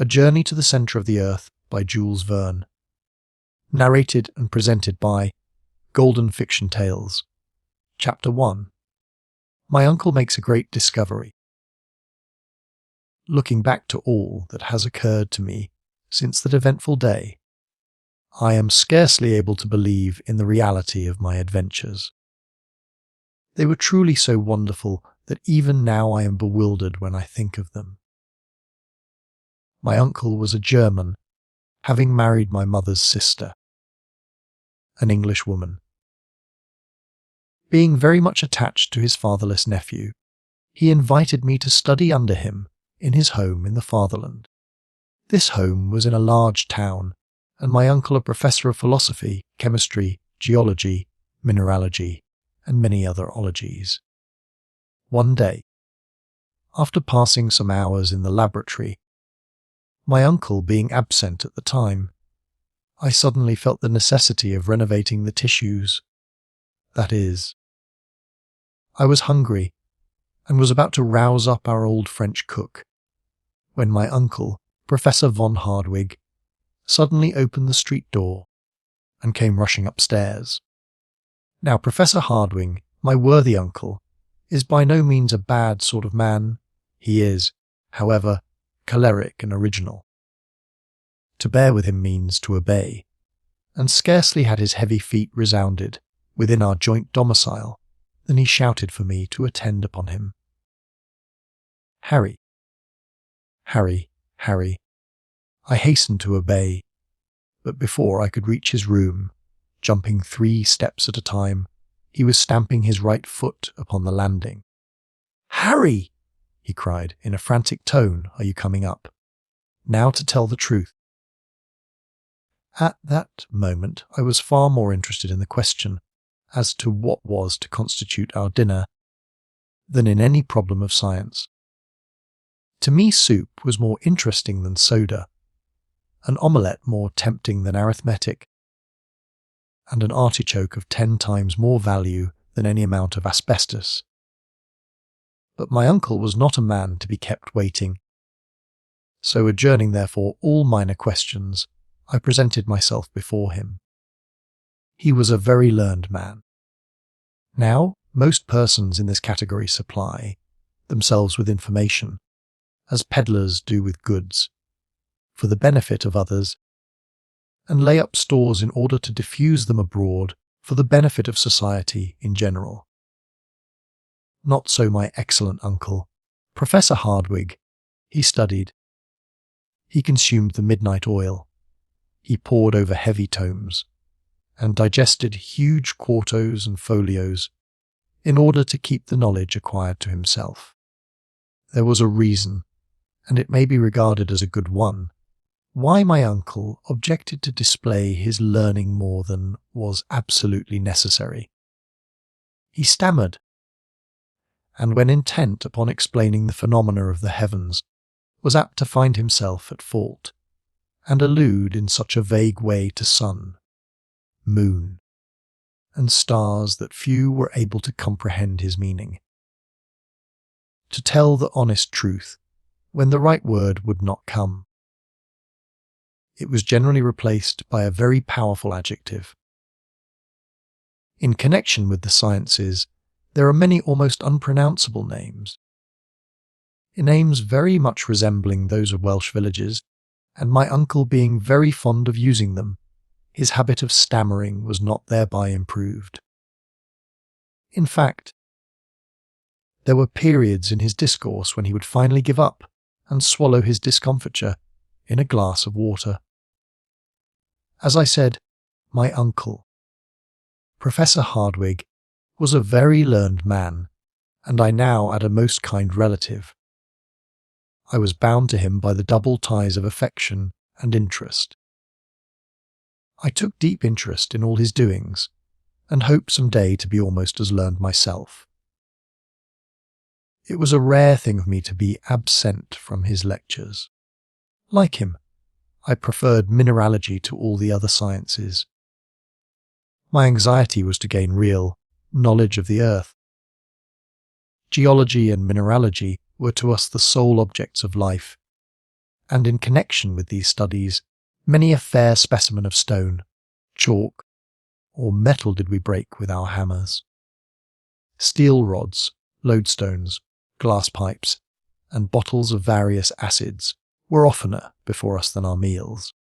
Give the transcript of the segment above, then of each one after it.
A Journey to the Centre of the Earth by Jules Verne. Narrated and presented by Golden Fiction Tales. Chapter 1. My uncle makes a great discovery. Looking back to all that has occurred to me since that eventful day, I am scarcely able to believe in the reality of my adventures. They were truly so wonderful that even now I am bewildered when I think of them. My uncle was a German, having married my mother's sister, an English woman. Being very much attached to his fatherless nephew, he invited me to study under him in his home in the fatherland. This home was in a large town, and my uncle a professor of philosophy, chemistry, geology, mineralogy, and many other ologies. One day, after passing some hours in the laboratory, my uncle being absent at the time, I suddenly felt the necessity of renovating the tissues. That is, I was hungry and was about to rouse up our old French cook, when my uncle, Professor von Hardwigg, suddenly opened the street door and came rushing upstairs. Now, Professor Hardwigg, my worthy uncle, is by no means a bad sort of man. He is, however, choleric and original. To bear with him means to obey, and scarcely had his heavy feet resounded within our joint domicile than he shouted for me to attend upon him. Harry, Harry, Harry. I hastened to obey, but before I could reach his room, jumping 3 steps at a time, he was stamping his right foot upon the landing. "Harry!" he cried in a frantic tone, "are you coming up? Now to tell the truth." At that moment I was far more interested in the question as to what was to constitute our dinner than in any problem of science. To me soup was more interesting than soda, an omelette more tempting than arithmetic, and an artichoke of 10 times more value than any amount of asbestos. But my uncle was not a man to be kept waiting. So adjourning therefore all minor questions, I presented myself before him. He was a very learned man. Now, most persons in this category supply themselves with information, as peddlers do with goods, for the benefit of others, and lay up stores in order to diffuse them abroad for the benefit of society in general. Not so my excellent uncle, Professor Hardwigg. He studied. He consumed the midnight oil. He pored over heavy tomes, and digested huge quartos and folios in order to keep the knowledge acquired to himself. There was a reason, and it may be regarded as a good one, why my uncle objected to display his learning more than was absolutely necessary. He stammered, and when intent upon explaining the phenomena of the heavens, was apt to find himself at fault, and allude in such a vague way to sun, moon, and stars that few were able to comprehend his meaning. To tell the honest truth, when the right word would not come, it was generally replaced by a very powerful adjective. In connection with the sciences, there are many almost unpronounceable names. Names very much resembling those of Welsh villages, and my uncle being very fond of using them, his habit of stammering was not thereby improved. In fact, there were periods in his discourse when he would finally give up and swallow his discomfiture in a glass of water. As I said, my uncle, Professor Hardwigg, was a very learned man, and I now had a most kind relative. I was bound to him by the double ties of affection and interest. I took deep interest in all his doings, and hoped some day to be almost as learned myself. It was a rare thing of me to be absent from his lectures. Like him, I preferred mineralogy to all the other sciences. My anxiety was to gain real knowledge of the earth. Geology and mineralogy were to us the sole objects of life, and in connection with these studies, many a fair specimen of stone, chalk, or metal did we break with our hammers. Steel rods, lodestones, glass pipes, and bottles of various acids were oftener before us than our meals.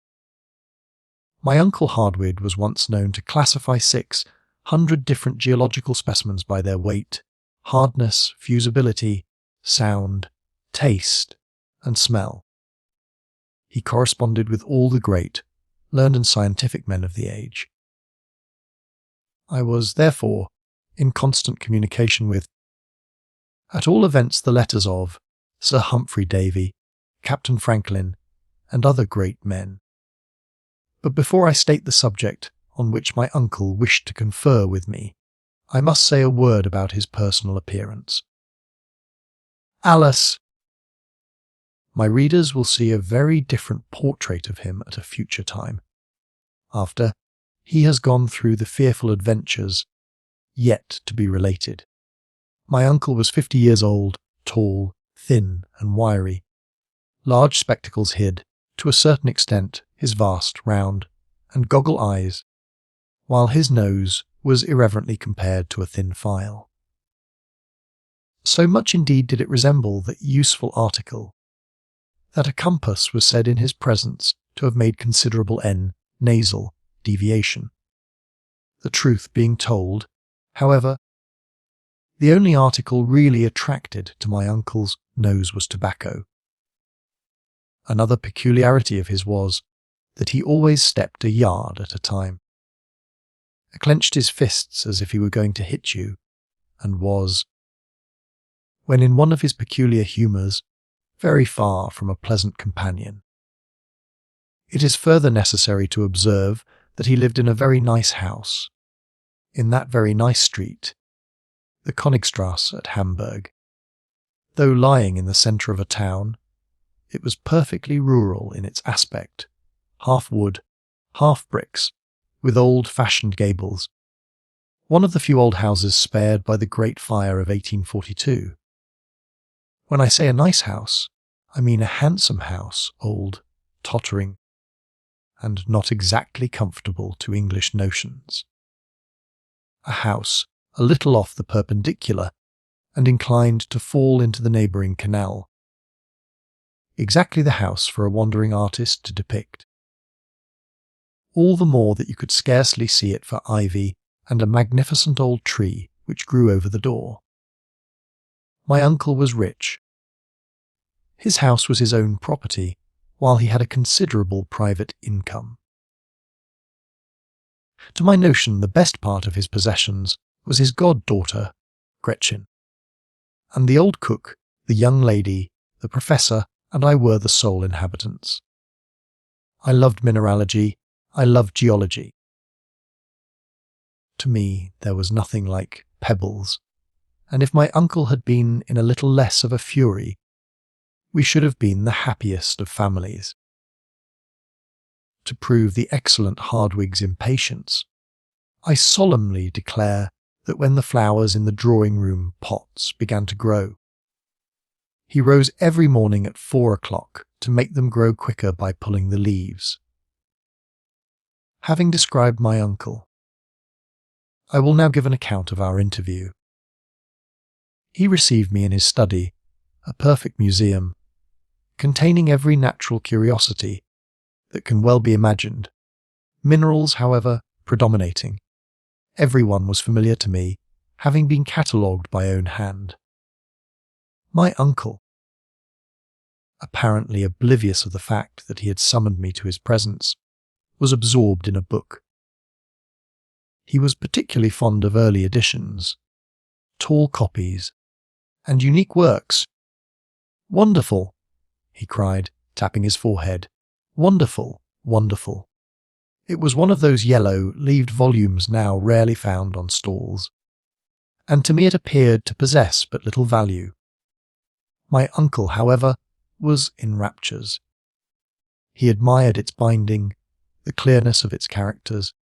My uncle Hardwid was once known to classify 600 different geological specimens by their weight, hardness, fusibility, sound, taste, and smell. He corresponded with all the great, learned and scientific men of the age. I was, therefore, in constant communication with, at all events, the letters of Sir Humphrey Davy, Captain Franklin, and other great men. But before I state the subject on which my uncle wished to confer with me, I must say a word about his personal appearance. Alice! My readers will see a very different portrait of him at a future time, after he has gone through the fearful adventures yet to be related. My uncle was 50 years old, tall, thin, and wiry. Large spectacles hid, to a certain extent, his vast, round, and goggle eyes, while his nose was irreverently compared to a thin file. So much indeed did it resemble that useful article, that a compass was said in his presence to have made considerable nasal deviation. The truth being told, however, the only article really attracted to my uncle's nose was tobacco. Another peculiarity of his was that he always stepped a yard at a time, clenched his fists as if he were going to hit you, and was, when in one of his peculiar humours, very far from a pleasant companion. It is further necessary to observe that he lived in a very nice house, in that very nice street, the Königstrasse at Hamburg. Though lying in the centre of a town, it was perfectly rural in its aspect, half wood, half bricks, with old-fashioned gables, one of the few old houses spared by the Great Fire of 1842. When I say a nice house, I mean a handsome house, old, tottering, and not exactly comfortable to English notions. A house a little off the perpendicular and inclined to fall into the neighbouring canal. Exactly the house for a wandering artist to depict. All the more that you could scarcely see it for ivy and a magnificent old tree which grew over the door. My uncle was rich. His house was his own property, while he had a considerable private income. To my notion, the best part of his possessions was his goddaughter, Gretchen, and the old cook, the young lady, the professor, and I were the sole inhabitants. I loved mineralogy, I loved geology. To me, there was nothing like pebbles, and if my uncle had been in a little less of a fury, we should have been the happiest of families. To prove the excellent Hardwig's impatience, I solemnly declare that when the flowers in the drawing-room pots began to grow, he rose every morning at 4 o'clock to make them grow quicker by pulling the leaves. Having described my uncle, I will now give an account of our interview. He received me in his study, a perfect museum, containing every natural curiosity that can well be imagined, minerals, however, predominating. Every one was familiar to me, having been catalogued by own hand. My uncle, apparently oblivious of the fact that he had summoned me to his presence, was absorbed in a book. He was particularly fond of early editions, tall copies, and unique works. "Wonderful!" he cried, tapping his forehead. "Wonderful, wonderful!" It was one of those yellow-leaved volumes now rarely found on stalls, and to me it appeared to possess but little value. My uncle, however, was in raptures. He admired its binding, the clearness of its characters,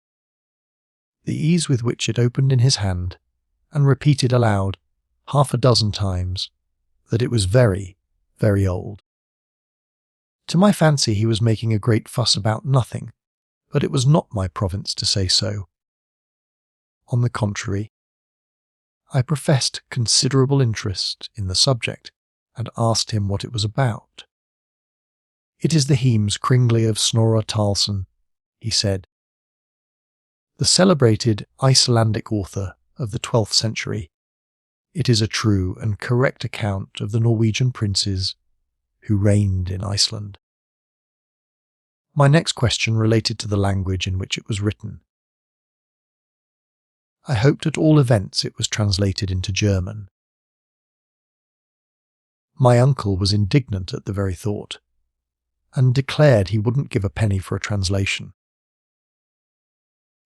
the ease with which it opened in his hand, and repeated aloud, 6 times, that it was very, very old. To my fancy he was making a great fuss about nothing, but it was not my province to say so. On the contrary, I professed considerable interest in the subject and asked him what it was about. "It is the Hemes Kringli of Snorre Tarlson," he said, "the celebrated Icelandic author of the 12th century. It is a true and correct account of the Norwegian princes who reigned in Iceland." My next question related to the language in which it was written. I hoped at all events it was translated into German. My uncle was indignant at the very thought, and declared he wouldn't give a penny for a translation.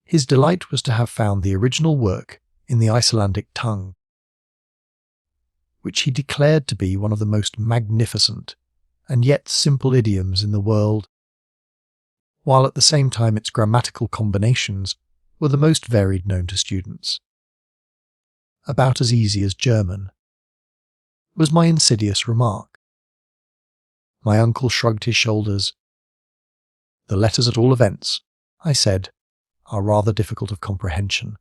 His delight was to have found the original work in the Icelandic tongue, which he declared to be one of the most magnificent and yet simple idioms in the world, while at the same time its grammatical combinations were the most varied known to students. About as easy as German, was my insidious remark. My uncle shrugged his shoulders. "The letters, at all events," I said, "are rather difficult of comprehension.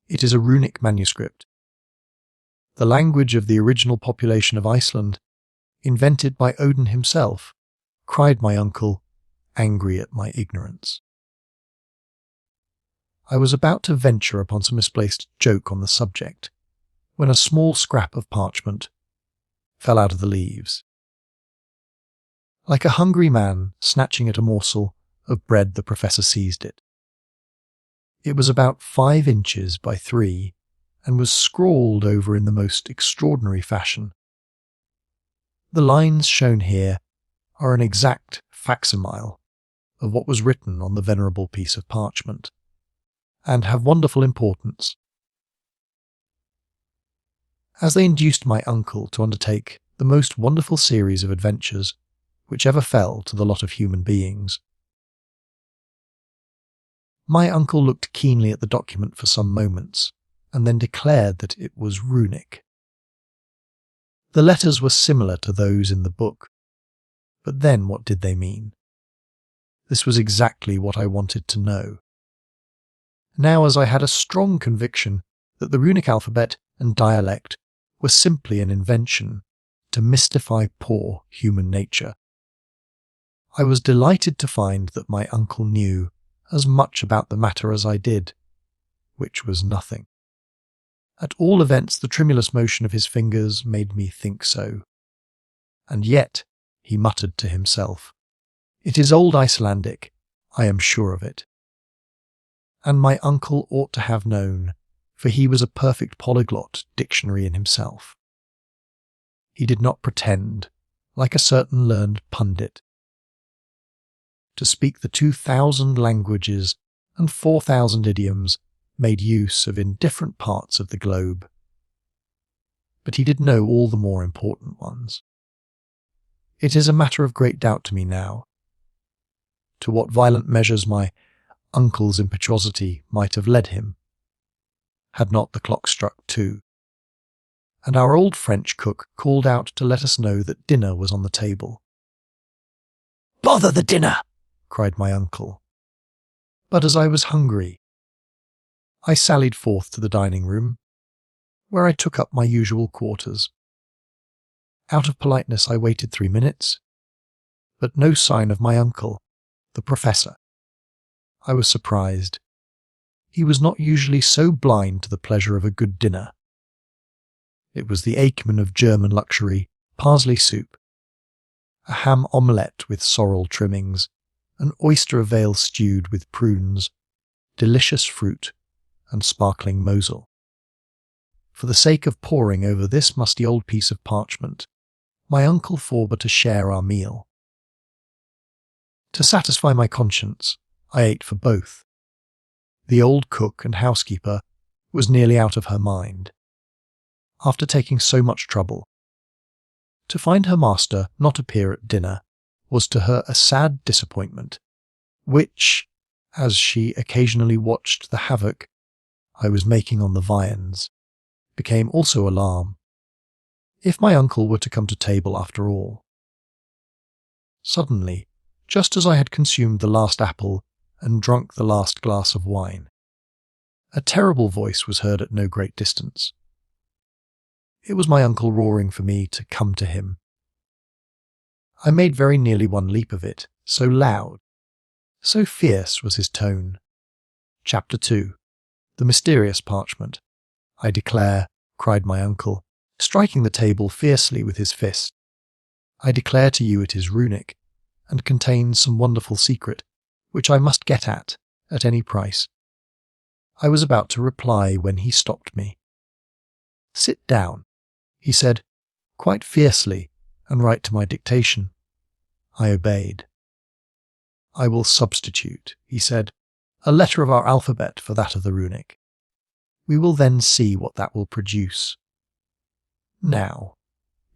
It is a runic manuscript. The language of the original population of Iceland, invented by Odin himself," cried my uncle, angry at my ignorance. I was about to venture upon some misplaced joke on the subject, when a small scrap of parchment fell out of the leaves. Like a hungry man snatching at a morsel of bread, the professor seized it. It was about 5 inches by 3 and was scrawled over in the most extraordinary fashion. The lines shown here are an exact facsimile of what was written on the venerable piece of parchment, and have wonderful importance, as they induced my uncle to undertake the most wonderful series of adventures which ever fell to the lot of human beings. My uncle looked keenly at the document for some moments, and then declared that it was runic. The letters were similar to those in the book, but then what did they mean? This was exactly what I wanted to know. Now, as I had a strong conviction that the runic alphabet and dialect were simply an invention to mystify poor human nature, I was delighted to find that my uncle knew as much about the matter as I did, which was nothing. At all events, the tremulous motion of his fingers made me think so. And yet, he muttered to himself, "It is old Icelandic, I am sure of it." And my uncle ought to have known, for he was a perfect polyglot dictionary in himself. He did not pretend, like a certain learned pundit, to speak the 2,000 languages and 4,000 idioms made use of in different parts of the globe. But he did know all the more important ones. It is a matter of great doubt to me now, to what violent measures my uncle's impetuosity might have led him, had not the clock struck 2, and our old French cook called out to let us know that dinner was on the table. "Bother the dinner!" cried my uncle. But as I was hungry, I sallied forth to the dining room, where I took up my usual quarters. Out of politeness I waited 3 minutes, but no sign of my uncle, the professor. I was surprised. He was not usually so blind to the pleasure of a good dinner. It was the Aikman of German luxury, parsley soup, a ham omelette with sorrel trimmings, an oyster veal stewed with prunes, delicious fruit, and sparkling Mosel. For the sake of poring over this musty old piece of parchment, my uncle forbore to share our meal. To satisfy my conscience, I ate for both. The old cook and housekeeper was nearly out of her mind, after taking so much trouble. To find her master not appear at dinner was to her a sad disappointment, which, as she occasionally watched the havoc I was making on the viands, became also alarm, if my uncle were to come to table after all. suddenly, just as I had consumed the last apple and drunk the last glass of wine. A terrible voice was heard at no great distance. It was my uncle roaring for me to come to him. I made very nearly one leap of it, so loud, so fierce was his tone. Chapter 2. The Mysterious Parchment. I declare, cried my uncle, striking the table fiercely with his fist. I declare to you it is runic, and contains some wonderful secret, which I must get at any price. I was about to reply when he stopped me. Sit down, he said, quite fiercely, and write to my dictation. I obeyed. I will substitute, he said, a letter of our alphabet for that of the runic. We will then see what that will produce. Now,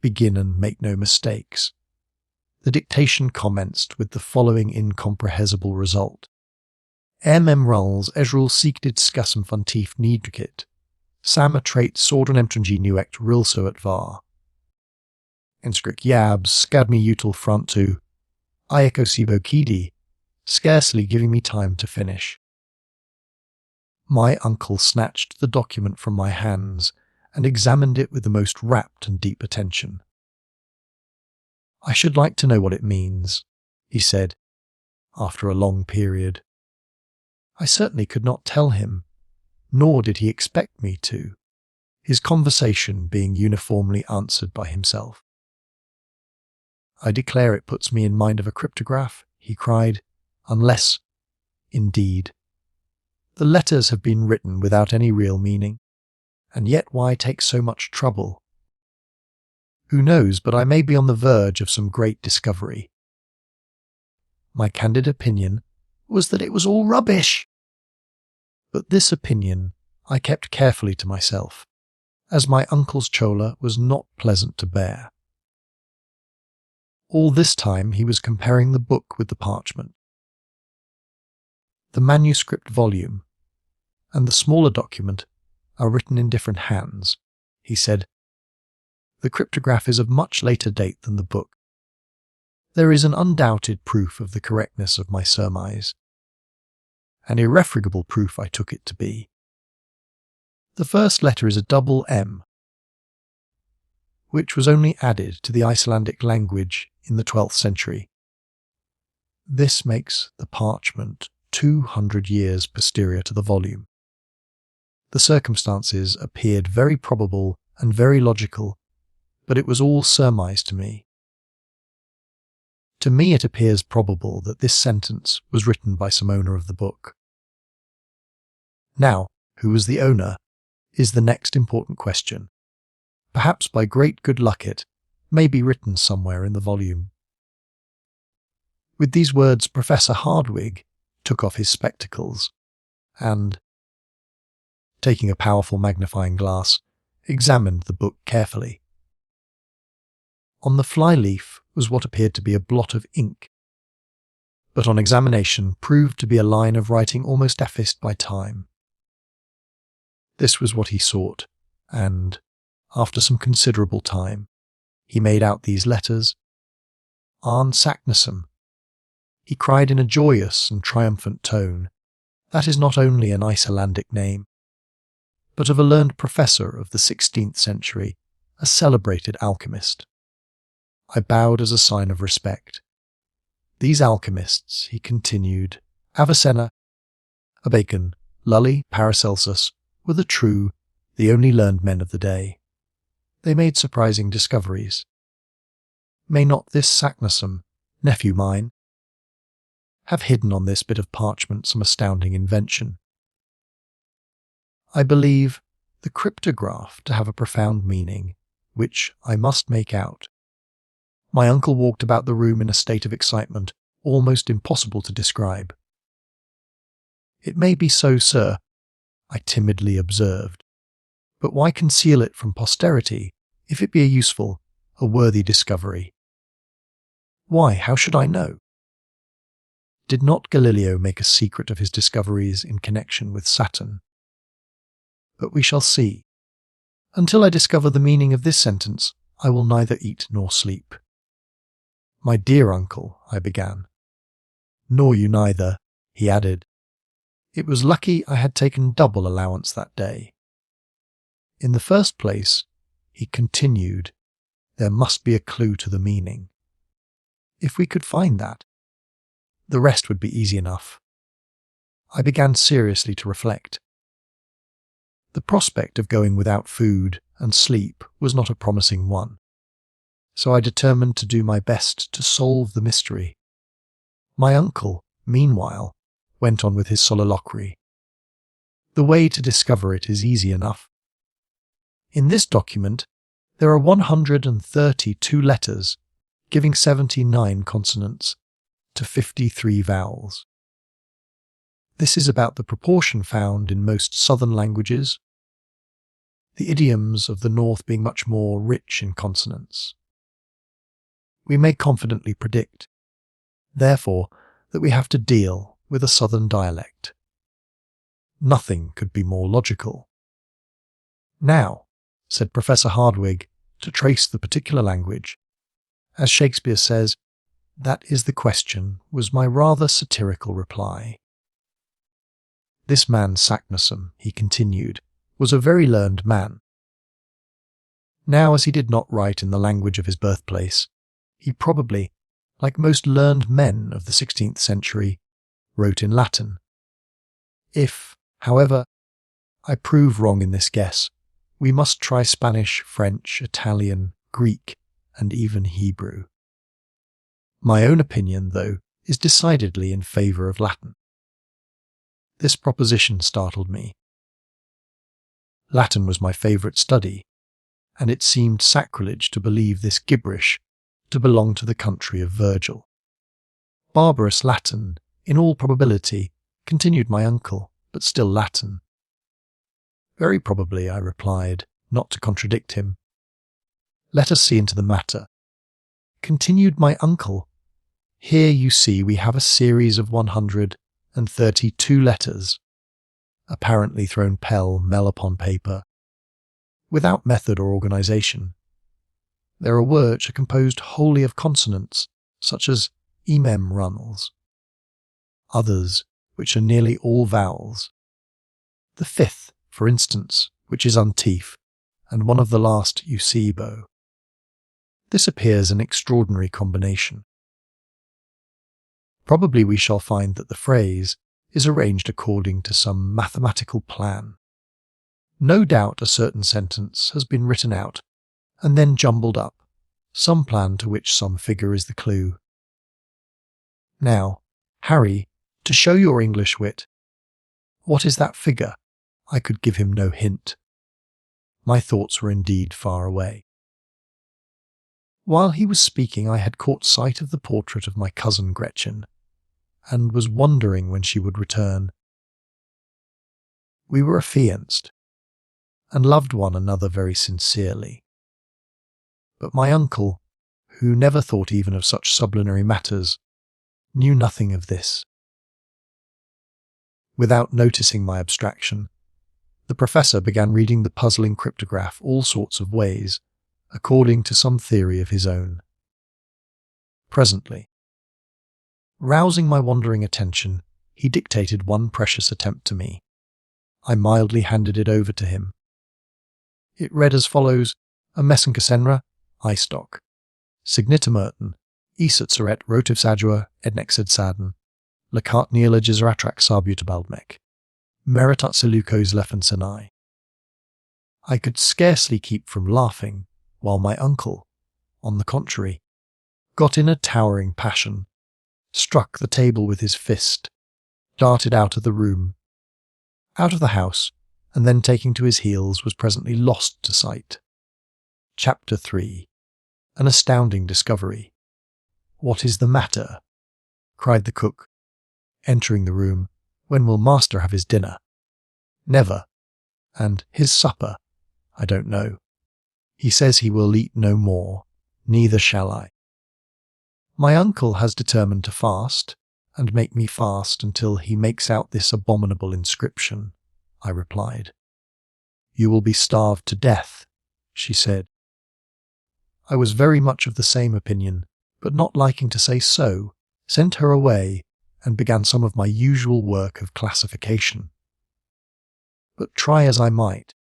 begin and make no mistakes. The dictation commenced with the following incomprehensible result. Memrals Ezreal siekted skasm van tief niedrigit. Sam a trait soorden emtrangi nuect rilso at var. Inskrik yabs skadmi util front to. Iako sibo kidi, scarcely giving me time to finish. My uncle snatched the document from my hands and examined it with the most rapt and deep attention. I should like to know what it means, he said, after a long period. I certainly could not tell him, nor did he expect me to, his conversation being uniformly answered by himself. I declare it puts me in mind of a cryptograph, he cried, unless, indeed, the letters have been written without any real meaning, and yet why take so much trouble? Who knows, but I may be on the verge of some great discovery. My candid opinion was that it was all rubbish. But this opinion I kept carefully to myself, as my uncle's choler was not pleasant to bear. All this time he was comparing the book with the parchment. The manuscript volume and the smaller document are written in different hands, he said. The cryptograph is of much later date than the book. There is an undoubted proof of the correctness of my surmise. An irrefragable proof I took it to be. The first letter is a double M, which was only added to the Icelandic language in the 12th century. This makes the parchment 200 years posterior to the volume. The circumstances appeared very probable and very logical, but it was all surmise to me. To me it appears probable that this sentence was written by some owner of the book. Now, who was the owner, is the next important question. Perhaps by great good luck it may be written somewhere in the volume. With these words, Professor Hardwigg took off his spectacles and, taking a powerful magnifying glass, examined the book carefully. On the flyleaf was what appeared to be a blot of ink, but on examination proved to be a line of writing almost effaced by time. This was what he sought, and, after some considerable time, he made out these letters. Arn Saknussemm. He cried in a joyous and triumphant tone, that is not only an Icelandic name, but of a learned professor of the 16th century, a celebrated alchemist. I bowed as a sign of respect. These alchemists, he continued, Avicenna, Bacon, Lully, Paracelsus, were the true, the only learned men of the day. They made surprising discoveries. May not this Saknussemm, nephew mine, have hidden on this bit of parchment some astounding invention? I believe the cryptograph to have a profound meaning, which I must make out. My uncle walked about the room in a state of excitement almost impossible to describe. It may be so, sir, I timidly observed, but why conceal it from posterity if it be a useful, a worthy discovery? Why, how should I know? Did not Galileo make a secret of his discoveries in connection with Saturn? But we shall see. Until I discover the meaning of this sentence, I will neither eat nor sleep. "My dear uncle," I began. "Nor you neither," he added. It was lucky I had taken double allowance that day. "In the first place," he continued, "there must be a clue to the meaning. If we could find that, the rest would be easy enough." I began seriously to reflect. The prospect of going without food and sleep was not a promising one, so I determined to do my best to solve the mystery. My uncle, meanwhile, went on with his soliloquy. "The way to discover it is easy enough. In this document, there are 132 letters, giving 79 consonants to 53 vowels. This is about the proportion found in most southern languages, the idioms of the north being much more rich in consonants. We may confidently predict, therefore, that we have to deal with a southern dialect. Nothing could be more logical. Now," said Professor Hardwigg, "to trace the particular language. As Shakespeare says, 'That is the question,' was my rather satirical reply." This man Saknussemm, he continued, was a very learned man. Now, as he did not write in the language of his birthplace, he probably, like most learned men of the 16th century, wrote in Latin. If, however, I prove wrong in this guess, we must try Spanish, French, Italian, Greek, and even Hebrew. My own opinion, though, is decidedly in favour of Latin. This proposition startled me. Latin was my favourite study, and it seemed sacrilege to believe this gibberish to belong to the country of Virgil. "Barbarous Latin, in all probability," continued my uncle, "but still Latin." "Very probably," I replied, not to contradict him. "Let us see into the matter." Continued my uncle, "Here you see we have a series of 132 letters, apparently thrown pell-mell upon paper, without method or organisation. There are words which are composed wholly of consonants, such as emem runnels. Others, which are nearly all vowels. The fifth, for instance, which is untief, and one of the last usebo. This appears an extraordinary combination. Probably we shall find that the phrase is arranged according to some mathematical plan. No doubt a certain sentence has been written out and then jumbled up, some plan to which some figure is the clue. Now, Harry, to show your English wit, what is that figure? I could give him no hint. My thoughts were indeed far away. While he was speaking, I had caught sight of the portrait of my cousin Gretchen, and was wondering when she would return. We were affianced, and loved one another very sincerely. But my uncle, who never thought even of such sublunary matters, knew nothing of this. Without noticing my abstraction, the professor began reading the puzzling cryptograph all sorts of ways, according to some theory of his own. Presently, rousing my wandering attention, he dictated one precious attempt to me. I mildly handed it over to him. It read as follows: "A Messenkesenra, Istock. Signitimurten, Isatseret rotivsadua ednexedsaden, Lacartnia legisratrak sarbutabaldmek, Meritatsilukos lefensenai." I could scarcely keep from laughing, while my uncle, on the contrary, got in a towering passion, struck the table with his fist, darted out of the room, out of the house, and then taking to his heels was presently lost to sight. Chapter 3. An Astounding Discovery. "What is the matter?" cried the cook, entering the room. "When will master have his dinner?" "Never. And his supper? I don't know. He says he will eat no more, neither shall I." "My uncle has determined to fast, and make me fast until he makes out this abominable inscription," I replied. "You will be starved to death," she said. I was very much of the same opinion, but not liking to say so, sent her away and began some of my usual work of classification. But try as I might,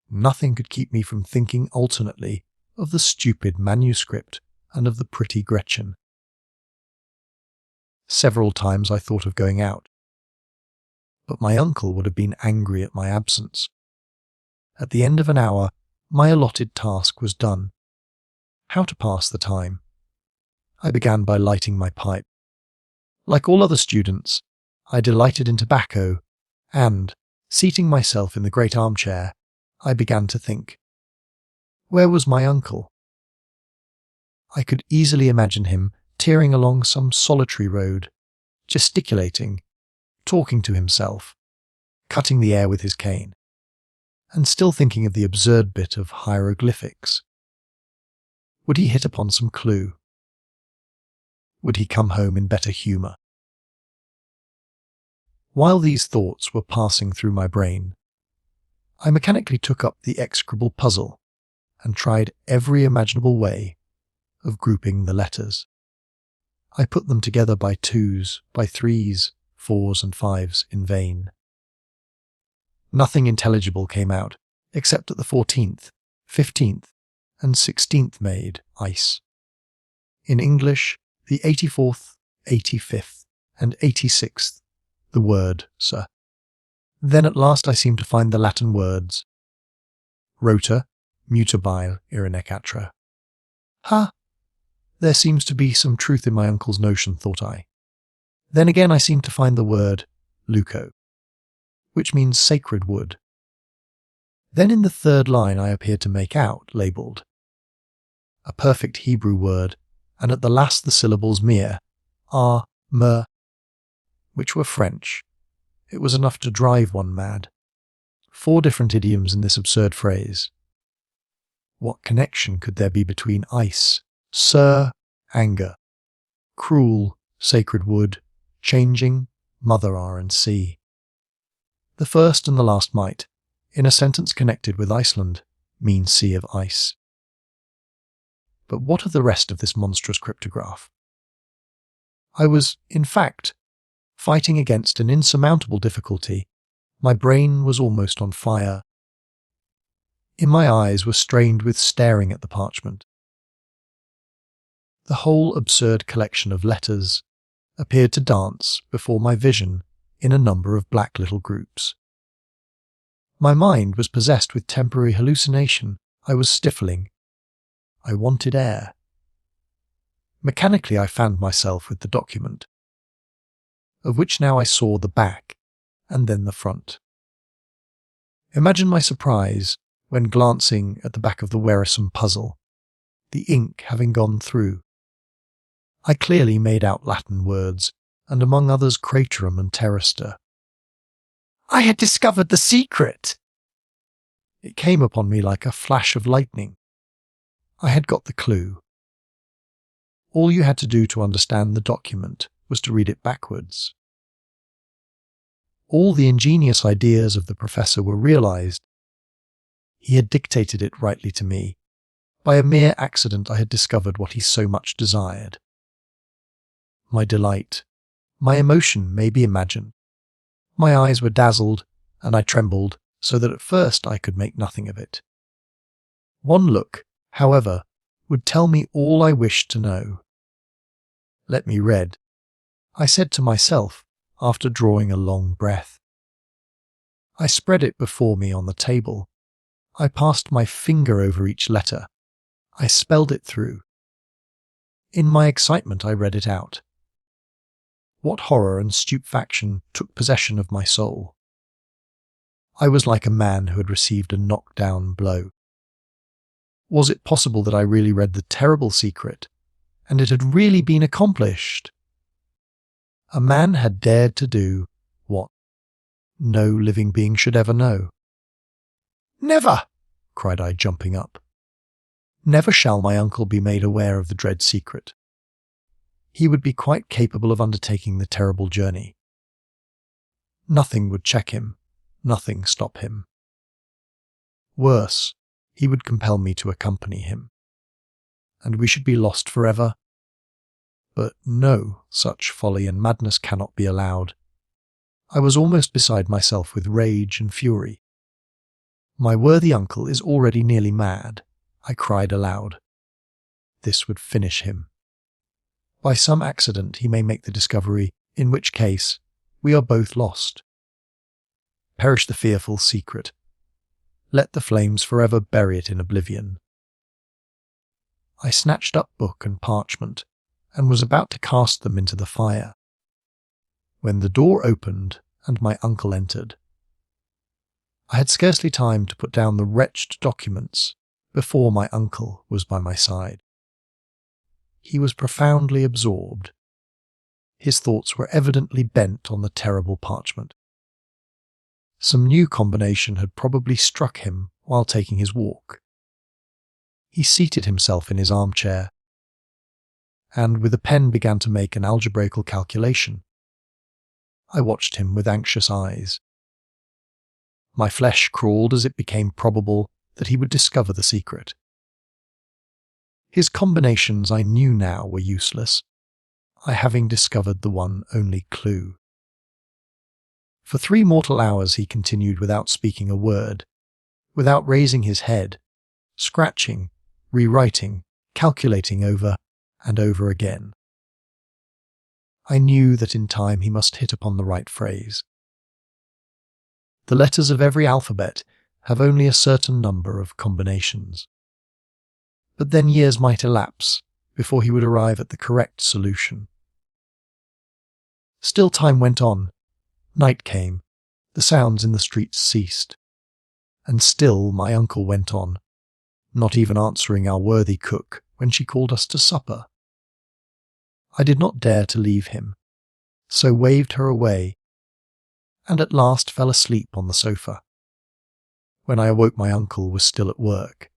nothing could keep me from thinking alternately of the stupid manuscript and of the pretty Gretchen. Several times I thought of going out, but my uncle would have been angry at my absence. At the end of an hour, my allotted task was done. How to pass the time? I began by lighting my pipe. Like all other students, I delighted in tobacco, and, seating myself in the great armchair, I began to think. Where was my uncle? I could easily imagine him tearing along some solitary road, gesticulating, talking to himself, cutting the air with his cane, and still thinking of the absurd bit of hieroglyphics. Would he hit upon some clue? Would he come home in better humour? While these thoughts were passing through my brain, I mechanically took up the execrable puzzle and tried every imaginable way of grouping the letters. I put them together by twos, by threes, fours and fives in vain. Nothing intelligible came out, except that the 14th, 15th, and 16th made ice. In English, the 84th, 85th, and 86th, the word, sir. Then at last I seemed to find the Latin words. Rota, mutabile irenecatra. Ha! There seems to be some truth in my uncle's notion, thought I. Then again I seemed to find the word luco, which means sacred wood. Then in the third line I appeared to make out, labelled, a perfect Hebrew word, and at the last the syllables mir, ar, mer, which were French. It was enough to drive one mad. 4 different idioms in this absurd phrase. What connection could there be between ice, sir, anger, cruel, sacred wood, changing, mother R and sea? The first and the last might, in a sentence connected with Iceland, mean sea of ice. But what of the rest of this monstrous cryptograph? I was, in fact, fighting against an insurmountable difficulty. My brain was almost on fire. My eyes were strained with staring at the parchment. The whole absurd collection of letters appeared to dance before my vision in a number of black little groups. My mind was possessed with temporary hallucination. I was stifling. I wanted air. Mechanically I fanned myself with the document, of which now I saw the back and then the front. Imagine my surprise when glancing at the back of the wearisome puzzle, the ink having gone through. I clearly made out Latin words, and among others craterum and terrester. I had discovered the secret! It came upon me like a flash of lightning. I had got the clue. All you had to do to understand the document was to read it backwards. All the ingenious ideas of the professor were realized. He had dictated it rightly to me. By a mere accident I had discovered what he so much desired. My delight, my emotion may be imagined. My eyes were dazzled, and I trembled, so that at first I could make nothing of it. One look, however, would tell me all I wished to know. Let me read, I said to myself, after drawing a long breath. I spread it before me on the table. I passed my finger over each letter. I spelled it through. In my excitement I read it out. What horror and stupefaction took possession of my soul. I was like a man who had received a knockdown blow. Was it possible that I really read the terrible secret, and it had really been accomplished? A man had dared to do what no living being should ever know. Never! Cried I, jumping up. Never shall my uncle be made aware of the dread secret. He would be quite capable of undertaking the terrible journey. Nothing would check him, nothing stop him. Worse, he would compel me to accompany him. and we should be lost forever. But no, such folly and madness cannot be allowed. I was almost beside myself with rage and fury. My worthy uncle is already nearly mad, I cried aloud. This would finish him. By some accident he may make the discovery, in which case we are both lost. Perish the fearful secret. Let the flames forever bury it in oblivion. I snatched up book and parchment, and was about to cast them into the fire, when the door opened and my uncle entered. I had scarcely time to put down the wretched documents before my uncle was by my side. He was profoundly absorbed. His thoughts were evidently bent on the terrible parchment. Some new combination had probably struck him while taking his walk. He seated himself in his armchair, and with a pen began to make an algebraical calculation. I watched him with anxious eyes. My flesh crawled as it became probable that he would discover the secret. His combinations I knew now were useless, I having discovered the one only clue. For 3 mortal hours he continued without speaking a word, without raising his head, scratching, rewriting, calculating over and over again. I knew that in time he must hit upon the right phrase. The letters of every alphabet have only a certain number of combinations. But then years might elapse before he would arrive at the correct solution. Still time went on. Night came, the sounds in the streets ceased, and still my uncle went on, not even answering our worthy cook when she called us to supper. I did not dare to leave him, so waved her away, and at last fell asleep on the sofa. When I awoke, my uncle was still at work.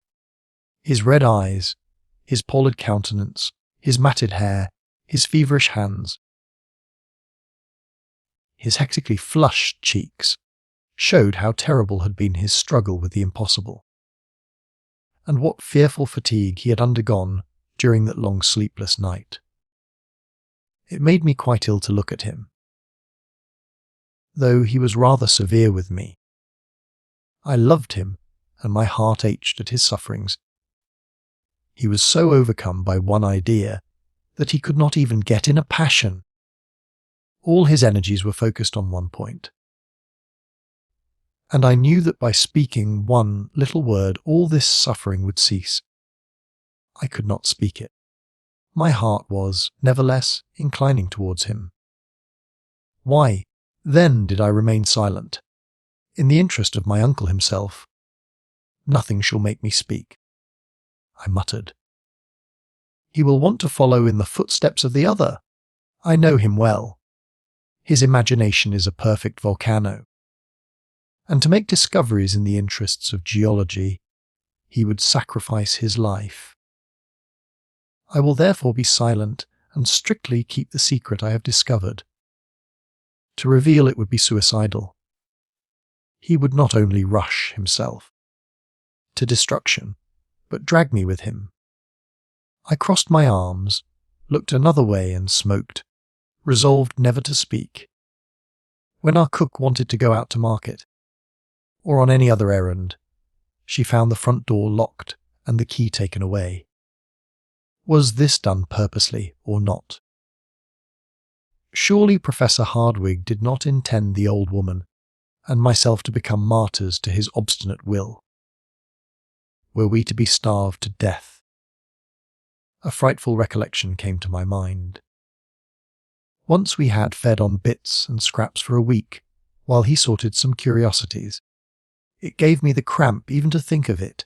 His red eyes, his pallid countenance, his matted hair, his feverish hands, his hectically flushed cheeks, showed how terrible had been his struggle with the impossible, and what fearful fatigue he had undergone during that long sleepless night. It made me quite ill to look at him, though he was rather severe with me. I loved him, and my heart ached at his sufferings. He was so overcome by one idea that he could not even get in a passion. All his energies were focused on one point. And I knew that by speaking one little word all this suffering would cease. I could not speak it. My heart was, nevertheless, inclining towards him. Why, then, did I remain silent? In the interest of my uncle himself. Nothing shall make me speak, I muttered. He will want to follow in the footsteps of the other. I know him well. His imagination is a perfect volcano. And to make discoveries in the interests of geology, he would sacrifice his life. I will therefore be silent and strictly keep the secret I have discovered. To reveal it would be suicidal. He would not only rush himself to destruction, but drag me with him. I crossed my arms, looked another way and smoked, resolved never to speak. When our cook wanted to go out to market, or on any other errand, she found the front door locked and the key taken away. Was this done purposely or not? Surely Professor Hardwigg did not intend the old woman and myself to become martyrs to his obstinate will. Were we to be starved to death? A frightful recollection came to my mind. Once we had fed on bits and scraps for a week, while he sorted some curiosities. It gave me the cramp even to think of it.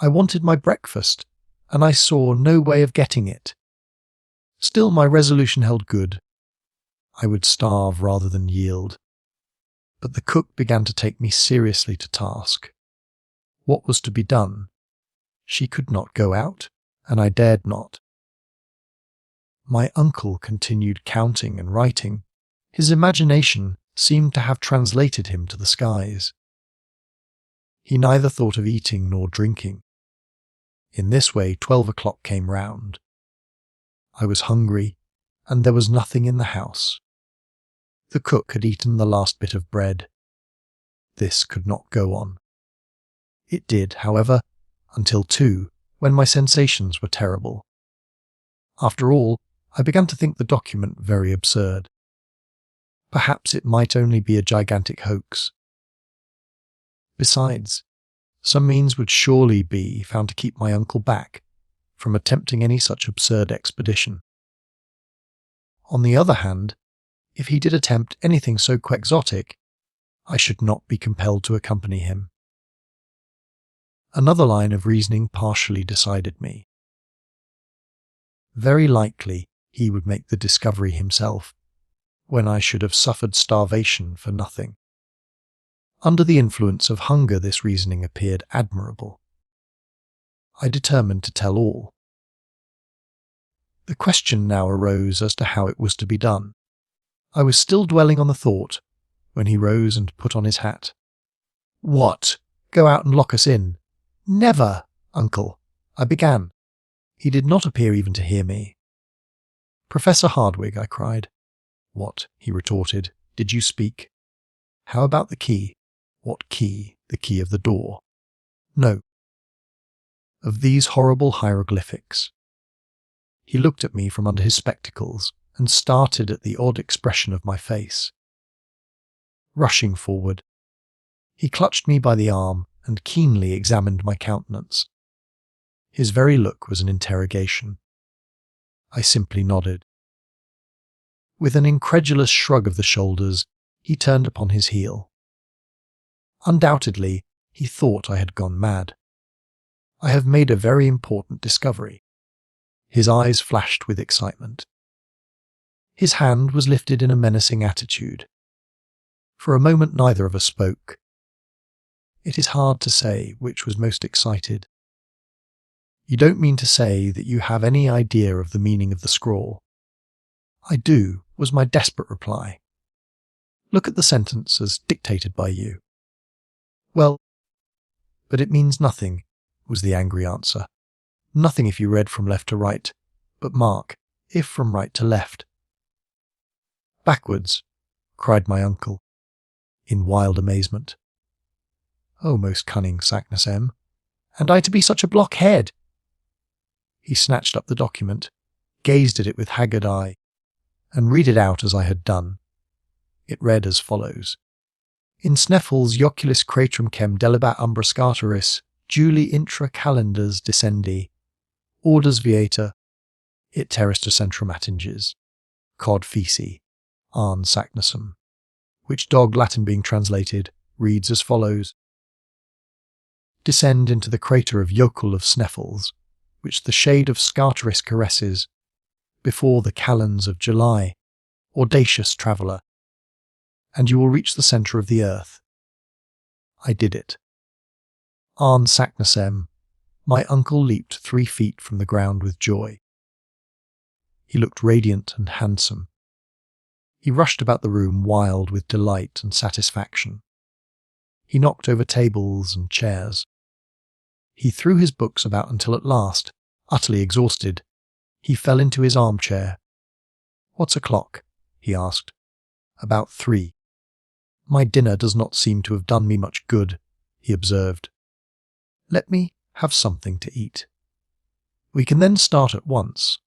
I wanted my breakfast, and I saw no way of getting it. Still my resolution held good. I would starve rather than yield. But the cook began to take me seriously to task. What was to be done? She could not go out, and I dared not. My uncle continued counting and writing. His imagination seemed to have translated him to the skies. He neither thought of eating nor drinking. In this way 12 o'clock came round. I was hungry, and there was nothing in the house. The cook had eaten the last bit of bread. This could not go on. It did, however, until 2, when my sensations were terrible. After all, I began to think the document very absurd. Perhaps it might only be a gigantic hoax. Besides, some means would surely be found to keep my uncle back from attempting any such absurd expedition. On the other hand, if he did attempt anything so quixotic, I should not be compelled to accompany him. Another line of reasoning partially decided me. Very likely he would make the discovery himself, when I should have suffered starvation for nothing. Under the influence of hunger, this reasoning appeared admirable. I determined to tell all. The question now arose as to how it was to be done. I was still dwelling on the thought when he rose and put on his hat. "What? Go out and lock us in?" "Never, uncle," I began. He did not appear even to hear me. "Professor Hardwigg," I cried. "What?" he retorted. "Did you speak?" "How about the key?" "What key? The key of the door?" "No." "Of these horrible hieroglyphics." He looked at me from under his spectacles and started at the odd expression of my face. Rushing forward, he clutched me by the arm and keenly examined my countenance. His very look was an interrogation. I simply nodded. With an incredulous shrug of the shoulders, he turned upon his heel. Undoubtedly, he thought I had gone mad. "I have made a very important discovery." His eyes flashed with excitement. His hand was lifted in a menacing attitude. For a moment neither of us spoke. It is hard to say which was most excited. "You don't mean to say that you have any idea of the meaning of the scrawl?" "I do," was my desperate reply. "Look at the sentence as dictated by you." "Well, but it means nothing," was the angry answer. "Nothing if you read from left to right, but mark, if from right to left." "Backwards," cried my uncle, in wild amazement. "Oh, most cunning Saknussemm, and I to be such a blockhead!" He snatched up the document, gazed at it with haggard eye, and read it out as I had done. It read as follows: "In Sneffels joculis cratrum chem delibat umbra Scartaris, Juli intra calendars descendi, orders vieta, it terrestre centrum attinges, cod feci, arn Saknussem," which dog Latin being translated, reads as follows: "Descend into the crater of Jokul of Sneffels, which the shade of Scartaris caresses, before the calends of July, audacious traveller, and you will reach the centre of the earth." I did it. Arn Saknussemm, my uncle leaped 3 feet from the ground with joy. He looked radiant and handsome. He rushed about the room wild with delight and satisfaction. He knocked over tables and chairs. He threw his books about until at last, utterly exhausted, he fell into his armchair. "What's o'clock?" he asked. "About 3. "My dinner does not seem to have done me much good," he observed. "Let me have something to eat. We can then start at once.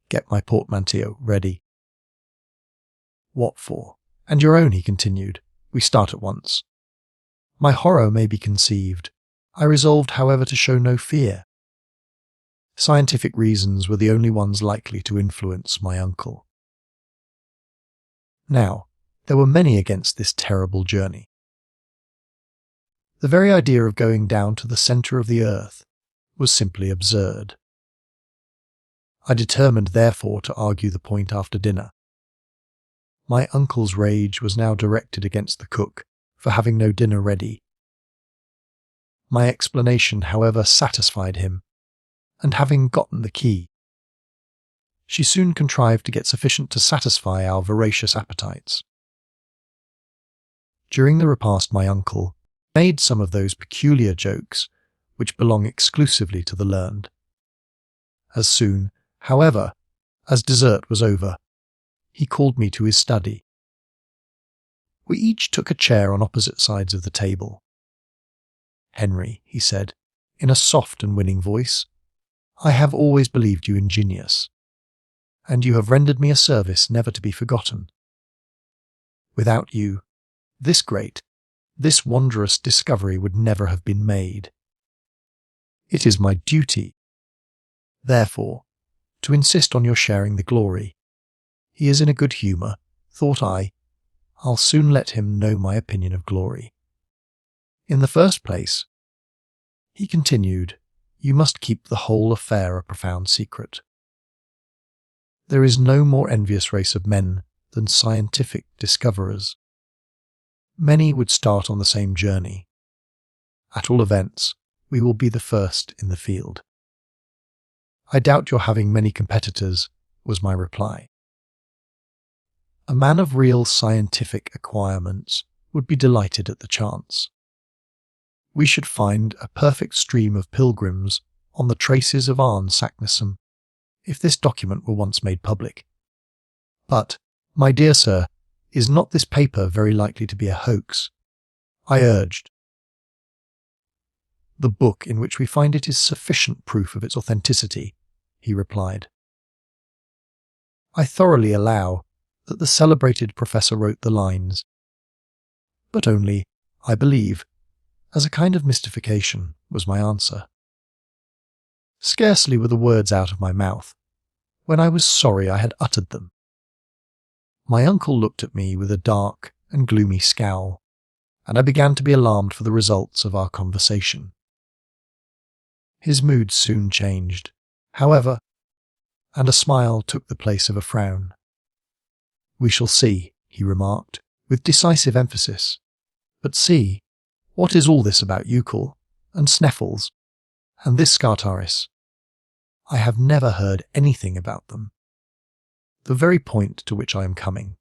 Get my portmanteau ready." "What for?" "And your own," he continued. "We start at once." My horror may be conceived. I resolved, however, to show no fear. Scientific reasons were the only ones likely to influence my uncle. Now, there were many against this terrible journey. The very idea of going down to the centre of the earth was simply absurd. I determined, therefore, to argue the point after dinner. My uncle's rage was now directed against the cook for having no dinner ready. My explanation, however, satisfied him, and having gotten the key, she soon contrived to get sufficient to satisfy our voracious appetites. During the repast my uncle made some of those peculiar jokes which belong exclusively to the learned. As soon, however, as dessert was over, he called me to his study. We each took a chair on opposite sides of the table. "Henry," he said, in a soft and winning voice, "I have always believed you ingenious, and you have rendered me a service never to be forgotten. Without you, this wondrous discovery would never have been made. It is my duty, therefore, to insist on your sharing the glory. He is in a good humour, thought I. I'll soon let him know my opinion of glory. In the first place," he continued, "you must keep the whole affair a profound secret. There is no more envious race of men than scientific discoverers. Many would start on the same journey. At all events, we will be the first in the field." "I doubt your having many competitors," was my reply. A man of real scientific acquirements would be delighted at the chance. We should find a perfect stream of pilgrims on the traces of Arne Saknussemm, if this document were once made public. "But, my dear sir, is not this paper very likely to be a hoax?" I urged. "The book in which we find it is sufficient proof of its authenticity," he replied. "I thoroughly allow that the celebrated professor wrote the lines, but only, I believe, as a kind of mystification," was my answer. Scarcely were the words out of my mouth, when I was sorry I had uttered them. My uncle looked at me with a dark and gloomy scowl, and I began to be alarmed for the results of our conversation. His mood soon changed, however, and a smile took the place of a frown. "We shall see," he remarked, with decisive emphasis. "But see, what is all this about Uccle, and Sneffels, and this Scartaris? I have never heard anything about them. The very point to which I am coming.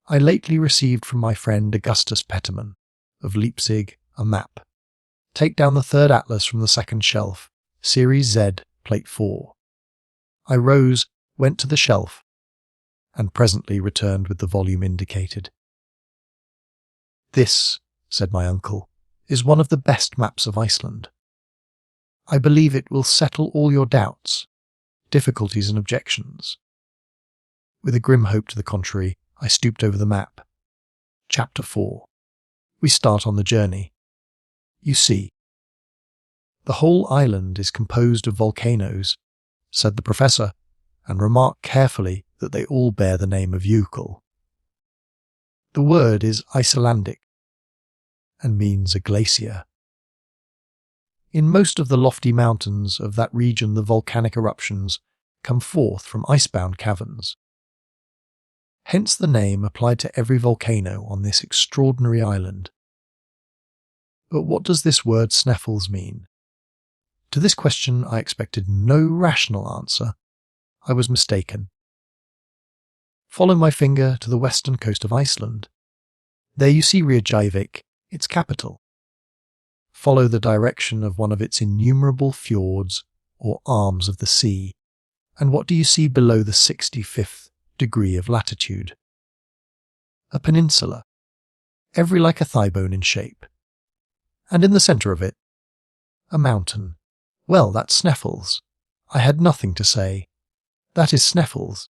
I lately received from my friend Augustus Petterman, of Leipzig, a map. Take down the third atlas from the second shelf, Series Z, Plate 4. I rose, went to the shelf, and presently returned with the volume indicated. "This," said my uncle, "is one of the best maps of Iceland. I believe it will settle all your doubts, difficulties and objections." With a grim hope to the contrary, I stooped over the map. Chapter 4. We start on the journey. "You see, the whole island is composed of volcanoes," said the professor, and remarked carefully that they all bear the name of Uccle. The word is Icelandic, and means a glacier. In most of the lofty mountains of that region the volcanic eruptions come forth from icebound caverns. Hence the name applied to every volcano on this extraordinary island. But what does this word Sneffels mean? To this question I expected no rational answer. I was mistaken. Follow my finger to the western coast of Iceland. There you see Reykjavik, its capital. Follow the direction of one of its innumerable fjords, or arms of the sea, and what do you see below the 65th degree of latitude? A peninsula, every like a thigh bone in shape. And in the centre of it, a mountain. Well, that's Sneffels. I had nothing to say. That is Sneffels.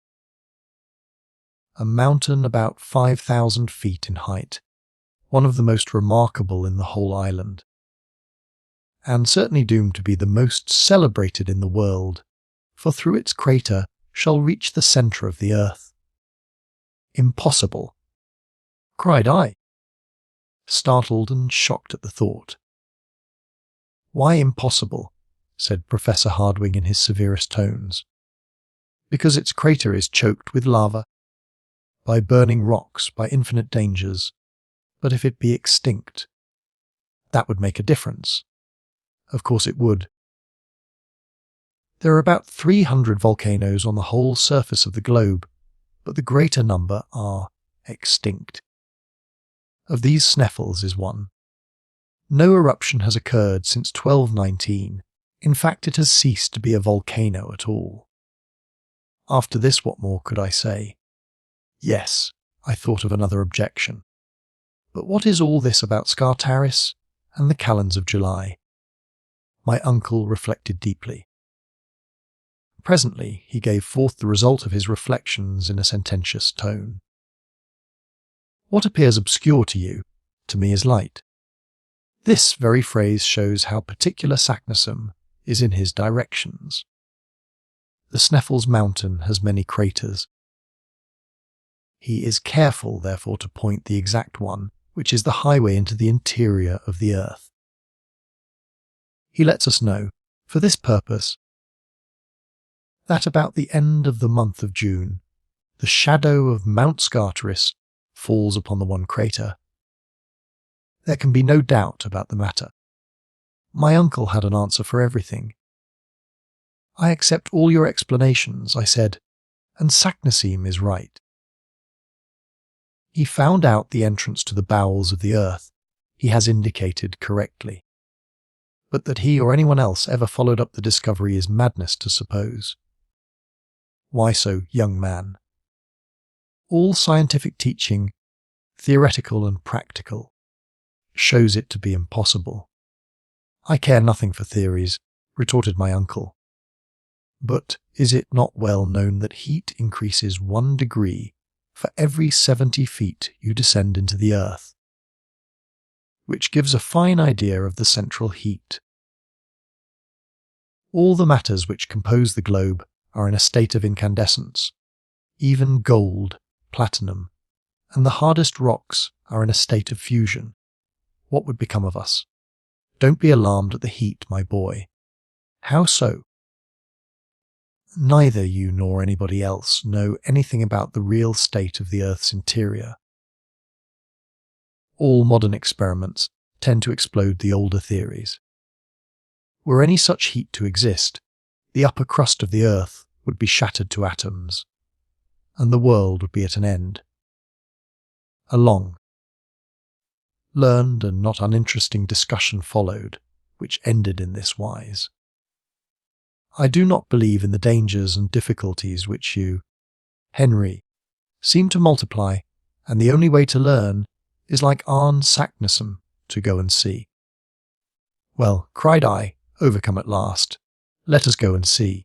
A mountain about 5,000 feet in height, one of the most remarkable in the whole island, and certainly doomed to be the most celebrated in the world, for through its crater shall reach the centre of the earth. "Impossible!" cried I, startled and shocked at the thought. "Why impossible?" said Professor Hardwing in his severest tones. "Because its crater is choked with lava, by burning rocks, by infinite dangers. But if it be extinct, that would make a difference. Of course it would. There are about 300 volcanoes on the whole surface of the globe, but the greater number are extinct. Of these Sneffels is one. No eruption has occurred since 1219. In fact, it has ceased to be a volcano at all. After this, what more could I say? Yes, I thought of another objection. But what is all this about Scartaris and the calends of July? My uncle reflected deeply. Presently, he gave forth the result of his reflections in a sententious tone. What appears obscure to you, to me is light. This very phrase shows how particular Saknussemm is in his directions. The Sneffels mountain has many craters. He is careful, therefore, to point the exact one, which is the highway into the interior of the earth. He lets us know, for this purpose, that about the end of the month of June, the shadow of Mount Scartaris falls upon the one crater. There can be no doubt about the matter. My uncle had an answer for everything. I accept all your explanations, I said, and Saknussemm is right. He found out the entrance to the bowels of the earth. He has indicated correctly. But that he or anyone else ever followed up the discovery is madness to suppose. Why so, young man? All scientific teaching, theoretical and practical, shows it to be impossible. I care nothing for theories, retorted my uncle. But is it not well known that heat increases 1 degree for every 70 feet you descend into the earth, which gives a fine idea of the central heat. All the matters which compose the globe are in a state of incandescence. Even gold, platinum, and the hardest rocks are in a state of fusion. What would become of us? Don't be alarmed at the heat, my boy. How so? Neither you nor anybody else know anything about the real state of the Earth's interior. All modern experiments tend to explode the older theories. Were any such heat to exist, the upper crust of the Earth would be shattered to atoms, and the world would be at an end. A long, learned and not uninteresting discussion followed, which ended in this wise. I do not believe in the dangers and difficulties which you, Henry, seem to multiply, and the only way to learn is like Arne Saknussemm, to go and see. Well, cried I, overcome at last, let us go and see,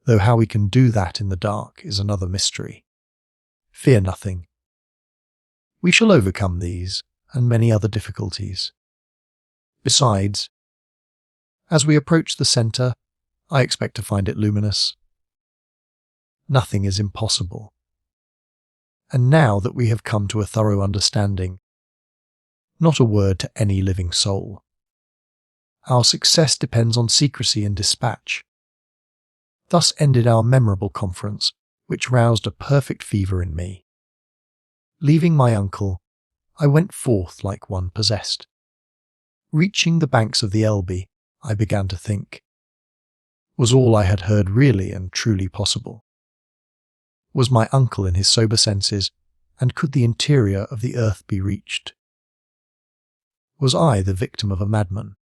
though how we can do that in the dark is another mystery. Fear nothing. We shall overcome these and many other difficulties. Besides, as we approach the centre, I expect to find it luminous. Nothing is impossible. And now that we have come to a thorough understanding, not a word to any living soul. Our success depends on secrecy and dispatch. Thus ended our memorable conference, which roused a perfect fever in me. Leaving my uncle, I went forth like one possessed. Reaching the banks of the Elbe, I began to think. Was all I had heard really and truly possible? Was my uncle in his sober senses, and could the interior of the earth be reached? Was I the victim of a madman?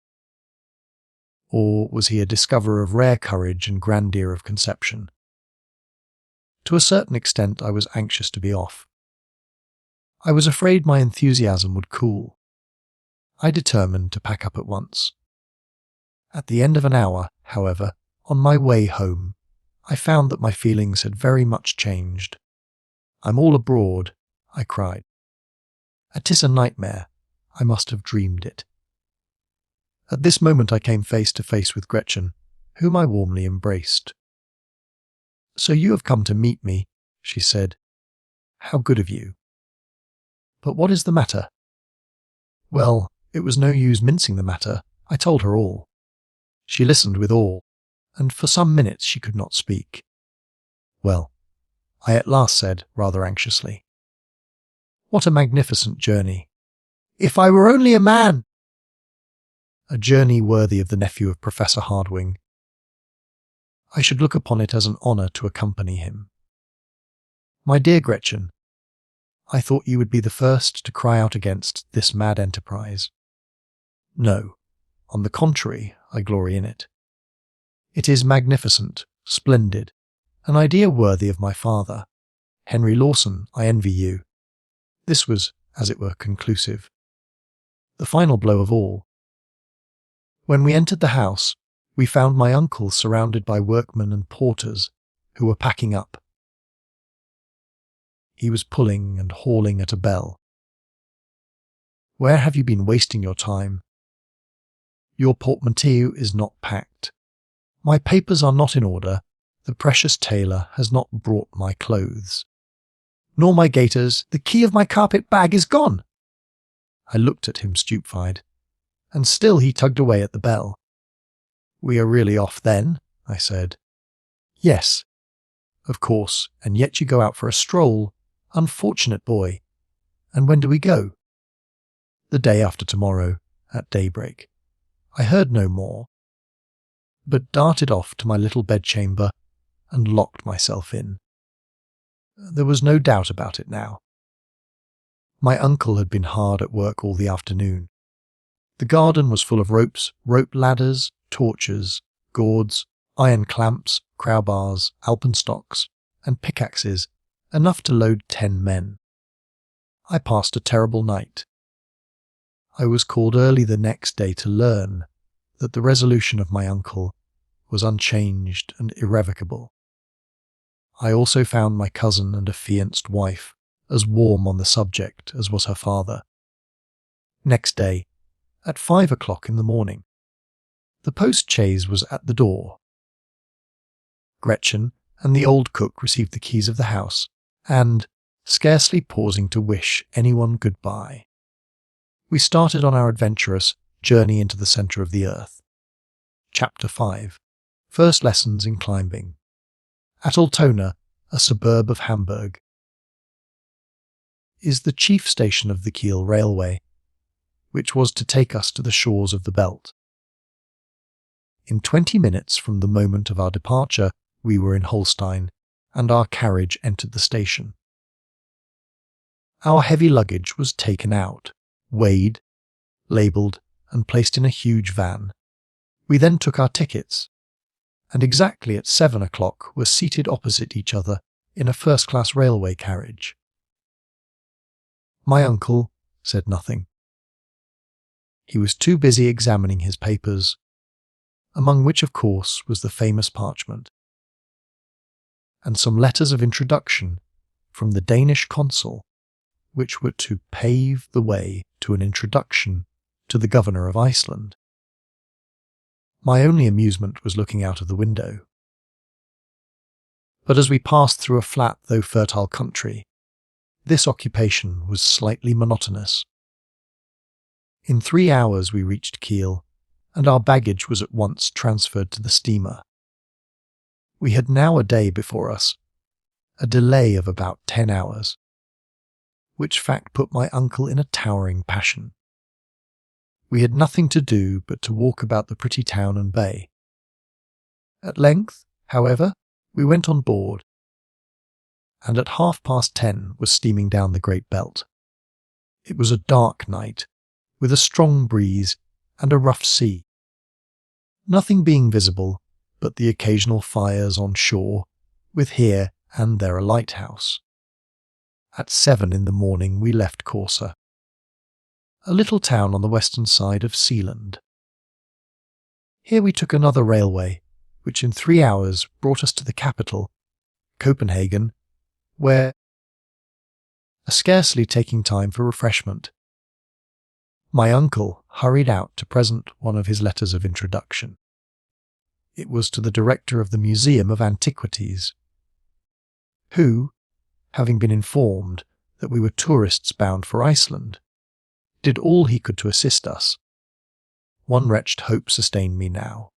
Or was he a discoverer of rare courage and grandeur of conception? To a certain extent I was anxious to be off. I was afraid my enthusiasm would cool. I determined to pack up at once. At the end of an hour, however, on my way home, I found that my feelings had very much changed. I'm all abroad, I cried. 'Tis a nightmare. I must have dreamed it. At this moment I came face to face with Gretchen, whom I warmly embraced. So you have come to meet me, she said. How good of you. But what is the matter? Well, it was no use mincing the matter. I told her all. She listened with awe, and for some minutes she could not speak. Well, I at last said, rather anxiously, what a magnificent journey. If I were only a man! A journey worthy of the nephew of Professor Hardwing. I should look upon it as an honour to accompany him. My dear Gretchen, I thought you would be the first to cry out against this mad enterprise. No, on the contrary, I glory in it. It is magnificent, splendid, an idea worthy of my father. Henry Lawson, I envy you. This was, as it were, conclusive. The final blow of all. When we entered the house, we found my uncle surrounded by workmen and porters who were packing up. He was pulling and hauling at a bell. "Where have you been wasting your time? Your portmanteau is not packed. My papers are not in order. The precious tailor has not brought my clothes. Nor my gaiters. The key of my carpet bag is gone." I looked at him stupefied, and still he tugged away at the bell. "We are really off then?" I said. "Yes, of course, and yet you go out for a stroll. Unfortunate boy. And when do we go?" "The day after tomorrow, at daybreak." I heard no more, but darted off to my little bedchamber and locked myself in. There was no doubt about it now. My uncle had been hard at work all the afternoon. The garden was full of ropes, rope ladders, torches, gourds, iron clamps, crowbars, alpenstocks, and pickaxes, enough to load 10 men. I passed a terrible night. I was called early the next day to learn that the resolution of my uncle was unchanged and irrevocable. I also found my cousin and affianced wife as warm on the subject as was her father. Next day, at 5 o'clock in the morning, the post-chaise was at the door. Gretchen and the old cook received the keys of the house, and, scarcely pausing to wish anyone goodbye, we started on our adventurous journey into the centre of the earth. Chapter 5. First Lessons in Climbing. At Altona, a suburb of Hamburg, is the chief station of the Kiel Railway, which was to take us to the shores of the belt. In 20 minutes from the moment of our departure, we were in Holstein, and our carriage entered the station. Our heavy luggage was taken out, weighed, labelled, and placed in a huge van. We then took our tickets, and exactly at 7 o'clock were seated opposite each other in a first-class railway carriage. My uncle said nothing. He was too busy examining his papers, among which, of course, was the famous Parchment, and some letters of introduction from the Danish consul, which were to pave the way to an introduction to the governor of Iceland. My only amusement was looking out of the window. But as we passed through a flat though fertile country, this occupation was slightly monotonous. In 3 hours we reached Kiel, and our baggage was at once transferred to the steamer. We had now a day before us, a delay of about 10 hours, which fact put my uncle in a towering passion. We had nothing to do but to walk about the pretty town and bay. At length, however, we went on board, and at 10:30 was steaming down the Great Belt. It was a dark night, with a strong breeze and a rough sea. Nothing being visible but the occasional fires on shore, with here and there a lighthouse. At 7 in the morning we left Korsa, a little town on the western side of Sealand. Here we took another railway, which in 3 hours brought us to the capital, Copenhagen, where, scarcely taking time for refreshment, my uncle hurried out to present one of his letters of introduction. It was to the director of the Museum of Antiquities, who, having been informed that we were tourists bound for Iceland, did all he could to assist us. One wretched hope sustained me now.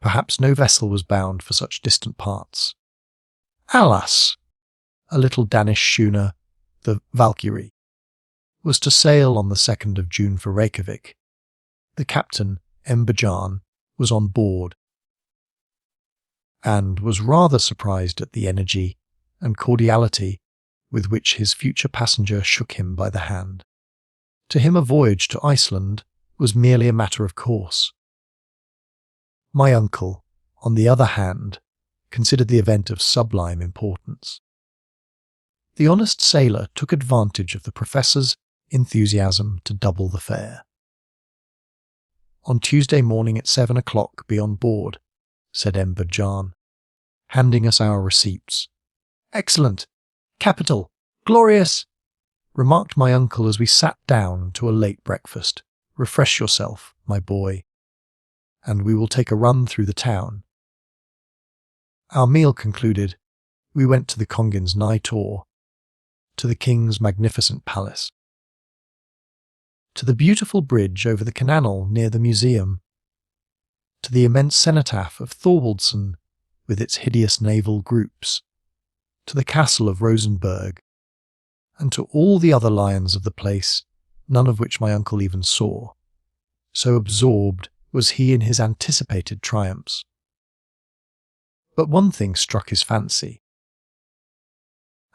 Perhaps no vessel was bound for such distant parts. Alas! A little Danish schooner, the Valkyrie, was to sail on the 2nd of June for Reykjavik. The captain, Emberjan, was on board, and was rather surprised at the energy and cordiality with which his future passenger shook him by the hand. To him a voyage to Iceland was merely a matter of course. My uncle, on the other hand, considered the event of sublime importance. The honest sailor took advantage of the professor's enthusiasm to double the fare. "On Tuesday morning at 7 o'clock be on board," said Ember John, handing us our receipts. "Excellent! Capital! Glorious!" remarked my uncle as we sat down to a late breakfast. "Refresh yourself, my boy, and we will take a run through the town." Our meal concluded, we went to the Kongens Nytor, to the king's magnificent palace, to the beautiful bridge over the canal near the museum, to the immense cenotaph of Thorwaldsen with its hideous naval groups, to the castle of Rosenberg, and to all the other lions of the place, none of which my uncle even saw, so absorbed was he in his anticipated triumphs. But one thing struck his fancy,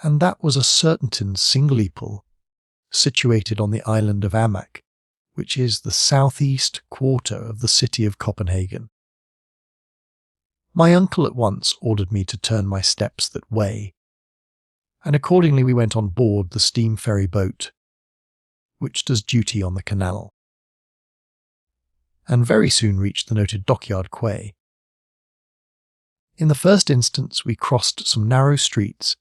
and that was a certain Singleeple, situated on the island of Amak, which is the southeast quarter of the city of Copenhagen. My uncle at once ordered me to turn my steps that way, and accordingly we went on board the steam ferry boat, which does duty on the canal, and very soon reached the noted dockyard quay. In the first instance we crossed some narrow streets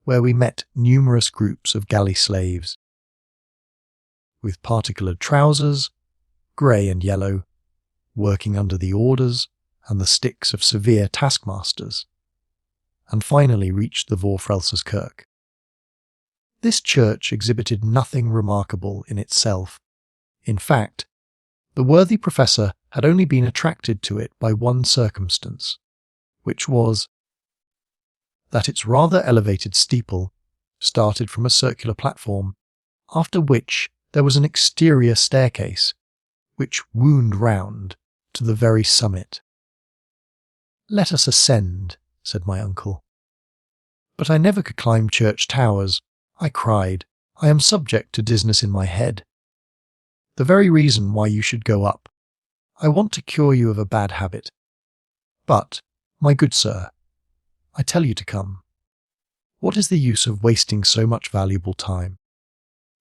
where we met numerous groups of galley slaves, with parti-coloured trousers, grey and yellow, working under the orders and the sticks of severe taskmasters, and finally reached the Vorfrelsers Kirk. This church exhibited nothing remarkable in itself. In fact, the worthy professor had only been attracted to it by one circumstance, which was that its rather elevated steeple started from a circular platform, after which there was an exterior staircase, which wound round to the very summit. "Let us ascend," said my uncle. "But I never could climb church towers," I cried. "I am subject to dizziness in my head." "The very reason why you should go up. I want to cure you of a bad habit. But, my good sir, I tell you to come. What is the use of wasting so much valuable time?"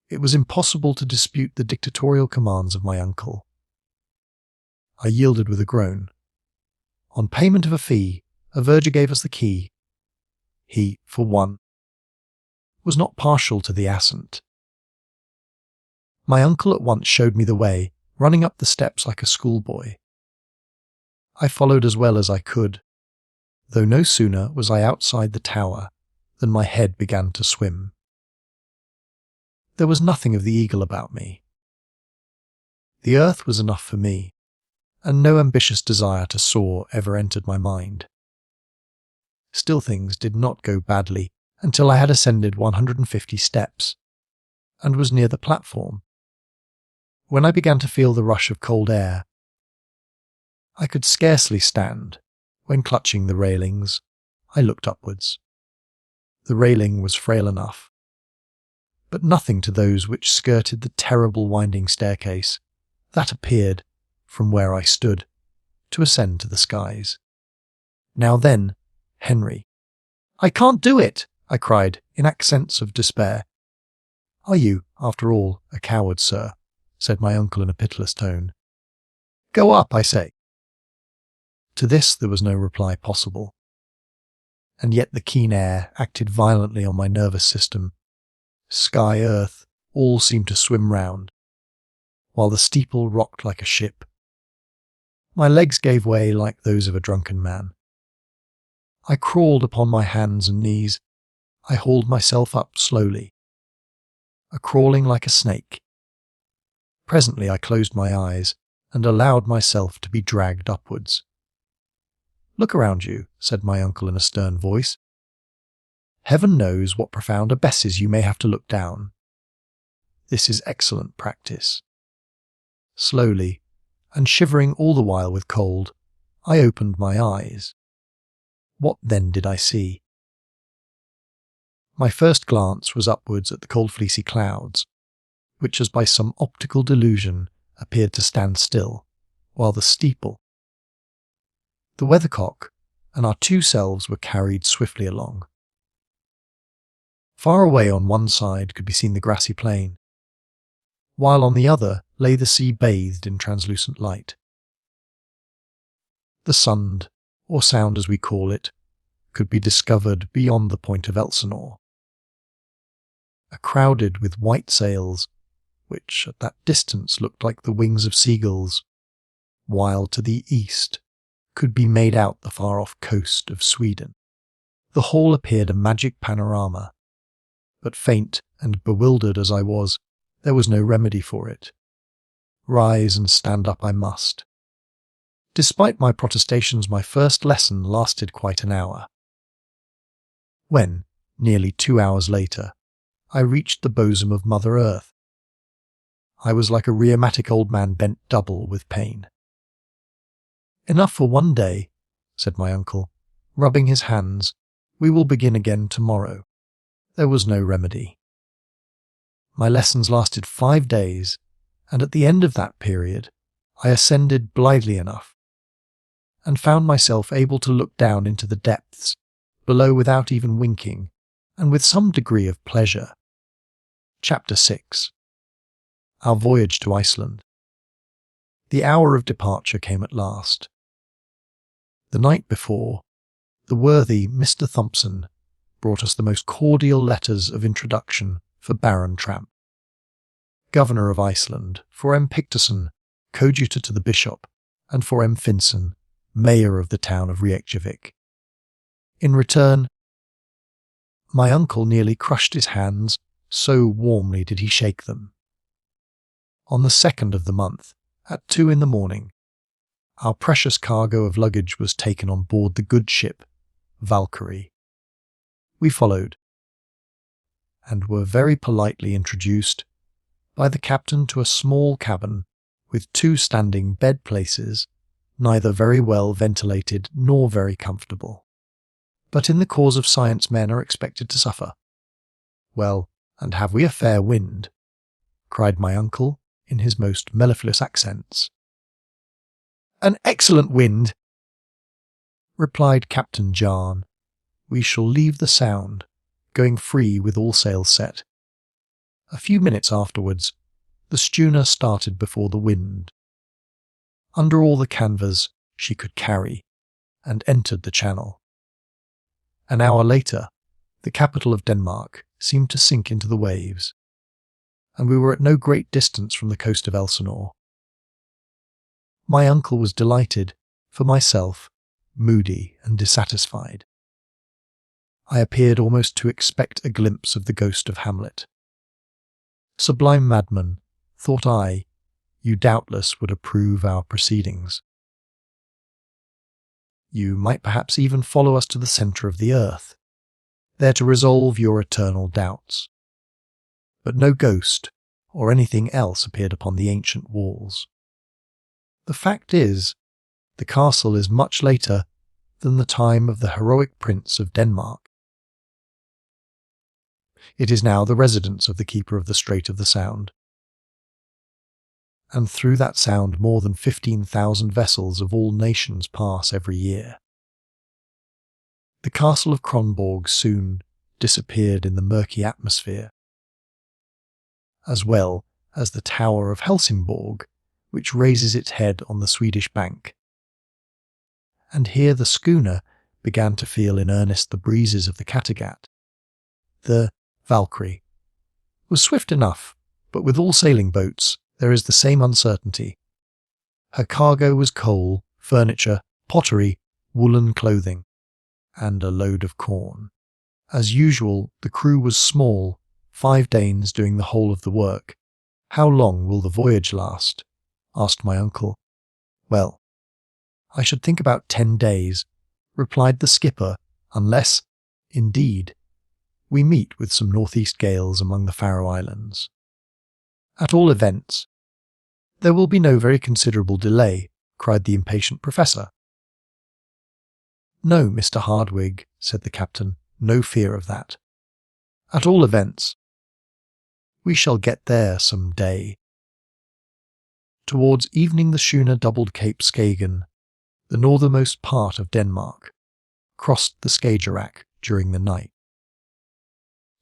It was impossible to dispute the dictatorial commands of my uncle. I yielded with a groan. On payment of a fee, a verger gave us the key. He, for one, was not partial to the Ascent. My uncle at once showed me the way, running up the steps like a schoolboy. I followed as well as I could, though no sooner was I outside the tower than my head began to swim. There was nothing of the eagle about me. The earth was enough for me, and no ambitious desire to soar ever entered my mind. Still, things did not go badly until I had ascended 150 steps, and was near the platform, when I began to feel the rush of cold air. I could scarcely stand, when clutching the railings, I looked upwards. The railing was frail enough, but nothing to those which skirted the terrible winding staircase that appeared, from where I stood, to ascend to the skies. "Now then, Henry." "I can't do it," I cried, in accents of despair. "Are you, after all, a coward, sir?" said my uncle in a pitiless tone. "Go up, I say." To this there was no reply possible, and yet the keen air acted violently on my nervous system. Sky, earth, all seemed to swim round, while the steeple rocked like a ship. My legs gave way like those of a drunken man. I crawled upon my hands and knees. I hauled myself up slowly, a-crawling like a snake. Presently I closed my eyes and allowed myself to be dragged upwards. "Look around you," said my uncle in a stern voice. "Heaven knows what profound abysses you may have to look down. This is excellent practice." Slowly, and shivering all the while with cold, I opened my eyes. What then did I see? My first glance was upwards at the cold fleecy clouds, which as by some optical delusion appeared to stand still, while the steeple, the weathercock, and our two selves were carried swiftly along. Far away on one side could be seen the grassy plain, while on the other lay the sea bathed in translucent light. The Sund, or Sound as we call it, could be discovered beyond the point of Elsinore, crowded with white sails, which at that distance looked like the wings of seagulls, while to the east could be made out the far-off coast of Sweden. The whole appeared a magic panorama, but faint and bewildered as I was, there was no remedy for it. Rise and stand up I must. Despite my protestations, my first lesson lasted quite an hour. When, nearly 2 hours later, I reached the bosom of Mother Earth, I was like a rheumatic old man bent double with pain. "Enough for one day," said my uncle, rubbing his hands. "We will begin again tomorrow." There was no remedy. My lessons lasted 5 days, and at the end of that period, I ascended blithely enough, and found myself able to look down into the depths below without even winking, and with some degree of pleasure. Chapter 6. Our Voyage to Iceland. The hour of departure came at last. The night before, the worthy Mr. Thompson brought us the most cordial letters of introduction for Baron Tramp, Governor of Iceland, for M. Picterson, coadjutor to the bishop, and for M. Finson, mayor of the town of Reykjavik. In return, my uncle nearly crushed his hands, so warmly did he shake them. On the 2nd of the month, at 2 in the morning, our precious cargo of luggage was taken on board the good ship, Valkyrie. We followed, and were very politely introduced by the captain to a small cabin with 2 standing bed places, neither very well ventilated nor very comfortable. But in the cause of science men are expected to suffer. "Well, and have we a fair wind?" cried my uncle in his most mellifluous accents. "An excellent wind," replied Captain Jarn. "We shall leave the Sound, going free with all sails set." A few minutes afterwards, the schooner started before the wind, under all the canvas she could carry, and entered the channel. An hour later, the capital of Denmark seemed to sink into the waves, and we were at no great distance from the coast of Elsinore. My uncle was delighted, for myself, moody and dissatisfied. I appeared almost to expect a glimpse of the ghost of Hamlet. "Sublime madman," thought I, "you doubtless would approve our proceedings. You might perhaps even follow us to the centre of the earth, there to resolve your eternal doubts." But no ghost or anything else appeared upon the ancient walls. The fact is, the castle is much later than the time of the heroic Prince of Denmark. It is now the residence of the keeper of the Strait of the Sound, and through that sound more than 15,000 vessels of all nations pass every year. The castle of Kronborg soon disappeared in the murky atmosphere, as well as the tower of Helsingborg, which raises its head on the Swedish bank. And here the schooner began to feel in earnest the breezes of the Kattegat. The Valkyrie was swift enough, but with all sailing boats there is the same uncertainty. Her cargo was coal, furniture, pottery, woolen clothing, and a load of corn. As usual, the crew was small, 5 Danes doing the whole of the work. "How long will the voyage last?" asked my uncle. "Well, I should think about 10 days, replied the skipper, "unless, indeed, we meet with some northeast gales among the Faroe Islands. At all events, there will be no very considerable delay," cried the impatient professor. "No, Mr. Hardwigg," said the captain, "no fear of that. At all events, we shall get there some day." Towards evening the schooner doubled Cape Skagen, the northernmost part of Denmark, crossed the Skagerrak during the night,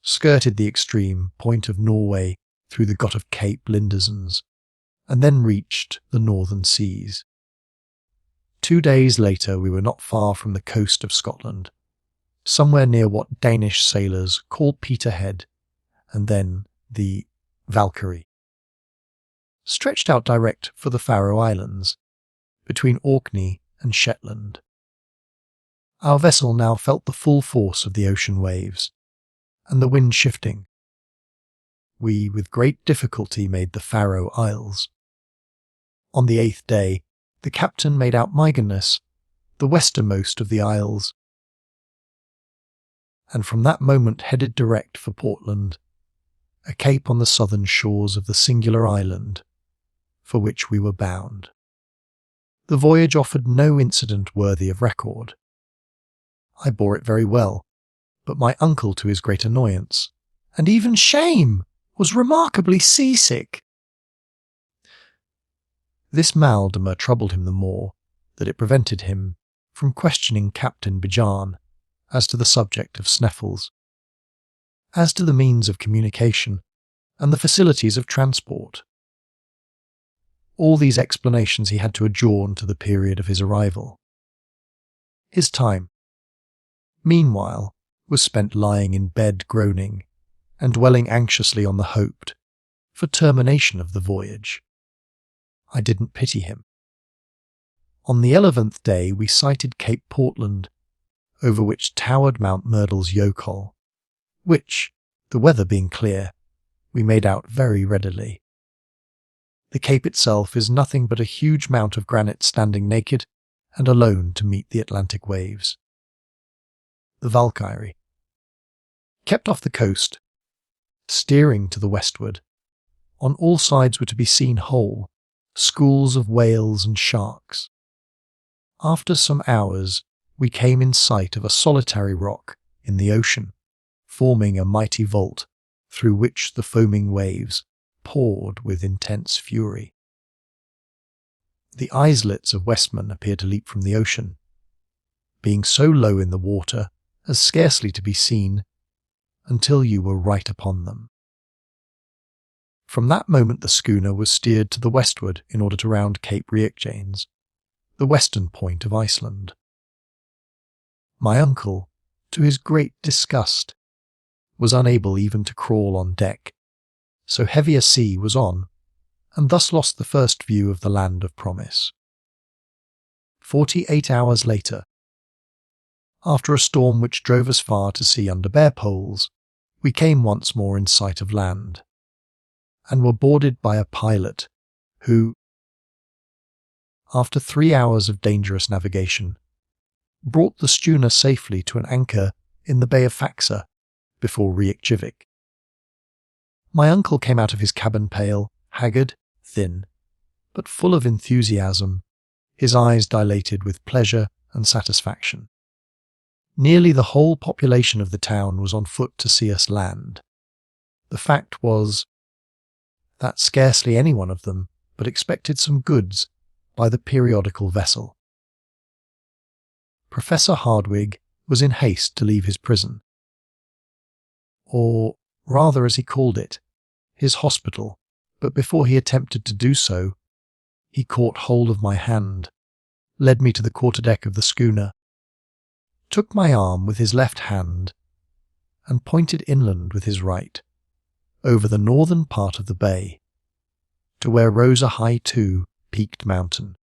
skirted the extreme point of Norway through the Got of Cape Lindesens, and then reached the northern seas. 2 days later we were not far from the coast of Scotland, somewhere near what Danish sailors call Peterhead, and then the Valkyrie, stretched out direct for the Faroe Islands, between Orkney and Shetland. Our vessel now felt the full force of the ocean waves, and the wind shifting. We with great difficulty made the Faroe Isles. On the 8th day, the captain made out Mygonness, the westernmost of the isles, and from that moment headed direct for Portland, a cape on the southern shores of the singular island for which we were bound. The voyage offered no incident worthy of record. I bore it very well, but my uncle, to his great annoyance, and even shame, was remarkably seasick. This mal de mer troubled him the more that it prevented him from questioning Captain Bijan as to the subject of Sneffels, as to the means of communication and the facilities of transport. All these explanations he had to adjourn to the period of his arrival. His time, meanwhile, was spent lying in bed groaning and dwelling anxiously on the hoped for termination of the voyage. I didn't pity him. On the 11th day we sighted Cape Portland, over which towered Mount Myrtle's Yokol, which, the weather being clear, we made out very readily. The cape itself is nothing but a huge mount of granite standing naked and alone to meet the Atlantic waves. The Valkyrie, kept off the coast, steering to the westward, on all sides were to be seen whole schools of whales and sharks. After some hours, we came in sight of a solitary rock in the ocean, forming a mighty vault through which the foaming waves poured with intense fury. The islets of Westman appeared to leap from the ocean, being so low in the water as scarcely to be seen until you were right upon them. From that moment the schooner was steered to the westward in order to round Cape Reykjanes, the western point of Iceland. My uncle, to his great disgust, was unable even to crawl on deck, so heavy a sea was on, and thus lost the first view of the land of promise. 48 hours later, after a storm which drove us far to sea under bare poles, we came once more in sight of land, and were boarded by a pilot who, after 3 hours of dangerous navigation, brought the schooner safely to an anchor in the Bay of Faxa before Reykjavik. My uncle came out of his cabin pale, haggard, thin, but full of enthusiasm, his eyes dilated with pleasure and satisfaction. Nearly the whole population of the town was on foot to see us land. The fact was that scarcely any one of them but expected some goods by the periodical vessel. Professor Hardwigg was in haste to leave his prison, or rather, as he called it, his hospital, but before he attempted to do so, he caught hold of my hand, led me to the quarterdeck of the schooner, took my arm with his left hand, and pointed inland with his right, over the northern part of the bay, to where rose a high peaked mountain,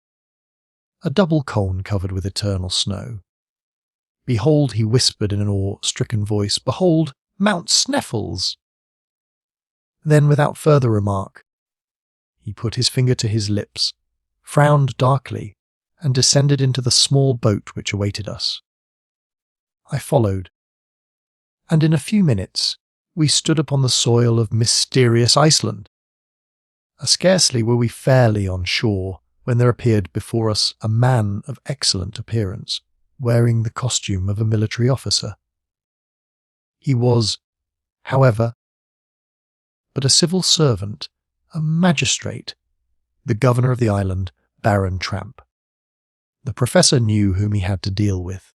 a double cone covered with eternal snow. Behold, he whispered in an awe-stricken voice, behold, Mount Sneffels! Then, without further remark, he put his finger to his lips, frowned darkly, and descended into the small boat which awaited us. I followed, and in a few minutes we stood upon the soil of mysterious Iceland. Scarcely were we fairly on shore when there appeared before us a man of excellent appearance, wearing the costume of a military officer. He was, however, but a civil servant, a magistrate, the governor of the island, Baron Tramp. The professor knew whom he had to deal with.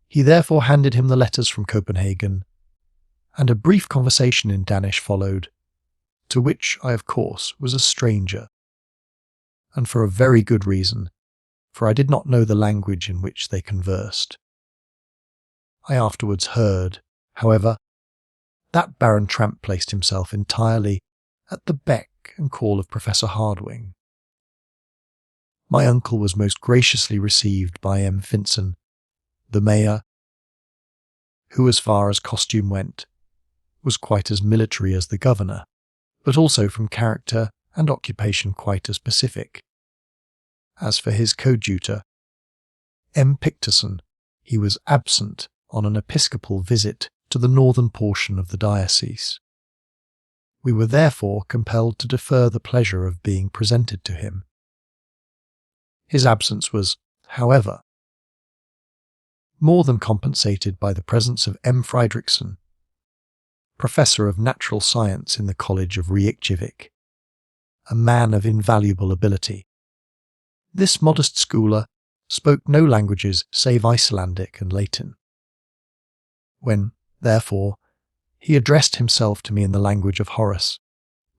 He therefore handed him the letters from Copenhagen, and a brief conversation in Danish followed, to which I, of course, was a stranger, and for a very good reason, for I did not know the language in which they conversed. I afterwards heard, however, that Baron Tramp placed himself entirely at the beck and call of Professor Hardwing. My uncle was most graciously received by M. Finson, the mayor, who, as far as costume went, was quite as military as the governor, but also from character and occupation quite as pacific. As for his coadjutor, M. Picterson, he was absent on an episcopal visit to the northern portion of the diocese. We were therefore compelled to defer the pleasure of being presented to him. His absence was, however, more than compensated by the presence of M. Friedrichsen, Professor of Natural Science in the College of Reykjavik, a man of invaluable ability. This modest schooler spoke no languages save Icelandic and Latin. When, therefore, he addressed himself to me in the language of Horace,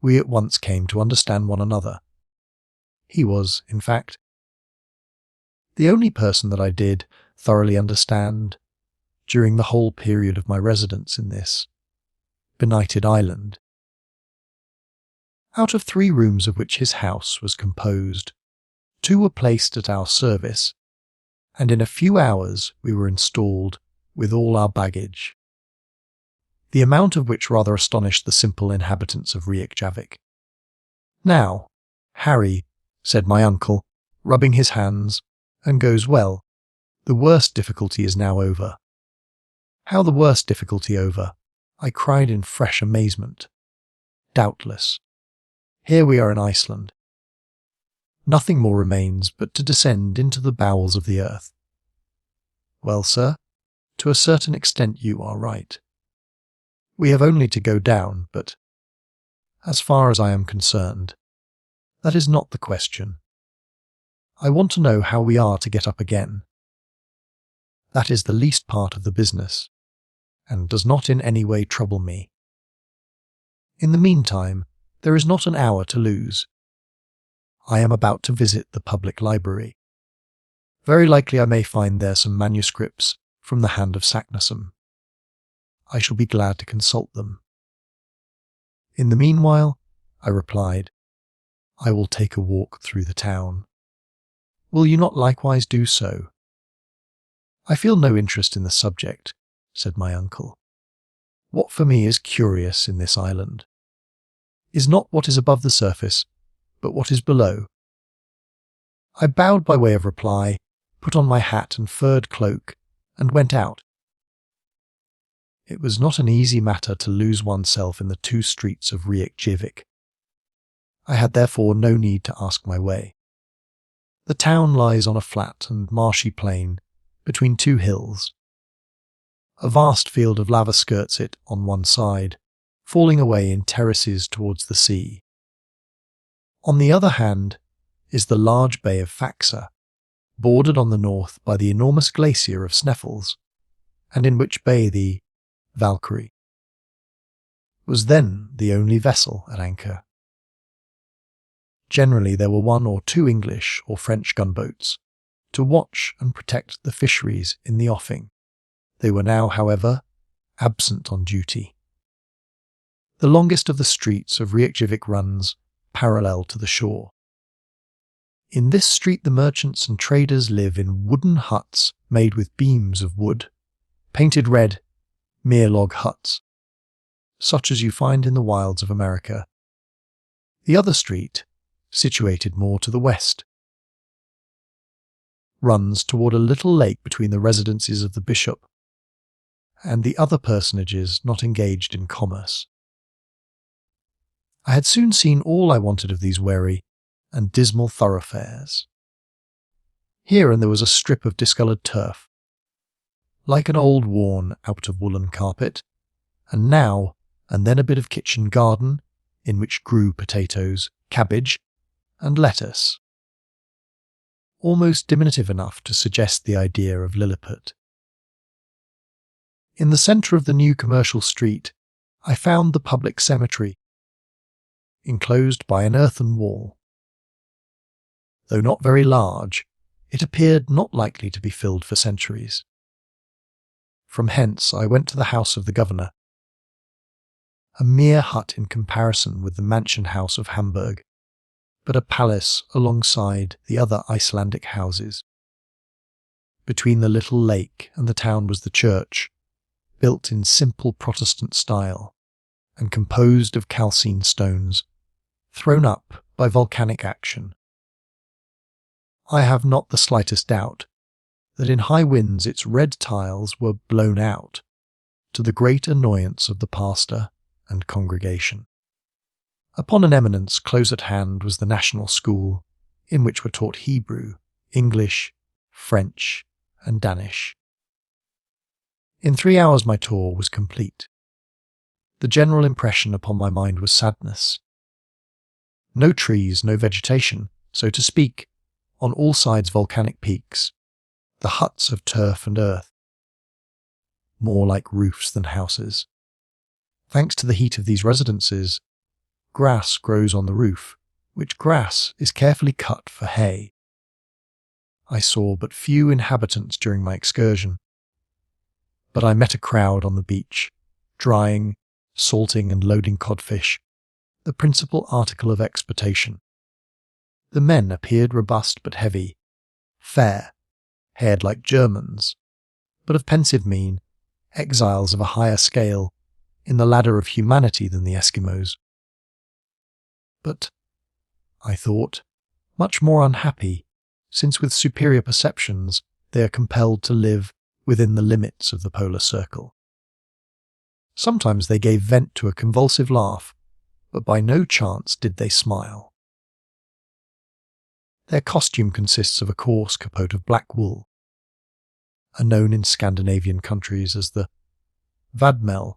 we at once came to understand one another. He was, in fact, the only person that I did thoroughly understand during the whole period of my residence in this benighted island. Out of 3 rooms of which his house was composed, 2 were placed at our service, and in a few hours we were installed with all our baggage, the amount of which rather astonished the simple inhabitants of Reykjavik. "Now, Harry," said my uncle, rubbing his hands, "and goes well. The worst difficulty is now over." "How the worst difficulty over?" I cried in fresh amazement. "Doubtless. Here we are in Iceland. Nothing more remains but to descend into the bowels of the earth." "Well, sir, to a certain extent you are right. We have only to go down, but, as far as I am concerned, that is not the question. I want to know how we are to get up again. That is the least part of the business, and does not in any way trouble me. In the meantime, there is not an hour to lose. I am about to visit the public library. Very likely I may find there some manuscripts from the hand of Saknussemm. I shall be glad to consult them. In the meanwhile, I replied, I will take a walk through the town. Will you not likewise do so? I feel no interest in the subject, said my uncle. What for me is curious in this island is not what is above the surface, but what is below. I bowed by way of reply, put on my hat and furred cloak, and went out. It was not an easy matter to lose oneself in the 2 streets of Reykjavik. I had therefore no need to ask my way. The town lies on a flat and marshy plain between 2 hills. A vast field of lava skirts it on one side, falling away in terraces towards the sea. On the other hand is the large bay of Faxa, bordered on the north by the enormous glacier of Sneffels, and in which bay the Valkyrie was then the only vessel at anchor. Generally there were 1 or 2 English or French gunboats to watch and protect the fisheries in the offing. They were now, however, absent on duty. The longest of the streets of Reykjavik runs parallel to the shore. In this street the merchants and traders live in wooden huts made with beams of wood, painted red, mere log huts, such as you find in the wilds of America. The other street, situated more to the west, runs toward a little lake between the residences of the bishop and the other personages not engaged in commerce. I had soon seen all I wanted of these weary and dismal thoroughfares. Here and there was a strip of discoloured turf, like an old worn out of woolen carpet, and now and then a bit of kitchen garden in which grew potatoes, cabbage, and lettuce, almost diminutive enough to suggest the idea of Lilliput. In the centre of the new commercial street, I found the public cemetery, enclosed by an earthen wall. Though not very large, it appeared not likely to be filled for centuries. From hence I went to the house of the governor, a mere hut in comparison with the mansion house of Hamburg, but a palace alongside the other Icelandic houses. Between the little lake and the town was the church, built in simple Protestant style and composed of calcined stones, thrown up by volcanic action. I have not the slightest doubt that in high winds its red tiles were blown out, to the great annoyance of the pastor and congregation. Upon an eminence close at hand was the national school, in which were taught Hebrew, English, French, and Danish. In 3 hours my tour was complete. The general impression upon my mind was sadness. No trees, no vegetation, so to speak, on all sides volcanic peaks, the huts of turf and earth, more like roofs than houses. Thanks to the heat of these residences, grass grows on the roof, which grass is carefully cut for hay. I saw but few inhabitants during my excursion, but I met a crowd on the beach, drying, salting and loading codfish, the principal article of exportation. The men appeared robust but heavy, fair, haired like Germans, but of pensive mien, exiles of a higher scale, in the ladder of humanity than the Eskimos. But, I thought, much more unhappy, since with superior perceptions they are compelled to live within the limits of the polar circle. Sometimes they gave vent to a convulsive laugh, but by no chance did they smile. Their costume consists of a coarse capote of black wool, known in Scandinavian countries as the vadmel,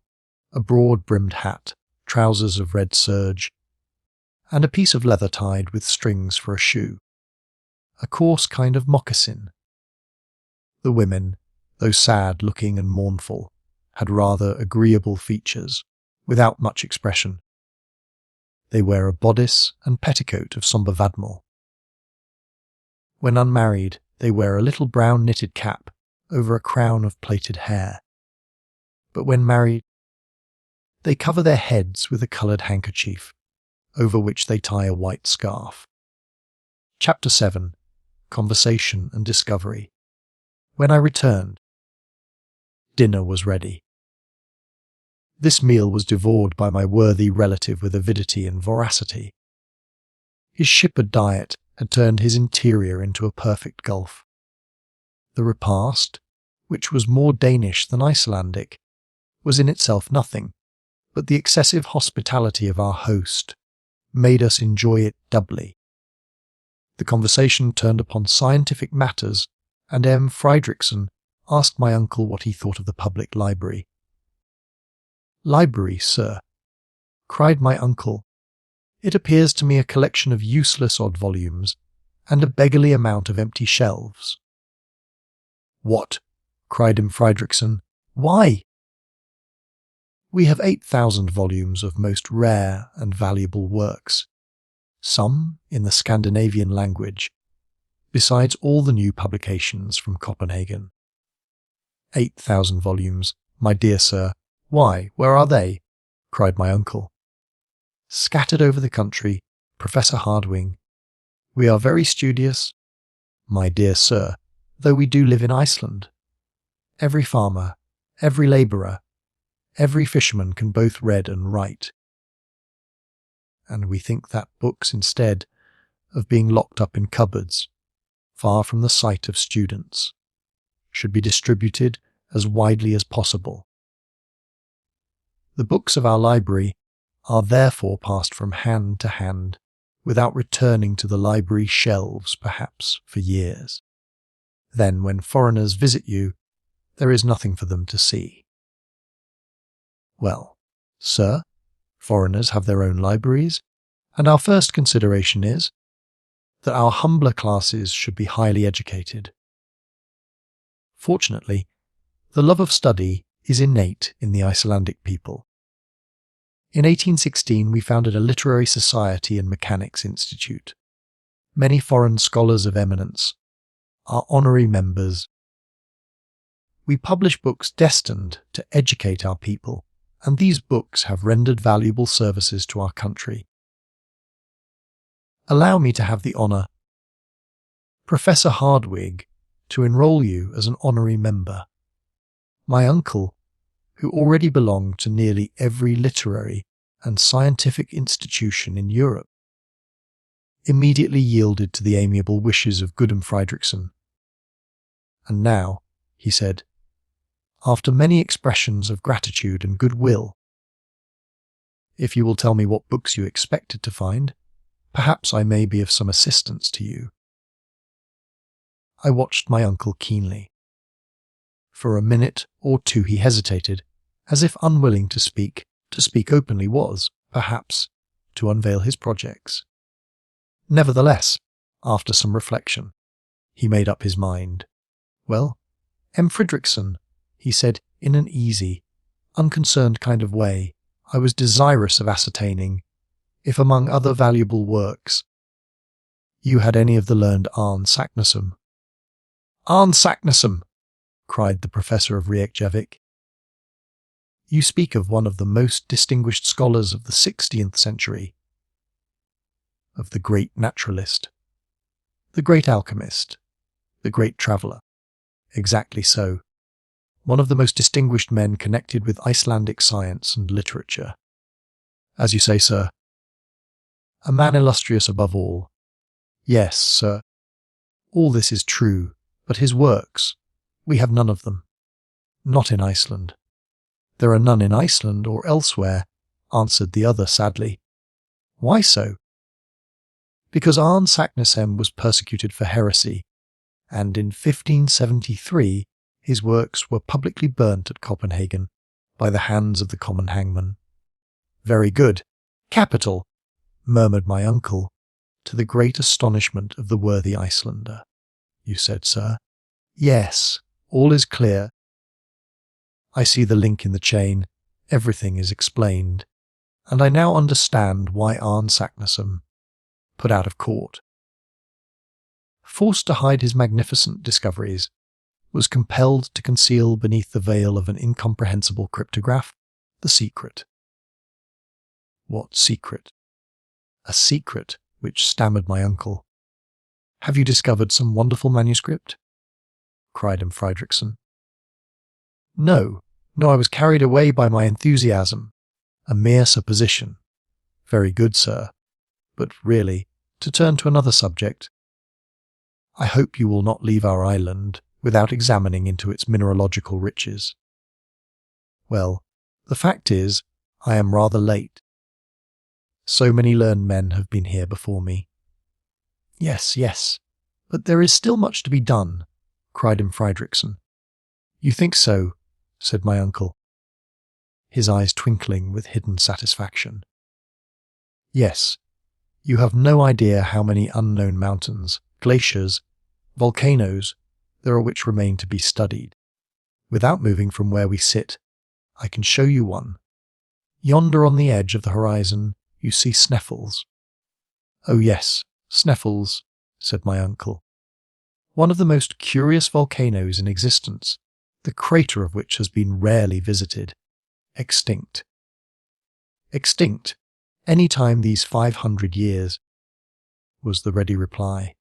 a broad-brimmed hat, trousers of red serge, and a piece of leather tied with strings for a shoe, a coarse kind of moccasin. The women, though sad-looking and mournful, had rather agreeable features, without much expression. They wear a bodice and petticoat of sombre vadmel. When unmarried, they wear a little brown knitted cap over a crown of plaited hair. But when married, they cover their heads with a coloured handkerchief, over which they tie a white scarf. Chapter 7. Conversation and Discovery. When I returned, dinner was ready. This meal was devoured by my worthy relative with avidity and voracity. His shipward diet had turned his interior into a perfect gulf. The repast, which was more Danish than Icelandic, was in itself nothing, but the excessive hospitality of our host made us enjoy it doubly. The conversation turned upon scientific matters, and M. Fridriksson asked my uncle what he thought of the public library. "Library, sir," cried my uncle. "It appears to me a collection of useless odd volumes, and a beggarly amount of empty shelves." "What?" cried M. Fridriksson. "Why?" "We have 8,000 volumes of most rare and valuable works, some in the Scandinavian language, besides all the new publications from Copenhagen." 8,000 volumes, my dear sir. Why, where are they?" cried my uncle. "Scattered over the country, Professor Hardwing. We are very studious, my dear sir, though we do live in Iceland. Every farmer, every labourer, every fisherman can both read and write. And we think that books, instead of being locked up in cupboards, far from the sight of students, should be distributed as widely as possible. The books of our library are therefore passed from hand to hand, without returning to the library shelves, perhaps, for years. Then, when foreigners visit you, there is nothing for them to see." "Well, sir," Foreigners have their own libraries, and our first consideration is that our humbler classes should be highly educated. Fortunately, the love of study is innate in the Icelandic people. In 1816 we founded a literary society and mechanics institute. Many foreign scholars of eminence are honorary members. We publish books destined to educate our people, and these books have rendered valuable services to our country. Allow me to have the honour, Professor Hardwig, to enrol you as an honorary member. My uncle, who already belonged to nearly every literary and scientific institution in Europe, immediately yielded to the amiable wishes of Gudum Friedrichsen. And now, he said, after many expressions of gratitude and goodwill, if you will tell me what books you expected to find, perhaps I may be of some assistance to you. I watched my uncle keenly. For a minute or two he hesitated, as if unwilling to speak. To speak openly was, perhaps, to unveil his projects. Nevertheless, after some reflection, he made up his mind. Well, M. Friedrichsen, he said in an easy, unconcerned kind of way, I was desirous of ascertaining if among other valuable works you had any of the learned Arne Saknussemm. Arne Saknussemm! Cried the professor of Reykjavik. You speak of one of the most distinguished scholars of the 16th century, of the great naturalist, the great alchemist, the great traveller. Exactly so. One of the most distinguished men connected with Icelandic science and literature. As you say, sir. A man illustrious above all. Yes, sir. All this is true, but his works, we have none of them. Not in Iceland. There are none in Iceland or elsewhere, answered the other sadly. Why so? Because Arne Saknussemm was persecuted for heresy, and in 1573 his works were publicly burnt at Copenhagen by the hands of the common hangman. Very good. Capital, murmured my uncle, to the great astonishment of the worthy Icelander. You said, sir? Yes, all is clear. I see the link in the chain. Everything is explained. And I now understand why Arne Saknussemm, put out of court, forced to hide his magnificent discoveries, was compelled to conceal beneath the veil of an incomprehensible cryptograph the secret. What secret? A secret, which stammered my uncle. Have you discovered some wonderful manuscript? Cried M. Friedrichsen. No, I was carried away by my enthusiasm. A mere supposition. Very good, sir. But really, to turn to another subject, I hope you will not leave our island without examining into its mineralogical riches. Well, the fact is, I am rather late. So many learned men have been here before me. Yes, but there is still much to be done, cried M. Friedrichsen. You think so, said my uncle, his eyes twinkling with hidden satisfaction. Yes, you have no idea how many unknown mountains, glaciers, volcanoes there are which remain to be studied. Without moving from where we sit, I can show you one. Yonder on the edge of the horizon you see Sneffels. Oh yes, Sneffels, said my uncle. One of the most curious volcanoes in existence, the crater of which has been rarely visited. Extinct. Extinct, any time these 500 years, was the ready reply.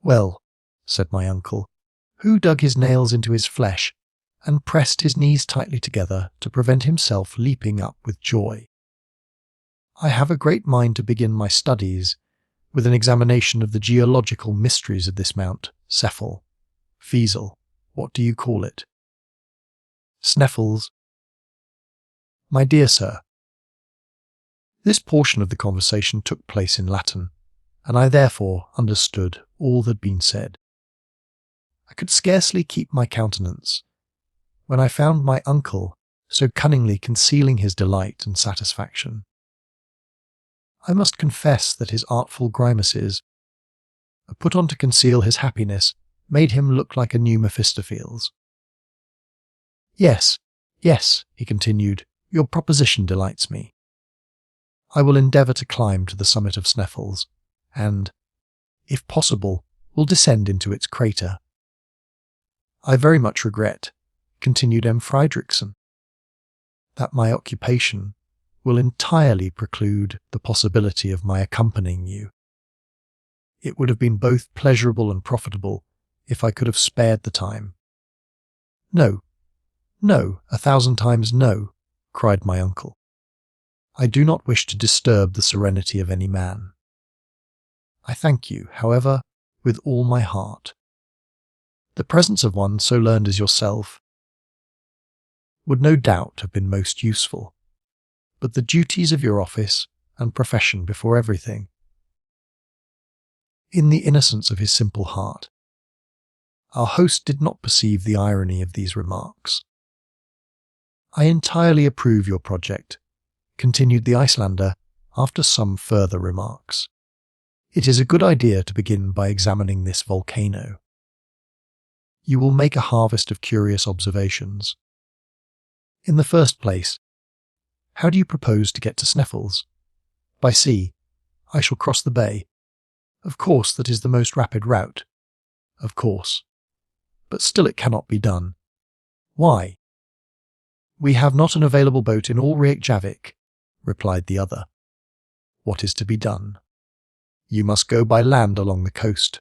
Well, said my uncle, who dug his nails into his flesh and pressed his knees tightly together to prevent himself leaping up with joy. I have a great mind to begin my studies with an examination of the geological mysteries of this mount, Sneffel, Fiesel, what do you call it? Sneffels. My dear sir, this portion of the conversation took place in Latin, and I therefore understood all that had been said. I could scarcely keep my countenance when I found my uncle so cunningly concealing his delight and satisfaction. I must confess that his artful grimaces, put on to conceal his happiness, made him look like a new Mephistopheles. Yes, he continued, your proposition delights me. I will endeavour to climb to the summit of Sneffels, and, if possible, will descend into its crater. I very much regret, continued M. Friedrichsen, that my occupation will entirely preclude the possibility of my accompanying you. It would have been both pleasurable and profitable if I could have spared the time. No, 1,000 times no, cried my uncle. I do not wish to disturb the serenity of any man. I thank you, however, with all my heart. The presence of one so learned as yourself would no doubt have been most useful, but the duties of your office and profession before everything. In the innocence of his simple heart, our host did not perceive the irony of these remarks. I entirely approve your project, continued the Icelander after some further remarks. It is a good idea to begin by examining this volcano. You will make a harvest of curious observations. In the first place, how do you propose to get to Sneffels? By sea. I shall cross the bay. Of course, that is the most rapid route. Of course. But still it cannot be done. Why? We have not an available boat in all Reykjavik, replied the other. What is to be done? You must go by land along the coast.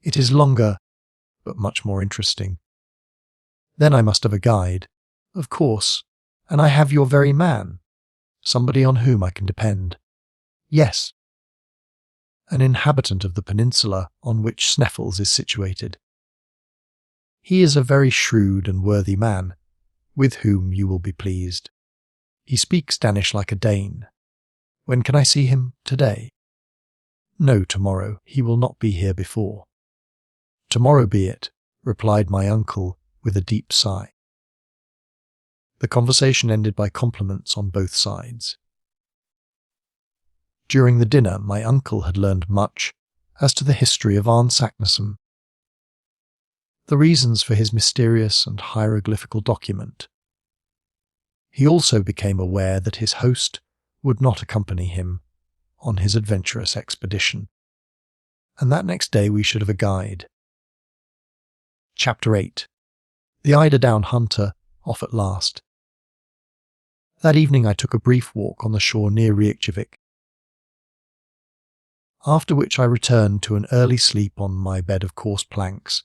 It is longer, but much more interesting. Then I must have a guide. Of course, and I have your very man, somebody on whom I can depend. Yes, an inhabitant of the peninsula on which Sneffels is situated. He is a very shrewd and worthy man, with whom you will be pleased. He speaks Danish like a Dane. When can I see him? Today? No, tomorrow. He will not be here before. Tomorrow be it, replied my uncle with a deep sigh. The conversation ended by compliments on both sides. During the dinner, my uncle had learned much as to the history of Arne Saknussemm, the reasons for his mysterious and hieroglyphical document. He also became aware that his host would not accompany him on his adventurous expedition, and that next day we should have a guide. Chapter 8. The Eider-Down hunter off at last. That evening I took a brief walk on the shore near Reykjavik, after which I returned to an early sleep on my bed of coarse planks,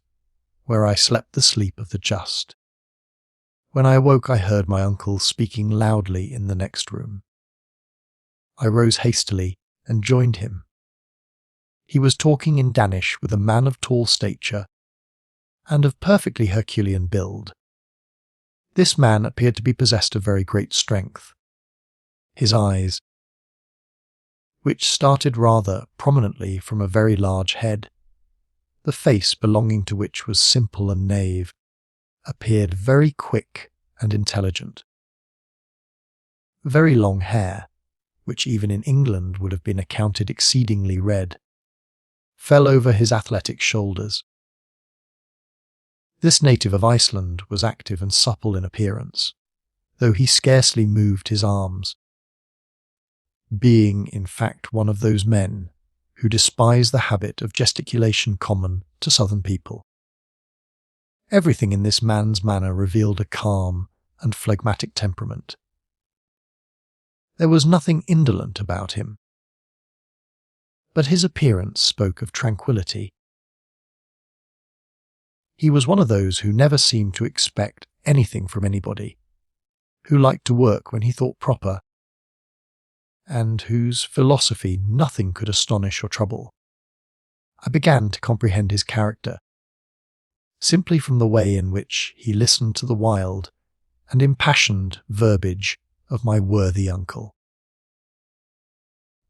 where I slept the sleep of the just. When I awoke I heard my uncle speaking loudly in the next room. I rose hastily and joined him. He was talking in Danish with a man of tall stature and of perfectly Herculean build. This man appeared to be possessed of very great strength. His eyes, which started rather prominently from a very large head, the face belonging to which was simple and naive, appeared very quick and intelligent. Very long hair, which even in England would have been accounted exceedingly red, fell over his athletic shoulders. This native of Iceland was active and supple in appearance, though he scarcely moved his arms, being in fact one of those men who despise the habit of gesticulation common to southern people. Everything in this man's manner revealed a calm and phlegmatic temperament. There was nothing indolent about him, but his appearance spoke of tranquillity. He was one of those who never seemed to expect anything from anybody, who liked to work when he thought proper, and whose philosophy nothing could astonish or trouble. I began to comprehend his character, simply from the way in which he listened to the wild and impassioned verbiage of my worthy uncle.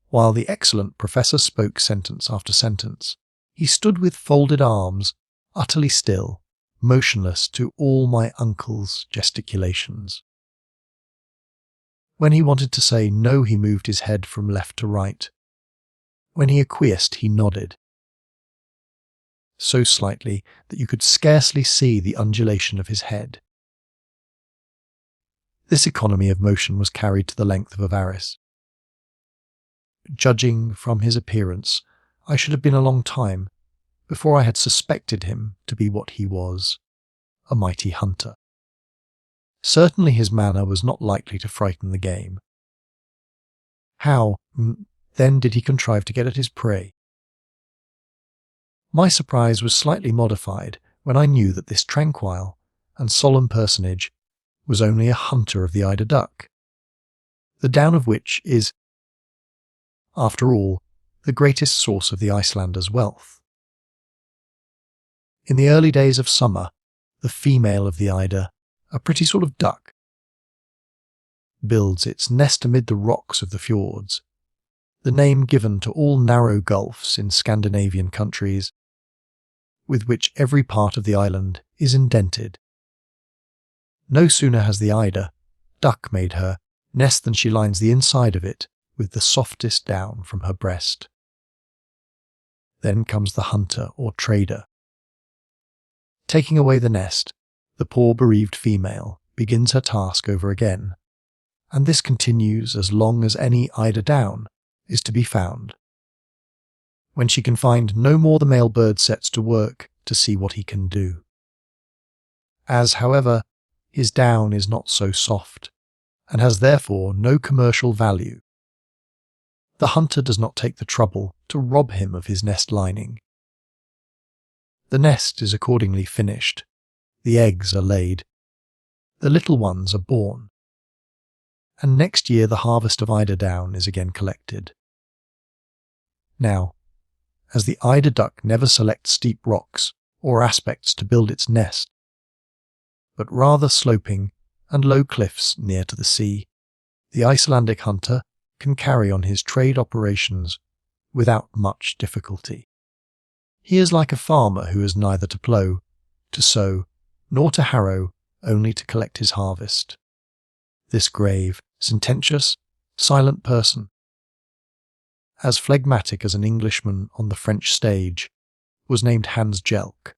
While the excellent professor spoke sentence after sentence, he stood with folded arms, utterly still, motionless to all my uncle's gesticulations. When he wanted to say no, he moved his head from left to right. When he acquiesced, he nodded, so slightly that you could scarcely see the undulation of his head. This economy of motion was carried to the length of Avaris. Judging from his appearance, I should have been a long time before I had suspected him to be what he was, a mighty hunter. Certainly his manner was not likely to frighten the game. How, then, did he contrive to get at his prey? My surprise was slightly modified when I knew that this tranquil and solemn personage was only a hunter of the eider duck, the down of which is, after all, the greatest source of the Icelanders' wealth. In the early days of summer, the female of the eider, a pretty sort of duck, builds its nest amid the rocks of the fjords, the name given to all narrow gulfs in Scandinavian countries, with which every part of the island is indented. No sooner has the eider duck made her nest than she lines the inside of it with the softest down from her breast. Then comes the hunter or trader. Taking away the nest, the poor bereaved female begins her task over again, and this continues as long as any Eider-Down is to be found. When she can find no more, the male bird sets to work to see what he can do. As, however, his down is not so soft, and has therefore no commercial value, the hunter does not take the trouble to rob him of his nest lining. The nest is accordingly finished, the eggs are laid, the little ones are born, and next year the harvest of eider-down is again collected. Now, as the eider duck never selects steep rocks or aspects to build its nest, but rather sloping and low cliffs near to the sea, the Icelandic hunter can carry on his trade operations without much difficulty. He is like a farmer who has neither to plough, to sow, nor to harrow, only to collect his harvest. This grave, sententious, silent person, as phlegmatic as an Englishman on the French stage, was named Hans Jelk.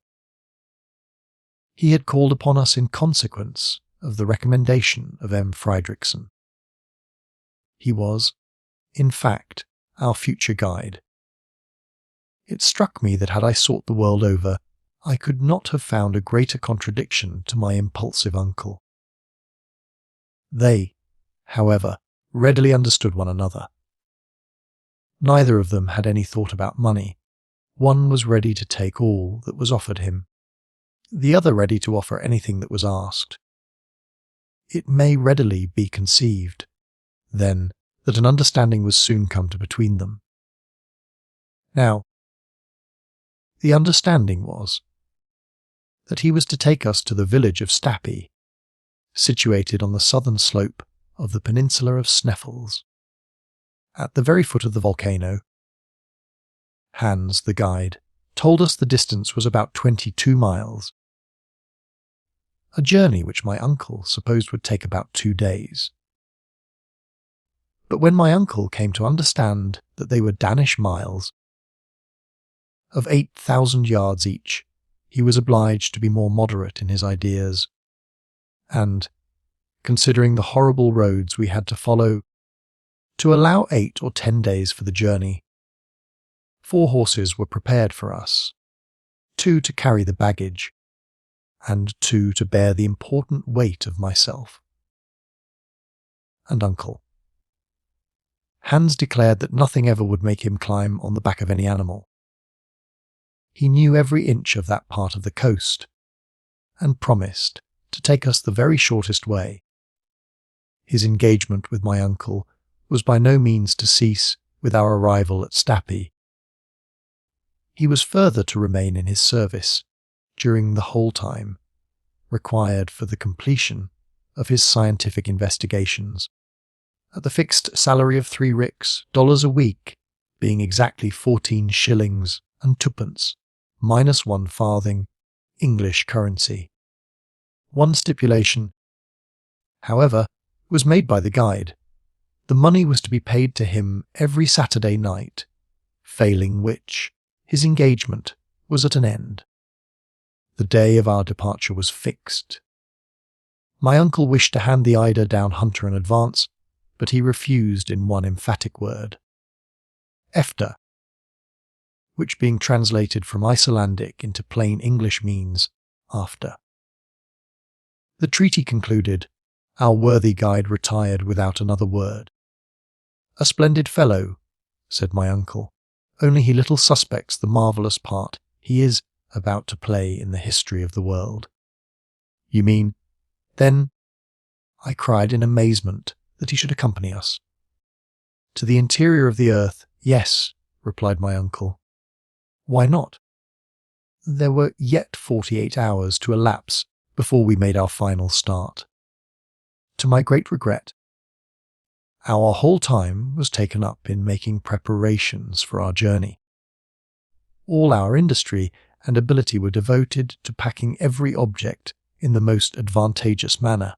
He had called upon us in consequence of the recommendation of M. Friedrichsen. He was, in fact, our future guide. It struck me that had I sought the world over, I could not have found a greater contradiction to my impulsive uncle. They, however, readily understood one another. Neither of them had any thought about money. One was ready to take all that was offered him, the other ready to offer anything that was asked. It may readily be conceived, then, that an understanding was soon come to between them. Now, the understanding was that he was to take us to the village of Stapi, situated on the southern slope of the peninsula of Sneffels, at the very foot of the volcano. Hans, the guide, told us the distance was about 22 miles, a journey which my uncle supposed would take about 2 days. But when my uncle came to understand that they were Danish miles, of 8,000 yards each, he was obliged to be more moderate in his ideas, and, considering the horrible roads we had to follow, to allow 8 or 10 days for the journey. 4 horses were prepared for us, 2 to carry the baggage, and 2 to bear the important weight of myself and uncle. Hans declared that nothing ever would make him climb on the back of any animal. He knew every inch of that part of the coast, and promised to take us the very shortest way. His engagement with my uncle was by no means to cease with our arrival at Stapi. He was further to remain in his service during the whole time required for the completion of his scientific investigations, at the fixed salary of 3 rix dollars a week, being exactly 14 shillings and 2pence, minus 1 farthing, English currency. One stipulation, however, was made by the guide, The money was to be paid to him every Saturday night, failing which, his engagement was at an end. The day of our departure was fixed. My uncle wished to hand the Eider-Down hunter an advance, but he refused in one emphatic word. Efter, which being translated from Icelandic into plain English means after. The treaty concluded, our worthy guide retired without another word. A splendid fellow, said my uncle, only he little suspects the marvellous part he is about to play in the history of the world. You mean, then, I cried in amazement that he should accompany us. To the interior of the earth, yes, replied my uncle. Why not? There were yet 48 hours to elapse before we made our final start. To my great regret, our whole time was taken up in making preparations for our journey. All our industry and ability were devoted to packing every object in the most advantageous manner.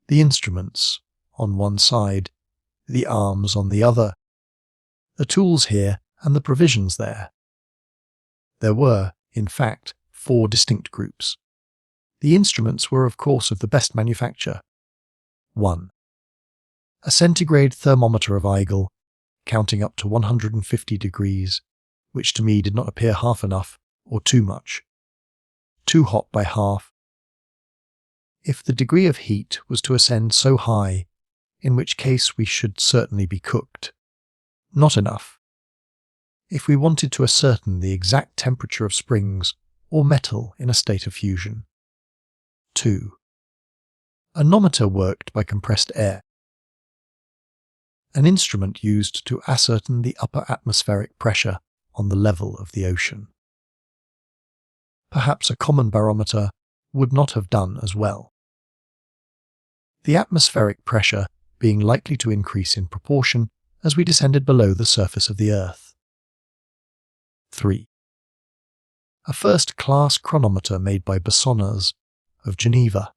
The instruments on one side, the arms on the other, the tools here and the provisions there. There were, in fact, 4 distinct groups. The instruments were, of course, of the best manufacture. 1. A centigrade thermometer of Eigel, counting up to 150 degrees, which to me did not appear half enough or too much. Too hot by half. If the degree of heat was to ascend so high, in which case we should certainly be cooked. Not enough. If we wanted to ascertain the exact temperature of springs or metal in a state of fusion. 2. A nometer worked by compressed air. An instrument used to ascertain the upper atmospheric pressure on the level of the ocean. Perhaps a common barometer would not have done as well. The atmospheric pressure being likely to increase in proportion as we descended below the surface of the earth. 3. A first-class chronometer made by Bessonnaz of Geneva,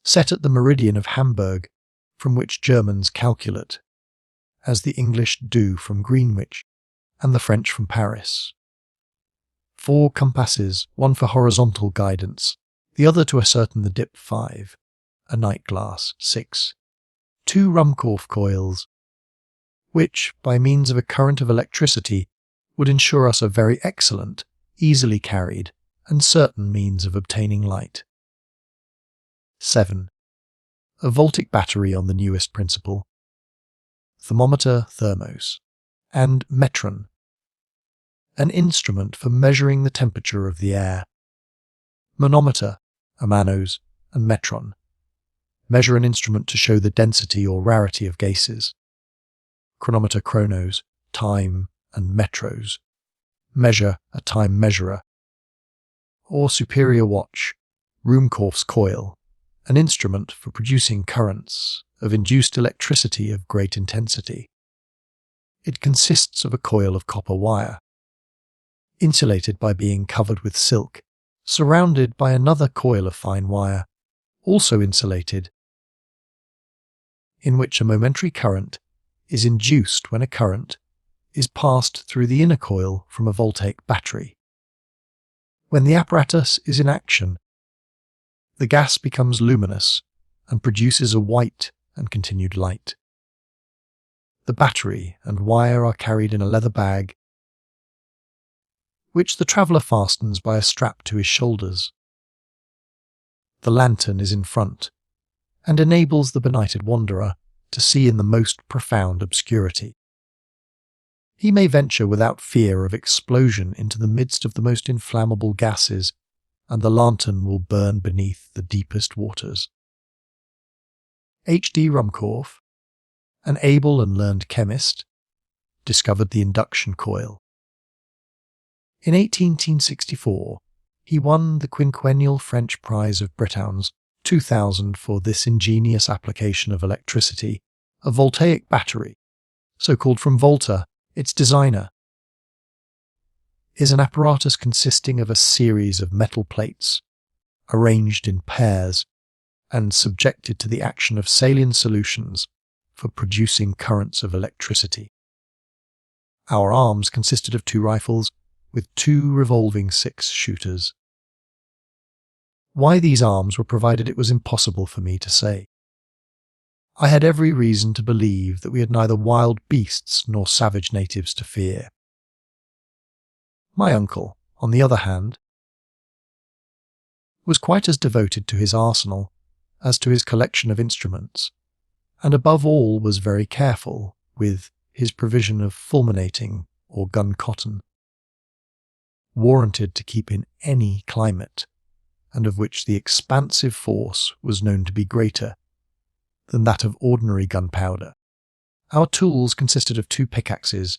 set at the meridian of Hamburg, from which Germans calculate, as the English do from Greenwich, and the French from Paris. 4 compasses, one for horizontal guidance, the other to ascertain the dip 5, a night glass 6, 2 Ruhmkorff coils, which, by means of a current of electricity, would ensure us a very excellent, easily carried, and certain means of obtaining light. 7. A voltaic battery on the newest principle. Thermometer thermos, and metron, an instrument for measuring the temperature of the air. Manometer, a manos, and metron, measure an instrument to show the density or rarity of gases. Chronometer chronos, time, and metros, measure a time measurer. Or superior watch, Ruhmkorff's coil, an instrument for producing currents of induced electricity of great intensity. It consists of a coil of copper wire, insulated by being covered with silk, surrounded by another coil of fine wire, also insulated, in which a momentary current is induced when a current is passed through the inner coil from a voltaic battery. When the apparatus is in action, the gas becomes luminous and produces a white and continued light. The battery and wire are carried in a leather bag, which the traveller fastens by a strap to his shoulders. The lantern is in front, and enables the benighted wanderer to see in the most profound obscurity. He may venture without fear of explosion into the midst of the most inflammable gases, and the lantern will burn beneath the deepest waters. H.D. Ruhmkorff, an able and learned chemist, discovered the induction coil. In 1864, he won the quinquennial French prize of Bretons, 2000, for this ingenious application of electricity, a voltaic battery, so called from Volta, its designer, is an apparatus consisting of a series of metal plates, arranged in pairs, and subjected to the action of saline solutions for producing currents of electricity. Our arms consisted of 2 rifles with 2 revolving 6-shooters. Why these arms were provided it was impossible for me to say. I had every reason to believe that we had neither wild beasts nor savage natives to fear. My uncle, on the other hand, was quite as devoted to his arsenal as to his collection of instruments, and above all was very careful with his provision of fulminating or gun cotton, warranted to keep in any climate, and of which the expansive force was known to be greater than that of ordinary gunpowder. Our tools consisted of 2 pickaxes,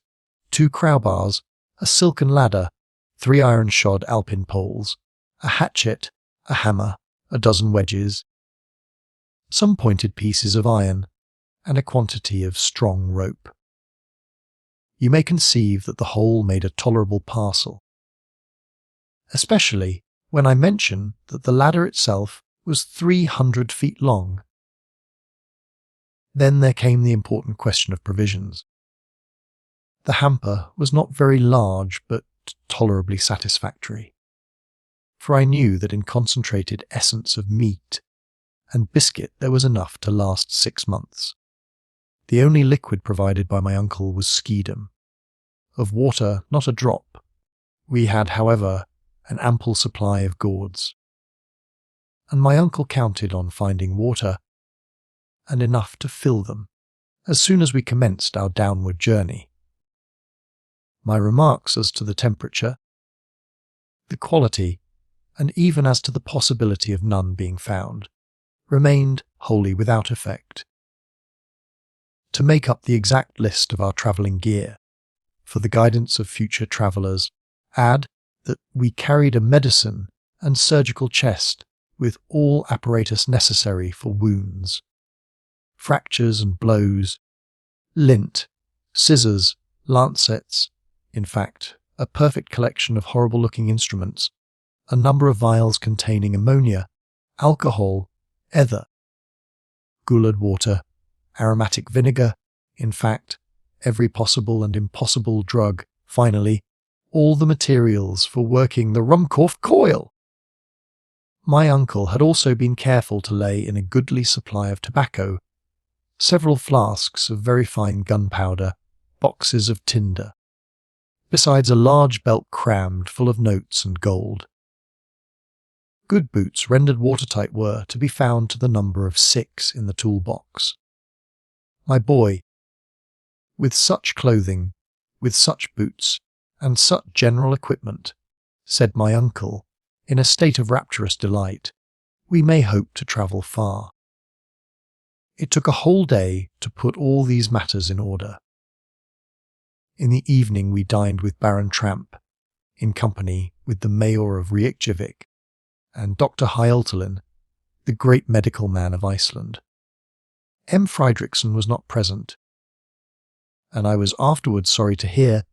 2 crowbars, a silken ladder, 3 iron-shod alpine poles, a hatchet, a hammer, a dozen wedges, some pointed pieces of iron, and a quantity of strong rope. You may conceive that the whole made a tolerable parcel, especially when I mention that the ladder itself was 300 feet long. Then there came the important question of provisions. The hamper was not very large, but tolerably satisfactory, for I knew that in concentrated essence of meat and biscuit there was enough to last 6 months. The only liquid provided by my uncle was skeedam. Of water, not a drop. We had, however, an ample supply of gourds, and my uncle counted on finding water, and enough to fill them, as soon as we commenced our downward journey. My remarks as to the temperature, the quality, and even as to the possibility of none being found, remained wholly without effect. To make up the exact list of our travelling gear, for the guidance of future travellers, add that we carried a medicine and surgical chest with all apparatus necessary for wounds, fractures and blows, lint, scissors, lancets, in fact, a perfect collection of horrible-looking instruments, a number of vials containing ammonia, alcohol, ether, gulad water, aromatic vinegar, in fact, every possible and impossible drug, finally, all the materials for working the Ruhmkorff coil. My uncle had also been careful to lay in a goodly supply of tobacco, several flasks of very fine gunpowder, boxes of tinder, besides a large belt crammed full of notes and gold. Good boots rendered watertight were to be found to the number of 6 in the toolbox. My boy, with such clothing, with such boots, and such general equipment, said my uncle, in a state of rapturous delight, we may hope to travel far. It took a whole day to put all these matters in order. In the evening we dined with Baron Tramp, in company with the Mayor of Reykjavik, and Dr. Hyaltalin, the great medical man of Iceland. M. Fridriksson was not present, and I was afterwards sorry to hear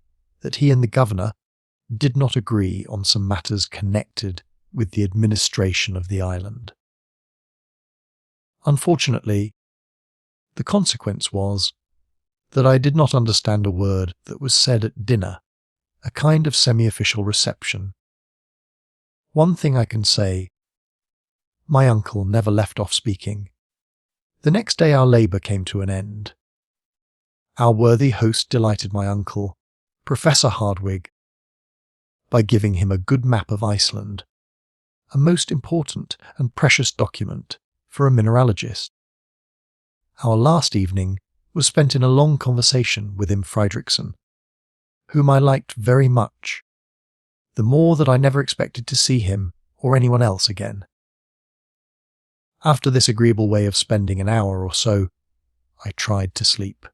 that he and the governor did not agree on some matters connected with the administration of the island. Unfortunately, the consequence was that I did not understand a word that was said at dinner, a kind of semi-official reception. One thing I can say, my uncle never left off speaking. The next day our labour came to an end. Our worthy host delighted my uncle, Professor Hardwigg, by giving him a good map of Iceland, a most important and precious document for a mineralogist. Our last evening was spent in a long conversation with M. Fridriksson, whom I liked very much, the more that I never expected to see him or anyone else again. After this agreeable way of spending an hour or so, I tried to sleep.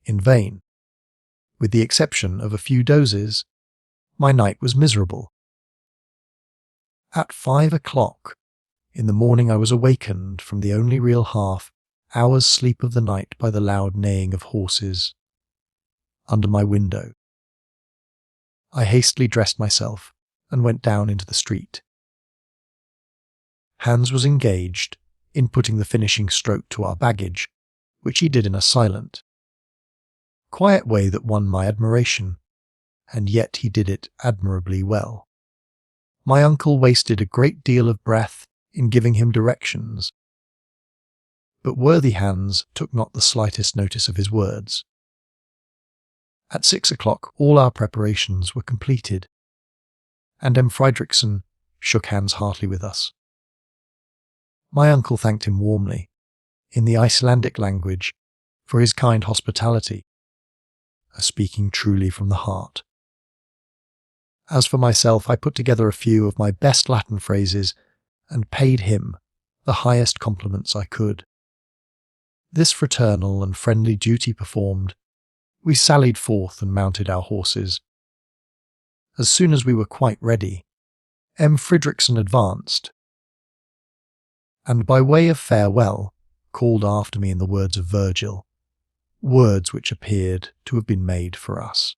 In vain. With the exception of a few dozes, my night was miserable. At 5 o'clock in the morning I was awakened from the only real half-hour's sleep of the night by the loud neighing of horses under my window. I hastily dressed myself and went down into the street. Hans was engaged in putting the finishing stroke to our baggage, which he did in a silent, quiet way that won my admiration, and yet he did it admirably well. My uncle wasted a great deal of breath in giving him directions, but worthy Hans took not the slightest notice of his words. At 6 o'clock all our preparations were completed, and M. Fridriksson shook hands heartily with us. My uncle thanked him warmly, in the Icelandic language, for his kind hospitality, speaking truly from the heart. As for myself, I put together a few of my best Latin phrases and paid him the highest compliments I could. This fraternal and friendly duty performed, we sallied forth and mounted our horses. As soon as we were quite ready, M. Fridriksson advanced, and by way of farewell called after me in the words of Virgil, words which appeared to have been made for us,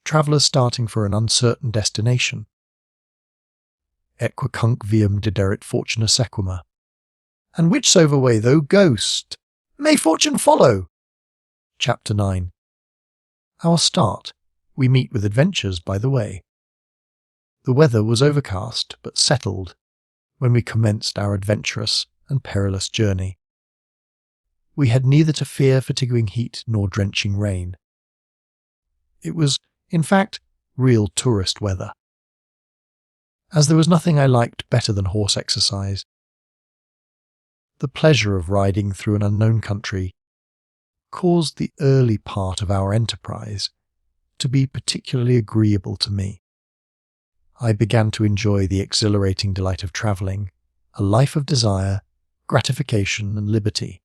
travellers starting for an uncertain destination. Equicunc viam dederit fortuna sequima. And whichsoever way thou goest, may fortune follow. Chapter 9. Our start. We meet with adventures by the way. The weather was overcast but settled when we commenced our adventurous and perilous journey. We had neither to fear fatiguing heat nor drenching rain. It was, in fact, real tourist weather. As there was nothing I liked better than horse exercise, the pleasure of riding through an unknown country caused the early part of our enterprise to be particularly agreeable to me. I began to enjoy the exhilarating delight of travelling, a life of desire, gratification and liberty.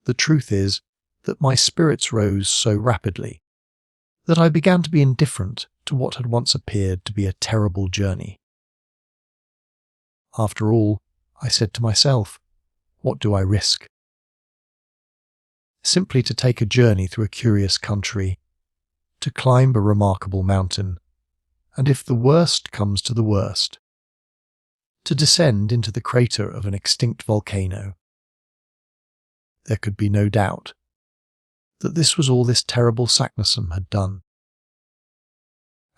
The truth is that my spirits rose so rapidly that I began to be indifferent to what had once appeared to be a terrible journey. After all, I said to myself, what do I risk? Simply to take a journey through a curious country, to climb a remarkable mountain, and if the worst comes to the worst, to descend into the crater of an extinct volcano. There could be no doubt that this was all this terrible Saknussemm had done.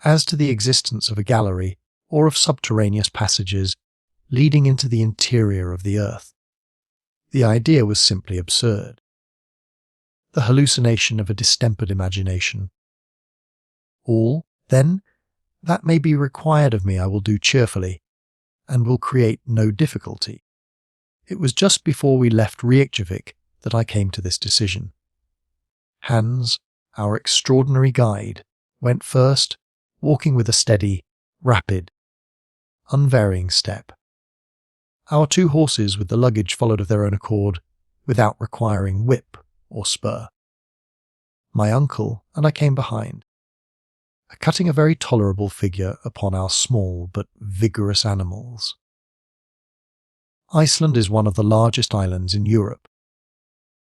As to the existence of a gallery or of subterraneous passages leading into the interior of the earth, the idea was simply absurd. The hallucination of a distempered imagination. All, then, that may be required of me I will do cheerfully, and will create no difficulty. It was just before we left Reykjavik that I came to this decision. Hans, our extraordinary guide, went first, walking with a steady, rapid, unvarying step. Our 2 horses with the luggage followed of their own accord, without requiring whip or spur. My uncle and I came behind, cutting a very tolerable figure upon our small but vigorous animals. Iceland is one of the largest islands in Europe.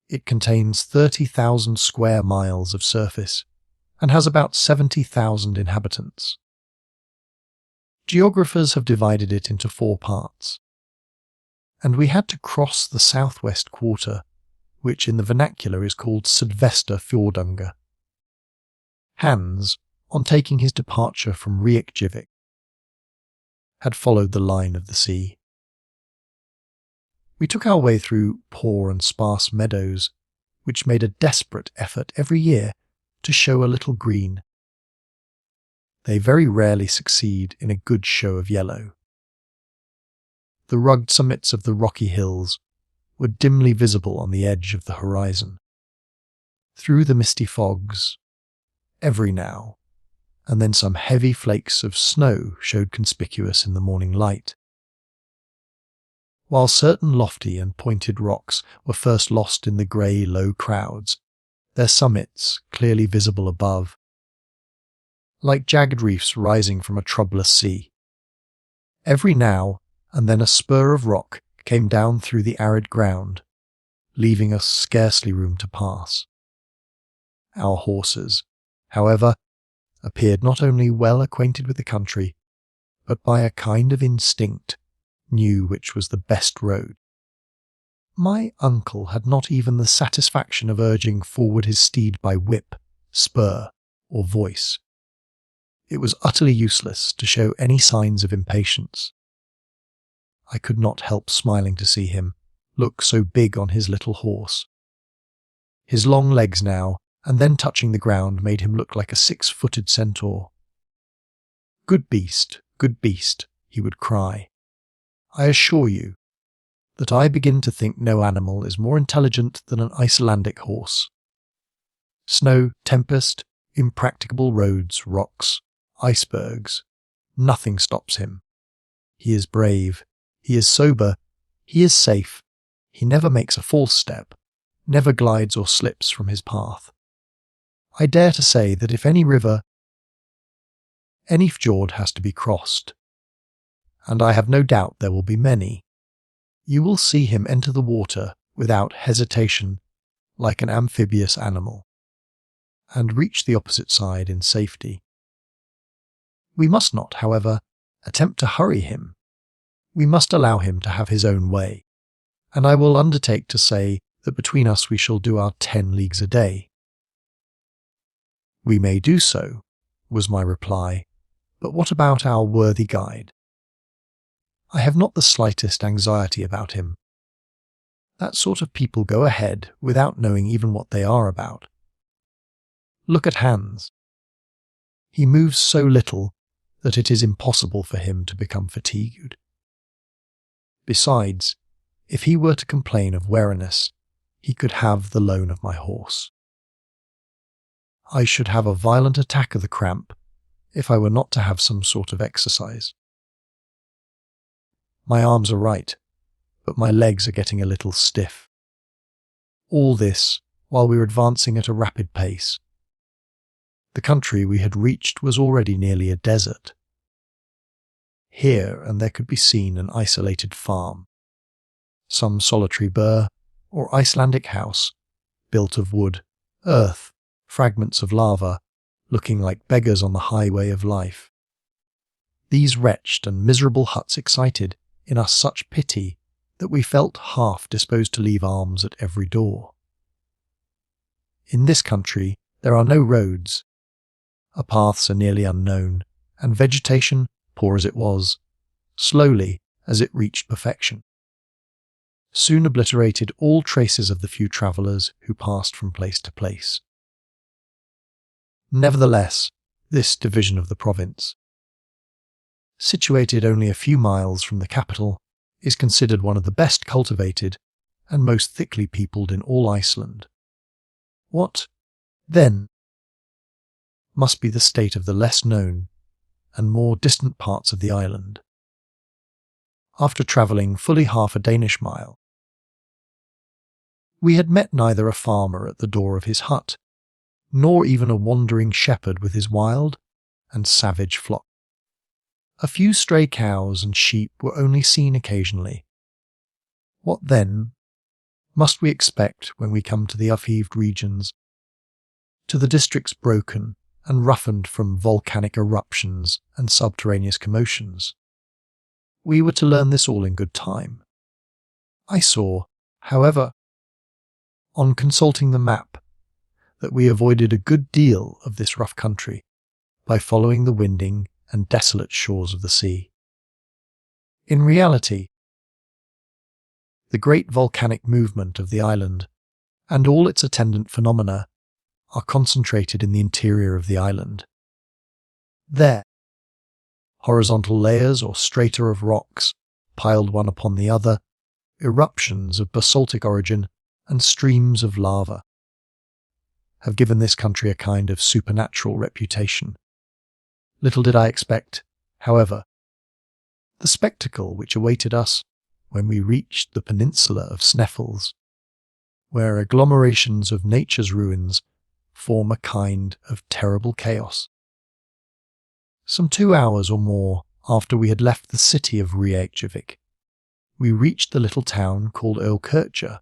It contains 30,000 square miles of surface and has about 70,000 inhabitants. Geographers have divided it into 4 parts, and we had to cross the southwest quarter, which in the vernacular is called Sydvesturfjordunga. Hans, on taking his departure from Reykjavik, had followed the line of the sea. We took our way through poor and sparse meadows, which made a desperate effort every year to show a little green. They very rarely succeed in a good show of yellow. The rugged summits of the rocky hills were dimly visible on the edge of the horizon. Through the misty fogs, every now and then some heavy flakes of snow showed conspicuous in the morning light. While certain lofty and pointed rocks were first lost in the grey low clouds, their summits clearly visible above, like jagged reefs rising from a troublous sea. Every now and then a spur of rock came down through the arid ground, leaving us scarcely room to pass. Our horses, however, appeared not only well acquainted with the country, but by a kind of instinct knew which was the best road. My uncle had not even the satisfaction of urging forward his steed by whip, spur, or voice. It was utterly useless to show any signs of impatience. I could not help smiling to see him look so big on his little horse. His long legs now and then touching the ground made him look like a 6-footed centaur. Good beast, he would cry. I assure you that I begin to think no animal is more intelligent than an Icelandic horse. Snow, tempest, impracticable roads, rocks, icebergs, nothing stops him. He is brave, he is sober, he is safe, he never makes a false step, never glides or slips from his path. I dare to say that if any river, any fjord has to be crossed, and I have no doubt there will be many, you will see him enter the water without hesitation like an amphibious animal, and reach the opposite side in safety. We must not, however, attempt to hurry him. We must allow him to have his own way, and I will undertake to say that between us we shall do our 10 leagues a day. We may do so, was my reply, but what about our worthy guide? I have not the slightest anxiety about him. That sort of people go ahead without knowing even what they are about. Look at Hans. He moves so little that it is impossible for him to become fatigued. Besides, if he were to complain of weariness, he could have the loan of my horse. I should have a violent attack of the cramp if I were not to have some sort of exercise. My arms are right, but my legs are getting a little stiff. All this while we were advancing at a rapid pace. The country we had reached was already nearly a desert. Here and there could be seen an isolated farm, some solitary burgh or Icelandic house, built of wood, earth, fragments of lava, looking like beggars on the highway of life. These wretched and miserable huts excited in us such pity that we felt half disposed to leave alms at every door. In this country there are no roads. Our paths are nearly unknown, and vegetation, poor as it was, slowly as it reached perfection, soon obliterated all traces of the few travellers who passed from place to place. Nevertheless, this division of the province, situated only a few miles from the capital, is considered one of the best cultivated and most thickly peopled in all Iceland. What, then, must be the state of the less known and more distant parts of the island? After travelling fully half a Danish mile, we had met neither a farmer at the door of his hut, nor even a wandering shepherd with his wild and savage flock. A few stray cows and sheep were only seen occasionally. What, then, must we expect when we come to the upheaved regions, to the districts broken and roughened from volcanic eruptions and subterraneous commotions? We were to learn this all in good time. I saw, however, on consulting the map, that we avoided a good deal of this rough country by following the winding and desolate shores of the sea. In reality, the great volcanic movement of the island and all its attendant phenomena are concentrated in the interior of the island. There, horizontal layers or strata of rocks, piled one upon the other, eruptions of basaltic origin, and streams of lava, have given this country a kind of supernatural reputation. Little did I expect, however, the spectacle which awaited us when we reached the peninsula of Sneffels, where agglomerations of nature's ruins form a kind of terrible chaos. Some 2 hours or more after we had left the city of Reykjavik, we reached the little town called Ölkirkja,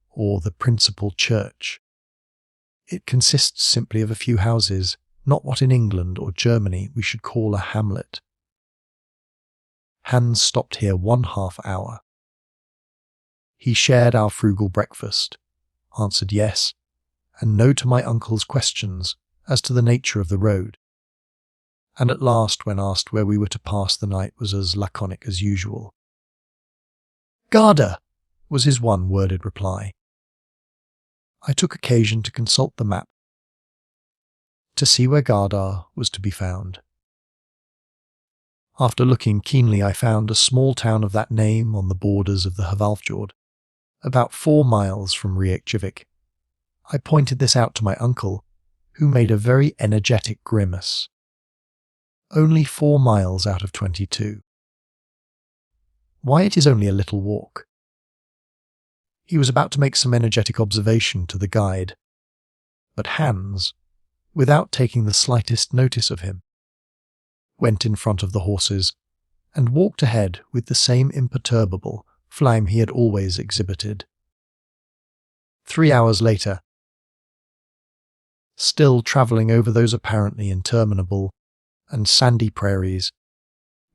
or the principal church. It consists simply of a few houses, not what in England or Germany we should call a hamlet. Hans stopped here 1/2 hour. He shared our frugal breakfast, answered yes and no to my uncle's questions as to the nature of the road, and at last, when asked where we were to pass the night, was as laconic as usual. "Garda," was his one-worded reply. I took occasion to consult the map to see where Garda was to be found. After looking keenly, I found a small town of that name on the borders of the Hvalfjord, about 4 miles from Reykjavik. I pointed this out to my uncle, who made a very energetic grimace. Only 4 miles out of 22. Why, it is only a little walk. He was about to make some energetic observation to the guide, but Hans, without taking the slightest notice of him, went in front of the horses and walked ahead with the same imperturbable phlegm he had always exhibited. 3 hours later, still travelling over those apparently interminable and sandy prairies,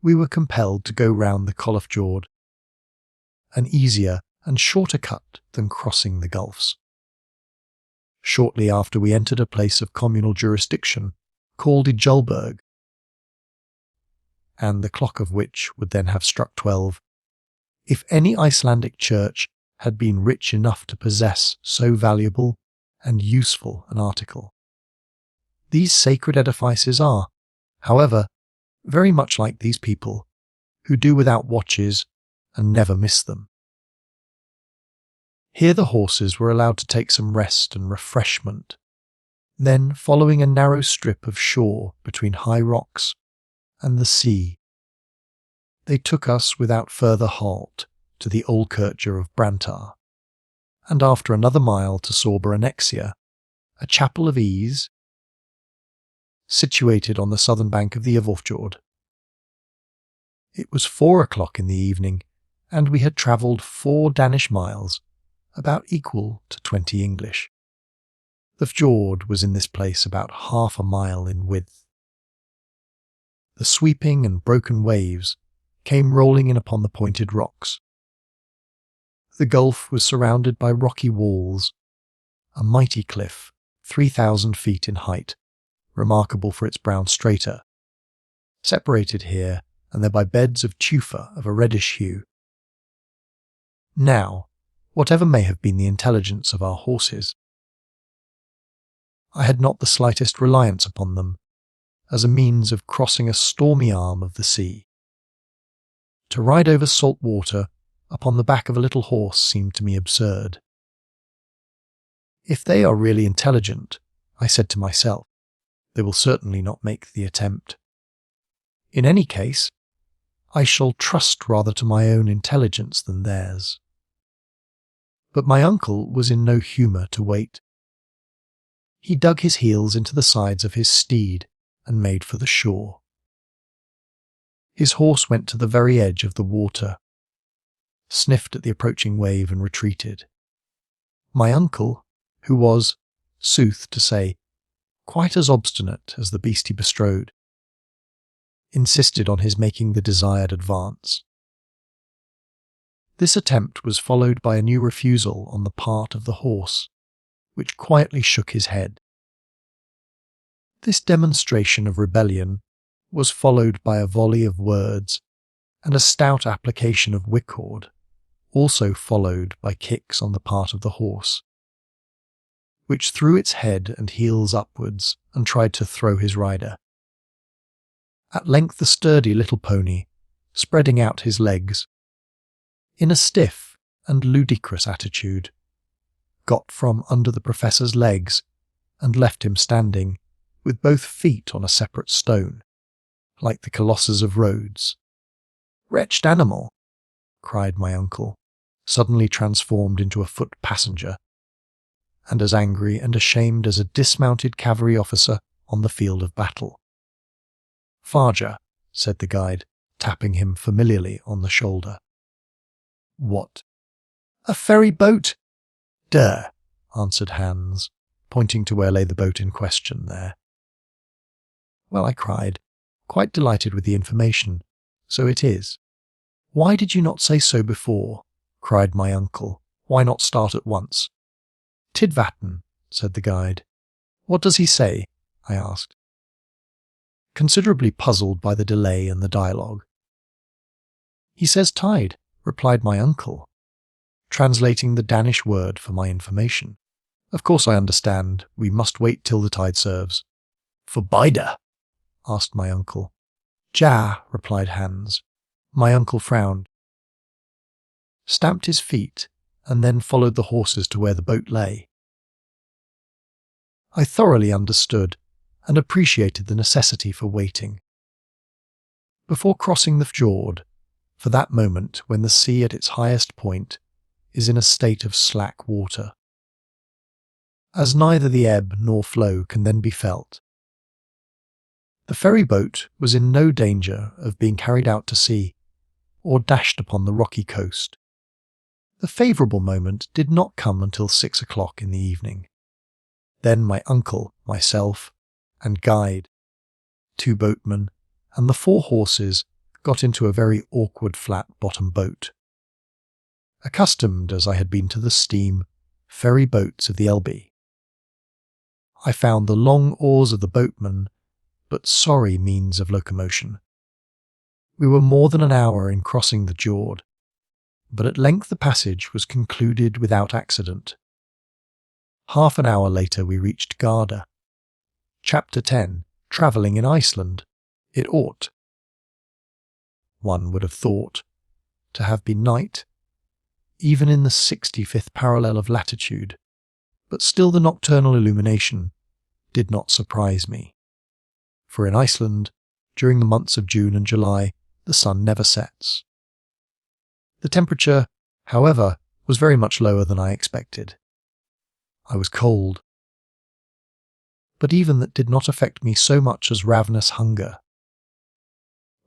we were compelled to go round the Kollafjord, an easier and shorter cut than crossing the gulfs. Shortly after, we entered a place of communal jurisdiction called Ijulberg, and the clock of which would then have struck 12, if any Icelandic church had been rich enough to possess so valuable and useful an article. These sacred edifices are, however, very much like these people, who do without watches and never miss them. Here the horses were allowed to take some rest and refreshment. Then, following a narrow strip of shore between high rocks and the sea, they took us without further halt to the old Kircher of Brantar, and after another mile to Sorba-Annexia, a chapel of ease situated on the southern bank of the Hvalfjord. It was 4 o'clock in the evening, and we had travelled 4 Danish miles, about equal to 20 English. The fjord was in this place about half a mile in width. The sweeping and broken waves came rolling in upon the pointed rocks. The gulf was surrounded by rocky walls, a mighty cliff, 3,000 feet in height, remarkable for its brown strata, separated here and there by beds of tufa of a reddish hue. Now, whatever may have been the intelligence of our horses, I had not the slightest reliance upon them as a means of crossing a stormy arm of the sea. To ride over salt water upon the back of a little horse seemed to me absurd. If they are really intelligent, I said to myself, they will certainly not make the attempt. In any case, I shall trust rather to my own intelligence than theirs. But my uncle was in no humour to wait. He dug his heels into the sides of his steed and made for the shore. His horse went to the very edge of the water, sniffed at the approaching wave and retreated. My uncle, who was, sooth to say, quite as obstinate as the beast he bestrode, insisted on his making the desired advance. This attempt was followed by a new refusal on the part of the horse, which quietly shook his head. This demonstration of rebellion was followed by a volley of words and a stout application of whipcord, also followed by kicks on the part of the horse, which threw its head and heels upwards and tried to throw his rider. At length the sturdy little pony, spreading out his legs, in a stiff and ludicrous attitude, got from under the professor's legs and left him standing, with both feet on a separate stone, like the Colossus of Rhodes. "Wretched animal!" cried my uncle, suddenly transformed into a foot passenger, and as angry and ashamed as a dismounted cavalry officer on the field of battle. "Farja," said the guide, tapping him familiarly on the shoulder. "What?" "A ferry boat!" "Der," answered Hans, pointing to where lay the boat in question there. "Well," I cried, quite delighted with the information, "so it is." "Why did you not say so before?" cried my uncle. "Why not start at once?" "Tidvatten," said the guide. "What does he say?" I asked, considerably puzzled by the delay in the dialogue. "He says tide," replied my uncle, translating the Danish word for my information. "Of course I understand. We must wait till the tide serves." "For Bida?" asked my uncle. "Ja," replied Hans. My uncle frowned, stamped his feet, and then followed the horses to where the boat lay. I thoroughly understood and appreciated the necessity for waiting. Before crossing the fjord, for that moment when the sea at its highest point is in a state of slack water, as neither the ebb nor flow can then be felt. The ferry boat was in no danger of being carried out to sea or dashed upon the rocky coast. The favourable moment did not come until 6 o'clock in the evening. Then my uncle, myself, and guide, 2 boatmen, and the 4 horses got into a very awkward flat-bottom boat. Accustomed as I had been to the steam, ferry boats of the Elbe, I found the long oars of the boatmen but sorry means of locomotion. We were more than an hour in crossing the fjord, but at length the passage was concluded without accident. Half an hour later we reached Garda. Chapter 10. Travelling in Iceland. It ought, one would have thought, to have been night, even in the 65th parallel of latitude, but still the nocturnal illumination did not surprise me. For in Iceland, during the months of June and July, the sun never sets. The temperature, however, was very much lower than I expected. I was cold, but even that did not affect me so much as ravenous hunger.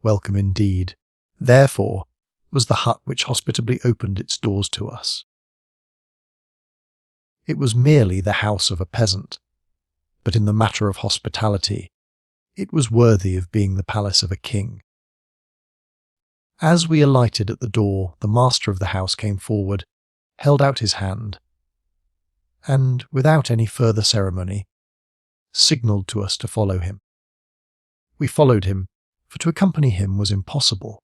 Welcome indeed, therefore, was the hut which hospitably opened its doors to us. It was merely the house of a peasant, but in the matter of hospitality, it was worthy of being the palace of a king. As we alighted at the door, the master of the house came forward, held out his hand, and, without any further ceremony, signalled to us to follow him. We followed him, for to accompany him was impossible.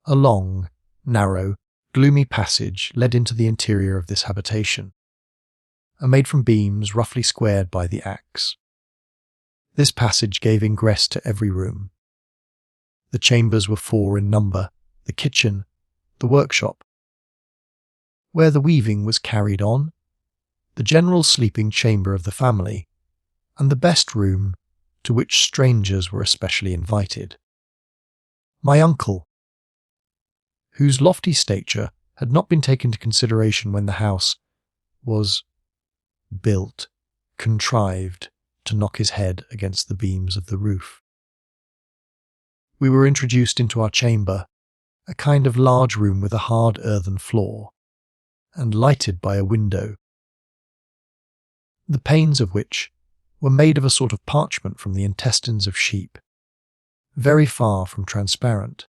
A long, narrow, gloomy passage led into the interior of this habitation, and made from beams roughly squared by the axe. This passage gave ingress to every room. The chambers were 4 in number, the kitchen, the workshop, where the weaving was carried on, the general sleeping chamber of the family, and the best room, to which strangers were especially invited. My uncle, whose lofty stature had not been taken into consideration when the house was built, contrived to knock his head against the beams of the roof. We were introduced into our chamber, a kind of large room with a hard earthen floor, and lighted by a window, the panes of which were made of a sort of parchment from the intestines of sheep, very far from transparent.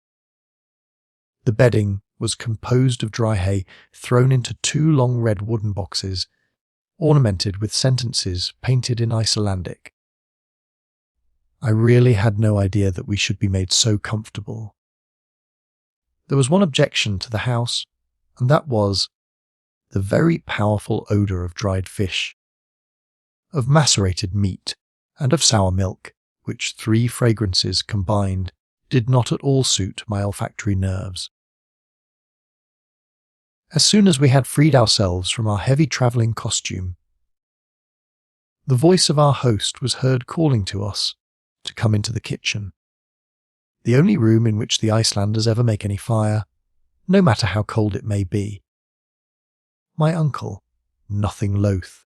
The bedding was composed of dry hay thrown into 2 long red wooden boxes, ornamented with sentences painted in Icelandic. I really had no idea that we should be made so comfortable. There was one objection to the house, and that was the very powerful odour of dried fish, of macerated meat, and of sour milk, which 3 fragrances combined did not at all suit my olfactory nerves. As soon as we had freed ourselves from our heavy travelling costume, the voice of our host was heard calling to us to come into the kitchen, the only room in which the Icelanders ever make any fire, no matter how cold it may be. My uncle, nothing loath,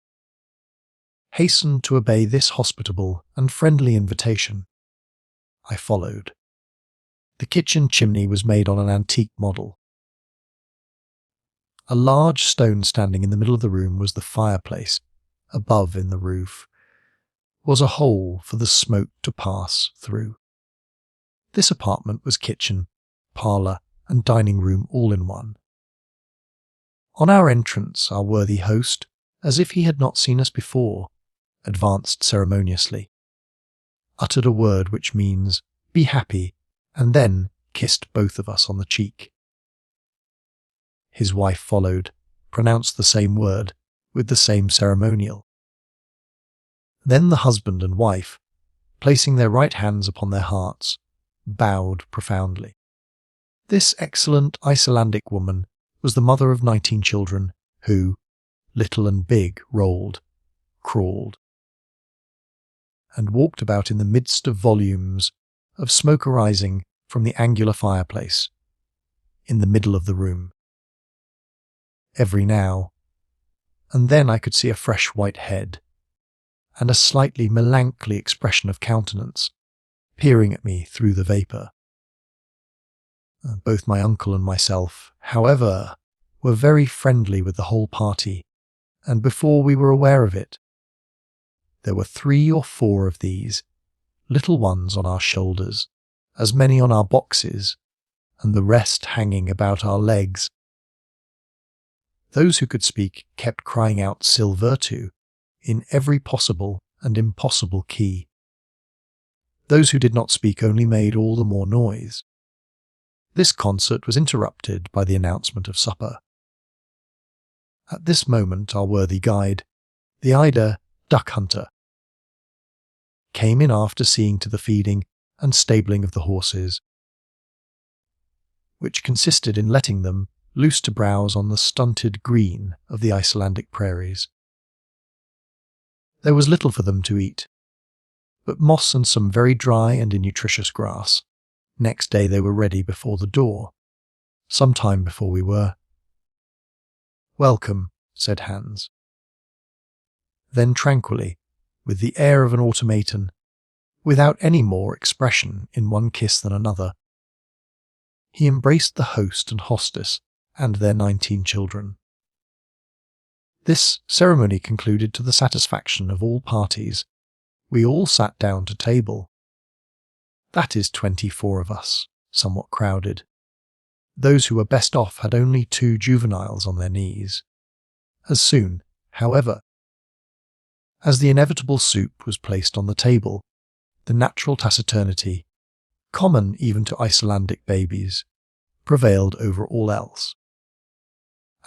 hastened to obey this hospitable and friendly invitation. I followed. The kitchen chimney was made on an antique model. A large stone standing in the middle of the room was the fireplace. Above, in the roof, was a hole for the smoke to pass through. This apartment was kitchen, parlour, and dining room all in one. On our entrance, our worthy host, as if he had not seen us before, advanced ceremoniously, uttered a word which means, "Be happy," and then kissed both of us on the cheek. His wife followed, pronounced the same word, with the same ceremonial. Then the husband and wife, placing their right hands upon their hearts, bowed profoundly. This excellent Icelandic woman was the mother of 19 children who, little and big, rolled, crawled, and walked about in the midst of volumes of smoke arising from the angular fireplace in the middle of the room. Every now and then I could see a fresh white head and a slightly melancholy expression of countenance peering at me through the vapour. Both my uncle and myself, however, were very friendly with the whole party, and before we were aware of it, there were 3 or 4 of these little ones on our shoulders, as many on our boxes, and the rest hanging about our legs. Those who could speak kept crying out "Sil Virtu" in every possible and impossible key. Those who did not speak only made all the more noise. This concert was interrupted by the announcement of supper. At this moment our worthy guide, the Eider duck hunter, came in after seeing to the feeding and stabling of the horses, which consisted in letting them loose to browse on the stunted green of the Icelandic prairies. There was little for them to eat, but moss and some very dry and innutritious grass. Next day they were ready before the door, some time before we were. "Welcome," said Hans. Then tranquilly, with the air of an automaton, without any more expression in one kiss than another, he embraced the host and hostess and their 19 children. This ceremony concluded to the satisfaction of all parties. We all sat down to table. That is 24 of us, somewhat crowded. Those who were best off had only 2 juveniles on their knees. As soon, however, as the inevitable soup was placed on the table, the natural taciturnity, common even to Icelandic babies, prevailed over all else.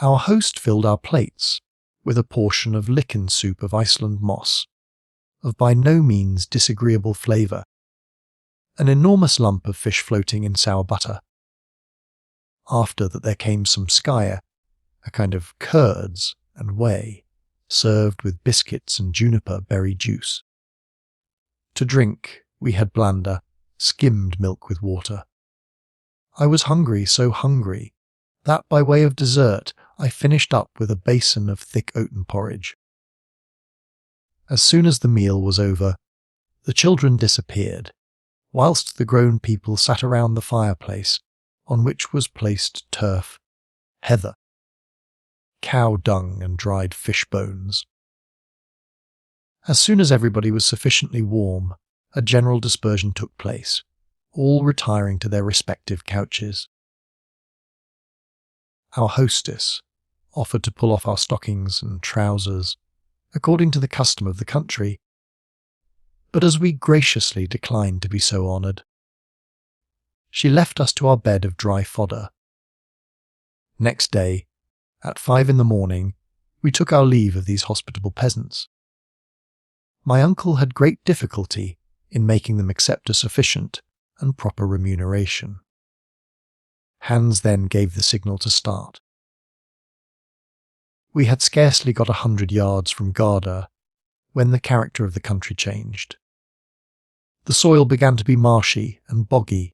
Our host filled our plates with a portion of lichen soup of Iceland moss, of by no means disagreeable flavour, an enormous lump of fish floating in sour butter. After that there came some skyer, a kind of curds and whey, served with biscuits and juniper berry juice. To drink, we had blander, skimmed milk with water. I was hungry, so hungry, that by way of dessert I finished up with a basin of thick oaten porridge. As soon as the meal was over, the children disappeared, whilst the grown people sat around the fireplace, on which was placed turf, heather, cow dung and dried fish bones. As soon as everybody was sufficiently warm, a general dispersion took place, all retiring to their respective couches. Our hostess offered to pull off our stockings and trousers, according to the custom of the country, but as we graciously declined to be so honoured, she left us to our bed of dry fodder. Next day, at 5 in the morning, we took our leave of these hospitable peasants. My uncle had great difficulty in making them accept a sufficient and proper remuneration. Hans then gave the signal to start. We had scarcely got 100 yards from Garda when the character of the country changed. The soil began to be marshy and boggy,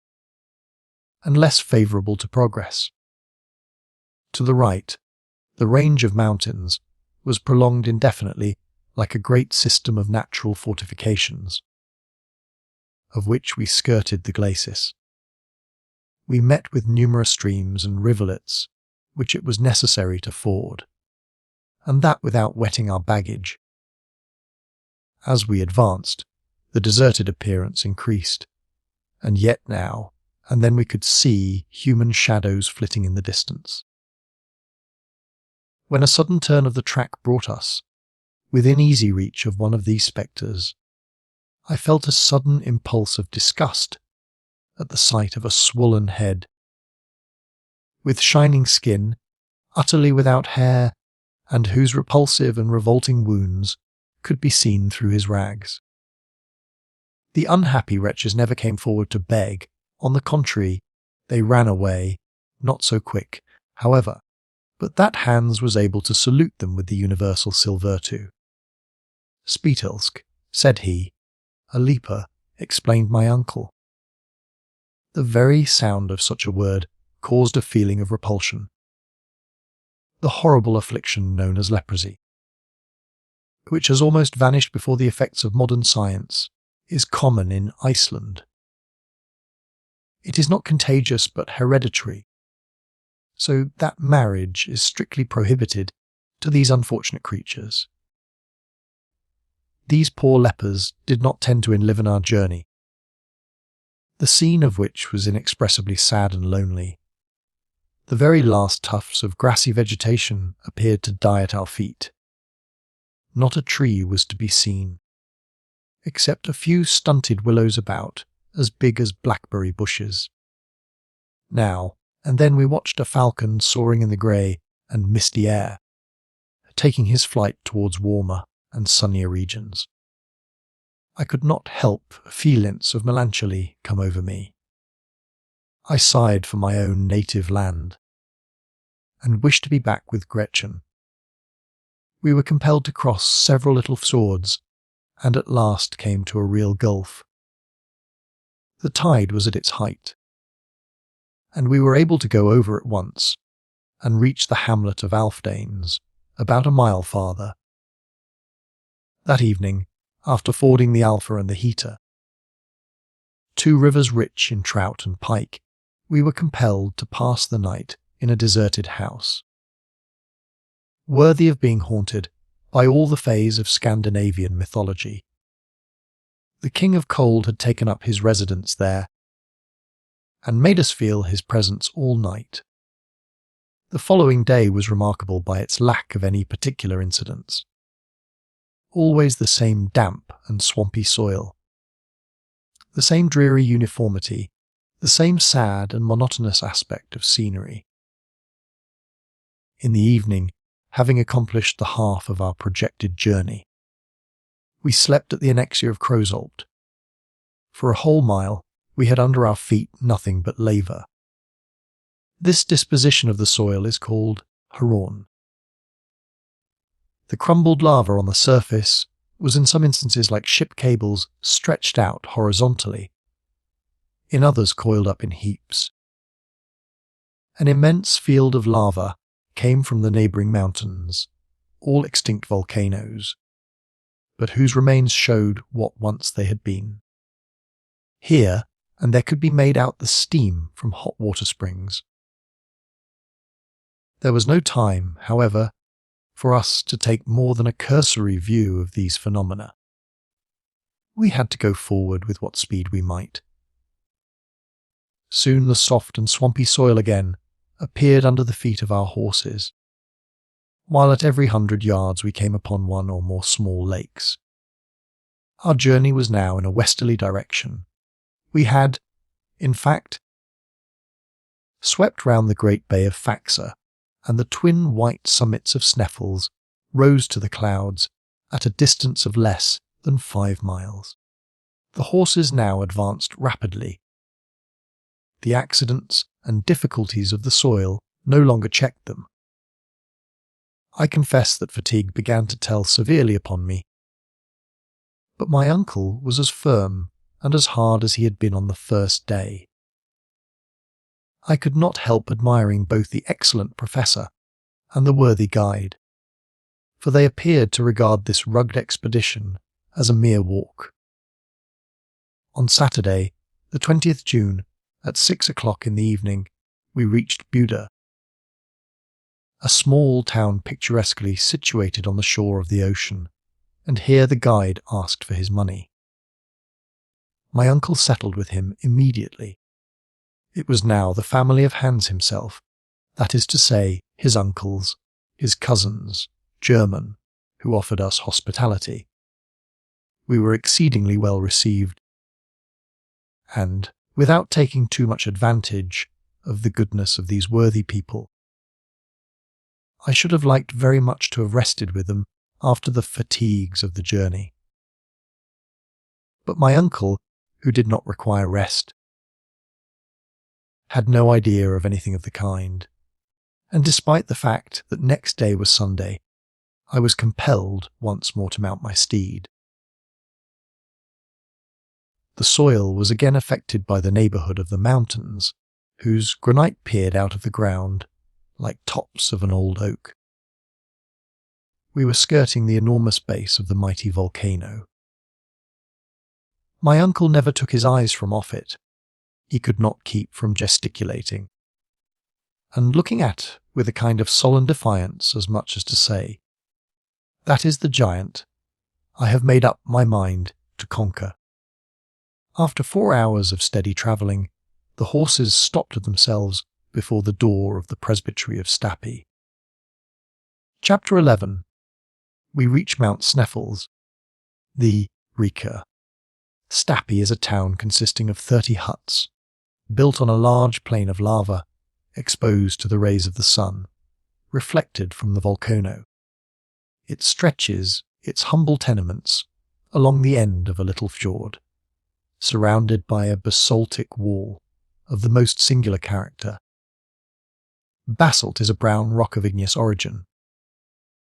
and less favourable to progress. To the right, the range of mountains was prolonged indefinitely like a great system of natural fortifications, of which we skirted the glacis. We met with numerous streams and rivulets which it was necessary to ford, and that without wetting our baggage. As we advanced, the deserted appearance increased, and yet now and then we could see human shadows flitting in the distance. when a sudden turn of the track brought us within easy reach of one of these spectres. I felt a sudden impulse of disgust at the sight of a swollen head, with shining skin, utterly without hair, and whose repulsive and revolting wounds could be seen through his rags. The unhappy wretches never came forward to beg. On the contrary, they ran away, not so quick, however, but that Hans was able to salute them with the universal silvertu. "Spietelsk," said he. "A leaper," explained my uncle. The very sound of such a word caused a feeling of repulsion. The horrible affliction known as leprosy, which has almost vanished before the effects of modern science, is common in Iceland. It is not contagious but hereditary, so that marriage is strictly prohibited to these unfortunate creatures. These poor lepers did not tend to enliven our journey, the scene of which was inexpressibly sad and lonely. The very last tufts of grassy vegetation appeared to die at our feet. Not a tree was to be seen, except a few stunted willows about, as big as blackberry bushes. Now and then we watched a falcon soaring in the grey and misty air, taking his flight towards warmer and sunnier regions. I could not help feelings of melancholy come over me. I sighed for my own native land, and wished to be back with Gretchen. We were compelled to cross several little swords, and at last came to a real gulf. The tide was at its height, and we were able to go over at once, and reach the hamlet of Alfdanes, about a mile farther. That evening, after fording the Alpha and the Heater, two rivers rich in trout and pike, we were compelled to pass the night in a deserted house, worthy of being haunted by all the fays of Scandinavian mythology. The King of Cold had taken up his residence there, and made us feel his presence all night. The following day was remarkable by its lack of any particular incidents. Always the same damp and swampy soil, the same dreary uniformity, the same sad and monotonous aspect of scenery. In the evening, having accomplished the half of our projected journey, we slept at the annexure of Crozult. For a whole mile, we had under our feet nothing but lava. This disposition of the soil is called Huron. The crumbled lava on the surface was in some instances like ship cables stretched out horizontally, in others coiled up in heaps. An immense field of lava came from the neighbouring mountains, all extinct volcanoes, but whose remains showed what once they had been. Here and there could be made out the steam from hot water springs. There was no time, however, for us to take more than a cursory view of these phenomena. We had to go forward with what speed we might. Soon the soft and swampy soil again appeared under the feet of our horses, while at every 100 yards we came upon one or more small lakes. Our journey was now in a westerly direction. We had, in fact, swept round the great bay of Faxa, and the twin white summits of Sneffels rose to the clouds at a distance of less than 5 miles. The horses now advanced rapidly. The accidents and difficulties of the soil no longer checked them. I confess that fatigue began to tell severely upon me, but my uncle was as firm and as hard as he had been on the first day. I could not help admiring both the excellent professor and the worthy guide, for they appeared to regard this rugged expedition as a mere walk. On Saturday, the 20th June, at 6 o'clock in the evening, we reached Buda, a small town picturesquely situated on the shore of the ocean, and here the guide asked for his money. My uncle settled with him immediately. It was now the family of Hans himself, that is to say, his uncles, his cousins, German, who offered us hospitality. We were exceedingly well received, and, without taking too much advantage of the goodness of these worthy people, I should have liked very much to have rested with them after the fatigues of the journey. But my uncle, who did not require rest, had no idea of anything of the kind, and despite the fact that next day was Sunday, I was compelled once more to mount my steed. The soil was again affected by the neighbourhood of the mountains, whose granite peered out of the ground like tops of an old oak. We were skirting the enormous base of the mighty volcano. My uncle never took his eyes from off it. He could not keep from gesticulating, and looking at with a kind of sullen defiance, as much as to say, "That is the giant I have made up my mind to conquer." After 4 hours of steady travelling, the horses stopped of themselves before the door of the presbytery of Stapi. Chapter 11. We reach Mount Sneffels, the recur. Stapi is a town consisting of 30 huts, built on a large plain of lava, exposed to the rays of the sun, reflected from the volcano. It stretches its humble tenements along the end of a little fjord, surrounded by a basaltic wall of the most singular character. Basalt is a brown rock of igneous origin.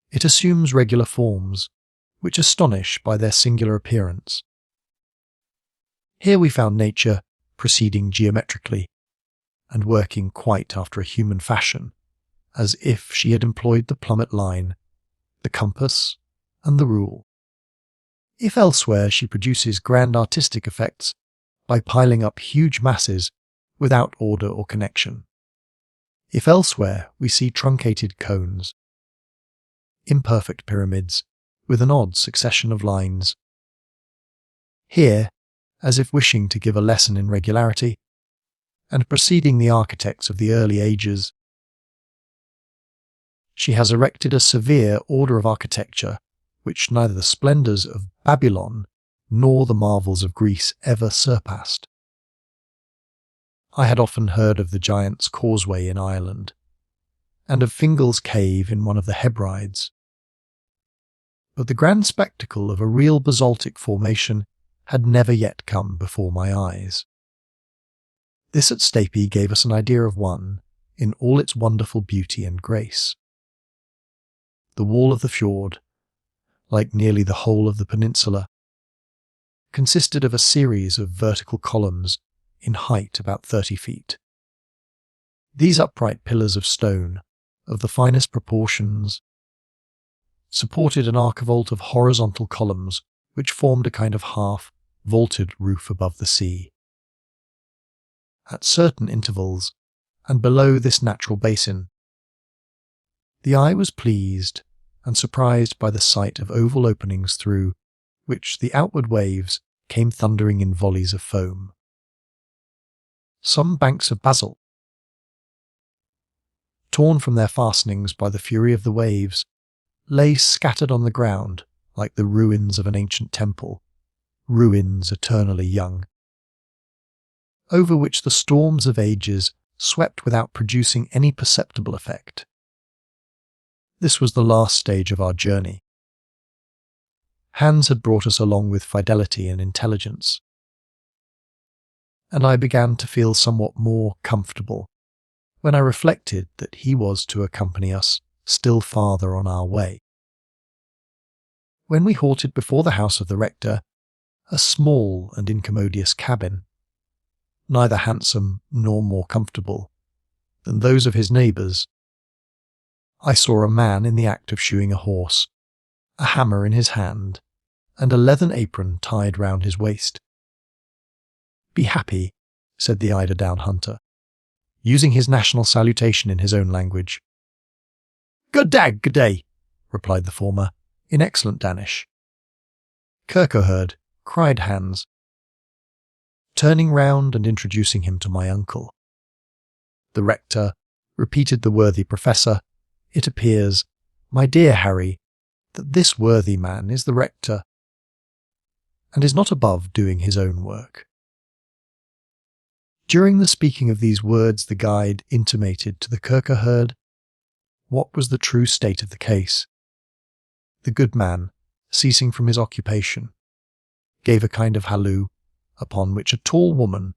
It assumes regular forms, which astonish by their singular appearance. Here we found nature proceeding geometrically, and working quite after a human fashion, as if she had employed the plummet line, the compass, and the rule. If elsewhere she produces grand artistic effects by piling up huge masses without order or connection, if elsewhere we see truncated cones, imperfect pyramids with an odd succession of lines, here, as if wishing to give a lesson in regularity, and preceding the architects of the early ages, she has erected a severe order of architecture which neither the splendours of Babylon nor the marvels of Greece ever surpassed. I had often heard of the Giant's Causeway in Ireland, and of Fingal's Cave in one of the Hebrides, but the grand spectacle of a real basaltic formation had never yet come before my eyes. This at Stapi gave us an idea of one in all its wonderful beauty and grace. The wall of the fjord, like nearly the whole of the peninsula, consisted of a series of vertical columns in height about 30 feet. These upright pillars of stone, of the finest proportions, supported an archivolt of horizontal columns which formed a kind of half-vaulted roof above the sea. At certain intervals, and below this natural basin, the eye was pleased and surprised by the sight of oval openings through which the outward waves came thundering in volleys of foam. Some banks of basalt, torn from their fastenings by the fury of the waves, lay scattered on the ground like the ruins of an ancient temple, ruins eternally young, over which the storms of ages swept without producing any perceptible effect. This was the last stage of our journey. Hans had brought us along with fidelity and intelligence, and I began to feel somewhat more comfortable when I reflected that he was to accompany us still farther on our way. When we halted before the house of the rector, a small and incommodious cabin, neither handsome nor more comfortable than those of his neighbours, I saw a man in the act of shoeing a horse, a hammer in his hand, and a leathern apron tied round his waist. "Be happy," said the Eider-Down hunter, using his national salutation in his own language. "Good dag, good day," replied the former, in excellent Danish. "Kirkoherde," cried Hans, turning round and introducing him to my uncle. The rector repeated the worthy professor, it appears, "My dear Harry, that this worthy man is the rector, and is not above doing his own work." During the speaking of these words, the guide intimated to the Kyrkoherde what was the true state of the case. The good man, ceasing from his occupation, gave a kind of halloo, upon which a tall woman,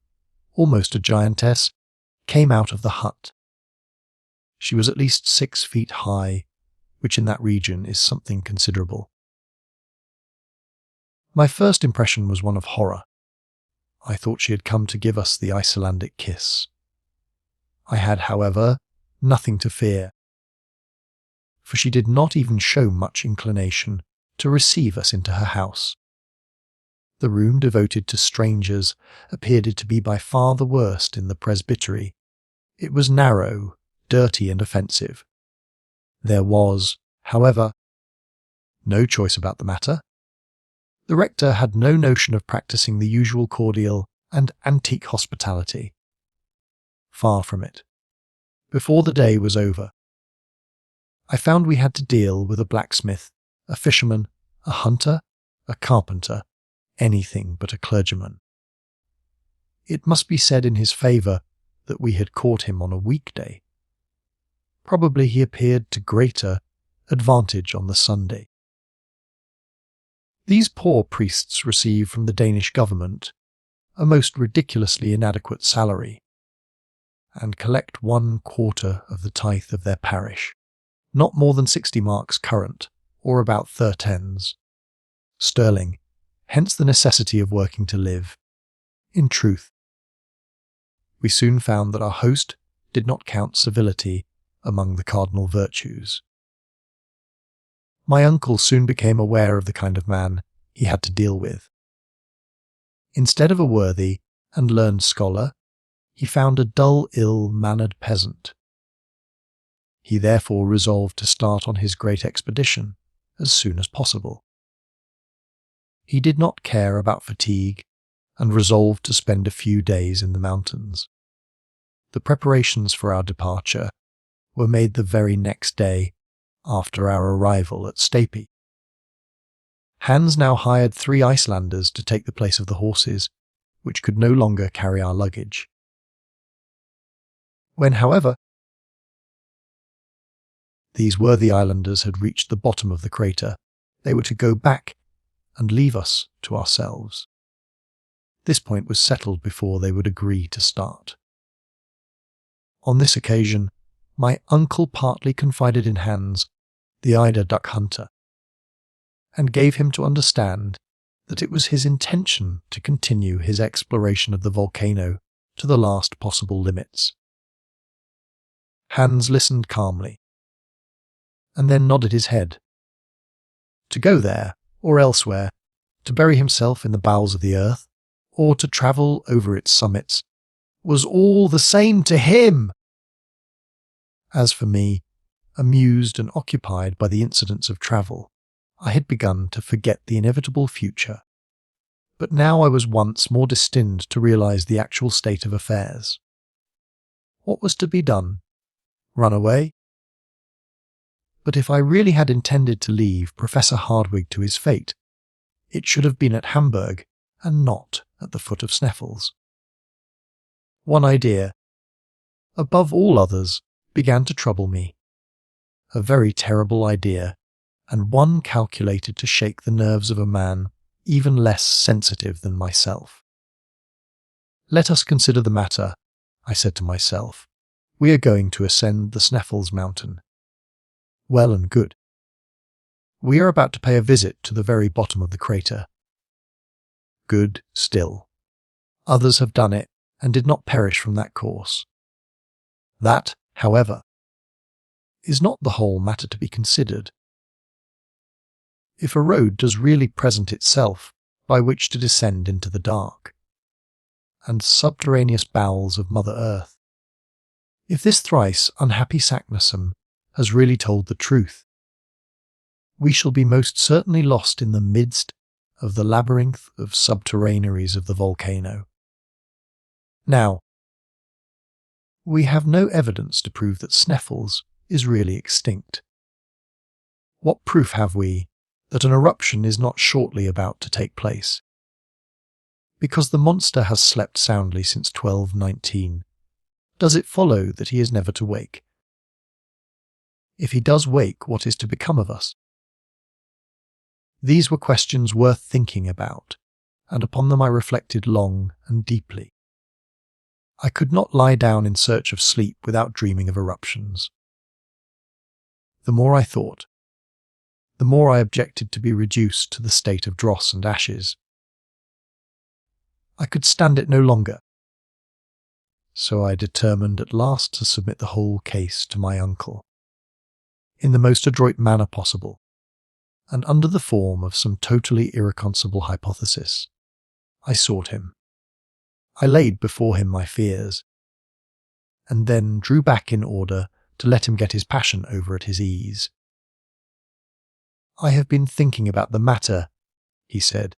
almost a giantess, came out of the hut. She was at least 6 feet high, which in that region is something considerable. My first impression was one of horror. I thought she had come to give us the Icelandic kiss. I had, however, nothing to fear, for she did not even show much inclination to receive us into her house. The room devoted to strangers appeared to be by far the worst in the presbytery. It was narrow, dirty and offensive. There was, however, no choice about the matter. The rector had no notion of practicing the usual cordial and antique hospitality. Far from it. Before the day was over, I found we had to deal with a blacksmith, a fisherman, a hunter, a carpenter, anything but a clergyman. It must be said in his favour that we had caught him on a weekday. Probably he appeared to greater advantage on the Sunday. These poor priests receive from the Danish government a most ridiculously inadequate salary, and collect 1/4 of the tithe of their parish, not more than 60 marks current, or about 13s sterling, hence the necessity of working to live. In truth, we soon found that our host did not count civility among the cardinal virtues. My uncle soon became aware of the kind of man he had to deal with. Instead of a worthy and learned scholar, he found a dull, ill-mannered peasant. He therefore resolved to start on his great expedition as soon as possible. He did not care about fatigue, and resolved to spend a few days in the mountains. The preparations for our departure were made the very next day after our arrival at Stapi. Hans now hired 3 Icelanders to take the place of the horses, which could no longer carry our luggage. When, however, these worthy islanders had reached the bottom of the crater, they were to go back and leave us to ourselves. This point was settled before they would agree to start. On this occasion, my uncle partly confided in Hans, the eider duck hunter, and gave him to understand that it was his intention to continue his exploration of the volcano to the last possible limits. Hans listened calmly, and then nodded his head. To go there, or elsewhere, to bury himself in the bowels of the earth, or to travel over its summits, was all the same to him. As for me, amused and occupied by the incidents of travel, I had begun to forget the inevitable future. But now I was once more destined to realize the actual state of affairs. What was to be done? Run away? But if I really had intended to leave Professor Hardwigg to his fate, it should have been at Hamburg and not at the foot of Sneffels. One idea, above all others, began to trouble me. A very terrible idea, and one calculated to shake the nerves of a man even less sensitive than myself. Let us consider the matter, I said to myself. We are going to ascend the Sneffels mountain. Well and good. We are about to pay a visit to the very bottom of the crater. Good still. Others have done it and did not perish from that course. That, however, is not the whole matter to be considered. If a road does really present itself by which to descend into the dark and subterraneous bowels of Mother Earth, if this thrice unhappy Saknussemm has really told the truth, we shall be most certainly lost in the midst of the labyrinth of subterraneries of the volcano. Now, we have no evidence to prove that Sneffels is really extinct. What proof have we that an eruption is not shortly about to take place? Because the monster has slept soundly since 1219, does it follow that he is never to wake? If he does wake, what is to become of us? These were questions worth thinking about, and upon them I reflected long and deeply. I could not lie down in search of sleep without dreaming of eruptions. The more I thought, the more I objected to be reduced to the state of dross and ashes. I could stand it no longer, so I determined at last to submit the whole case to my uncle, in the most adroit manner possible, and under the form of some totally irreconcilable hypothesis. I sought him. I laid before him my fears, and then drew back in order to let him get his passion over at his ease. "I have been thinking about the matter," he said,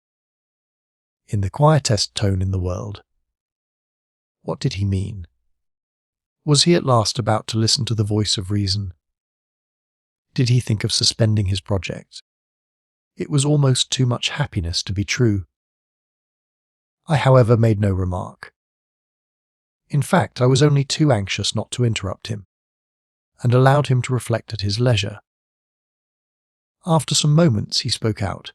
in the quietest tone in the world. What did he mean? Was he at last about to listen to the voice of reason? Did he think of suspending his project? It was almost too much happiness to be true. I, however, made no remark. In fact, I was only too anxious not to interrupt him, and allowed him to reflect at his leisure. After some moments he spoke out.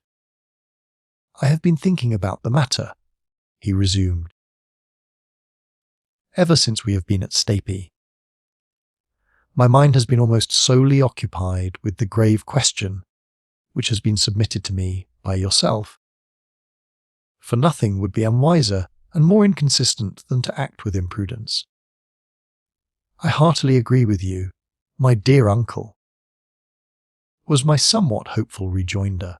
"I have been thinking about the matter," he resumed, "ever since we have been at Stapy. My mind has been almost solely occupied with the grave question which has been submitted to me by yourself. For nothing would be unwiser and more inconsistent than to act with imprudence. I heartily agree with you, my dear uncle," was my somewhat hopeful rejoinder.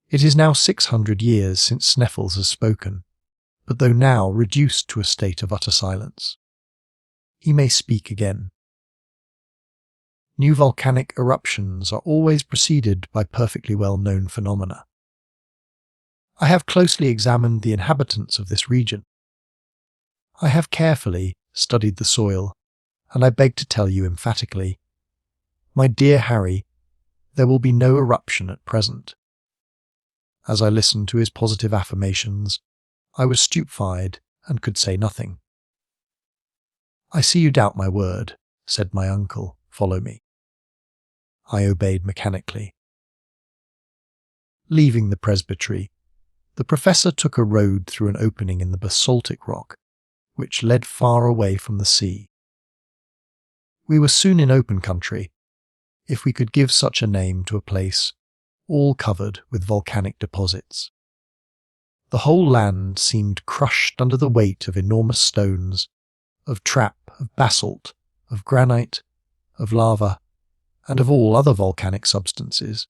It is now 600 years since Sneffels has spoken, but though now reduced to a state of utter silence, he may speak again. New volcanic eruptions are always preceded by perfectly well-known phenomena. I have closely examined the inhabitants of this region. I have carefully studied the soil, and I beg to tell you emphatically, my dear Harry, there will be no eruption at present. As I listened to his positive affirmations, I was stupefied and could say nothing. "I see you doubt my word," said my uncle. "Follow me." I obeyed mechanically. Leaving the presbytery, the professor took a road through an opening in the basaltic rock, which led far away from the sea. We were soon in open country, if we could give such a name to a place all covered with volcanic deposits. The whole land seemed crushed under the weight of enormous stones, of trap, of basalt, of granite, of lava, and of all other volcanic substances.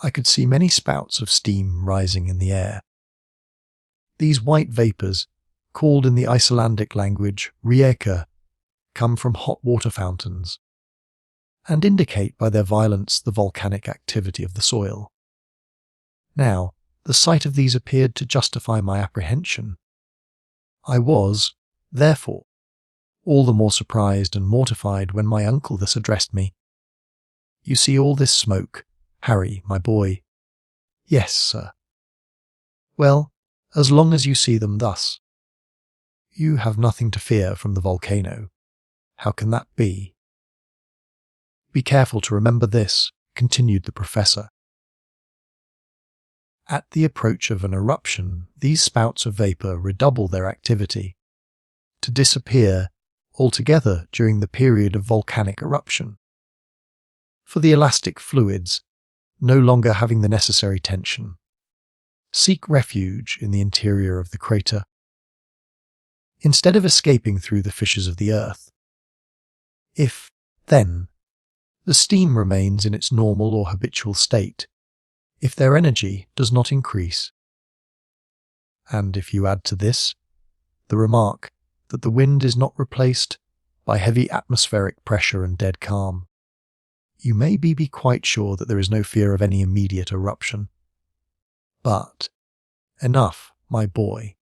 I could see many spouts of steam rising in the air. These white vapours, called in the Icelandic language rieka, come from hot water fountains, and indicate by their violence the volcanic activity of the soil. Now, the sight of these appeared to justify my apprehension. I was, therefore, all the more surprised and mortified when my uncle thus addressed me. "You see all this smoke, Harry, my boy?" "Yes, sir." "Well, as long as you see them thus, you have nothing to fear from the volcano. How can that be?" "Be careful to remember this," continued the professor. "At the approach of an eruption, these spouts of vapour redouble their activity, to disappear altogether during the period of volcanic eruption. For the elastic fluids, no longer having the necessary tension, seek refuge in the interior of the crater. Instead of escaping through the fissures of the earth, if, then, the steam remains in its normal or habitual state, if their energy does not increase, and if you add to this the remark that the wind is not replaced by heavy atmospheric pressure and dead calm, you may be quite sure that there is no fear of any immediate eruption. But, enough, my boy.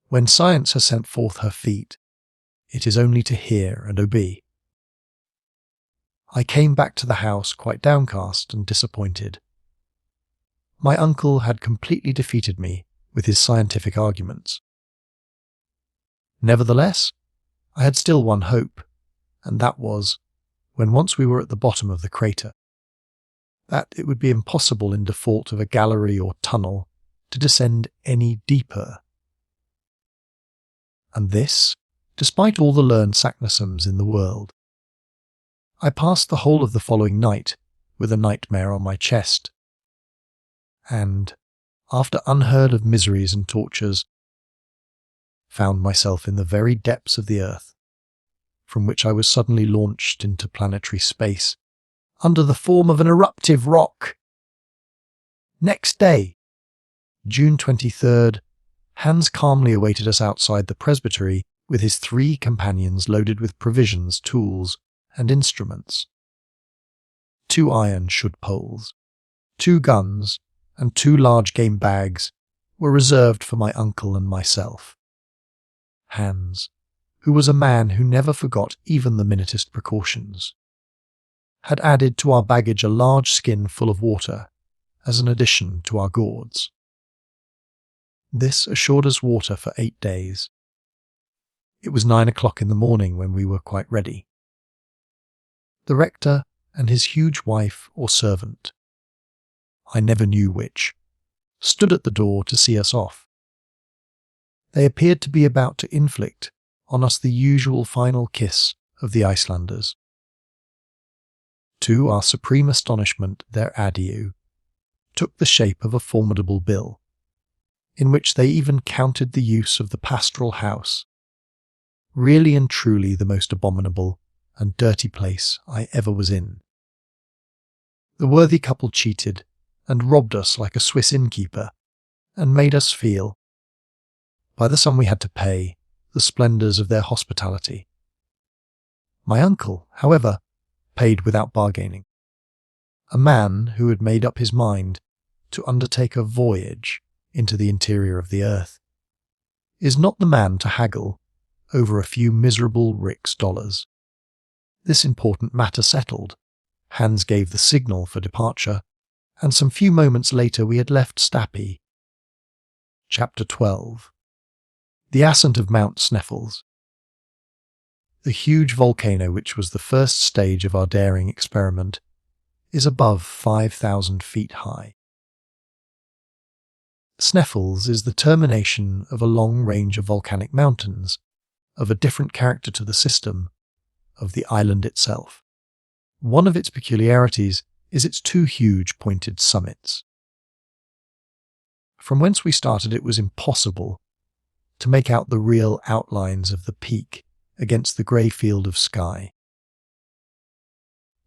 When science has sent forth her feet, it is only to hear and obey." I came back to the house quite downcast and disappointed. My uncle had completely defeated me with his scientific arguments. Nevertheless, I had still one hope, and that was, when once we were at the bottom of the crater, that it would be impossible in default of a gallery or tunnel to descend any deeper. And this, despite all the learned Saknussemms in the world. I passed the whole of the following night with a nightmare on my chest, and, after unheard of miseries and tortures, found myself in the very depths of the earth, from which I was suddenly launched into planetary space, under the form of an eruptive rock. Next day, June 23rd, Hans calmly awaited us outside the presbytery with his 3 companions loaded with provisions, tools, and instruments. 2 iron shoot poles, 2 guns, and 2 large game bags were reserved for my uncle and myself. Hans, who was a man who never forgot even the minutest precautions, had added to our baggage a large skin full of water as an addition to our gourds. This assured us water for 8 days. It was 9 o'clock in the morning when we were quite ready. The rector and his huge wife or servant, I never knew which, stood at the door to see us off. They appeared to be about to inflict on us the usual final kiss of the Icelanders. To our supreme astonishment, their adieu took the shape of a formidable bill, in which they even counted the use of the pastoral house, really and truly the most abominable and dirty place I ever was in. The worthy couple cheated and robbed us like a Swiss innkeeper, and made us feel, by the sum we had to pay, the splendours of their hospitality. My uncle, however, paid without bargaining. A man who had made up his mind to undertake a voyage into the interior of the earth is not the man to haggle over a few miserable rix dollars. This important matter settled, Hans gave the signal for departure, and some few moments later we had left Stapi. Chapter 12. The Ascent of Mount Sneffels. The huge volcano, which was the first stage of our daring experiment, is above 5,000 feet high. Sneffels is the termination of a long range of volcanic mountains, of a different character to the system of the island itself. One of its peculiarities is its 2 huge pointed summits. From whence we started, it was impossible to make out the real outlines of the peak against the grey field of sky.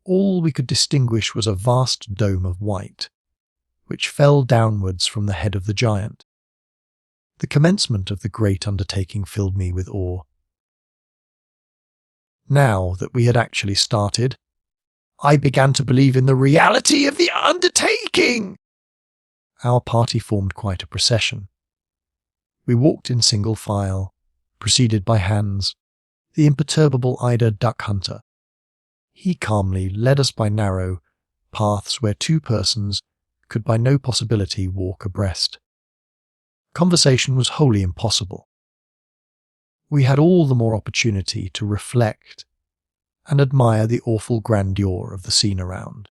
All we could distinguish was a vast dome of white, which fell downwards from the head of the giant. The commencement of the great undertaking filled me with awe. Now that we had actually started, I began to believe in the reality of the undertaking. Our party formed quite a procession. We walked in single file, preceded by Hans, the imperturbable Eider duck hunter. He calmly led us by narrow paths where 2 persons could by no possibility walk abreast. Conversation was wholly impossible. We had all the more opportunity to reflect and admire the awful grandeur of the scene around.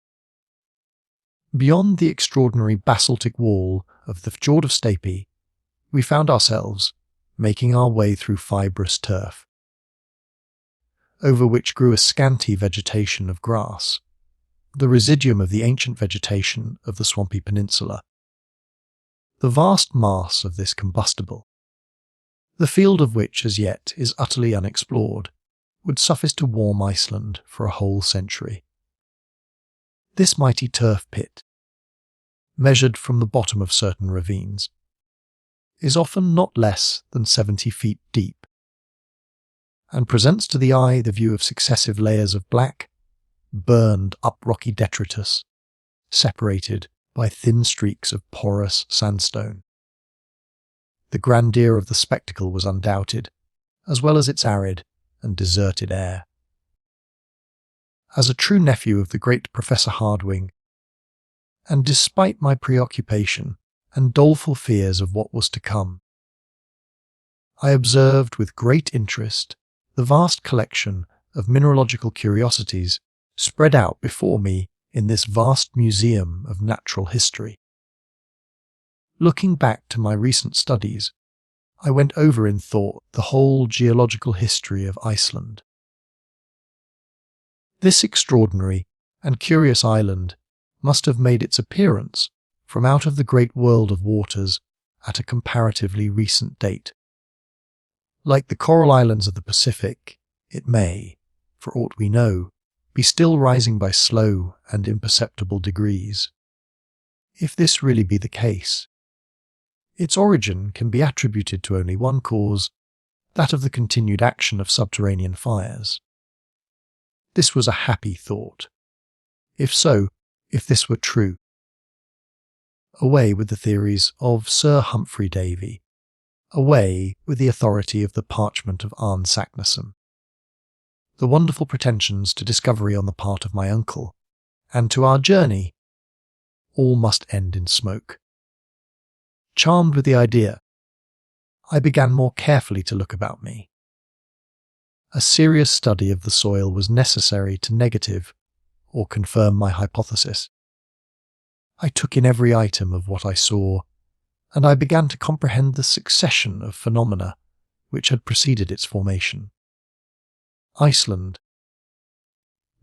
Beyond the extraordinary basaltic wall of the fjord of Stapi, we found ourselves making our way through fibrous turf, over which grew a scanty vegetation of grass, the residuum of the ancient vegetation of the swampy peninsula. The vast mass of this combustible, the field of which as yet is utterly unexplored, would suffice to warm Iceland for a whole century. This mighty turf pit, measured from the bottom of certain ravines, is often not less than 70 feet deep, and presents to the eye the view of successive layers of black, burned up rocky detritus, separated by thin streaks of porous sandstone. The grandeur of the spectacle was undoubted, as well as its arid and deserted air. As a true nephew of the great Professor Hardwing, and despite my preoccupation and doleful fears of what was to come, I observed with great interest the vast collection of mineralogical curiosities spread out before me in this vast museum of natural history. Looking back to my recent studies, I went over in thought the whole geological history of Iceland. This extraordinary and curious island must have made its appearance from out of the great world of waters at a comparatively recent date. Like the coral islands of the Pacific, it may, for aught we know, be still rising by slow and imperceptible degrees. If this really be the case, its origin can be attributed to only one cause, that of the continued action of subterranean fires. This was a happy thought. If this were true, away with the theories of Sir Humphrey Davy, away with the authority of the Parchment of Arne Saknussemm. The wonderful pretensions to discovery on the part of my uncle, and to our journey, all must end in smoke. Charmed with the idea, I began more carefully to look about me. A serious study of the soil was necessary to negative or confirm my hypothesis. I took in every item of what I saw, and I began to comprehend the succession of phenomena which had preceded its formation. Iceland,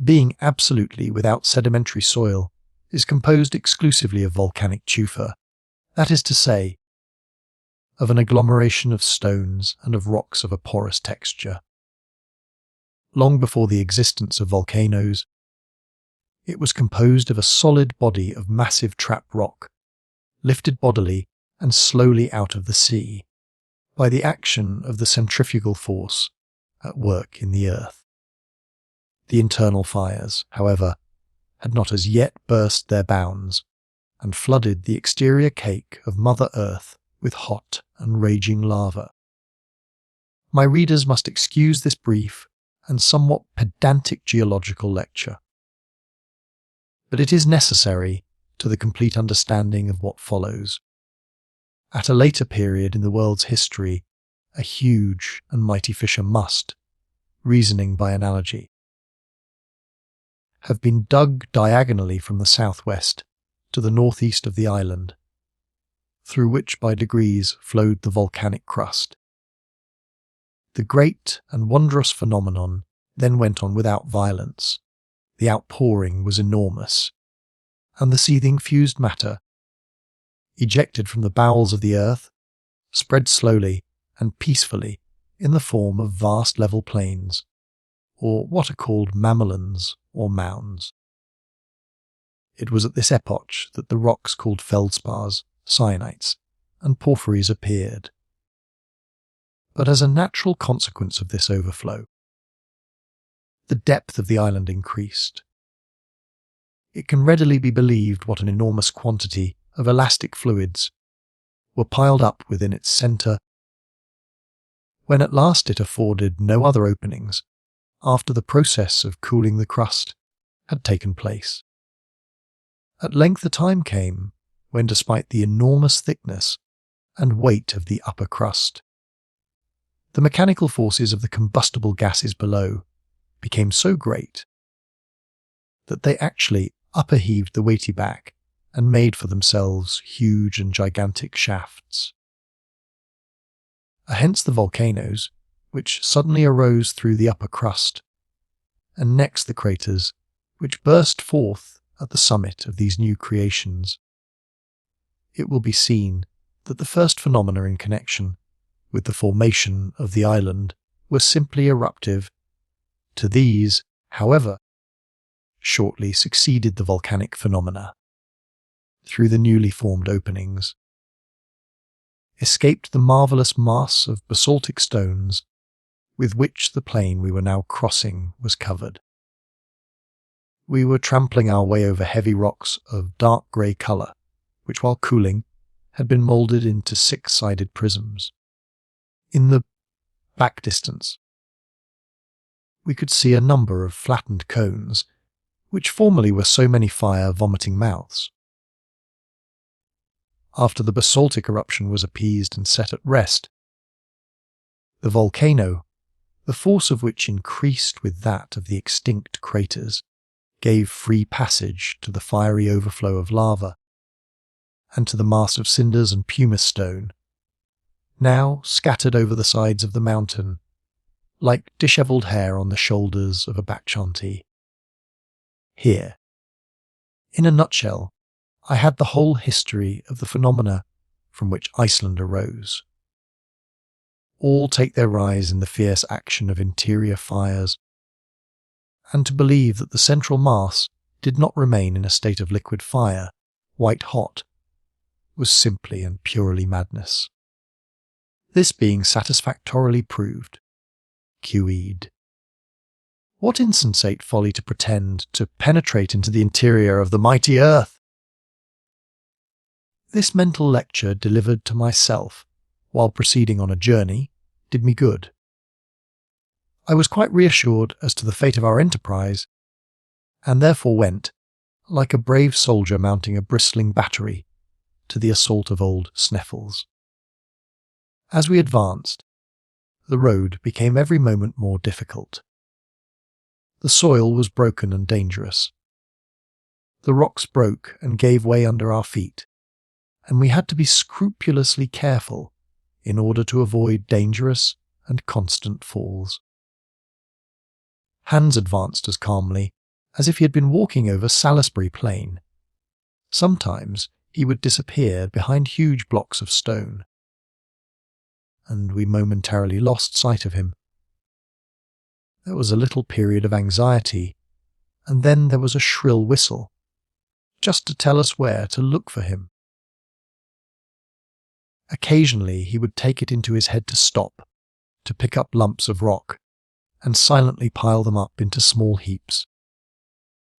being absolutely without sedimentary soil, is composed exclusively of volcanic tufa, that is to say, of an agglomeration of stones and of rocks of a porous texture. Long before the existence of volcanoes, it was composed of a solid body of massive trap rock, lifted bodily and slowly out of the sea by the action of the centrifugal force at work in the earth. The internal fires, however, had not as yet burst their bounds and flooded the exterior cake of Mother Earth with hot and raging lava. My readers must excuse this brief and somewhat pedantic geological lecture, but it is necessary to the complete understanding of what follows. At a later period in the world's history, a huge and mighty fissure must, reasoning by analogy, have been dug diagonally from the southwest to the northeast of the island, through which by degrees flowed the volcanic crust. The great and wondrous phenomenon then went on without violence. The outpouring was enormous, and the seething fused matter, ejected from the bowels of the earth, spread slowly and peacefully in the form of vast level plains, or what are called mamelons or mounds. It was at this epoch that the rocks called feldspars, syenites, and porphyries appeared. But as a natural consequence of this overflow, the depth of the island increased. It can readily be believed what an enormous quantity of elastic fluids were piled up within its centre, when at last it afforded no other openings after the process of cooling the crust had taken place. At length a time came when, despite the enormous thickness and weight of the upper crust, the mechanical forces of the combustible gases below became so great that they actually upperheaved the weighty back and made for themselves huge and gigantic shafts. Hence the volcanoes, which suddenly arose through the upper crust, and next the craters, which burst forth at the summit of these new creations. It will be seen that the first phenomena in connection with the formation of the island were simply eruptive. To these, however, shortly succeeded the volcanic phenomena. Through the newly formed openings escaped the marvellous mass of basaltic stones with which the plain we were now crossing was covered. We were trampling our way over heavy rocks of dark grey colour, which while cooling had been moulded into six-sided prisms. In the back distance, we could see a number of flattened cones which formerly were so many fire-vomiting mouths. After the basaltic eruption was appeased and set at rest, the volcano, the force of which increased with that of the extinct craters, gave free passage to the fiery overflow of lava, and to the mass of cinders and pumice stone, now scattered over the sides of the mountain, like dishevelled hair on the shoulders of a Bacchante. Here, in a nutshell, I had the whole history of the phenomena from which Iceland arose. All take their rise in the fierce action of interior fires, and to believe that the central mass did not remain in a state of liquid fire, white hot, was simply and purely madness. This being satisfactorily proved, QE'd. What insensate folly to pretend to penetrate into the interior of the mighty earth! This mental lecture delivered to myself while proceeding on a journey did me good. I was quite reassured as to the fate of our enterprise, and therefore went, like a brave soldier mounting a bristling battery, to the assault of old Sneffels. As we advanced, the road became every moment more difficult. The soil was broken and dangerous. The rocks broke and gave way under our feet, and we had to be scrupulously careful in order to avoid dangerous and constant falls. Hans advanced as calmly as if he had been walking over Salisbury Plain. Sometimes he would disappear behind huge blocks of stone, and we momentarily lost sight of him. There was a little period of anxiety, and then there was a shrill whistle, just to tell us where to look for him. Occasionally he would take it into his head to stop, to pick up lumps of rock, and silently pile them up into small heaps,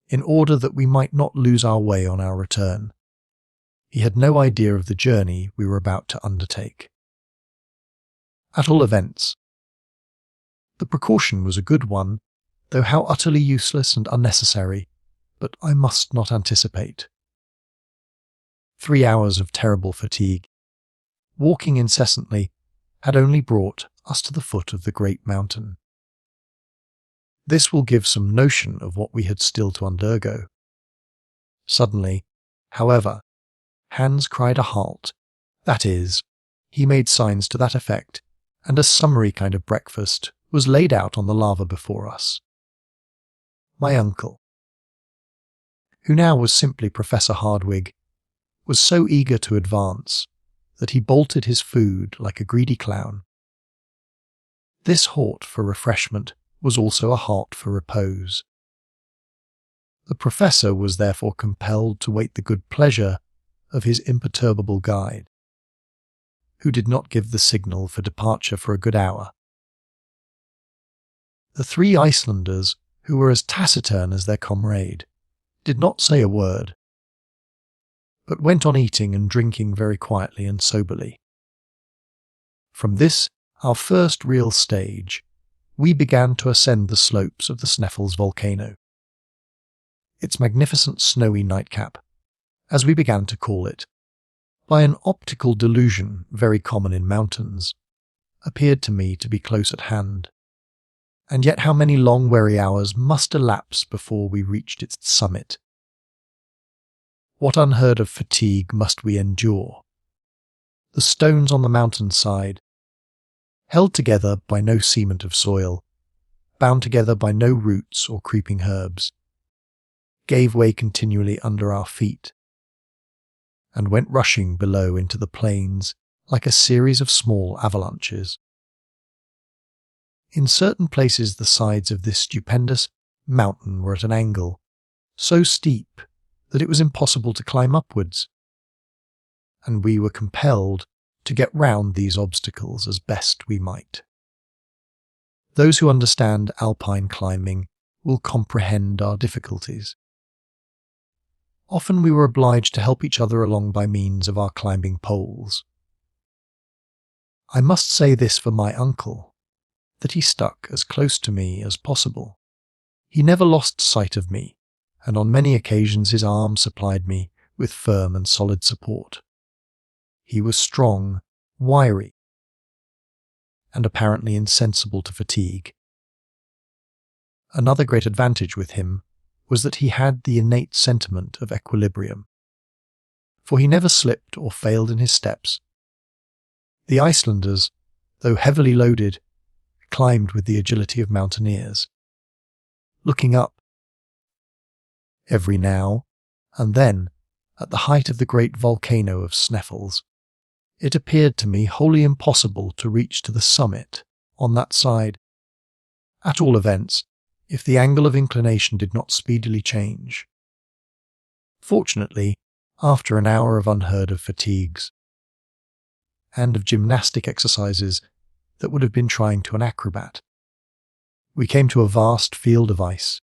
in order that we might not lose our way on our return. He had no idea of the journey we were about to undertake. At all events, the precaution was a good one, though how utterly useless and unnecessary, but I must not anticipate. 3 hours of terrible fatigue, walking incessantly, had only brought us to the foot of the great mountain. This will give some notion of what we had still to undergo. Suddenly, however, Hans cried a halt. That is, he made signs to that effect, and a summary kind of breakfast was laid out on the lava before us. My uncle, who now was simply Professor Hardwigg, was so eager to advance that he bolted his food like a greedy clown. This halt for refreshment was also a halt for repose. The Professor was therefore compelled to wait the good pleasure of his imperturbable guide, who did not give the signal for departure for a good hour. The 3 Icelanders, who were as taciturn as their comrade, did not say a word, but went on eating and drinking very quietly and soberly. From this, our first real stage, we began to ascend the slopes of the Sneffels volcano. Its magnificent snowy nightcap, as we began to call it, by an optical delusion very common in mountains, appeared to me to be close at hand. And yet how many long weary hours must elapse before we reached its summit? What unheard of fatigue must we endure? The stones on the mountainside, held together by no cement of soil, bound together by no roots or creeping herbs, gave way continually under our feet, and went rushing below into the plains like a series of small avalanches. In certain places the sides of this stupendous mountain were at an angle, so steep that it was impossible to climb upwards, and we were compelled to get round these obstacles as best we might. Those who understand alpine climbing will comprehend our difficulties. Often we were obliged to help each other along by means of our climbing poles. I must say this for my uncle, that he stuck as close to me as possible. He never lost sight of me, and on many occasions his arm supplied me with firm and solid support. He was strong, wiry, and apparently insensible to fatigue. Another great advantage with him was that he had the innate sentiment of equilibrium, for he never slipped or failed in his steps. The Icelanders, though heavily loaded, climbed with the agility of mountaineers, looking up every now and then at the height of the great volcano of Sneffels. It appeared to me wholly impossible to reach to the summit on that side, at all events, if the angle of inclination did not speedily change. Fortunately, after an hour of unheard of fatigues, and of gymnastic exercises that would have been trying to an acrobat, we came to a vast field of ice,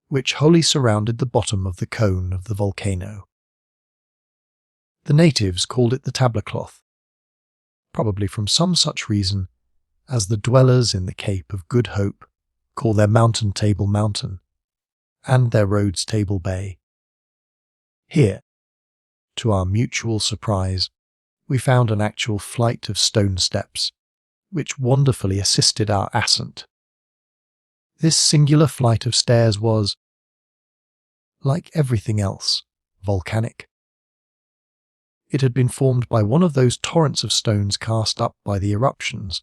which wholly surrounded the bottom of the cone of the volcano. The natives called it the tablecloth, probably from some such reason as the dwellers in the Cape of Good Hope call their mountain Table Mountain, and their roads Table Bay. Here, to our mutual surprise, we found an actual flight of stone steps, which wonderfully assisted our ascent. This singular flight of stairs was, like everything else, volcanic. It had been formed by one of those torrents of stones cast up by the eruptions,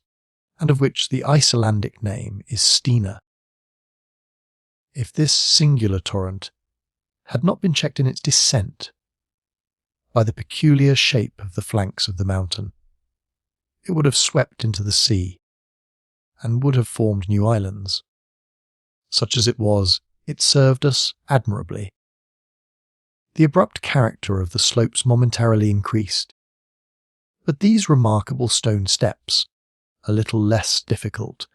and of which the Icelandic name is Stina. If this singular torrent had not been checked in its descent by the peculiar shape of the flanks of the mountain, it would have swept into the sea, and would have formed new islands. Such as it was, it served us admirably. The abrupt character of the slopes momentarily increased, but these remarkable stone steps, a little less difficult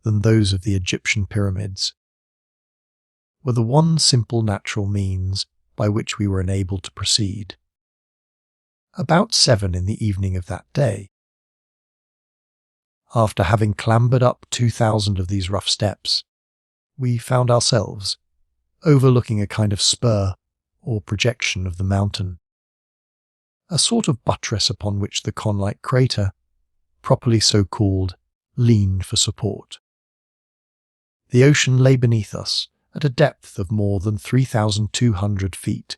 than those of the Egyptian pyramids, were the one simple natural means by which we were enabled to proceed. About 7 in the evening of that day, after having clambered up 2,000 of these rough steps, we found ourselves overlooking a kind of spur or projection of the mountain, a sort of buttress upon which the cone-like crater, properly so called, leaned for support. The ocean lay beneath us at a depth of more than 3,200 feet,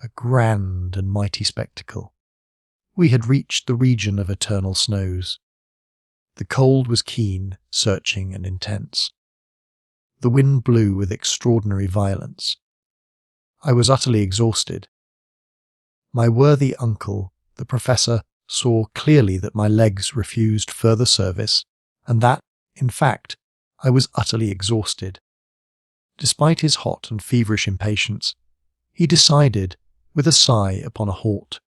a grand and mighty spectacle. We had reached the region of eternal snows. The cold was keen, searching, and intense. The wind blew with extraordinary violence. I was utterly exhausted. My worthy uncle, the professor, saw clearly that my legs refused further service, and that, in fact, I was utterly exhausted. Despite his hot and feverish impatience, he decided, with a sigh, upon a halt.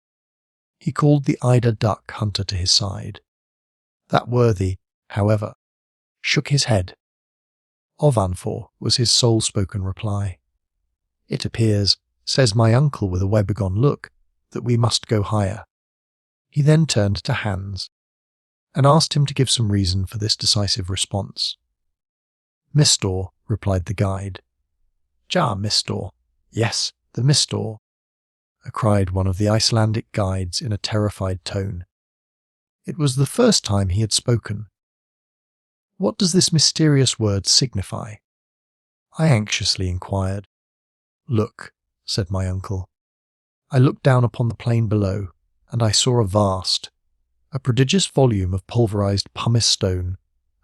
He called the eider-duck hunter to his side. That worthy, however, shook his head. Ovanfor was his sole-spoken reply. It appears, says my uncle with a woebegone look, that we must go higher. He then turned to Hans, and asked him to give some reason for this decisive response. Mistor, replied the guide. Ja, Mistor. Yes, the Mistor, cried one of the Icelandic guides in a terrified tone. It was the first time he had spoken. What does this mysterious word signify? I anxiously inquired. Look, said my uncle. I looked down upon the plain below, and I saw a prodigious volume of pulverized pumice stone,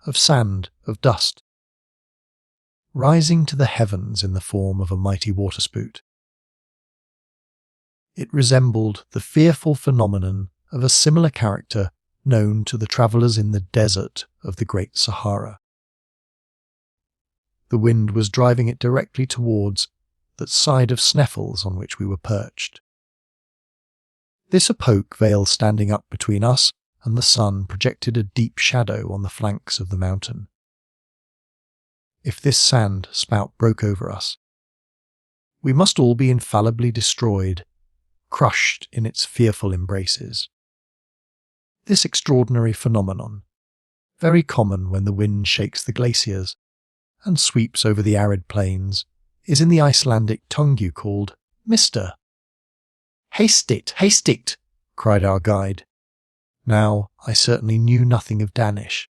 of sand, of dust, rising to the heavens in the form of a mighty waterspout. It resembled the fearful phenomenon of a similar character known to the travellers in the desert of the Great Sahara. The wind was driving it directly towards that side of Sneffels on which we were perched. This opoke veil standing up between us and the sun projected a deep shadow on the flanks of the mountain. If this sand spout broke over us, we must all be infallibly destroyed, crushed in its fearful embraces. This extraordinary phenomenon, very common when the wind shakes the glaciers and sweeps over the arid plains, is in the Icelandic tongue called Mr. "Haste it," cried our guide. Now, I certainly knew nothing of Danish,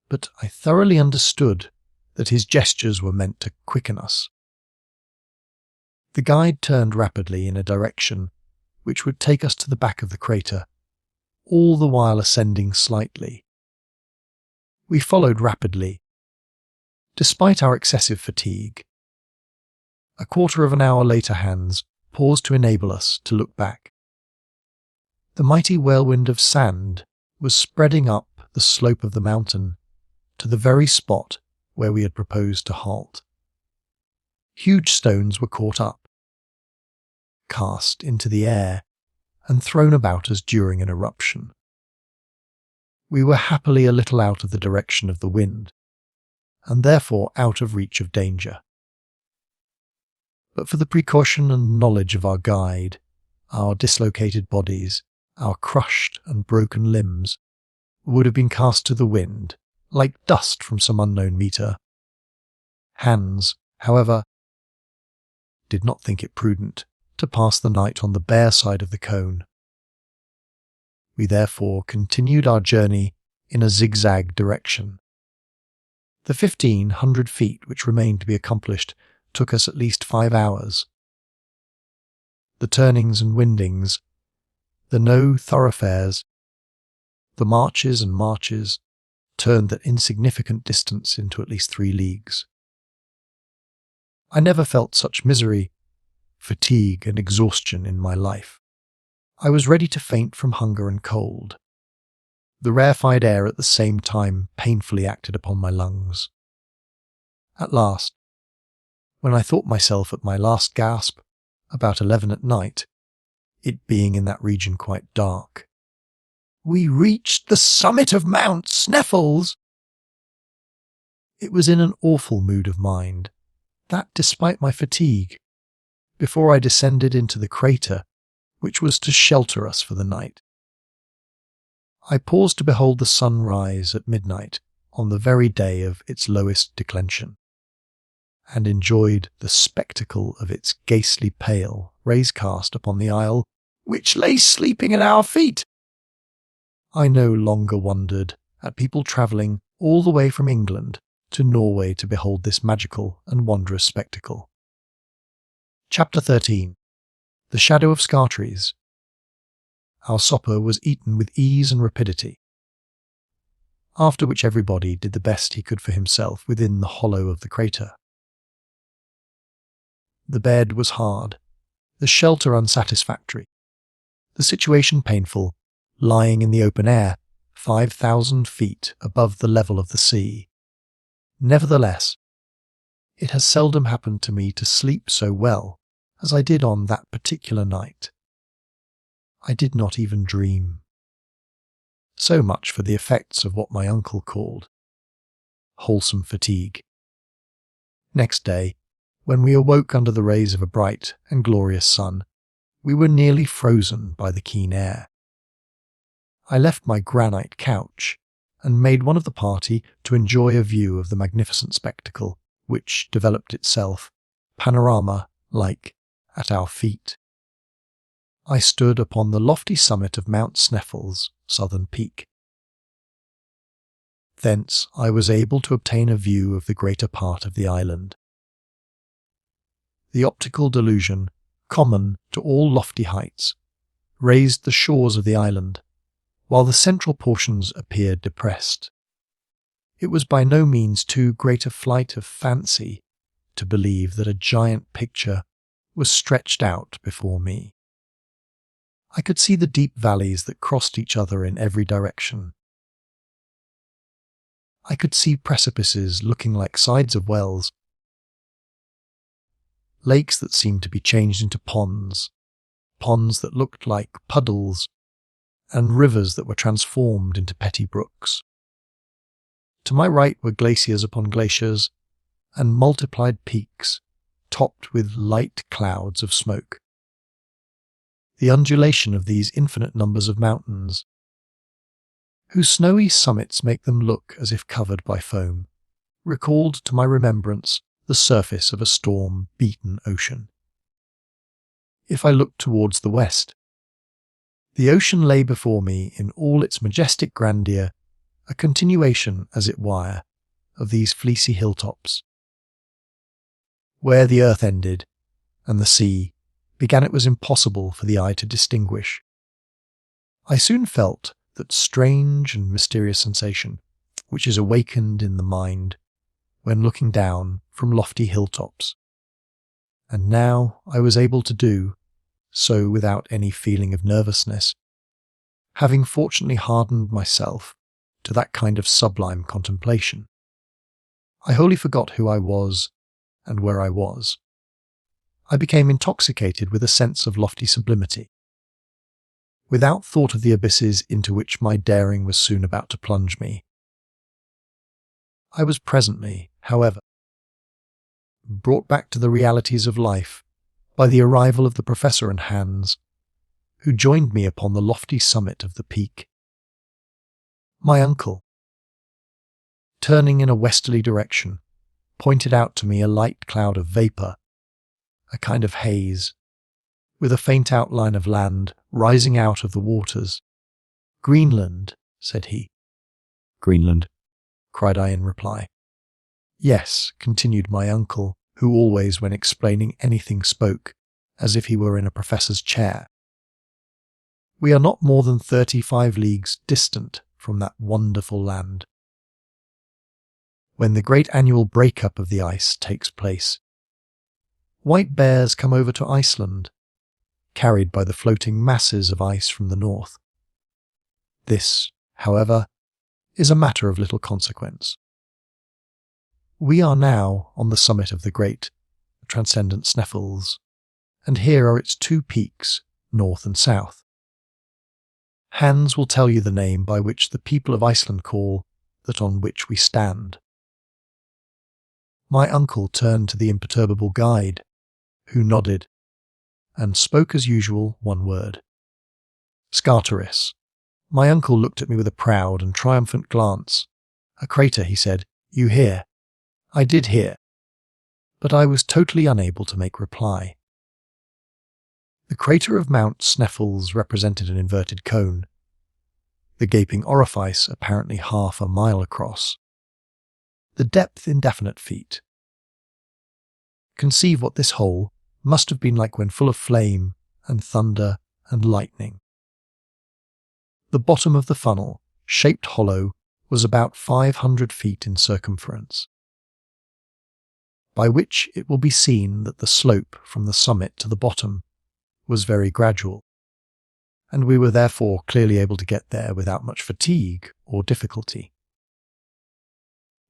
but I thoroughly understood that his gestures were meant to quicken us. The guide turned rapidly in a direction which would take us to the back of the crater, all the while ascending slightly. We followed rapidly, despite our excessive fatigue. A quarter of an hour later, Hans paused to enable us to look back. The mighty whirlwind of sand was spreading up the slope of the mountain to the very spot where we had proposed to halt. Huge stones were caught up, cast into the air, and thrown about us during an eruption. We were happily a little out of the direction of the wind, and therefore out of reach of danger. But for the precaution and knowledge of our guide, our dislocated bodies, our crushed and broken limbs, would have been cast to the wind, like dust from some unknown meteor. Hans, however, did not think it prudent to pass the night on the bare side of the cone. We therefore continued our journey in a zigzag direction. The 1,500 feet which remained to be accomplished took us at least 5 hours. The turnings and windings, the no thoroughfares, the marches and marches, turned that insignificant distance into at least 3 leagues. I never felt such misery, fatigue, and exhaustion in my life. I was ready to faint from hunger and cold. The rarefied air at the same time painfully acted upon my lungs. At last, when I thought myself at my last gasp, about 11 at night, it being in that region quite dark, we reached the summit of Mount Sneffels. It was in an awful mood of mind that, despite my fatigue, before I descended into the crater which was to shelter us for the night, I paused to behold the sun rise at midnight on the very day of its lowest declension, and enjoyed the spectacle of its ghastly pale rays cast upon the isle which lay sleeping at our feet. I no longer wondered at people travelling all the way from England to Norway to behold this magical and wondrous spectacle. Chapter 13. The Shadow of Scartaris. Our supper was eaten with ease and rapidity, after which everybody did the best he could for himself within the hollow of the crater. The bed was hard, the shelter unsatisfactory, the situation painful, lying in the open air, 5,000 feet above the level of the sea. Nevertheless, it has seldom happened to me to sleep so well as I did on that particular night. I did not even dream. So much for the effects of what my uncle called wholesome fatigue. Next day, when we awoke under the rays of a bright and glorious sun, we were nearly frozen by the keen air. I left my granite couch and made one of the party to enjoy a view of the magnificent spectacle which developed itself, panorama-like, at our feet. I stood upon the lofty summit of Mount Sneffels' southern peak. Thence I was able to obtain a view of the greater part of the island. The optical delusion, common to all lofty heights, raised the shores of the island, while the central portions appeared depressed. It was by no means too great a flight of fancy to believe that a giant picture was stretched out before me. I could see the deep valleys that crossed each other in every direction. I could see precipices looking like sides of wells, lakes that seemed to be changed into ponds, ponds that looked like puddles, and rivers that were transformed into petty brooks. To my right were glaciers upon glaciers, and multiplied peaks, topped with light clouds of smoke. The undulation of these infinite numbers of mountains, whose snowy summits make them look as if covered by foam, recalled to my remembrance the surface of a storm-beaten ocean. If I looked towards the west, the ocean lay before me in all its majestic grandeur, a continuation, as it were, of these fleecy hilltops. Where the earth ended and the sea began, it was impossible for the eye to distinguish. I soon felt that strange and mysterious sensation which is awakened in the mind when looking down from lofty hilltops. And now I was able to do so without any feeling of nervousness, having fortunately hardened myself to that kind of sublime contemplation. I wholly forgot who I was and where I was. I became intoxicated with a sense of lofty sublimity, without thought of the abysses into which my daring was soon about to plunge me. I was presently, however, brought back to the realities of life by the arrival of the Professor and Hans, who joined me upon the lofty summit of the peak. My uncle, turning in a westerly direction, pointed out to me a light cloud of vapour, a kind of haze, with a faint outline of land rising out of the waters. "Greenland," said he. "Greenland," cried I in reply. "Yes," continued my uncle, who always, when explaining anything, spoke as if he were in a professor's chair. "We are not more than 35 leagues distant from that wonderful land. When the great annual break-up of the ice takes place, white bears come over to Iceland, carried by the floating masses of ice from the north. This, however, is a matter of little consequence. We are now on the summit of the great, transcendent Sneffels, and here are its two peaks, north and south. Hans will tell you the name by which the people of Iceland call that on which we stand." My uncle turned to the imperturbable guide, who nodded, and spoke as usual one word. "Scartaris." My uncle looked at me with a proud and triumphant glance. "A crater," he said. "You hear?" I did hear, but I was totally unable to make reply. The crater of Mount Sneffels represented an inverted cone, the gaping orifice apparently half a mile across, the depth indefinite feet. Conceive what this hole must have been like when full of flame and thunder and lightning. The bottom of the funnel, shaped hollow, was about 500 feet in circumference, by which it will be seen that the slope from the summit to the bottom was very gradual, and we were therefore clearly able to get there without much fatigue or difficulty.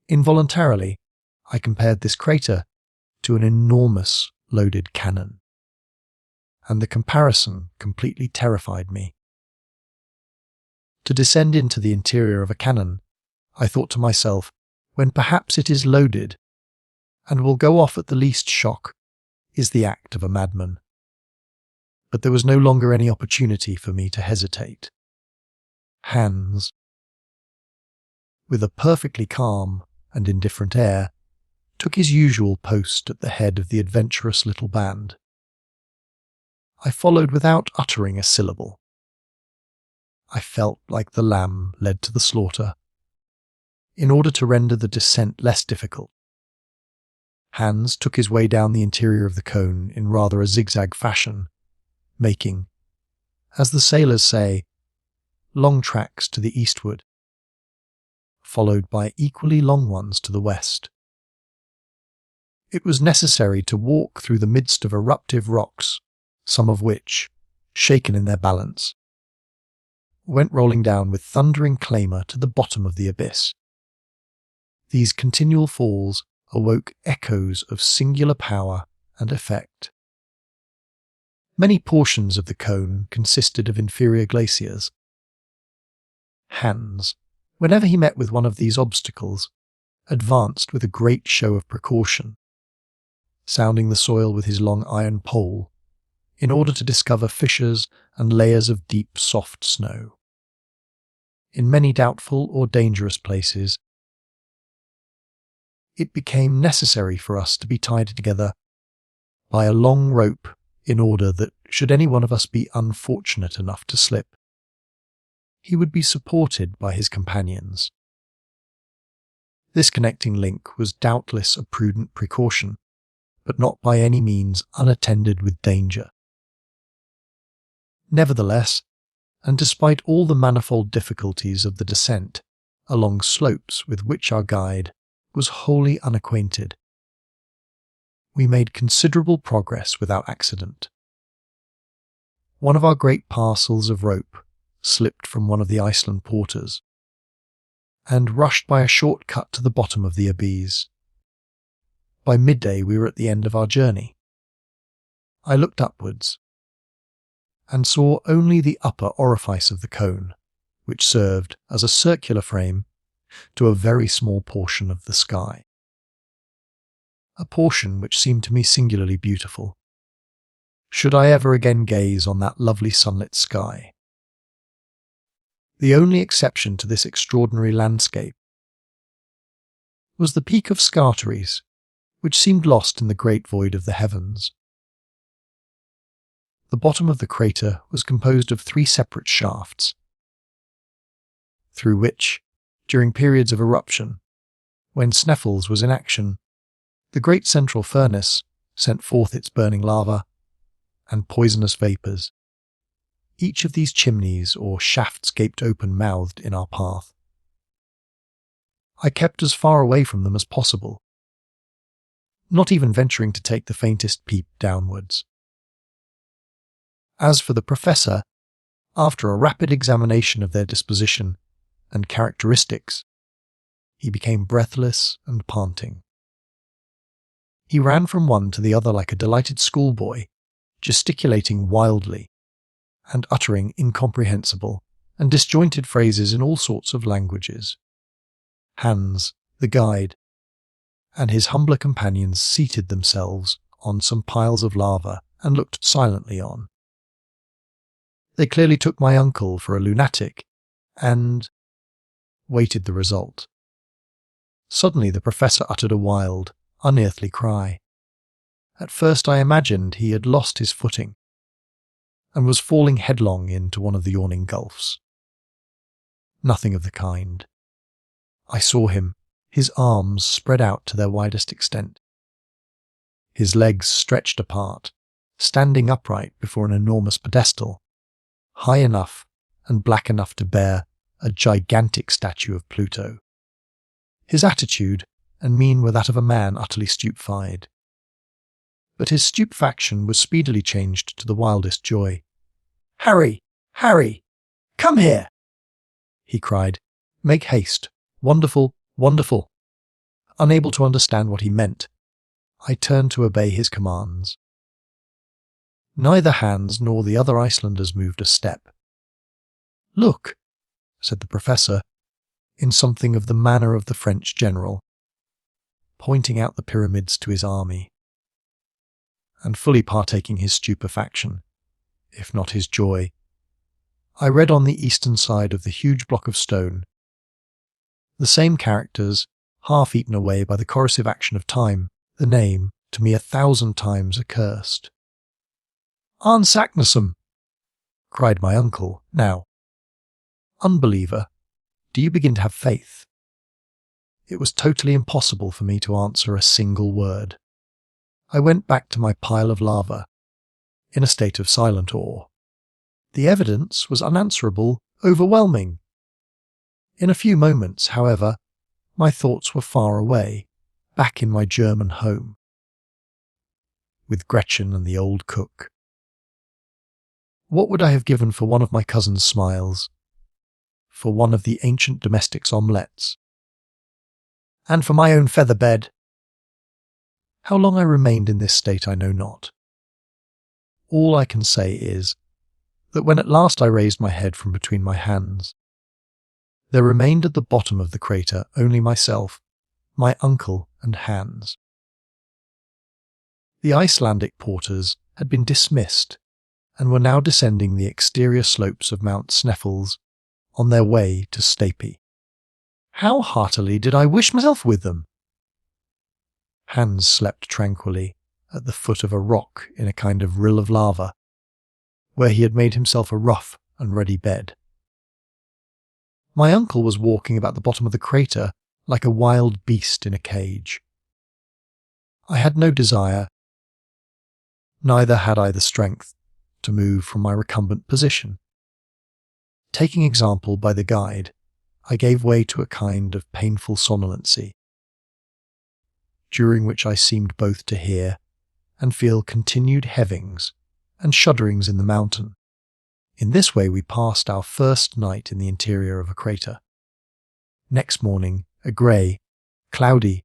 Involuntarily, I compared this crater to an enormous loaded cannon, and the comparison completely terrified me. To descend into the interior of a cannon, I thought to myself, when perhaps it is loaded and will go off at the least shock, is the act of a madman. But there was no longer any opportunity for me to hesitate. Hans, with a perfectly calm and indifferent air, took his usual post at the head of the adventurous little band. I followed without uttering a syllable. I felt like the lamb led to the slaughter. In order to render the descent less difficult, Hans took his way down the interior of the cone in rather a zigzag fashion, making, as the sailors say, long tracks to the eastward, followed by equally long ones to the west. It was necessary to walk through the midst of eruptive rocks, some of which, shaken in their balance, went rolling down with thundering clamour to the bottom of the abyss. These continual falls awoke echoes of singular power and effect. Many portions of the cone consisted of inferior glaciers. Hans, whenever he met with one of these obstacles, advanced with a great show of precaution, sounding the soil with his long iron pole, in order to discover fissures and layers of deep, soft snow. In many doubtful or dangerous places, it became necessary for us to be tied together by a long rope in order that, should any one of us be unfortunate enough to slip, he would be supported by his companions. This connecting link was doubtless a prudent precaution, but not by any means unattended with danger. Nevertheless, and despite all the manifold difficulties of the descent along slopes with which our guide was wholly unacquainted, we made considerable progress without accident. One of our great parcels of rope slipped from one of the Iceland porters, and rushed by a short cut to the bottom of the abyss. By midday we were at the end of our journey. I looked upwards, and saw only the upper orifice of the cone, which served as a circular frame to a very small portion of the sky. A portion which seemed to me singularly beautiful. Should I ever again gaze on that lovely sunlit sky? The only exception to this extraordinary landscape was the peak of Scartaris, which seemed lost in the great void of the heavens. The bottom of the crater was composed of 3 separate shafts, through which, during periods of eruption, when Sneffels was in action, the great central furnace sent forth its burning lava and poisonous vapours. Each of these chimneys or shafts gaped open-mouthed in our path. I kept as far away from them as possible, not even venturing to take the faintest peep downwards. As for the professor, after a rapid examination of their disposition and characteristics, he became breathless and panting. He ran from one to the other like a delighted schoolboy, gesticulating wildly and uttering incomprehensible and disjointed phrases in all sorts of languages. Hans, the guide, and his humbler companions seated themselves on some piles of lava and looked silently on. They clearly took my uncle for a lunatic and waited the result. Suddenly the professor uttered a wild, unearthly cry. At first I imagined he had lost his footing and was falling headlong into one of the yawning gulfs. Nothing of the kind. I saw him, his arms spread out to their widest extent, his legs stretched apart, standing upright before an enormous pedestal, high enough and black enough to bear a gigantic statue of Pluto. His attitude and mien were that of a man utterly stupefied. But his stupefaction was speedily changed to the wildest joy. "Harry! Harry! Come here!" he cried. "Make haste! Wonderful! Wonderful!" Unable to understand what he meant, I turned to obey his commands. Neither Hans nor the other Icelanders moved a step. "Look," said the professor, in something of the manner of the French general, pointing out the pyramids to his army, and fully partaking his stupefaction, if not his joy. I read on the eastern side of the huge block of stone the same characters, half eaten away by the corrosive action of time, the name, to me 1,000 times accursed. "Arne Saknussemm!" cried my uncle. "Now, unbeliever, do you begin to have faith?" It was totally impossible for me to answer a single word. I went back to my pile of lava, in a state of silent awe. The evidence was unanswerable, overwhelming. In a few moments, however, my thoughts were far away, back in my German home, with Gretchen and the old cook. What would I have given for one of my cousin's smiles, for one of the ancient domestic's omelettes, and for my own feather bed? How long I remained in this state I know not. All I can say is that when at last I raised my head from between my hands, there remained at the bottom of the crater only myself, my uncle, and Hans. The Icelandic porters had been dismissed and were now descending the exterior slopes of Mount Sneffels on their way to Stapi. How heartily did I wish myself with them! Hans slept tranquilly at the foot of a rock in a kind of rill of lava, where he had made himself a rough and ready bed. My uncle was walking about the bottom of the crater like a wild beast in a cage. I had no desire, neither had I the strength, to move from my recumbent position. Taking example by the guide, I gave way to a kind of painful somnolency, during which I seemed both to hear and feel continued heavings and shudderings in the mountain. In this way we passed our first night in the interior of a crater. Next morning, a grey, cloudy,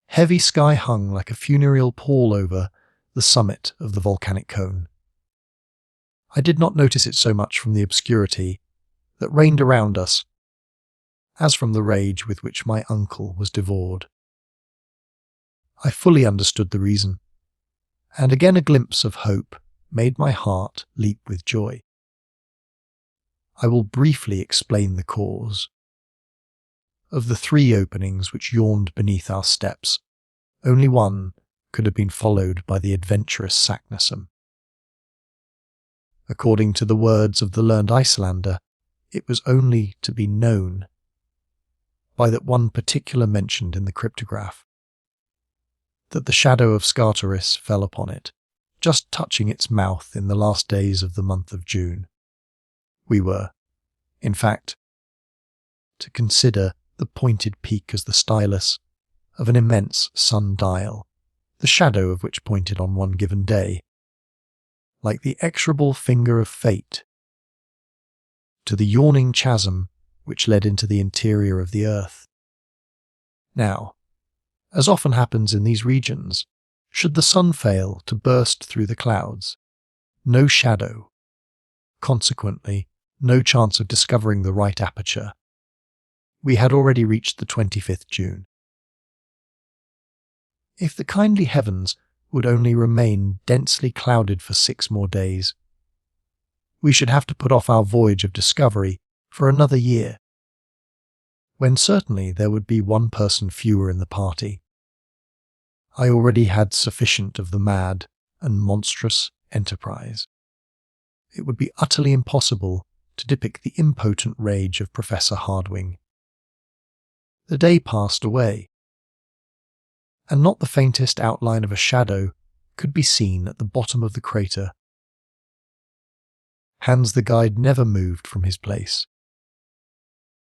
heavy sky hung like a funereal pall over the summit of the volcanic cone. I did not notice it so much from the obscurity that reigned around us as from the rage with which my uncle was devoured. I fully understood the reason, and again a glimpse of hope made my heart leap with joy. I will briefly explain the cause. Of the 3 openings which yawned beneath our steps, only one could have been followed by the adventurous Saknussemm. According to the words of the learned Icelander, it was only to be known by that one particular mentioned in the cryptograph, that the shadow of Scartaris fell upon it, just touching its mouth in the last days of the month of June. We were, in fact, to consider the pointed peak as the stylus of an immense sun-dial, the shadow of which pointed on one given day, like the exorable finger of fate, to the yawning chasm which led into the interior of the earth. Now, as often happens in these regions, should the sun fail to burst through the clouds, no shadow, consequently no chance of discovering the right aperture. We had already reached the 25th June. If the kindly heavens would only remain densely clouded for 6 more days, we should have to put off our voyage of discovery for another year, when certainly there would be 1 person fewer in the party. I already had sufficient of the mad and monstrous enterprise. It would be utterly impossible to depict the impotent rage of Professor Hardwing. The day passed away, and not the faintest outline of a shadow could be seen at the bottom of the crater. Hans the guide never moved from his place.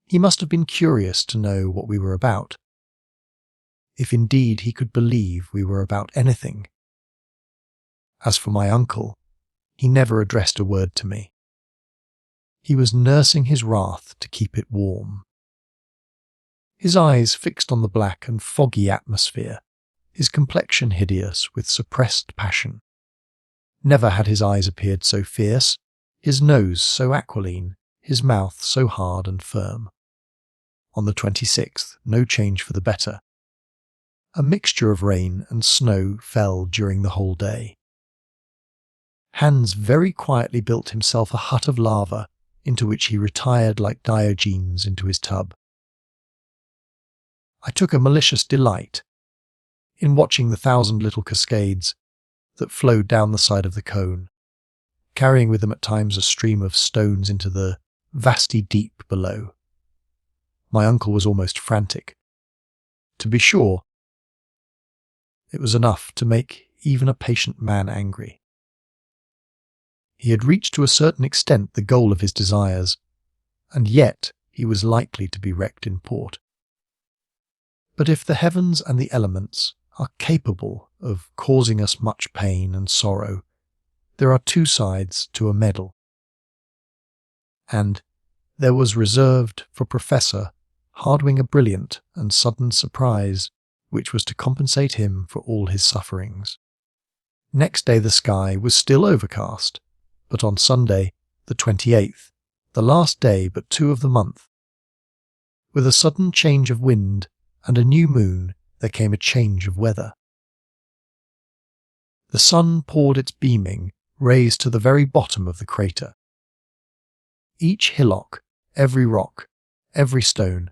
He must have been curious to know what we were about, if indeed he could believe we were about anything. As for my uncle, he never addressed a word to me. He was nursing his wrath to keep it warm. His eyes fixed on the black and foggy atmosphere, his complexion hideous with suppressed passion. Never had his eyes appeared so fierce, his nose so aquiline, his mouth so hard and firm. On the 26th, no change for the better. A mixture of rain and snow fell during the whole day. Hans very quietly built himself a hut of lava into which he retired like Diogenes into his tub. I took a malicious delight in watching the 1,000 little cascades that flowed down the side of the cone, carrying with them at times a stream of stones into the vasty deep below. My uncle was almost frantic. To be sure, it was enough to make even a patient man angry. He had reached to a certain extent the goal of his desires, and yet he was likely to be wrecked in port. But if the heavens and the elements are capable of causing us much pain and sorrow, there are 2 sides to a medal. And there was reserved for Professor Hardwing a brilliant and sudden surprise which was to compensate him for all his sufferings. Next day the sky was still overcast, but on Sunday, the 28th, the last day but 2 of the month, with a sudden change of wind and a new moon, there came a change of weather. The sun poured its beaming rays to the very bottom of the crater. Each hillock, every rock, every stone,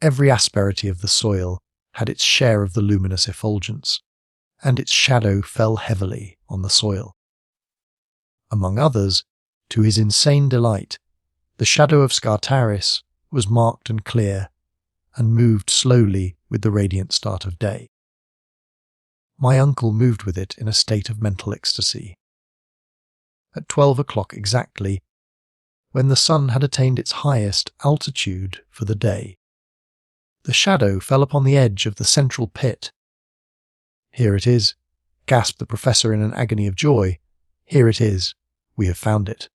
every asperity of the soil had its share of the luminous effulgence, and its shadow fell heavily on the soil. Among others, to his insane delight, the shadow of Scartaris was marked and clear, and moved slowly with the radiant start of day. My uncle moved with it in a state of mental ecstasy. At 12 o'clock exactly, when the sun had attained its highest altitude for the day, the shadow fell upon the edge of the central pit. "Here it is," gasped the professor in an agony of joy. "Here it is. We have found it.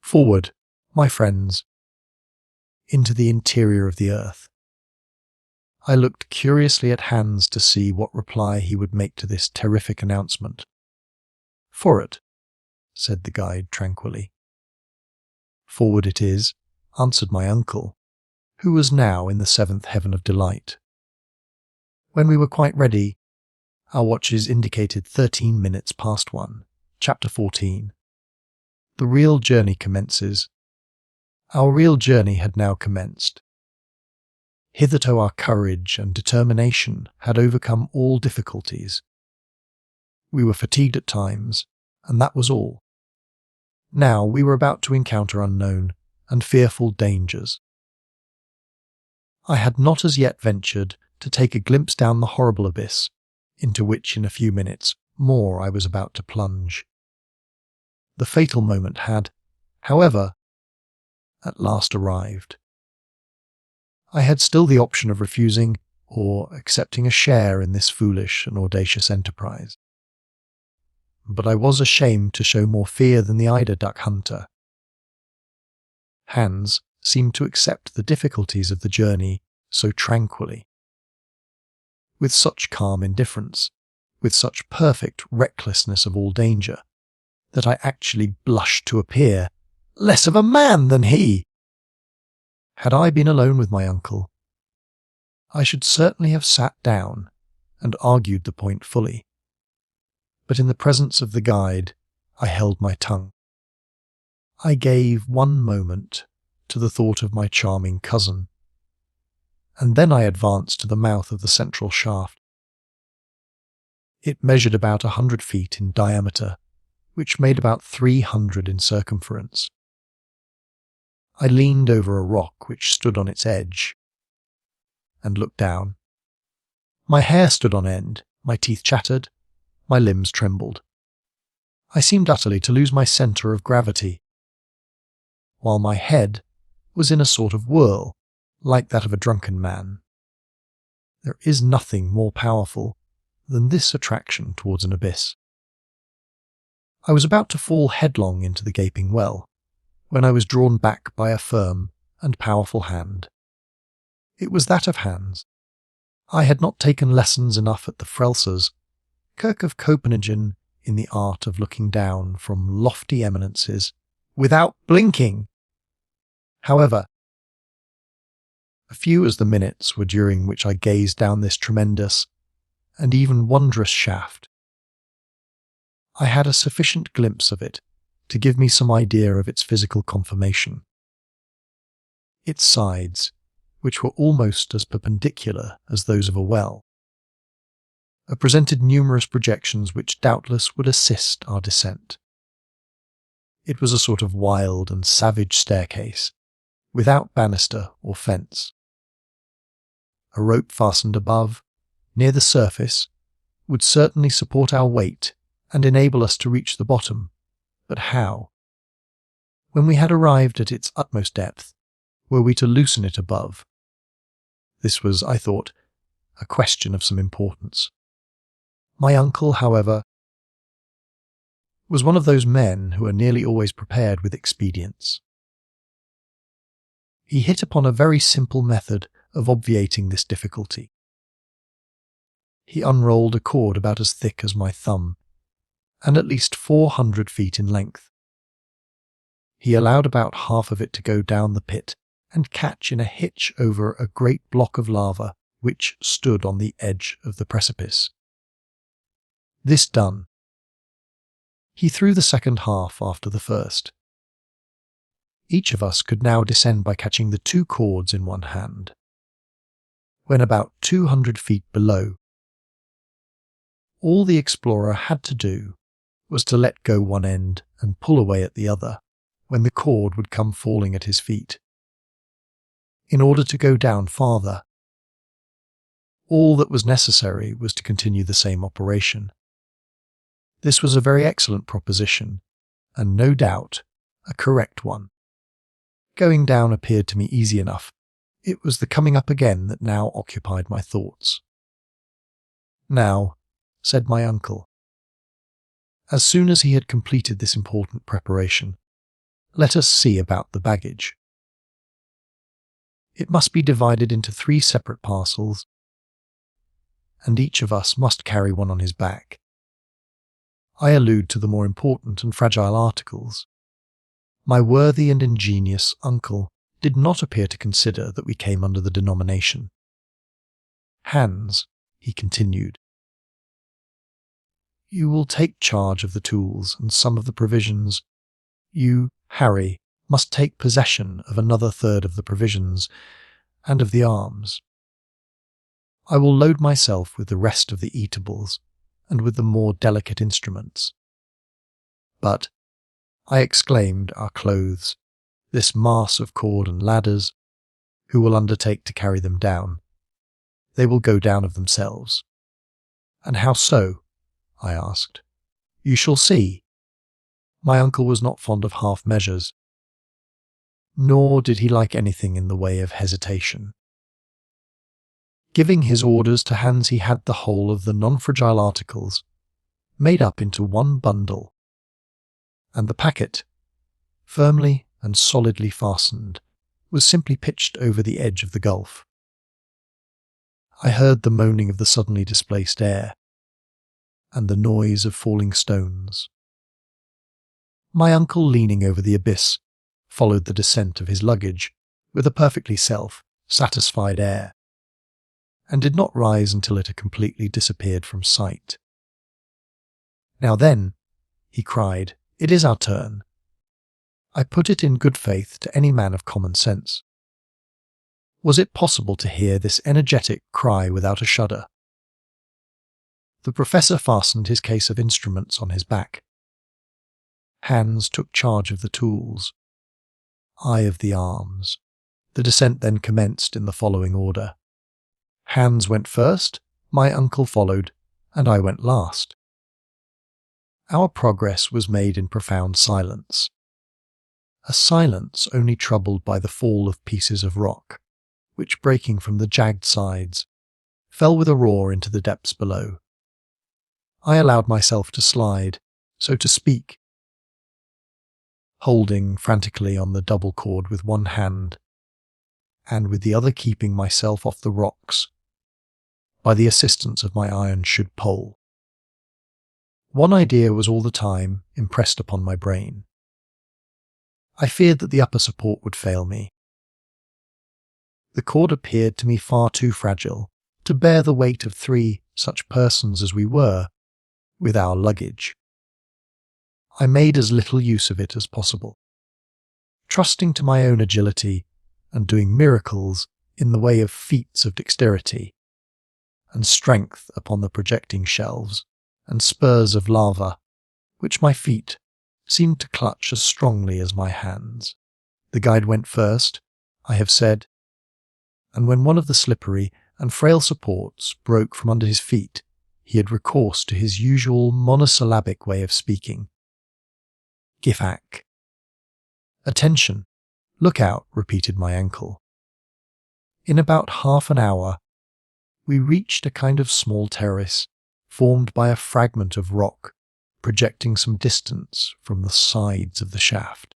Forward, my friends, into the interior of the earth." I looked curiously at Hans to see what reply he would make to this terrific announcement. "Forward," said the guide tranquilly. "Forward it is," answered my uncle, who was now in the seventh heaven of delight. When we were quite ready, our watches indicated 13 minutes past 1, chapter 14. The real journey commences. Our real journey had now commenced. Hitherto our courage and determination had overcome all difficulties. We were fatigued at times, and that was all. Now we were about to encounter unknown and fearful dangers. I had not as yet ventured to take a glimpse down the horrible abyss, into which in a few minutes more I was about to plunge. The fatal moment had, however, at last arrived. I had still the option of refusing or accepting a share in this foolish and audacious enterprise. But I was ashamed to show more fear than the eider duck hunter. Hans seemed to accept the difficulties of the journey so tranquilly, with such calm indifference, with such perfect recklessness of all danger, that I actually blushed to appear less of a man than he. Had I been alone with my uncle, I should certainly have sat down and argued the point fully. But in the presence of the guide, I held my tongue. I gave one moment to the thought of my charming cousin, and then I advanced to the mouth of the central shaft. It measured about 100 feet in diameter, which made about 300 in circumference. I leaned over a rock which stood on its edge and looked down. My hair stood on end, my teeth chattered, my limbs trembled. I seemed utterly to lose my centre of gravity, while my head was in a sort of whirl, like that of a drunken man. There is nothing more powerful than this attraction towards an abyss. I was about to fall headlong into the gaping well, when I was drawn back by a firm and powerful hand. It was that of Hans. I had not taken lessons enough at the Frelsers, Kirk of Copenhagen, in the art of looking down from lofty eminences without blinking. However, few as the minutes were during which I gazed down this tremendous and even wondrous shaft, I had a sufficient glimpse of it to give me some idea of its physical conformation. Its sides, which were almost as perpendicular as those of a well, presented numerous projections which doubtless would assist our descent. It was a sort of wild and savage staircase, without banister or fence. A rope fastened above, near the surface, would certainly support our weight and enable us to reach the bottom. But how? When we had arrived at its utmost depth, were we to loosen it above? This was, I thought, a question of some importance. My uncle, however, was one of those men who are nearly always prepared with expedients. He hit upon a very simple method of obviating this difficulty. He unrolled a cord about as thick as my thumb, and at least 400 feet in length. He allowed about half of it to go down the pit and catch in a hitch over a great block of lava which stood on the edge of the precipice. This done, he threw the second half after the first. Each of us could now descend by catching the two cords in one hand. when about 200 feet below. All the explorer had to do was to let go one end and pull away at the other, when the cord would come falling at his feet. In order to go down farther, all that was necessary was to continue the same operation. This was a very excellent proposition, and no doubt a correct one. Going down appeared to me easy enough. It was the coming up again that now occupied my thoughts. "Now," said my uncle, as soon as he had completed this important preparation, "let us see about the baggage. It must be divided into 3 separate parcels, and each of us must carry one on his back. I allude to the more important and fragile articles. My worthy and ingenious uncle did not appear to consider that we came under the denomination. Hans," he continued, "you will take charge of the tools and some of the provisions. You, Harry, must take possession of another third of the provisions and of the arms. I will load myself with the rest of the eatables and with the more delicate instruments. But," I exclaimed, "our clothes, this mass of cord and ladders, who will undertake to carry them down? They will go down of themselves." "And how so?" I asked. "You shall see." My uncle was not fond of half measures, nor did he like anything in the way of hesitation. Giving his orders to Hans, he had the whole of the non-fragile articles made up into one bundle, and the packet, firmly and solidly fastened, was simply pitched over the edge of the gulf. I heard the moaning of the suddenly displaced air, and the noise of falling stones. My uncle, leaning over the abyss, followed the descent of his luggage with a perfectly self-satisfied air, and did not rise until it had completely disappeared from sight. "Now then," he cried, "it is our turn." I put it in good faith to any man of common sense. Was it possible to hear this energetic cry without a shudder? The professor fastened his case of instruments on his back. Hans took charge of the tools, I of the arms. The descent then commenced in the following order. Hans went first, my uncle followed, and I went last. Our progress was made in profound silence, a silence only troubled by the fall of pieces of rock, which, breaking from the jagged sides, fell with a roar into the depths below. I allowed myself to slide, so to speak, holding frantically on the double cord with one hand, and with the other keeping myself off the rocks by the assistance of my iron shoe pole. One idea was all the time impressed upon my brain. I feared that the upper support would fail me. The cord appeared to me far too fragile to bear the weight of 3 such persons as we were, with our luggage. I made as little use of it as possible, trusting to my own agility and doing miracles in the way of feats of dexterity and strength upon the projecting shelves and spurs of lava, which my feet seemed to clutch as strongly as my hands. The guide went first, I have said, and when one of the slippery and frail supports broke from under his feet, he had recourse to his usual monosyllabic way of speaking. "Gifak." "Attention! Look out!" repeated my uncle. In about half an hour, we reached a kind of small terrace formed by a fragment of rock projecting some distance from the sides of the shaft.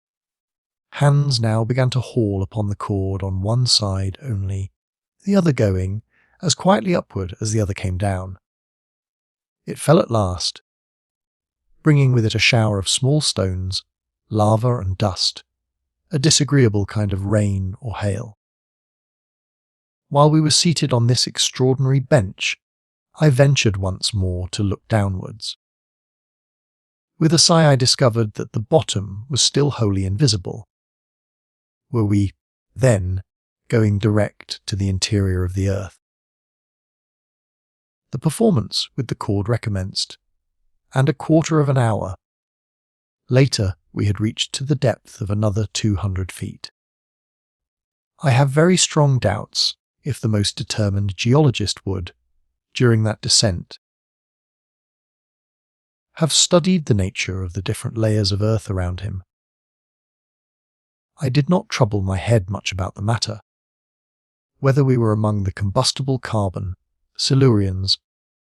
Hans now began to haul upon the cord on one side only, the other going as quietly upward as the other came down. It fell at last, bringing with it a shower of small stones, lava and dust, a disagreeable kind of rain or hail. While we were seated on this extraordinary bench, I ventured once more to look downwards. With a sigh I discovered that the bottom was still wholly invisible. Were we, then, going direct to the interior of the earth? The performance with the cord recommenced, and a quarter of an hour later we had reached to the depth of another 200 feet. I have very strong doubts if the most determined geologist would, during that descent, have studied the nature of the different layers of earth around him. I did not trouble my head much about the matter. Whether we were among the combustible carbon, Silurians,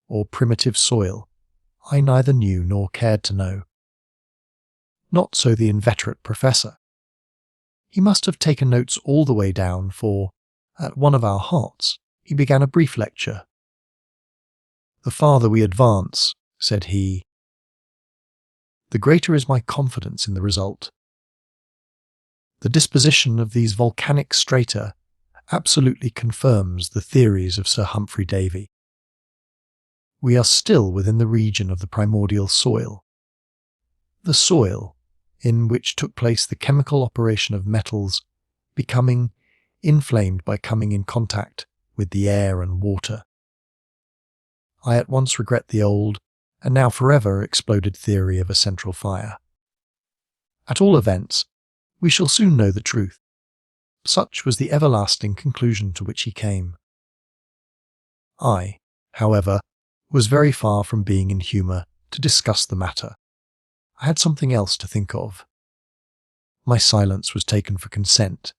or primitive soil, I neither knew nor cared to know. Not so the inveterate professor. He must have taken notes all the way down, for, at one of our halts, he began a brief lecture. "The farther we advance," said he, "the greater is my confidence in the result. The disposition of these volcanic strata absolutely confirms the theories of Sir Humphrey Davy. We are still within the region of the primordial soil. The soil in which took place the chemical operation of metals becoming inflamed by coming in contact with the air and water. I at once regret the old, and now forever exploded theory of a central fire. At all events, we shall soon know the truth." Such was the everlasting conclusion to which he came. I, however, was very far from being in humour to discuss the matter. I had something else to think of. My silence was taken for consent,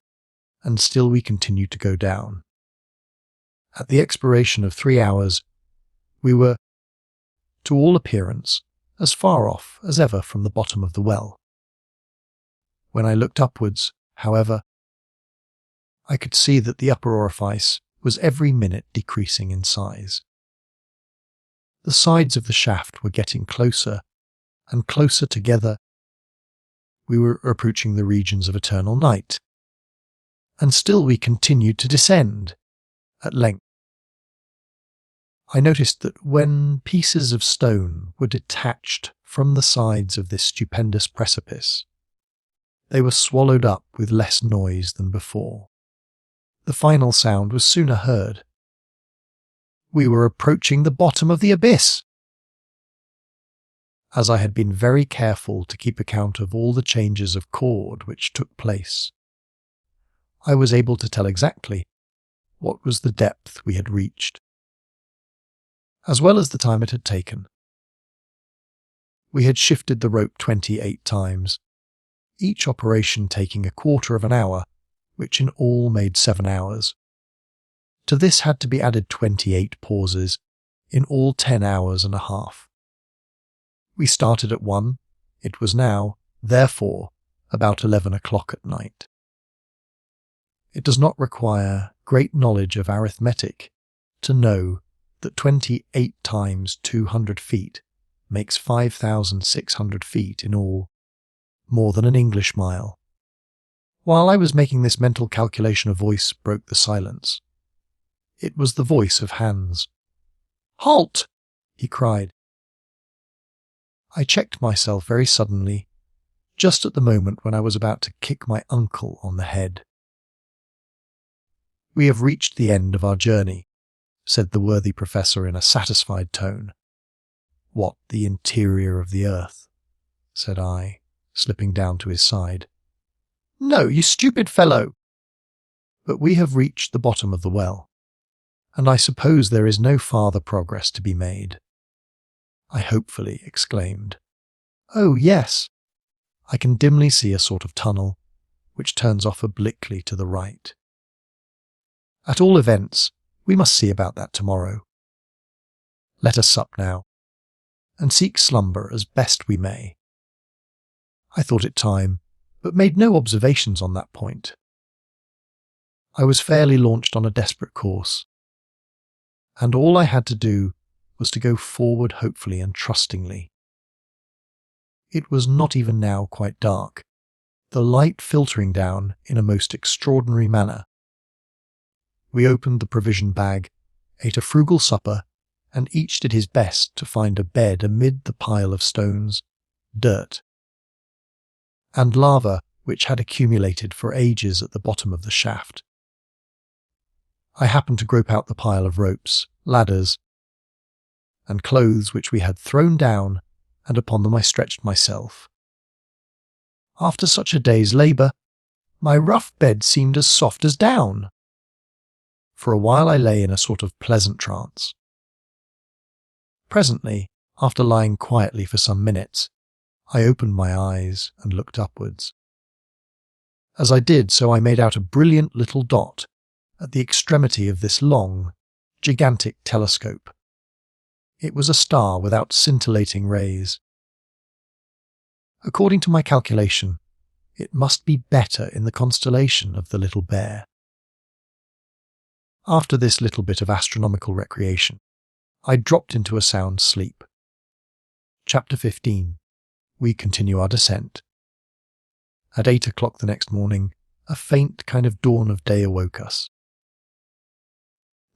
and still we continued to go down. At the expiration of 3 hours, we were, to all appearance, as far off as ever from the bottom of the well. When I looked upwards, however, I could see that the upper orifice was every minute decreasing in size. The sides of the shaft were getting closer and closer together. We were approaching the regions of eternal night, and still we continued to descend. At length, I noticed that when pieces of stone were detached from the sides of this stupendous precipice, they were swallowed up with less noise than before. The final sound was sooner heard. We were approaching the bottom of the abyss. As I had been very careful to keep account of all the changes of chord which took place, I was able to tell exactly what was the depth we had reached, as well as the time it had taken. We had shifted the rope 28 times, each operation taking a quarter of an hour, which in all made 7 hours. To this had to be added 28 pauses, in all 10 hours and a half. We started at 1. It was now, therefore, about 11 o'clock at night. It does not require great knowledge of arithmetic to know that 28 times 200 feet makes 5,600 feet in all, more than an English mile. While I was making this mental calculation, a voice broke the silence. It was the voice of Hans. "Halt!" he cried. I checked myself very suddenly, just at the moment when I was about to kick my uncle on the head. "We have reached the end of our journey," said the worthy professor in a satisfied tone. "What, the interior of the earth?" said I, slipping down to his side. "No, you stupid fellow!" "But we have reached the bottom of the well, and I suppose there is no farther progress to be made," I hopefully exclaimed. "Oh, yes. I can dimly see a sort of tunnel, which turns off obliquely to the right. At all events, we must see about that tomorrow. Let us sup now, and seek slumber as best we may." I thought it time, but made no observations on that point. I was fairly launched on a desperate course, and all I had to do was to go forward hopefully and trustingly. It was not even now quite dark, the light filtering down in a most extraordinary manner. We opened the provision bag, ate a frugal supper, and each did his best to find a bed amid the pile of stones, dirt, and lava which had accumulated for ages at the bottom of the shaft. I happened to grope out the pile of ropes, ladders, and clothes which we had thrown down, and upon them I stretched myself. After such a day's labour, my rough bed seemed as soft as down. For a while I lay in a sort of pleasant trance. Presently, after lying quietly for some minutes, I opened my eyes and looked upwards. As I did so, I made out a brilliant little dot at the extremity of this long, gigantic telescope. It was a star without scintillating rays. According to my calculation, it must be Beta in the constellation of the Little Bear. After this little bit of astronomical recreation, I dropped into a sound sleep. Chapter 15. We continue our descent. At 8 o'clock the next morning, a faint kind of dawn of day awoke us.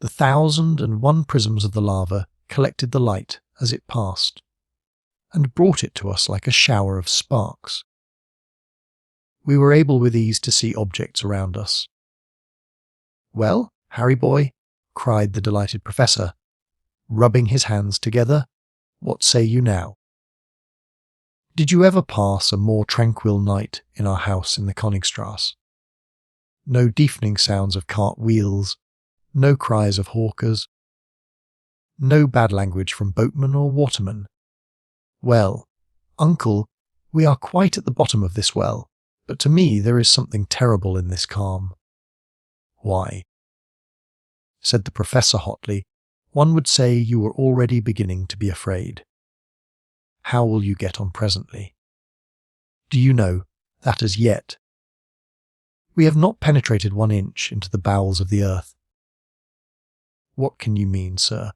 The 1,001 prisms of the lava collected the light as it passed, and brought it to us like a shower of sparks. We were able with ease to see objects around us. "Well, Harry boy," cried the delighted professor, rubbing his hands together, "what say you now? Did you ever pass a more tranquil night in our house in the Königstrasse? No deafening sounds of cart wheels, no cries of hawkers, no bad language from boatman or waterman. Well, uncle, we are quite at the bottom of this well, but to me there is something terrible in this calm." "Why?" said the professor hotly. "One would say you were already beginning to be afraid. How will you get on presently? Do you know that as yet we have not penetrated 1 inch into the bowels of the earth?" "What can you mean, sir?"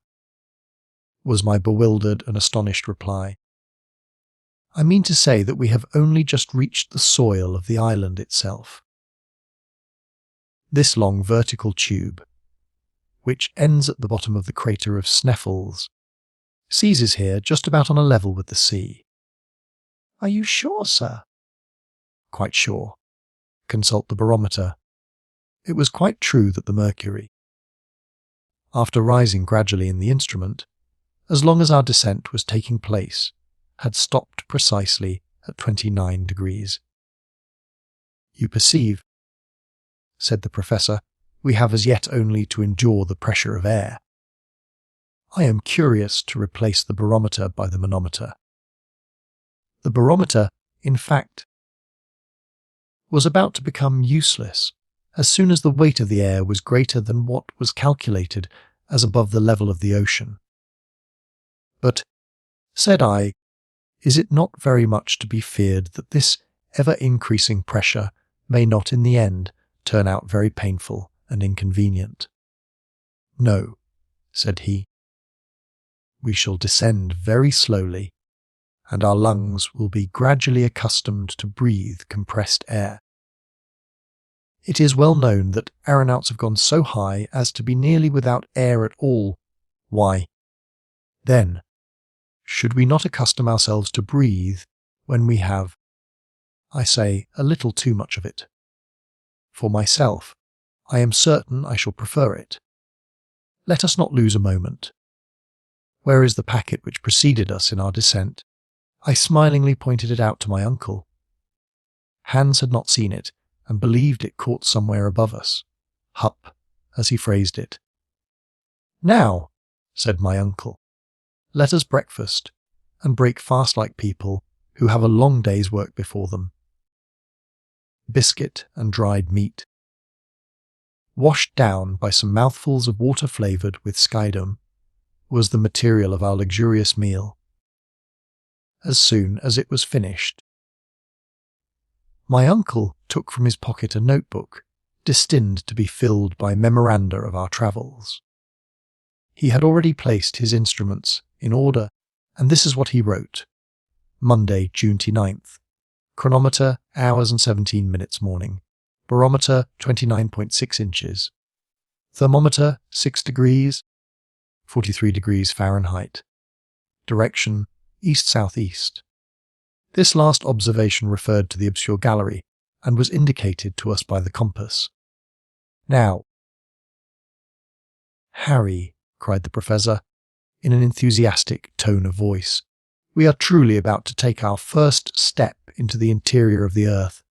was my bewildered and astonished reply. "I mean to say that we have only just reached the soil of the island itself. This long vertical tube, which ends at the bottom of the crater of Sneffels, seizes here just about on a level with the sea." "Are you sure, sir?" "Quite sure. Consult the barometer." It was quite true that the mercury, after rising gradually in the instrument, as long as our descent was taking place, had stopped precisely at 29 degrees. "You perceive," said the professor, "we have as yet only to endure the pressure of air. I am curious to replace the barometer by the manometer." The barometer, in fact, was about to become useless as soon as the weight of the air was greater than what was calculated as above the level of the ocean. "But," said I, "is it not very much to be feared that this ever-increasing pressure may not in the end turn out very painful and inconvenient?" "No," said he. "We shall descend very slowly, and our lungs will be gradually accustomed to breathe compressed air. It is well known that aeronauts have gone so high as to be nearly without air at all. Why, then, should we not accustom ourselves to breathe when we have, I say, a little too much of it? For myself, I am certain I shall prefer it. Let us not lose a moment. Where is the packet which preceded us in our descent?" I smilingly pointed it out to my uncle. Hans had not seen it, and believed it caught somewhere above us. Hup, as he phrased it. "Now," said my uncle, "let us breakfast, and break fast like people who have a long day's work before them." Biscuit and dried meat, washed down by some mouthfuls of water flavoured with skydom, was the material of our luxurious meal. As soon as it was finished, my uncle took from his pocket a notebook destined to be filled by memoranda of our travels. He had already placed his instruments in order, and this is what he wrote. Monday, June 29th. Chronometer, hours and 17 minutes morning. Barometer, 29.6 inches. Thermometer, 6 degrees, 43 degrees Fahrenheit. Direction, east-southeast. This last observation referred to the obscure gallery, and was indicated to us by the compass. "Now, Harry," cried the professor, in an enthusiastic tone of voice. "We are truly about to take our first step into the interior of the earth,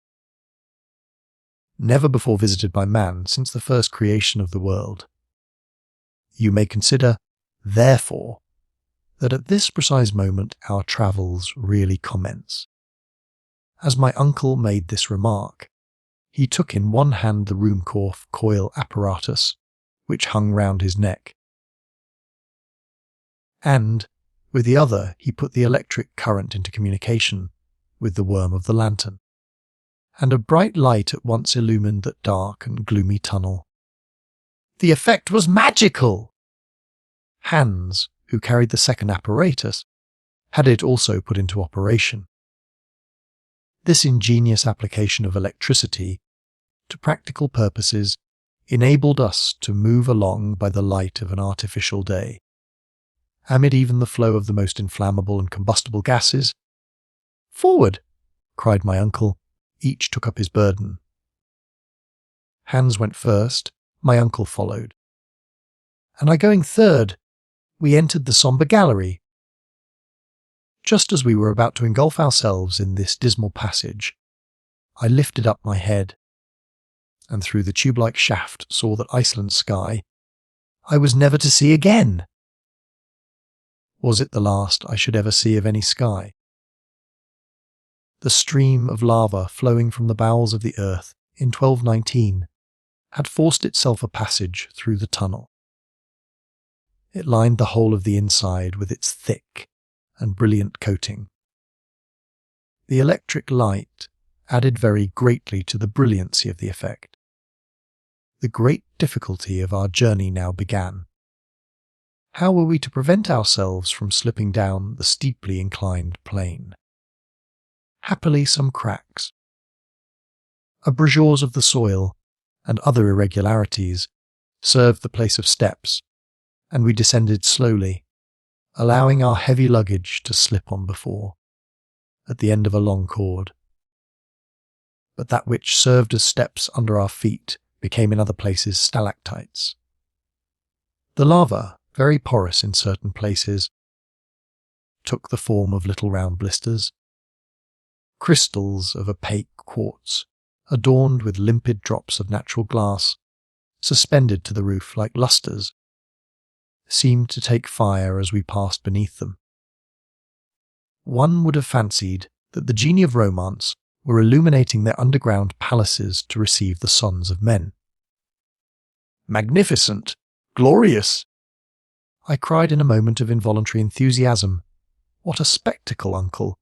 never before visited by man since the first creation of the world. You may consider, therefore, that at this precise moment our travels really commence." As my uncle made this remark, he took in one hand the Ruhmkorff coil apparatus, which hung round his neck, and with the other he put the electric current into communication with the worm of the lantern, and a bright light at once illumined that dark and gloomy tunnel. The effect was magical! Hans, who carried the second apparatus, had it also put into operation. This ingenious application of electricity to practical purposes enabled us to move along by the light of an artificial day, amid even the flow of the most inflammable and combustible gases. "Forward!" cried my uncle. Each took up his burden. Hans went first, my uncle followed, and I going third, we entered the sombre gallery. Just as we were about to engulf ourselves in this dismal passage, I lifted up my head, and through the tube-like shaft saw that Iceland sky I was never to see again. Was it the last I should ever see of any sky? The stream of lava flowing from the bowels of the earth in 1219 had forced itself a passage through the tunnel. It lined the whole of the inside with its thick and brilliant coating. The electric light added very greatly to the brilliancy of the effect. The great difficulty of our journey now began. How were we to prevent ourselves from slipping down the steeply inclined plane? Happily, some cracks, abrasures of the soil, and other irregularities served the place of steps, and we descended slowly, allowing our heavy luggage to slip on before, at the end of a long cord. But that which served as steps under our feet became in other places stalactites. The lava, very porous in certain places, took the form of little round blisters. Crystals of opaque quartz, adorned with limpid drops of natural glass, suspended to the roof like lustres, seemed to take fire as we passed beneath them. One would have fancied that the genii of romance were illuminating their underground palaces to receive the sons of men. "Magnificent! Glorious!" I cried in a moment of involuntary enthusiasm. "What a spectacle, uncle!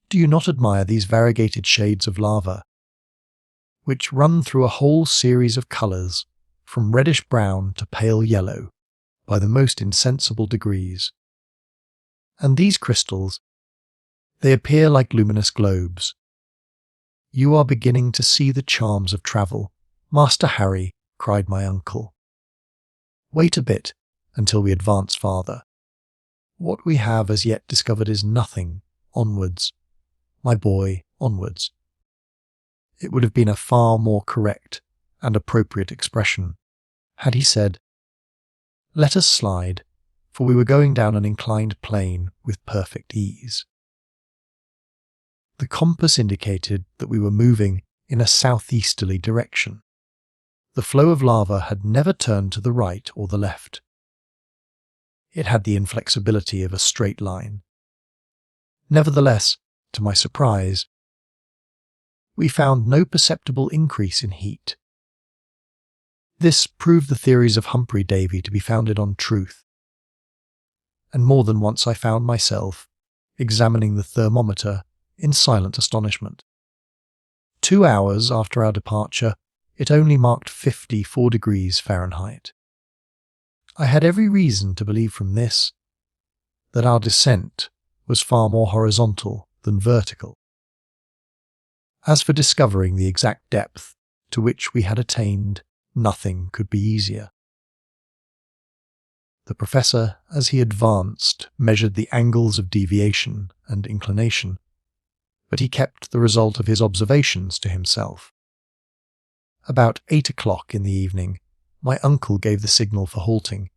Do you not admire these variegated shades of lava, which run through a whole series of colours, from reddish-brown to pale yellow, by the most insensible degrees? And these crystals, they appear like luminous globes. You are beginning to see the charms of travel, Master Harry," cried my uncle. "Wait a bit until we advance farther. What we have as yet discovered is nothing. Onwards, my boy, onwards." It would have been a far more correct and appropriate expression had he said, "Let us slide," for we were going down an inclined plane with perfect ease. The compass indicated that we were moving in a southeasterly direction. The flow of lava had never turned to the right or the left. It had the inflexibility of a straight line. Nevertheless, to my surprise, we found no perceptible increase in heat. This proved the theories of Humphrey Davy to be founded on truth, and more than once I found myself examining the thermometer in silent astonishment. 2 hours after our departure, it only marked 54 degrees Fahrenheit. I had every reason to believe from this that our descent was far more horizontal than vertical. As for discovering the exact depth to which we had attained, nothing could be easier. The professor, as he advanced, measured the angles of deviation and inclination, but he kept the result of his observations to himself. About 8 o'clock in the evening, my uncle gave the signal for halting,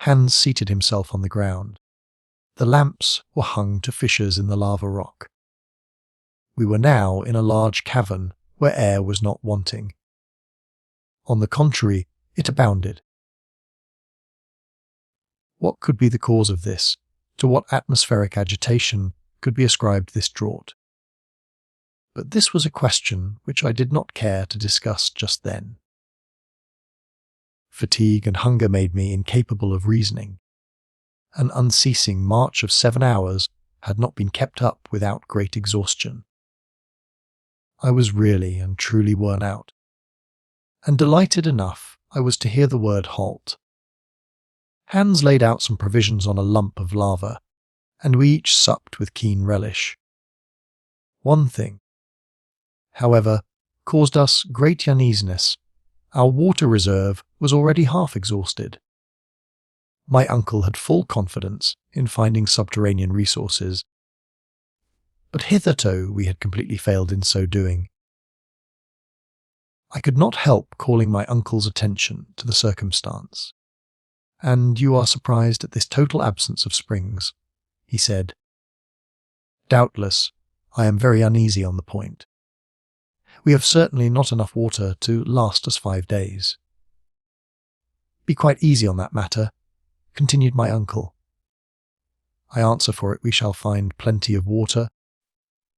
Hans seated himself on the ground. The lamps were hung to fissures in the lava rock. We were now in a large cavern where air was not wanting. On the contrary, it abounded. What could be the cause of this? To what atmospheric agitation could be ascribed this draught? But this was a question which I did not care to discuss just then. Fatigue and hunger made me incapable of reasoning. An unceasing march of 7 hours had not been kept up without great exhaustion. I was really and truly worn out, and delighted enough I was to hear the word halt. Hans laid out some provisions on a lump of lava, and we each supped with keen relish. One thing, however, caused us great uneasiness. Our water reserve was already half exhausted. My uncle had full confidence in finding subterranean resources, but hitherto we had completely failed in so doing. I could not help calling my uncle's attention to the circumstance. "And you are surprised at this total absence of springs," he said. "Doubtless, I am very uneasy on the point. We have certainly not enough water to last us 5 days." "Be quite easy on that matter," continued my uncle. "I answer for it we shall find plenty of water,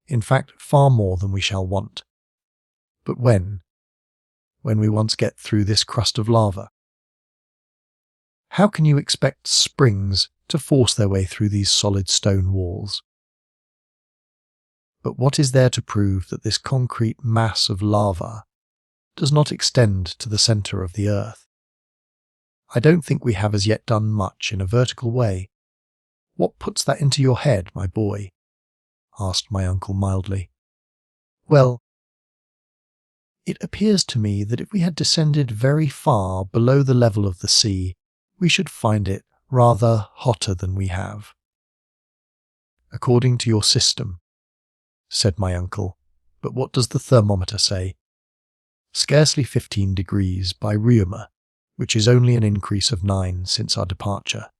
in fact far more than we shall want. But when we once get through this crust of lava, how can you expect springs to force their way through these solid stone walls? But what is there to prove that this concrete mass of lava does not extend to the centre of the earth? I don't think we have as yet done much in a vertical way." "What puts that into your head, my boy?" asked my uncle mildly. "Well, it appears to me that if we had descended very far below the level of the sea, we should find it rather hotter than we have." "According to your system," said my uncle, "but what does the thermometer say?" "Scarcely 15 degrees by Reaumur, which is only an increase of 9 since our departure."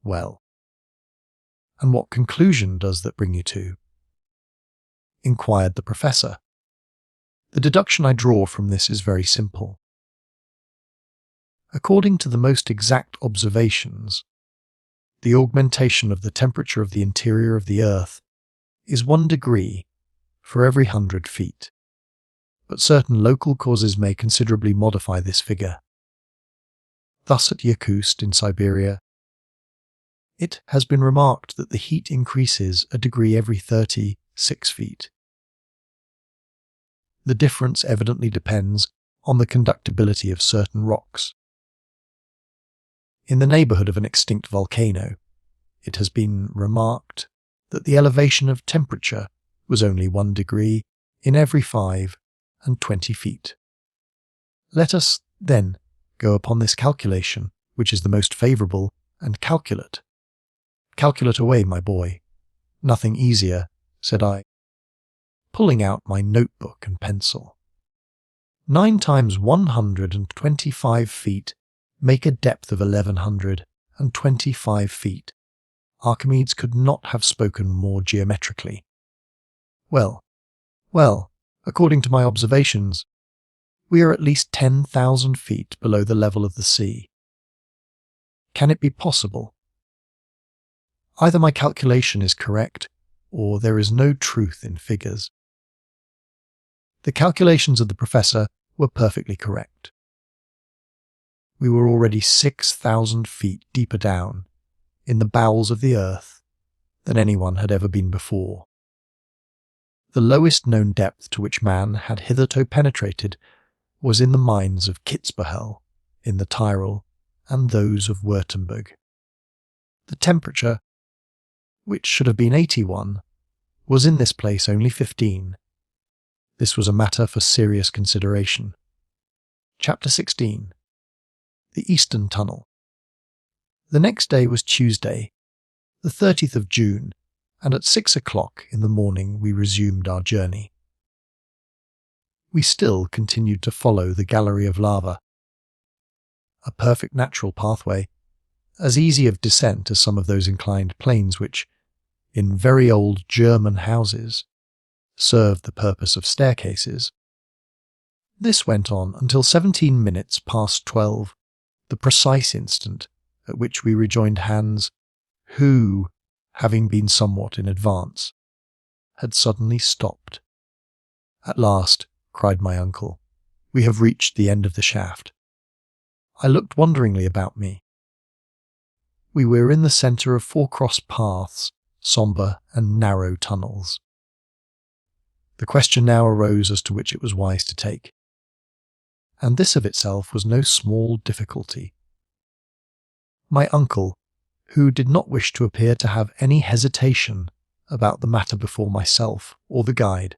"Well, and what conclusion does that bring you to?" inquired the professor. "The deduction I draw from this is very simple. According to the most exact observations, the augmentation of the temperature of the interior of the earth is 1 degree for every 100 feet, but certain local causes may considerably modify this figure. Thus at Yakutsk in Siberia, it has been remarked that the heat increases a degree every 36 feet. The difference evidently depends on the conductibility of certain rocks. In the neighbourhood of an extinct volcano, it has been remarked that the elevation of temperature was only 1 degree in every 5 and 20 feet. Let us, then, go upon this calculation, which is the most favourable, and calculate. Calculate away, my boy. Nothing easier, said I, pulling out my notebook and pencil. 9 times 125 feet make a depth of 1125 feet. Archimedes could not have spoken more geometrically. Well, according to my observations, we are at least 10,000 feet below the level of the sea. Can it be possible? Either my calculation is correct, or there is no truth in figures. The calculations of the professor were perfectly correct. We were already 6,000 feet deeper down, in the bowels of the earth, than anyone had ever been before. The lowest known depth to which man had hitherto penetrated was in the mines of Kitzbühel, in the Tyrol, and those of Württemberg. The temperature, which should have been 81, was in this place only 15. This was a matter for serious consideration. Chapter 16. The Eastern Tunnel. The next day was Tuesday, the 30th of June, and at 6 o'clock in the morning we resumed our journey. We still continued to follow the gallery of lava. a perfect natural pathway, as easy of descent as some of those inclined planes which, in very old German houses, served the purpose of staircases. This went on until 17 minutes past 12, the precise instant at which we rejoined Hans, who, having been somewhat in advance, had suddenly stopped. "At last," cried my uncle, "we have reached the end of the shaft." I looked wonderingly about me. We were in the centre of 4 cross paths, sombre and narrow tunnels. The question now arose as to which it was wise to take. And this of itself was no small difficulty. My uncle, who did not wish to appear to have any hesitation about the matter before myself or the guide,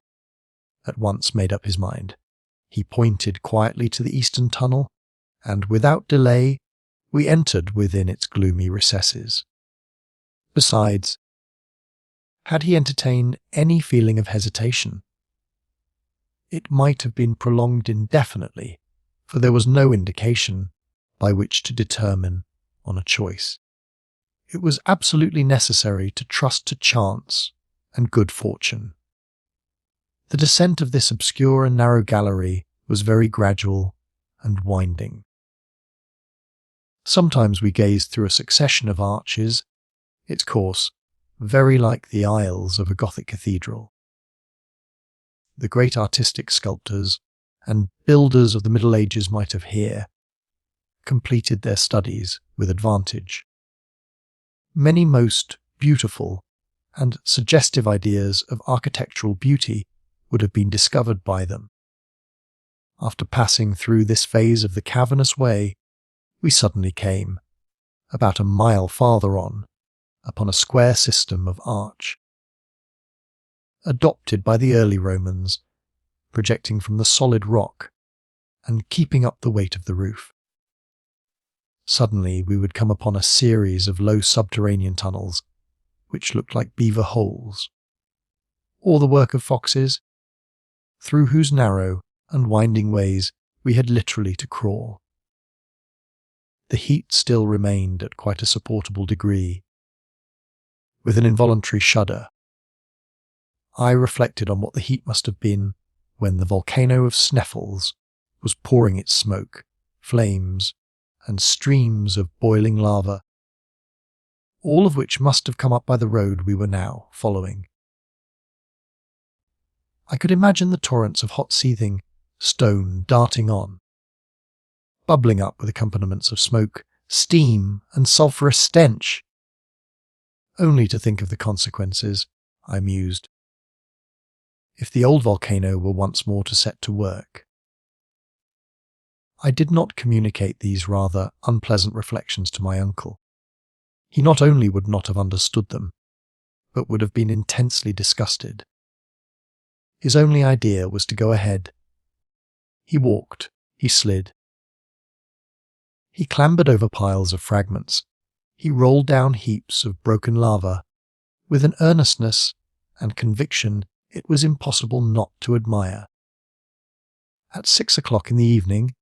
at once made up his mind. He pointed quietly to the eastern tunnel, and without delay we entered within its gloomy recesses. Besides, had he entertained any feeling of hesitation, it might have been prolonged indefinitely, for there was no indication by which to determine on a choice. It was absolutely necessary to trust to chance and good fortune. The descent of this obscure and narrow gallery was very gradual and winding. Sometimes we gazed through a succession of arches, its course very like the aisles of a Gothic cathedral. The great artistic sculptors and builders of the Middle Ages might have here completed their studies with advantage. Many most beautiful and suggestive ideas of architectural beauty would have been discovered by them. After passing through this phase of the cavernous way, we suddenly came, about a mile farther on, upon a square system of arch, adopted by the early Romans, projecting from the solid rock and keeping up the weight of the roof. Suddenly we would come upon a series of low subterranean tunnels, which looked like beaver holes, or the work of foxes, through whose narrow and winding ways we had literally to crawl. The heat still remained at quite a supportable degree. With an involuntary shudder, I reflected on what the heat must have been when the volcano of Sneffels was pouring its smoke, flames, and streams of boiling lava, all of which must have come up by the road we were now following. I could imagine the torrents of hot seething stone darting on, bubbling up with accompaniments of smoke, steam, and sulphurous stench. Only to think of the consequences, I mused, if the old volcano were once more to set to work. I did not communicate these rather unpleasant reflections to my uncle. He not only would not have understood them, but would have been intensely disgusted. His only idea was to go ahead. He walked, he slid. He clambered over piles of fragments. He rolled down heaps of broken lava, with an earnestness and conviction it was impossible not to admire. At 6 o'clock in the evening,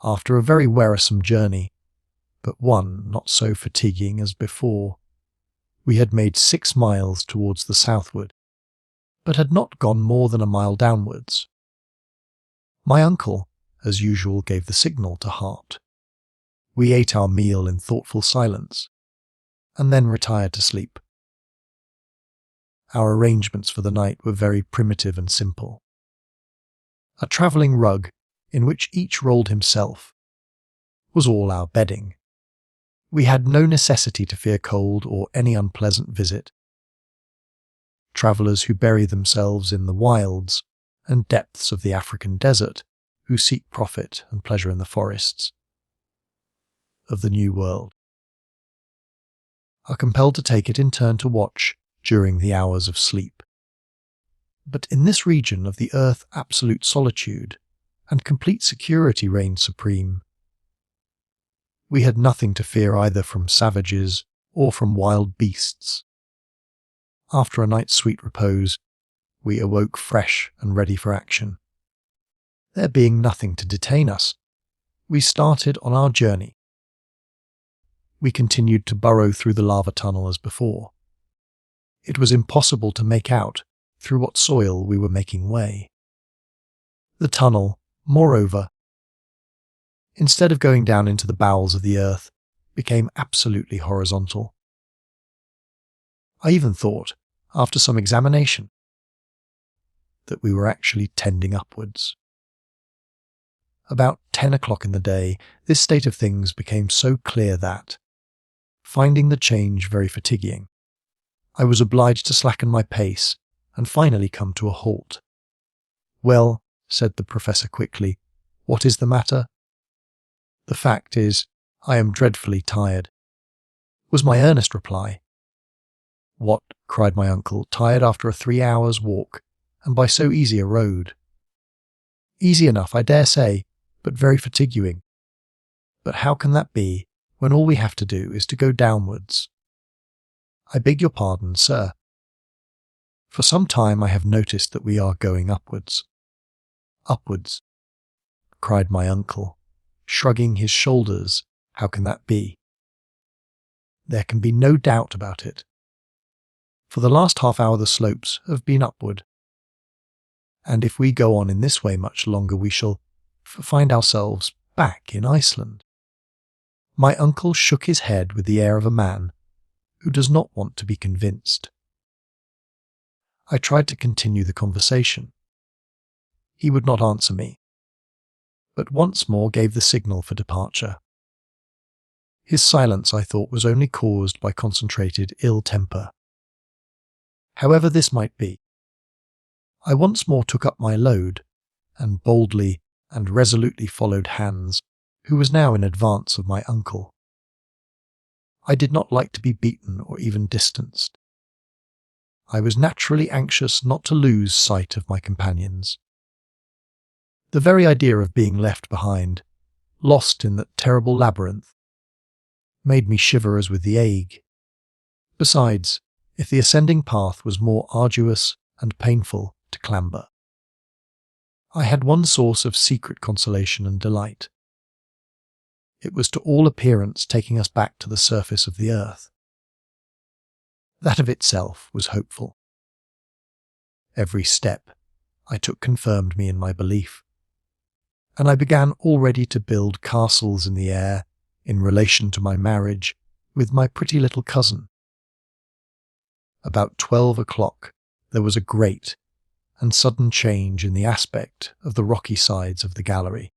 after a very wearisome journey, but one not so fatiguing as before, we had made 6 miles towards the southward, but had not gone more than a mile downwards. My uncle, as usual, gave the signal to halt. We ate our meal in thoughtful silence, and then retired to sleep. Our arrangements for the night were very primitive and simple. A travelling rug, in which each rolled himself, was all our bedding. We had no necessity to fear cold or any unpleasant visit. Travellers who bury themselves in the wilds and depths of the African desert, who seek profit and pleasure in the forests of the New World, are compelled to take it in turn to watch during the hours of sleep. But in this region of the earth absolute solitude and complete security reigned supreme. We had nothing to fear either from savages or from wild beasts. After a night's sweet repose, we awoke fresh and ready for action. There being nothing to detain us, We started on our journey. We continued to burrow through the lava tunnel as before. It was impossible to make out through what soil we were making way. The tunnel, moreover, instead of going down into the bowels of the earth, became absolutely horizontal. I even thought, after some examination, that we were actually tending upwards. About 10 o'clock in the day, this state of things became so clear that, finding the change very fatiguing, I was obliged to slacken my pace and finally come to a halt. "Well," said the professor quickly, "what is the matter?" "The fact is, I am dreadfully tired," was my earnest reply. "What?" cried my uncle, "tired after a 3 hours' walk, and by so easy a road?" "Easy enough, I dare say, but very fatiguing." "But how can that be, when all we have to do is to go downwards?" "I beg your pardon, sir. For some time I have noticed that we are going upwards." "Upwards?" cried my uncle, shrugging his shoulders. "How can that be?" "There can be no doubt about it. For the last half hour the slopes have been upward. And if we go on in this way much longer we shall find ourselves back in Iceland." My uncle shook his head with the air of a man who does not want to be convinced. I tried to continue the conversation. He would not answer me, but once more gave the signal for departure. His silence, I thought, was only caused by concentrated ill temper. However this might be, I once more took up my load, and boldly and resolutely followed Hans, who was now in advance of my uncle. I did not like to be beaten or even distanced. I was naturally anxious not to lose sight of my companions. The very idea of being left behind, lost in that terrible labyrinth, made me shiver as with the ague. Besides, if the ascending path was more arduous and painful to clamber, I had one source of secret consolation and delight. It was to all appearance taking us back to the surface of the earth. That of itself was hopeful. Every step I took confirmed me in my belief, and I began already to build castles in the air in relation to my marriage with my pretty little cousin. About 12 o'clock there was a great and sudden change in the aspect of the rocky sides of the gallery.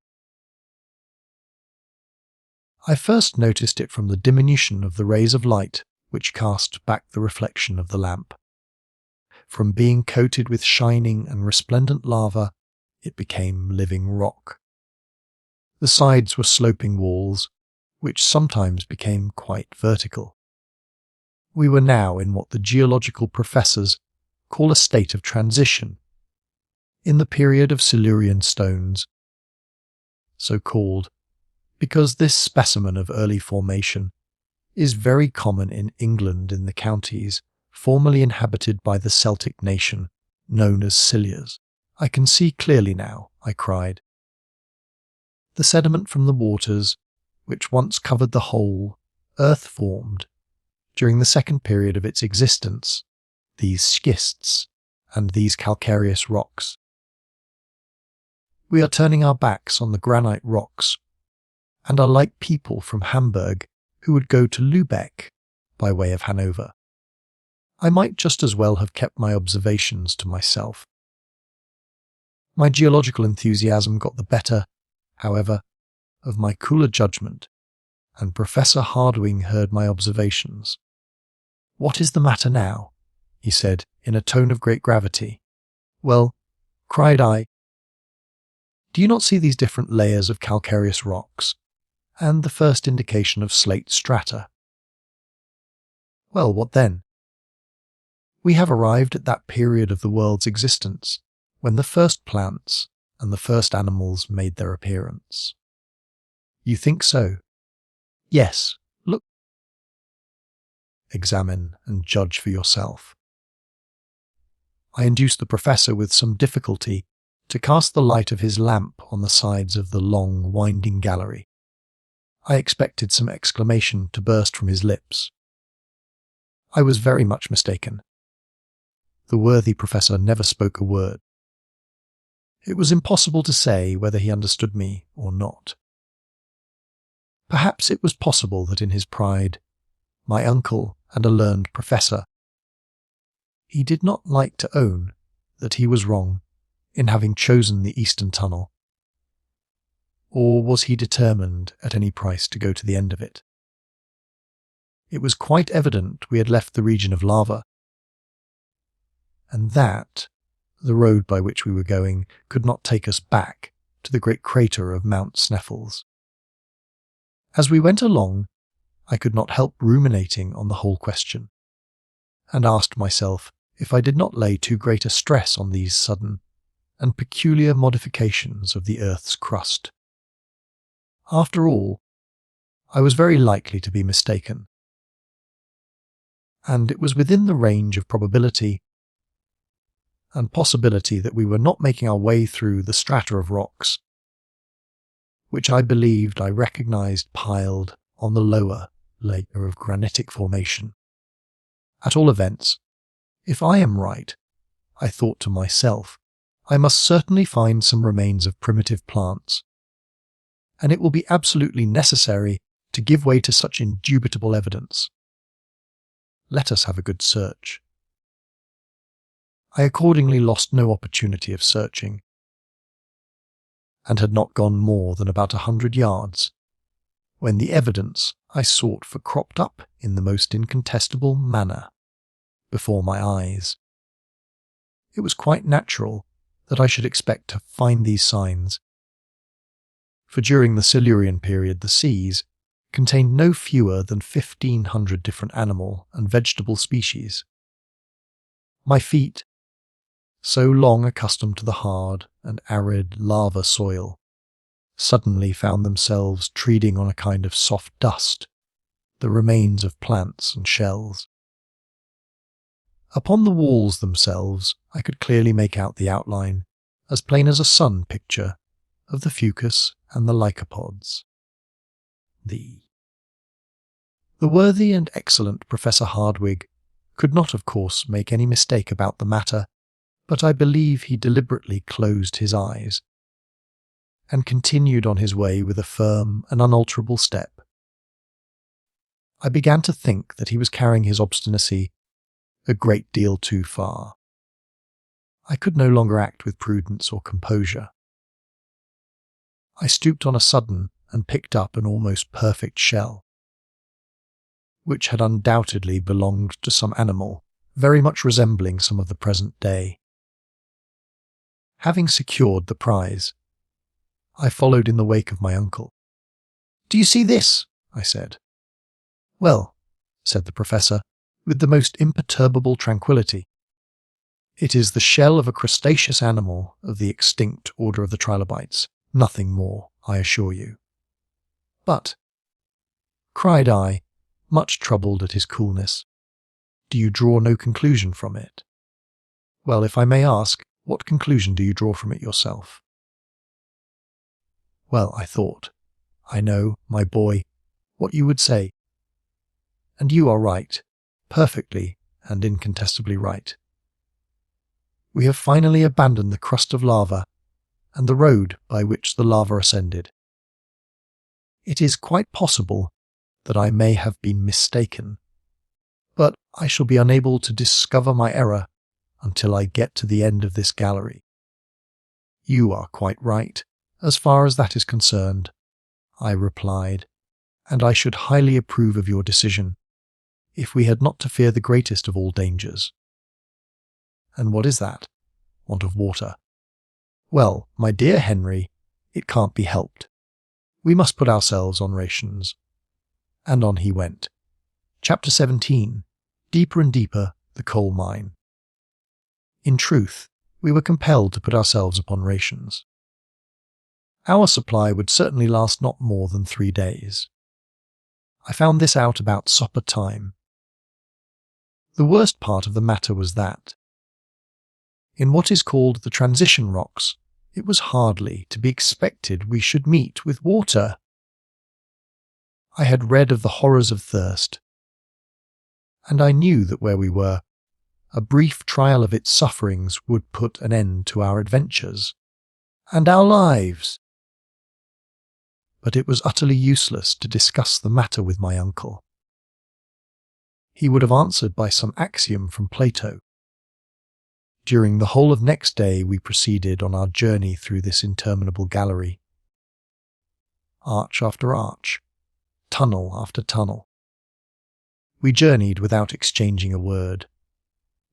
I first noticed it from the diminution of the rays of light which cast back the reflection of the lamp. From being coated with shining and resplendent lava, it became living rock. The sides were sloping walls, which sometimes became quite vertical. We were now in what the geological professors call a state of transition, in the period of Silurian stones, so called because this specimen of early formation is very common in England in the counties formerly inhabited by the Celtic nation known as Cilias. "I can see clearly now," I cried. "The sediment from the waters, which once covered the whole, earth formed, during the second period of its existence, these schists and these calcareous rocks. We are turning our backs on the granite rocks, and are like people from Hamburg who would go to Lübeck by way of Hanover. I might just as well have kept my observations to myself. My geological enthusiasm got the better, however, of my cooler judgment, and Professor Hardwing heard my observations. "What is the matter now?" he said in a tone of great gravity. "Well," cried I, "do you not see these different layers of calcareous rocks, and the first indication of slate strata?" "Well, what then?" "We have arrived at that period of the world's existence when the first plants and the first animals made their appearance." "You think so?" "Yes, look. Examine and judge for yourself." I induced the professor with some difficulty to to cast the light of his lamp on the sides of the long, winding gallery. I expected some exclamation to burst from his lips. I was very much mistaken. The worthy professor never spoke a word. It was impossible to say whether he understood me or not. Perhaps it was possible that in his pride, my uncle and a learned professor, he did not like to own that he was wrong in having chosen the eastern tunnel. Or was he determined at any price to go to the end of it? It was quite evident we had left the region of lava, and that the road by which we were going could not take us back to the great crater of Mount Sneffels. As we went along, I could not help ruminating on the whole question, and asked myself if I did not lay too great a stress on these sudden and peculiar modifications of the earth's crust. After all, I was very likely to be mistaken, and it was within the range of probability and possibility that we were not making our way through the strata of rocks, which I believed I recognized piled on the lower layer of granitic formation. At all events, if I am right, I thought to myself, I must certainly find some remains of primitive plants, and it will be absolutely necessary to give way to such indubitable evidence. Let us have a good search. I accordingly lost no opportunity of searching, and had not gone more than about 100 yards, when the evidence I sought for cropped up in the most incontestable manner before my eyes. It was quite natural that I should expect to find these signs, for during the Silurian period the seas contained no fewer than 1,500 different animal and vegetable species. My feet, so long accustomed to the hard and arid lava soil, suddenly found themselves treading on a kind of soft dust, the remains of plants and shells. Upon the walls themselves I could clearly make out the outline, as plain as a sun picture, of the fucus and the lycopods. The worthy and excellent Professor Hardwigg could not, of course, make any mistake about the matter, but I believe he deliberately closed his eyes and continued on his way with a firm and unalterable step. I began to think that he was carrying his obstinacy a great deal too far. I could no longer act with prudence or composure. I stooped on a sudden and picked up an almost perfect shell, which had undoubtedly belonged to some animal very much resembling some of the present day. Having secured the prize, I followed in the wake of my uncle. "Do you see this?" I said. "Well," said the professor, with the most imperturbable tranquillity, "it is the shell of a crustaceous animal of the extinct order of the trilobites, nothing more, I assure you." "But," cried I, much troubled at his coolness, "do you draw no conclusion from it?" "Well, if I may ask, what conclusion do you draw from it yourself?" Well, I thought, I know, my boy, what you would say. And you are right, perfectly and incontestably right. We have finally abandoned the crust of lava and the road by which the lava ascended. It is quite possible that I may have been mistaken, but I shall be unable to discover my error until I get to the end of this gallery. You are quite right, as far as that is concerned, I replied, and I should highly approve of your decision, if we had not to fear the greatest of all dangers. And what is that? Want of water. Well, my dear Henry, it can't be helped. We must put ourselves on rations. And on he went. Chapter 17. Deeper and deeper, the coal mine. In truth, we were compelled to put ourselves upon rations. Our supply would certainly last not more than 3 days. I found this out about supper time. The worst part of the matter was that, in what is called the transition rocks, It was hardly to be expected we should meet with water. I had read of the horrors of thirst, and I knew that where we were, a brief trial of its sufferings would put an end to our adventures and our lives. But it was utterly useless to discuss the matter with my uncle. He would have answered by some axiom from Plato. During the whole of next day we proceeded on our journey through this interminable gallery. Arch after arch, tunnel after tunnel. We journeyed without exchanging a word.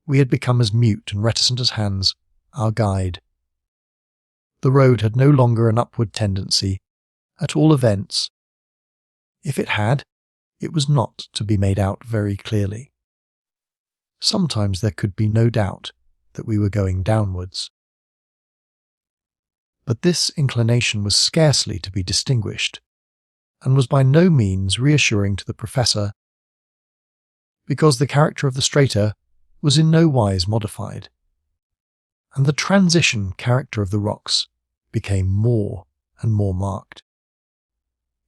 We had become as mute and reticent as Hans, our guide. The road had no longer an upward tendency, at all events. If it had, it was not to be made out very clearly. Sometimes there could be no doubt that we were going downwards. But this inclination was scarcely to be distinguished, and was by no means reassuring to the Professor, because the character of the strata was in no wise modified, and the transition character of the rocks became more and more marked.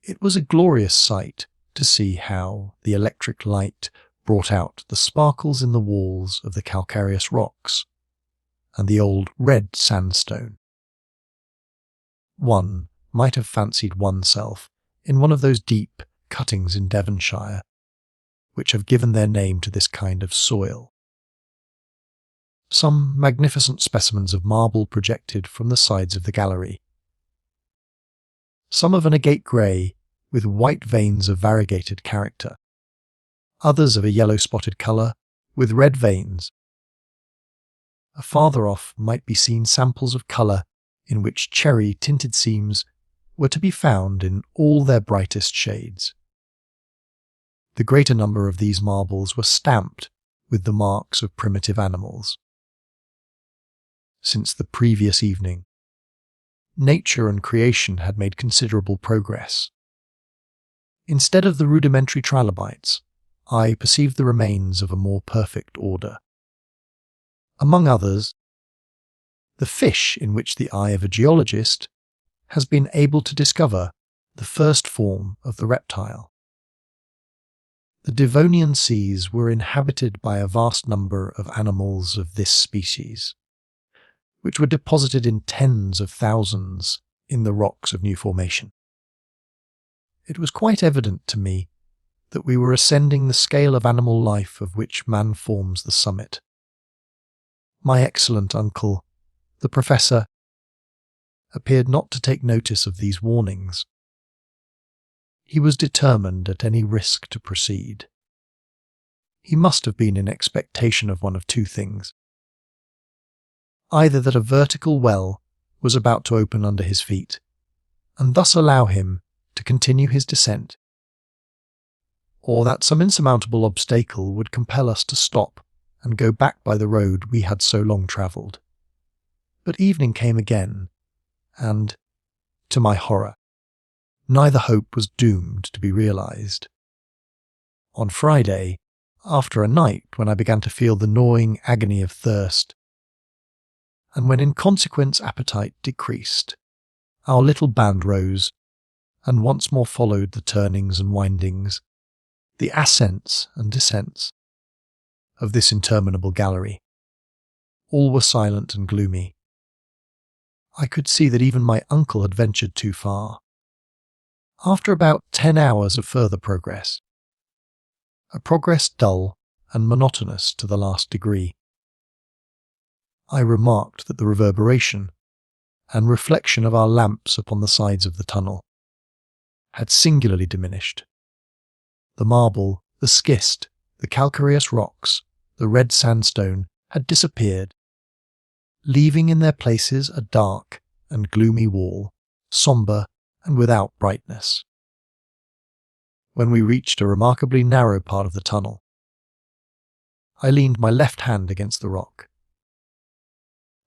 It was a glorious sight to see how the electric light brought out the sparkles in the walls of the calcareous rocks and the old red sandstone. One might have fancied oneself in one of those deep cuttings in Devonshire, which have given their name to this kind of soil. Some magnificent specimens of marble projected from the sides of the gallery. Some of an agate grey, with white veins of variegated character. Others of a yellow-spotted colour, with red veins. Farther off might be seen samples of colour in which cherry-tinted seams were to be found in all their brightest shades. The greater number of these marbles were stamped with the marks of primitive animals. Since the previous evening, nature and creation had made considerable progress. Instead of the rudimentary trilobites, I perceived the remains of a more perfect order. Among others, the fish in which the eye of a geologist has been able to discover the first form of the reptile. The Devonian seas were inhabited by a vast number of animals of this species, which were deposited in tens of thousands in the rocks of new formation. It was quite evident to me that we were ascending the scale of animal life of which man forms the summit. My excellent uncle, the Professor, appeared not to take notice of these warnings. He was determined at any risk to proceed. He must have been in expectation of one of two things. Either that a vertical well was about to open under his feet, and thus allow him to continue his descent, or that some insurmountable obstacle would compel us to stop and go back by the road we had so long travelled. But evening came again, and, to my horror, neither hope was doomed to be realised. On Friday, after a night when I began to feel the gnawing agony of thirst, and when in consequence appetite decreased, our little band rose, and once more followed the turnings and windings, the ascents and descents of this interminable gallery. All were silent and gloomy. I could see that even my uncle had ventured too far. After about 10 hours of further progress, a progress dull and monotonous to the last degree, I remarked that the reverberation and reflection of our lamps upon the sides of the tunnel had singularly diminished. The marble, the schist, the calcareous rocks, the red sandstone had disappeared, leaving in their places a dark and gloomy wall, sombre and without brightness. When we reached a remarkably narrow part of the tunnel, I leaned my left hand against the rock.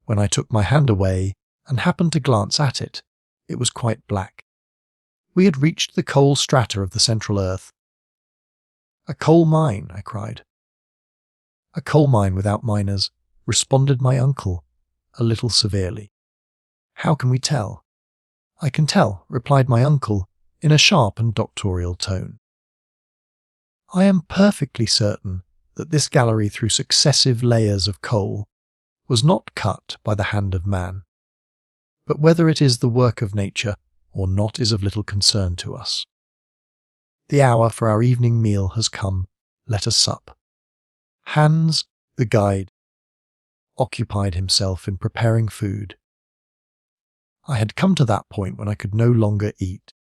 When I took my hand away and happened to glance at it, it was quite black. We had reached the coal strata of the central earth. "A coal mine," I cried. "A coal mine without miners," responded my uncle, a little severely. How can we tell? I can tell, replied my uncle, in a sharp and doctorial tone. I am perfectly certain that this gallery through successive layers of coal was not cut by the hand of man, but whether it is the work of nature or not is of little concern to us. The hour for our evening meal has come. Let us sup. Hans, the guide, occupied himself in preparing food. I had come to that point when I could no longer eat.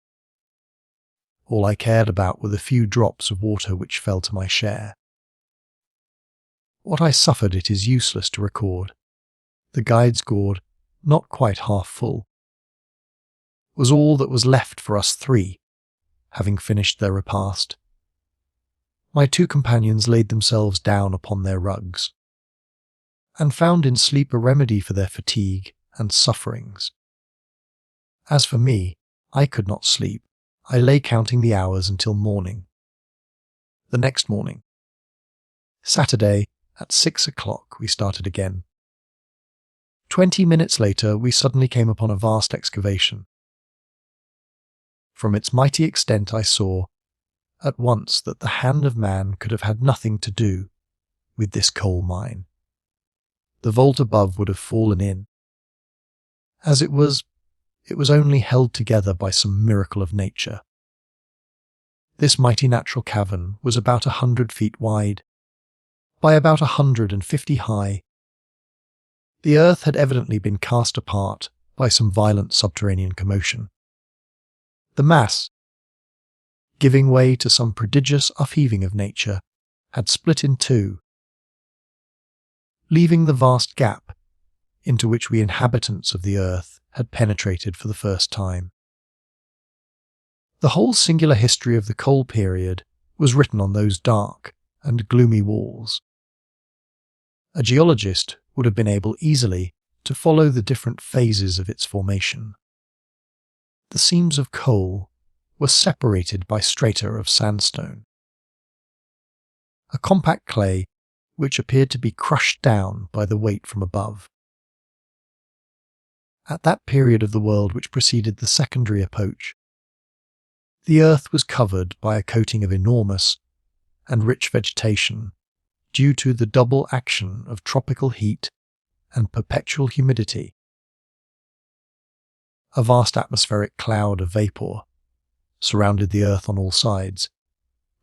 All I cared about were the few drops of water which fell to my share. What I suffered it is useless to record. The guide's gourd, not quite half full, was all that was left for us three, having finished their repast. My two companions laid themselves down upon their rugs, and found in sleep a remedy for their fatigue and sufferings. As for me, I could not sleep. I lay counting the hours until morning. The next morning, Saturday, at 6 o'clock, we started again. 20 minutes later, we suddenly came upon a vast excavation. From its mighty extent, I saw at once that the hand of man could have had nothing to do with this coal mine. The vault above would have fallen in. As it was only held together by some miracle of nature. This mighty natural cavern was about 100 feet wide, by about 150 high. The earth had evidently been cast apart by some violent subterranean commotion. The mass, giving way to some prodigious upheaving of nature, had split in two, leaving the vast gap into which we inhabitants of the earth had penetrated for the first time. The whole singular history of the coal period was written on those dark and gloomy walls. A geologist would have been able easily to follow the different phases of its formation. The seams of coal were separated by strata of sandstone, a compact clay which appeared to be crushed down by the weight from above. At that period of the world which preceded the secondary epoch, the earth was covered by a coating of enormous and rich vegetation due to the double action of tropical heat and perpetual humidity. A vast atmospheric cloud of vapour surrounded the earth on all sides,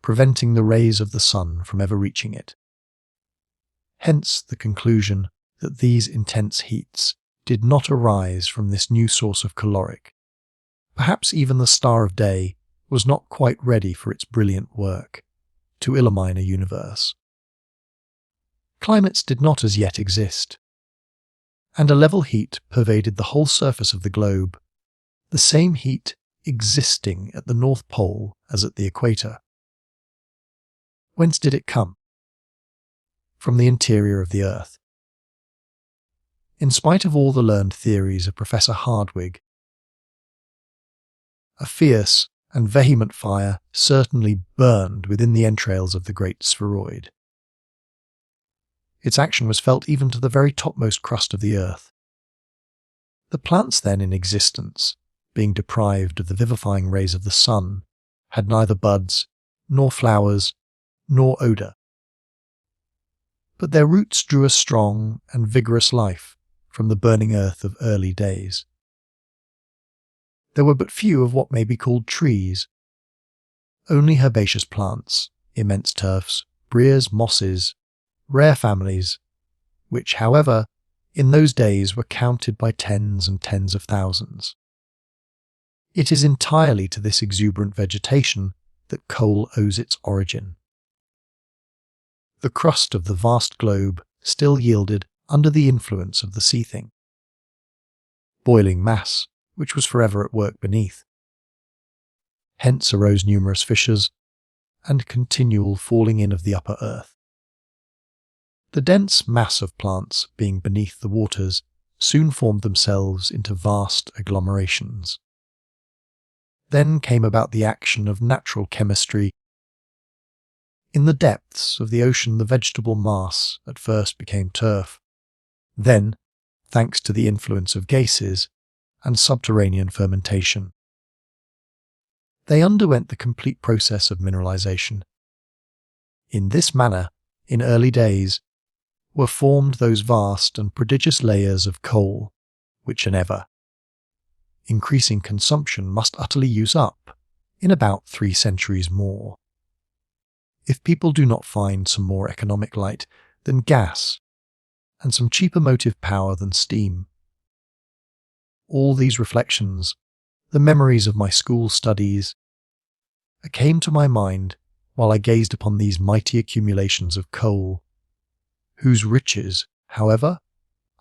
preventing the rays of the sun from ever reaching it. Hence the conclusion that these intense heats did not arise from this new source of caloric. Perhaps even the star of day was not quite ready for its brilliant work to illumine a universe. Climates did not as yet exist, and a level heat pervaded the whole surface of the globe, the same heat existing at the North Pole as at the equator. Whence did it come? From the interior of the earth. In spite of all the learned theories of Professor Hardwigg, a fierce and vehement fire certainly burned within the entrails of the great spheroid. Its action was felt even to the very topmost crust of the earth. The plants then in existence, being deprived of the vivifying rays of the sun, had neither buds, nor flowers, nor odour. But their roots drew a strong and vigorous life from the burning earth of early days. There were but few of what may be called trees, only herbaceous plants, immense turfs, briers, mosses, rare families, which, however, in those days were counted by tens and tens of thousands. It is entirely to this exuberant vegetation that coal owes its origin. The crust of the vast globe still yielded under the influence of the seething, boiling mass which was forever at work beneath. Hence arose numerous fissures and continual falling in of the upper earth. The dense mass of plants being beneath the waters soon formed themselves into vast agglomerations. Then came about the action of natural chemistry. In the depths of the ocean the vegetable mass at first became turf. Then, thanks to the influence of gases, and subterranean fermentation. They underwent the complete process of mineralization. In this manner, in early days, were formed those vast and prodigious layers of coal, which an ever-increasing consumption must utterly use up in about 3 centuries more. If people do not find some more economic light than gas and some cheaper motive power than steam. All these reflections, the memories of my school studies, came to my mind while I gazed upon these mighty accumulations of coal, whose riches, however,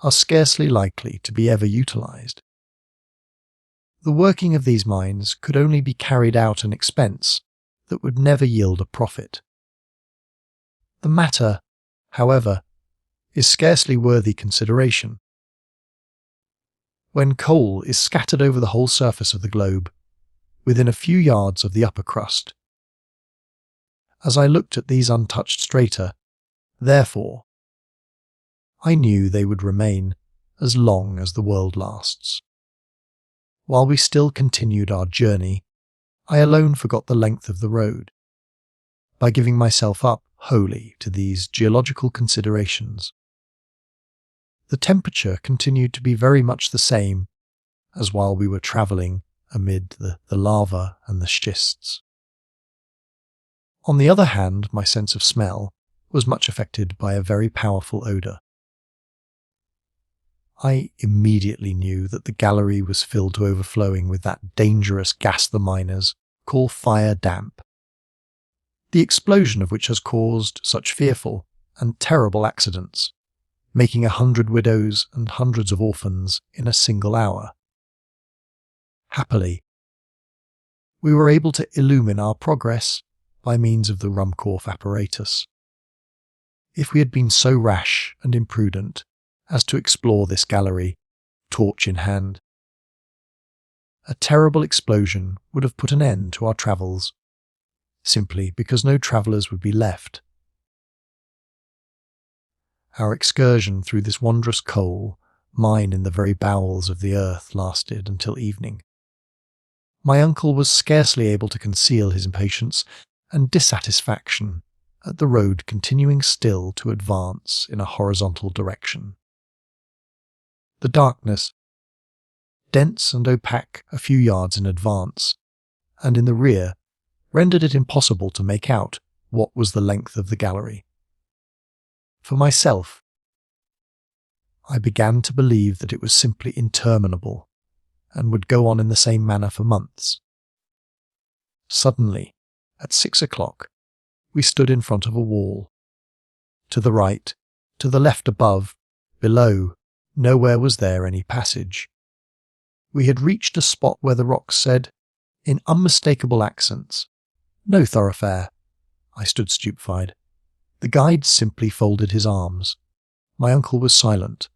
are scarcely likely to be ever utilized. The working of these mines could only be carried out at an expense that would never yield a profit. The matter, however, is scarcely worthy consideration. When coal is scattered over the whole surface of the globe, within a few yards of the upper crust. As I looked at these untouched strata, therefore, I knew they would remain as long as the world lasts. While we still continued our journey, I alone forgot the length of the road, by giving myself up wholly to these geological considerations. The temperature continued to be very much the same as while we were travelling amid the lava and the schists. On the other hand, my sense of smell was much affected by a very powerful odour. I immediately knew that the gallery was filled to overflowing with that dangerous gas the miners call fire damp, the explosion of which has caused such fearful and terrible accidents, making 100 widows and hundreds of orphans in a single hour. Happily, we were able to illumine our progress by means of the Ruhmkorff apparatus. If we had been so rash and imprudent as to explore this gallery, torch in hand, a terrible explosion would have put an end to our travels, simply because no travellers would be left. Our excursion through this wondrous coal mine in the very bowels of the earth lasted until evening. My uncle was scarcely able to conceal his impatience and dissatisfaction at the road continuing still to advance in a horizontal direction. The darkness, dense and opaque a few yards in advance, and in the rear, rendered it impossible to make out what was the length of the gallery. For myself, I began to believe that it was simply interminable, and would go on in the same manner for months. Suddenly, at 6 o'clock, we stood in front of a wall. To the right, to the left above, below, nowhere was there any passage. We had reached a spot where the rocks said, in unmistakable accents, "No thoroughfare." I stood stupefied. The guide simply folded his arms. My uncle was silent.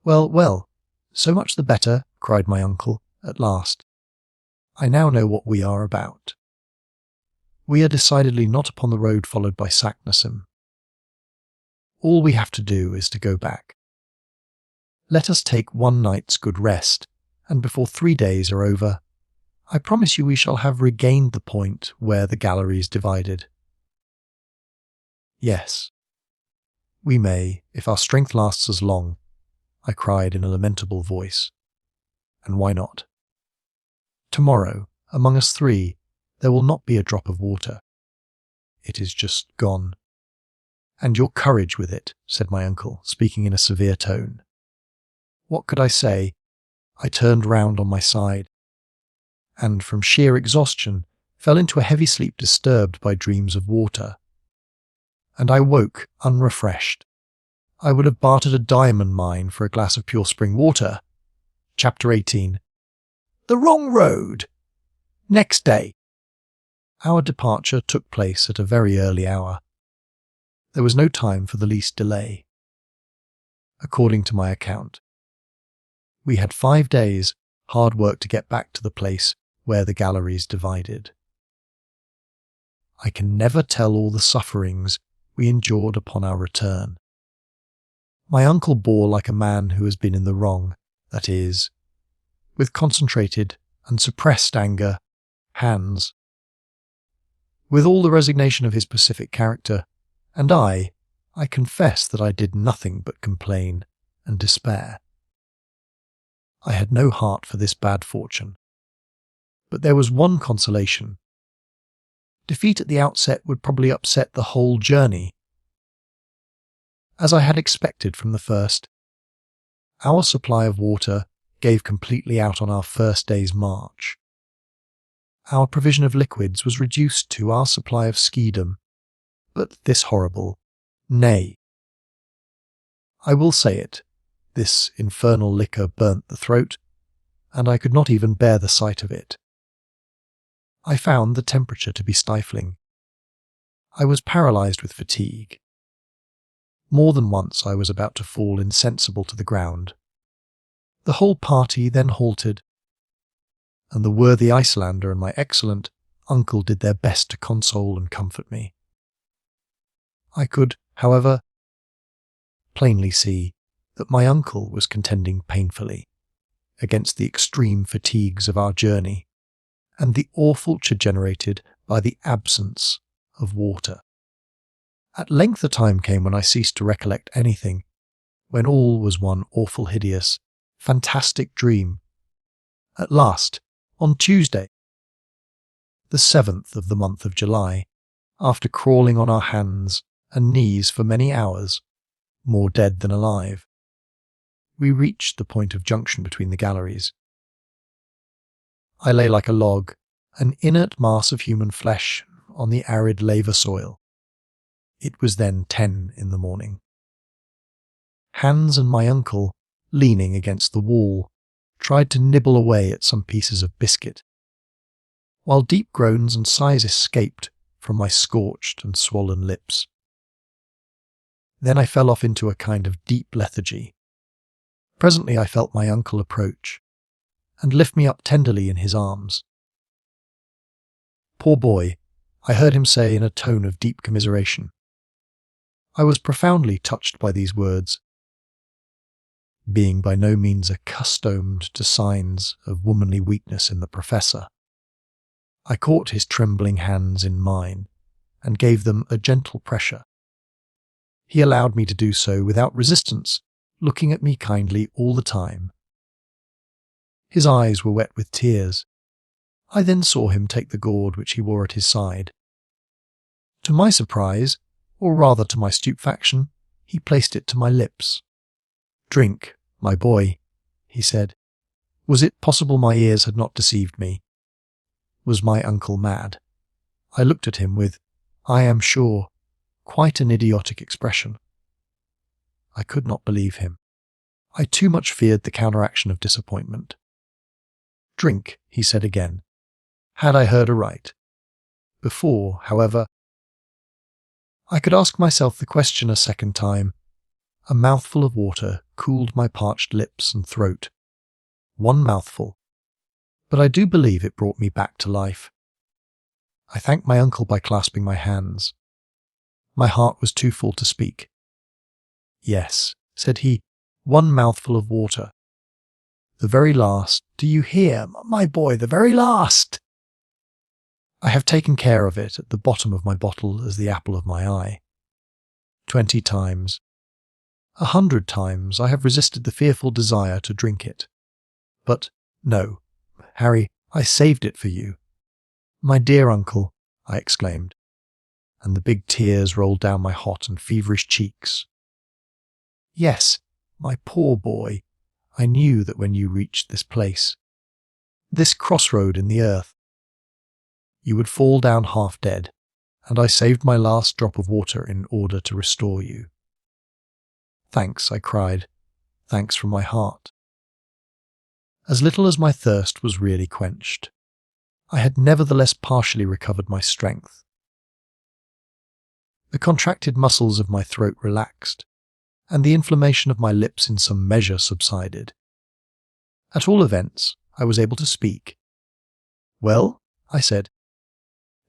"Well, well, so much the better," cried my uncle, at last. "I now know what we are about. We are decidedly not upon the road followed by Saknussemm. All we have to do is to go back. Let us take one night's good rest, and before 3 days are over, I promise you we shall have regained the point where the galleries divided." "Yes, we may, if our strength lasts as long," I cried in a lamentable voice. "And why not? Tomorrow, among us 3, there will not be a drop of water. It is just gone." "And your courage with it," said my uncle, speaking in a severe tone. What could I say? I turned round on my side, and from sheer exhaustion fell into a heavy sleep disturbed by dreams of water. And I woke unrefreshed. I would have bartered a diamond mine for a glass of pure spring water. Chapter 18. The wrong road. Next day. Our departure took place at a very early hour. There was no time for the least delay. According to my account, we had 5 days hard work to get back to the place where the galleries divided. I can never tell all the sufferings we endured upon our return. My uncle bore like a man who has been in the wrong, that is, with concentrated and suppressed anger, Hans. With all the resignation of his pacific character, and I confess that I did nothing but complain and despair. I had no heart for this bad fortune. But there was one consolation. Defeat at the outset would probably upset the whole journey. As I had expected from the first, our supply of water gave completely out on our first day's march. Our provision of liquids was reduced to our supply of skedum, but this horrible, nay, I will say it, this infernal liquor burnt the throat, and I could not even bear the sight of it. I found the temperature to be stifling. I was paralysed with fatigue. More than once I was about to fall insensible to the ground. The whole party then halted, and the worthy Icelander and my excellent uncle did their best to console and comfort me. I could, however, plainly see that my uncle was contending painfully against the extreme fatigues of our journey and the awfulture generated by the absence of water. At length a time came when I ceased to recollect anything, when all was one awful, hideous, fantastic dream. At last, on Tuesday, the 7th of the month of July, after crawling on our hands and knees for many hours, more dead than alive, we reached the point of junction between the galleries. I lay like a log, an inert mass of human flesh, on the arid lava soil. It was then 10 in the morning. Hans and my uncle, leaning against the wall, tried to nibble away at some pieces of biscuit, while deep groans and sighs escaped from my scorched and swollen lips. Then I fell off into a kind of deep lethargy. Presently I felt my uncle approach, and lift me up tenderly in his arms. "Poor boy," I heard him say in a tone of deep commiseration. I was profoundly touched by these words. Being by no means accustomed to signs of womanly weakness in the professor, I caught his trembling hands in mine and gave them a gentle pressure. He allowed me to do so without resistance, looking at me kindly all the time. His eyes were wet with tears. I then saw him take the gourd which he wore at his side. To my surprise, or rather to my stupefaction, he placed it to my lips. "Drink, my boy," he said. Was it possible my ears had not deceived me? Was my uncle mad? I looked at him with, I am sure, quite an idiotic expression. I could not believe him. I too much feared the counteraction of disappointment. "Drink," he said again. Had I heard aright? Before, however, I could ask myself the question a second time. A mouthful of water cooled my parched lips and throat. One mouthful. But I do believe it brought me back to life. I thanked my uncle by clasping my hands. My heart was too full to speak. "Yes," said he, "one mouthful of water. The very last, do you hear, my boy, the very last? I have taken care of it at the bottom of my bottle as the apple of my eye. 20 times, 100 times I have resisted the fearful desire to drink it. But no, Harry, I saved it for you. My dear uncle," I exclaimed, and the big tears rolled down my hot and feverish cheeks. "Yes, my poor boy, I knew that when you reached this place, this crossroad in the earth, you would fall down half dead, and I saved my last drop of water in order to restore you." "Thanks," I cried, "thanks from my heart." As little as my thirst was really quenched, I had nevertheless partially recovered my strength. The contracted muscles of my throat relaxed, and the inflammation of my lips in some measure subsided. At all events, I was able to speak. "Well," I said,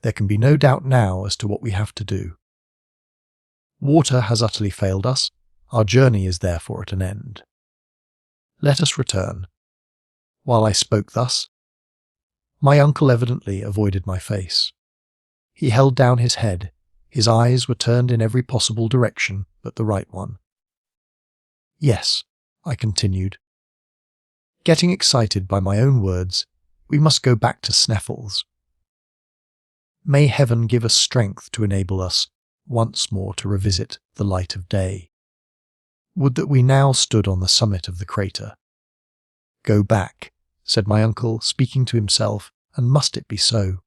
"there can be no doubt now as to what we have to do. Water has utterly failed us, our journey is therefore at an end. Let us return. While I spoke thus, my uncle evidently avoided my face. He held down his head. His eyes were turned in every possible direction but the right one. Yes, I continued, getting excited by my own words, we must go back to Sneffels. May heaven give us strength to enable us once more to revisit the light of day. Would that we now stood on the summit of the crater. Go back, said my uncle, speaking to himself, and must it be so?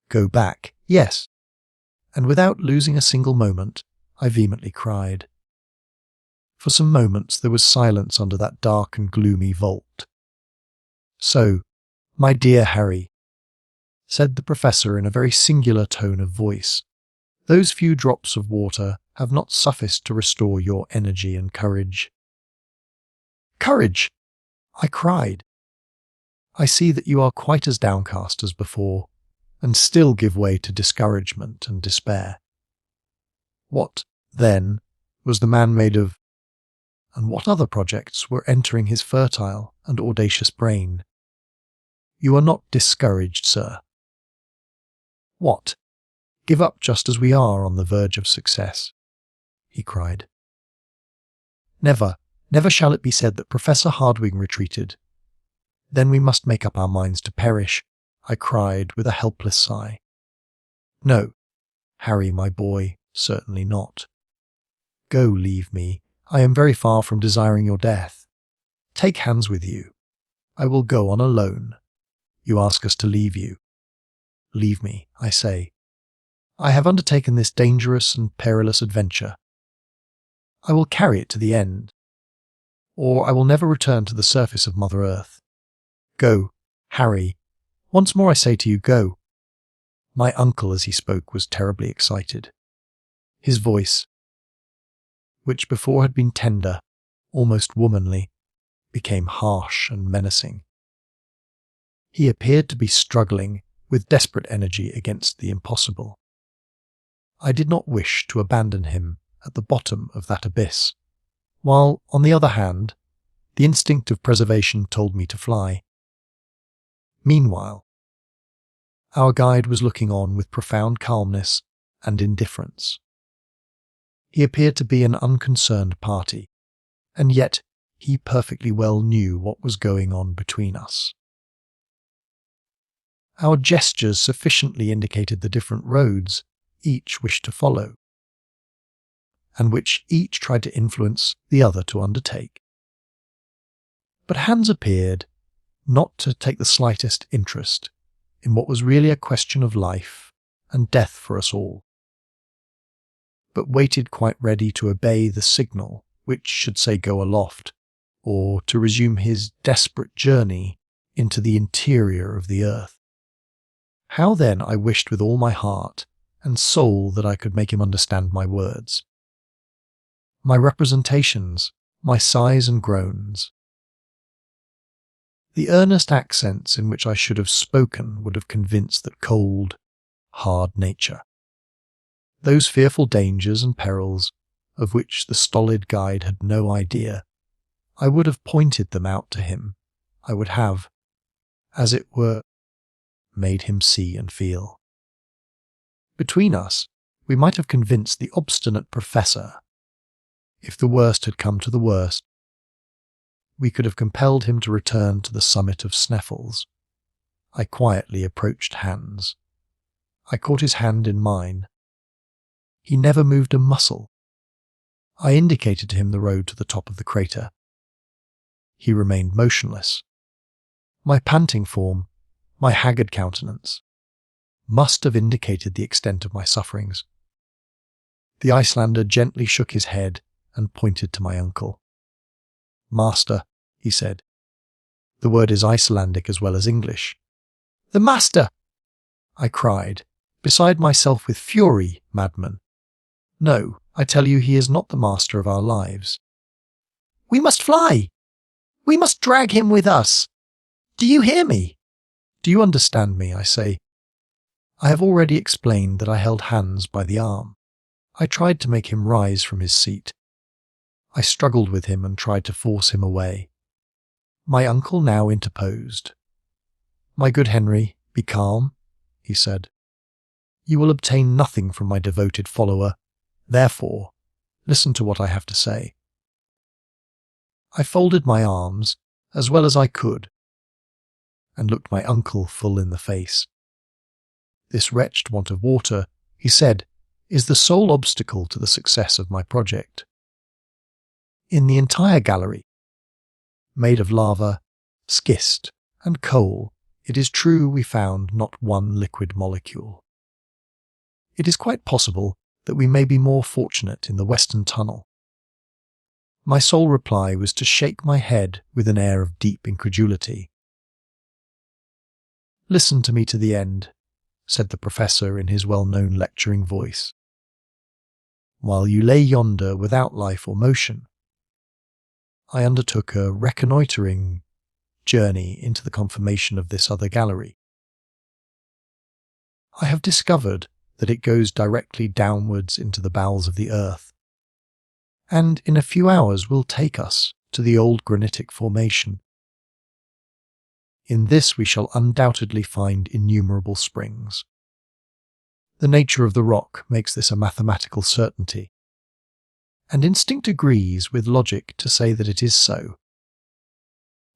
Go back, yes. And without losing a single moment, I vehemently cried. For some moments there was silence under that dark and gloomy vault. So, my dear Harry, said the professor in a very singular tone of voice, those few drops of water have not sufficed to restore your energy and courage. Courage! I cried. I see that you are quite as downcast as before, and still give way to discouragement and despair. What, then, was the man made of, and what other projects were entering his fertile and audacious brain? You are not discouraged, sir. What? Give up just as we are on the verge of success, he cried. Never, never shall it be said that Professor Hardwing retreated. Then we must make up our minds to perish, I cried with a helpless sigh. No, Harry, my boy, certainly not. Go, leave me. I am very far from desiring your death. Take Hans with you. I will go on alone. You ask us to leave you. Leave me, I say. I have undertaken this dangerous and perilous adventure. I will carry it to the end, or I will never return to the surface of Mother Earth. Go, Harry. Once more I say to you, go. My uncle, as he spoke, was terribly excited. His voice, which before had been tender, almost womanly, became harsh and menacing. He appeared to be struggling with desperate energy against the impossible. I did not wish to abandon him at the bottom of that abyss, while, on the other hand, the instinct of preservation told me to fly. Meanwhile, our guide was looking on with profound calmness and indifference. He appeared to be an unconcerned party, and yet he perfectly well knew what was going on between us. Our gestures sufficiently indicated the different roads each wished to follow, and which each tried to influence the other to undertake. But Hans appeared not to take the slightest interest in what was really a question of life and death for us all, but waited quite ready to obey the signal which should say go aloft, or to resume his desperate journey into the interior of the earth. How then I wished with all my heart and soul that I could make him understand my words, my representations, my sighs and groans. The earnest accents in which I should have spoken would have convinced that cold, hard nature, those fearful dangers and perils of which the stolid guide had no idea, I would have pointed them out to him. I would have, as it were, made him see and feel. Between us, we might have convinced the obstinate professor. If the worst had come to the worst, we could have compelled him to return to the summit of Sneffels. I quietly approached Hans. I caught his hand in mine. He never moved a muscle. I indicated to him the road to the top of the crater. He remained motionless. My panting form, my haggard countenance, must have indicated the extent of my sufferings. The Icelander gently shook his head and pointed to my uncle. Master, he said. The word is Icelandic as well as English. The master! I cried, beside myself with fury, madman. No, I tell you he is not the master of our lives. We must fly! We must drag him with us! Do you hear me? Do you understand me, I say? I have already explained that I held Hans by the arm. I tried to make him rise from his seat. I struggled with him and tried to force him away. My uncle now interposed. "My good Henry, be calm," he said. "You will obtain nothing from my devoted follower. Therefore, listen to what I have to say." I folded my arms as well as I could and looked my uncle full in the face. "This wretched want of water," he said, "is the sole obstacle to the success of my project. In the entire gallery, made of lava, schist, and coal, it is true we found not one liquid molecule. It is quite possible that we may be more fortunate in the western tunnel." My sole reply was to shake my head with an air of deep incredulity. "Listen to me to the end," said the professor in his well-known lecturing voice. "While you lay yonder without life or motion, I undertook a reconnoitering journey into the conformation of this other gallery. I have discovered that it goes directly downwards into the bowels of the earth, and in a few hours will take us to the old granitic formation. In this we shall undoubtedly find innumerable springs. The nature of the rock makes this a mathematical certainty, and instinct agrees with logic to say that it is so.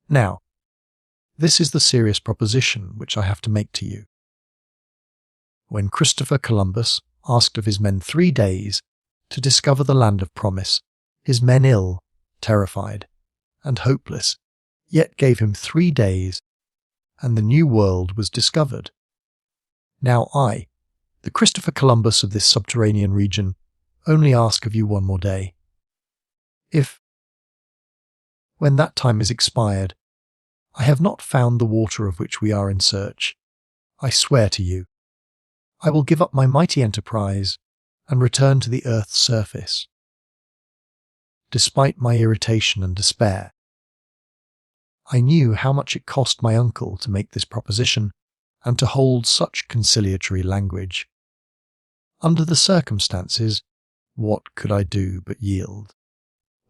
Now, this is the serious proposition which I have to make to you. When Christopher Columbus asked of his men 3 days to discover the land of promise, his men ill, terrified, and hopeless, yet gave him 3 days, and the New World was discovered. Now I, the Christopher Columbus of this subterranean region, only ask of you 1 more day. If, when that time is expired, I have not found the water of which we are in search, I swear to you, I will give up my mighty enterprise and return to the earth's surface. Despite my irritation and despair, I knew how much it cost my uncle to make this proposition and to hold such conciliatory language. Under the circumstances, what could I do but yield?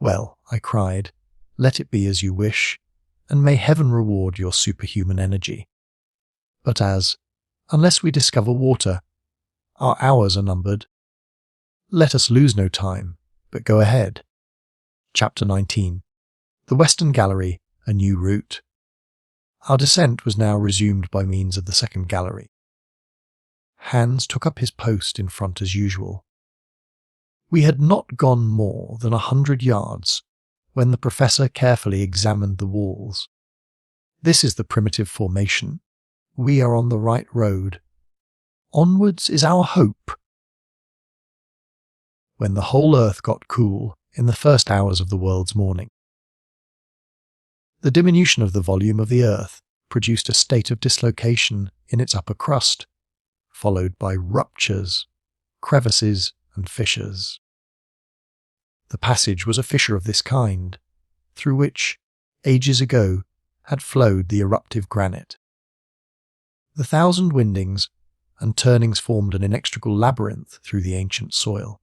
"Well," I cried, "let it be as you wish, and may heaven reward your superhuman energy. But unless we discover water, our hours are numbered. Let us lose no time, but go ahead." Chapter 19. The Western Gallery, a New Route. Our descent was now resumed by means of the second gallery. Hans took up his post in front as usual. We had not gone more than 100 yards when the professor carefully examined the walls. "This is the primitive formation. We are on the right road. Onwards is our hope." When the whole earth got cool in the first hours of the world's morning, the diminution of the volume of the earth produced a state of dislocation in its upper crust, followed by ruptures, crevices, and fissures. The passage was a fissure of this kind, through which, ages ago, had flowed the eruptive granite. The 1,000 windings and turnings formed an inextricable labyrinth through the ancient soil.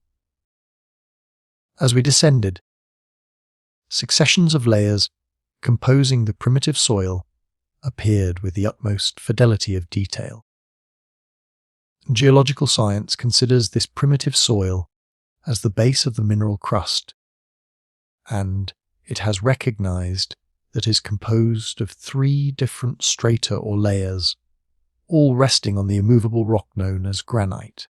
As we descended, successions of layers composing the primitive soil appeared with the utmost fidelity of detail. Geological science considers this primitive soil as the base of the mineral crust, and it has recognized that it is composed of 3 different strata or layers, all resting on the immovable rock known as granite.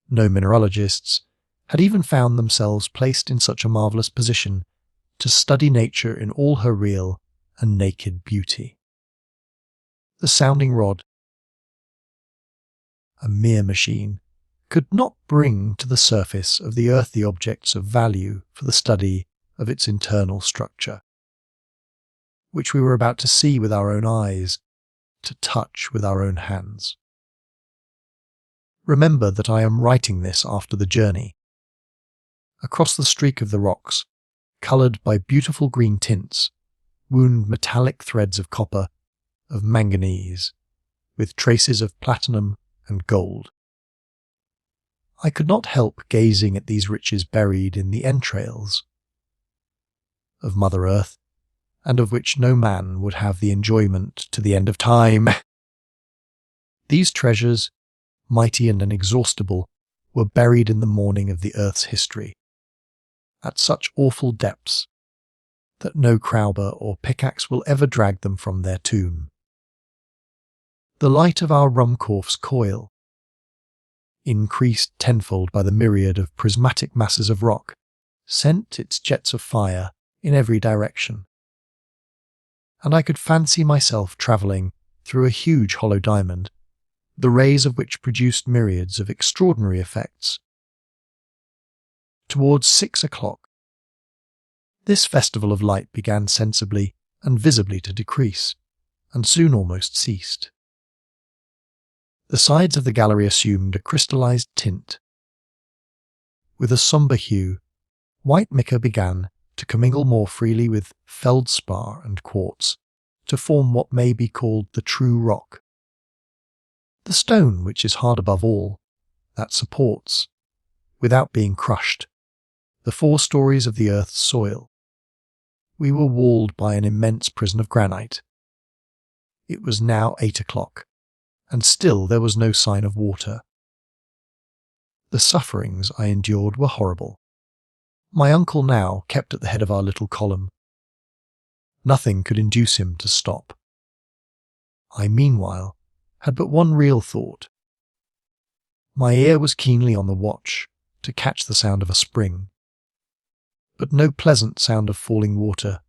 No mineralogists had even found themselves placed in such a marvelous position to study nature in all her real and naked beauty. The sounding rod, a mere machine, could not bring to the surface of the earth the objects of value for the study of its internal structure, which we were about to see with our own eyes, to touch with our own hands. Remember that I am writing this after the journey. Across the streak of the rocks, coloured by beautiful green tints, wound metallic threads of copper, of manganese, with traces of platinum and gold. I could not help gazing at these riches buried in the entrails of Mother Earth, and of which no man would have the enjoyment to the end of time. These treasures, mighty and inexhaustible, were buried in the morning of the earth's history, at such awful depths that no crowber or pickaxe will ever drag them from their tomb. The light of our Ruhmkorff's coil, increased tenfold by the myriad of prismatic masses of rock, sent its jets of fire in every direction, and I could fancy myself travelling through a huge hollow diamond, the rays of which produced myriads of extraordinary effects. Towards 6 o'clock, this festival of light began sensibly and visibly to decrease, and soon almost ceased. The sides of the gallery assumed a crystallized tint. With a sombre hue, white mica began to commingle more freely with feldspar and quartz to form what may be called the true rock. The stone which is hard above all, that supports, without being crushed, the 4 stories of the earth's soil. We were walled by an immense prison of granite. It was now 8 o'clock, and still there was no sign of water. The sufferings I endured were horrible. My uncle now kept at the head of our little column. Nothing could induce him to stop. I, meanwhile, had but one real thought. My ear was keenly on the watch to catch the sound of a spring, but no pleasant sound of falling water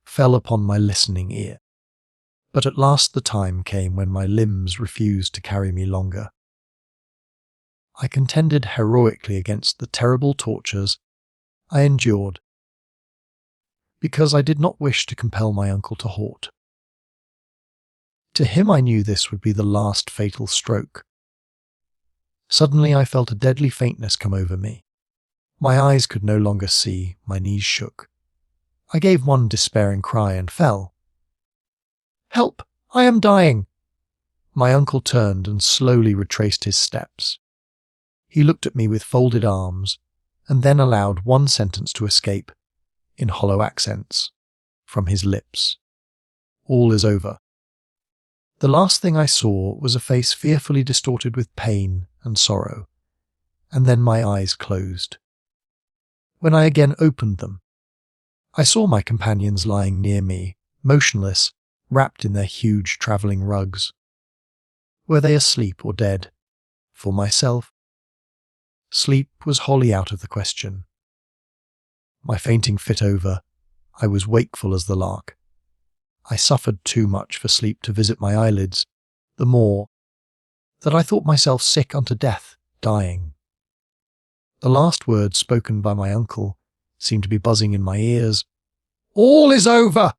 fell upon my listening ear. But at last the time came when my limbs refused to carry me longer. I contended heroically against the terrible tortures I endured, because I did not wish to compel my uncle to halt. To him I knew this would be the last fatal stroke. Suddenly I felt a deadly faintness come over me. My eyes could no longer see, my knees shook. I gave one despairing cry and fell. "Help! I am dying!" My uncle turned and slowly retraced his steps. He looked at me with folded arms, and then allowed one sentence to escape, in hollow accents, from his lips. "All is over." The last thing I saw was a face fearfully distorted with pain and sorrow, and then my eyes closed. When I again opened them, I saw my companions lying near me, motionless, wrapped in their huge travelling rugs. Were they asleep or dead? For myself, sleep was wholly out of the question. My fainting fit over, I was wakeful as the lark. I suffered too much for sleep to visit my eyelids, the more that I thought myself sick unto death, dying. The last words spoken by my uncle seemed to be buzzing in my ears. "All is over!"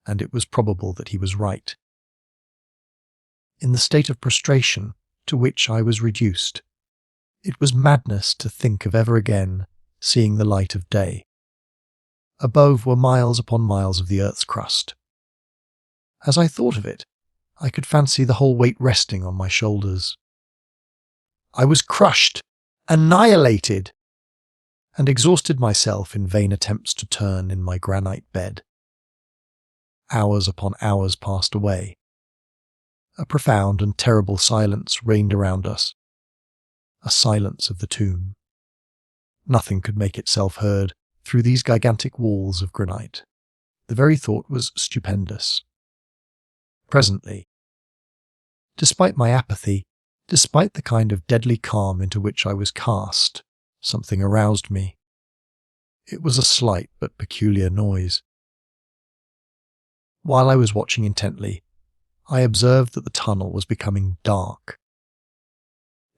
And it was probable that he was right. In the state of prostration to which I was reduced, it was madness to think of ever again seeing the light of day. Above were miles upon miles of the earth's crust. As I thought of it, I could fancy the whole weight resting on my shoulders. I was crushed, annihilated, and exhausted myself in vain attempts to turn in my granite bed. Hours upon hours passed away. A profound and terrible silence reigned around us, a silence of the tomb. Nothing could make itself heard through these gigantic walls of granite. The very thought was stupendous. Presently, despite my apathy, despite the kind of deadly calm into which I was cast, something aroused me. It was a slight but peculiar noise. While I was watching intently, I observed that the tunnel was becoming dark.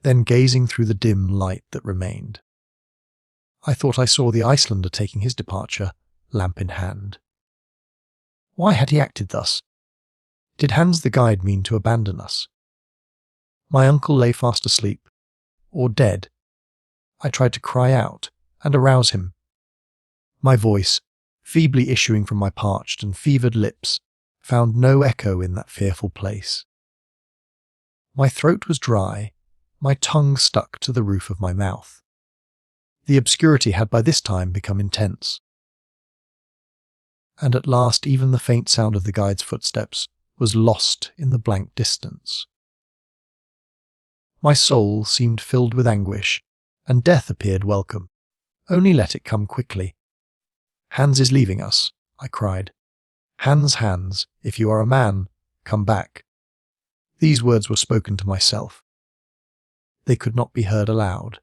Then, gazing through the dim light that remained, I thought I saw the Icelander taking his departure, lamp in hand. Why had he acted thus? Did Hans the guide mean to abandon us? My uncle lay fast asleep, or dead. I tried to cry out and arouse him. My voice, feebly issuing from my parched and fevered lips, found no echo in that fearful place. My throat was dry, my tongue stuck to the roof of my mouth. The obscurity had by this time become intense. and at last even the faint sound of the guide's footsteps was lost in the blank distance. My soul seemed filled with anguish, and death appeared welcome. Only let it come quickly. "Hans is leaving us," I cried. "Hans, Hans, if you are a man, come back." These words were spoken to myself. They could not be heard aloud.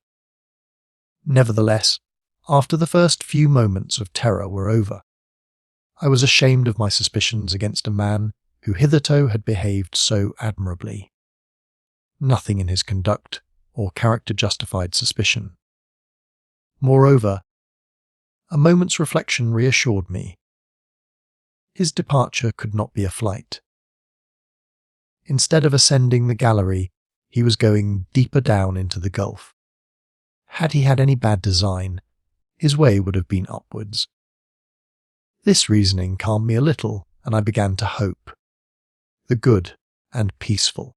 Nevertheless, after the first few moments of terror were over, I was ashamed of my suspicions against a man who hitherto had behaved so admirably. Nothing in his conduct or character justified suspicion. Moreover, a moment's reflection reassured me. His departure could not be a flight. Instead of ascending the gallery, he was going deeper down into the gulf. Had he had any bad design, his way would have been upwards. This reasoning calmed me a little, and I began to hope. The good and peaceful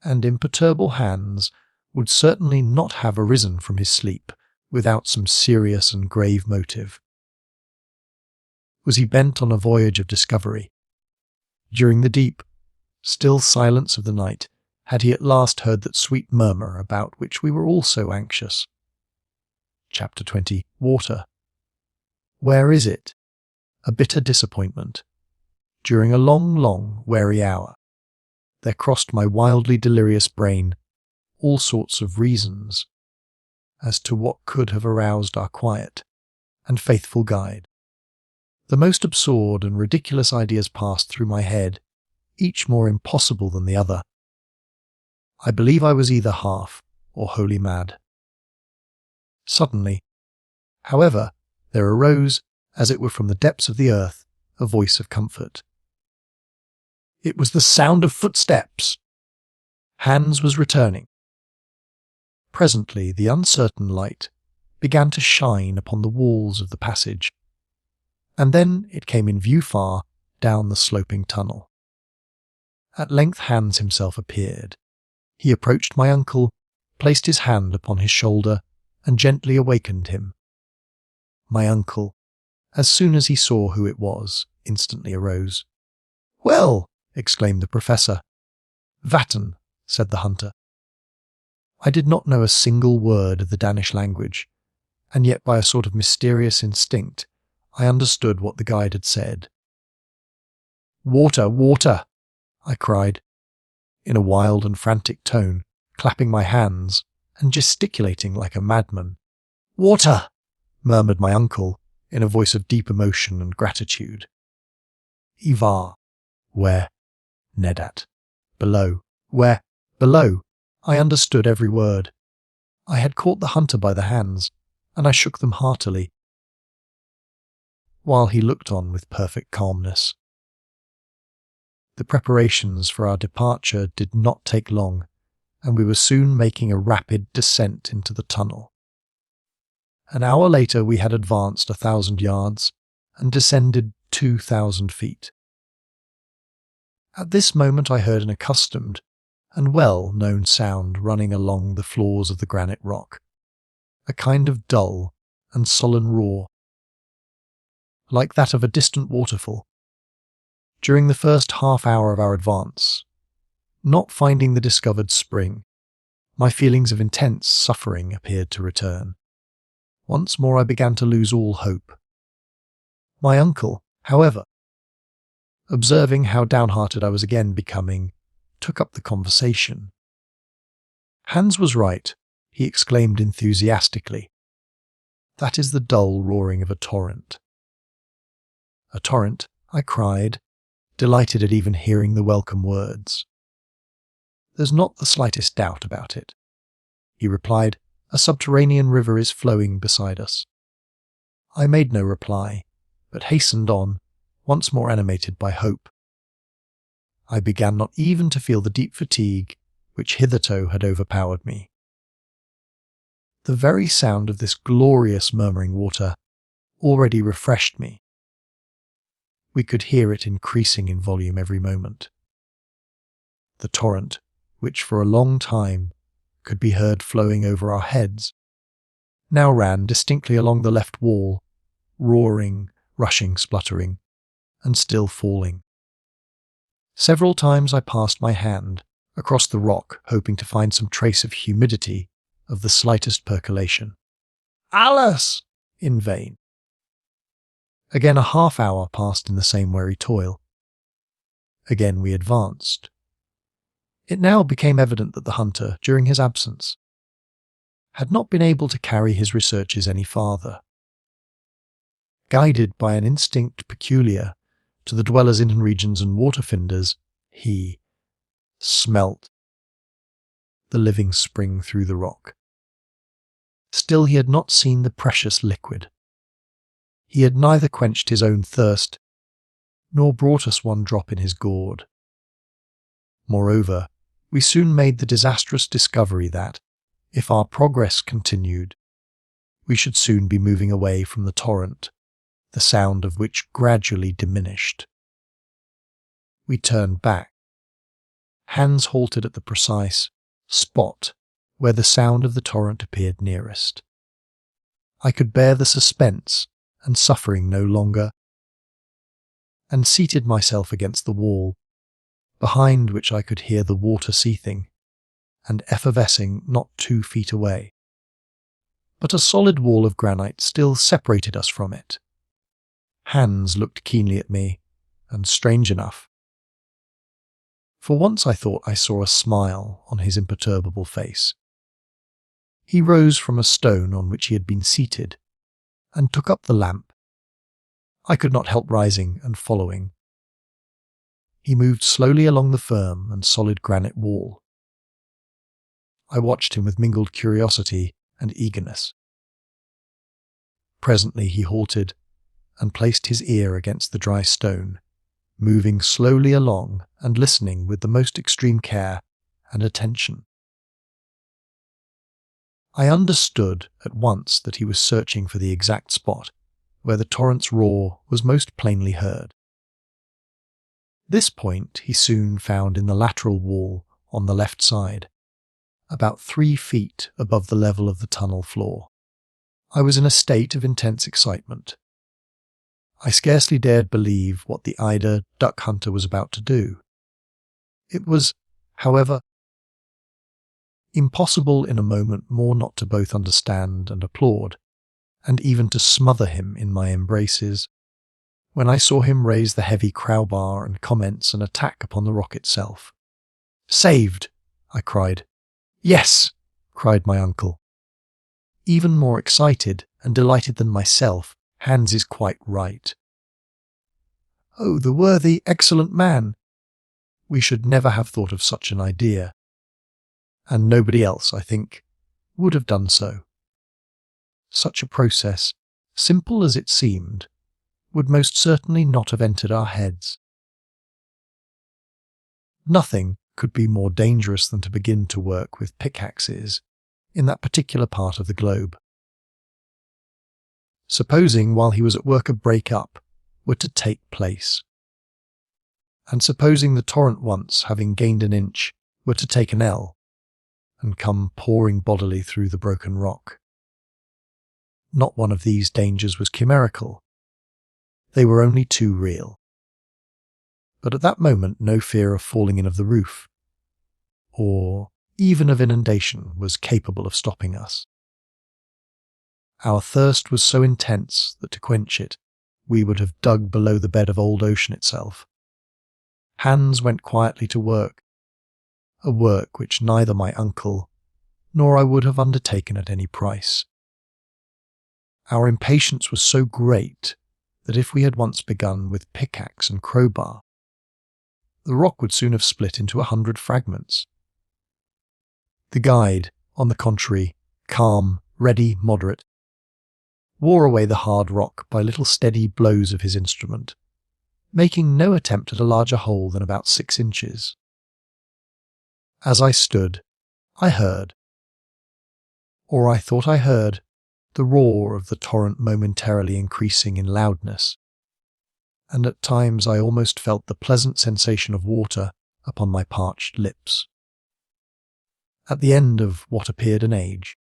and imperturbable Hans would certainly not have arisen from his sleep without some serious and grave motive. Was he bent on a voyage of discovery? During the deep, still silence of the night, had he at last heard that sweet murmur about which we were all so anxious? Chapter 20. Water. Where is it? A bitter disappointment. During a long, weary hour, there crossed my wildly delirious brain all sorts of reasons as to what could have aroused our quiet and faithful guide. The most absurd and ridiculous ideas passed through my head, each more impossible than the other. I believe I was either half or wholly mad. Suddenly, however, there arose, as it were from the depths of the earth, a voice of comfort. It was the sound of footsteps. Hans was returning. Presently the uncertain light began to shine upon the walls of the passage, and then it came in view far down the sloping tunnel. At length Hans himself appeared. He approached my uncle, placed his hand upon his shoulder, and gently awakened him. My uncle, as soon as he saw who it was, instantly arose. "Well!" exclaimed the professor. "Vatten," said the hunter. I did not know a single word of the Danish language, and yet by a sort of mysterious instinct I understood what the guide had said. "Water, water!" I cried, in a wild and frantic tone, clapping my hands and gesticulating like a madman. "Water!" murmured my uncle, in a voice of deep emotion and gratitude. "Ivar." "Where?" "Nedat." "Below." "Where?" "Below." I understood every word. I had caught the hunter by the hands, and I shook them heartily, while he looked on with perfect calmness. The preparations for our departure did not take long, and we were soon making a rapid descent into the tunnel. An hour later we had advanced 1,000 yards and descended 2,000 feet. At this moment I heard an accustomed and well-known sound running along the floors of the granite rock, a kind of dull and sullen roar, like that of a distant waterfall. During the first half-hour of our advance, not finding the discovered spring, my feelings of intense suffering appeared to return. Once more I began to lose all hope. My uncle, however, observing how downhearted I was again becoming, took up the conversation. "Hans was right," he exclaimed enthusiastically. "That is the dull roaring of a torrent." "A torrent?" I cried, delighted at even hearing the welcome words. "There's not the slightest doubt about it," he replied. "A subterranean river is flowing beside us." I made no reply, but hastened on, once more animated by hope. I began not even to feel the deep fatigue which hitherto had overpowered me. The very sound of this glorious murmuring water already refreshed me. We could hear it increasing in volume every moment. The torrent, which for a long time could be heard flowing over our heads, now ran distinctly along the left wall, roaring rushing, spluttering, and still falling. Several times I passed my hand across the rock, hoping to find some trace of humidity, of the slightest percolation. Alice! In vain. Again a half-hour passed in the same weary toil. Again we advanced. It now became evident that the hunter, during his absence, had not been able to carry his researches any farther. Guided by an instinct peculiar to the dwellers in regions and water-finders, he smelt the living spring through the rock. Still he had not seen the precious liquid. He had neither quenched his own thirst, nor brought us one drop in his gourd. Moreover, we soon made the disastrous discovery that, if our progress continued, we should soon be moving away from the torrent, the sound of which gradually diminished. We turned back. Hans halted at the precise spot where the sound of the torrent appeared nearest. I could bear the suspense and suffering no longer, and seated myself against the wall, behind which I could hear the water seething and effervescing not 2 feet away. But a solid wall of granite still separated us from it. Hans looked keenly at me, and strange enough, for once I thought I saw a smile on his imperturbable face. He rose from a stone on which he had been seated, and took up the lamp. I could not help rising and following. He moved slowly along the firm and solid granite wall. I watched him with mingled curiosity and eagerness. Presently he halted and placed his ear against the dry stone, moving slowly along and listening with the most extreme care and attention. I understood at once that he was searching for the exact spot where the torrent's roar was most plainly heard. This point he soon found in the lateral wall on the left side, about 3 feet above the level of the tunnel floor. I was in a state of intense excitement. I scarcely dared believe what the Eider duck hunter was about to do. It was, however, impossible in a moment more not to both understand and applaud, and even to smother him in my embraces, when I saw him raise the heavy crowbar and commence an attack upon the rock itself. "Saved!" I cried. "Yes!" cried my uncle. Even more excited and delighted than myself, Hans is quite right. Oh, the worthy, excellent man! We should never have thought of such an idea, and nobody else, I think, would have done so. Such a process, simple as it seemed, would most certainly not have entered our heads. Nothing could be more dangerous than to begin to work with pickaxes in that particular part of the globe. Supposing while he was at work a break-up were to take place, and supposing the torrent once, having gained an inch, were to take an ell, and come pouring bodily through the broken rock. Not one of these dangers was chimerical. They were only too real. But at that moment no fear of falling in of the roof, or even of inundation, was capable of stopping us. Our thirst was so intense that to quench it, we would have dug below the bed of old ocean itself. Hans went quietly to work, a work which neither my uncle nor I would have undertaken at any price. Our impatience was so great that if we had once begun with pickaxe and crowbar, the rock would soon have split into 100 fragments. The guide, on the contrary, calm, ready, moderate, wore away the hard rock by little steady blows of his instrument, making no attempt at a larger hole than about 6 inches. As I stood, I heard, or I thought I heard, the roar of the torrent momentarily increasing in loudness, and at times I almost felt the pleasant sensation of water upon my parched lips. At the end of what appeared an age,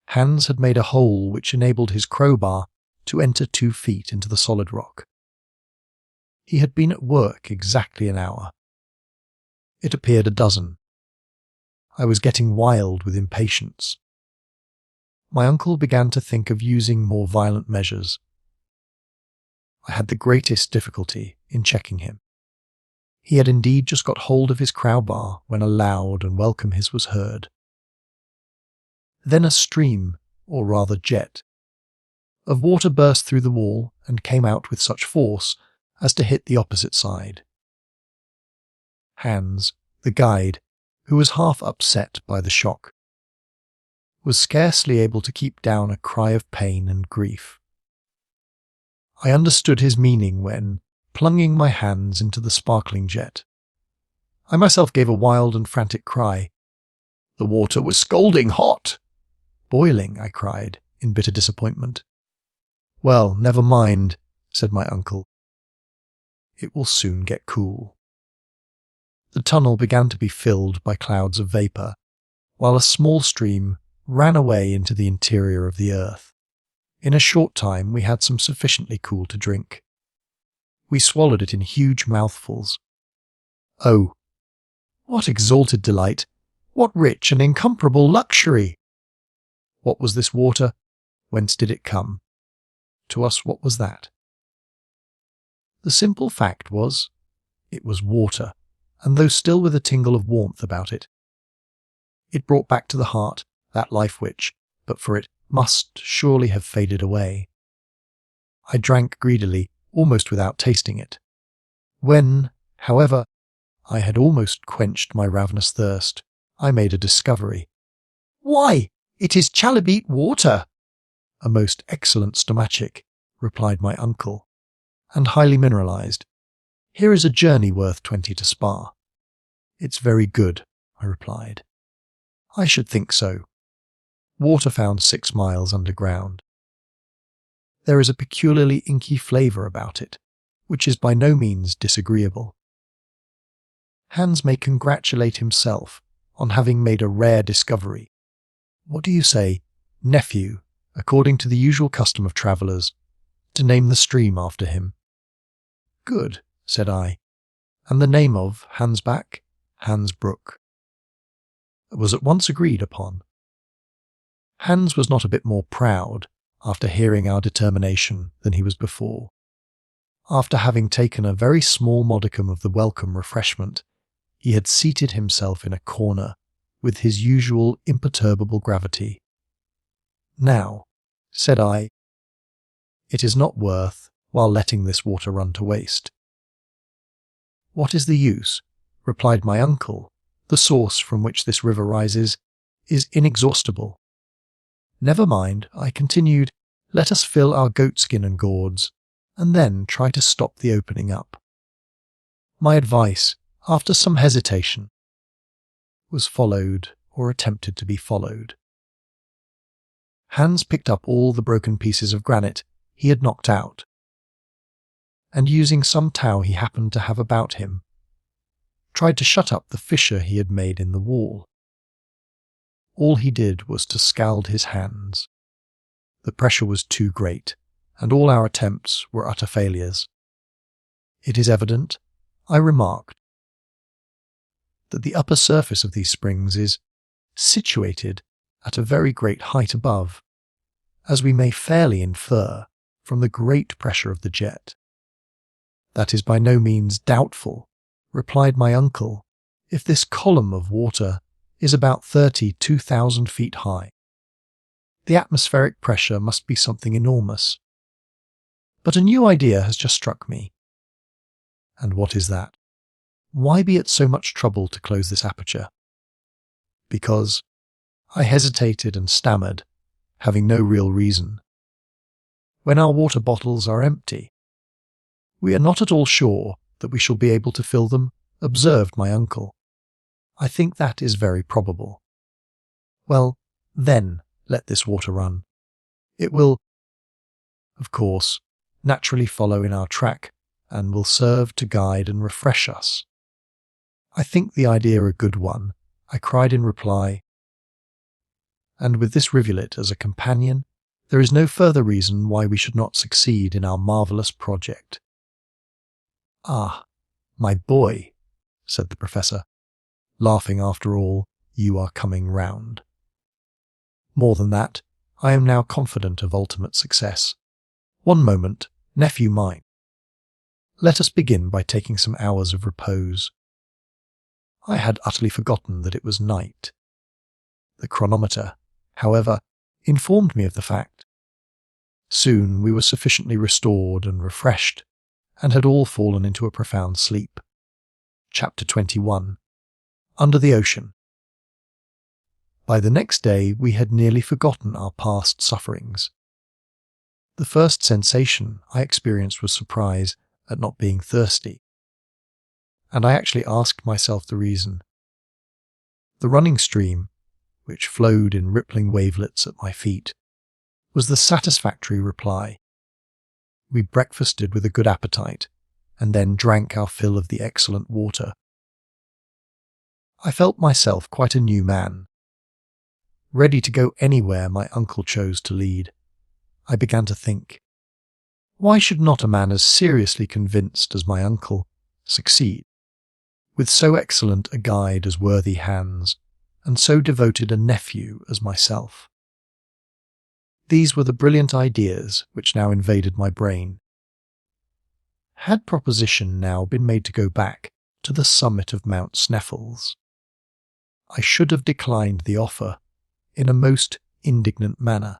Hans had made a hole which enabled his crowbar to enter 2 feet into the solid rock. He had been at work exactly an hour. It appeared a dozen. I was getting wild with impatience. My uncle began to think of using more violent measures. I had the greatest difficulty in checking him. He had indeed just got hold of his crowbar when a loud and welcome hiss was heard. Then a stream, or rather jet, of water burst through the wall and came out with such force as to hit the opposite side. Hans, the guide, who was half upset by the shock, was scarcely able to keep down a cry of pain and grief. I understood his meaning when, plunging my hands into the sparkling jet, I myself gave a wild and frantic cry. The water was scalding hot! Boiling, I cried, in bitter disappointment. Well, never mind, said my uncle. It will soon get cool. The tunnel began to be filled by clouds of vapour, while a small stream ran away into the interior of the earth. In a short time we had some sufficiently cool to drink. We swallowed it in huge mouthfuls. Oh, what exalted delight! What rich and incomparable luxury! What was this water? Whence did it come? To us, what was that? The simple fact was, it was water, and though still with a tingle of warmth about it, it brought back to the heart that life which, but for it, must surely have faded away. I drank greedily, almost without tasting it. When, however, I had almost quenched my ravenous thirst, I made a discovery. Why, it is chalybeate water! A most excellent stomachic, replied my uncle, and highly mineralized. Here is a journey worth 20 to Spa. It's very good, I replied. I should think so. Water found 6 miles underground. There is a peculiarly inky flavour about it, which is by no means disagreeable. Hans may congratulate himself on having made a rare discovery. What do you say, nephew, according to the usual custom of travellers, to name the stream after him? Good, said I, and the name of Hansbach, Hansbrook, was at once agreed upon. Hans was not a bit more proud after hearing our determination than he was before. After having taken a very small modicum of the welcome refreshment, he had seated himself in a corner with his usual imperturbable gravity. Now, said I, it is not worth while letting this water run to waste. What is the use? Replied my uncle. The source from which this river rises is inexhaustible. Never mind, I continued, let us fill our goatskin and gourds, and then try to stop the opening up. My advice, after some hesitation, was followed or attempted to be followed. Hans picked up all the broken pieces of granite he had knocked out, and using some tow he happened to have about him, tried to shut up the fissure he had made in the wall. All he did was to scald his hands. The pressure was too great, and all our attempts were utter failures. It is evident, I remarked, that the upper surface of these springs is situated at a very great height above, as we may fairly infer from the great pressure of the jet. That is by no means doubtful, replied my uncle, if this column of water is about 32,000 feet high. The atmospheric pressure must be something enormous. But a new idea has just struck me. And what is that? Why be at so much trouble to close this aperture? Because I hesitated and stammered, having no real reason. When our water bottles are empty, we are not at all sure that we shall be able to fill them, observed my uncle. I think that is very probable. Well, then, let this water run. It will, of course, naturally follow in our track, and will serve to guide and refresh us. I think the idea a good one, I cried in reply. And with this rivulet as a companion, there is no further reason why we should not succeed in our marvellous project." "Ah, my boy," said the professor, laughing. "After all, you are coming round. More than that, I am now confident of ultimate success. One moment, nephew mine. Let us begin by taking some hours of repose." I had utterly forgotten that it was night. The chronometer, however, informed me of the fact. Soon we were sufficiently restored and refreshed, and had all fallen into a profound sleep. Chapter 21. Under the Ocean. By the next day we had nearly forgotten our past sufferings. The first sensation I experienced was surprise at not being thirsty, and I actually asked myself the reason. The running stream, which flowed in rippling wavelets at my feet, was the satisfactory reply. We breakfasted with a good appetite, and then drank our fill of the excellent water. I felt myself quite a new man. Ready to go anywhere my uncle chose to lead, I began to think, why should not a man as seriously convinced as my uncle succeed, with so excellent a guide as worthy Hans, and so devoted a nephew as myself? These were the brilliant ideas which now invaded my brain. Had proposition now been made to go back to the summit of Mount Sneffels, I should have declined the offer in a most indignant manner.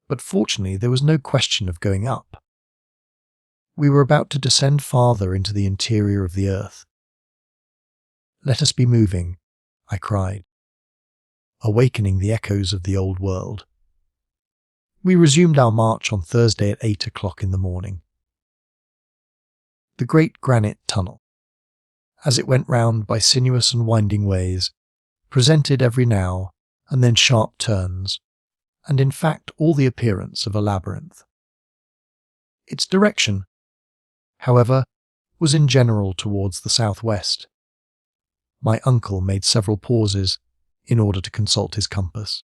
But fortunately there was no question of going up. We were about to descend farther into the interior of the earth. "Let us be moving," I cried, awakening the echoes of the old world. We resumed our march on Thursday at 8 o'clock in the morning. The great granite tunnel, as it went round by sinuous and winding ways, presented every now and then sharp turns, and in fact all the appearance of a labyrinth. Its direction, however, was in general towards the southwest. My uncle made several pauses in order to consult his compass.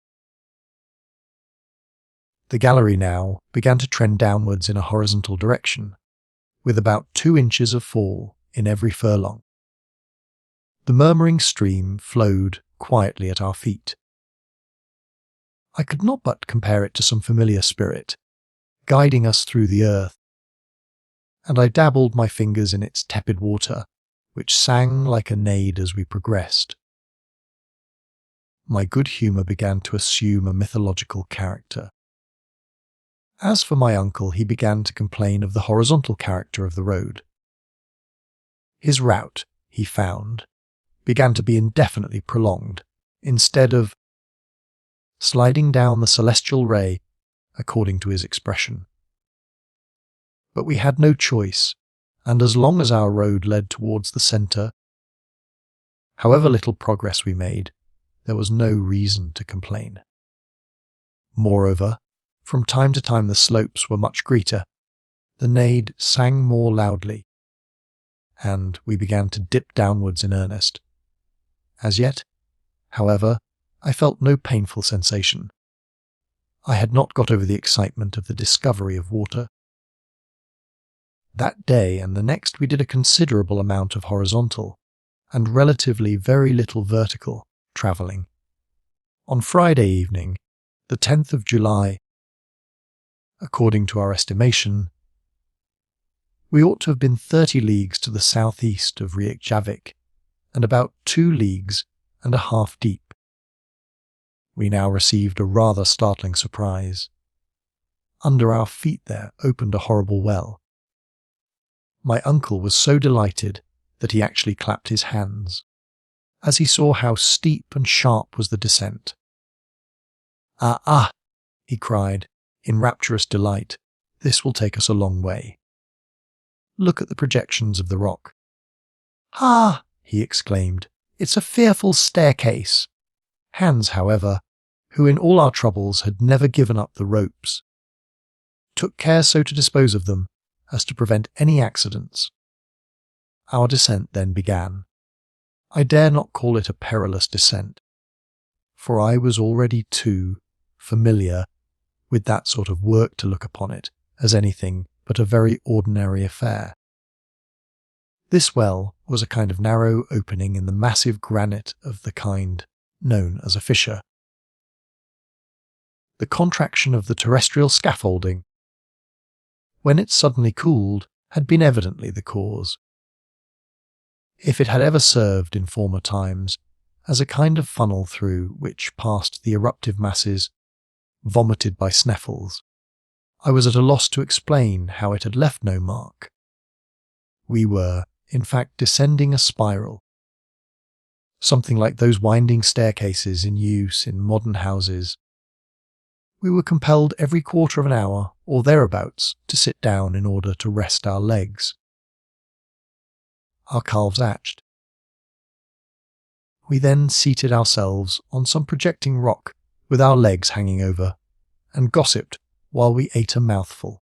The gallery now began to trend downwards in a horizontal direction, with about 2 inches of fall in every furlong. The murmuring stream flowed quietly at our feet. I could not but compare it to some familiar spirit, guiding us through the earth, and I dabbled my fingers in its tepid water, which sang like a nade as we progressed. My good humour began to assume a mythological character. As for my uncle, he began to complain of the horizontal character of the road. His route, he found, began to be indefinitely prolonged, instead of sliding down the celestial ray, according to his expression. But we had no choice, and as long as our road led towards the centre, however little progress we made, there was no reason to complain. Moreover, from time to time the slopes were much greater, the nade sang more loudly, and we began to dip downwards in earnest. As yet, however, I felt no painful sensation. I had not got over the excitement of the discovery of water. That day and the next we did a considerable amount of horizontal, and relatively very little vertical, travelling. On Friday evening, the 10th of July, according to our estimation, we ought to have been 30 leagues to the southeast of Reykjavik, and about 2 leagues and a half deep. We now received a rather startling surprise. Under our feet there opened a horrible well. My uncle was so delighted that he actually clapped his hands, as he saw how steep and sharp was the descent. "Ah, ah!" he cried, in rapturous delight, "this will take us a long way. Look at the projections of the rock." "Ah!" he exclaimed, "it's a fearful staircase." Hans, however, who in all our troubles had never given up the ropes, took care so to dispose of them as to prevent any accidents. Our descent then began. I dare not call it a perilous descent, for I was already too familiar with that sort of work to look upon it as anything but a very ordinary affair. This well was a kind of narrow opening in the massive granite of the kind known as a fissure. The contraction of the terrestrial scaffolding, when it suddenly cooled, had been evidently the cause. If it had ever served in former times as a kind of funnel through which passed the eruptive masses vomited by Sneffels, I was at a loss to explain how it had left no mark. We were, in fact, descending a spiral, something like those winding staircases in use in modern houses. We were compelled every quarter of an hour or thereabouts to sit down in order to rest our legs. Our calves atched. We then seated ourselves on some projecting rock with our legs hanging over, and gossiped while we ate a mouthful,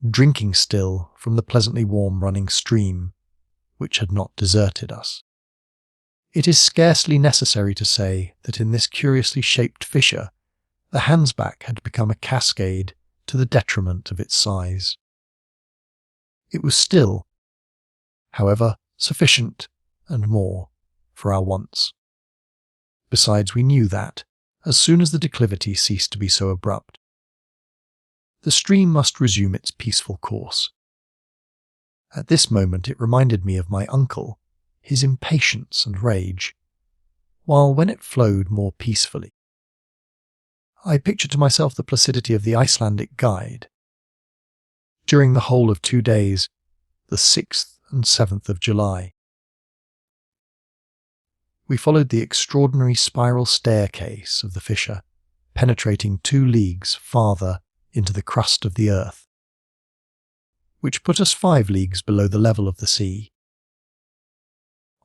drinking still from the pleasantly warm running stream, which had not deserted us. It is scarcely necessary to say that in this curiously shaped fissure, the Hansbach had become a cascade to the detriment of its size. It was still, however, sufficient and more for our wants. Besides, we knew that, as soon as the declivity ceased to be so abrupt, the stream must resume its peaceful course. At this moment it reminded me of my uncle, his impatience and rage, while when it flowed more peacefully, I pictured to myself the placidity of the Icelandic guide. During the whole of 2 days, the 6th and 7th of July, we followed the extraordinary spiral staircase of the fissure, penetrating 2 leagues farther into the crust of the earth, which put us 5 leagues below the level of the sea.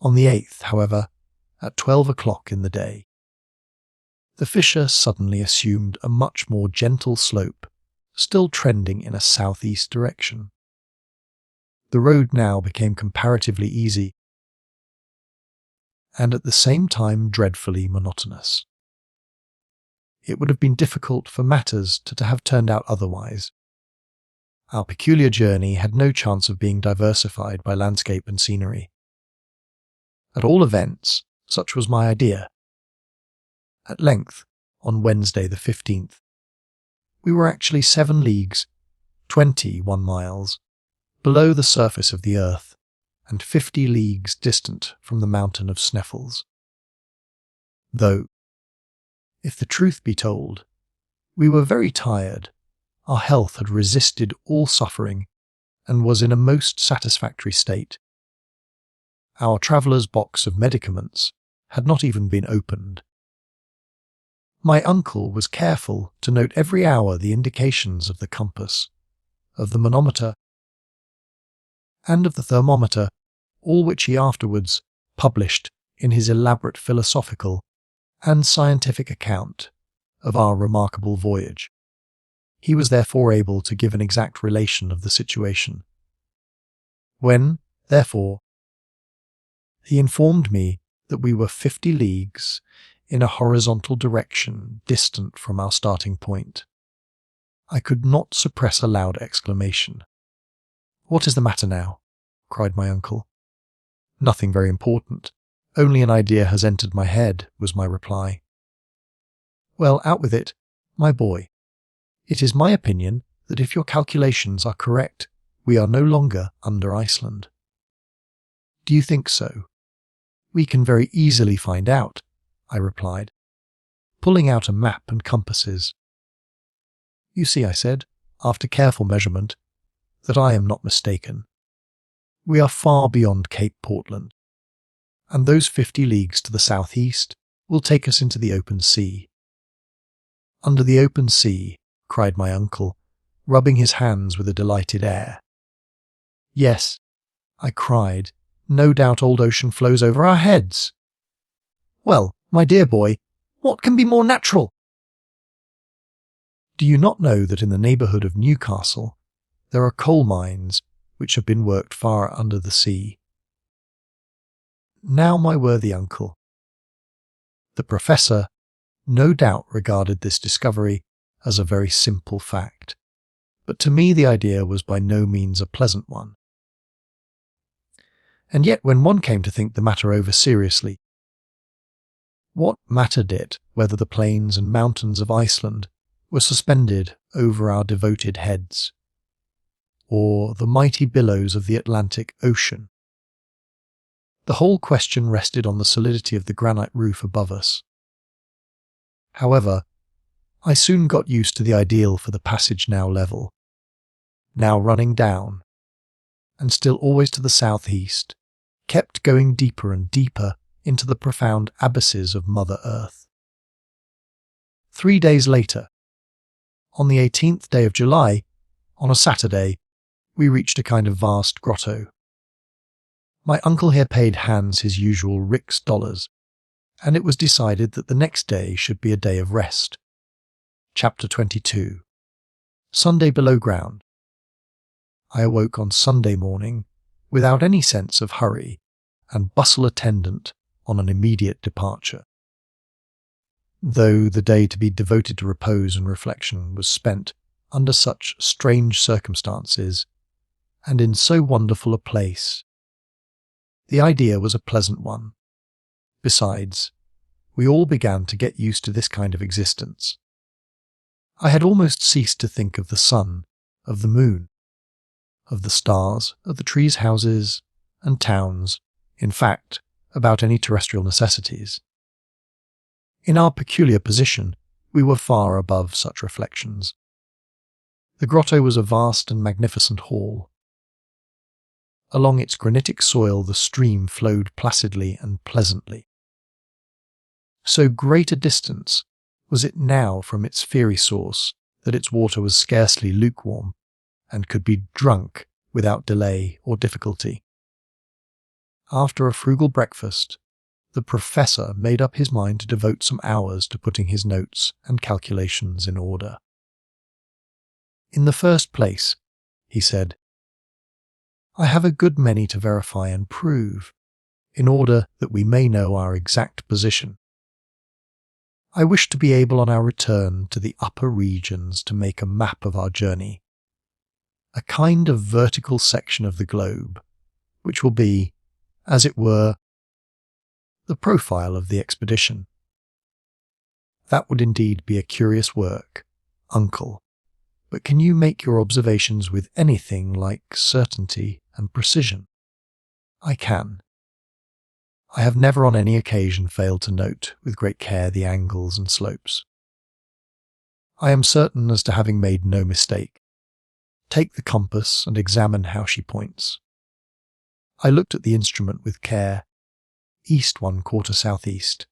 On the 8th, however, at 12 o'clock in the day, the fissure suddenly assumed a much more gentle slope, still trending in a southeast direction. The road now became comparatively easy, and at the same time dreadfully monotonous. It would have been difficult for matters to have turned out otherwise. Our peculiar journey had no chance of being diversified by landscape and scenery. At all events, such was my idea. At length, on Wednesday the 15th, we were actually 7 leagues, 21 miles, below the surface of the earth, and 50 leagues distant from the mountain of Sneffels. Though, if the truth be told, we were very tired, our health had resisted all suffering, and was in a most satisfactory state. Our traveller's box of medicaments had not even been opened. My uncle was careful to note every hour the indications of the compass, of the manometer, and of the thermometer, all which he afterwards published in his elaborate philosophical and scientific account of our remarkable voyage. He was therefore able to give an exact relation of the situation. When, therefore, he informed me that we were 50 leagues in a horizontal direction distant from our starting point, I could not suppress a loud exclamation. "What is the matter now?" cried my uncle. "Nothing very important. Only an idea has entered my head," was my reply. "Well, out with it, my boy. It is my opinion that if your calculations are correct, we are no longer under Iceland." "Do you think so?" "We can very easily find out," I replied, pulling out a map and compasses. "You see," I said, after careful measurement, "that I am not mistaken. We are far beyond Cape Portland, and those 50 leagues to the southeast will take us into the open sea." "Under the open sea," cried my uncle, rubbing his hands with a delighted air. "Yes," I cried, "no doubt old ocean flows over our heads." "Well, my dear boy, what can be more natural?" "Do you not know that in the neighbourhood of Newcastle there are coal mines which have been worked far under the sea?" Now, my worthy uncle, the professor no doubt regarded this discovery as a very simple fact, but to me the idea was by no means a pleasant one. And yet when one came to think the matter over seriously, what mattered it whether the plains and mountains of Iceland were suspended over our devoted heads, or the mighty billows of the Atlantic Ocean? The whole question rested on the solidity of the granite roof above us. However, I soon got used to the ideal for the passage now level, now running down, and still always to the southeast, kept going deeper and deeper into the profound abysses of Mother Earth. 3 days later, on the 18th day of July, on a Saturday, we reached a kind of vast grotto. My uncle here paid Hans his usual Rix dollars, and it was decided that the next day should be a day of rest. Chapter 22. Sunday below ground. I awoke on Sunday morning without any sense of hurry and bustle attendant on an immediate departure. Though the day to be devoted to repose and reflection was spent under such strange circumstances and in so wonderful a place, the idea was a pleasant one. Besides, we all began to get used to this kind of existence. I had almost ceased to think of the sun, of the moon, of the stars, of the trees, houses, and towns, in fact, about any terrestrial necessities. In our peculiar position, we were far above such reflections. The grotto was a vast and magnificent hall. Along its granitic soil the stream flowed placidly and pleasantly. So great a distance was it now from its fiery source that its water was scarcely lukewarm, and could be drunk without delay or difficulty. After a frugal breakfast, the professor made up his mind to devote some hours to putting his notes and calculations in order. In the first place, he said, I have a good many to verify and prove, in order that we may know our exact position. I wish to be able on our return to the upper regions to make a map of our journey, a kind of vertical section of the globe, which will be, as it were, the profile of the expedition. That would indeed be a curious work, uncle, but can you make your observations with anything like certainty and precision? I can. I have never on any occasion failed to note with great care the angles and slopes. I am certain as to having made no mistake. Take the compass and examine how she points. I looked at the instrument with care. East 1/4 southeast.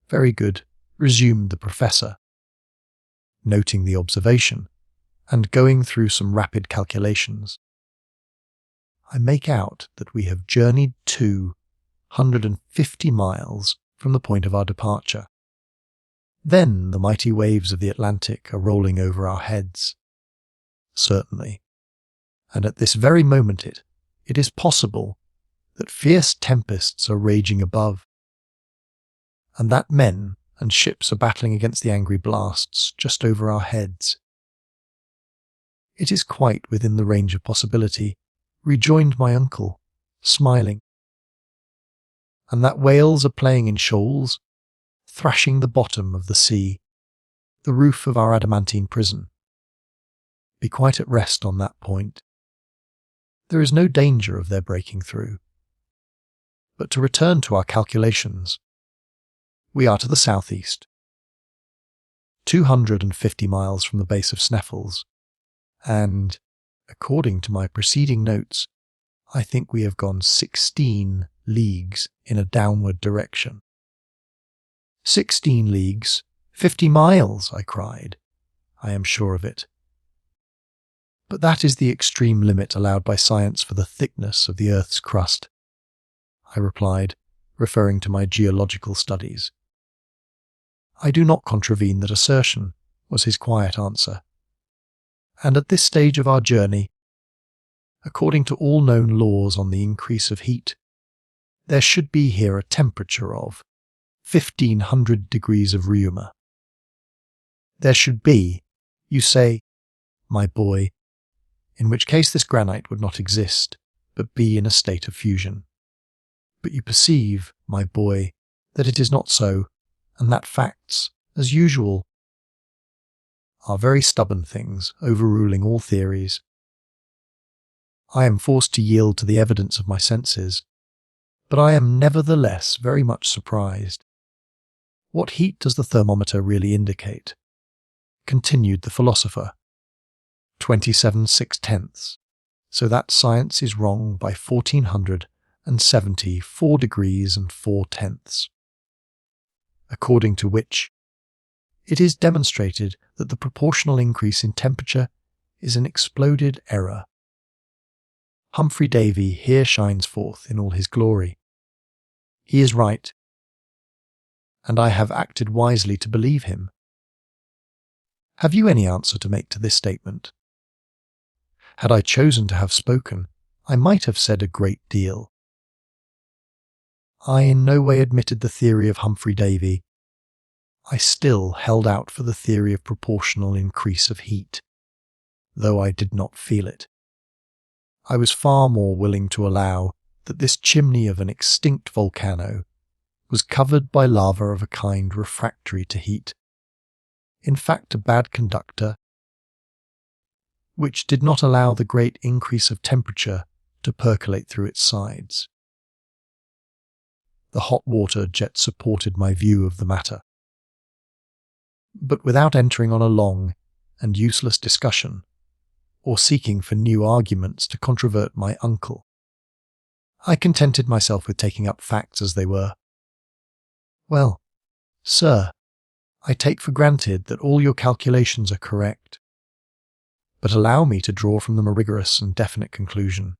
Very good, resumed the professor, noting the observation and going through some rapid calculations. I make out that we have journeyed 250 miles from the point of our departure. Then the mighty waves of the Atlantic are rolling over our heads. Certainly. And at this very moment it is possible that fierce tempests are raging above, and that men and ships are battling against the angry blasts just over our heads. It is quite within the range of possibility, rejoined my uncle, smiling. And that whales are playing in shoals, thrashing the bottom of the sea, the roof of our adamantine prison. Be quite at rest on that point. There is no danger of their breaking through. But to return to our calculations, we are to the southeast, 250 miles from the base of Sneffels, and, according to my preceding notes, I think we have gone 16 leagues in a downward direction. 16 leagues, 50 miles, I cried. I am sure of it. But that is the extreme limit allowed by science for the thickness of the Earth's crust, I replied, referring to my geological studies. I do not contravene that assertion, was his quiet answer. And at this stage of our journey, according to all known laws on the increase of heat, there should be here a temperature of 1500 degrees of Reaumur. There should be, you say, my boy, in which case this granite would not exist, but be in a state of fusion. But you perceive, my boy, that it is not so, and that facts, as usual, are very stubborn things, overruling all theories. I am forced to yield to the evidence of my senses, but I am nevertheless very much surprised. What heat does the thermometer really indicate? Continued the philosopher. 27/6, so that science is wrong by 1474 degrees and 4/10. According to which, it is demonstrated that the proportional increase in temperature is an exploded error. Humphrey Davy here shines forth in all his glory. He is right, and I have acted wisely to believe him. Have you any answer to make to this statement? Had I chosen to have spoken, I might have said a great deal. I in no way admitted the theory of Humphrey Davy. I still held out for the theory of proportional increase of heat, though I did not feel it. I was far more willing to allow that this chimney of an extinct volcano was covered by lava of a kind refractory to heat, in fact a bad conductor, which did not allow the great increase of temperature to percolate through its sides. The hot water jet supported my view of the matter. But without entering on a long and useless discussion, or seeking for new arguments to controvert my uncle, I contented myself with taking up facts as they were. Well, sir, I take for granted that all your calculations are correct, but allow me to draw from them a rigorous and definite conclusion.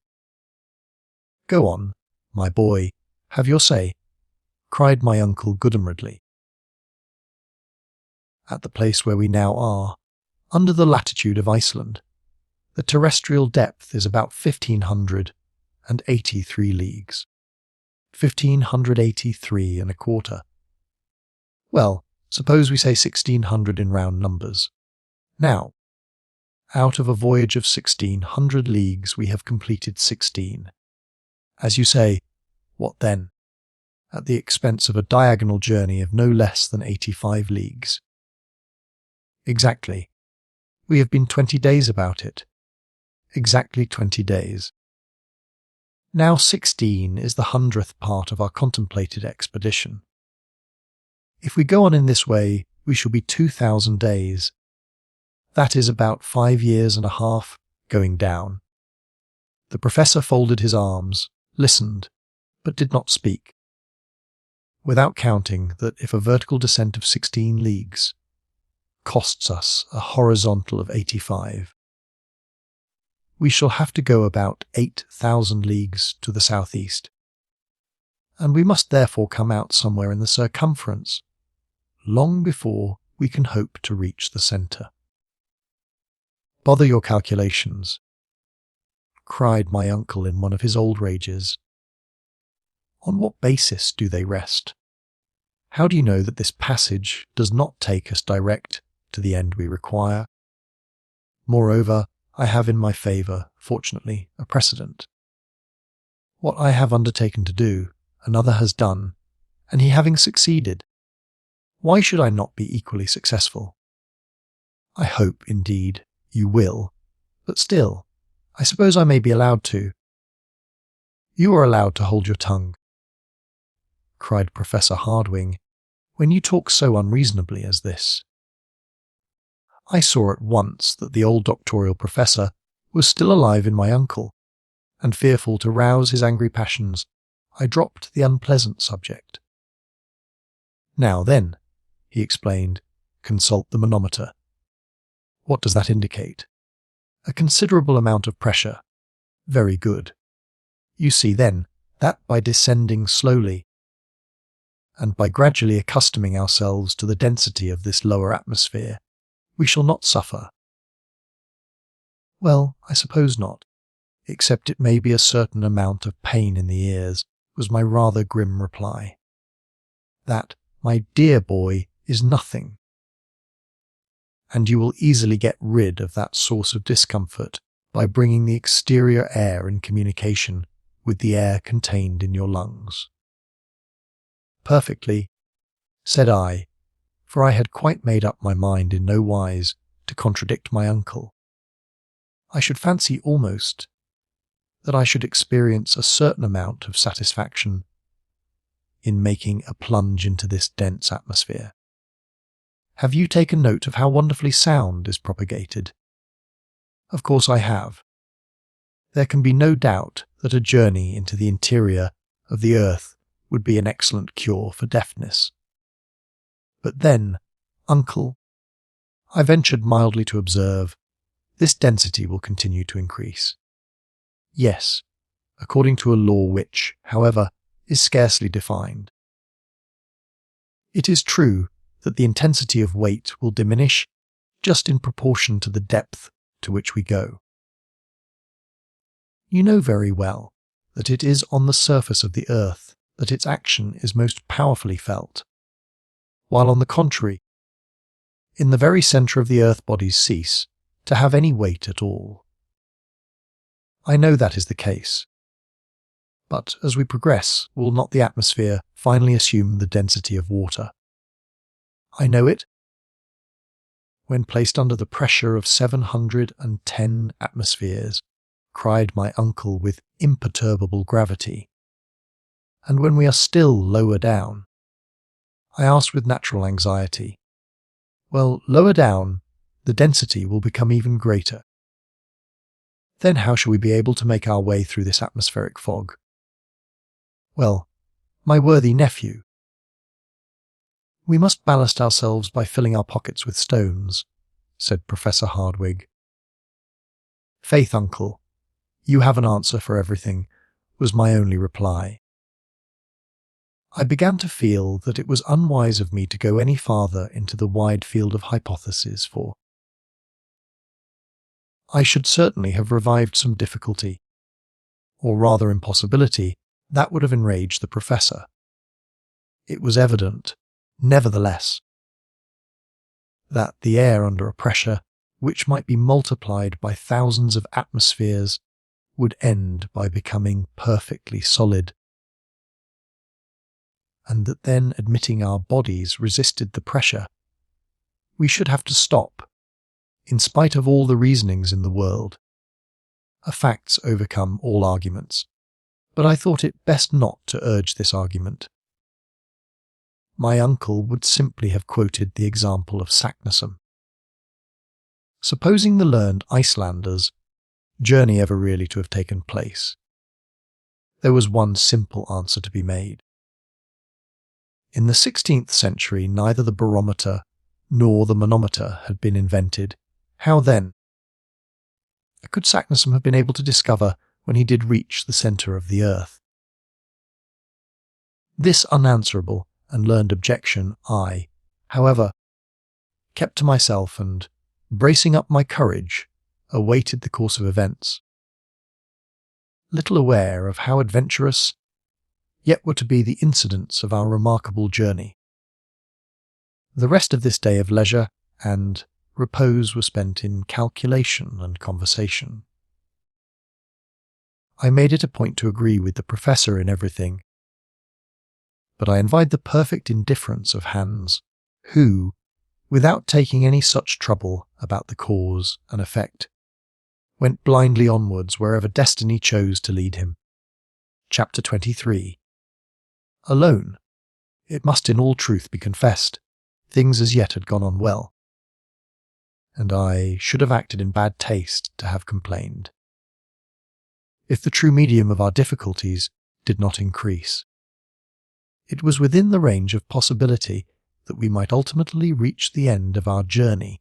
Go on, my boy, have your say, cried my uncle good-humouredly. At the place where we now are, under the latitude of Iceland, the terrestrial depth is about 1,583 leagues. 1,583 and a quarter. Well, suppose we say 1,600 in round numbers. Now, out of a voyage of 1,600 leagues we have completed 16. As you say, what then? At the expense of a diagonal journey of no less than 85 leagues. Exactly. We have been 20 days about it. Exactly 20 days. Now 16 is the 100th part of our contemplated expedition. If we go on in this way, we shall be 2,000 days. That is about 5 years and a half going down. The professor folded his arms, listened, but did not speak. Without counting that if a vertical descent of 16 leagues costs us a horizontal of 85, we shall have to go about 8,000 leagues to the southeast, and we must therefore come out somewhere in the circumference, long before we can hope to reach the centre. Bother your calculations, cried my uncle in one of his old rages. On what basis do they rest? How do you know that this passage does not take us direct to the end we require? Moreover, I have in my favour, fortunately, a precedent. What I have undertaken to do, another has done, and he having succeeded, why should I not be equally successful? I hope, indeed, you will, but still, I suppose I may be allowed to. You are allowed to hold your tongue, cried Professor Hardwing, when you talk so unreasonably as this. I saw at once that the old doctorial professor was still alive in my uncle, and fearful to rouse his angry passions, I dropped the unpleasant subject. Now then, he explained, consult the manometer. What does that indicate? A considerable amount of pressure. Very good. You see then that by descending slowly, and by gradually accustoming ourselves to the density of this lower atmosphere, we shall not suffer. Well, I suppose not, except it may be a certain amount of pain in the ears, was my rather grim reply. That, my dear boy, is nothing. and you will easily get rid of that source of discomfort by bringing the exterior air in communication with the air contained in your lungs. Perfectly, said I, for I had quite made up my mind in no wise to contradict my uncle. I should fancy almost that I should experience a certain amount of satisfaction in making a plunge into this dense atmosphere. Have you taken note of how wonderfully sound is propagated? Of course I have. There can be no doubt that a journey into the interior of the earth would be an excellent cure for deafness. But then, uncle, I ventured mildly to observe, this density will continue to increase. Yes, according to a law which, however, is scarcely defined. It is true that the intensity of weight will diminish just in proportion to the depth to which we go. You know very well that it is on the surface of the earth that its action is most powerfully felt, while on the contrary, in the very centre of the earth bodies cease to have any weight at all. I know that is the case. But as we progress, will not the atmosphere finally assume the density of water? I know it. When placed under the pressure of 710 atmospheres, cried my uncle with imperturbable gravity. And when we are still lower down, I asked with natural anxiety, well, lower down, the density will become even greater. Then how shall we be able to make our way through this atmospheric fog? Well, my worthy nephew, we must ballast ourselves by filling our pockets with stones, said Professor Hardwigg. Faith, uncle, you have an answer for everything, was my only reply. I began to feel that it was unwise of me to go any farther into the wide field of hypotheses, for I should certainly have revived some difficulty, or rather impossibility, that would have enraged the professor. It was evident, nevertheless, that the air under a pressure which might be multiplied by thousands of atmospheres would end by becoming perfectly solid, and that then, admitting our bodies resisted the pressure, we should have to stop, in spite of all the reasonings in the world. Facts overcome all arguments, but I thought it best not to urge this argument. My uncle would simply have quoted the example of Saknussemm. Supposing the learned Icelanders' journey ever really to have taken place, there was one simple answer to be made. In the 16th century, neither the barometer nor the manometer had been invented. How then could Saknussemm have been able to discover when he did reach the centre of the earth? This unanswerable and learned objection I, however, kept to myself and, bracing up my courage, awaited the course of events, little aware of how adventurous yet were to be the incidents of our remarkable journey. The rest of this day of leisure and repose was spent in calculation and conversation. I made it a point to agree with the professor in everything, but I envied the perfect indifference of Hans, who, without taking any such trouble about the cause and effect, went blindly onwards wherever destiny chose to lead him. Chapter 23. Alone, it must in all truth be confessed, things as yet had gone on well, and I should have acted in bad taste to have complained, if the true medium of our difficulties did not increase. It was within the range of possibility that we might ultimately reach the end of our journey.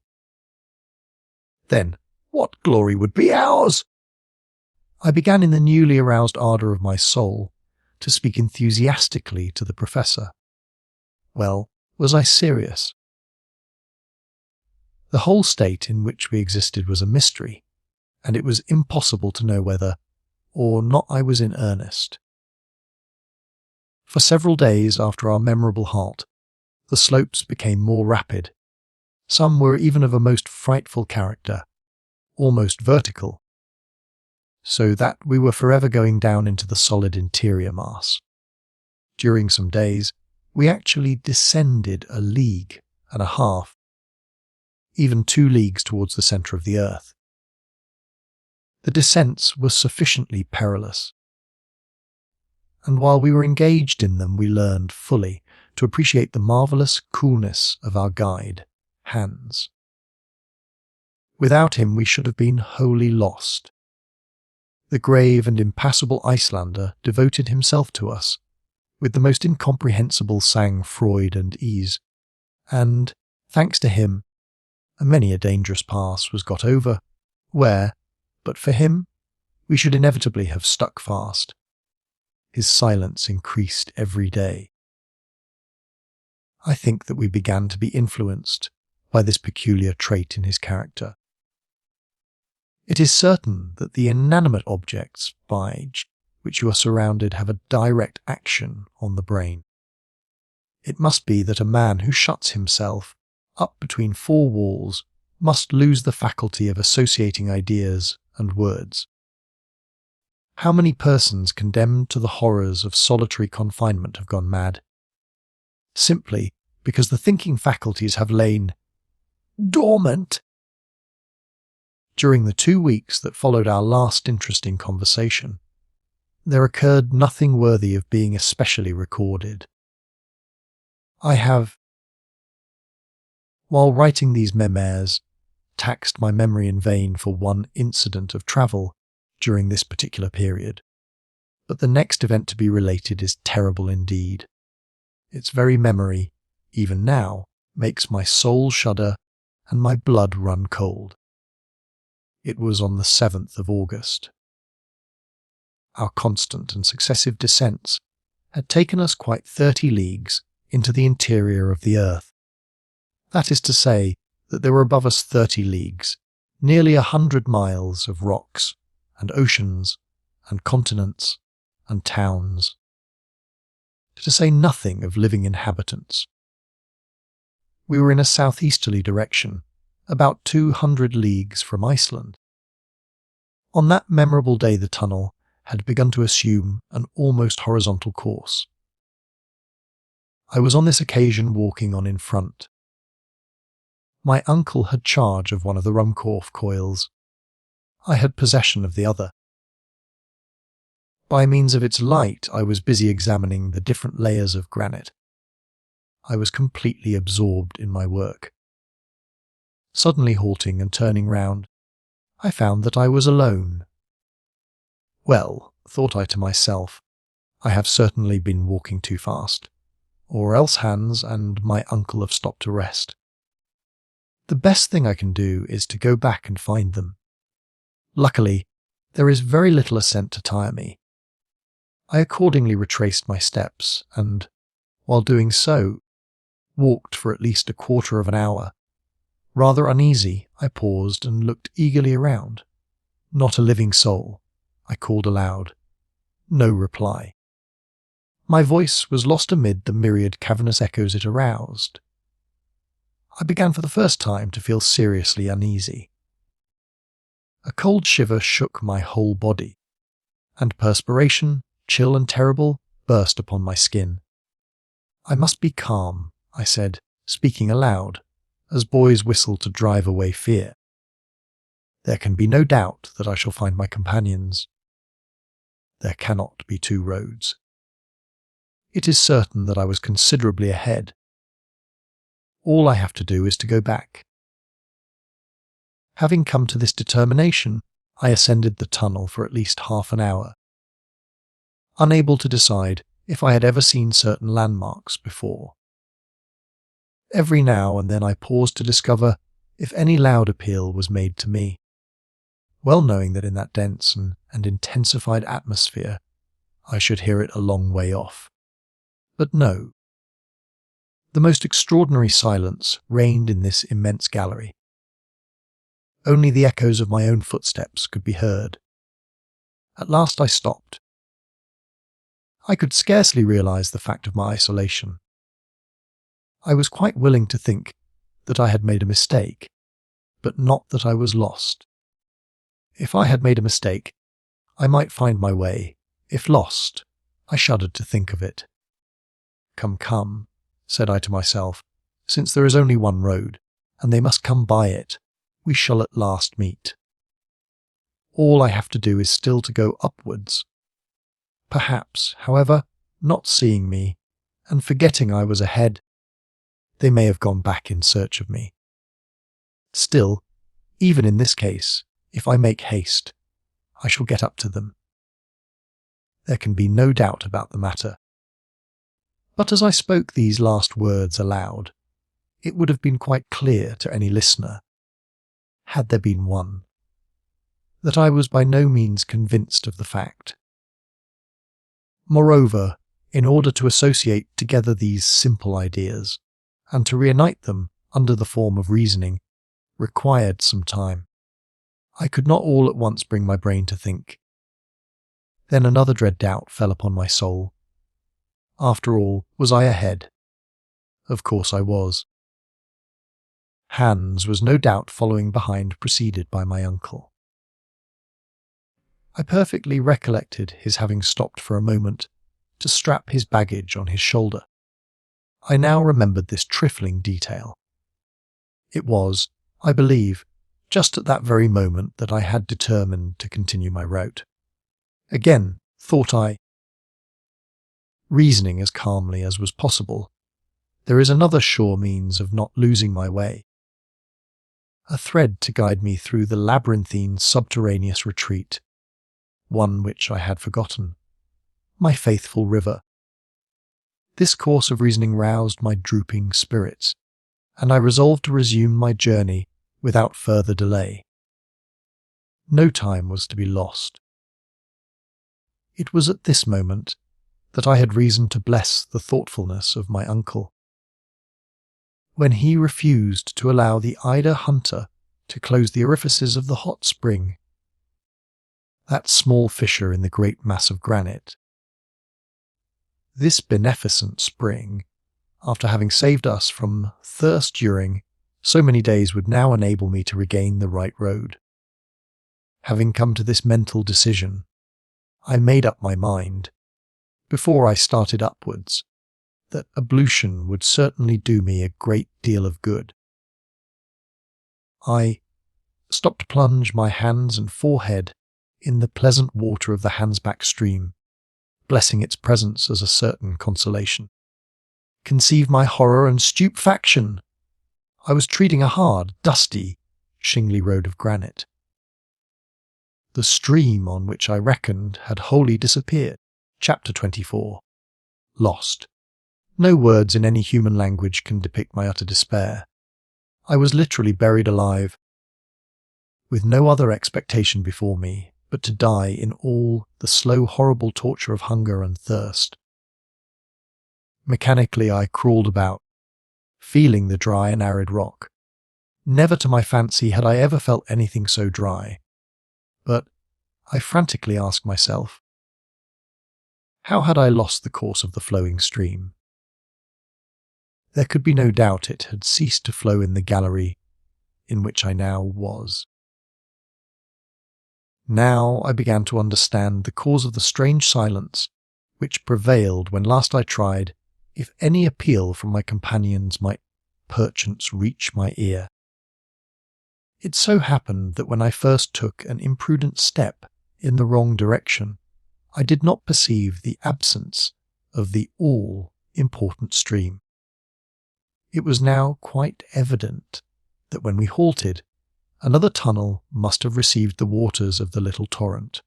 Then, what glory would be ours? I began in the newly aroused ardour of my soul to speak enthusiastically to the professor. Well, was I serious? The whole state in which we existed was a mystery, and it was impossible to know whether or not I was in earnest. For several days after our memorable halt, the slopes became more rapid, Some were even of a most frightful character, almost vertical, so that we were forever going down into the solid interior mass. During some days, we actually descended 1.5 leagues, even 2 leagues towards the centre of the earth. The descents were sufficiently perilous, and while we were engaged in them, we learned fully to appreciate the marvellous coolness of our guide, Hans. Without him, we should have been wholly lost. The grave and impassible Icelander devoted himself to us with the most incomprehensible sang-froid and ease, and, thanks to him, many a dangerous pass was got over, where, but for him, we should inevitably have stuck fast. His silence increased every day. I think that we began to be influenced by this peculiar trait in his character. It is certain that the inanimate objects by which you are surrounded have a direct action on the brain. It must be that a man who shuts himself up between 4 walls must lose the faculty of associating ideas and words. How many persons condemned to the horrors of solitary confinement have gone mad, simply because the thinking faculties have lain dormant? During the 2 weeks that followed our last interesting conversation, there occurred nothing worthy of being especially recorded. I have, while writing these memoirs, taxed my memory in vain for one incident of travel during this particular period, but the next event to be related is terrible indeed. Its very memory, even now, makes my soul shudder and my blood run cold. It was on the 7th of August. Our constant and successive descents had taken us quite 30 leagues into the interior of the earth. That is to say, that there were above us 30 leagues, nearly 100 miles of rocks and oceans and continents and towns, to say nothing of living inhabitants. We were in a southeasterly direction, about 200 leagues from Iceland. On that memorable day the tunnel had begun to assume an almost horizontal course. I was on this occasion walking on in front. My uncle had charge of one of the Ruhmkorff coils. I had possession of the other. By means of its light, I was busy examining the different layers of granite. I was completely absorbed in my work. Suddenly halting and turning round, I found that I was alone. Well, thought I to myself, I have certainly been walking too fast, or else Hans and my uncle have stopped to rest. The best thing I can do is to go back and find them. Luckily, there is very little ascent to tire me. I accordingly retraced my steps and, while doing so, walked for at least 1/4 hour. Rather uneasy, I paused and looked eagerly around. Not a living soul. I called aloud. No reply. My voice was lost amid the myriad cavernous echoes it aroused. I began for the first time to feel seriously uneasy. A cold shiver shook my whole body, and perspiration, chill and terrible, burst upon my skin. I must be calm, I said, speaking aloud, as boys whistle to drive away fear. There can be no doubt that I shall find my companions. There cannot be 2 roads. It is certain that I was considerably ahead. All I have to do is to go back. Having come to this determination, I ascended the tunnel for at least half an hour, unable to decide if I had ever seen certain landmarks before. Every now and then I paused to discover if any loud appeal was made to me, well knowing that in that dense and intensified atmosphere I should hear it a long way off. But no. The most extraordinary silence reigned in this immense gallery. Only the echoes of my own footsteps could be heard. At last I stopped. I could scarcely realize the fact of my isolation. I was quite willing to think that I had made a mistake, but not that I was lost. If I had made a mistake, I might find my way. If lost, I shuddered to think of it. "Come, come," said I to myself, "since there is only one road, and they must come by it, we shall at last meet. All I have to do is still to go upwards." Perhaps, however, not seeing me, and forgetting I was ahead, they may have gone back in search of me. Still, even in this case, if I make haste, I shall get up to them. There can be no doubt about the matter. But as I spoke these last words aloud, it would have been quite clear to any listener, had there been one, that I was by no means convinced of the fact. Moreover, in order to associate together these simple ideas, and to reunite them under the form of reasoning, required some time. I could not all at once bring my brain to think. Then another dread doubt fell upon my soul. After all, was I ahead? Of course I was. Hans was no doubt following behind, preceded by my uncle. I perfectly recollected his having stopped for a moment to strap his baggage on his shoulder. I now remembered this trifling detail. It was, I believe, just at that very moment that I had determined to continue my route. Again, thought I, reasoning as calmly as was possible, there is another sure means of not losing my way. A thread to guide me through the labyrinthine subterraneous retreat, one which I had forgotten, my faithful river. This course of reasoning roused my drooping spirits, and I resolved to resume my journey without further delay. No time was to be lost. It was at this moment that I had reason to bless the thoughtfulness of my uncle. When he refused to allow the Eider hunter to close the orifices of the hot spring, that small fissure in the great mass of granite. This beneficent spring, after having saved us from thirst during so many days, would now enable me to regain the right road. Having come to this mental decision, I made up my mind, before I started upwards, that ablution would certainly do me a great deal of good. I stopped to plunge my hands and forehead in the pleasant water of the Hansbach stream, blessing its presence as a certain consolation. Conceive my horror and stupefaction! I was treading a hard, dusty, shingly road of granite. The stream on which I reckoned had wholly disappeared. Chapter 24. Lost. No words in any human language can depict my utter despair. I was literally buried alive, with no other expectation before me but to die in all the slow, horrible torture of hunger and thirst. Mechanically I crawled about, feeling the dry and arid rock. Never to my fancy had I ever felt anything so dry. But I frantically asked myself, how had I lost the course of the flowing stream? There could be no doubt it had ceased to flow in the gallery in which I now was. Now I began to understand the cause of the strange silence which prevailed when last I tried if any appeal from my companions might perchance reach my ear. It so happened that when I first took an imprudent step in the wrong direction, I did not perceive the absence of the all-important stream. It was now quite evident that when we halted, another tunnel must have received the waters of the little torrent,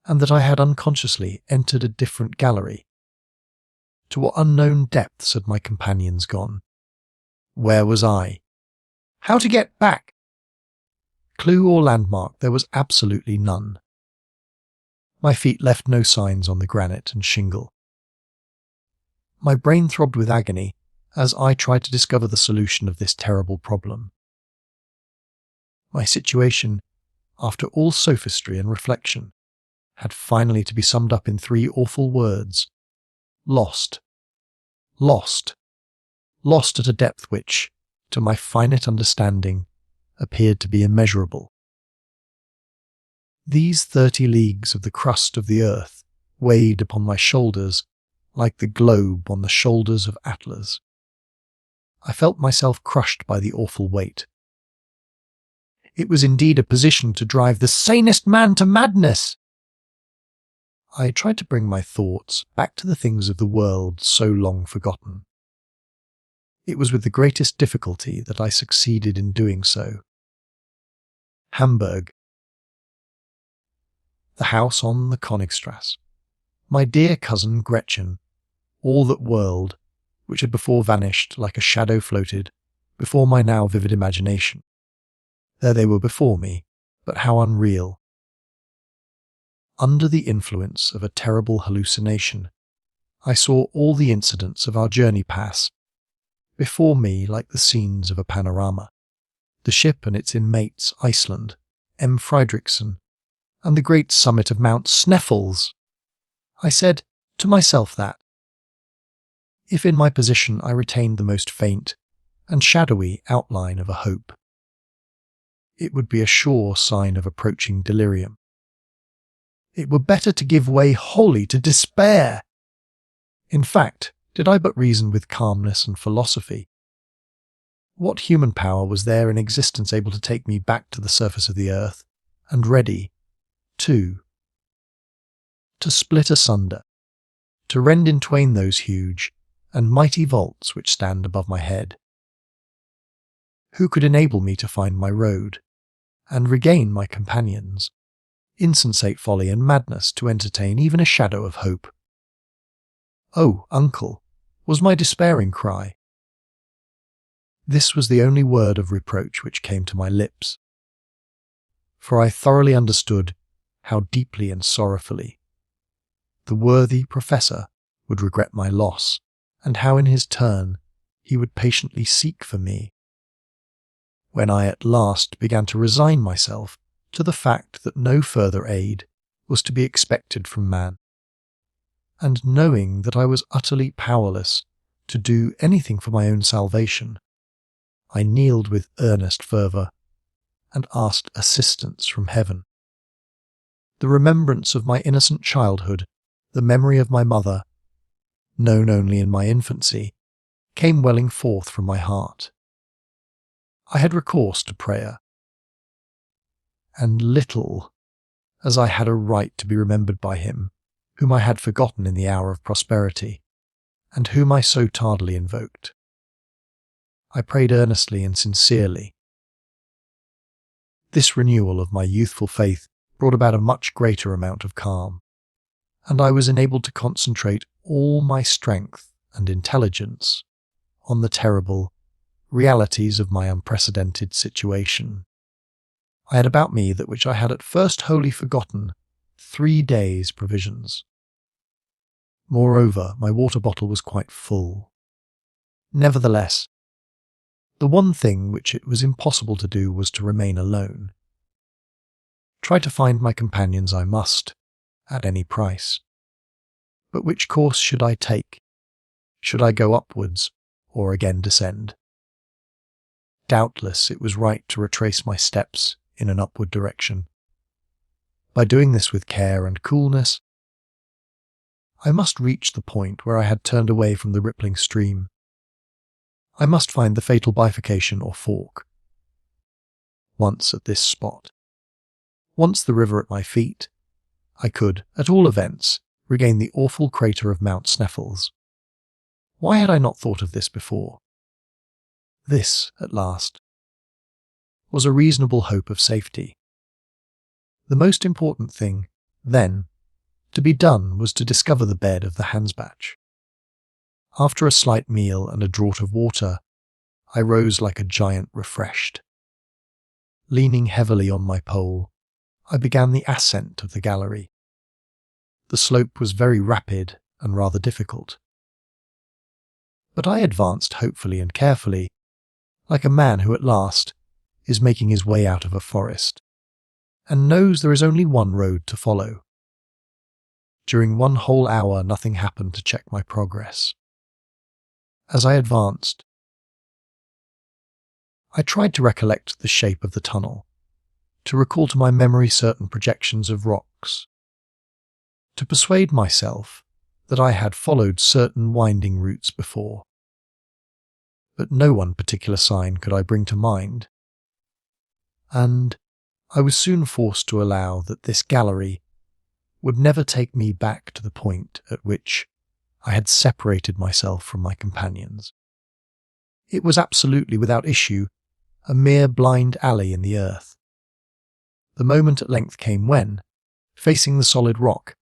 and that I had unconsciously entered a different gallery. To what unknown depths had my companions gone? Where was I? How to get back? Clue or landmark there was absolutely none. My feet left no signs on the granite and shingle. My brain throbbed with agony as I tried to discover the solution of this terrible problem. My situation, after all sophistry and reflection, had finally to be summed up in 3 awful words. Lost. Lost. lost at a depth which, to my finite understanding, appeared to be immeasurable. These 30 leagues of the crust of the earth weighed upon my shoulders like the globe on the shoulders of Atlas. I felt myself crushed by the awful weight. It was indeed a position to drive the sanest man to madness. I tried to bring my thoughts back to the things of the world so long forgotten. It was with the greatest difficulty that I succeeded in doing so. Hamburg. The house on the Königstrasse. My dear cousin Gretchen. All that world, which had before vanished like a shadow floated before my now vivid imagination. There they were before me, but how unreal. Under the influence of a terrible hallucination, I saw all the incidents of our journey pass before me like the scenes of a panorama. The ship and its inmates, Iceland, M. Fridriksson, and the great summit of Mount Sneffels. I said to myself that, if in my position I retained the most faint and shadowy outline of a hope, it would be a sure sign of approaching delirium. It were better to give way wholly to despair. In fact, did I but reason with calmness and philosophy, what human power was there in existence able to take me back to the surface of the earth, and ready, too, to split asunder, to rend in twain those huge and mighty vaults which stand above my head? Who could enable me to find my road, and regain my companions? Insensate folly and madness to entertain even a shadow of hope. "Oh, uncle," was my despairing cry. This was the only word of reproach which came to my lips, for I thoroughly understood how deeply and sorrowfully the worthy professor would regret my loss, and how in his turn he would patiently seek for me. When I at last began to resign myself to the fact that no further aid was to be expected from man, and knowing that I was utterly powerless to do anything for my own salvation, I kneeled with earnest fervour and asked assistance from heaven. The remembrance of my innocent childhood, the memory of my mother, known only in my infancy, came welling forth from my heart. I had recourse to prayer, and little as I had a right to be remembered by him, whom I had forgotten in the hour of prosperity, and whom I so tardily invoked. I prayed earnestly and sincerely. This renewal of my youthful faith brought about a much greater amount of calm, and I was enabled to concentrate all my strength and intelligence on the terrible realities of my unprecedented situation. I had about me that which I had at first wholly forgotten, 3 days' provisions. Moreover, my water bottle was quite full. Nevertheless, the one thing which it was impossible to do was to remain alone. Try to find my companions I must, at any price. But which course should I take? Should I go upwards, or again descend? Doubtless it was right to retrace my steps in an upward direction. By doing this with care and coolness, I must reach the point where I had turned away from the rippling stream. I must find the fatal bifurcation or fork. Once at this spot, once the river at my feet, I could, at all events, regain the awful crater of Mount Sneffels. Why had I not thought of this before? This, at last, was a reasonable hope of safety. The most important thing, then, to be done was to discover the bed of the Hansbach. After a slight meal and a draught of water, I rose like a giant refreshed. Leaning heavily on my pole, I began the ascent of the gallery. The slope was very rapid and rather difficult. But I advanced hopefully and carefully, like a man who at last is making his way out of a forest, and knows there is only one road to follow. During 1 whole hour nothing happened to check my progress. As I advanced, I tried to recollect the shape of the tunnel, to recall to my memory certain projections of rocks, to persuade myself that I had followed certain winding routes before. But no one particular sign could I bring to mind, and I was soon forced to allow that this gallery would never take me back to the point at which I had separated myself from my companions. It was absolutely without issue, a mere blind alley in the earth. The moment at length came when, facing the solid rock,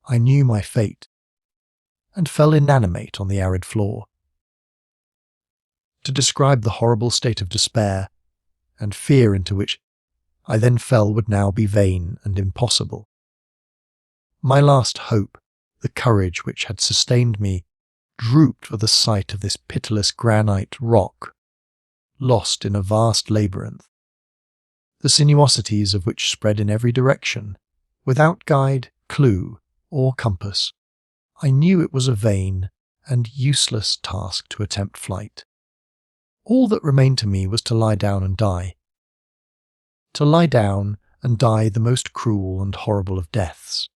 I knew my fate, and fell inanimate on the arid floor. To describe the horrible state of despair and fear into which I then fell would now be vain and impossible. My last hope, the courage which had sustained me, drooped for the sight of this pitiless granite rock, lost in a vast labyrinth, the sinuosities of which spread in every direction, without guide, clue, or compass. I knew it was a vain and useless task to attempt flight. All that remained to me was to lie down and die. To lie down and die the most cruel and horrible of deaths.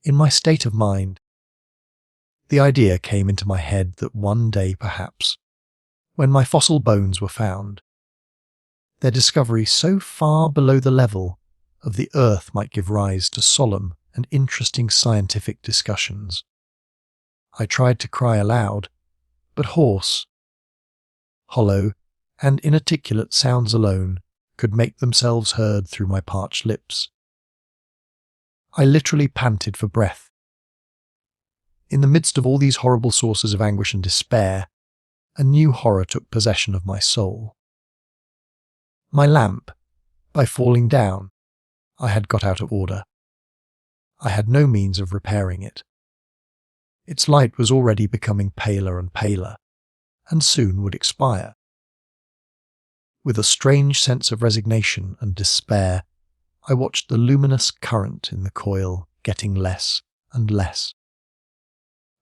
In my state of mind, the idea came into my head that one day, perhaps, when my fossil bones were found, their discovery so far below the level of the earth might give rise to solemn and interesting scientific discussions. I tried to cry aloud, but hoarse, hollow, and inarticulate sounds alone could make themselves heard through my parched lips. I literally panted for breath. In the midst of all these horrible sources of anguish and despair, a new horror took possession of my soul. My lamp, by falling down, I had got out of order. I had no means of repairing it. Its light was already becoming paler and paler, and soon would expire. With a strange sense of resignation and despair, I watched the luminous current in the coil getting less and less.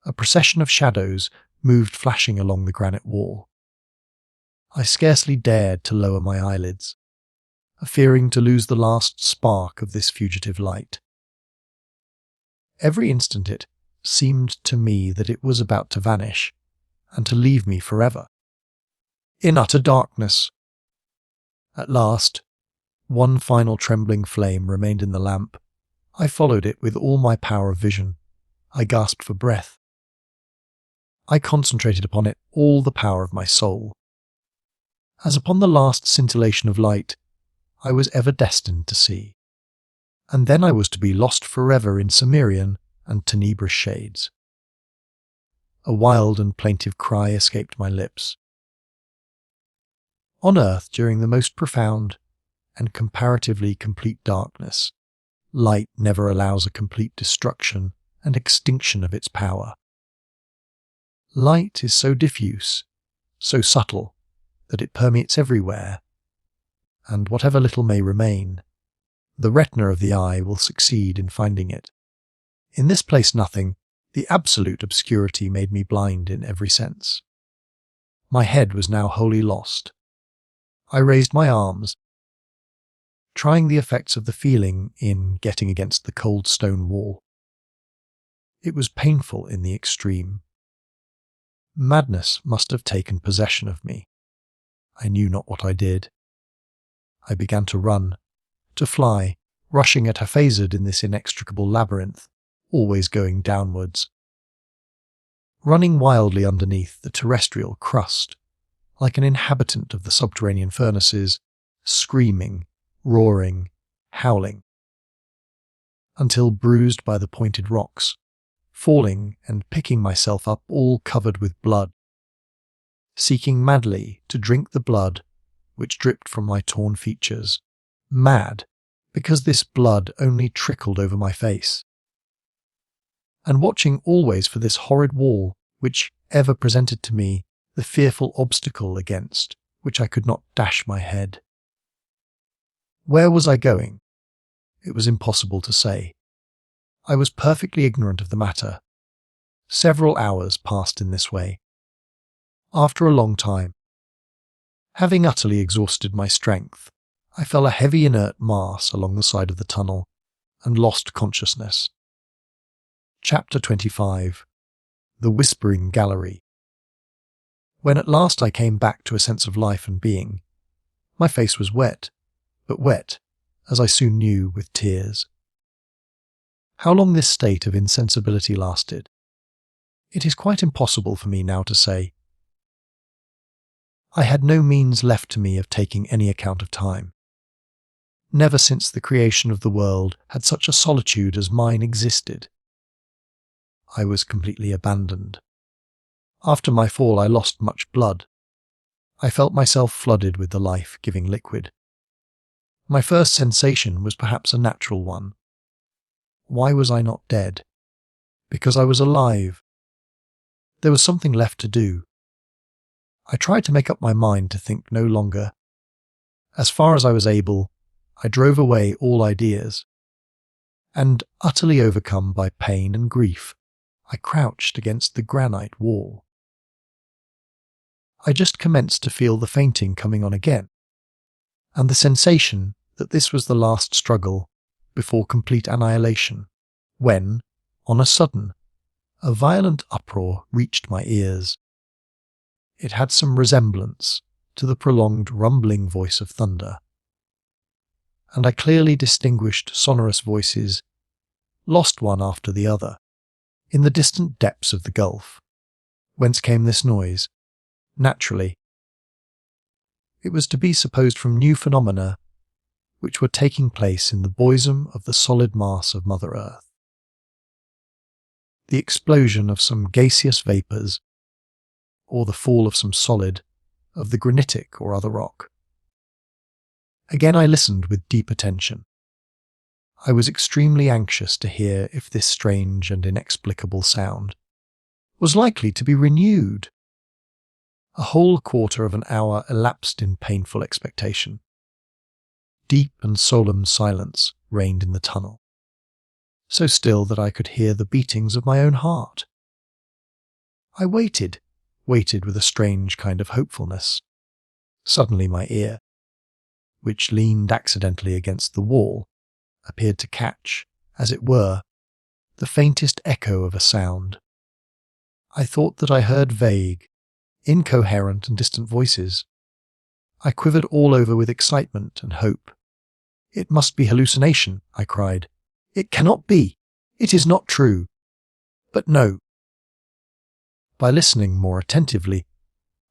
A procession of shadows moved flashing along the granite wall. I scarcely dared to lower my eyelids, fearing to lose the last spark of this fugitive light. Every instant it seemed to me that it was about to vanish, and to leave me forever, in utter darkness. At last, one final trembling flame remained in the lamp. I followed it with all my power of vision. I gasped for breath. I concentrated upon it all the power of my soul. As upon the last scintillation of light, I was ever destined to see. And then I was to be lost forever in Cimmerian and tenebrous shades. A wild and plaintive cry escaped my lips. On earth, during the most profound and comparatively complete darkness, light never allows a complete destruction and extinction of its power. Light is so diffuse, so subtle, that it permeates everywhere, and whatever little may remain, the retina of the eye will succeed in finding it. In this place nothing, the absolute obscurity made me blind in every sense. My head was now wholly lost. I raised my arms, trying the effects of the feeling in getting against the cold stone wall. It was painful in the extreme. Madness must have taken possession of me. I knew not what I did. I began to run, to fly, rushing at haphazard in this inextricable labyrinth, always going downwards. Running wildly underneath the terrestrial crust, like an inhabitant of the subterranean furnaces, screaming, roaring, howling, until bruised by the pointed rocks, falling and picking myself up all covered with blood, seeking madly to drink the blood which dripped from my torn features, mad because this blood only trickled over my face, and watching always for this horrid wall which ever presented to me the fearful obstacle against which I could not dash my head. Where was I going? It was impossible to say. I was perfectly ignorant of the matter. Several hours passed in this way. After a long time, Having utterly exhausted my strength, I fell a heavy inert mass along the side of the tunnel and lost consciousness. Chapter 25. The Whispering Gallery. When at last I came back to a sense of life and being, my face was wet, but wet, as I soon knew, with tears. How long this state of insensibility lasted, it is quite impossible for me now to say. I had no means left to me of taking any account of time. Never since the creation of the world had such a solitude as mine existed. I was completely abandoned. After my fall I lost much blood. I felt myself flooded with the life-giving liquid. My first sensation was perhaps a natural one. Why was I not dead? Because I was alive. There was something left to do. I tried to make up my mind to think no longer. As far as I was able, I drove away all ideas. And, utterly overcome by pain and grief, I crouched against the granite wall. I just commenced to feel the fainting coming on again, and the sensation that this was the last struggle before complete annihilation, when, on a sudden, a violent uproar reached my ears. It had some resemblance to the prolonged rumbling voice of thunder, and I clearly distinguished sonorous voices, lost one after the other, in the distant depths of the gulf. Whence came this noise? Naturally, it was to be supposed from new phenomena which were taking place in the bosom of the solid mass of Mother Earth. The explosion of some gaseous vapours, or the fall of some solid, of the granitic or other rock. Again I listened with deep attention. I was extremely anxious to hear if this strange and inexplicable sound was likely to be renewed. A whole quarter of an hour elapsed in painful expectation. Deep and solemn silence reigned in the tunnel, so still that I could hear the beatings of my own heart. I waited with a strange kind of hopefulness. Suddenly my ear, which leaned accidentally against the wall, appeared to catch, as it were, the faintest echo of a sound. I thought that I heard vague, incoherent and distant voices. I quivered all over with excitement and hope. "It must be hallucination," I cried. "It cannot be. It is not true." But no. By listening more attentively,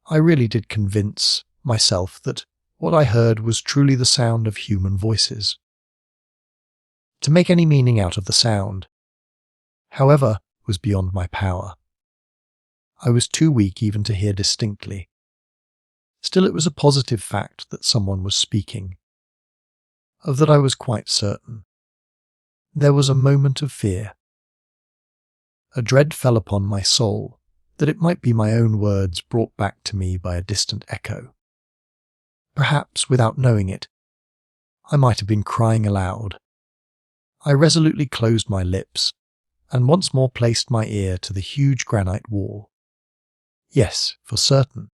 I really did convince myself that what I heard was truly the sound of human voices. To make any meaning out of the sound, however, was beyond my power. I was too weak even to hear distinctly. Still, it was a positive fact that someone was speaking. Of that I was quite certain. There was a moment of fear. A dread fell upon my soul that it might be my own words brought back to me by a distant echo. Perhaps, without knowing it, I might have been crying aloud. I resolutely closed my lips and once more placed my ear to the huge granite wall. Yes, for certain.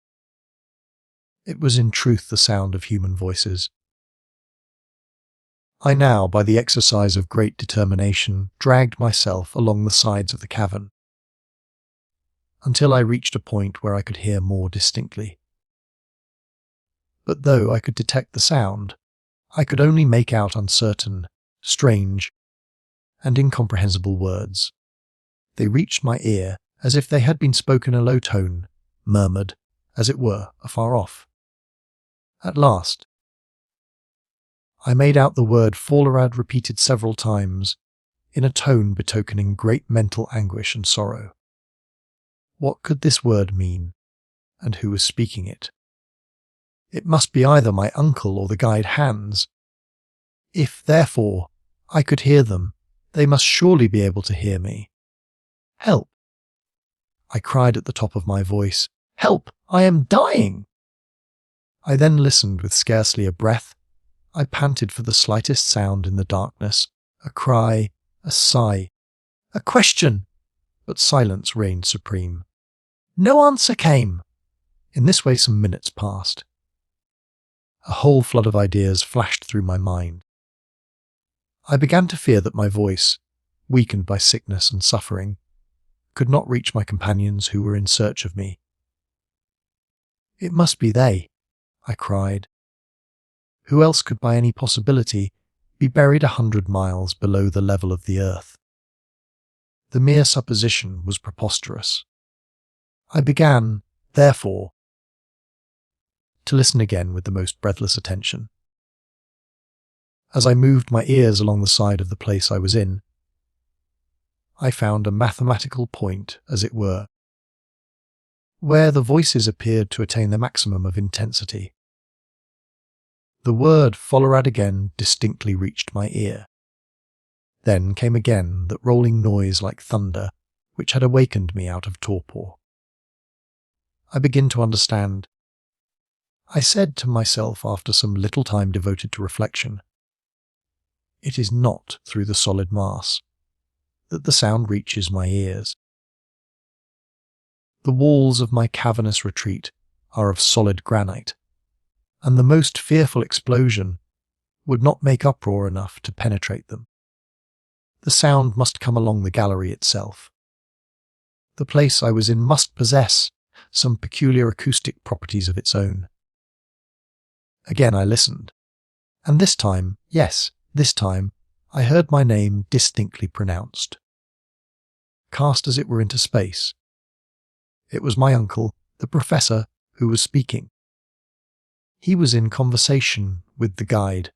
It was in truth the sound of human voices. I now, by the exercise of great determination, dragged myself along the sides of the cavern, until I reached a point where I could hear more distinctly. But though I could detect the sound, I could only make out uncertain, strange, and incomprehensible words. They reached my ear as if they had been spoken in a low tone, murmured, as it were, afar off. At last, I made out the word Fallerad repeated several times, in a tone betokening great mental anguish and sorrow. What could this word mean, and who was speaking it? It must be either my uncle or the guide Hans. If, therefore, I could hear them, they must surely be able to hear me. "Help!" I cried at the top of my voice. "Help! I am dying!" I then listened with scarcely a breath. I panted for the slightest sound in the darkness, a cry, a sigh, a question, but silence reigned supreme. No answer came. In this way some minutes passed. A whole flood of ideas flashed through my mind. I began to fear that my voice, weakened by sickness and suffering, could not reach my companions who were in search of me. "It must be they," I cried. "Who else could by any possibility be buried 100 miles below the level of the earth?" The mere supposition was preposterous. I began, therefore, to listen again with the most breathless attention. As I moved my ears along the side of the place I was in, I found a mathematical point, as it were, where the voices appeared to attain the maximum of intensity. The word "Follerad" again distinctly reached my ear. Then came again that rolling noise like thunder, which had awakened me out of torpor. I begin to understand. I said to myself after some little time devoted to reflection, it is not through the solid mass that the sound reaches my ears. The walls of my cavernous retreat are of solid granite, and the most fearful explosion would not make uproar enough to penetrate them. The sound must come along the gallery itself. The place I was in must possess some peculiar acoustic properties of its own. Again I listened, and this time, yes, this time, I heard my name distinctly pronounced, cast as it were into space. It was my uncle, the professor, who was speaking. He was in conversation with the guide,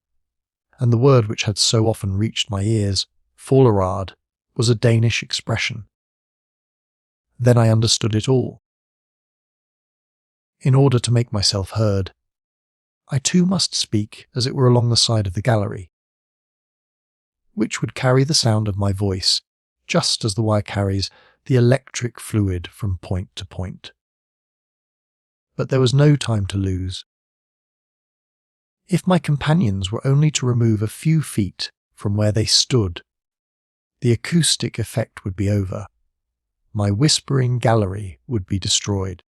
and the word which had so often reached my ears, "Follerad," was a Danish expression. Then I understood it all. In order to make myself heard, I too must speak as it were along the side of the gallery, which would carry the sound of my voice, just as the wire carries the electric fluid from point to point. But there was no time to lose. If my companions were only to remove a few feet from where they stood, the acoustic effect would be over. My whispering gallery would be destroyed.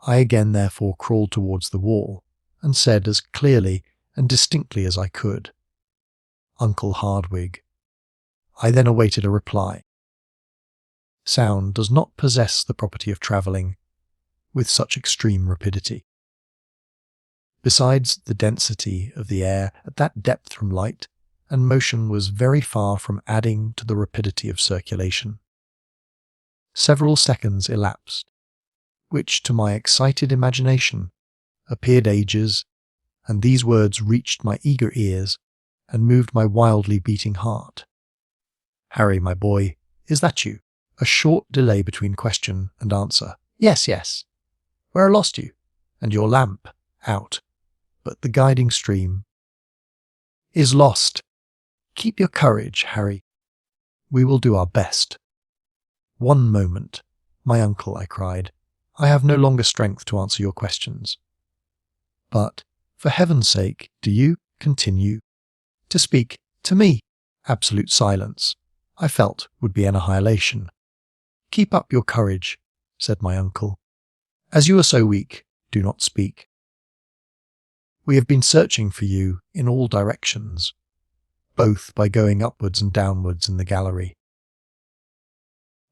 I again therefore crawled towards the wall, and said as clearly and distinctly as I could, "Uncle Hardwigg." I then awaited a reply. Sound does not possess the property of travelling with such extreme rapidity. Besides, the density of the air at that depth from light and motion was very far from adding to the rapidity of circulation. Several seconds elapsed, which to my excited imagination appeared ages, and these words reached my eager ears and moved my wildly beating heart. "Harry, my boy, is that you?" A short delay between question and answer. "Yes, yes. Where lost you? And your lamp? Out. But the guiding stream is lost. Keep your courage, Harry. We will do our best." "One moment, my uncle," I cried. "I have no longer strength to answer your questions. But, for heaven's sake, do you continue to speak to me?" Absolute silence, I felt, would be annihilation. "Keep up your courage," said my uncle. "As you are so weak, do not speak. We have been searching for you in all directions, both by going upwards and downwards in the gallery.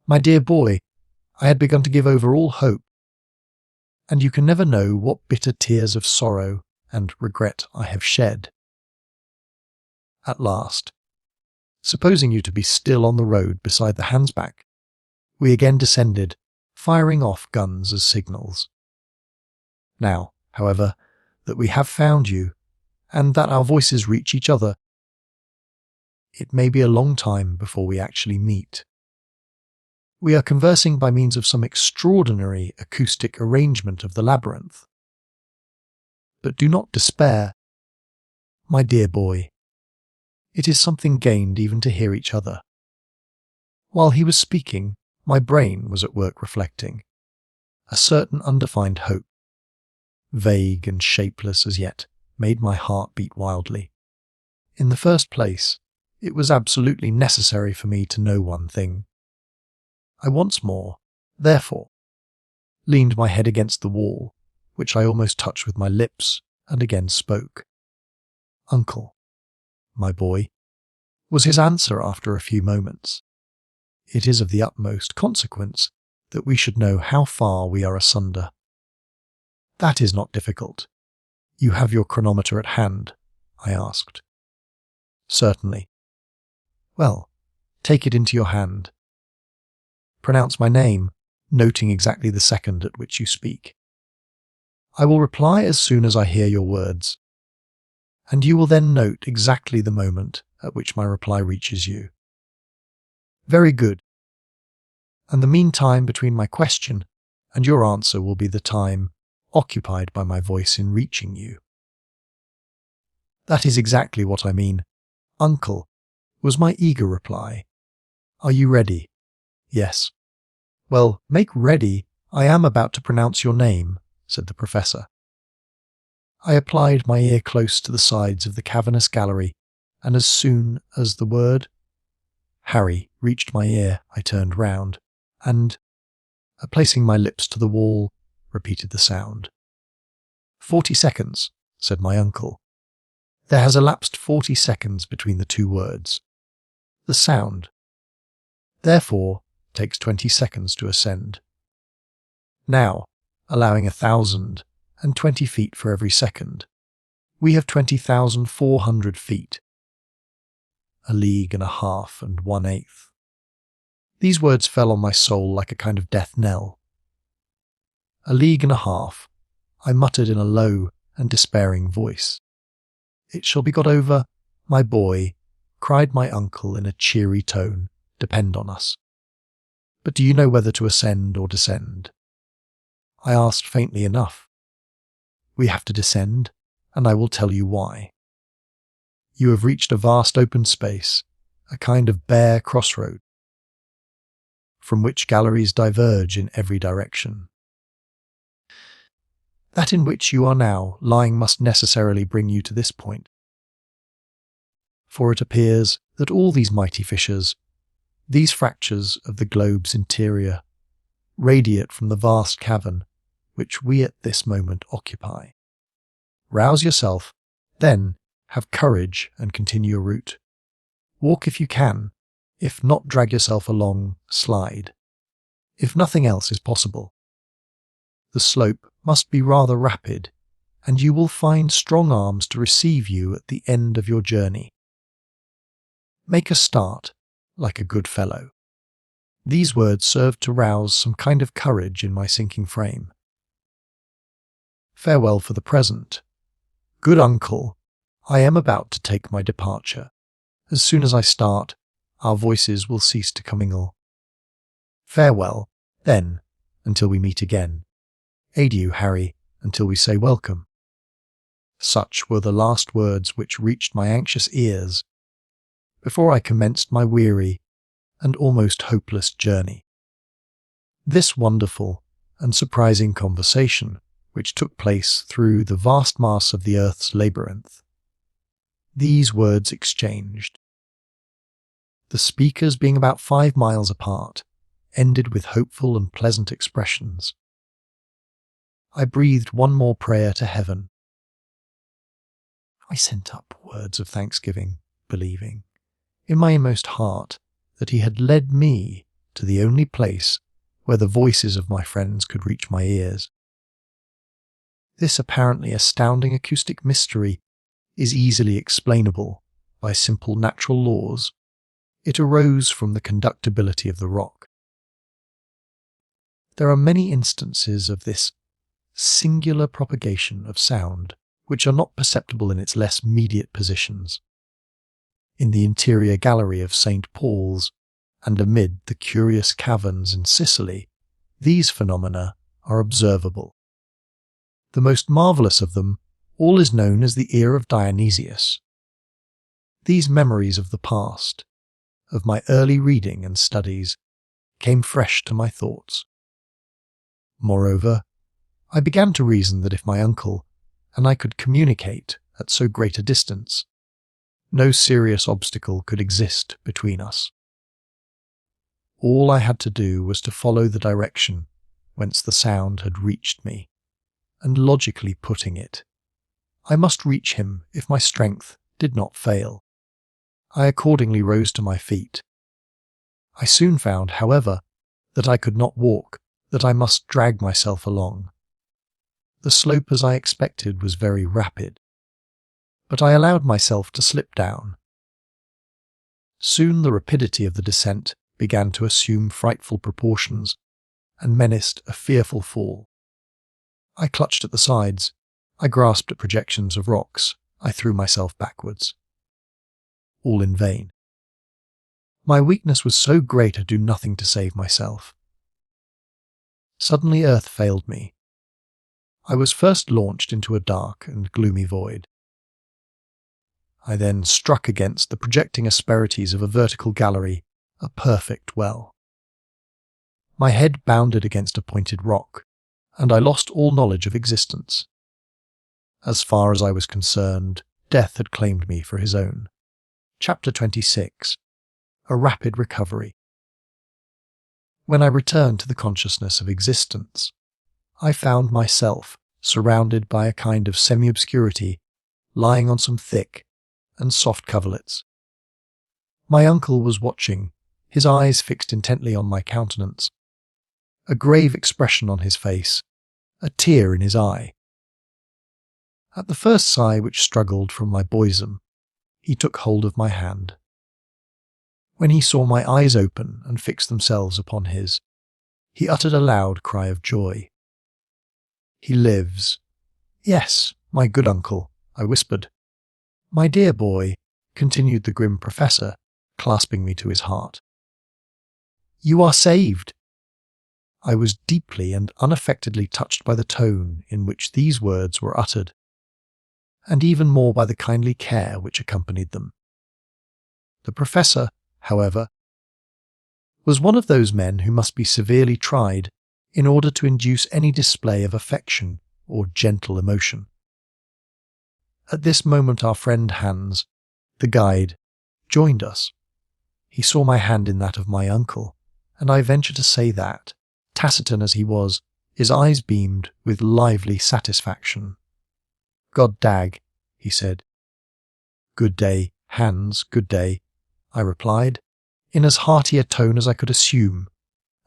My dear boy, I had begun to give over all hope, and you can never know what bitter tears of sorrow and regret I have shed. At last, supposing you to be still on the road beside the Hansbach, we again descended, firing off guns as signals. Now, however, that we have found you, and that our voices reach each other, it may be a long time before we actually meet. We are conversing by means of some extraordinary acoustic arrangement of the labyrinth. But do not despair, my dear boy. It is something gained even to hear each other." While he was speaking, my brain was at work reflecting. A certain undefined hope, vague and shapeless as yet, made my heart beat wildly. In the first place, it was absolutely necessary for me to know one thing. I once more, therefore, leaned my head against the wall, which I almost touched with my lips, and again spoke. "Uncle, my boy," was his answer after a few moments. "It is of the utmost consequence that we should know how far we are asunder." "That is not difficult. You have your chronometer at hand?" I asked. "Certainly." "Well, take it into your hand. Pronounce my name, noting exactly the second at which you speak. I will reply as soon as I hear your words, and you will then note exactly the moment at which my reply reaches you." "Very good. And the mean time between my question and your answer will be the time occupied by my voice in reaching you." "That is exactly what I mean, Uncle," was my eager reply. "Are you ready?" "Yes." "Well, make ready. I am about to pronounce your name," said the professor. I applied my ear close to the sides of the cavernous gallery, and as soon as the word "Harry" reached my ear, I turned round, and, placing my lips to the wall, repeated the sound. 40 seconds, said my uncle. There has elapsed 40 seconds between the two words. The sound, therefore, takes 20 seconds to ascend. Now, allowing 1,020 feet for every second, we have 20,400 feet, a league and a half and 1/8. These words fell on my soul like a kind of death knell. A league and a half, I muttered in a low and despairing voice. It shall be got over, my boy, cried my uncle in a cheery tone, depend on us. But do you know whether to ascend or descend? I asked faintly enough. We have to descend, and I will tell you why. You have reached a vast open space, a kind of bare crossroad, from which galleries diverge in every direction. That in which you are now lying must necessarily bring you to this point. For it appears that all these mighty fissures, these fractures of the globe's interior, radiate from the vast cavern which we at this moment occupy. Rouse yourself, then have courage and continue your route. Walk if you can, if not drag yourself along, slide. If nothing else is possible. The slope must be rather rapid, and you will find strong arms to receive you at the end of your journey. Make a start, like a good fellow. These words served to rouse some kind of courage in my sinking frame. Farewell for the present. Good uncle, I am about to take my departure. As soon as I start, our voices will cease to commingle. Farewell, then, until we meet again. Adieu, Harry, until we say welcome. Such were the last words which reached my anxious ears before I commenced my weary and almost hopeless journey. This wonderful and surprising conversation, which took place through the vast mass of the earth's labyrinth, these words exchanged, the speakers being about 5 miles apart, ended with hopeful and pleasant expressions. I breathed one more prayer to heaven. I sent up words of thanksgiving, believing, in my inmost heart, that he had led me to the only place where the voices of my friends could reach my ears. This apparently astounding acoustic mystery is easily explainable by simple natural laws. It arose from the conductibility of the rock. There are many instances of this singular propagation of sound which are not perceptible in its less mediate positions. In the interior gallery of St. Paul's and amid the curious caverns in Sicily, these phenomena are observable. The most marvellous of them all is known as the ear of Dionysius. These memories of the past, of my early reading and studies, came fresh to my thoughts. Moreover, I began to reason that if my uncle and I could communicate at so great a distance, no serious obstacle could exist between us. All I had to do was to follow the direction whence the sound had reached me, and logically putting it, I must reach him if my strength did not fail. I accordingly rose to my feet. I soon found, however, that I could not walk, that I must drag myself along. The slope, as I expected, was very rapid, but I allowed myself to slip down. Soon the rapidity of the descent began to assume frightful proportions and menaced a fearful fall. I clutched at the sides, I grasped at projections of rocks, I threw myself backwards. All in vain. My weakness was so great I do nothing to save myself. Suddenly earth failed me. I was first launched into a dark and gloomy void. I then struck against the projecting asperities of a vertical gallery, a perfect well. My head bounded against a pointed rock, and I lost all knowledge of existence. As far as I was concerned, death had claimed me for his own. Chapter 26. A Rapid Recovery. When I returned to the consciousness of existence, I found myself surrounded by a kind of semi-obscurity, lying on some thick and soft coverlets. My uncle was watching, his eyes fixed intently on my countenance, a grave expression on his face, a tear in his eye. At the first sigh which struggled from my bosom, he took hold of my hand. When he saw my eyes open and fix themselves upon his, he uttered a loud cry of joy. "He lives." "Yes, my good uncle," I whispered. "My dear boy," continued the grim professor, clasping me to his heart. "You are saved." I was deeply and unaffectedly touched by the tone in which these words were uttered, and even more by the kindly care which accompanied them. The professor, however, was one of those men who must be severely tried in order to induce any display of affection or gentle emotion. At this moment our friend Hans, the guide, joined us. He saw my hand in that of my uncle, and I venture to say that, taciturn as he was, his eyes beamed with lively satisfaction. "God dag," he said. "Good day, Hans, good day," I replied, in as hearty a tone as I could assume.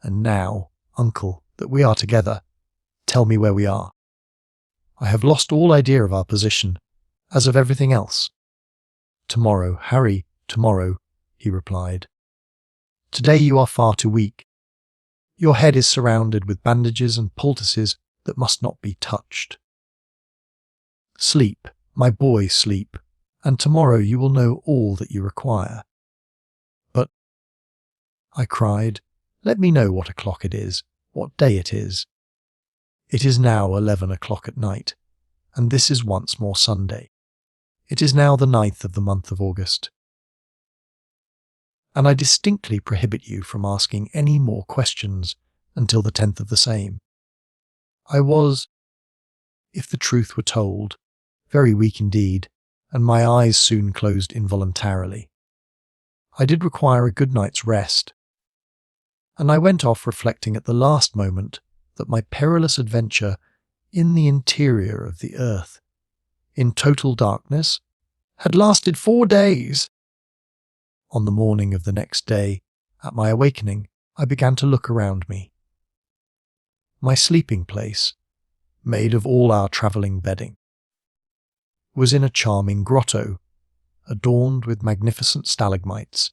"And now, uncle, that we are together, tell me where we are. I have lost all idea of our position, as of everything else." "Tomorrow, Harry, tomorrow," he replied. "Today you are far too weak. Your head is surrounded with bandages and poultices that must not be touched. Sleep, my boy, sleep, and tomorrow you will know all that you require." "But," I cried, "let me know what o'clock it is, what day it is." "It is now 11 o'clock at night, and this is once more Sunday. It is now the 9th of the month of August. And I distinctly prohibit you from asking any more questions until the 10th of the same. I was, if the truth were told, very weak indeed, and my eyes soon closed involuntarily. I did require a good night's rest, and I went off reflecting at the last moment that my perilous adventure in the interior of the earth, in total darkness, had lasted 4 days. On the morning of the next day, at my awakening, I began to look around me. My sleeping place, made of all our travelling bedding, was in a charming grotto, adorned with magnificent stalagmites,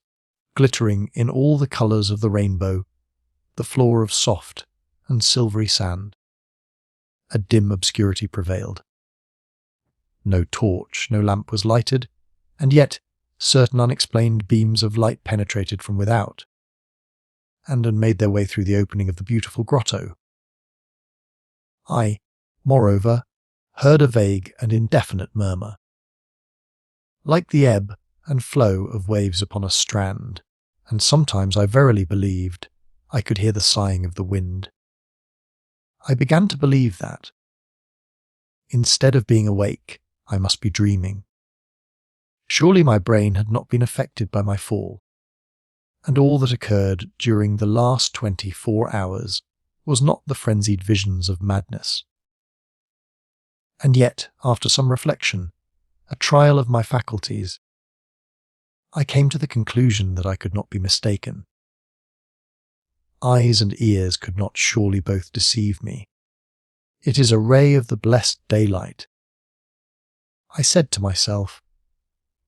glittering in all the colours of the rainbow, the floor of soft and silvery sand. A dim obscurity prevailed. No torch, no lamp was lighted, and yet certain unexplained beams of light penetrated from without, and made their way through the opening of the beautiful grotto. I, moreover, heard a vague and indefinite murmur, like the ebb and flow of waves upon a strand, and sometimes I verily believed I could hear the sighing of the wind. I began to believe that, instead of being awake, I must be dreaming. Surely my brain had not been affected by my fall, and all that occurred during the last 24 hours was not the frenzied visions of madness. And yet, after some reflection, a trial of my faculties, I came to the conclusion that I could not be mistaken. Eyes and ears could not surely both deceive me. It is a ray of the blessed daylight, I said to myself,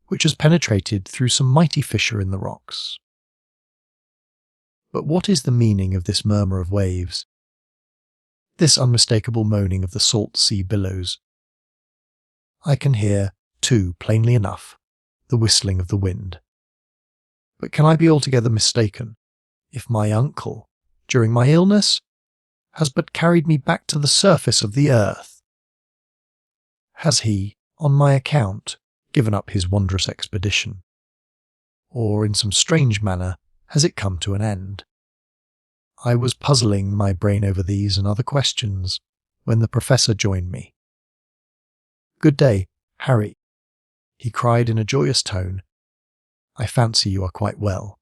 which has penetrated through some mighty fissure in the rocks. But what is the meaning of this murmur of waves? This unmistakable moaning of the salt sea billows? I can hear, too, plainly enough, the whistling of the wind. But can I be altogether mistaken if my uncle, during my illness, has but carried me back to the surface of the earth? Has he, on my account, given up his wondrous expedition? Or, in some strange manner, has it come to an end? I was puzzling my brain over these and other questions when the professor joined me. "Good day, Harry," he cried in a joyous tone. "I fancy you are quite well."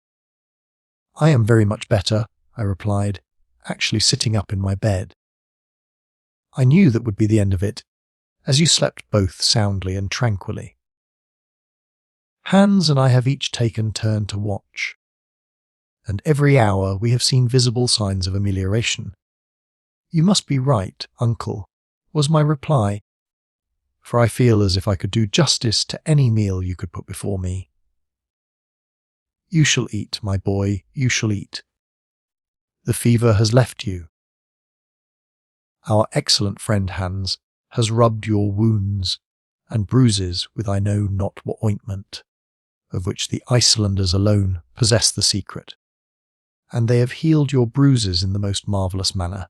"I am very much better," I replied, actually sitting up in my bed. "I knew that would be the end of it, as you slept both soundly and tranquilly. Hans and I have each taken turn to watch, and every hour we have seen visible signs of amelioration." "You must be right, uncle," was my reply, "for I feel as if I could do justice to any meal you could put before me." "You shall eat, my boy, you shall eat. The fever has left you. Our excellent friend Hans has rubbed your wounds and bruises with I know not what ointment, of which the Icelanders alone possess the secret, and they have healed your bruises in the most marvellous manner.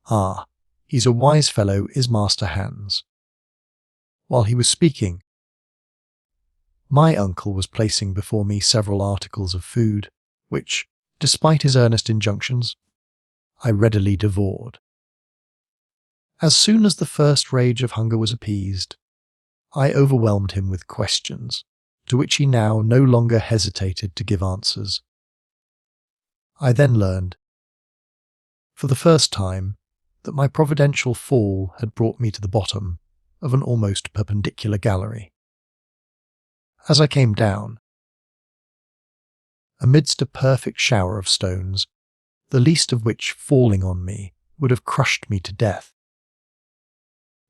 Ah, he's a wise fellow, is Master Hans." While he was speaking, my uncle was placing before me several articles of food, which, despite his earnest injunctions, I readily devoured. As soon as the first rage of hunger was appeased, I overwhelmed him with questions, to which he now no longer hesitated to give answers. I then learned, for the first time, that my providential fall had brought me to the bottom of an almost perpendicular gallery. As I came down, amidst a perfect shower of stones, the least of which falling on me would have crushed me to death,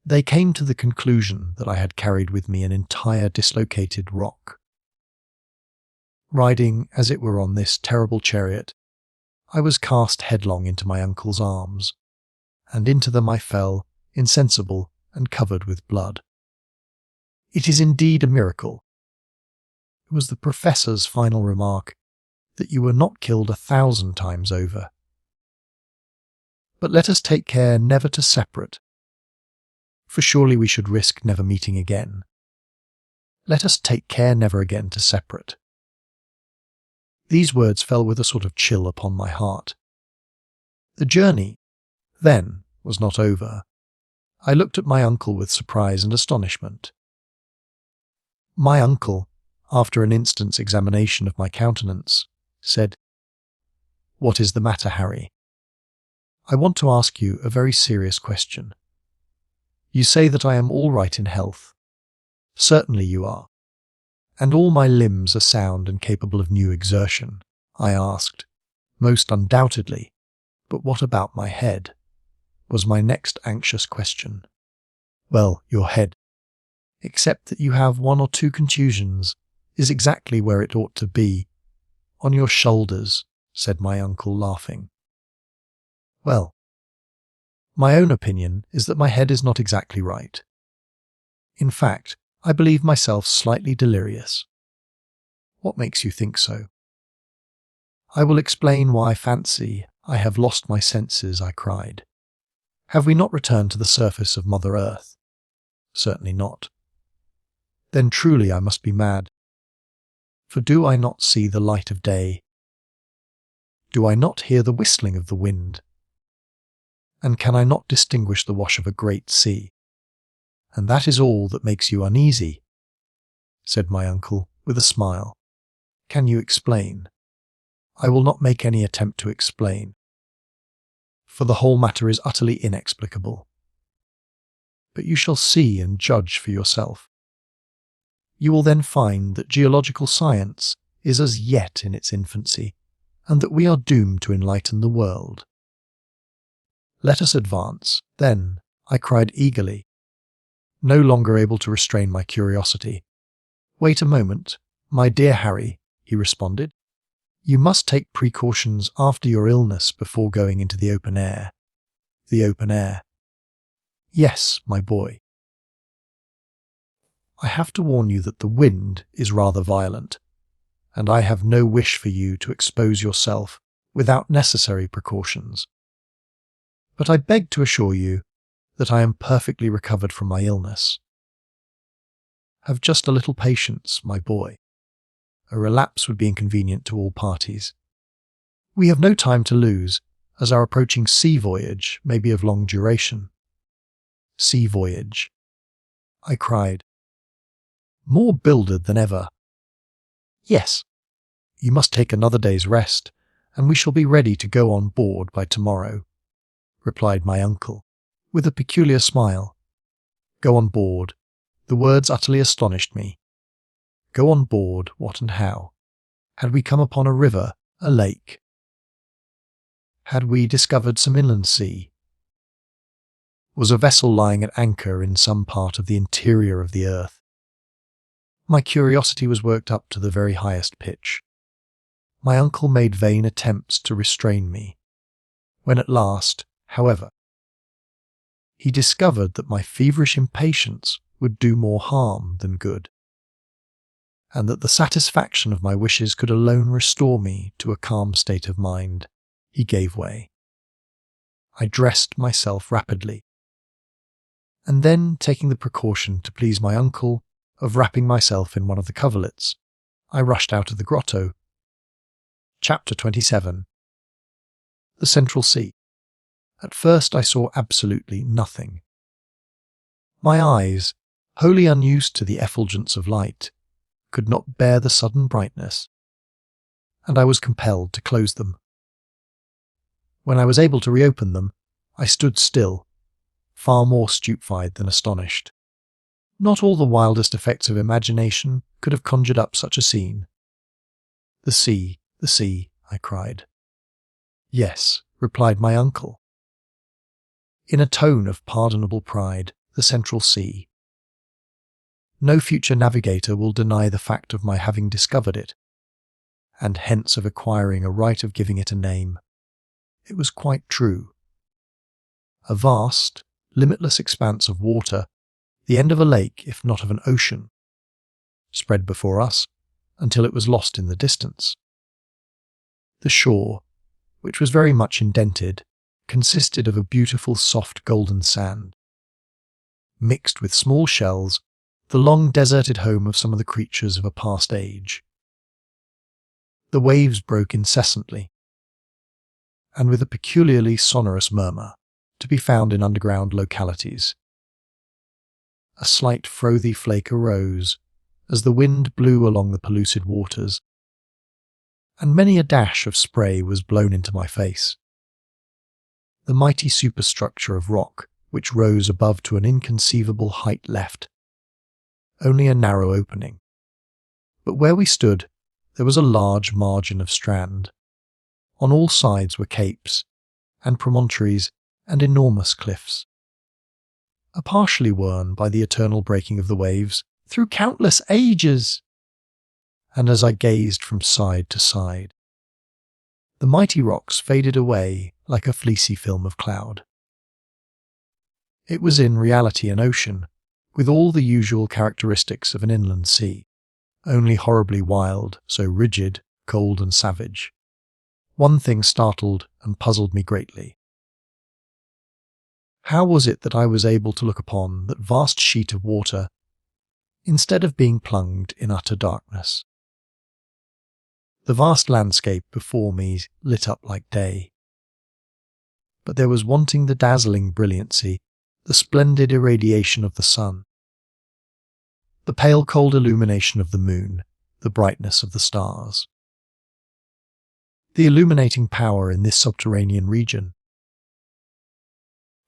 they came to the conclusion that I had carried with me an entire dislocated rock. Riding, as it were, on this terrible chariot, I was cast headlong into my uncle's arms, and into them I fell, insensible and covered with blood. "It is indeed a miracle," was the professor's final remark, "that you were not killed 1,000 times over. But let us take care never to separate, for surely we should risk never meeting again. Let us take care never again to separate." These words fell with a sort of chill upon my heart. The journey, then, was not over. I looked at my uncle with surprise and astonishment. My uncle, after an instant's examination of my countenance, said, "What is the matter, Harry? I want to ask you a very serious question. You say that I am all right in health. Certainly you are. And all my limbs are sound and capable of new exertion." I asked. "Most undoubtedly. But what about my head?" was my next anxious question. "Well, your head, except that you have 1 or 2 contusions, is exactly where it ought to be, on your shoulders," said my uncle, laughing. "Well, my own opinion is that my head is not exactly right. In fact, I believe myself slightly delirious." "What makes you think so?" "I will explain why I fancy I have lost my senses," I cried. "Have we not returned to the surface of Mother Earth?" "Certainly not." "Then truly I must be mad. For do I not see the light of day? Do I not hear the whistling of the wind? And can I not distinguish the wash of a great sea? And that is all that makes you uneasy?" said my uncle, with a smile. "Can you explain?" "I will not make any attempt to explain, for the whole matter is utterly inexplicable. but you shall see and judge for yourself. You will then find that geological science is as yet in its infancy, and that we are doomed to enlighten the world. Let us advance, then, I cried eagerly, no longer able to restrain my curiosity. Wait a moment, my dear Harry, he responded. You must take precautions after your illness before going into the open air. The open air. Yes, my boy. I have to warn you that the wind is rather violent, and I have no wish for you to expose yourself without necessary precautions. But I beg to assure you that I am perfectly recovered from my illness. Have just a little patience, my boy. A relapse would be inconvenient to all parties. We have no time to lose, as our approaching sea voyage may be of long duration. Sea voyage, I cried, more bewildered than ever. Yes, you must take another day's rest, and we shall be ready to go on board by tomorrow, replied my uncle, with a peculiar smile. Go on board. The words utterly astonished me. Go on board, what and how? Had we come upon a river, a lake? Had we discovered some inland sea? Was a vessel lying at anchor in some part of the interior of the earth? My curiosity was worked up to the very highest pitch. My uncle made vain attempts to restrain me. When at last, however, he discovered that my feverish impatience would do more harm than good, and that the satisfaction of my wishes could alone restore me to a calm state of mind, he gave way. I dressed myself rapidly, and then, taking the precaution to please my uncle of wrapping myself in one of the coverlets, I rushed out of the grotto. Chapter 27. The Central Sea. At first I saw absolutely nothing. My eyes, wholly unused to the effulgence of light, could not bear the sudden brightness, and I was compelled to close them. When I was able to reopen them, I stood still, far more stupefied than astonished. Not all the wildest effects of imagination could have conjured up such a scene. The sea, I cried. Yes, replied my uncle, in a tone of pardonable pride, the Central Sea. No future navigator will deny the fact of my having discovered it, and hence of acquiring a right of giving it a name. It was quite true. A vast, limitless expanse of water, the end of a lake, if not of an ocean, spread before us until it was lost in the distance. The shore, which was very much indented, consisted of a beautiful soft golden sand, mixed with small shells, the long deserted home of some of the creatures of a past age. The waves broke incessantly, and with a peculiarly sonorous murmur, to be found in underground localities. A slight frothy flake arose as the wind blew along the pellucid waters, and many a dash of spray was blown into my face. The mighty superstructure of rock which rose above to an inconceivable height left only a narrow opening, but where we stood there was a large margin of strand. On all sides were capes, and promontories, and enormous cliffs, partially worn by the eternal breaking of the waves through countless ages. And as I gazed from side to side, the mighty rocks faded away like a fleecy film of cloud. It was in reality an ocean, with all the usual characteristics of an inland sea, only horribly wild, so rigid, cold and savage. One thing startled and puzzled me greatly. How was it that I was able to look upon that vast sheet of water, instead of being plunged in utter darkness? The vast landscape before me lit up like day, but there was wanting the dazzling brilliancy, the splendid irradiation of the sun, the pale cold illumination of the moon, the brightness of the stars. The illuminating power in this subterranean region,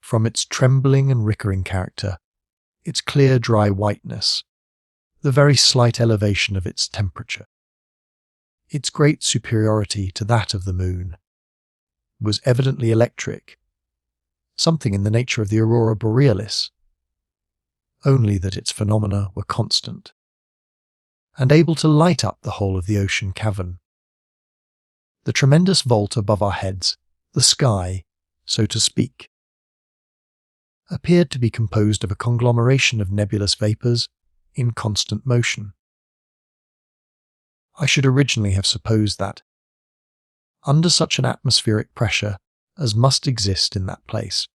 from its trembling and rickering character, its clear, dry whiteness, the very slight elevation of its temperature. Its great superiority to that of the moon was evidently electric, something in the nature of the aurora borealis, only that its phenomena were constant, and able to light up the whole of the ocean cavern. The tremendous vault above our heads, the sky, so to speak, appeared to be composed of a conglomeration of nebulous vapours in constant motion. I should originally have supposed that, under such an atmospheric pressure as must exist in that place,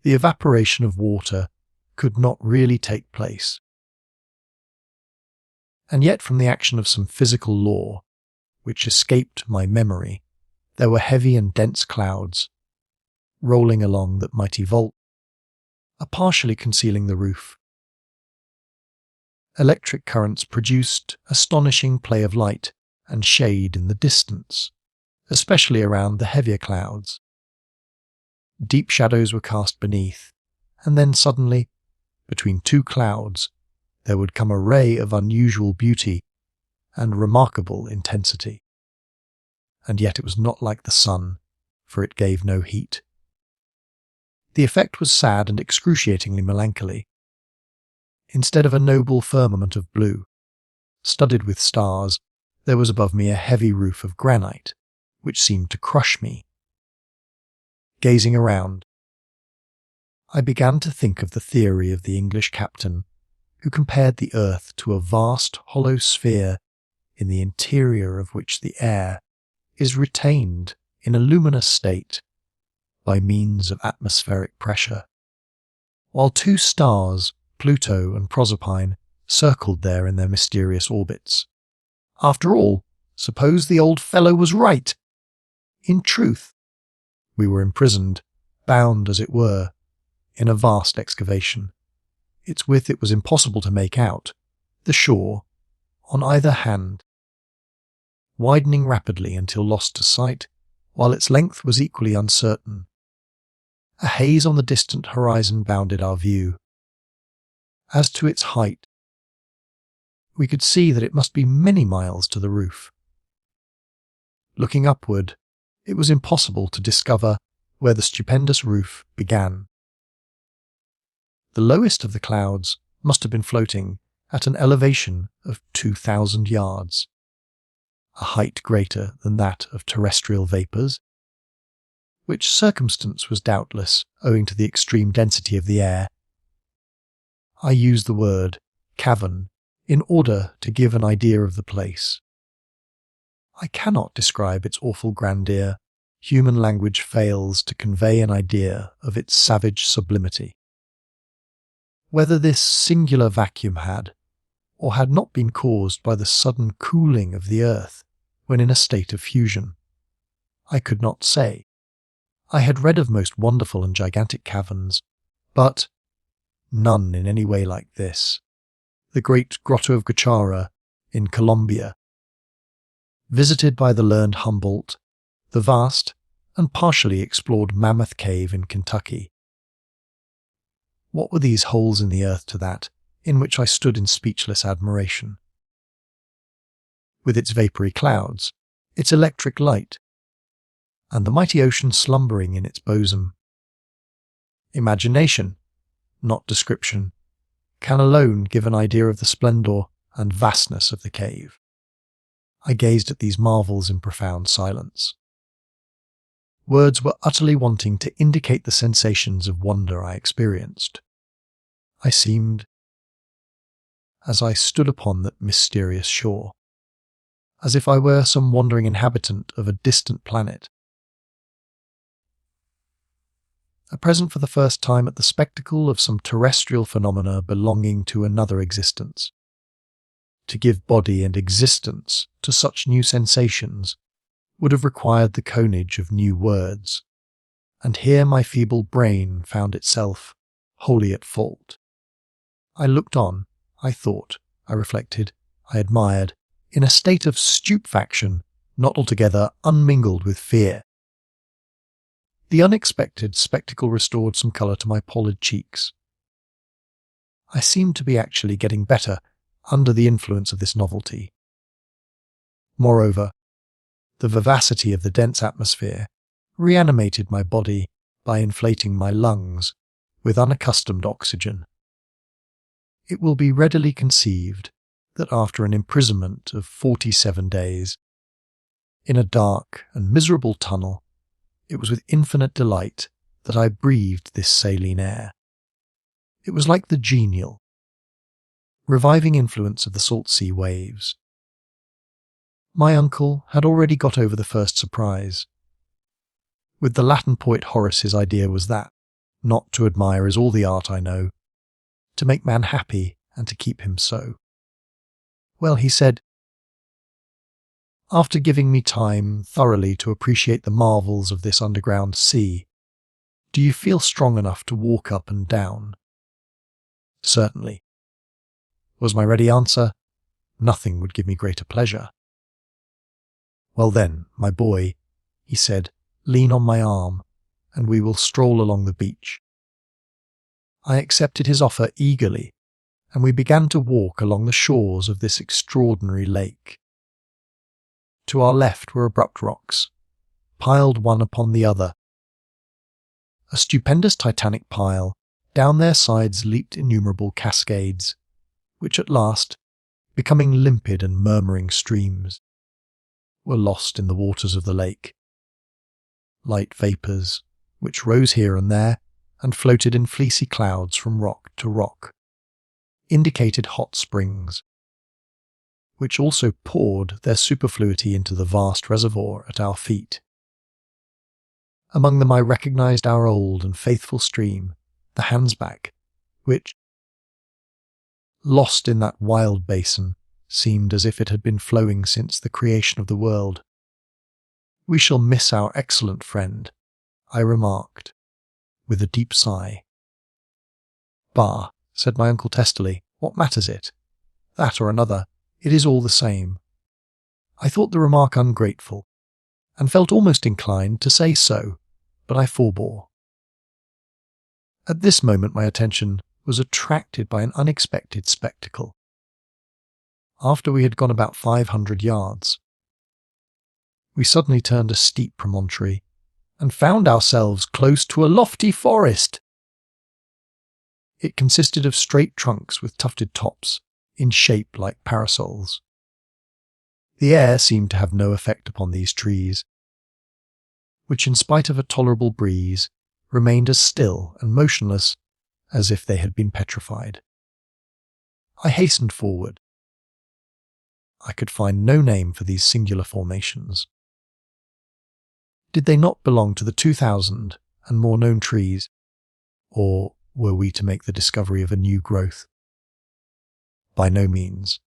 the evaporation of water could not really take place. And yet, from the action of some physical law, which escaped my memory, there were heavy and dense clouds rolling along that mighty vault, partially concealing the roof. Electric currents produced astonishing play of light and shade in the distance, especially around the heavier clouds. Deep shadows were cast beneath, and then suddenly, between two clouds, there would come a ray of unusual beauty and remarkable intensity. And yet it was not like the sun, for it gave no heat. The effect was sad and excruciatingly melancholy. Instead of a noble firmament of blue, studded with stars, there was above me a heavy roof of granite, which seemed to crush me. Gazing around, I began to think of the theory of the English captain who compared the earth to a vast hollow sphere in the interior of which the air is retained in a luminous state by means of atmospheric pressure, while two stars, Pluto and Proserpine, circled there in their mysterious orbits. After all, suppose the old fellow was right. In truth, we were imprisoned, bound as it were, in a vast excavation. Its width it was impossible to make out, the shore, on either hand, widening rapidly until lost to sight, while its length was equally uncertain. A haze on the distant horizon bounded our view. As to its height, we could see that it must be many miles to the roof. Looking upward, it was impossible to discover where the stupendous roof began. The lowest of the clouds must have been floating at an elevation of 2,000 yards, a height greater than that of terrestrial vapours, which circumstance was doubtless owing to the extreme density of the air. I use the word cavern in order to give an idea of the place. I cannot describe its awful grandeur. Human language fails to convey an idea of its savage sublimity. Whether this singular vacuum had, or had not been caused by the sudden cooling of the earth when in a state of fusion, I could not say. I had read of most wonderful and gigantic caverns, but none in any way like this. The great Grotto of Gachara in Colombia, visited by the learned Humboldt, the vast and partially explored Mammoth Cave in Kentucky. What were these holes in the earth to that in which I stood in speechless admiration? With its vapoury clouds, its electric light, and the mighty ocean slumbering in its bosom. Imagination, not description, can alone give an idea of the splendour and vastness of the cave. I gazed at these marvels in profound silence. Words were utterly wanting to indicate the sensations of wonder I experienced. I seemed, as I stood upon that mysterious shore, as if I were some wandering inhabitant of a distant planet, present for the first time at the spectacle of some terrestrial phenomena belonging to another existence. To give body and existence to such new sensations would have required the coinage of new words, and here my feeble brain found itself wholly at fault. I looked on, I thought, I reflected, I admired, in a state of stupefaction not altogether unmingled with fear. The unexpected spectacle restored some colour to my pallid cheeks. I seemed to be actually getting better under the influence of this novelty. Moreover, the vivacity of the dense atmosphere reanimated my body by inflating my lungs with unaccustomed oxygen. It will be readily conceived that after an imprisonment of 47 days, in a dark and miserable tunnel, it was with infinite delight that I breathed this saline air. It was like the genial, reviving influence of the salt sea waves. My uncle had already got over the first surprise. With the Latin poet Horace, his idea was that, not to admire is all the art I know, to make man happy and to keep him so. Well, he said, after giving me time thoroughly to appreciate the marvels of this underground sea, do you feel strong enough to walk up and down? Certainly, was my ready answer. Nothing would give me greater pleasure. Well then, my boy, he said, lean on my arm, and we will stroll along the beach. I accepted his offer eagerly, and we began to walk along the shores of this extraordinary lake. To our left were abrupt rocks, piled one upon the other. A stupendous titanic pile, down their sides leaped innumerable cascades, which at last, becoming limpid and murmuring streams, were lost in the waters of the lake. Light vapours, which rose here and there and floated in fleecy clouds from rock to rock, indicated hot springs, which also poured their superfluity into the vast reservoir at our feet. Among them I recognized our old and faithful stream, the Hansbach, which, lost in that wild basin, seemed as if it had been flowing since the creation of the world. We shall miss our excellent friend, I remarked, with a deep sigh. Bah, said my uncle testily, what matters it? That or another, it is all the same. I thought the remark ungrateful, and felt almost inclined to say so, but I forbore. At this moment my attention was attracted by an unexpected spectacle. After we had gone about 500 yards, we suddenly turned a steep promontory and found ourselves close to a lofty forest. It consisted of straight trunks with tufted tops, in shape like parasols. The air seemed to have no effect upon these trees, which in spite of a tolerable breeze, remained as still and motionless as if they had been petrified. I hastened forward. I could find no name for these singular formations. Did they not belong to the 2,000 and more known trees, or were we to make the discovery of a new growth? By no means.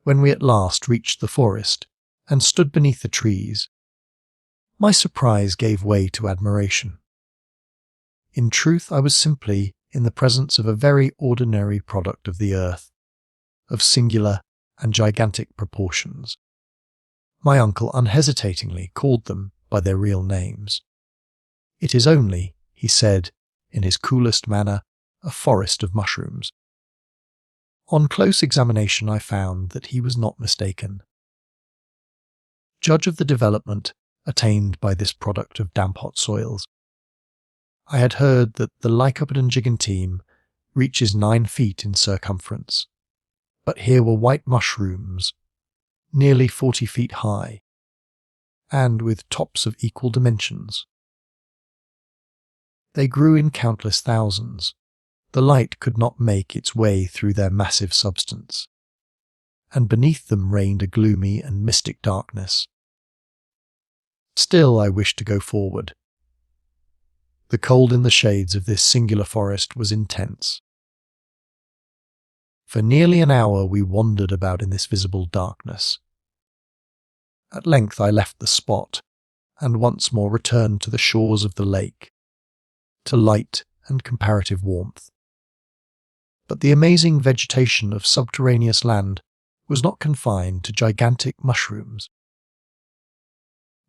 When we at last reached the forest and stood beneath the trees, my surprise gave way to admiration. In truth, I was simply in the presence of a very ordinary product of the earth, of singular and gigantic proportions. My uncle unhesitatingly called them by their real names. It is only, he said, in his coolest manner, a forest of mushrooms. On close examination I found that he was not mistaken. Judge of the development attained by this product of damp hot soils. I had heard that the Lycopodon gigantine reaches 9 feet in circumference, but here were white mushrooms, nearly 40 feet high, and with tops of equal dimensions. They grew in countless thousands. The light could not make its way through their massive substance, and beneath them reigned a gloomy and mystic darkness. Still I wished to go forward. The cold in the shades of this singular forest was intense. For nearly an hour we wandered about in this visible darkness. At length I left the spot, and once more returned to the shores of the lake, to light and comparative warmth. But the amazing vegetation of subterraneous land was not confined to gigantic mushrooms.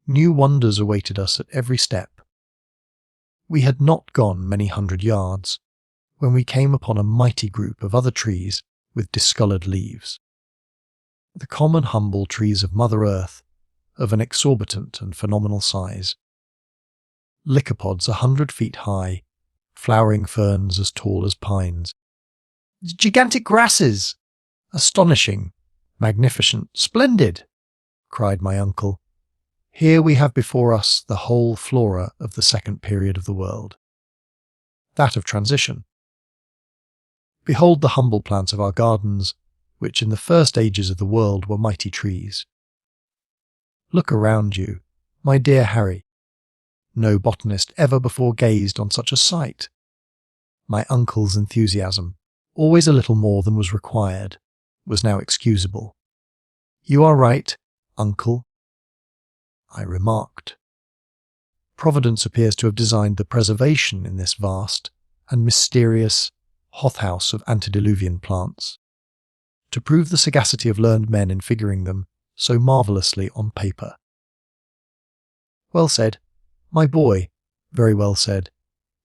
New wonders awaited us at every step. We had not gone many hundred yards, when we came upon a mighty group of other trees with discoloured leaves. The common humble trees of Mother Earth, of an exorbitant and phenomenal size. Lycopods 100 feet high, flowering ferns as tall as pines. Gigantic grasses! Astonishing, magnificent, splendid! Cried my uncle. Here we have before us the whole flora of the second period of the world. That of transition. Behold the humble plants of our gardens, which in the first ages of the world were mighty trees. Look around you, my dear Harry. No botanist ever before gazed on such a sight. My uncle's enthusiasm, always a little more than was required, was now excusable. You are right, uncle, I remarked. Providence appears to have designed the preservation in this vast and mysterious hothouse of antediluvian plants, to prove the sagacity of learned men in figuring them so marvellously on paper. Well said, my boy, very well said.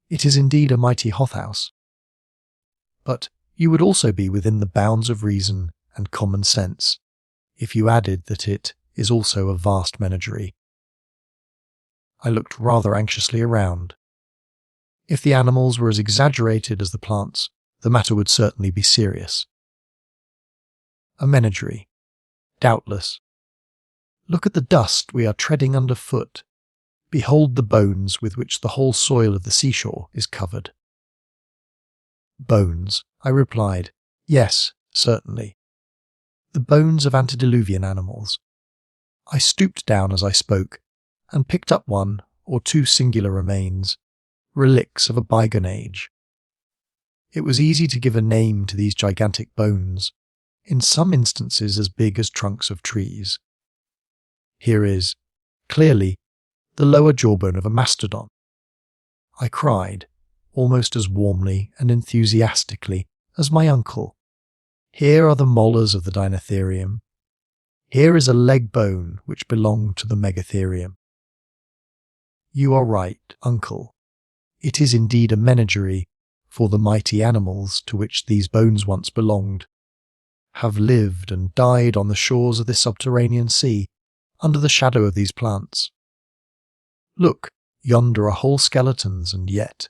It is indeed a mighty hothouse. But you would also be within the bounds of reason and common sense if you added that it is also a vast menagerie. I looked rather anxiously around. If the animals were as exaggerated as the plants, the matter would certainly be serious. A menagerie, doubtless. Look at the dust we are treading underfoot. Behold the bones with which the whole soil of the seashore is covered. Bones, I replied. Yes, certainly. The bones of antediluvian animals. I stooped down as I spoke, and picked up one or two singular remains, relics of a bygone age. It was easy to give a name to these gigantic bones, in some instances as big as trunks of trees. Here is, clearly, the lower jawbone of a mastodon. I cried, almost as warmly and enthusiastically as my uncle. Here are the molars of the Dinotherium. Here is a leg bone which belonged to the Megatherium. You are right, uncle. It is indeed a menagerie, for the mighty animals to which these bones once belonged have lived and died on the shores of this subterranean sea, under the shadow of these plants. Look, yonder are whole skeletons, and yet,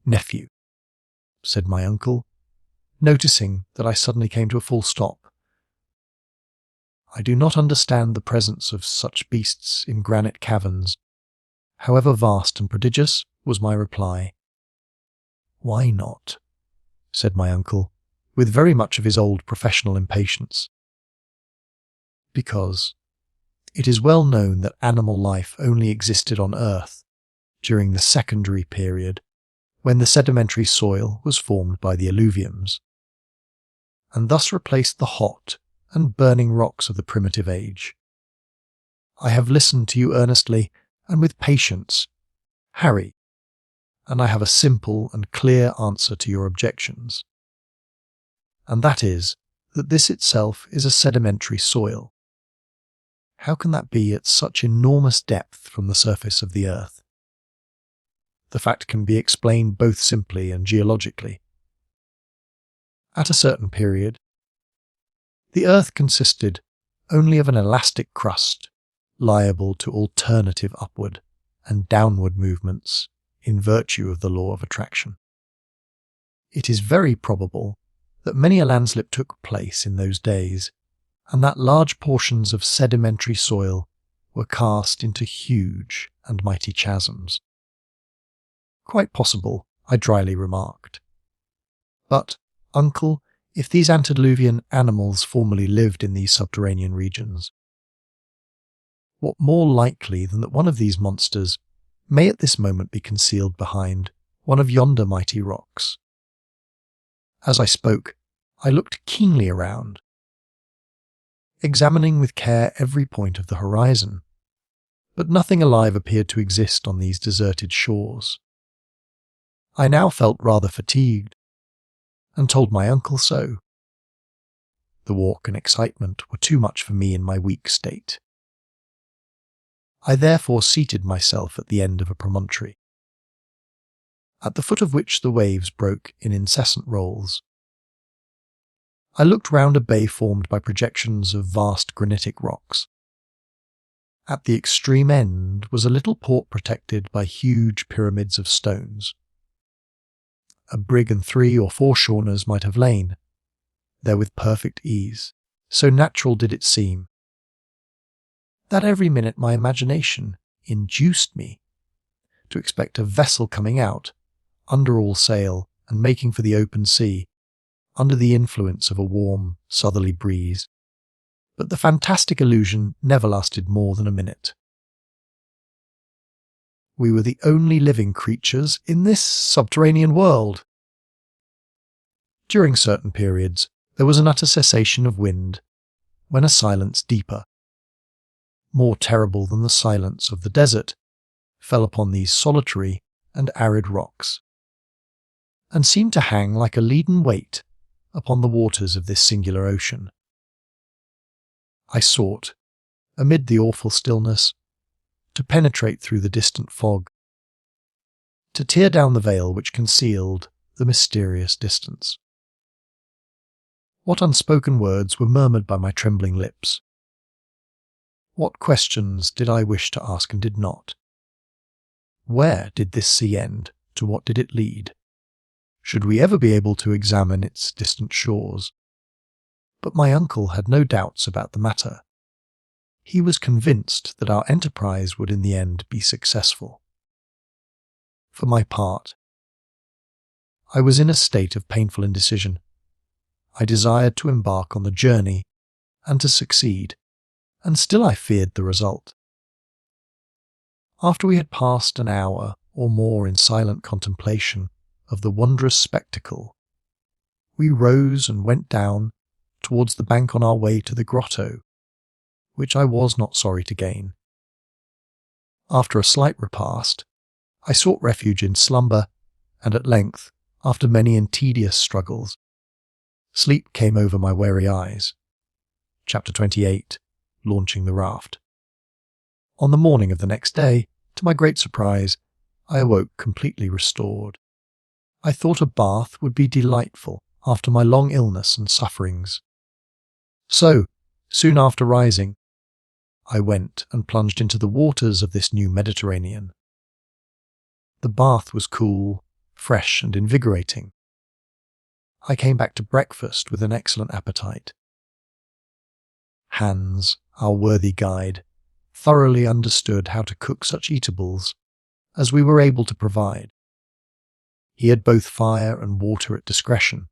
nephew, said my uncle, noticing that I suddenly came to a full stop. I do not understand the presence of such beasts in granite caverns, however vast and prodigious, was my reply. Why not? Said my uncle, with very much of his old professional impatience. Because it is well known that animal life only existed on Earth during the secondary period, when the sedimentary soil was formed by the alluviums, and thus replaced the hot and burning rocks of the primitive age. I have listened to you earnestly and with patience, Harry, and I have a simple and clear answer to your objections. And that is, that this itself is a sedimentary soil. How can that be at such enormous depth from the surface of the earth? The fact can be explained both simply and geologically. At a certain period, the earth consisted only of an elastic crust, liable to alternative upward and downward movements in virtue of the law of attraction. It is very probable that many a landslip took place in those days, and that large portions of sedimentary soil were cast into huge and mighty chasms. Quite possible, I dryly remarked. But, uncle, if these antediluvian animals formerly lived in these subterranean regions, what more likely than that one of these monsters may at this moment be concealed behind one of yonder mighty rocks? As I spoke, I looked keenly around, examining with care every point of the horizon, but nothing alive appeared to exist on these deserted shores. I now felt rather fatigued, and told my uncle so. The walk and excitement were too much for me in my weak state. I therefore seated myself at the end of a promontory. at the foot of which the waves broke in incessant rolls. I looked round a bay formed by projections of vast granitic rocks. At the extreme end was a little port protected by huge pyramids of stones. A brig and 3 or 4 Shawners might have lain there with perfect ease, so natural did it seem, that every minute my imagination induced me to expect a vessel coming out, under all sail, and making for the open sea, under the influence of a warm, southerly breeze. But the fantastic illusion never lasted more than a minute. We were the only living creatures in this subterranean world. During certain periods, there was an utter cessation of wind, when a silence deeper, more terrible than the silence of the desert, fell upon these solitary and arid rocks, and seemed to hang like a leaden weight upon the waters of this singular ocean. I sought, amid the awful stillness, to penetrate through the distant fog, to tear down the veil which concealed the mysterious distance. What unspoken words were murmured by my trembling lips? What questions did I wish to ask and did not? Where did this sea end? To what did it lead? Should we ever be able to examine its distant shores? But my uncle had no doubts about the matter. He was convinced that our enterprise would in the end be successful. For my part, I was in a state of painful indecision. I desired to embark on the journey and to succeed, and still I feared the result. After we had passed an hour or more in silent contemplation of the wondrous spectacle, we rose and went down towards the bank on our way to the grotto, which I was not sorry to gain. After a slight repast, I sought refuge in slumber, and at length, after many and tedious struggles, sleep came over my weary eyes. Chapter 28, Launching the Raft. On the morning of the next day, to my great surprise, I awoke completely restored. I thought a bath would be delightful after my long illness and sufferings. So, soon after rising, I went and plunged into the waters of this new Mediterranean. The bath was cool, fresh and invigorating. I came back to breakfast with an excellent appetite. Hans, our worthy guide, thoroughly understood how to cook such eatables as we were able to provide. He had both fire and water at discretion,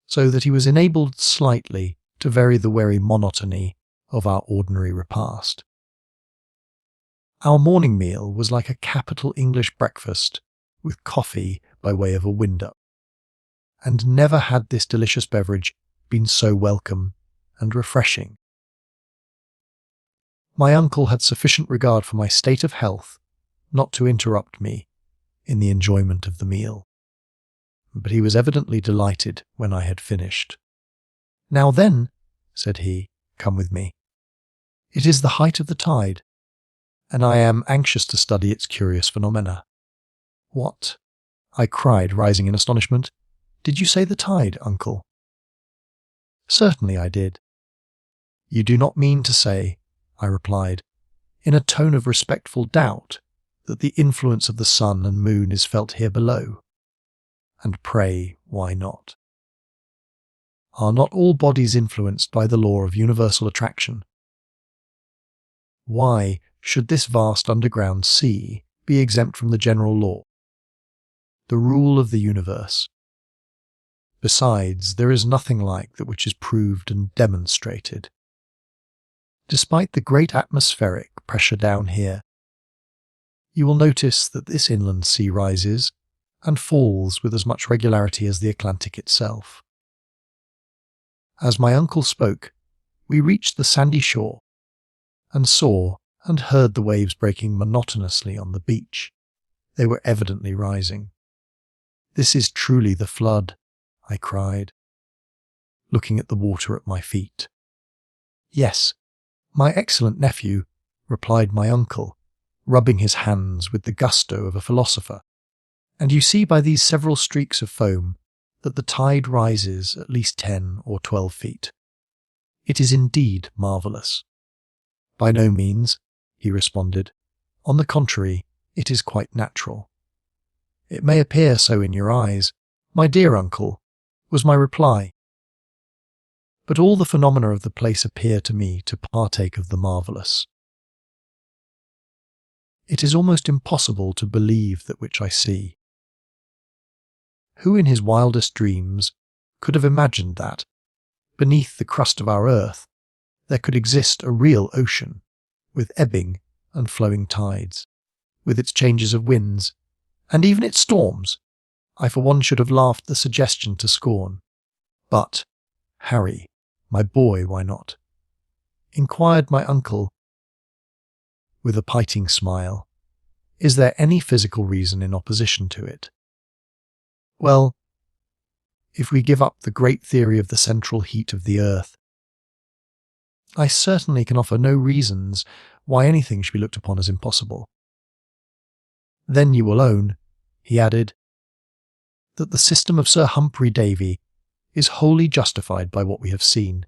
so that he was enabled slightly to vary the weary monotony of our ordinary repast. Our morning meal was like a capital English breakfast, with coffee by way of a wind-up, and never had this delicious beverage been so welcome and refreshing. My uncle had sufficient regard for my state of health not to interrupt me in the enjoyment of the meal, but he was evidently delighted when I had finished. "Now then," said he, "come with me. It is the height of the tide, and I am anxious to study its curious phenomena." "What?" I cried, rising in astonishment. "Did you say the tide, uncle?" "Certainly I did." "You do not mean to say," I replied, in a tone of respectful doubt, "that the influence of the sun and moon is felt here below? And pray, why not? Are not all bodies influenced by the law of universal attraction? Why should this vast underground sea be exempt from the general law, the rule of the universe? Besides, there is nothing like that which is proved and demonstrated. Despite the great atmospheric pressure down here, you will notice that this inland sea rises and falls with as much regularity as the Atlantic itself." As my uncle spoke, we reached the sandy shore, and saw and heard the waves breaking monotonously on the beach. They were evidently rising. "This is truly the flood," I cried, looking at the water at my feet. "Yes, my excellent nephew," replied my uncle, rubbing his hands with the gusto of a philosopher. and you see by these several streaks of foam that the tide rises at least 10 or 12 feet. It is indeed marvellous. By no means, he responded. On the contrary, it is quite natural. It may appear so in your eyes, my dear uncle, was my reply. But all the phenomena of the place appear to me to partake of the marvellous. It is almost impossible to believe that which I see. Who in his wildest dreams could have imagined that, beneath the crust of our earth, there could exist a real ocean, with ebbing and flowing tides, with its changes of winds, and even its storms? I for one should have laughed the suggestion to scorn. But, Harry, my boy, why not? Inquired my uncle, with a piting smile. Is there any physical reason in opposition to it? Well, if we give up the great theory of the central heat of the earth, I certainly can offer no reasons why anything should be looked upon as impossible. Then you will own, he added, that the system of Sir Humphrey Davy is wholly justified by what we have seen.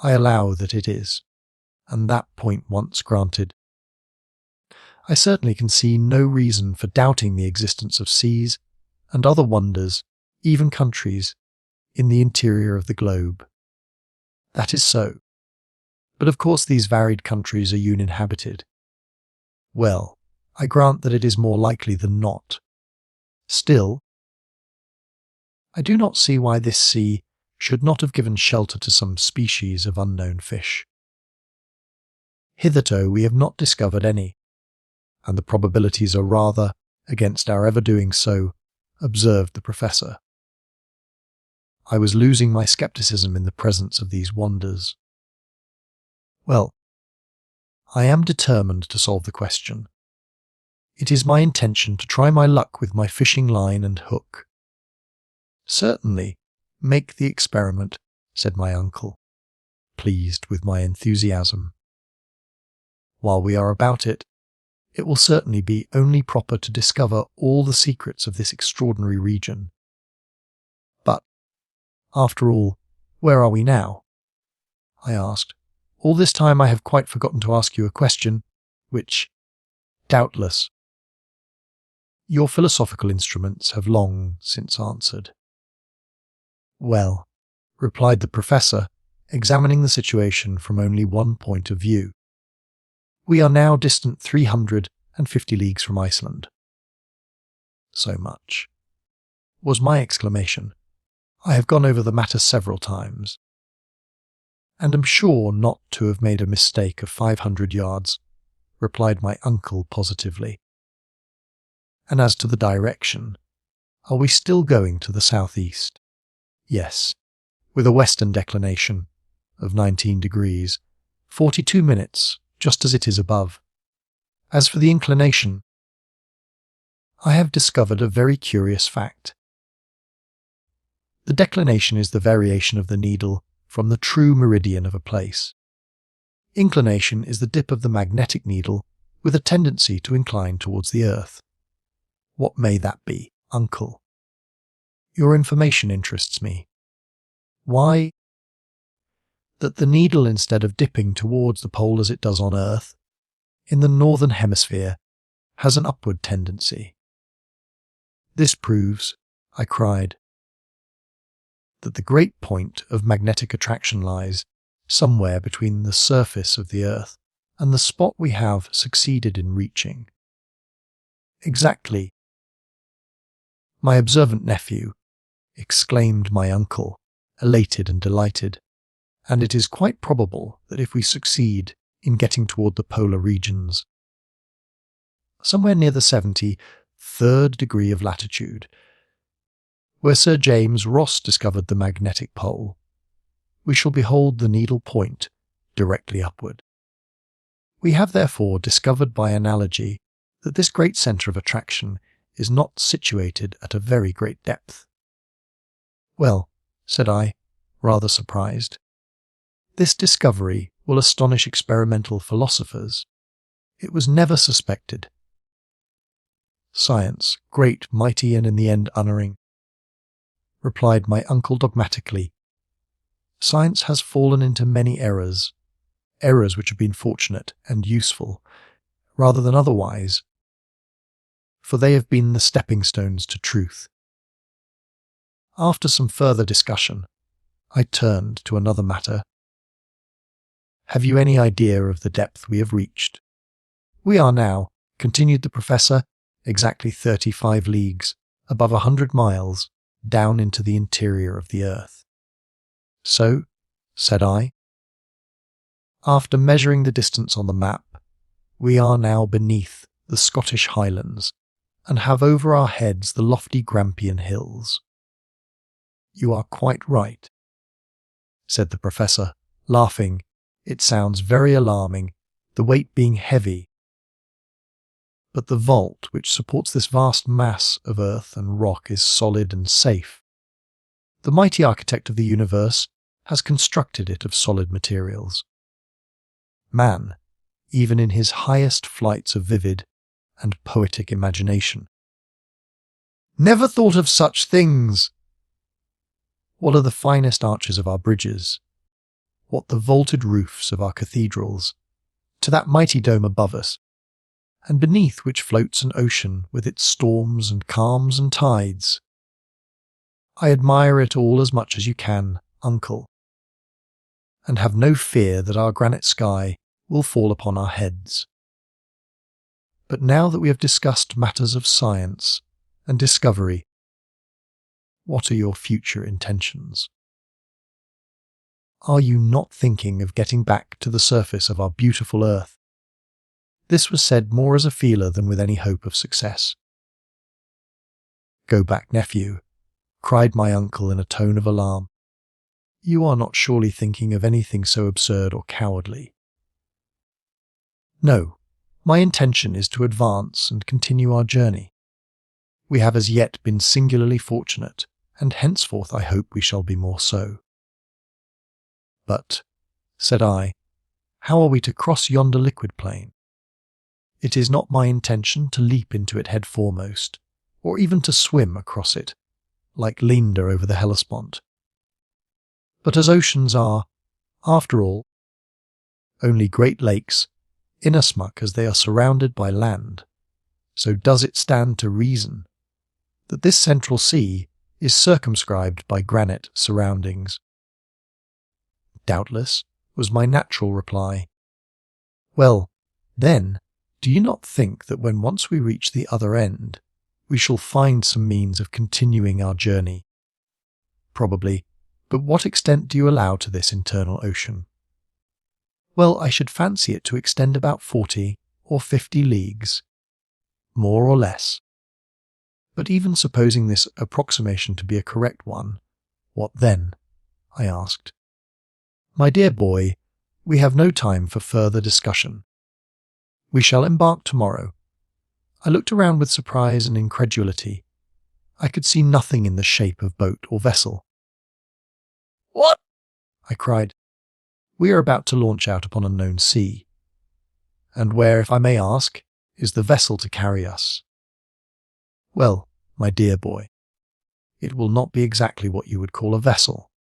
I allow that it is, and that point once granted, I certainly can see no reason for doubting the existence of seas and other wonders, even countries, in the interior of the globe. That is so. But of course these varied countries are uninhabited. Well, I grant that it is more likely than not. Still, I do not see why this sea should not have given shelter to some species of unknown fish. Hitherto we have not discovered any, and the probabilities are rather against our ever doing so, observed the professor. I was losing my scepticism in the presence of these wonders. Well, I am determined to solve the question. It is my intention to try my luck with my fishing line and hook. Certainly, make the experiment, said my uncle, pleased with my enthusiasm. While we are about it, it will certainly be only proper to discover all the secrets of this extraordinary region. But, after all, where are we now? I asked. All this time I have quite forgotten to ask you a question, which, doubtless, your philosophical instruments have long since answered. Well, replied the professor, examining the situation from only one point of view. We are now distant 350 leagues from Iceland. So much, was my exclamation. I have gone over the matter several times, and am sure not to have made a mistake of 500 yards, replied my uncle positively. And as to the direction, are we still going to the southeast? Yes, with a western declination of 19 degrees, 42 minutes, just as it is above. As for the inclination, I have discovered a very curious fact. The declination is the variation of the needle from the true meridian of a place. Inclination is the dip of the magnetic needle with a tendency to incline towards the earth. What may that be, uncle? Your information interests me. Why? That the needle, instead of dipping towards the pole as it does on Earth, in the northern hemisphere, has an upward tendency. This proves, I cried, that the great point of magnetic attraction lies somewhere between the surface of the Earth and the spot we have succeeded in reaching. Exactly. My observant nephew, exclaimed my uncle, elated and delighted. And it is quite probable that if we succeed in getting toward the polar regions, somewhere near the 73rd degree of latitude, where Sir James Ross discovered the magnetic pole, we shall behold the needle point directly upward. We have therefore discovered by analogy that this great centre of attraction is not situated at a very great depth. Well, said I, rather surprised, this discovery will astonish experimental philosophers. It was never suspected. Science, great, mighty, and in the end unerring, replied my uncle dogmatically. Science has fallen into many errors which have been fortunate and useful, rather than otherwise, for they have been the stepping stones to truth. After some further discussion, I turned to another matter. Have you any idea of the depth we have reached? We are now, continued the professor, exactly 35 leagues, above 100 miles, down into the interior of the earth. So, said I, after measuring the distance on the map, we are now beneath the Scottish Highlands, and have over our heads the lofty Grampian Hills. You are quite right, said the professor, laughing. It sounds very alarming, the weight being heavy. But the vault which supports this vast mass of earth and rock is solid and safe. The mighty architect of the universe has constructed it of solid materials. Man, even in his highest flights of vivid and poetic imagination, never thought of such things. What are the finest arches of our bridges? What the vaulted roofs of our cathedrals, to that mighty dome above us, and beneath which floats an ocean with its storms and calms and tides. I admire it all as much as you can, uncle, and have no fear that our granite sky will fall upon our heads. But now that we have discussed matters of science and discovery, what are your future intentions? Are you not thinking of getting back to the surface of our beautiful earth? This was said more as a feeler than with any hope of success. Go back, nephew, cried my uncle in a tone of alarm. You are not surely thinking of anything so absurd or cowardly. No, my intention is to advance and continue our journey. We have as yet been singularly fortunate, and henceforth I hope we shall be more so. But, said I, how are we to cross yonder liquid plain? It is not my intention to leap into it head foremost, or even to swim across it, like Linder over the Hellespont. But as oceans are, after all, only great lakes, inasmuch as they are surrounded by land, so does it stand to reason that this central sea is circumscribed by granite surroundings. Doubtless, was my natural reply. Well, then, do you not think that when once we reach the other end, we shall find some means of continuing our journey? Probably, but what extent do you allow to this internal ocean? Well, I should fancy it to extend about 40 or 50 leagues, more or less. But even supposing this approximation to be a correct one, what then? I asked. My dear boy, we have no time for further discussion. We shall embark tomorrow. I looked around with surprise and incredulity. I could see nothing in the shape of boat or vessel. What? I cried. We are about to launch out upon an unknown sea. And where, if I may ask, is the vessel to carry us? Well, my dear boy, it will not be exactly what you would call a vessel.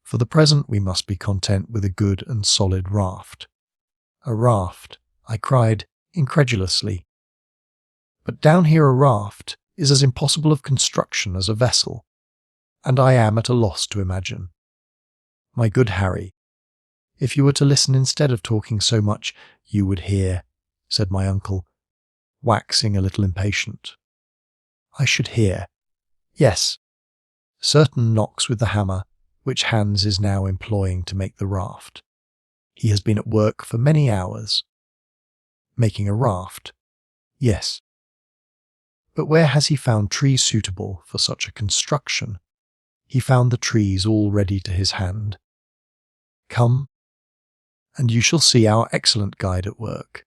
For the present we must be content with a good and solid raft. A raft, I cried incredulously. But down here a raft is as impossible of construction as a vessel, and I am at a loss to imagine. My good Harry, if you were to listen instead of talking so much, you would hear, said my uncle, waxing a little impatient. I should hear, yes, certain knocks with the hammer, which Hans is now employing to make the raft. He has been at work for many hours. Making a raft, yes. But where has he found trees suitable for such a construction? He found the trees all ready to his hand. Come, and you shall see our excellent guide at work.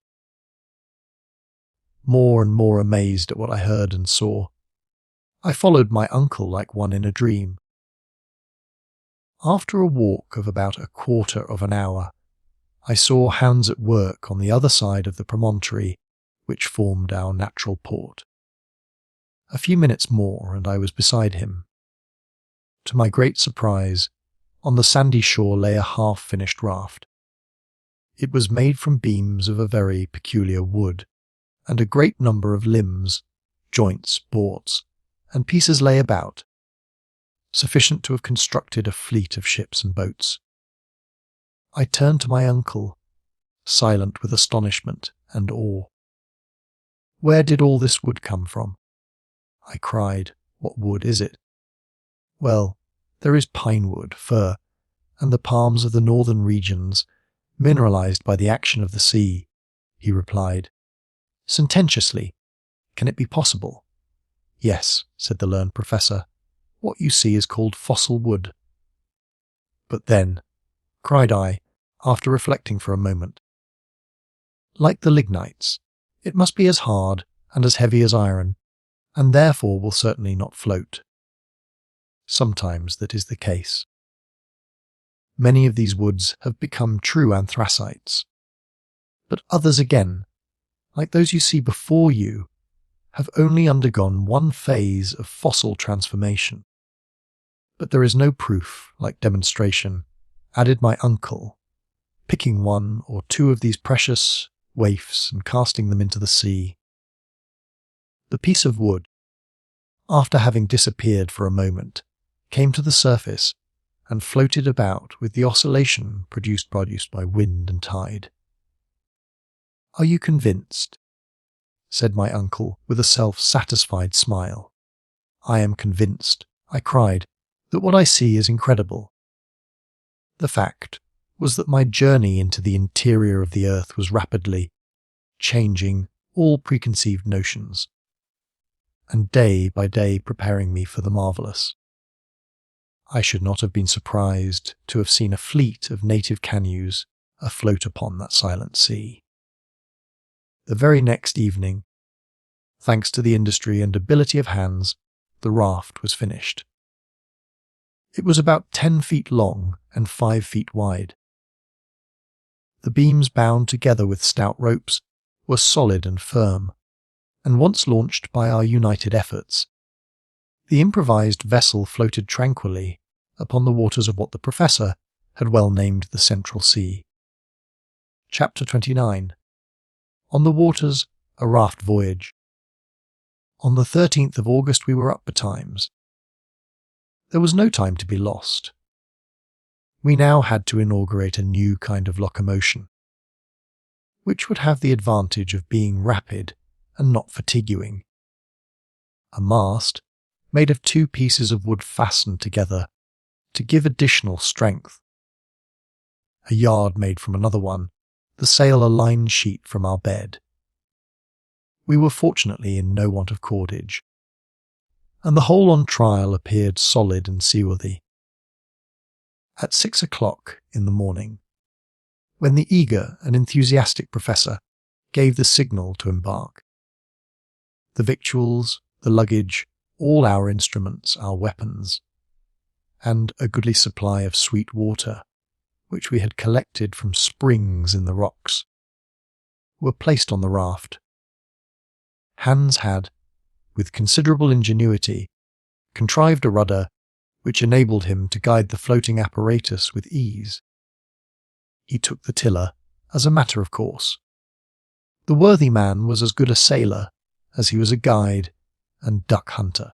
More and more amazed at what I heard and saw, I followed my uncle like one in a dream. After a walk of about a quarter of an hour, I saw Hans at work on the other side of the promontory, which formed our natural port. A few minutes more and I was beside him. To my great surprise, on the sandy shore lay a half-finished raft. It was made from beams of a very peculiar wood, and a great number of limbs, joints, boards, and pieces lay about, sufficient to have constructed a fleet of ships and boats. I turned to my uncle, silent with astonishment and awe. "Where did all this wood come from?" I cried. "What wood is it?" "Well, there is pine wood, fir, and the palms of the northern regions, mineralized by the action of the sea," he replied. Sententiously. "Can it be possible?" "Yes," said the learned professor. "What you see is called fossil wood." "But then," cried I, after reflecting for a moment, "like the lignites, it must be as hard and as heavy as iron, and therefore will certainly not float." Sometimes that is the case. Many of these woods have become true anthracites, but others again, like those you see before you, have only undergone one phase of fossil transformation. "But there is no proof, like demonstration," added my uncle, picking one or two of these precious waifs and casting them into the sea. The piece of wood, after having disappeared for a moment, came to the surface and floated about with the oscillation produced by wind and tide. "Are you convinced?" said my uncle with a self-satisfied smile. "I am convinced," I cried, "that what I see is incredible." The fact was that my journey into the interior of the earth was rapidly changing all preconceived notions, and day by day preparing me for the marvellous. I should not have been surprised to have seen a fleet of native canoes afloat upon that silent sea. The very next evening, thanks to the industry and ability of Hans, the raft was finished. It was about 10 feet long and 5 feet wide. The beams, bound together with stout ropes, were solid and firm, and once launched by our united efforts, the improvised vessel floated tranquilly upon the waters of what the professor had well named the Central Sea. Chapter 29. On the waters, a raft voyage. On the 13th of August we were up betimes. There was no time to be lost. We now had to inaugurate a new kind of locomotion, which would have the advantage of being rapid and not fatiguing. A mast, made of 2 pieces of wood fastened together to give additional strength. A yard made from another one, the sail a lined sheet from our bed. We were fortunately in no want of cordage, and the whole on trial appeared solid and seaworthy. At 6 o'clock in the morning, when the eager and enthusiastic professor gave the signal to embark, the victuals, the luggage, all our instruments, our weapons, and a goodly supply of sweet water, which we had collected from springs in the rocks, were placed on the raft. Hans had, with considerable ingenuity, contrived a rudder which enabled him to guide the floating apparatus with ease. He took the tiller as a matter of course. The worthy man was as good a sailor as he was a guide and duck hunter.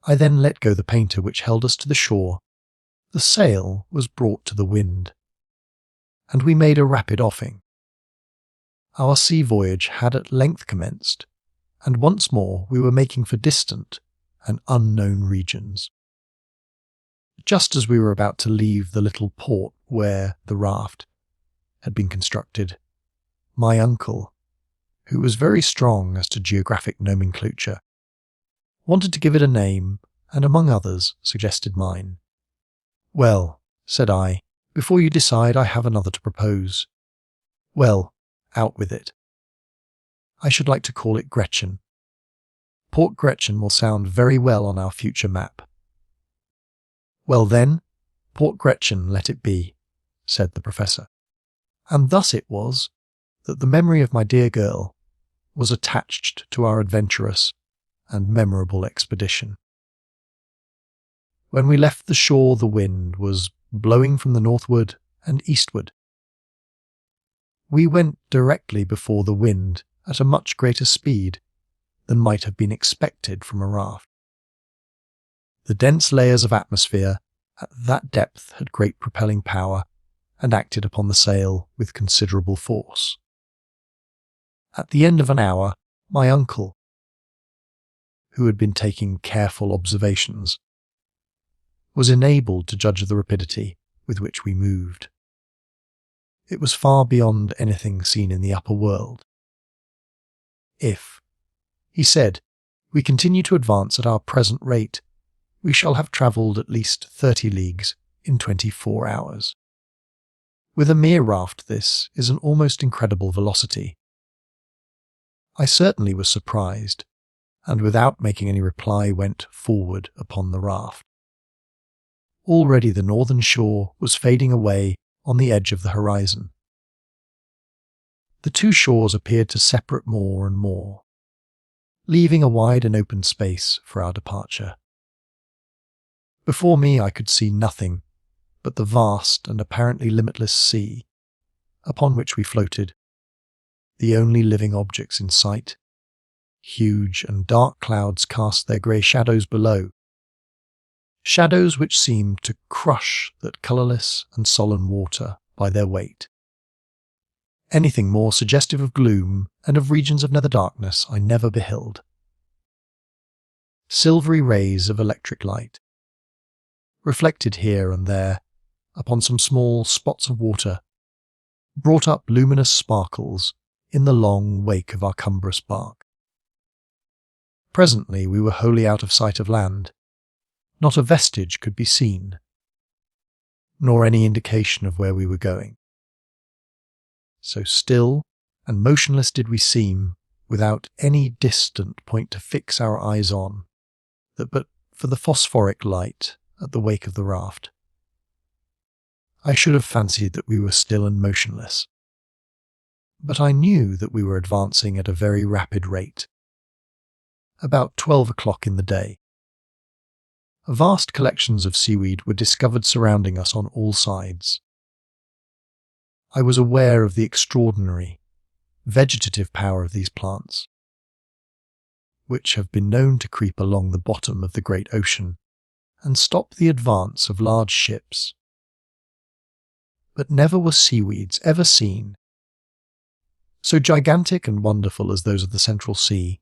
I then let go the painter which held us to the shore. The sail was brought to the wind, and we made a rapid offing. Our sea voyage had at length commenced, and once more we were making for distant and unknown regions. Just as we were about to leave the little port where the raft had been constructed, my uncle, who was very strong as to geographic nomenclature, wanted to give it a name, and among others suggested mine. "Well," said I, "before you decide, I have another to propose." "Well, out with it." "I should like to call it Gretchen. Port Gretchen will sound very well on our future map." "Well then, Port Gretchen let it be," said the professor. And thus it was that the memory of my dear girl was attached to our adventurous and memorable expedition. When we left the shore, the wind was blowing from the northward and eastward. We went directly before the wind at a much greater speed than might have been expected from a raft. The dense layers of atmosphere at that depth had great propelling power and acted upon the sail with considerable force. At the end of an hour, my uncle, who had been taking careful observations, was enabled to judge of the rapidity with which we moved. It was far beyond anything seen in the upper world. If, he said, we continue to advance at our present rate, we shall have travelled at least 30 leagues in 24 hours. With a mere raft, this is an almost incredible velocity. I certainly was surprised, and without making any reply went forward upon the raft. Already the northern shore was fading away on the edge of the horizon. The two shores appeared to separate more and more, leaving a wide and open space for our departure. Before me I could see nothing but the vast and apparently limitless sea, upon which we floated, the only living objects in sight. Huge and dark clouds cast their grey shadows below, shadows which seemed to crush that colourless and sullen water by their weight. Anything more suggestive of gloom and of regions of nether darkness I never beheld. Silvery rays of electric light, reflected here and there upon some small spots of water, brought up luminous sparkles in the long wake of our cumbrous bark. Presently we were wholly out of sight of land. Not a vestige could be seen, nor any indication of where we were going. So still and motionless did we seem, without any distant point to fix our eyes on, that but for the phosphoric light at the wake of the raft, I should have fancied that we were still and motionless. But I knew that we were advancing at a very rapid rate. About 12 o'clock in the day, vast collections of seaweed were discovered surrounding us on all sides. I was aware of the extraordinary vegetative power of these plants, which have been known to creep along the bottom of the great ocean and stop the advance of large ships. But never were seaweeds ever seen so gigantic and wonderful as those of the Central Sea.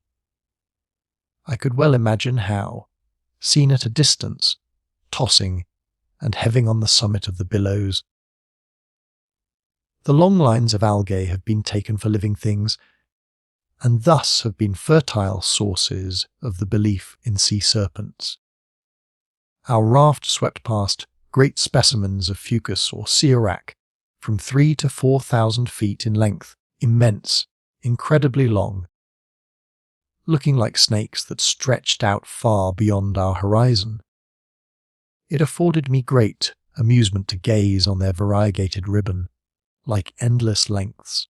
I could well imagine how, seen at a distance, tossing and heaving on the summit of the billows, the long lines of algae have been taken for living things, and thus have been fertile sources of the belief in sea serpents. Our raft swept past great specimens of fucus or searac, from 3,000 to 4,000 feet in length, immense, incredibly long, looking like snakes that stretched out far beyond our horizon. It afforded me great amusement to gaze on their variegated ribbon, like endless lengths.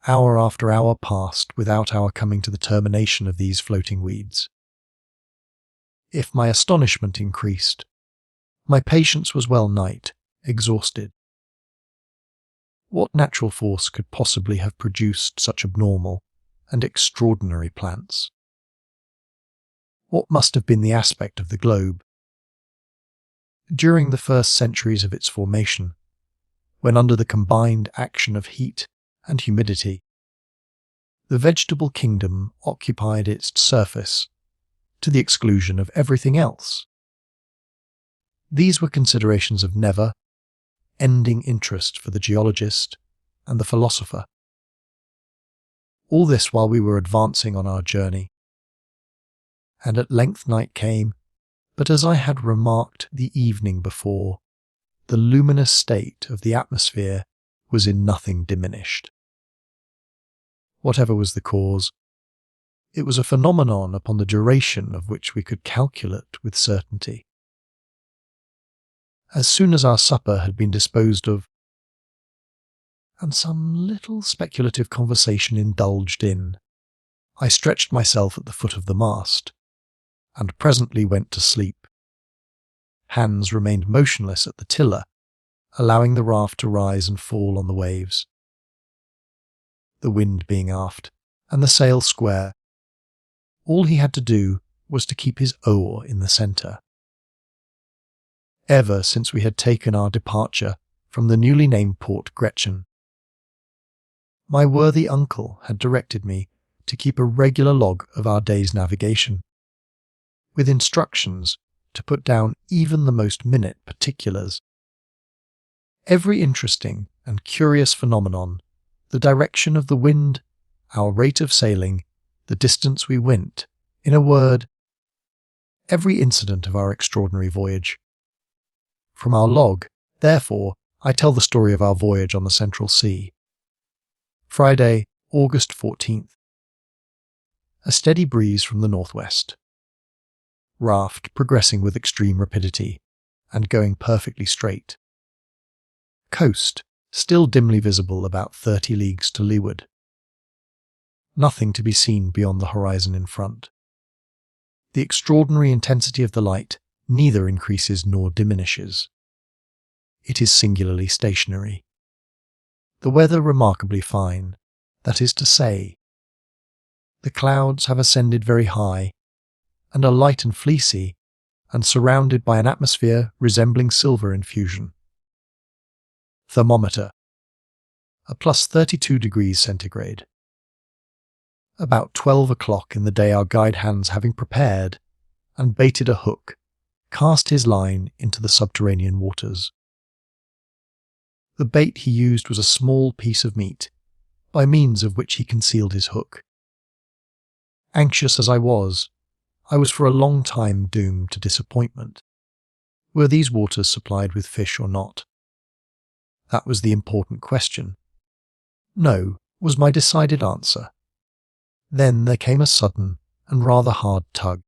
Hour after hour passed without our coming to the termination of these floating weeds. If my astonishment increased, my patience was well nigh exhausted. What natural force could possibly have produced such abnormal and extraordinary plants? What must have been the aspect of the globe during the first centuries of its formation, when under the combined action of heat and humidity, the vegetable kingdom occupied its surface to the exclusion of everything else? These were considerations of never-ending interest for the geologist and the philosopher. All this while we were advancing on our journey. And at length night came, but as I had remarked the evening before, the luminous state of the atmosphere was in nothing diminished. Whatever was the cause, it was a phenomenon upon the duration of which we could calculate with certainty. As soon as our supper had been disposed of, and some little speculative conversation indulged in, I stretched myself at the foot of the mast, and presently went to sleep. Hans remained motionless at the tiller, allowing the raft to rise and fall on the waves. The wind being aft, and the sail square, all he had to do was to keep his oar in the centre. Ever since we had taken our departure from the newly named Port Gretchen, my worthy uncle had directed me to keep a regular log of our day's navigation, with instructions to put down even the most minute particulars. Every interesting and curious phenomenon, the direction of the wind, our rate of sailing, the distance we went, in a word, every incident of our extraordinary voyage. From our log, therefore, I tell the story of our voyage on the Central Sea. Friday, August 14th. A steady breeze from the northwest. Raft progressing with extreme rapidity and going perfectly straight. Coast still dimly visible about 30 leagues to leeward. Nothing to be seen beyond the horizon in front. The extraordinary intensity of the light neither increases nor diminishes. It is singularly stationary. The weather remarkably fine, that is to say, the clouds have ascended very high, and are light and fleecy, and surrounded by an atmosphere resembling silver infusion. Thermometer, a plus 32 degrees centigrade. About 12 o'clock in the day, our guide Hans, having prepared and baited a hook, cast his line into the subterranean waters. The bait he used was a small piece of meat, by means of which he concealed his hook. Anxious as I was for a long time doomed to disappointment. Were these waters supplied with fish or not? That was the important question. No, was my decided answer. Then there came a sudden and rather hard tug.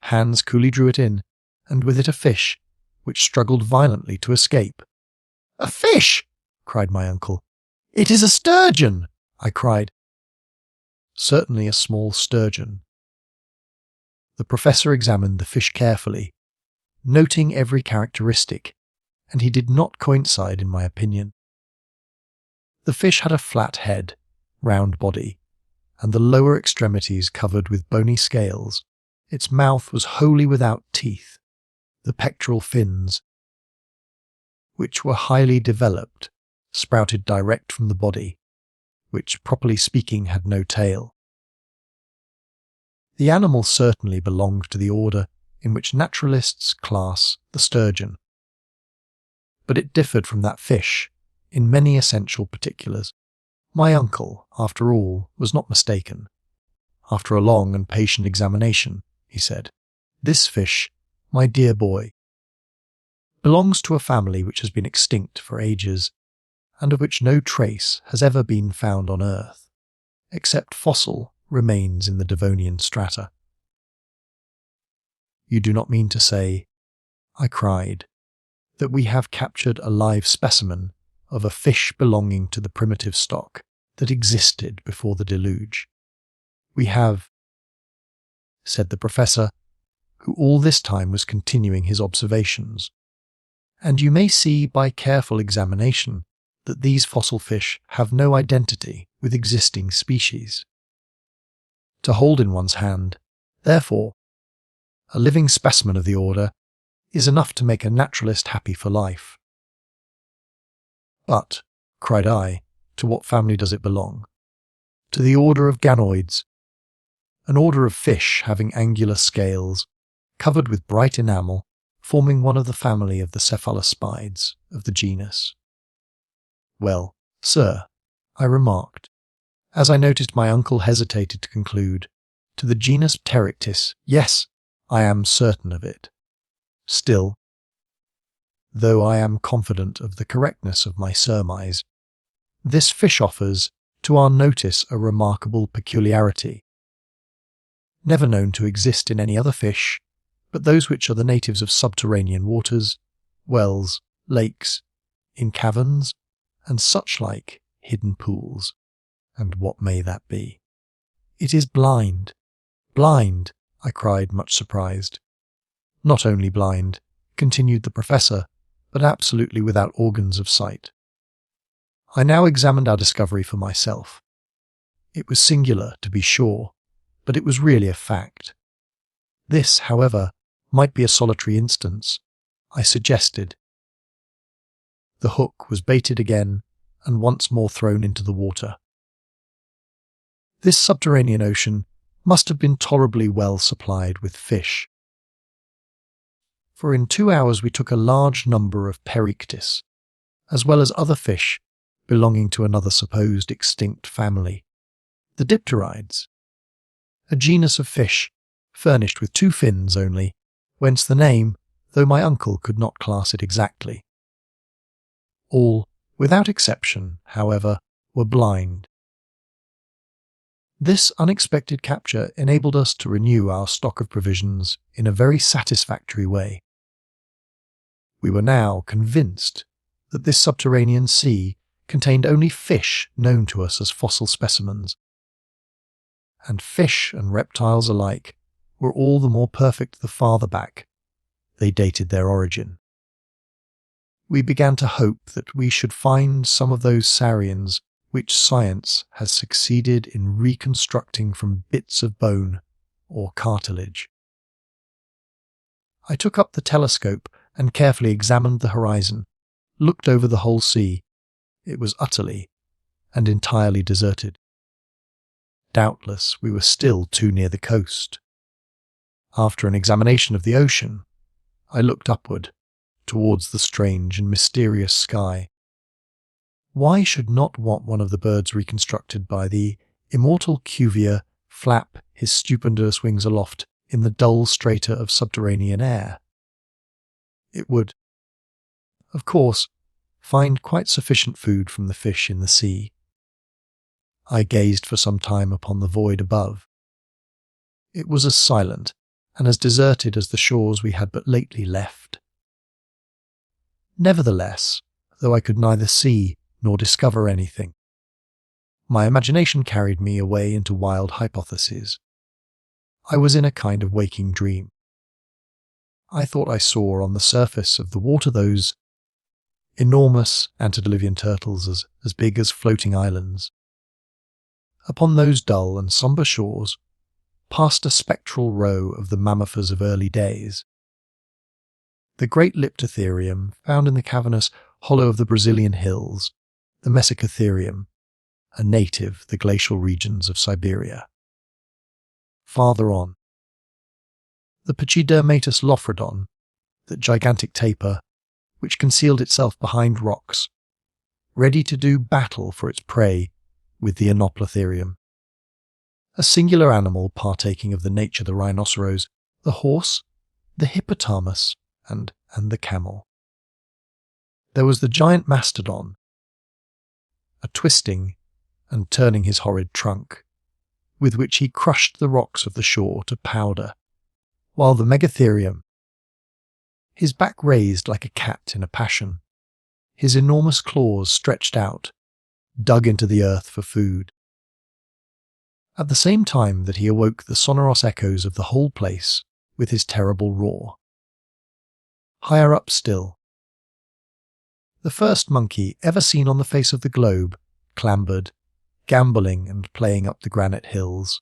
Hans coolly drew it in, and with it a fish, which struggled violently to escape. "A fish!" cried my uncle. "It is a sturgeon!" I cried. Certainly a small sturgeon. The professor examined the fish carefully, noting every characteristic, and he did not coincide in my opinion. The fish had a flat head, round body, and the lower extremities covered with bony scales. Its mouth was wholly without teeth. The pectoral fins, which were highly developed, sprouted direct from the body, which, properly speaking, had no tail. The animal certainly belonged to the order in which naturalists class the sturgeon, but it differed from that fish in many essential particulars. My uncle, after all, was not mistaken. After a long and patient examination, he said, "This fish, my dear boy, belongs to a family which has been extinct for ages, and of which no trace has ever been found on earth, except fossil remains in the Devonian strata." "You do not mean to say," I cried, "that we have captured a live specimen of a fish belonging to the primitive stock that existed before the deluge?" "We have," said the professor, who all this time was continuing his observations, "and you may see by careful examination that these fossil fish have no identity with existing species. To hold in one's hand, therefore, a living specimen of the order is enough to make a naturalist happy for life." "But," cried I, "to what family does it belong?" "To the order of ganoids, an order of fish having angular scales, covered with bright enamel, forming one of the family of the cephalospides of the genus." "Well, sir," I remarked, as I noticed my uncle hesitated to conclude, "to the genus Pterictis, yes, I am certain of it. Still, though I am confident of the correctness of my surmise, this fish offers to our notice a remarkable peculiarity, never known to exist in any other fish but those which are the natives of subterranean waters, wells, lakes, in caverns, and such like hidden pools. And what may that be? It is blind. Blind, I cried, much surprised. Not only blind, continued the professor, but absolutely without organs of sight. I now examined our discovery for myself. It was singular, to be sure, but it was really a fact. This, however, might be a solitary instance, I suggested. The hook was baited again and once more thrown into the water. This subterranean ocean must have been tolerably well supplied with fish, for in 2 hours we took a large number of perictis, as well as other fish belonging to another supposed extinct family, the dipterides, a genus of fish furnished with 2 fins only, whence the name, though my uncle could not class it exactly. All, without exception, however, were blind. This unexpected capture enabled us to renew our stock of provisions in a very satisfactory way. We were now convinced that this subterranean sea contained only fish known to us as fossil specimens, and fish and reptiles alike were all the more perfect the farther back they dated their origin. We began to hope that we should find some of those saurians which science has succeeded in reconstructing from bits of bone or cartilage. I took up the telescope and carefully examined the horizon, looked over the whole sea. It was utterly and entirely deserted. Doubtless we were still too near the coast. After an examination of the ocean, I looked upward, towards the strange and mysterious sky. Why should not one of the birds reconstructed by the immortal Cuvier flap his stupendous wings aloft in the dull strata of subterranean air? It would, of course, find quite sufficient food from the fish in the sea. I gazed for some time upon the void above. It was as silent and as deserted as the shores we had but lately left. Nevertheless, though I could neither see nor discover anything, my imagination carried me away into wild hypotheses. I was in a kind of waking dream. I thought I saw on the surface of the water those enormous antediluvian turtles as big as floating islands. Upon those dull and sombre shores passed a spectral row of the mammifers of early days. The great Liptotherium found in the cavernous hollow of the Brazilian hills, the Mesocotherium, a native of the glacial regions of Siberia. Farther on, the Pachydermatus lophrodon, that gigantic tapir, which concealed itself behind rocks, ready to do battle for its prey with the Anoplotherium. A singular animal partaking of the nature of the rhinoceros, the horse, the hippopotamus, and the camel. There was the giant mastodon, a twisting and turning his horrid trunk, with which he crushed the rocks of the shore to powder, while the megatherium, his back raised like a cat in a passion, his enormous claws stretched out, dug into the earth for food. At the same time that he awoke the sonorous echoes of the whole place with his terrible roar. Higher up still, the first monkey ever seen on the face of the globe clambered, gambolling and playing up the granite hills.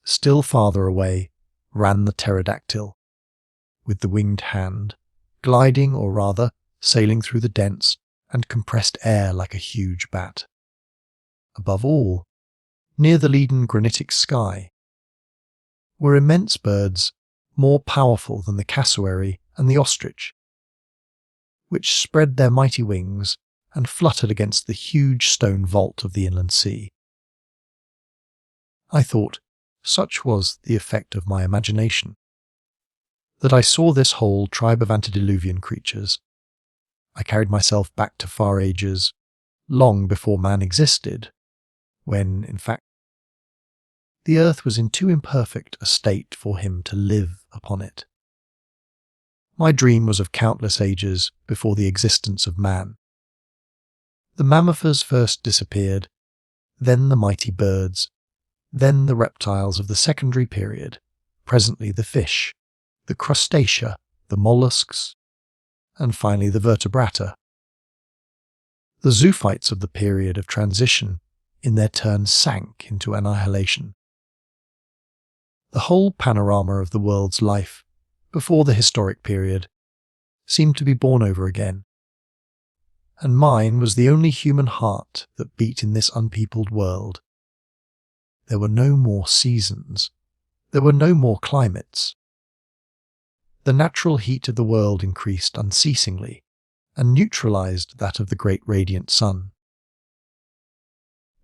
Still farther away ran the pterodactyl, with the winged hand, gliding or rather sailing through the dense and compressed air like a huge bat. Above all, near the leaden granitic sky, were immense birds more powerful than the cassowary and the ostrich, which spread their mighty wings and fluttered against the huge stone vault of the inland sea. I thought, such was the effect of my imagination, that I saw this whole tribe of antediluvian creatures. I carried myself back to far ages, long before man existed, when, in fact, the earth was in too imperfect a state for him to live upon it. My dream was of countless ages before the existence of man. The mammifers first disappeared, then the mighty birds, then the reptiles of the secondary period, presently the fish, the crustacea, the mollusks, and finally the vertebrata. The zoophytes of the period of transition in their turn sank into annihilation. The whole panorama of the world's life, before the historic period, seemed to be born over again, and mine was the only human heart that beat in this unpeopled world. There were no more seasons. There were no more climates. The natural heat of the world increased unceasingly and neutralized that of the great radiant sun.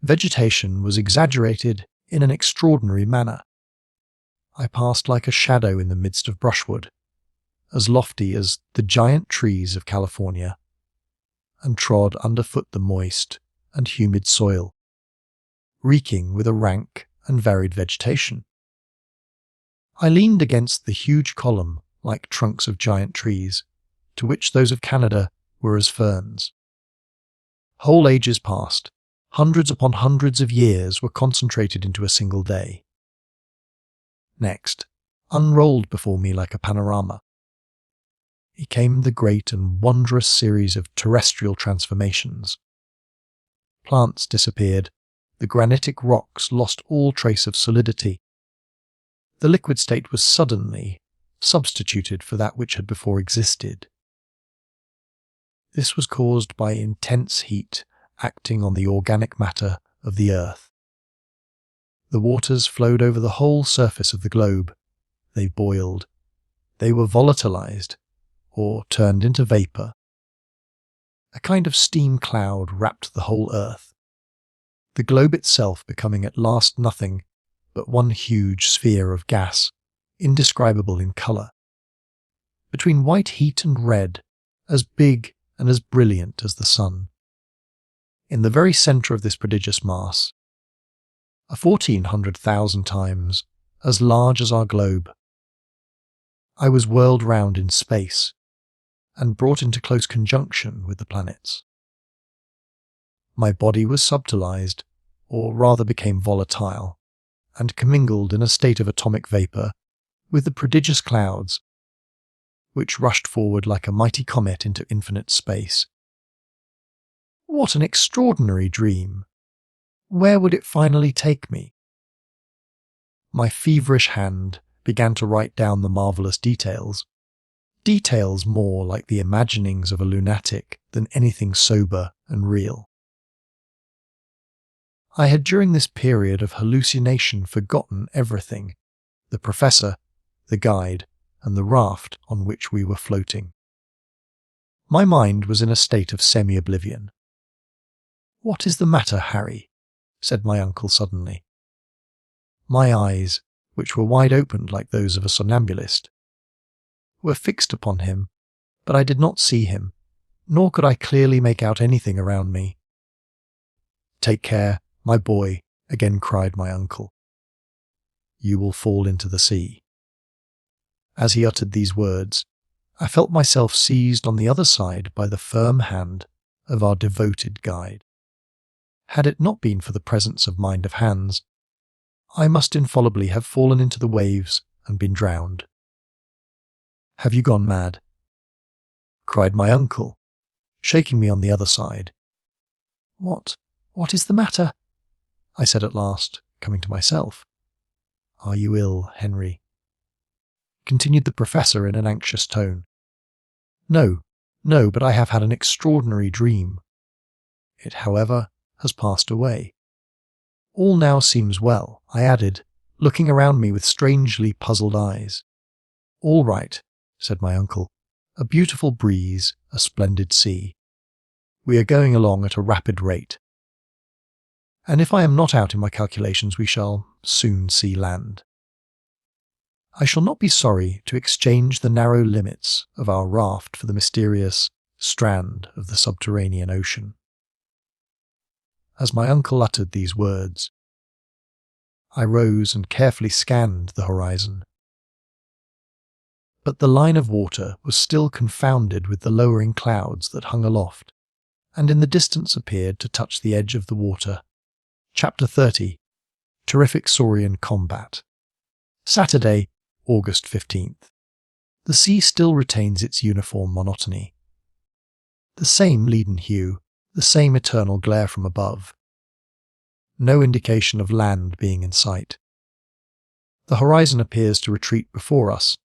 Vegetation was exaggerated in an extraordinary manner. I passed like a shadow in the midst of brushwood, as lofty as the giant trees of California, and trod underfoot the moist and humid soil, reeking with a rank and varied vegetation. I leaned against the huge column like trunks of giant trees, to which those of Canada were as ferns. Whole ages passed, hundreds upon hundreds of years were concentrated into a single day. Next, unrolled before me like a panorama, it came the great and wondrous series of terrestrial transformations. Plants disappeared, the granitic rocks lost all trace of solidity. The liquid state was suddenly substituted for that which had before existed. This was caused by intense heat acting on the organic matter of the earth. The waters flowed over the whole surface of the globe. They boiled. They were volatilized, or turned into vapor. A kind of steam cloud wrapped the whole earth, the globe itself becoming at last nothing but one huge sphere of gas, indescribable in colour, between white heat and red, as big and as brilliant as the sun. In the very centre of this prodigious mass, 1,400,000 times as large as our globe, I was whirled round in space and brought into close conjunction with the planets. My body was subtilized, or rather became volatile, and commingled in a state of atomic vapour with the prodigious clouds, which rushed forward like a mighty comet into infinite space. What an extraordinary dream! Where would it finally take me? My feverish hand began to write down the marvellous details more like the imaginings of a lunatic than anything sober and real. I had during this period of hallucination forgotten everything, the professor, the guide, and the raft on which we were floating. My mind was in a state of semi-oblivion. "What is the matter, Harry?" said my uncle suddenly. My eyes, which were wide opened like those of a somnambulist, were fixed upon him, but I did not see him, nor could I clearly make out anything around me. "Take care, my boy," again cried my uncle. "You will fall into the sea." As he uttered these words, I felt myself seized on the other side by the firm hand of our devoted guide. Had it not been for the presence of mind of Hans, I must infallibly have fallen into the waves and been drowned. "Have you gone mad?" cried my uncle, shaking me on the other side. What is the matter?" I said at last, coming to myself. "Are you ill, Henry?" continued the professor in an anxious tone. No, but I have had an extraordinary dream. It, however, has passed away. All now seems well," I added, looking around me with strangely puzzled eyes. "All right," said my uncle. "A beautiful breeze, a splendid sea. We are going along at a rapid rate. And if I am not out in my calculations, we shall soon see land. I shall not be sorry to exchange the narrow limits of our raft for the mysterious strand of the subterranean ocean." As my uncle uttered these words, I rose and carefully scanned the horizon. But the line of water was still confounded with the lowering clouds that hung aloft, and in the distance appeared to touch the edge of the water. Chapter 30. Terrific Saurian Combat. Saturday, August 15th. The sea still retains its uniform monotony. The same leaden hue, the same eternal glare from above. No indication of land being in sight. The horizon appears to retreat before us,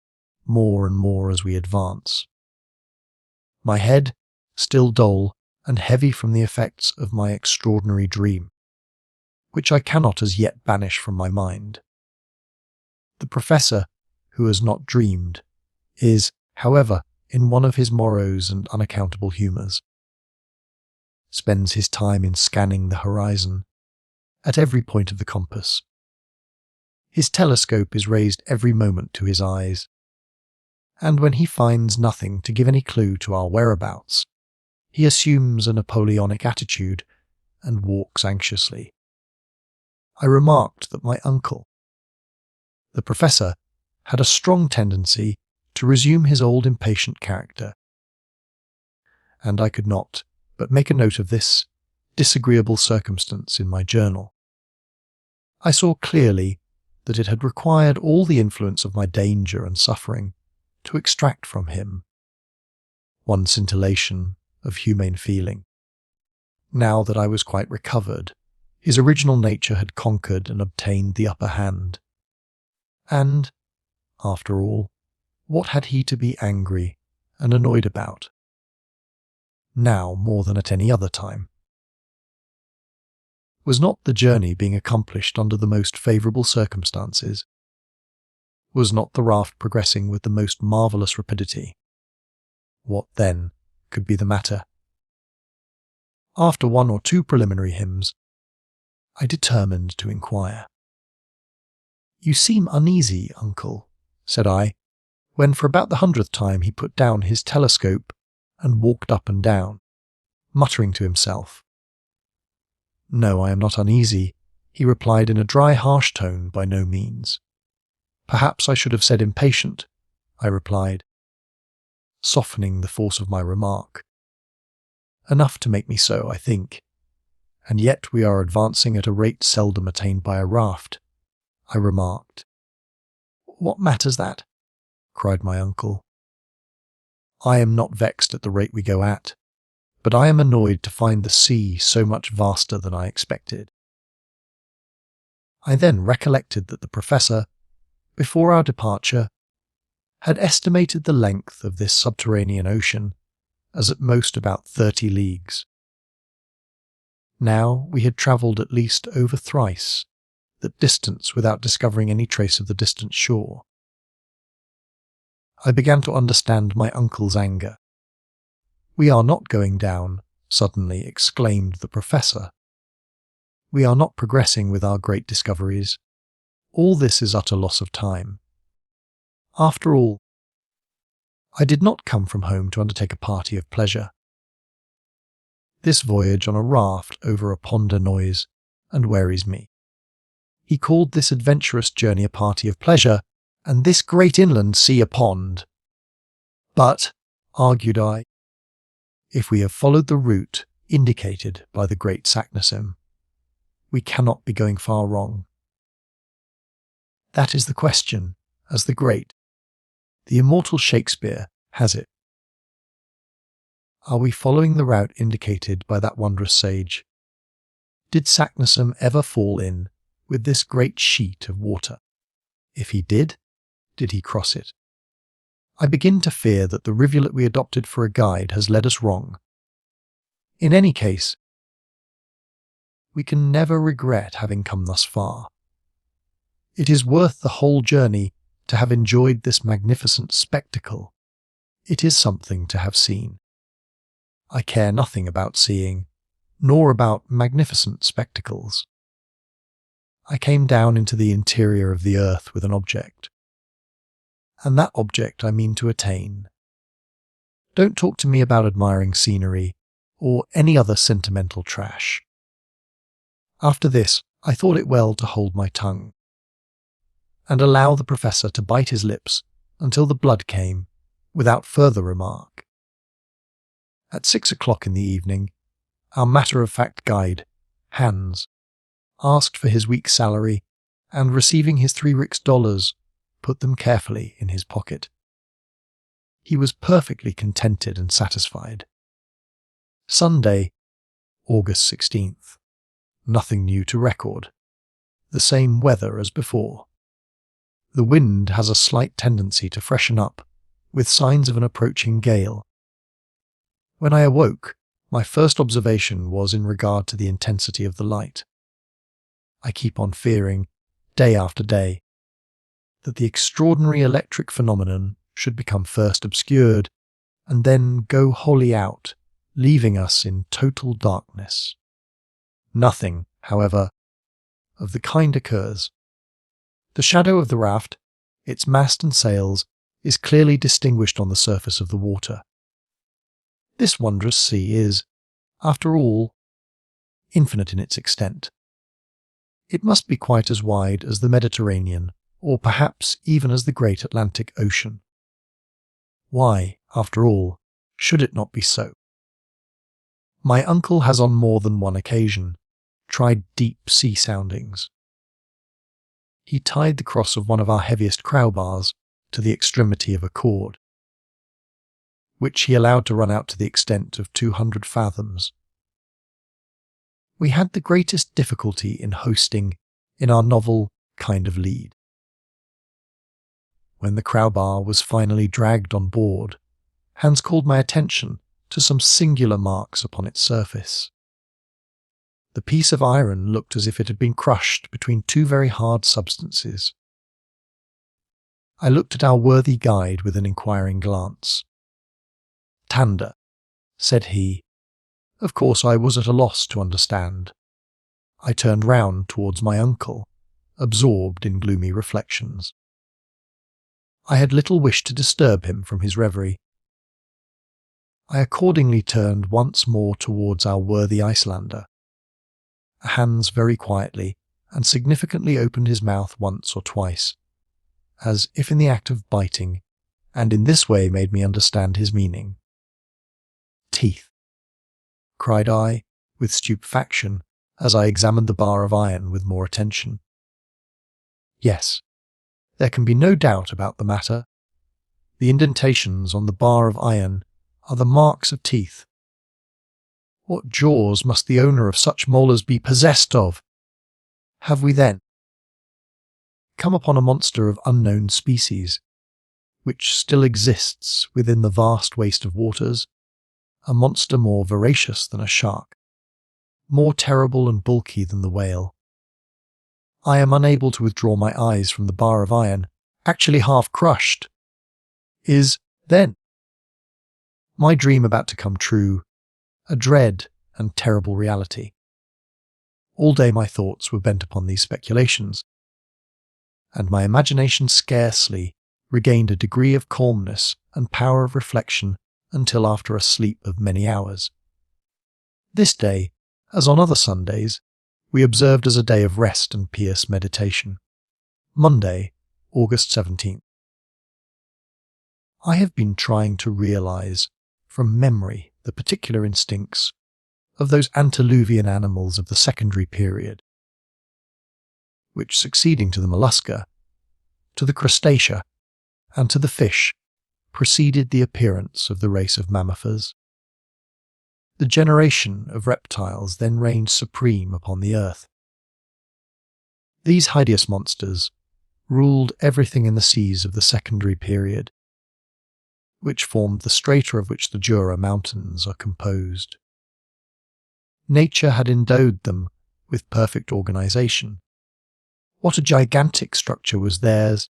more and more as we advance. My head, still dull and heavy from the effects of my extraordinary dream, which I cannot as yet banish from my mind. The professor, who has not dreamed, is, however, in one of his morose and unaccountable humours. Spends his time in scanning the horizon, at every point of the compass. His telescope is raised every moment to his eyes, and when he finds nothing to give any clue to our whereabouts, he assumes a Napoleonic attitude and walks anxiously. I remarked that my uncle, the professor, had a strong tendency to resume his old impatient character, and I could not but make a note of this disagreeable circumstance in my journal. I saw clearly that it had required all the influence of my danger and suffering to extract from him one scintillation of humane feeling. Now that I was quite recovered, his original nature had conquered and obtained the upper hand. And, after all, what had he to be angry and annoyed about? Now more than at any other time. Was not the journey being accomplished under the most favourable circumstances? Was not the raft progressing with the most marvellous rapidity? What, then, could be the matter? After one or two preliminary hymns, I determined to inquire. "You seem uneasy, uncle," said I, when for about the 100th time he put down his telescope and walked up and down, muttering to himself. "No, I am not uneasy," he replied in a dry, harsh tone. "By no means." "Perhaps I should have said impatient," I replied, softening the force of my remark. "Enough to make me so, I think. And yet we are advancing at a rate seldom attained by a raft," I remarked. "What matters that?" cried my uncle. "I am not vexed at the rate we go at, but I am annoyed to find the sea so much vaster than I expected." I then recollected that the professor, before our departure, had estimated the length of this subterranean ocean as at most about 30 leagues. Now we had travelled at least over thrice that distance without discovering any trace of the distant shore. I began to understand my uncle's anger. "We are not going down," suddenly exclaimed the professor. "We are not progressing with our great discoveries. All this is utter loss of time. After all, I did not come from home to undertake a party of pleasure. This voyage on a raft over a pond annoys and wearies me." He called this adventurous journey a party of pleasure, and this great inland sea a pond. "But," argued I, "if we have followed the route indicated by the great Saknussemm, we cannot be going far wrong. That is the question, as the immortal Shakespeare has it. Are we following the route indicated by that wondrous sage? Did Saknussemm ever fall in with this great sheet of water? If he did he cross it? I begin to fear that the rivulet we adopted for a guide has led us wrong. In any case, we can never regret having come thus far. It is worth the whole journey to have enjoyed this magnificent spectacle. It is something to have seen. I care nothing about seeing, nor about magnificent spectacles. I came down into the interior of the earth with an object, and that object I mean to attain. Don't talk to me about admiring scenery, or any other sentimental trash. After this, I thought it well to hold my tongue, and allow the professor to bite his lips until the blood came, without further remark. At 6 o'clock in the evening, Our matter-of-fact guide, Hans, asked for his week's salary and, receiving his 3 rix dollars, put them carefully in his pocket. He was perfectly contented and satisfied. Sunday, August 16th. Nothing new to record. The same weather as before. The wind has a slight tendency to freshen up, with signs of an approaching gale. When I awoke, my first observation was in regard to the intensity of the light. I keep on fearing, day after day, that the extraordinary electric phenomenon should become first obscured and then go wholly out, leaving us in total darkness. Nothing, however, of the kind occurs. The shadow of the raft, its mast and sails, is clearly distinguished on the surface of the water. This wondrous sea is, after all, infinite in its extent. It must be quite as wide as the Mediterranean, or perhaps even as the great Atlantic Ocean. Why, after all, should it not be so? My uncle has on more than one occasion tried deep sea soundings. He tied the cross of one of our heaviest crowbars to the extremity of a cord, which he allowed to run out to the extent of 200 fathoms. We had the greatest difficulty in hoisting in our novel kind of lead. When the crowbar was finally dragged on board, Hans called my attention to some singular marks upon its surface. The piece of iron looked as if it had been crushed between 2 very hard substances. I looked at our worthy guide with an inquiring glance. "Tanda," said he. Of course I was at a loss to understand. I turned round towards my uncle, absorbed in gloomy reflections. I had little wish to disturb him from his reverie. I accordingly turned once more towards our worthy Icelander. Hans very quietly and significantly opened his mouth once or twice, as if in the act of biting, and in this way made me understand his meaning. "Teeth," cried I, with stupefaction, as I examined the bar of iron with more attention. Yes, there can be no doubt about the matter. The indentations on the bar of iron are the marks of teeth. What jaws must the owner of such molars be possessed of? Have we then come upon a monster of unknown species, which still exists within the vast waste of waters, a monster more voracious than a shark, more terrible and bulky than the whale? I am unable to withdraw my eyes from the bar of iron, actually half crushed. Is, then, my dream about to come true, a dread and terrible reality? All day my thoughts were bent upon these speculations, and my imagination scarcely regained a degree of calmness and power of reflection until after a sleep of many hours. This day, as on other Sundays, we observed as a day of rest and pious meditation. Monday, August 17th. I have been trying to realize from memory the particular instincts of those antediluvian animals of the secondary period, which, succeeding to the mollusca, to the crustacea, and to the fish, preceded the appearance of the race of mammifers. The generation of reptiles then reigned supreme upon the earth. These hideous monsters ruled everything in the seas of the secondary period, which formed the strata of which the Jura Mountains are composed. Nature had endowed them with perfect organization. What a gigantic structure was theirs!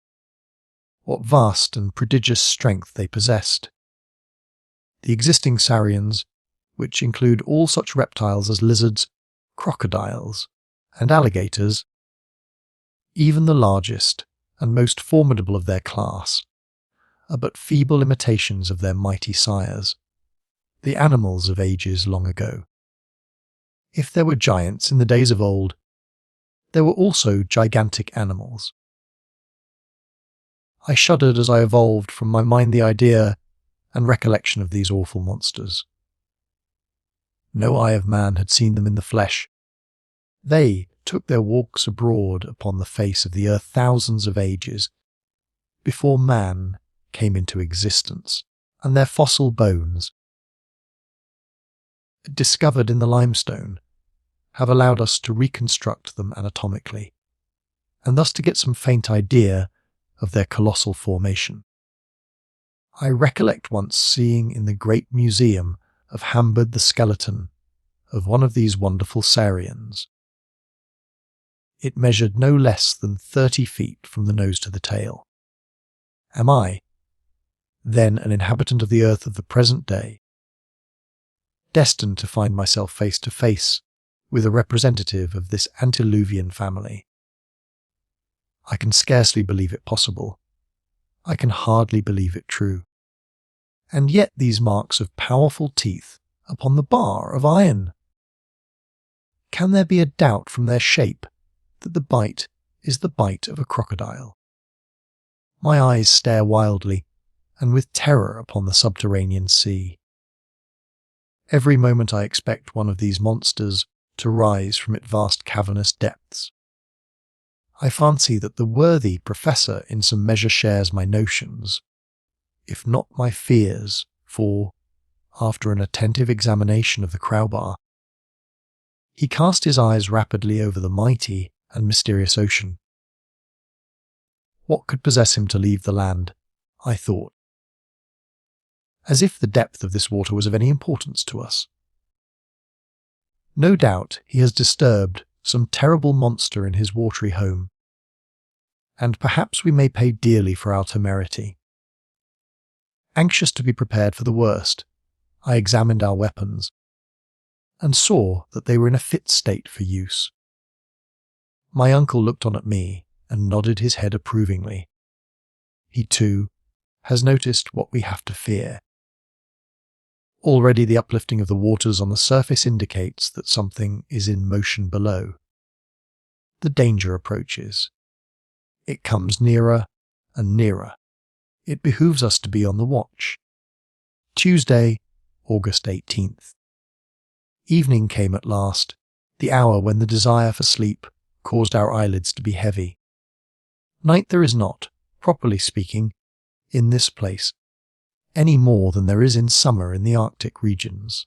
What vast and prodigious strength they possessed! The existing Saurians, which include all such reptiles as lizards, crocodiles, and alligators, even the largest and most formidable of their class, are but feeble imitations of their mighty sires, the animals of ages long ago. If there were giants in the days of old, there were also gigantic animals. I shuddered as I evolved from my mind the idea and recollection of these awful monsters. No eye of man had seen them in the flesh. They took their walks abroad upon the face of the earth thousands of ages before man came into existence, and their fossil bones, discovered in the limestone, have allowed us to reconstruct them anatomically, and thus to get some faint idea of their colossal formation. I recollect once seeing in the great museum of Hamburg the skeleton of one of these wonderful Saurians. It measured no less than 30 feet from the nose to the tail. Am I, then an inhabitant of the earth of the present day, destined to find myself face to face with a representative of this antediluvian family? I can scarcely believe it possible. I can hardly believe it true. And yet these marks of powerful teeth upon the bar of iron. Can there be a doubt from their shape that the bite is the bite of a crocodile? My eyes stare wildly and with terror upon the subterranean sea. Every moment I expect one of these monsters to rise from its vast cavernous depths. I fancy that the worthy professor in some measure shares my notions, if not my fears, for, after an attentive examination of the crowbar, he cast his eyes rapidly over the mighty and mysterious ocean. What could possess him to leave the land? I thought. As if the depth of this water was of any importance to us. No doubt he has disturbed some terrible monster in his watery home, and perhaps we may pay dearly for our temerity. Anxious to be prepared for the worst, I examined our weapons, and saw that they were in a fit state for use. My uncle looked on at me and nodded his head approvingly. He, too, has noticed what we have to fear. Already the uplifting of the waters on the surface indicates that something is in motion below. The danger approaches. It comes nearer and nearer. It behooves us to be on the watch. Tuesday, August 18th. Evening came at last, the hour when the desire for sleep caused our eyelids to be heavy. Night there is not, properly speaking, in this place, any more than there is in summer in the Arctic regions.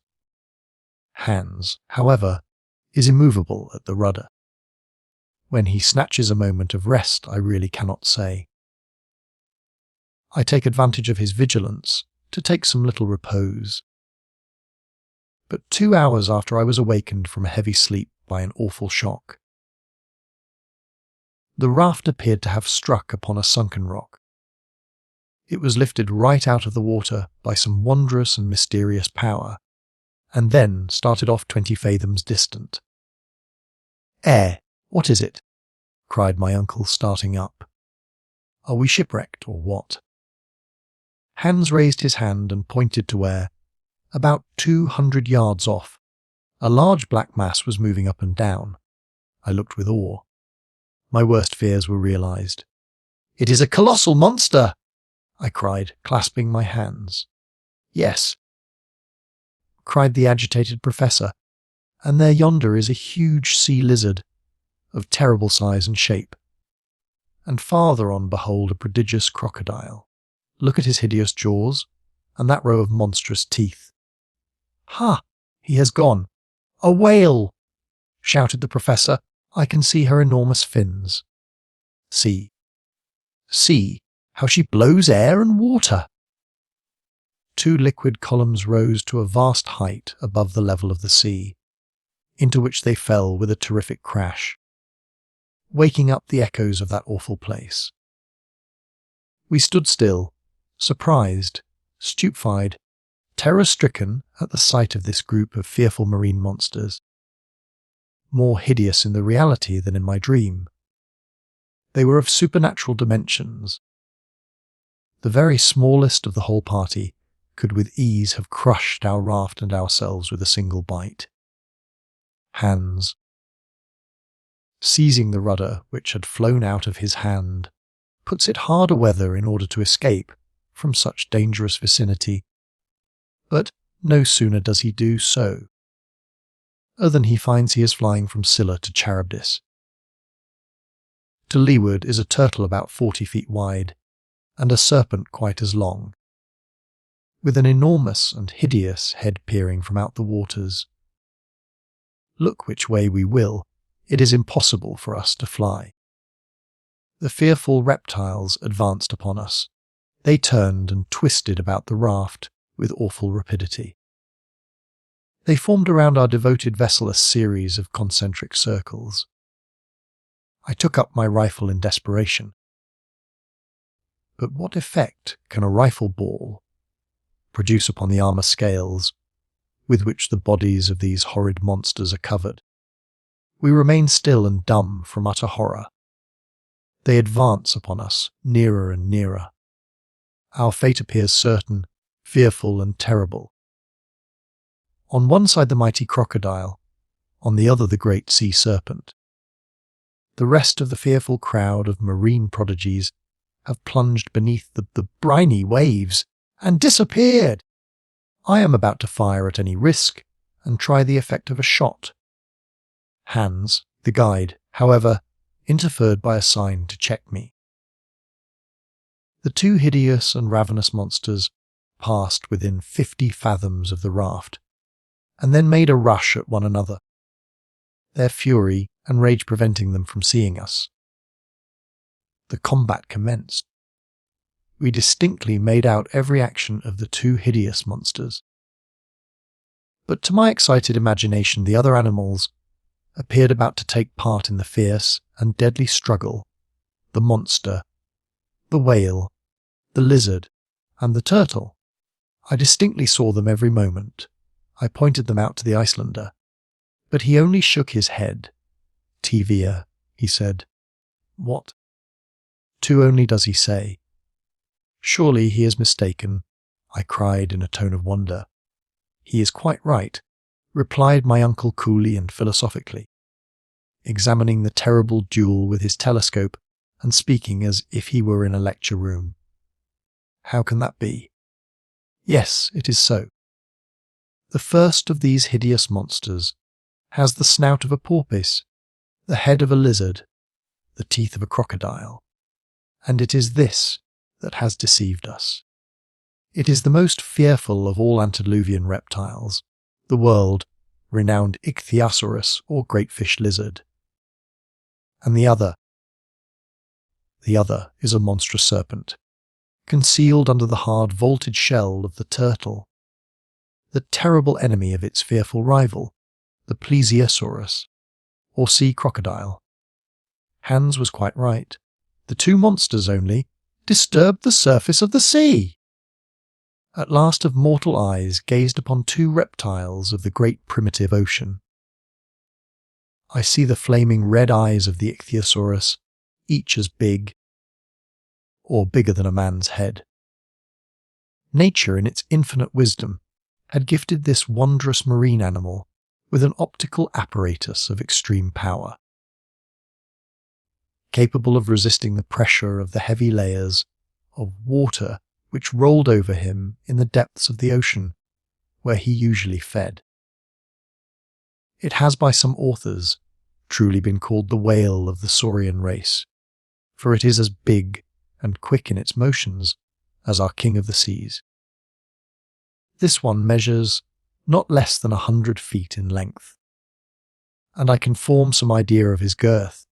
Hans, however, is immovable at the rudder. When he snatches a moment of rest, I really cannot say. I take advantage of his vigilance to take some little repose. But 2 hours after I was awakened from a heavy sleep by an awful shock. The raft appeared to have struck upon a sunken rock. It was lifted right out of the water by some wondrous and mysterious power, and then started off 20 fathoms distant. What is it?" cried my uncle, starting up. "Are we shipwrecked, or what?" Hans raised his hand and pointed to where, about 200 yards off, a large black mass was moving up and down. I looked with awe. My worst fears were realized. "It is a colossal monster!" I cried, clasping my hands. "Yes," cried the agitated professor, "and there yonder is a huge sea lizard, of terrible size and shape. And farther on behold a prodigious crocodile. Look at his hideous jaws, and that row of monstrous teeth." "Ha! He has gone! A whale!" shouted the professor. "I can see her enormous fins. See, how she blows air and water." 2 liquid columns rose to a vast height above the level of the sea, into which they fell with a terrific crash, waking up the echoes of that awful place. We stood still, surprised, stupefied, terror-stricken at the sight of this group of fearful marine monsters, more hideous in the reality than in my dream. They were of supernatural dimensions. The very smallest of the whole party could with ease have crushed our raft and ourselves with a single bite. Hans, seizing the rudder which had flown out of his hand, puts it hard a-weather in order to escape from such dangerous vicinity. But no sooner does he do so than he finds he is flying from Scylla to Charybdis. To leeward is a turtle about 40 feet wide, and a serpent quite as long, with an enormous and hideous head peering from out the waters. Look which way we will, it is impossible for us to fly. The fearful reptiles advanced upon us. They turned and twisted about the raft with awful rapidity. They formed around our devoted vessel a series of concentric circles. I took up my rifle in desperation. But what effect can a rifle ball produce upon the armour scales with which the bodies of these horrid monsters are covered? We remain still and dumb from utter horror. They advance upon us, nearer and nearer. Our fate appears certain, fearful and terrible. On one side the mighty crocodile, on the other the great sea serpent. The rest of the fearful crowd of marine prodigies have plunged beneath the briny waves and disappeared. I am about to fire at any risk and try the effect of a shot. Hans, the guide, however, interfered by a sign to check me. The two hideous and ravenous monsters passed within 50 fathoms of the raft, and then made a rush at one another, their fury and rage preventing them from seeing us. The combat commenced. We distinctly made out every action of the two hideous monsters. But to my excited imagination, the other animals appeared about to take part in the fierce and deadly struggle. The monster, the whale, the lizard, and the turtle. I distinctly saw them every moment. I pointed them out to the Icelander, but he only shook his head. "Tivia," he said. "What?" "Two only does he say." "Surely he is mistaken," I cried in a tone of wonder. "He is quite right," replied my uncle coolly and philosophically, examining the terrible duel with his telescope and speaking as if he were in a lecture room. "How can that be?" "Yes, it is so. The first of these hideous monsters has the snout of a porpoise, the head of a lizard, the teeth of a crocodile, and it is this that has deceived us. It is the most fearful of all antediluvian reptiles, the world-renowned Ichthyosaurus or great fish lizard. And the other is a monstrous serpent, concealed under the hard vaulted shell of the turtle, the terrible enemy of its fearful rival, the Plesiosaurus, or sea crocodile. Hans was quite right. The two monsters only disturbed the surface of the sea. At last of mortal eyes gazed upon two reptiles of the great primitive ocean. I see the flaming red eyes of the Ichthyosaurus, each as big, or bigger than a man's head. Nature, in its infinite wisdom, had gifted this wondrous marine animal with an optical apparatus of extreme power, capable of resisting the pressure of the heavy layers of water which rolled over him in the depths of the ocean, where he usually fed. It has by some authors truly been called the whale of the Saurian race, for it is as big and quick in its motions as our king of the seas. This one measures not less than 100 feet in length, and I can form some idea of his girth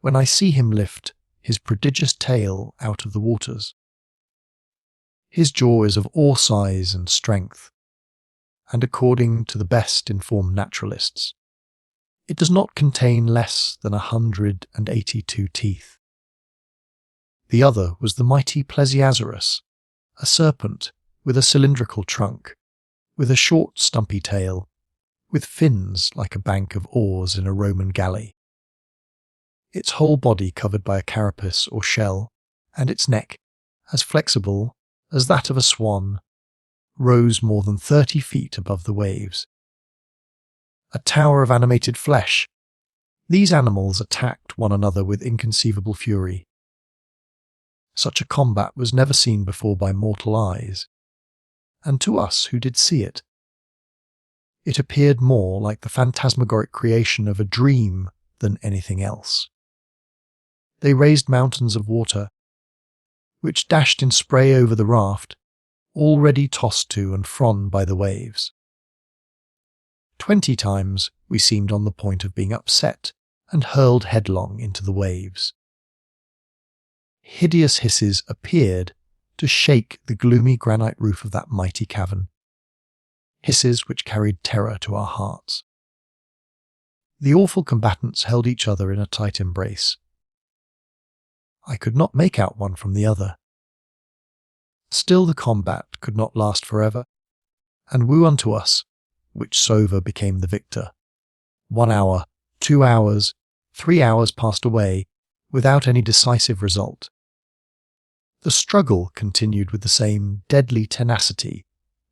when I see him lift his prodigious tail out of the waters. His jaw is of all size and strength, and according to the best informed naturalists, it does not contain less than 182 teeth. The other was the mighty Plesiosaurus, a serpent with a cylindrical trunk, with a short stumpy tail, with fins like a bank of oars in a Roman galley. Its whole body covered by a carapace or shell, and its neck, as flexible as that of a swan, rose more than 30 feet above the waves. A tower of animated flesh, these animals attacked one another with inconceivable fury. Such a combat was never seen before by mortal eyes, and to us who did see it, It appeared more like the phantasmagoric creation of a dream than anything else. They raised mountains of water, which dashed in spray over the raft, already tossed to and fro by the waves. 20 times we seemed on the point of being upset and hurled headlong into the waves. Hideous hisses appeared to shake the gloomy granite roof of that mighty cavern, hisses which carried terror to our hearts. The awful combatants held each other in a tight embrace. I could not make out one from the other. Still the combat could not last forever, and woe unto us, which soever became the victor. 1 hour, 2 hours, 3 hours passed away, without any decisive result. The struggle continued with the same deadly tenacity,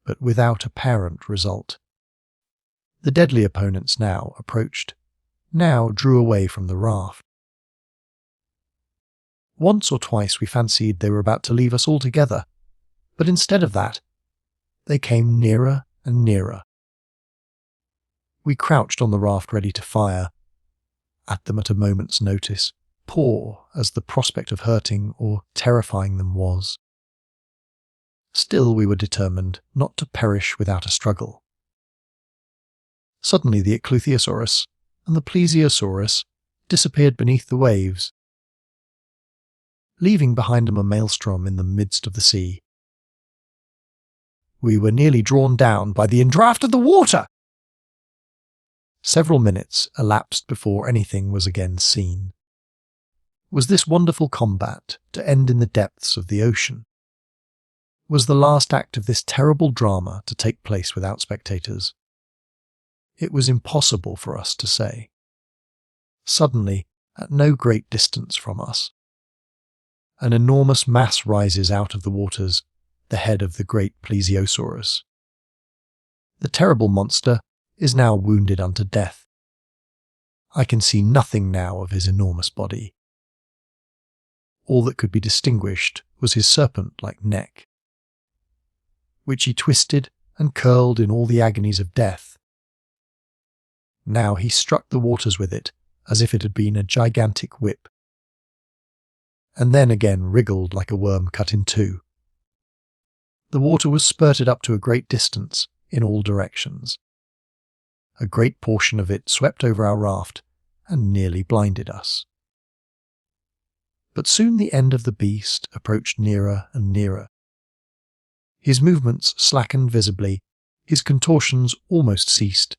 but without apparent result. The deadly opponents now approached, now drew away from the raft. Once or twice we fancied they were about to leave us altogether, but instead of that, they came nearer and nearer. We crouched on the raft ready to fire at them at a moment's notice, poor as the prospect of hurting or terrifying them was. Still we were determined not to perish without a struggle. Suddenly the Ecluthiosaurus and the Plesiosaurus disappeared beneath the waves, leaving behind them a maelstrom in the midst of the sea. We were nearly drawn down by the indraft of the water. Several minutes elapsed before anything was again seen. Was this wonderful combat to end in the depths of the ocean? Was the last act of this terrible drama to take place without spectators? It was impossible for us to say. Suddenly, at no great distance from us, an enormous mass rises out of the waters, the head of the great Plesiosaurus. The terrible monster is now wounded unto death. I can see nothing now of his enormous body. All that could be distinguished was his serpent-like neck, which he twisted and curled in all the agonies of death. Now he struck the waters with it as if it had been a gigantic whip, and then again wriggled like a worm cut in two. The water was spurted up to a great distance in all directions. A great portion of it swept over our raft and nearly blinded us. But soon the end of the beast approached nearer and nearer. His movements slackened visibly, his contortions almost ceased,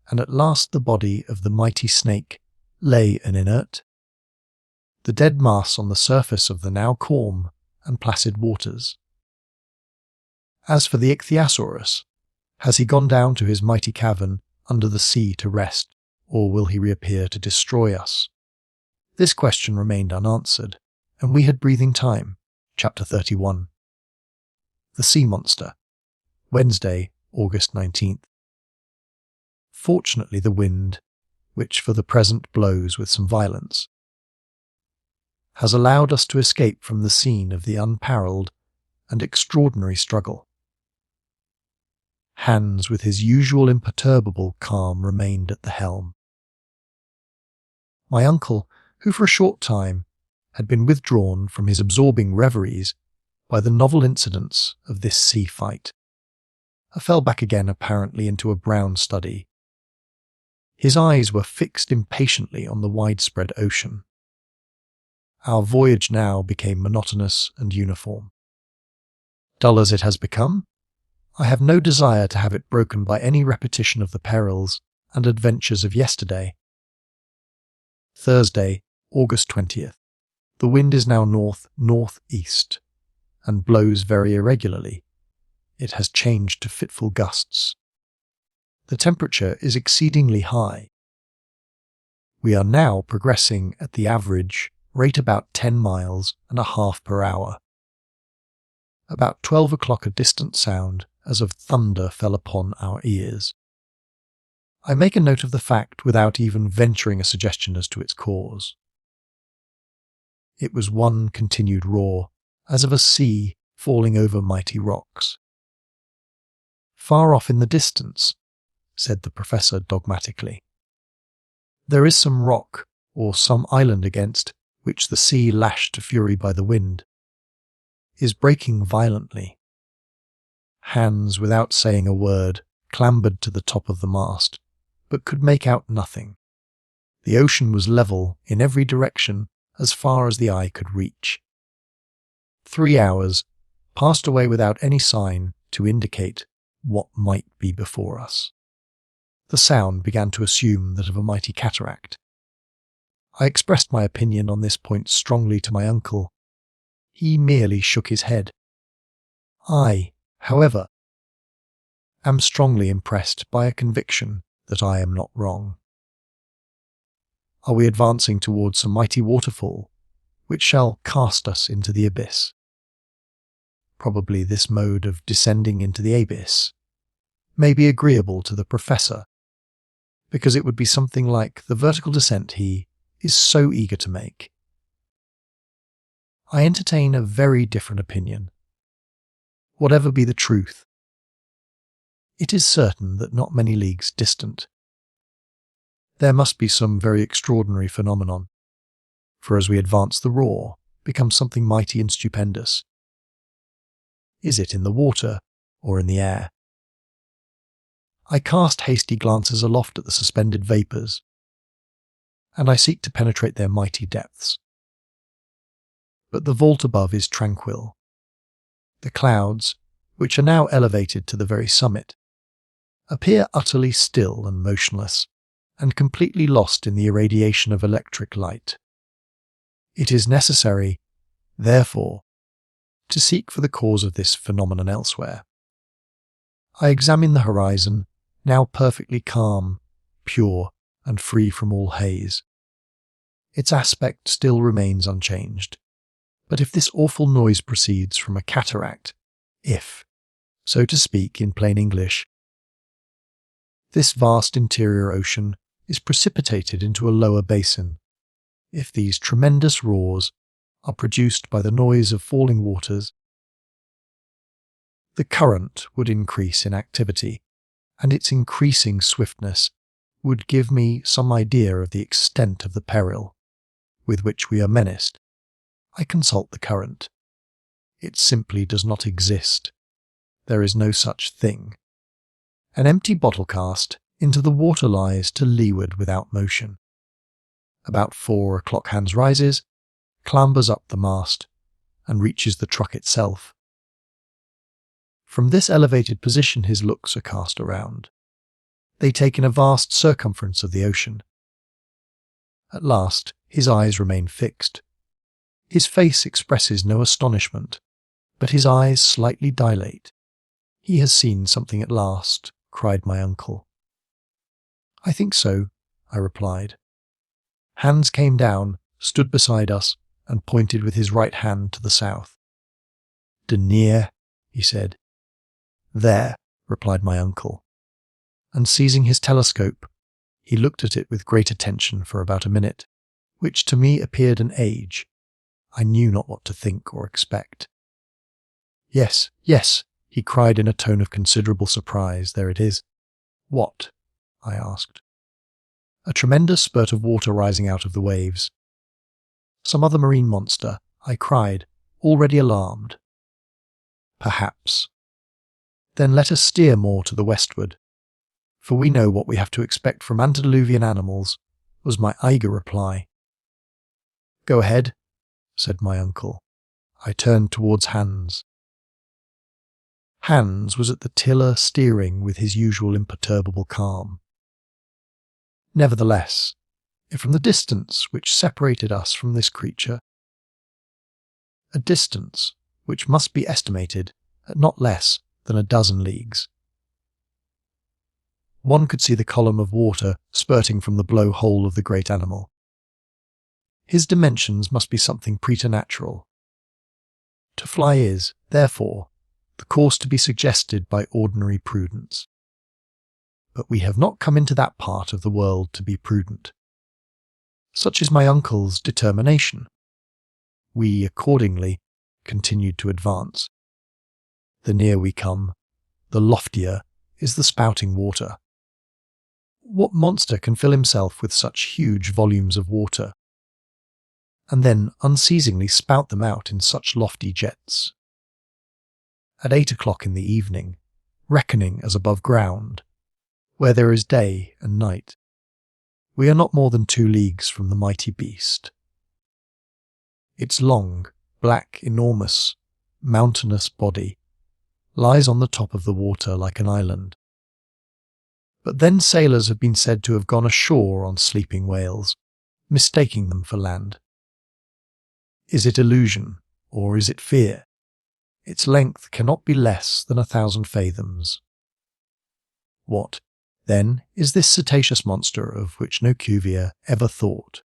and at last the body of the mighty snake lay an inert, the dead mass on the surface of the now calm and placid waters. As for the Ichthyosaurus, has he gone down to his mighty cavern under the sea to rest, or will he reappear to destroy us? This question remained unanswered, and we had breathing time. Chapter 31. The Sea Monster. Wednesday, August 19th. Fortunately the wind, which for the present blows with some violence, has allowed us to escape from the scene of the unparalleled and extraordinary struggle. Hans, with his usual imperturbable calm, remained at the helm. My uncle, who for a short time had been withdrawn from his absorbing reveries by the novel incidents of this sea fight, fell back again apparently into a brown study. His eyes were fixed impatiently on the widespread ocean. Our voyage now became monotonous and uniform. Dull as it has become, I have no desire to have it broken by any repetition of the perils and adventures of yesterday. Thursday, August 20th. The wind is now north-northeast, and blows very irregularly. It has changed to fitful gusts. The temperature is exceedingly high. We are now progressing at the average rate about 10 miles and a half per hour. About 12 o'clock a distant sound as of thunder fell upon our ears. I make a note of the fact without even venturing a suggestion as to its cause. It was one continued roar, as of a sea falling over mighty rocks. Far off in the distance, said the professor dogmatically. "There is some rock, or some island against which the sea, lashed to fury by the wind, is breaking violently." Hans, without saying a word, clambered to the top of the mast, but could make out nothing. The ocean was level in every direction as far as the eye could reach. 3 hours passed away without any sign to indicate what might be before us. The sound began to assume that of a mighty cataract. I expressed my opinion on this point strongly to my uncle. He merely shook his head. I, however, am strongly impressed by a conviction that I am not wrong. Are we advancing towards a mighty waterfall, which shall cast us into the abyss? Probably this mode of descending into the abyss may be agreeable to the professor, because it would be something like the vertical descent he is so eager to make. I entertain a very different opinion. Whatever be the truth, it is certain that not many leagues distant, there must be some very extraordinary phenomenon, for as we advance the roar becomes something mighty and stupendous. Is it in the water or in the air? I cast hasty glances aloft at the suspended vapours, and I seek to penetrate their mighty depths. But the vault above is tranquil. The clouds, which are now elevated to the very summit, appear utterly still and motionless, and completely lost in the irradiation of electric light. It is necessary, therefore, to seek for the cause of this phenomenon elsewhere. I examine the horizon, now perfectly calm, pure, and free from all haze. Its aspect still remains unchanged. But if this awful noise proceeds from a cataract, if, so to speak in plain English, this vast interior ocean is precipitated into a lower basin, if these tremendous roars are produced by the noise of falling waters, the current would increase in activity, and its increasing swiftness would give me some idea of the extent of the peril with which we are menaced. I consult the current. It simply does not exist. There is no such thing. An empty bottle cast into the water lies to leeward without motion. About 4 o'clock Hans rises, clambers up the mast, and reaches the truck itself. From this elevated position his looks are cast around. They take in a vast circumference of the ocean. At last his eyes remain fixed. His face expresses no astonishment, but his eyes slightly dilate. "He has seen something at last," cried my uncle. "I think so," I replied. Hans came down, stood beside us, and pointed with his right hand to the south. "De near," he said. "There," replied my uncle, and seizing his telescope, he looked at it with great attention for about a minute, which to me appeared an age. I knew not what to think or expect. "Yes, yes," he cried in a tone of considerable surprise, "there it is." "What?" I asked. "A tremendous spurt of water rising out of the waves." "Some other marine monster," I cried, already alarmed. "Perhaps. Then let us steer more to the westward, for we know what we have to expect from antediluvian animals," was my eager reply. "Go ahead," said my uncle. I turned towards Hans. Hans was at the tiller steering with his usual imperturbable calm. Nevertheless, if from the distance which separated us from this creature, a distance which must be estimated at not less than a dozen leagues, one could see the column of water spurting from the blow-hole of the great animal, his dimensions must be something preternatural. To fly is, therefore, the course to be suggested by ordinary prudence. But we have not come into that part of the world to be prudent. Such is my uncle's determination. We, accordingly, continued to advance. The nearer we come, the loftier is the spouting water, What monster can fill himself with such huge volumes of water, and then unceasingly spout them out in such lofty jets? At 8 o'clock in the evening, reckoning as above ground, where there is day and night, we are not more than 2 leagues from the mighty beast. Its long, black, enormous, mountainous body lies on the top of the water like an island. But then sailors have been said to have gone ashore on sleeping whales, mistaking them for land. Is it illusion, or is it fear? Its length cannot be less than 1,000 fathoms. What, then, is this cetaceous monster of which no Cuvier ever thought?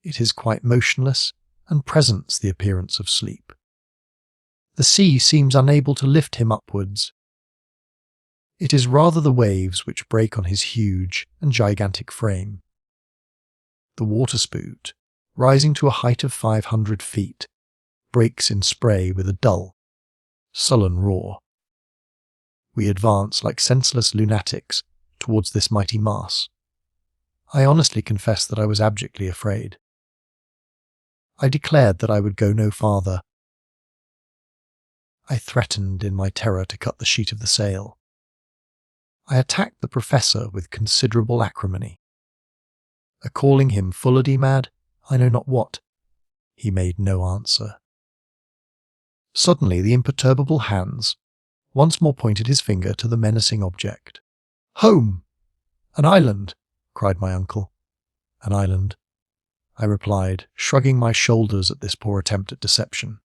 It is quite motionless and presents the appearance of sleep. The sea seems unable to lift him upwards. It is rather the waves which break on his huge and gigantic frame. The waterspout, rising to a height of 500 feet, breaks in spray with a dull, sullen roar. We advance like senseless lunatics towards this mighty mass. I honestly confess that I was abjectly afraid. I declared that I would go no farther. I threatened in my terror to cut the sheet of the sail. I attacked the professor with considerable acrimony. Calling him foolhardy mad, I know not what, he made no answer. Suddenly the imperturbable Hans once more pointed his finger to the menacing object. "Home! An island!" cried my uncle. "An island," I replied, shrugging my shoulders at this poor attempt at deception.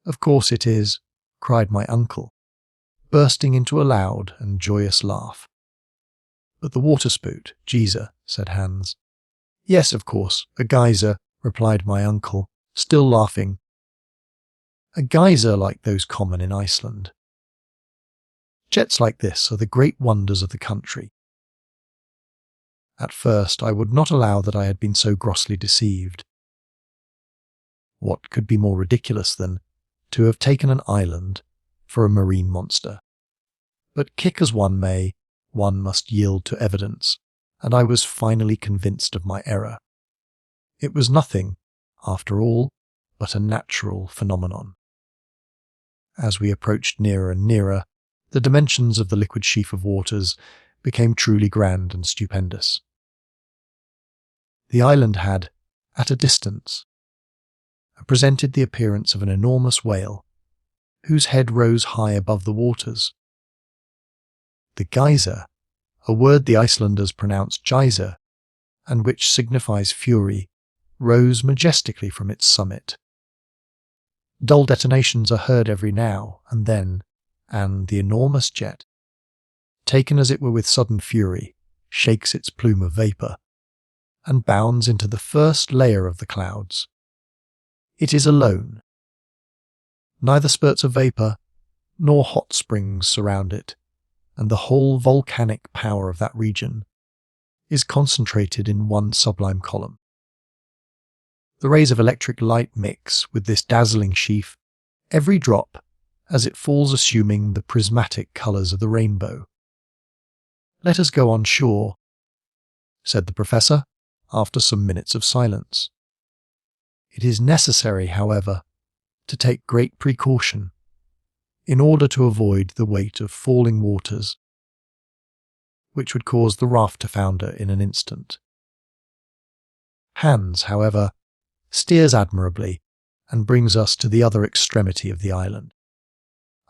"Of course it is," cried my uncle, bursting into a loud and joyous laugh. "But the waterspout, geyser," said Hans. "Yes, of course, a geyser," replied my uncle, still laughing. "A geyser like those common in Iceland. Jets like this are the great wonders of the country." At first I would not allow that I had been so grossly deceived. What could be more ridiculous than to have taken an island for a marine monster? But kick as one may, one must yield to evidence, and I was finally convinced of my error. It was nothing, after all, but a natural phenomenon. As we approached nearer and nearer, the dimensions of the liquid sheaf of waters became truly grand and stupendous. The island had, at a distance, presented the appearance of an enormous whale, whose head rose high above the waters. The geyser, a word the Icelanders pronounce geyser, and which signifies fury, rose majestically from its summit. Dull detonations are heard every now and then, and the enormous jet, taken as it were with sudden fury, shakes its plume of vapour, and bounds into the first layer of the clouds. It is alone. Neither spurts of vapour nor hot springs surround it, and the whole volcanic power of that region is concentrated in one sublime column. The rays of electric light mix with this dazzling sheaf, every drop, as it falls assuming the prismatic colours of the rainbow. "Let us go on shore," said the professor, after some minutes of silence. "It is necessary, however, to take great precaution, in order to avoid the weight of falling waters, which would cause the raft to founder in an instant." Hans, however, steers admirably, and brings us to the other extremity of the island.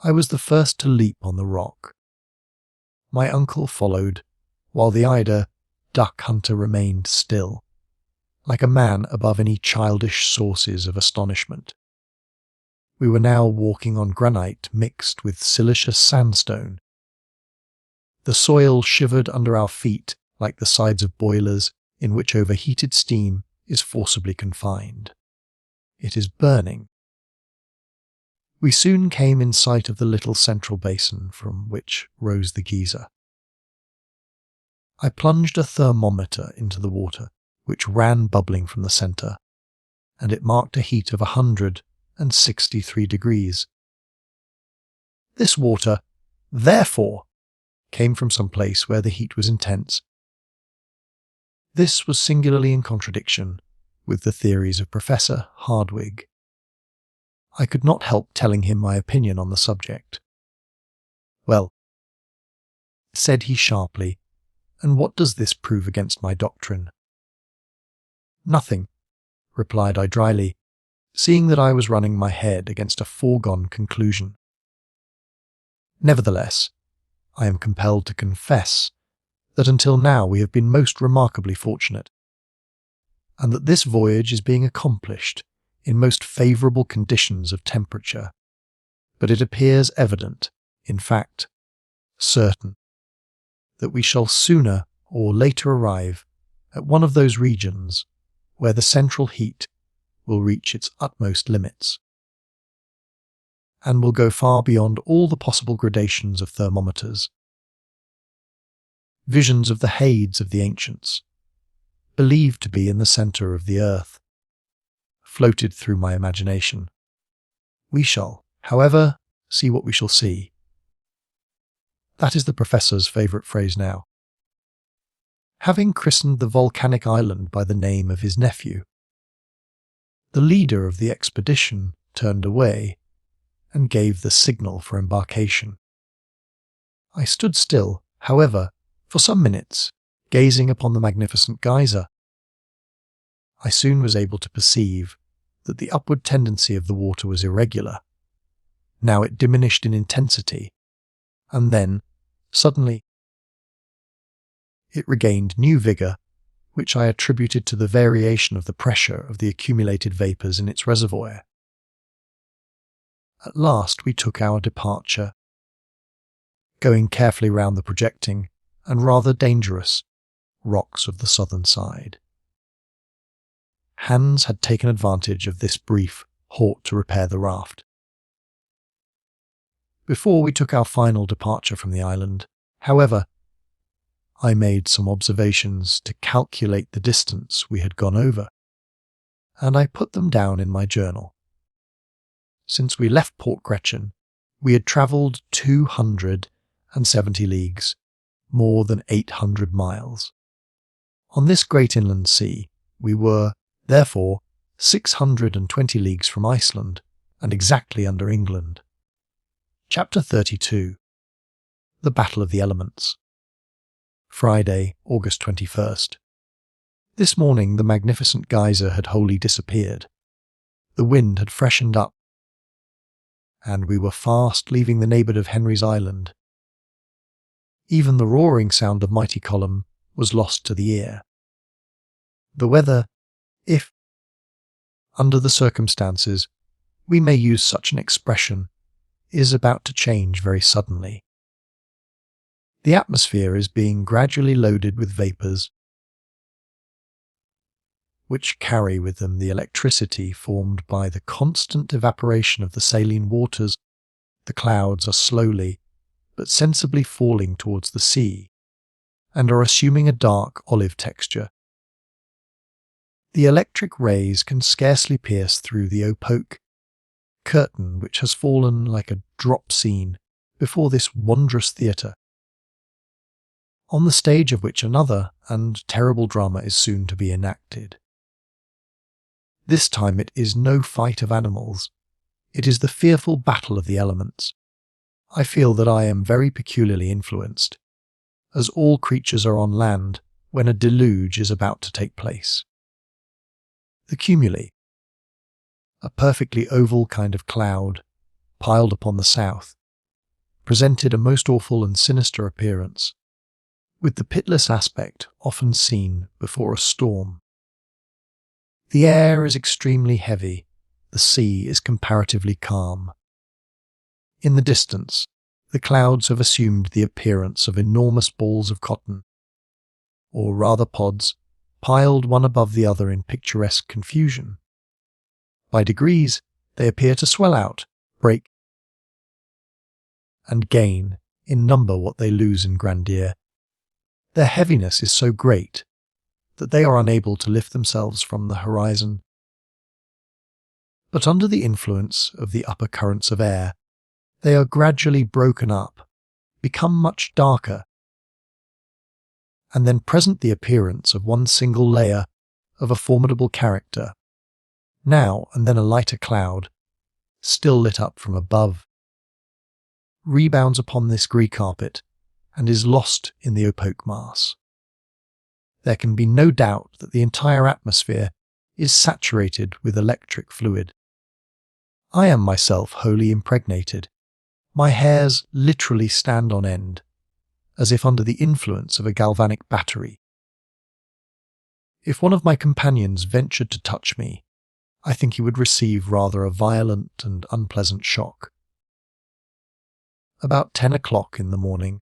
I was the first to leap on the rock. My uncle followed, while the eider duck hunter remained still, like a man above any childish sources of astonishment. We were now walking on granite mixed with silicious sandstone. The soil shivered under our feet like the sides of boilers in which overheated steam is forcibly confined. It is burning. We soon came in sight of the little central basin from which rose the geyser. I plunged a thermometer into the water, which ran bubbling from the centre, and it marked a heat of 163 degrees. "This water, therefore," came from some place where the heat was intense. This was singularly in contradiction with the theories of Professor Hardwigg. I could not help telling him my opinion on the subject. "Well," said he sharply, "and what does this prove against my doctrine?" "Nothing," replied I dryly, seeing that I was running my head against a foregone conclusion. "Nevertheless, I am compelled to confess that until now we have been most remarkably fortunate, and that this voyage is being accomplished in most favourable conditions of temperature. But it appears evident, in fact, certain, that we shall sooner or later arrive at one of those regions where the central heat will reach its utmost limits, and will go far beyond all the possible gradations of thermometers. Visions of the Hades of the ancients, believed to be in the centre of the earth, floated through my imagination. We shall, however, see what we shall see. That is the Professor's favourite phrase now. Having christened the volcanic island by the name of his nephew, the leader of the expedition turned away and gave the signal for embarkation. I stood still, however, for some minutes, gazing upon the magnificent geyser. I soon was able to perceive that the upward tendency of the water was irregular. Now it diminished in intensity, and then, suddenly, it regained new vigour, which I attributed to the variation of the pressure of the accumulated vapours in its reservoir. At last we took our departure, going carefully round the projecting and rather dangerous rocks of the southern side. Hans had taken advantage of this brief halt to repair the raft. Before we took our final departure from the island, however, I made some observations to calculate the distance we had gone over, and I put them down in my journal. Since we left Port Gretchen, we had travelled 270 leagues, more than 800 miles. On this great inland sea, we were, therefore, 620 leagues from Iceland, and exactly under England. Chapter 32. The Battle of the Elements. Friday, August 21st. This morning the magnificent geyser had wholly disappeared. The wind had freshened up, and we were fast leaving the neighbourhood of Henry's Island. Even the roaring sound of mighty column was lost to the ear. The weather, if, under the circumstances, we may use such an expression, is about to change very suddenly. The atmosphere is being gradually loaded with vapours, which carry with them the electricity formed by the constant evaporation of the saline waters. The clouds are slowly but sensibly falling towards the sea, and are assuming a dark olive texture. The electric rays can scarcely pierce through the opaque curtain which has fallen like a drop scene before this wondrous theatre, on the stage of which another and terrible drama is soon to be enacted. This time it is no fight of animals, it is the fearful battle of the elements. I feel that I am very peculiarly influenced, as all creatures are on land when a deluge is about to take place. The cumuli, a perfectly oval kind of cloud, piled upon the south, presented a most awful and sinister appearance, with the pitiless aspect often seen before a storm. The air is extremely heavy, the sea is comparatively calm. In the distance, the clouds have assumed the appearance of enormous balls of cotton, or rather pods, piled one above the other in picturesque confusion. By degrees, they appear to swell out, break, and gain in number what they lose in grandeur. Their heaviness is so great that they are unable to lift themselves from the horizon. But under the influence of the upper currents of air, they are gradually broken up, become much darker, and then present the appearance of one single layer of a formidable character, now and then a lighter cloud, still lit up from above, rebounds upon this grey carpet and is lost in the opaque mass. There can be no doubt that the entire atmosphere is saturated with electric fluid. I am myself wholly impregnated. My hairs literally stand on end, as if under the influence of a galvanic battery. If one of my companions ventured to touch me, I think he would receive rather a violent and unpleasant shock. About 10 o'clock in the morning,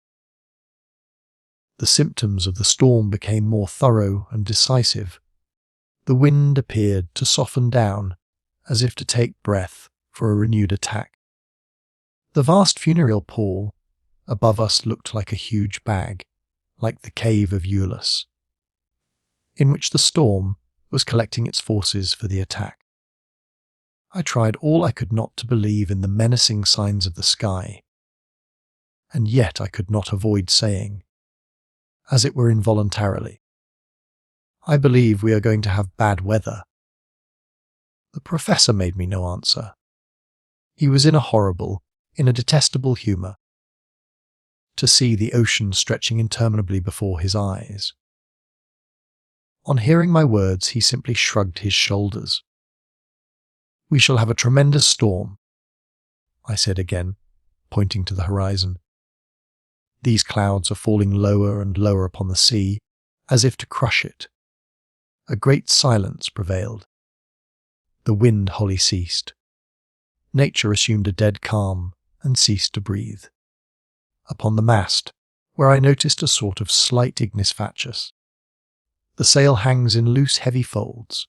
the symptoms of the storm became more thorough and decisive. The wind appeared to soften down, as if to take breath for a renewed attack. The vast funereal pall above us looked like a huge bag, like the cave of Aulus, in which the storm was collecting its forces for the attack. I tried all I could not to believe in the menacing signs of the sky, and yet I could not avoid saying, as it were involuntarily, "I believe we are going to have bad weather." The professor made me no answer. He was in a detestable humour, to see the ocean stretching interminably before his eyes. On hearing my words, he simply shrugged his shoulders. "We shall have a tremendous storm," I said again, pointing to the horizon. "These clouds are falling lower and lower upon the sea, as if to crush it." A great silence prevailed. The wind wholly ceased. Nature assumed a dead calm and ceased to breathe. Upon the mast, where I noticed a sort of slight ignis fatuus, the sail hangs in loose heavy folds.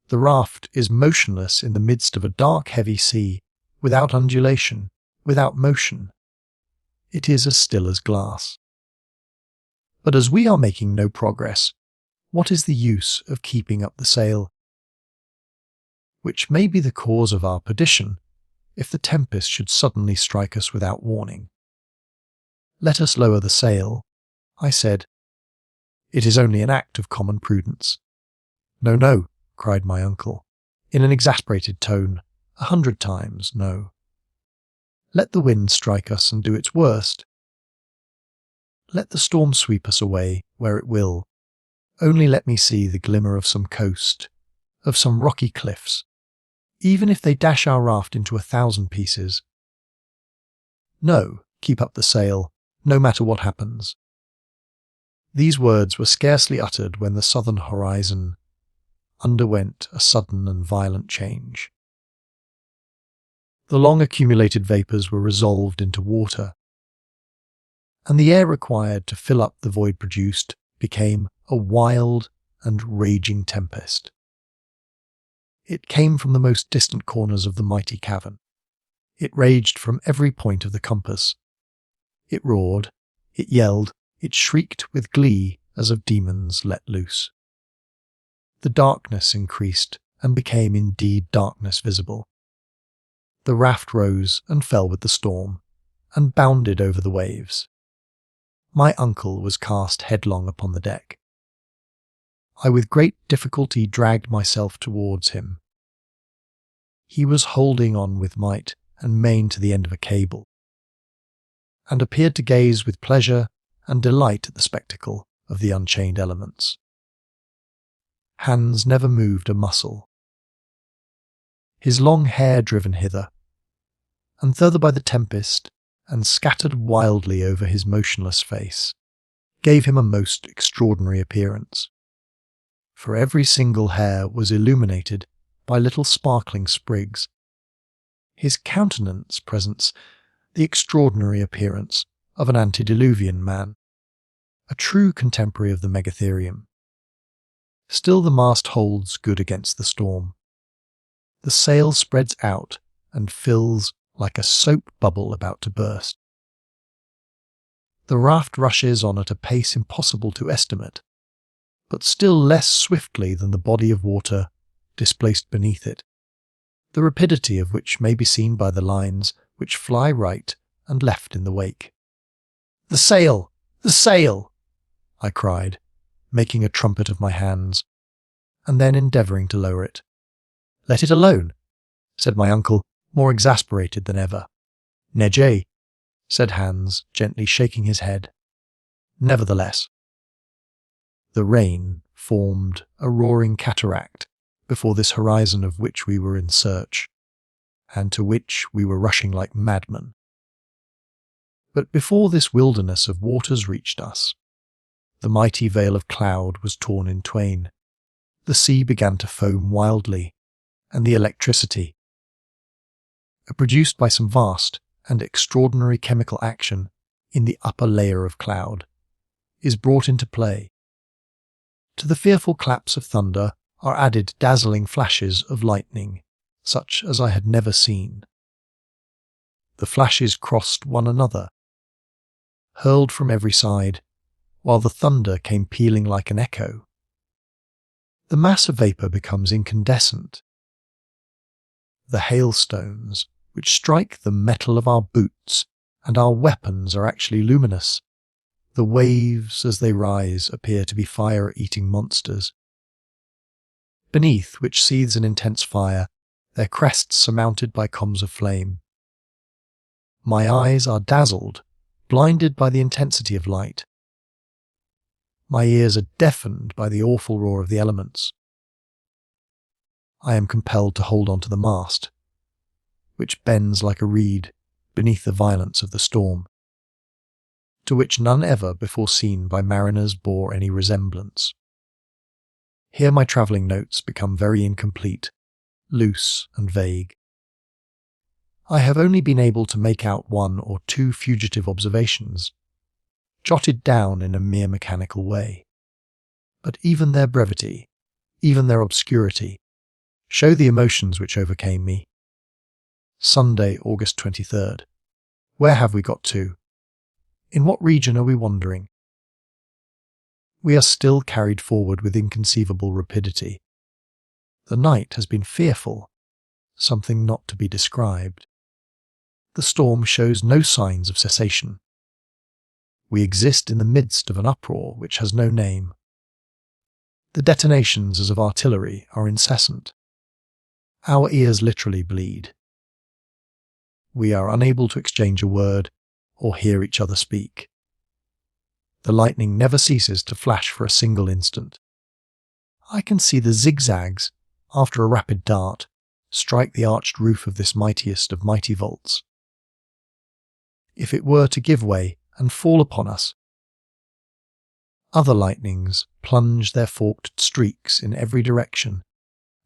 The raft is motionless in the midst of a dark heavy sea, without undulation, without motion. It is as still as glass. But as we are making no progress, what is the use of keeping up the sail? Which may be the cause of our perdition, if the tempest should suddenly strike us without warning. "Let us lower the sail," I said. "It is only an act of common prudence." "No, no," cried my uncle, in an exasperated tone, 100 times no. "Let the wind strike us and do its worst. Let the storm sweep us away where it will. Only let me see the glimmer of some coast, of some rocky cliffs, even if they dash our raft into 1,000 pieces. No, keep up the sail, no matter what happens." These words were scarcely uttered when the southern horizon underwent a sudden and violent change. The long accumulated vapours were resolved into water, and the air required to fill up the void produced became a wild and raging tempest. It came from the most distant corners of the mighty cavern. It raged from every point of the compass. It roared, it yelled, it shrieked with glee as of demons let loose. The darkness increased and became indeed darkness visible. The raft rose and fell with the storm, and bounded over the waves. My uncle was cast headlong upon the deck. I with great difficulty dragged myself towards him. He was holding on with might and main to the end of a cable, and appeared to gaze with pleasure and delight at the spectacle of the unchained elements. Hands never moved a muscle. His long hair driven hither, and thither by the tempest, and scattered wildly over his motionless face, gave him a most extraordinary appearance. For every single hair was illuminated by little sparkling sprigs. His countenance presents the extraordinary appearance of an antediluvian man, a true contemporary of the megatherium. Still the mast holds good against the storm. The sail spreads out and fills like a soap bubble about to burst. The raft rushes on at a pace impossible to estimate, but still less swiftly than the body of water displaced beneath it, the rapidity of which may be seen by the lines which fly right and left in the wake. "The sail! The sail!" I cried, making a trumpet of my hands, and then endeavouring to lower it. "Let it alone," said my uncle, more exasperated than ever. "Neje," said Hans, gently shaking his head. Nevertheless, the rain formed a roaring cataract before this horizon of which we were in search, and to which we were rushing like madmen. But before this wilderness of waters reached us, the mighty veil of cloud was torn in twain, the sea began to foam wildly, and the electricity, produced by some vast and extraordinary chemical action in the upper layer of cloud, is brought into play. To the fearful claps of thunder are added dazzling flashes of lightning, such as I had never seen. The flashes crossed one another, hurled from every side, while the thunder came pealing like an echo. The mass of vapour becomes incandescent. The hailstones, which strike the metal of our boots and our weapons, are actually luminous. The waves, as they rise, appear to be fire-eating monsters. Beneath which seethes an intense fire, their crests surmounted by columns of flame. My eyes are dazzled, blinded by the intensity of light. My ears are deafened by the awful roar of the elements. I am compelled to hold on to the mast, which bends like a reed beneath the violence of the storm, to which none ever before seen by mariners bore any resemblance. Here my travelling notes become very incomplete, loose and vague. I have only been able to make out one or two fugitive observations, jotted down in a mere mechanical way. But even their brevity, even their obscurity, show the emotions which overcame me. Sunday, August 23rd. Where have we got to? In what region are we wandering? We are still carried forward with inconceivable rapidity. The night has been fearful, something not to be described. The storm shows no signs of cessation. We exist in the midst of an uproar which has no name. The detonations as of artillery are incessant. Our ears literally bleed. We are unable to exchange a word or hear each other speak. The lightning never ceases to flash for a single instant. I can see the zigzags, after a rapid dart, strike the arched roof of this mightiest of mighty vaults. If it were to give way and fall upon us, other lightnings plunge their forked streaks in every direction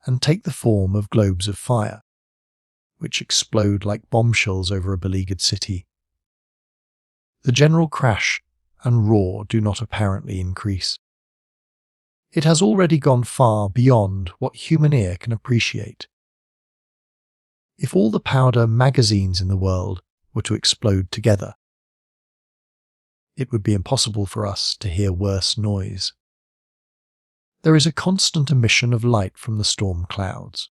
and take the form of globes of fire, which explode like bombshells over a beleaguered city. The general crash and roar do not apparently increase. It has already gone far beyond what human ear can appreciate. If all the powder magazines in the world were to explode together, it would be impossible for us to hear worse noise. There is a constant emission of light from the storm clouds.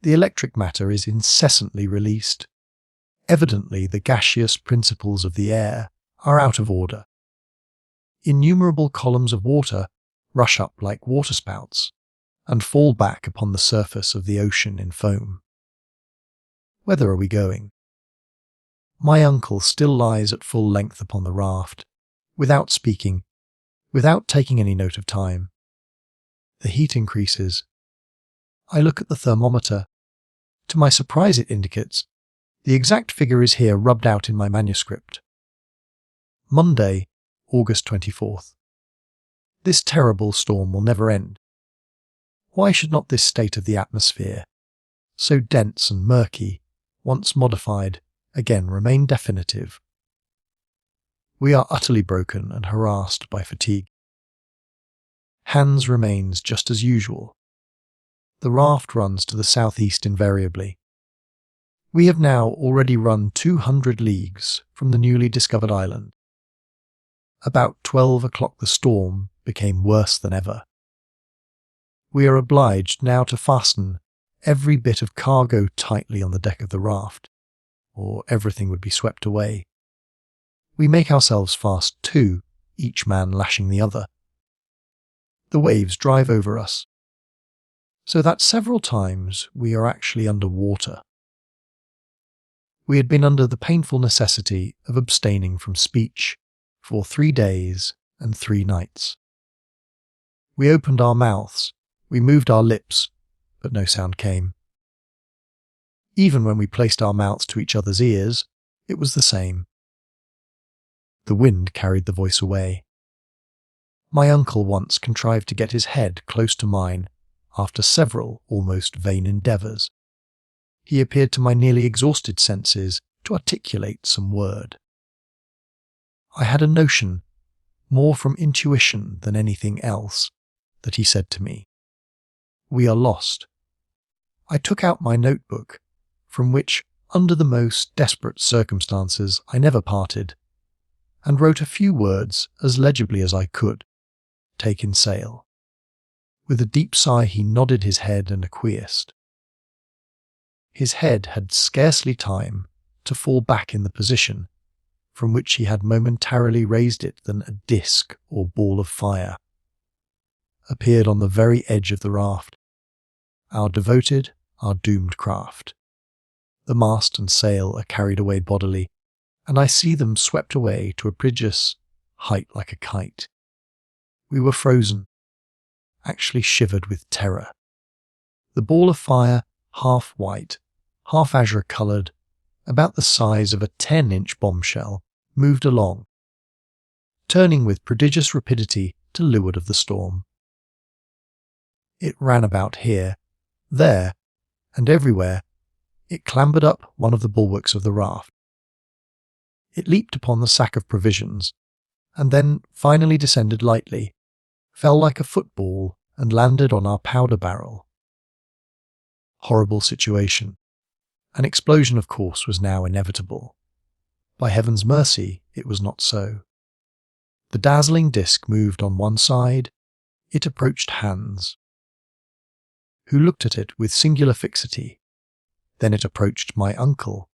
The electric matter is incessantly released. Evidently, the gaseous principles of the air are out of order. Innumerable columns of water rush up like waterspouts and fall back upon the surface of the ocean in foam. Whither are we going? My uncle still lies at full length upon the raft, without speaking, without taking any note of time. The heat increases. I look at the thermometer. To my surprise it indicates. The exact figure is here rubbed out in my manuscript. Monday, August 24th. This terrible storm will never end. Why should not this state of the atmosphere, so dense and murky, once modified, again remain definitive? We are utterly broken and harassed by fatigue. Hans remains just as usual. The raft runs to the southeast invariably. We have now already run 200 leagues from the newly discovered island. About 12 o'clock the storm became worse than ever. We are obliged now to fasten every bit of cargo tightly on the deck of the raft, or everything would be swept away. We make ourselves fast too, each man lashing the other. The waves drive over us, so that several times we are actually under water. We had been under the painful necessity of abstaining from speech for 3 days and 3 nights. We opened our mouths, we moved our lips, but no sound came. Even when we placed our mouths to each other's ears, it was the same. The wind carried the voice away. My uncle once contrived to get his head close to mine after several almost vain endeavours. He appeared to my nearly exhausted senses to articulate some word. I had a notion, more from intuition than anything else, that he said to me, "We are lost." I took out my notebook, from which, under the most desperate circumstances, I never parted, and wrote a few words as legibly as I could. "Take in sail." With a deep sigh he nodded his head and acquiesced. His head had scarcely time to fall back in the position from which he had momentarily raised it than a disc or ball of fire appeared on the very edge of the raft, our devoted, our doomed craft. The mast and sail are carried away bodily, and I see them swept away to a prodigious height like a kite. We were frozen, actually shivered with terror. The ball of fire, half white, half azure-coloured, about the size of a 10-inch bombshell, moved along, turning with prodigious rapidity to leeward of the storm. It ran about here, there, and everywhere. It clambered up one of the bulwarks of the raft. It leaped upon the sack of provisions, and then finally descended lightly, fell like a football, and landed on our powder barrel. Horrible situation. An explosion, of course, was now inevitable. By heaven's mercy, it was not so. The dazzling disk moved on one side. It approached Hans, who looked at it with singular fixity. Then it approached my uncle,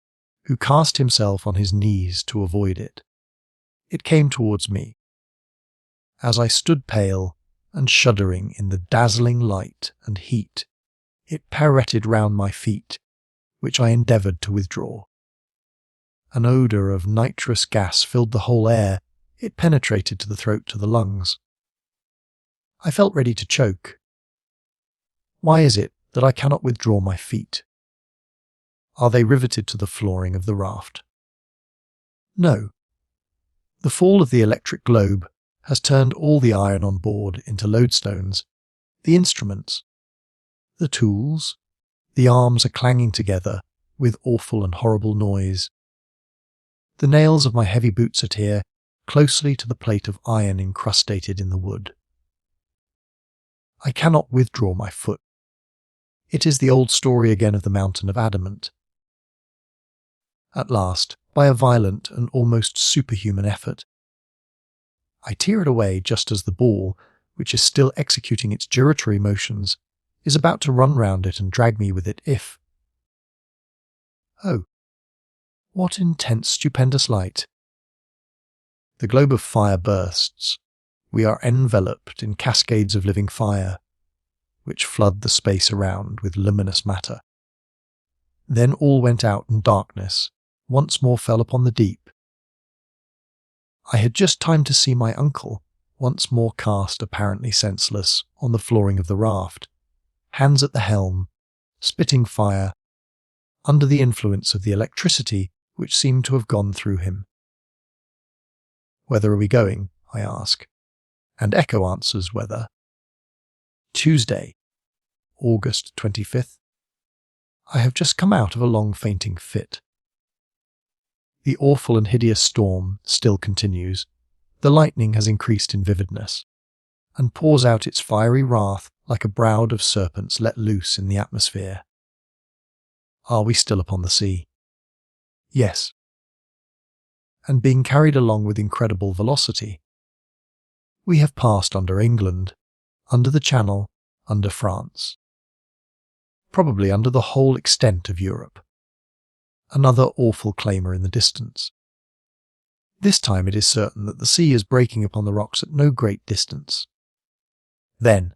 who cast himself on his knees to avoid it. It came towards me. As I stood pale and shuddering in the dazzling light and heat, it pirouetted round my feet, which I endeavoured to withdraw. An odour of nitrous gas filled the whole air. It penetrated to the throat, to the lungs. I felt ready to choke. Why is it that I cannot withdraw my feet? Are they riveted to the flooring of the raft? No. The fall of the electric globe has turned all the iron on board into lodestones. The instruments, the tools, the arms are clanging together with awful and horrible noise. The nails of my heavy boots adhere closely to the plate of iron incrustated in the wood. I cannot withdraw my foot. It is the old story again of the mountain of adamant. At last, by a violent and almost superhuman effort, I tear it away just as the ball, which is still executing its gyratory motions, is about to run round it and drag me with it if... Oh, what intense, stupendous light! The globe of fire bursts. We are enveloped in cascades of living fire, which flood the space around with luminous matter. Then all went out, and darkness once more fell upon the deep. I had just time to see my uncle, once more cast apparently senseless on the flooring of the raft, hands at the helm, spitting fire, under the influence of the electricity which seemed to have gone through him. "Whither are we going?" I ask, and Echo answers whether. Tuesday, August 25th. I have just come out of a long fainting fit. The awful and hideous storm still continues. The lightning has increased in vividness, and pours out its fiery wrath like a browed of serpents let loose in the atmosphere. Are we still upon the sea? Yes. And being carried along with incredible velocity. We have passed under England, under the Channel, under France. Probably under the whole extent of Europe. Another awful clamour in the distance. This time it is certain that the sea is breaking upon the rocks at no great distance. Then,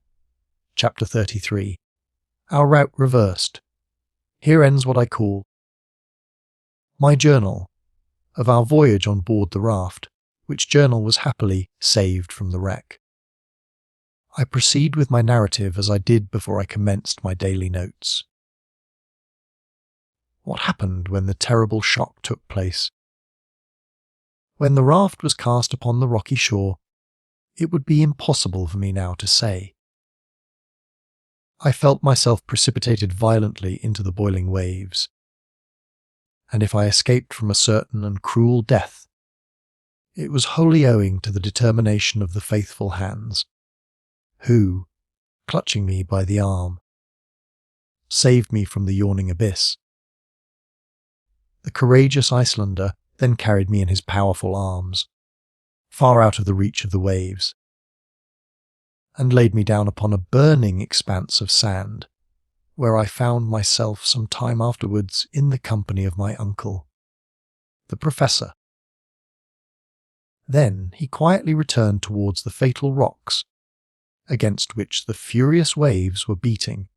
Chapter 33. Our route reversed. Here ends what I call my journal of our voyage on board the raft, which journal was happily saved from the wreck. I proceed with my narrative as I did before I commenced my daily notes. What happened when the terrible shock took place? When the raft was cast upon the rocky shore, it would be impossible for me now to say. I felt myself precipitated violently into the boiling waves, and if I escaped from a certain and cruel death, it was wholly owing to the determination of the faithful hands, who, clutching me by the arm, saved me from the yawning abyss. The courageous Icelander then carried me in his powerful arms, far out of the reach of the waves, and laid me down upon a burning expanse of sand, where I found myself some time afterwards in the company of my uncle, the professor. Then he quietly returned towards the fatal rocks, against which the furious waves were beating,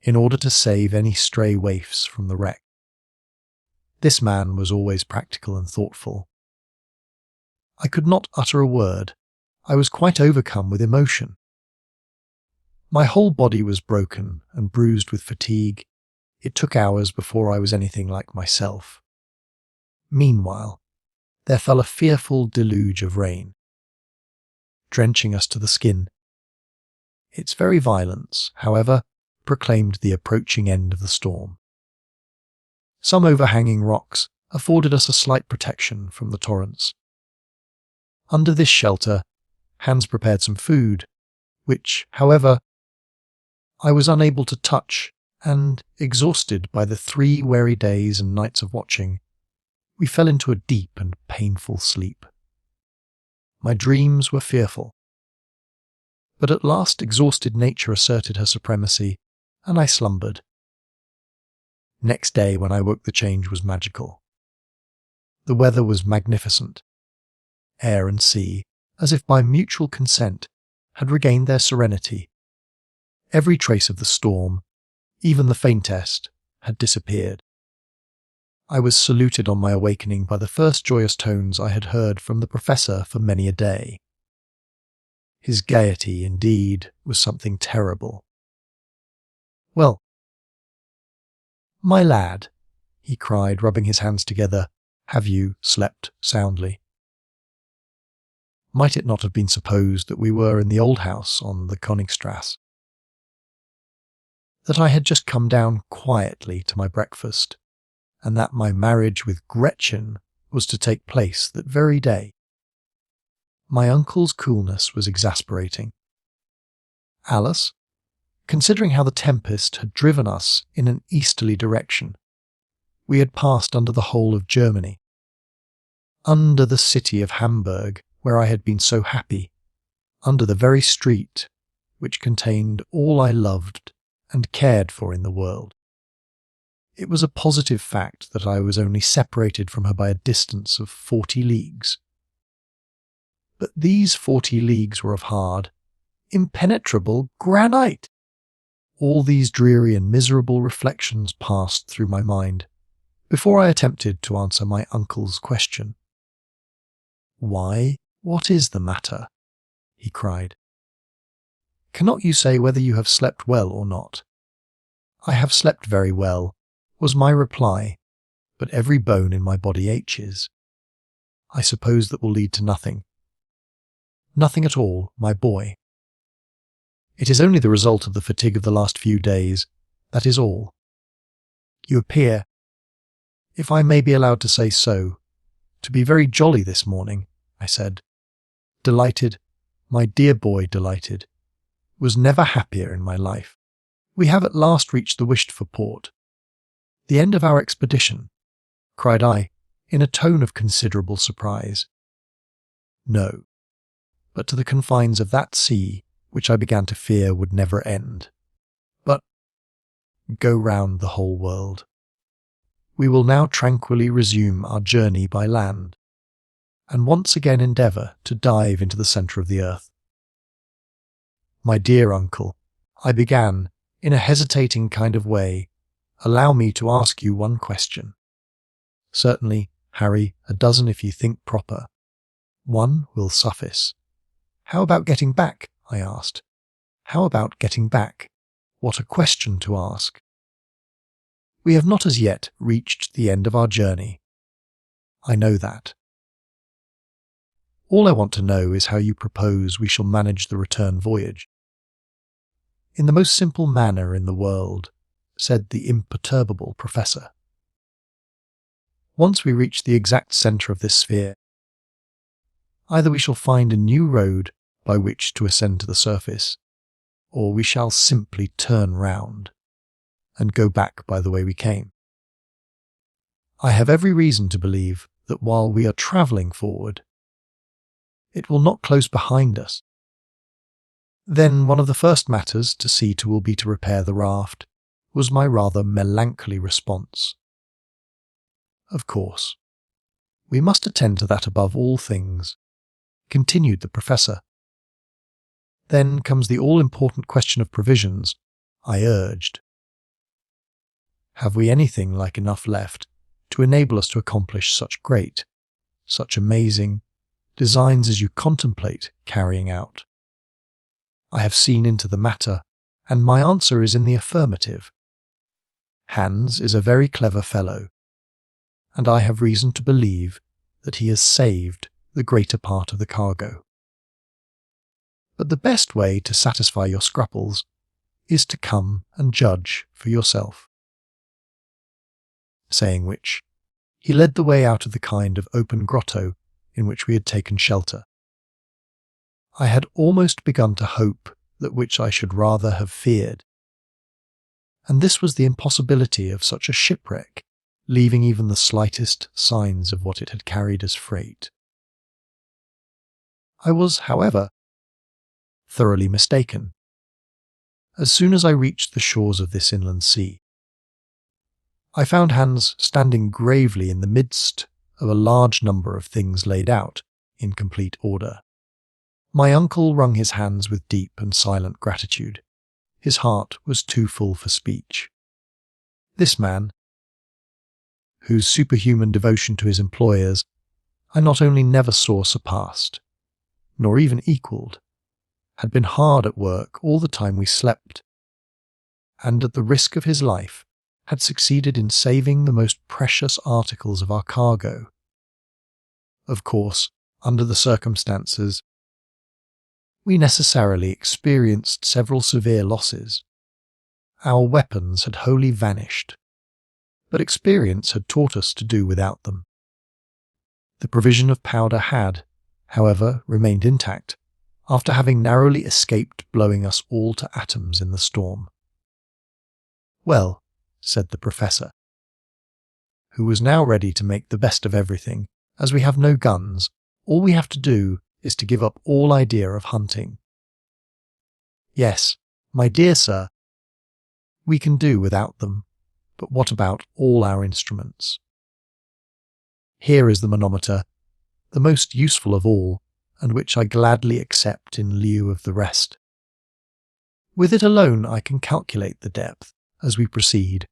in order to save any stray waifs from the wreck. This man was always practical and thoughtful. I could not utter a word. I was quite overcome with emotion. My whole body was broken and bruised with fatigue. It took hours before I was anything like myself. Meanwhile, there fell a fearful deluge of rain, drenching us to the skin. Its very violence, however, proclaimed the approaching end of the storm. Some overhanging rocks afforded us a slight protection from the torrents. Under this shelter, Hans prepared some food, which, however, I was unable to touch, and, exhausted by the 3 weary days and nights of watching, we fell into a deep and painful sleep. My dreams were fearful. But at last exhausted nature asserted her supremacy, and I slumbered. Next day when I woke the change was magical. The weather was magnificent. Air and sea, as if by mutual consent, had regained their serenity. Every trace of the storm, even the faintest, had disappeared. I was saluted on my awakening by the first joyous tones I had heard from the professor for many a day. His gaiety, indeed, was something terrible. "Well, my lad," he cried, rubbing his hands together, "have you slept soundly?" Might it not have been supposed that we were in the old house on the Koningsstrasse? That I had just come down quietly to my breakfast, and that my marriage with Gretchen was to take place that very day? My uncle's coolness was exasperating. Alice, considering how the tempest had driven us in an easterly direction, we had passed under the whole of Germany, under the city of Hamburg, where I had been so happy, under the very street which contained all I loved and cared for in the world. It was a positive fact that I was only separated from her by a distance of 40 leagues. But these 40 leagues were of hard, impenetrable granite. All these dreary and miserable reflections passed through my mind before I attempted to answer my uncle's question. "Why, what is the matter?" he cried. "Cannot you say whether you have slept well or not?" "I have slept very well," was my reply, "but every bone in my body aches. I suppose that will lead to nothing." "Nothing at all, my boy. It is only the result of the fatigue of the last few days, that is all. You appear, if I may be allowed to say so, to be very jolly this morning," I said. "Delighted, my dear boy, delighted. Was never happier in my life. We have at last reached the wished-for port. The end of our expedition," cried I, in a tone of considerable surprise. "No, but to the confines of that sea which I began to fear would never end. But go round the whole world. We will now tranquilly resume our journey by land. and once again endeavour to dive into the centre of the earth. "My dear uncle," I began, in a hesitating kind of way, "allow me to ask you one question." "Certainly, Harry, a dozen if you think proper. One will suffice." "How about getting back?" I asked. "How about getting back? What a question to ask." "We have not as yet reached the end of our journey." "I know that." "All I want to know is how you propose we shall manage the return voyage." "In the most simple manner in the world," said the imperturbable professor. "Once we reach the exact centre of this sphere, either we shall find a new road by which to ascend to the surface, or we shall simply turn round and go back by the way we came. I have every reason to believe that while we are travelling forward, it will not close behind us. Then one of the first matters to see to will be to repair the raft," was my rather melancholy response. "Of course. We must attend to that above all things," continued the professor. "Then comes the all-important question of provisions," I urged. "Have we anything like enough left to enable us to accomplish such great, such amazing designs as you contemplate carrying out?" I have seen into the matter, and my answer is in the affirmative. Hans is a very clever fellow, and I have reason to believe that he has saved the greater part of the cargo. But the best way to satisfy your scruples is to come and judge for yourself." Saying which, he led the way out of the kind of open grotto in which we had taken shelter. I had almost begun to hope that which I should rather have feared, and this was the impossibility of such a shipwreck leaving even the slightest signs of what it had carried as freight. I was, however, thoroughly mistaken. As soon as I reached the shores of this inland sea, I found Hans standing gravely in the midst of a large number of things laid out in complete order. My uncle wrung his hands with deep and silent gratitude. His heart was too full for speech. This man, whose superhuman devotion to his employers I not only never saw surpassed, nor even equalled, had been hard at work all the time we slept, and at the risk of his life had succeeded in saving the most precious articles of our cargo. Of course, under the circumstances, we necessarily experienced several severe losses. Our weapons had wholly vanished, but experience had taught us to do without them. The provision of powder had, however, remained intact, after having narrowly escaped blowing us all to atoms in the storm. "Well," said the professor, who was now ready to make the best of everything, "as we have no guns, all we have to do is to give up all idea of hunting." "Yes, my dear sir, we can do without them, but what about all our instruments? Here is the manometer, the most useful of all, and which I gladly accept in lieu of the rest. With it alone I can calculate the depth as we proceed.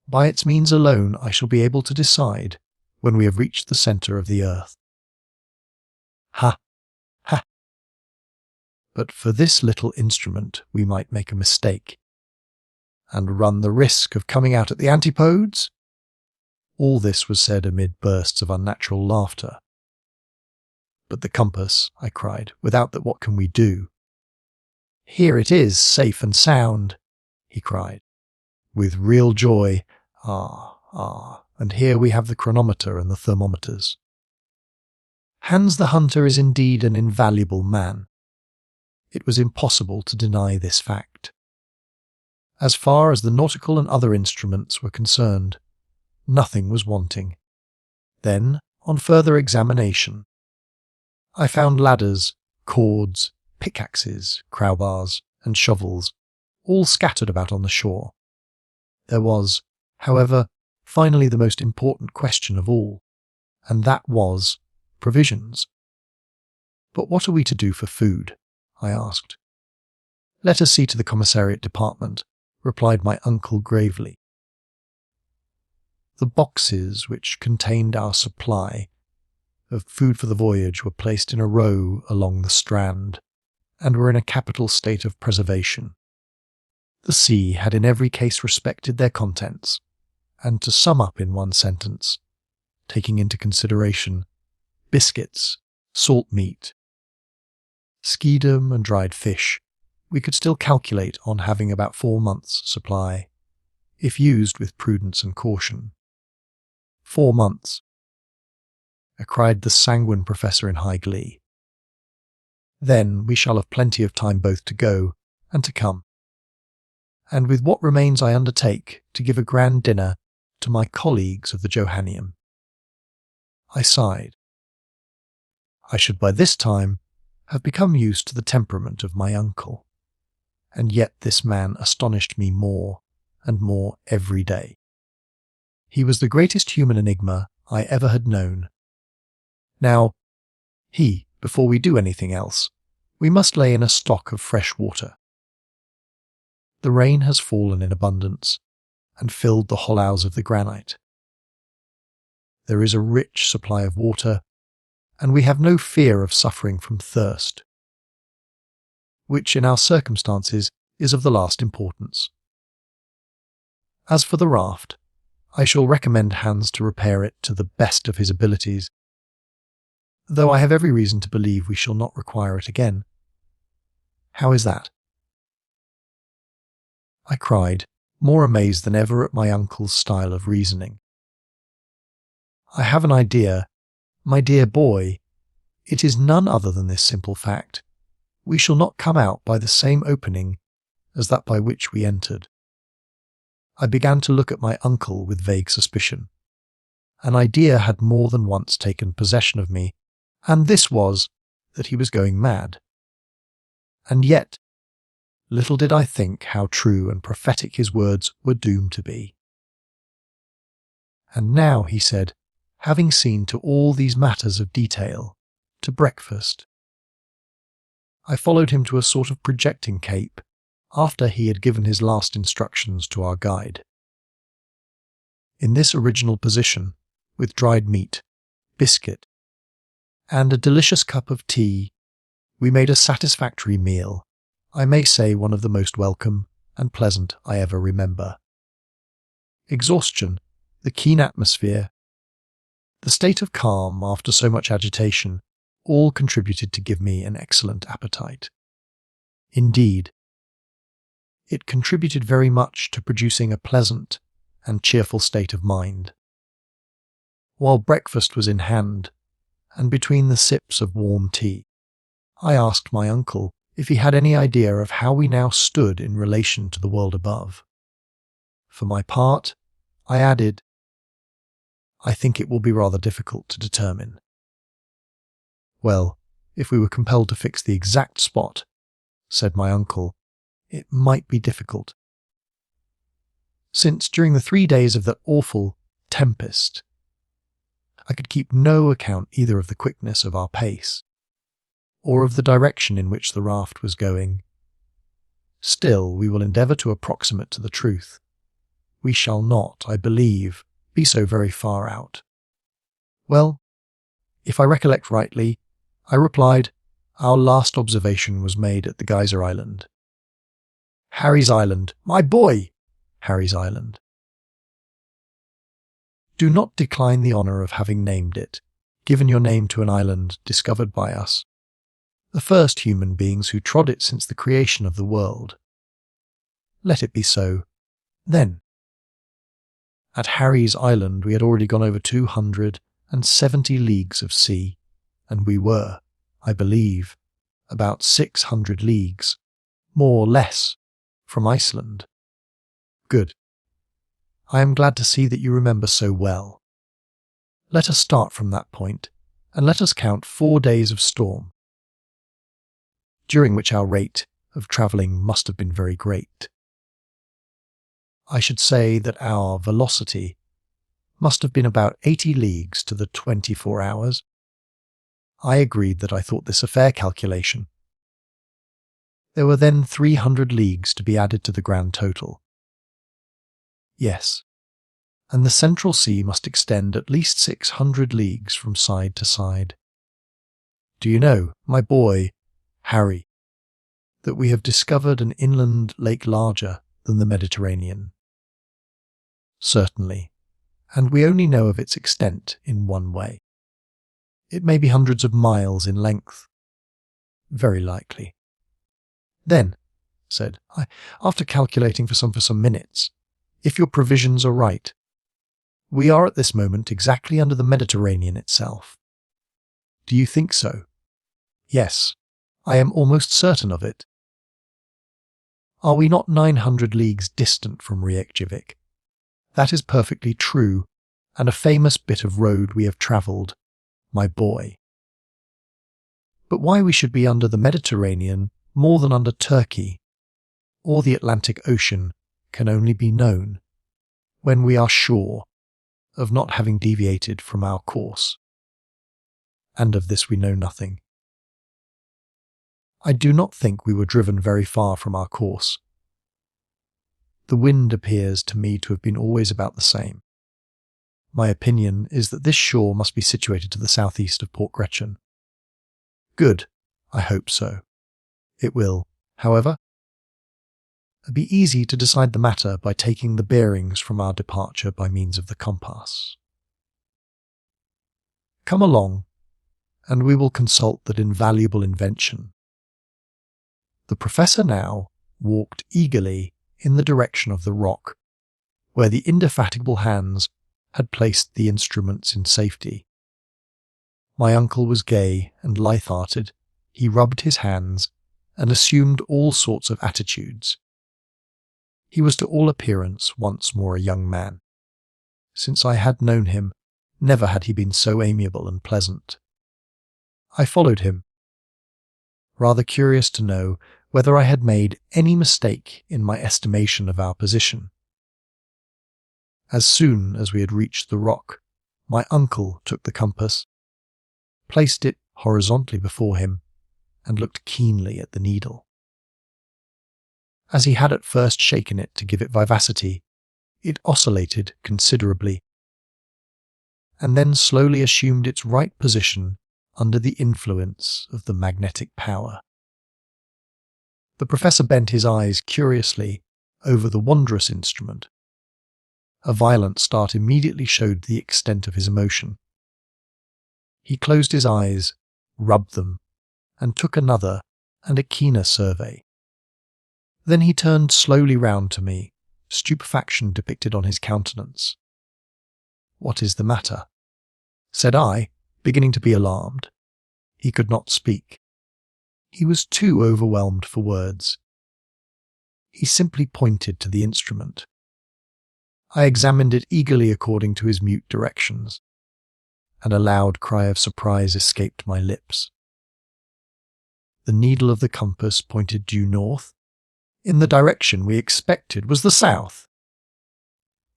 By its means alone I shall be able to decide when we have reached the centre of the earth." Ha! Ha! But for this little instrument we might make a mistake, and run the risk of coming out at the antipodes? All this was said amid bursts of unnatural laughter. "But the compass," I cried, "without that what can we do?" "Here it is, safe and sound," he cried, with real joy. Ah, and here we have the chronometer and the thermometers." Hans the Hunter is indeed an invaluable man. It was impossible to deny this fact. As far as the nautical and other instruments were concerned, nothing was wanting. Then, on further examination, I found ladders, cords, pickaxes, crowbars, and shovels, all scattered about on the shore. There was, however, finally the most important question of all, and that was provisions. "But what are we to do for food?" I asked. "Let us see to the commissariat department," replied my uncle gravely. The boxes which contained our supply of food for the voyage were placed in a row along the strand, and were in a capital state of preservation. The sea had in every case respected their contents, and to sum up in one sentence, taking into consideration biscuits, salt meat, skedum and dried fish, we could still calculate on having about 4 months' supply, if used with prudence and caution. 4 months, cried the sanguine professor in high glee. Then we shall have plenty of time both to go and to come. And with what remains I undertake to give a grand dinner to my colleagues of the Johannium. I sighed. I should by this time have become used to the temperament of my uncle, and yet this man astonished me more and more every day. He was the greatest human enigma I ever had known. Now, before we do anything else, we must lay in a stock of fresh water. The rain has fallen in abundance and filled the hollows of the granite. There is a rich supply of water, and we have no fear of suffering from thirst, which in our circumstances is of the last importance. As for the raft, I shall recommend Hans to repair it to the best of his abilities, though I have every reason to believe we shall not require it again. How is that?" I cried, more amazed than ever at my uncle's style of reasoning. "I have an idea, my dear boy. It is none other than this simple fact. We shall not come out by the same opening as that by which we entered." I began to look at my uncle with vague suspicion. An idea had more than once taken possession of me, and this was that he was going mad. And yet, little did I think how true and prophetic his words were doomed to be. "And now," he said, having seen to all these matters of detail, "to breakfast." I followed him to a sort of projecting cape, after he had given his last instructions to our guide. In this original position, with dried meat, biscuit, and a delicious cup of tea, we made a satisfactory meal, I may say one of the most welcome and pleasant I ever remember. Exhaustion, the keen atmosphere, the state of calm after so much agitation, all contributed to give me an excellent appetite. Indeed, it contributed very much to producing a pleasant and cheerful state of mind. While breakfast was in hand, and between the sips of warm tea, I asked my uncle if he had any idea of how we now stood in relation to the world above. For my part, I added, "I think it will be rather difficult to determine." "Well, if we were compelled to fix the exact spot," said my uncle, "it might be difficult. Since during the 3 days of that awful tempest, I could keep no account either of the quickness of our pace, or of the direction in which the raft was going. Still, we will endeavour to approximate to the truth. We shall not, I believe, be so very far out." "Well, if I recollect rightly," I replied, "our last observation was made at the Geyser Island." "Harry's Island, my boy! Harry's Island." "Do not decline the honour of having named it, given your name to an island discovered by us, the first human beings who trod it since the creation of the world. Let it be so, then." At Harry's Island we had already gone over 270 leagues of sea, and we were, I believe, about 600 leagues, more or less, from Iceland. "Good. I am glad to see that you remember so well. Let us start from that point, and let us count 4 days of storm, during which our rate of travelling must have been very great. I should say that our velocity must have been about 80 leagues to the 24 hours. I agreed that I thought this a fair calculation. There were then 300 leagues to be added to the grand total. Yes, and the Central Sea must extend at least 600 leagues from side to side. Do you know, my boy, Harry, that we have discovered an inland lake larger than the Mediterranean? Certainly, and we only know of its extent in one way. It may be hundreds of miles in length. Very likely. Then, said I, after calculating for some minutes, if your provisions are right, we are at this moment exactly under the Mediterranean itself. Do you think so? Yes, I am almost certain of it. Are we not 900 leagues distant from Reykjavik? That is perfectly true, and a famous bit of road we have travelled, my boy. But why we should be under the Mediterranean more than under Turkey or the Atlantic Ocean can only be known when we are sure of not having deviated from our course. And of this we know nothing. I do not think we were driven very far from our course. The wind appears to me to have been always about the same. My opinion is that this shore must be situated to the southeast of Port Gretchen. Good, I hope so. It will, however, be easy to decide the matter by taking the bearings from our departure by means of the compass. Come along, and we will consult that invaluable invention. The professor now walked eagerly in the direction of the rock, where the indefatigable hands had placed the instruments in safety. My uncle was gay and light-hearted. He rubbed his hands and assumed all sorts of attitudes. He was to all appearance once more a young man. Since I had known him, never had he been so amiable and pleasant. I followed him, rather curious to know whether I had made any mistake in my estimation of our position. As soon as we had reached the rock, my uncle took the compass, placed it horizontally before him, and looked keenly at the needle. As he had at first shaken it to give it vivacity, it oscillated considerably, and then slowly assumed its right position under the influence of the magnetic power. The professor bent his eyes curiously over the wondrous instrument. A violent start immediately showed the extent of his emotion. He closed his eyes, rubbed them, and took another and a keener survey. Then he turned slowly round to me, stupefaction depicted on his countenance. "What is the matter?" said I, beginning to be alarmed. He could not speak. He was too overwhelmed for words. He simply pointed to the instrument. I examined it eagerly according to his mute directions, and a loud cry of surprise escaped my lips. The needle of the compass pointed due north. In the direction we expected was the south.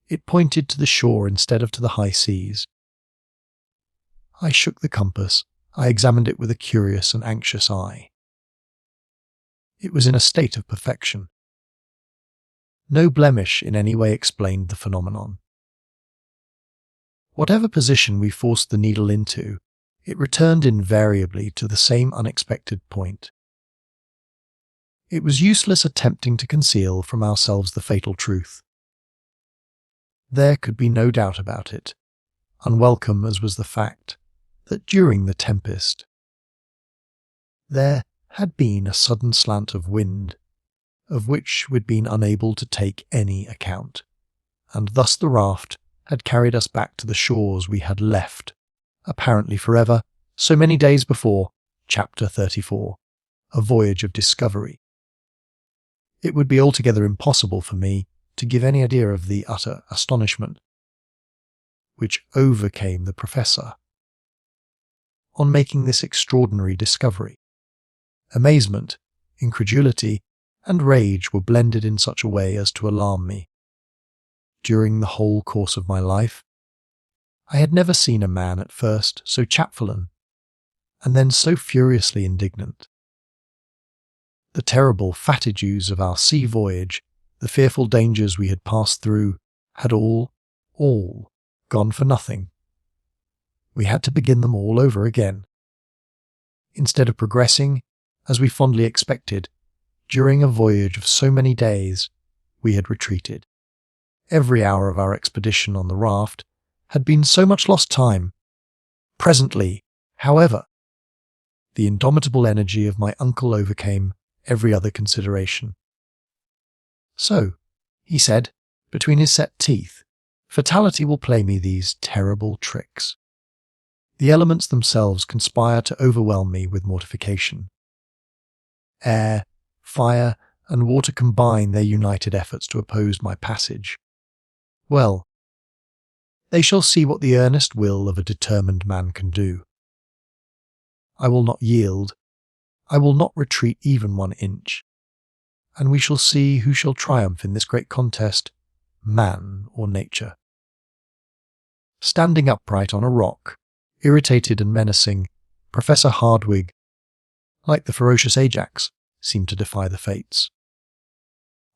It pointed to the shore instead of to the high seas. I shook the compass. I examined it with a curious and anxious eye. It was in a state of perfection. No blemish in any way explained the phenomenon. Whatever position we forced the needle into, it returned invariably to the same unexpected point. It was useless attempting to conceal from ourselves the fatal truth. There could be no doubt about it, unwelcome as was the fact that during the tempest there had been a sudden slant of wind, of which we'd been unable to take any account, and thus the raft had carried us back to the shores we had left, apparently forever, so many days before, Chapter 34, A Voyage of Discovery. It would be altogether impossible for me to give any idea of the utter astonishment which overcame the professor on making this extraordinary discovery. Amazement, incredulity, and rage were blended in such a way as to alarm me. During the whole course of my life, I had never seen a man at first so chapfallen, and then so furiously indignant. The terrible fatigues of our sea voyage, the fearful dangers we had passed through, had all gone for nothing. We had to begin them all over again. Instead of progressing, as we fondly expected, during a voyage of so many days, we had retreated. Every hour of our expedition on the raft had been so much lost time. Presently, however, the indomitable energy of my uncle overcame every other consideration. "So," he said, between his set teeth, "fatality will play me these terrible tricks. The elements themselves conspire to overwhelm me with mortification. Air, fire, and water combine their united efforts to oppose my passage. Well, they shall see what the earnest will of a determined man can do. I will not yield. I will not retreat even 1 inch. And we shall see who shall triumph in this great contest, man or nature." Standing upright on a rock, irritated and menacing, Professor Hardwigg, like the ferocious Ajax, seemed to defy the fates.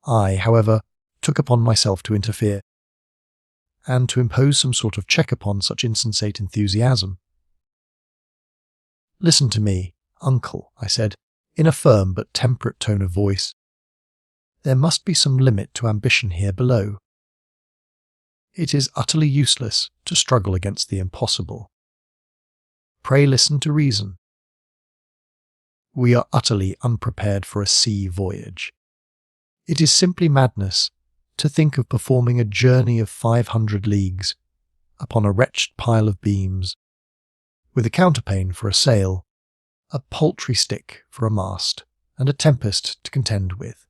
I, however, took upon myself to interfere, and to impose some sort of check upon such insensate enthusiasm. "Listen to me, uncle," I said, in a firm but temperate tone of voice. "There must be some limit to ambition here below. It is utterly useless to struggle against the impossible. Pray listen to reason. We are utterly unprepared for a sea voyage. It is simply madness to think of performing a journey of 500 leagues upon a wretched pile of beams, with a counterpane for a sail, a paltry stick for a mast, and a tempest to contend with.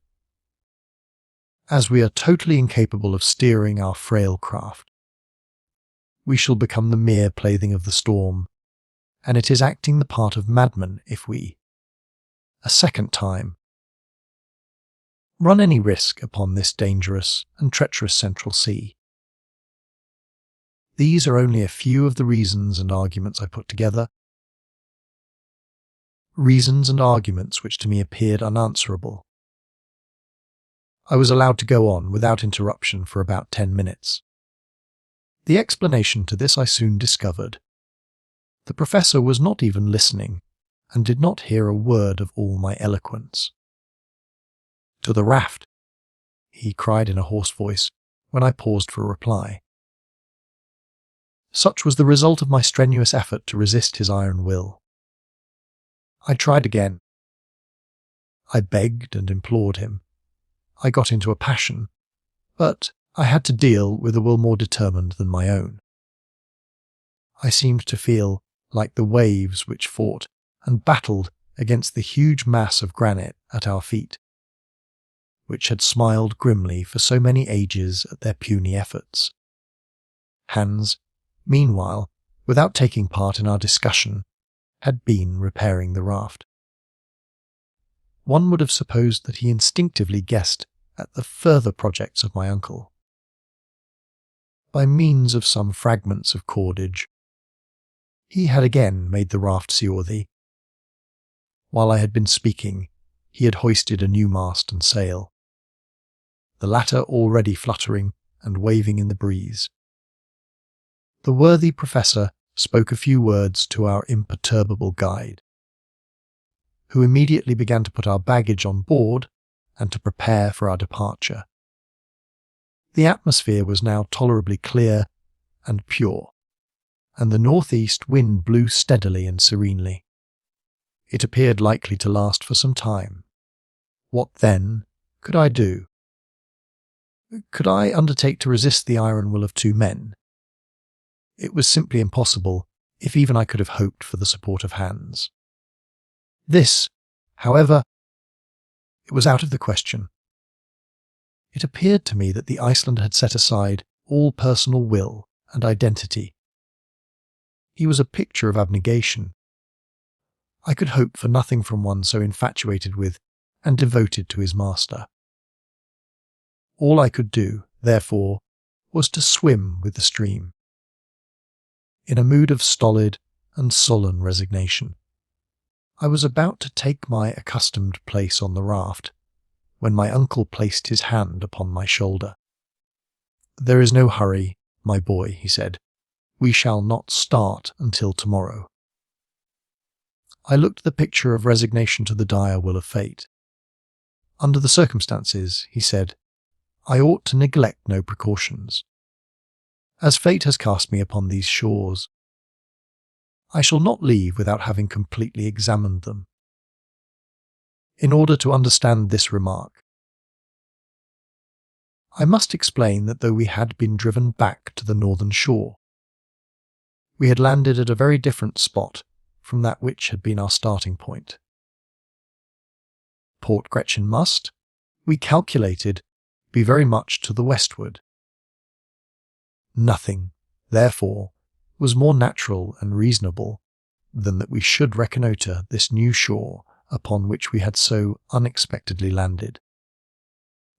As we are totally incapable of steering our frail craft, we shall become the mere plaything of the storm, and it is acting the part of madmen if we, a second time, run any risk upon this dangerous and treacherous central sea. These are only a few of the reasons and arguments I put together. Reasons and arguments which to me appeared unanswerable. I was allowed to go on without interruption for about 10 minutes. The explanation to this I soon discovered. The professor was not even listening, and did not hear a word of all my eloquence. "To the raft," he cried in a hoarse voice, when I paused for a reply. Such was the result of my strenuous effort to resist his iron will. I tried again. I begged and implored him. I got into a passion, but I had to deal with a will more determined than my own. I seemed to feel like the waves which fought and battled against the huge mass of granite at our feet, which had smiled grimly for so many ages at their puny efforts. Hans, meanwhile, without taking part in our discussion, had been repairing the raft. One would have supposed that he instinctively guessed at the further projects of my uncle. By means of some fragments of cordage, he had again made the raft seaworthy. While I had been speaking, he had hoisted a new mast and sail, the latter already fluttering and waving in the breeze. The worthy professor spoke a few words to our imperturbable guide, who immediately began to put our baggage on board and to prepare for our departure. The atmosphere was now tolerably clear and pure, and the northeast wind blew steadily and serenely. It appeared likely to last for some time. What, then, could I do? Could I undertake to resist the iron will of 2 men? It was simply impossible, if even I could have hoped for the support of Hans. This, however, it was out of the question. It appeared to me that the Iceland had set aside all personal will and identity. He was a picture of abnegation. I could hope for nothing from one so infatuated with and devoted to his master. All I could do, therefore, was to swim with the stream, in a mood of stolid and sullen resignation, I was about to take my accustomed place on the raft when my uncle placed his hand upon my shoulder. "There is no hurry, my boy," he said. "We shall not start until tomorrow." I looked at the picture of resignation to the dire will of fate. "Under the circumstances," he said, "I ought to neglect no precautions. As fate has cast me upon these shores, I shall not leave without having completely examined them." In order to understand this remark, I must explain that though we had been driven back to the northern shore, we had landed at a very different spot from that which had been our starting point. Port Gretchen must, we calculated, be very much to the westward. Nothing, therefore, was more natural and reasonable than that we should reconnoitre this new shore upon which we had so unexpectedly landed.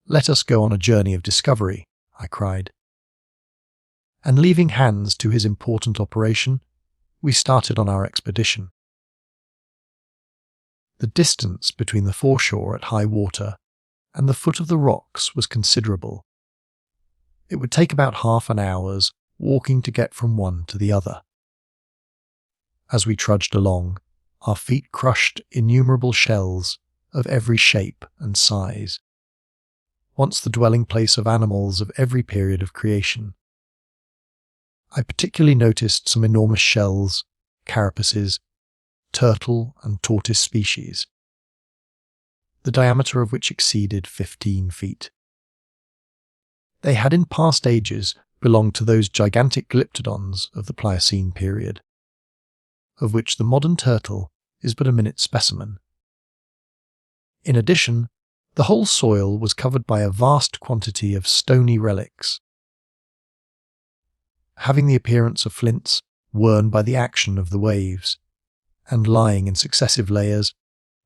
"Let us go on a journey of discovery," I cried. And leaving Hans to his important operation, we started on our expedition. The distance between the foreshore at high water and the foot of the rocks was considerable. It would take about half an hour's walking to get from one to the other. As we trudged along, our feet crushed innumerable shells of every shape and size, once the dwelling place of animals of every period of creation. I particularly noticed some enormous shells, carapaces, turtle and tortoise species, the diameter of which exceeded 15 feet. They had in past ages belonged to those gigantic glyptodons of the Pliocene period, of which the modern turtle is but a minute specimen. In addition, the whole soil was covered by a vast quantity of stony relics, having the appearance of flints worn by the action of the waves, and lying in successive layers,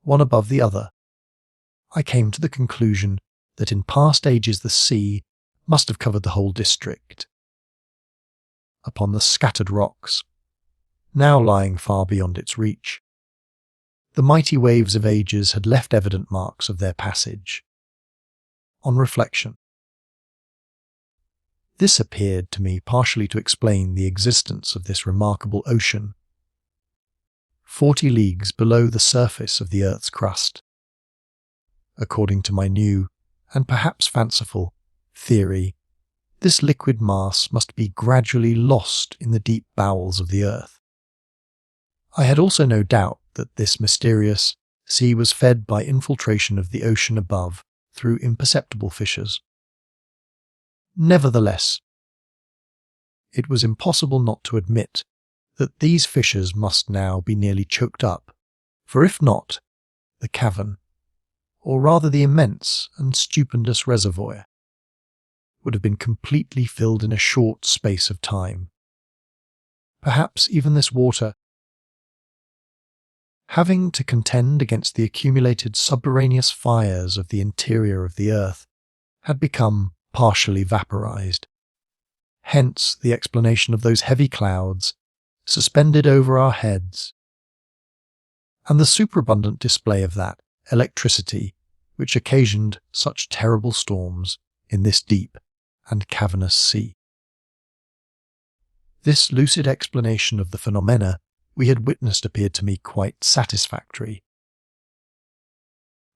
one above the other. I came to the conclusion that in past ages the sea must have covered the whole district. Upon the scattered rocks, now lying far beyond its reach, the mighty waves of ages had left evident marks of their passage. On reflection, this appeared to me partially to explain the existence of this remarkable ocean, 40 leagues below the surface of the earth's crust. According to my new, and perhaps fanciful, theory, this liquid mass must be gradually lost in the deep bowels of the earth. I had also no doubt that this mysterious sea was fed by infiltration of the ocean above through imperceptible fissures. Nevertheless, it was impossible not to admit that these fissures must now be nearly choked up, for if not, the cavern, or rather the immense and stupendous reservoir, would have been completely filled in a short space of time. Perhaps even this water, having to contend against the accumulated subterraneous fires of the interior of the earth, had become partially vaporized. Hence the explanation of those heavy clouds suspended over our heads, and the superabundant display of that electricity which occasioned such terrible storms in this deep and cavernous sea. This lucid explanation of the phenomena we had witnessed appeared to me quite satisfactory.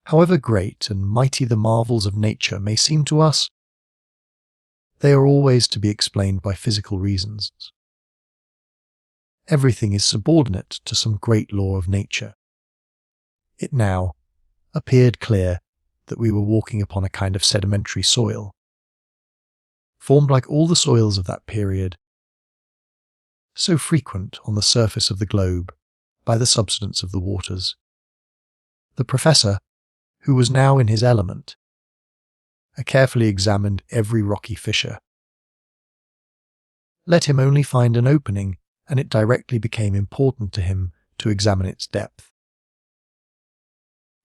However great and mighty the marvels of nature may seem to us, they are always to be explained by physical reasons. Everything is subordinate to some great law of nature. It now appeared clear that we were walking upon a kind of sedimentary soil, formed like all the soils of that period, so frequent on the surface of the globe by the subsidence of the waters. The professor, who was now in his element, carefully examined every rocky fissure. Let him only find an opening, and it directly became important to him to examine its depth.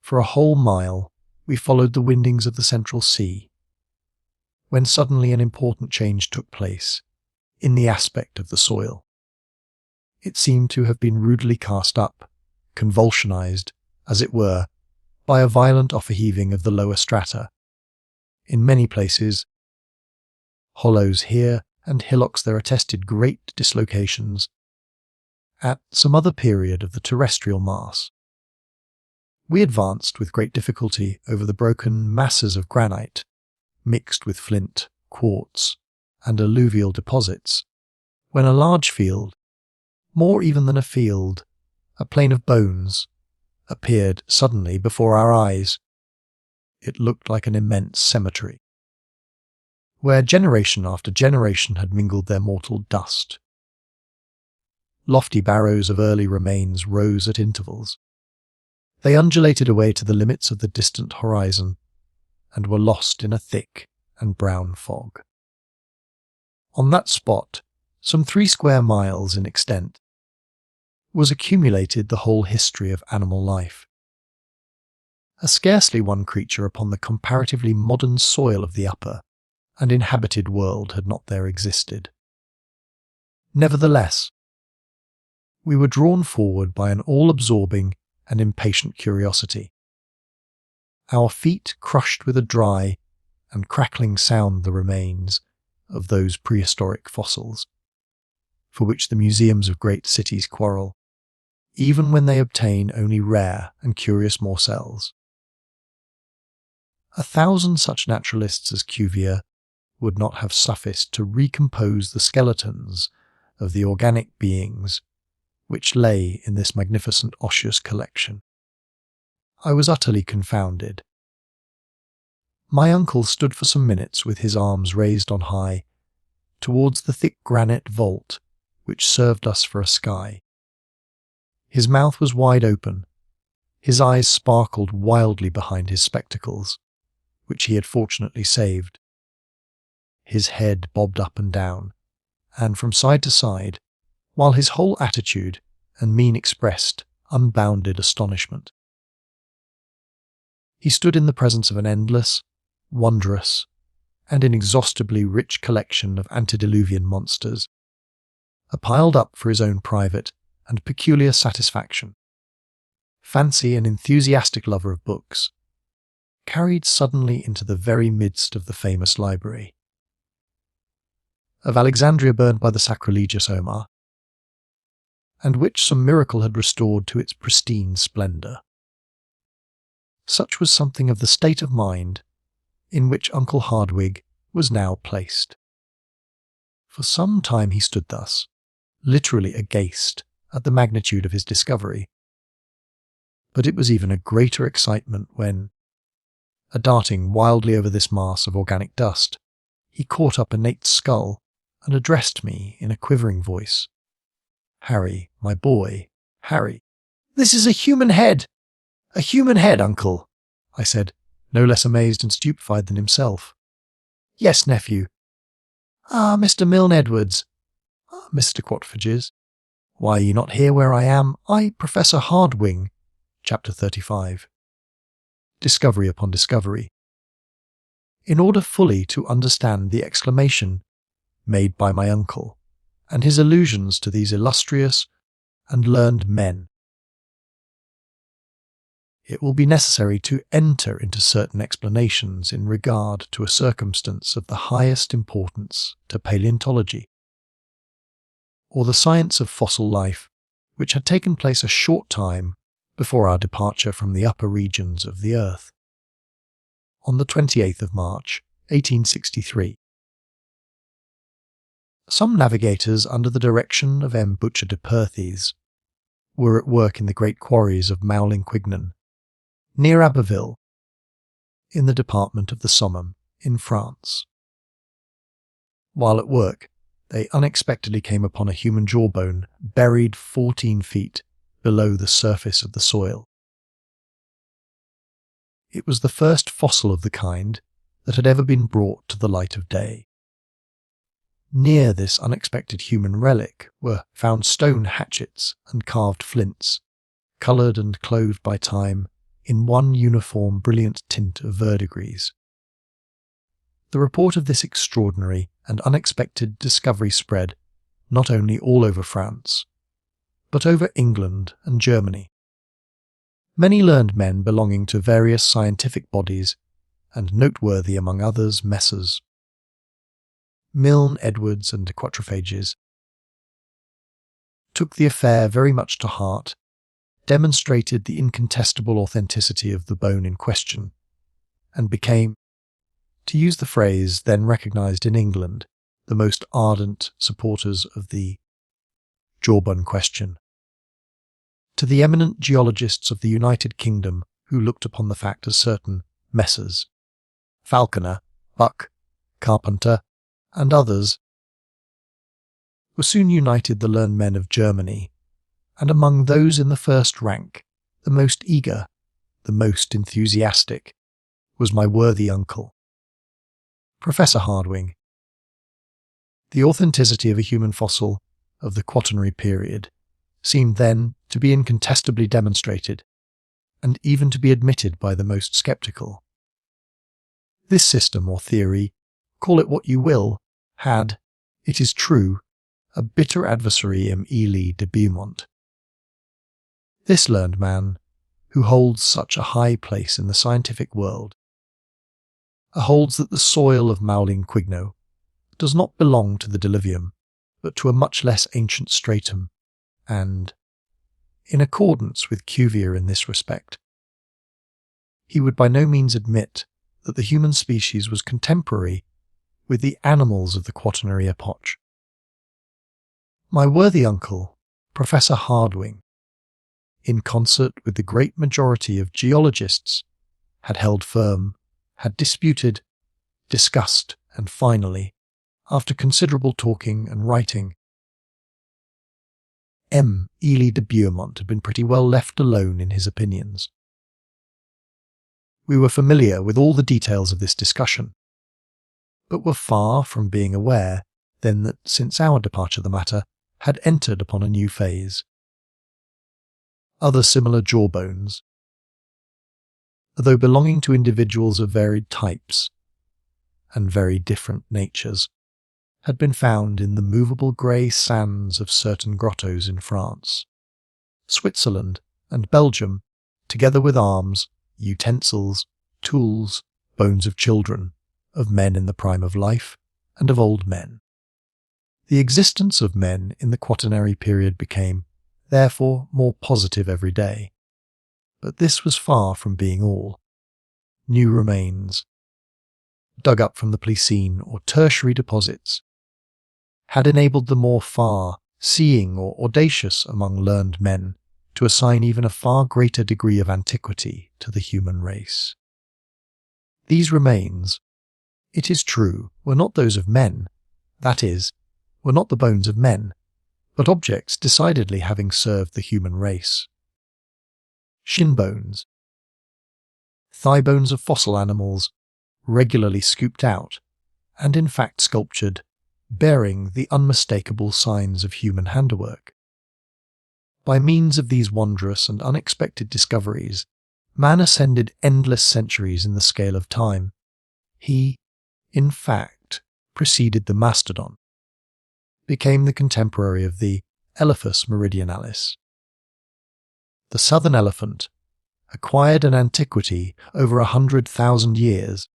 For a whole mile we followed the windings of the central sea, when suddenly an important change took place in the aspect of the soil. It seemed to have been rudely cast up, convulsionized, as it were, by a violent offer-heaving of the lower strata. In many places, hollows here and hillocks there attested great dislocations. At some other period of the terrestrial mass, we advanced with great difficulty over the broken masses of granite, mixed with flint, quartz, and alluvial deposits, when a large field, more even than a field, a plain of bones, appeared suddenly before our eyes. It looked like an immense cemetery, where generation after generation had mingled their mortal dust. Lofty barrows of early remains rose at intervals. They undulated away to the limits of the distant horizon, and were lost in a thick and brown fog. On that spot, some 3 square miles in extent, was accumulated the whole history of animal life. A scarcely one creature upon the comparatively modern soil of the upper and inhabited world had not there existed. Nevertheless, we were drawn forward by an all-absorbing and impatient curiosity. Our feet crushed with a dry and crackling sound the remains of those prehistoric fossils, for which the museums of great cities quarrel, even when they obtain only rare and curious morsels. 1,000 such naturalists as Cuvier would not have sufficed to recompose the skeletons of the organic beings which lay in this magnificent osseous collection. I was utterly confounded. My uncle stood for some minutes with his arms raised on high, towards the thick granite vault which served us for a sky. His mouth was wide open, his eyes sparkled wildly behind his spectacles, which he had fortunately saved. His head bobbed up and down, and from side to side, while his whole attitude and mien expressed unbounded astonishment. He stood in the presence of an endless, wondrous, and inexhaustibly rich collection of antediluvian monsters, piled up for his own private and peculiar satisfaction. Fancy, an enthusiastic lover of books, carried suddenly into the very midst of the famous library of Alexandria, burned by the sacrilegious Omar, and which some miracle had restored to its pristine splendour. Such was something of the state of mind in which Uncle Hardwigg was now placed. For some time he stood thus, literally agaste at the magnitude of his discovery. But it was even a greater excitement when, darting wildly over this mass of organic dust, he caught up a Nate's skull and addressed me in a quivering voice. "Harry, my boy, Harry, this is a human head! A human head, uncle," I said, no less amazed and stupefied than himself. "Yes, nephew." "Ah, Mr. Milne Edwards." "Ah, Mr. Quatfidges. Why are you not here where I am? I, Professor Hardwing." Chapter 35. Discovery upon discovery. In order fully to understand the exclamation made by my uncle, and his allusions to these illustrious and learned men, it will be necessary to enter into certain explanations in regard to a circumstance of the highest importance to paleontology, or the science of fossil life, which had taken place a short time before our departure from the upper regions of the earth. On the 28th of March, 1863. Some navigators under the direction of M. Butcher de Perthes were at work in the great quarries of Moulinquignan, near Abbeville, in the department of the Somme, in France. While at work, they unexpectedly came upon a human jawbone buried 14 feet below the surface of the soil. It was the first fossil of the kind that had ever been brought to the light of day. Near this unexpected human relic were found stone hatchets and carved flints, coloured and clothed by time in one uniform brilliant tint of verdigris. The report of this extraordinary and unexpected discovery spread not only all over France, but over England and Germany, Many learned men belonging to various scientific bodies, and noteworthy among others Messrs. Milne, Edwards, and Quatrophages, took the affair very much to heart, demonstrated the incontestable authenticity of the bone in question, and became, to use the phrase then recognised in England, the most ardent supporters of the jawbone question. To the eminent geologists of the United Kingdom who looked upon the fact as certain, Messrs. Falconer, Buck, Carpenter, and others were soon united the learned men of Germany, and among those in the first rank, the most eager, the most enthusiastic, was my worthy uncle, Professor Hardwing. The authenticity of a human fossil of the Quaternary period seemed then to be incontestably demonstrated, and even to be admitted by the most sceptical. This system or theory, call it what you will, had, it is true, a bitter adversary in Eider de Beaumont. This learned man, who holds such a high place in the scientific world, holds that the soil of Mauling Quigno does not belong to the Diluvium, but to a much less ancient stratum, and, in accordance with Cuvier in this respect, he would by no means admit that the human species was contemporary with the animals of the Quaternary epoch. My worthy uncle, Professor Hardwing, in concert with the great majority of geologists, had held firm, had disputed, discussed, and finally, after considerable talking and writing, Eider de Beaumont had been pretty well left alone in his opinions. We were familiar with all the details of this discussion, but were far from being aware then that since our departure the matter had entered upon a new phase. Other similar jawbones, though belonging to individuals of varied types and very different natures, had been found in the movable grey sands of certain grottos in France, Switzerland, and Belgium, together with arms, utensils, tools, bones of children, of men in the prime of life, and of old men. The existence of men in the Quaternary period became, therefore, more positive every day. But this was far from being all. New remains, dug up from the Pleistocene or tertiary deposits, had enabled the more far-seeing or audacious among learned men to assign even a far greater degree of antiquity to the human race. These remains, it is true, were not those of men, that is, were not the bones of men, but objects decidedly having served the human race. Shin bones, thigh bones of fossil animals, regularly scooped out, and in fact sculptured, bearing the unmistakable signs of human handiwork. By means of these wondrous and unexpected discoveries, man ascended endless centuries in the scale of time. He, in fact, preceded the mastodon, became the contemporary of the Elephas meridionalis. The southern elephant acquired an antiquity over 100,000 years,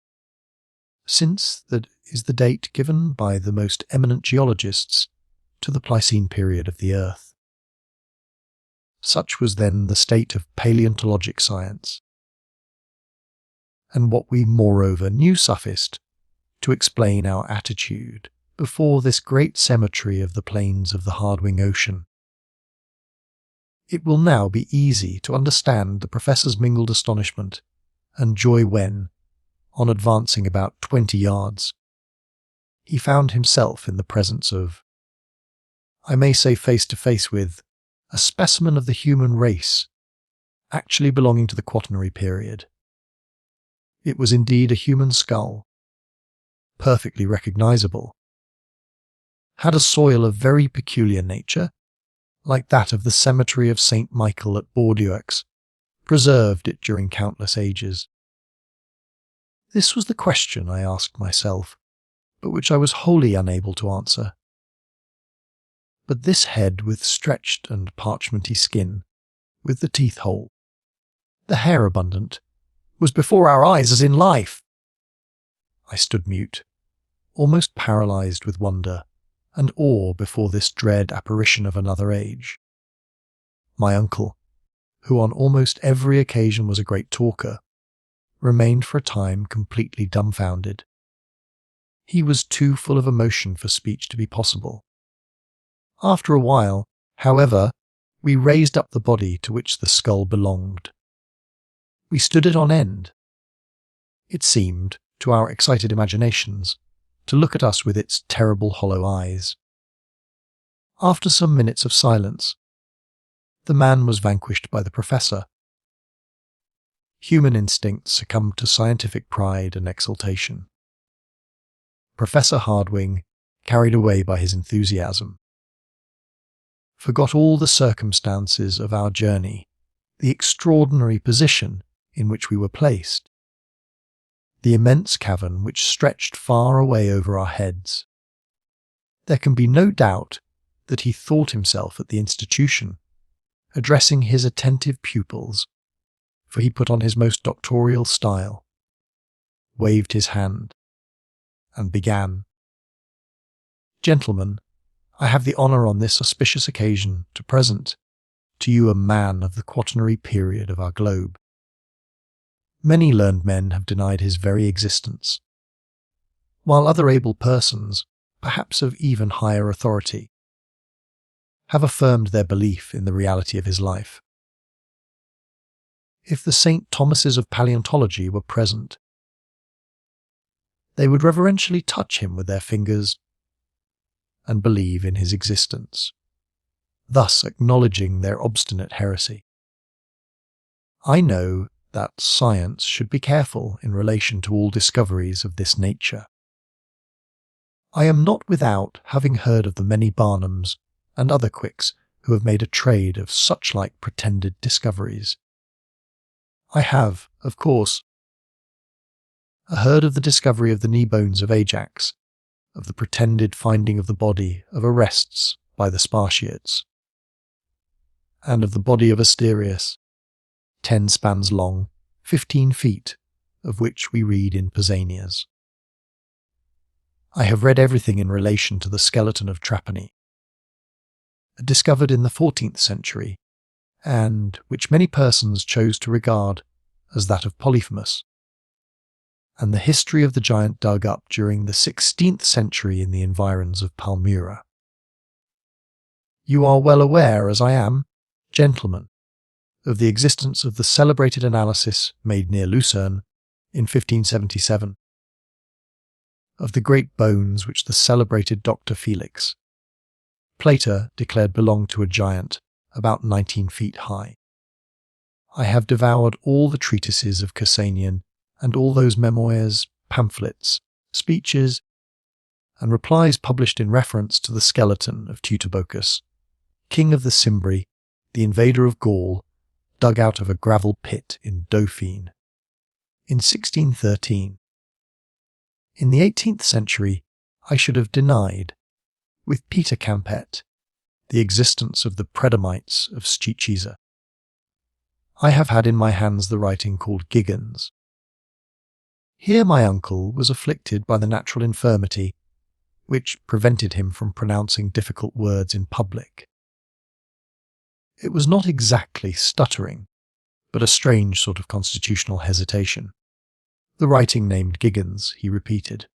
since that is the date given by the most eminent geologists to the Pleistocene period of the Earth. Such was then the state of paleontologic science, and what we moreover knew sufficed to explain our attitude before this great cemetery of the plains of the Hardwing Ocean. It will now be easy to understand the Professor's mingled astonishment and joy when, on advancing about 20 yards, he found himself in the presence of, I may say face to face with, a specimen of the human race, actually belonging to the Quaternary period. It was indeed a human skull, perfectly recognizable, had a soil of very peculiar nature, like that of the cemetery of St. Michael at Bordeaux, preserved it during countless ages. This was the question I asked myself, but which I was wholly unable to answer. But this head with stretched and parchmenty skin, with the teeth whole, the hair abundant, was before our eyes as in life. I stood mute, almost paralysed with wonder and awe before this dread apparition of another age. My uncle, who on almost every occasion was a great talker, remained for a time completely dumbfounded. He was too full of emotion for speech to be possible. After a while, however, we raised up the body to which the skull belonged. We stood it on end. It seemed, to our excited imaginations, to look at us with its terrible hollow eyes. After some minutes of silence, the man was vanquished by the professor. Human instinct succumbed to scientific pride and exultation. Professor Hardwing, carried away by his enthusiasm, forgot all the circumstances of our journey, the extraordinary position in which we were placed, the immense cavern which stretched far away over our heads. There can be no doubt that he thought himself at the institution, addressing his attentive pupils, for he put on his most doctorial style, waved his hand, and began. Gentlemen, I have the honour on this auspicious occasion to present to you a man of the quaternary period of our globe. Many learned men have denied his very existence, while other able persons, perhaps of even higher authority, have affirmed their belief in the reality of his life. If the St. Thomases of paleontology were present, they would reverentially touch him with their fingers and believe in his existence, thus acknowledging their obstinate heresy. I know that science should be careful in relation to all discoveries of this nature. I am not without having heard of the many Barnums and other quicks who have made a trade of such-like pretended discoveries. I have, of course, heard of the discovery of the knee bones of Ajax, of the pretended finding of the body of Orestes by the Spartiates, and of the body of Asterius, 10 spans long, 15 feet, of which we read in Pausanias. I have read everything in relation to the skeleton of Trapani, discovered in the 14th century, and which many persons chose to regard as that of Polyphemus, and the history of the giant dug up during the 16th century in the environs of Palmyra. You are well aware, as I am, gentlemen, of the existence of the celebrated analysis made near Lucerne in 1577, of the great bones which the celebrated Dr. Felix Plater declared belonged to a giant about 19 feet high. I have devoured all the treatises of Cassanian and all those memoirs, pamphlets, speeches, and replies published in reference to the skeleton of Teutobochus, king of the Cimbri, the invader of Gaul, dug out of a gravel pit in Dauphine in 1613. In the 18th century, I should have denied, with Peter Campet, the existence of the Predamites of Sticisa. I have had in my hands the writing called Gigans. Here my uncle was afflicted by the natural infirmity which prevented him from pronouncing difficult words in public. It was not exactly stuttering, but a strange sort of constitutional hesitation. The writing named Gigans, he repeated.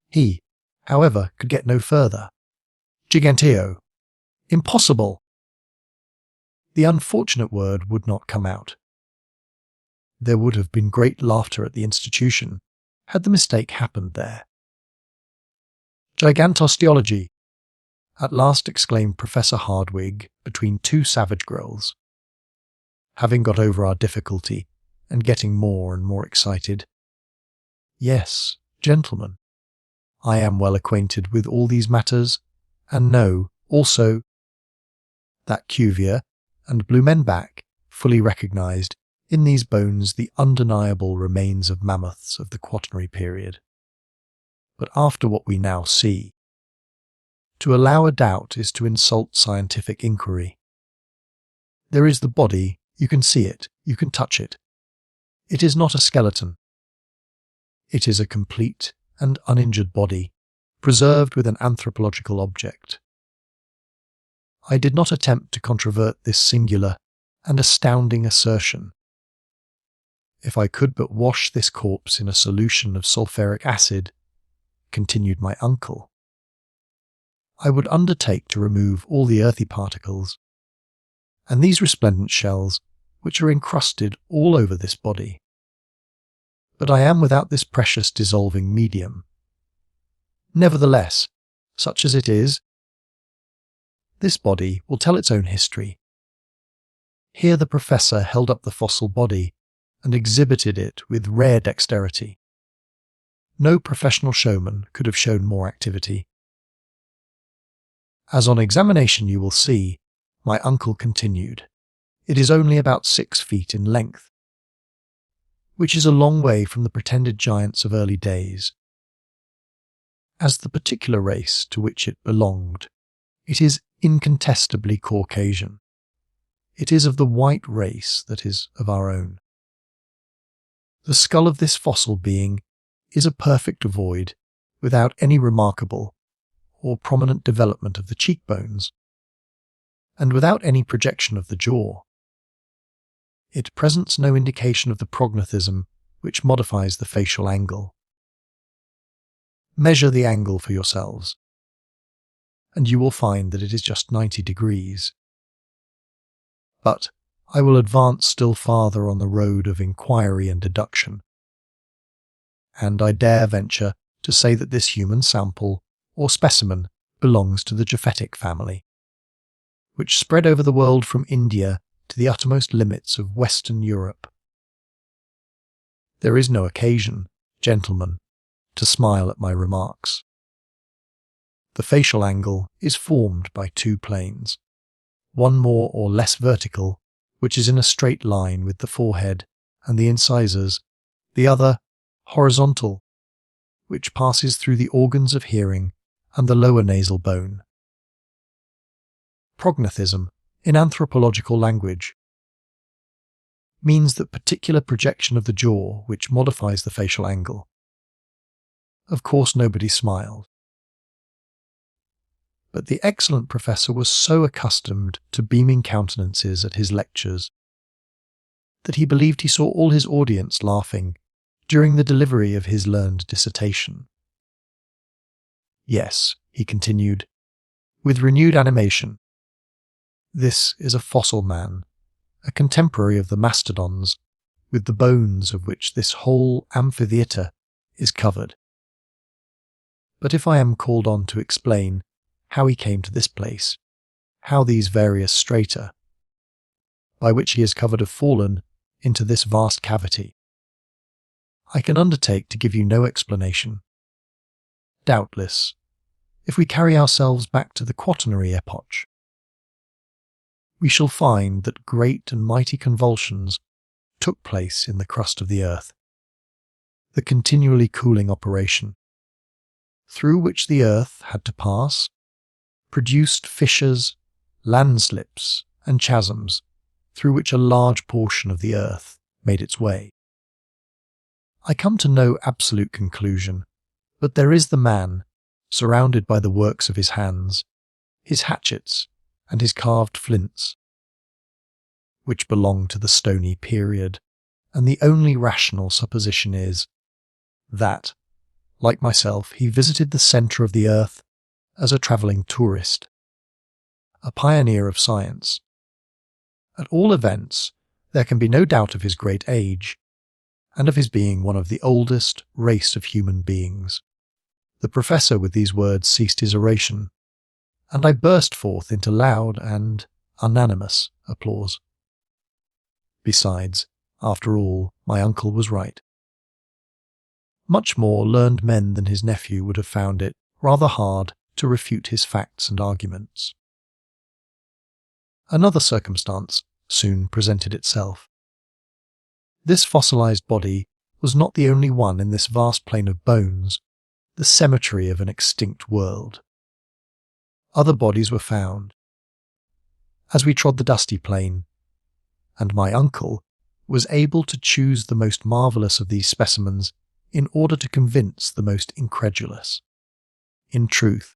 He, however, could get no further. Giganteo. Impossible. The unfortunate word would not come out. There would have been great laughter at the institution had the mistake happened there. Gigantosteology, at last exclaimed Professor Hardwig between two savage growls. Having got over our difficulty and getting more and more excited. Yes, gentlemen, I am well acquainted with all these matters, and know, also, that Cuvier and Blumenbach fully recognized in these bones the undeniable remains of mammoths of the Quaternary period. But after what we now see, to allow a doubt is to insult scientific inquiry. There is the body, you can see it, You can touch it. It is not a skeleton. It is a complete and uninjured body, preserved with an anthropological object. I did not attempt to controvert this singular and astounding assertion. If I could but wash this corpse in a solution of sulphuric acid, continued my uncle, I would undertake to remove all the earthy particles, and these resplendent shells, which are encrusted all over this body. But I am without this precious dissolving medium. Nevertheless, such as it is, this body will tell its own history. Here the professor held up the fossil body and exhibited it with rare dexterity. No professional showman could have shown more activity. As on examination you will see, my uncle continued, it is only about 6 feet in length, which is a long way from the pretended giants of early days. As the particular race to which it belonged, it is incontestably Caucasian. It is of the white race that is of our own. The skull of this fossil being is a perfect ovoid, without any remarkable or prominent development of the cheekbones, and without any projection of the jaw. It presents no indication of the prognathism which modifies the facial angle. Measure the angle for yourselves, and you will find that it is just 90 degrees. But I will advance still farther on the road of inquiry and deduction, and I dare venture to say that this human sample or specimen belongs to the Japhetic family, which spread over the world from India to the uttermost limits of Western Europe. There is no occasion, gentlemen, to smile at my remarks. The facial angle is formed by 2 planes, one more or less vertical, which is in a straight line with the forehead and the incisors, the other horizontal, which passes through the organs of hearing and the lower nasal bone. Prognathism, in anthropological language, means that particular projection of the jaw which modifies the facial angle. Of course, nobody smiled. But the excellent professor was so accustomed to beaming countenances at his lectures that he believed he saw all his audience laughing during the delivery of his learned dissertation. Yes, he continued, with renewed animation, this is a fossil man, a contemporary of the mastodons, with the bones of which this whole amphitheatre is covered. But if I am called on to explain how he came to this place, how these various strata, by which he is covered, have fallen into this vast cavity, I can undertake to give you no explanation. Doubtless, if we carry ourselves back to the Quaternary epoch, we shall find that great and mighty convulsions took place in the crust of the earth, the continually cooling operation, through which the earth had to pass, produced fissures, landslips, and chasms, through which a large portion of the earth made its way. I come to no absolute conclusion, but there is the man, surrounded by the works of his hands, his hatchets, and his carved flints, which belong to the stony period, and the only rational supposition is that, like myself, he visited the centre of the earth as a travelling tourist, a pioneer of science. At all events, there can be no doubt of his great age, and of his being one of the oldest race of human beings. The professor with these words ceased his oration, and I burst forth into loud and unanimous applause. Besides, after all, my uncle was right. Much more learned men than his nephew would have found it rather hard to refute his facts and arguments. Another circumstance soon presented itself. This fossilized body was not the only one in this vast plain of bones, the cemetery of an extinct world. Other bodies were found. As we trod the dusty plain, and my uncle, was able to choose the most marvellous of these specimens in order to convince the most incredulous. In truth,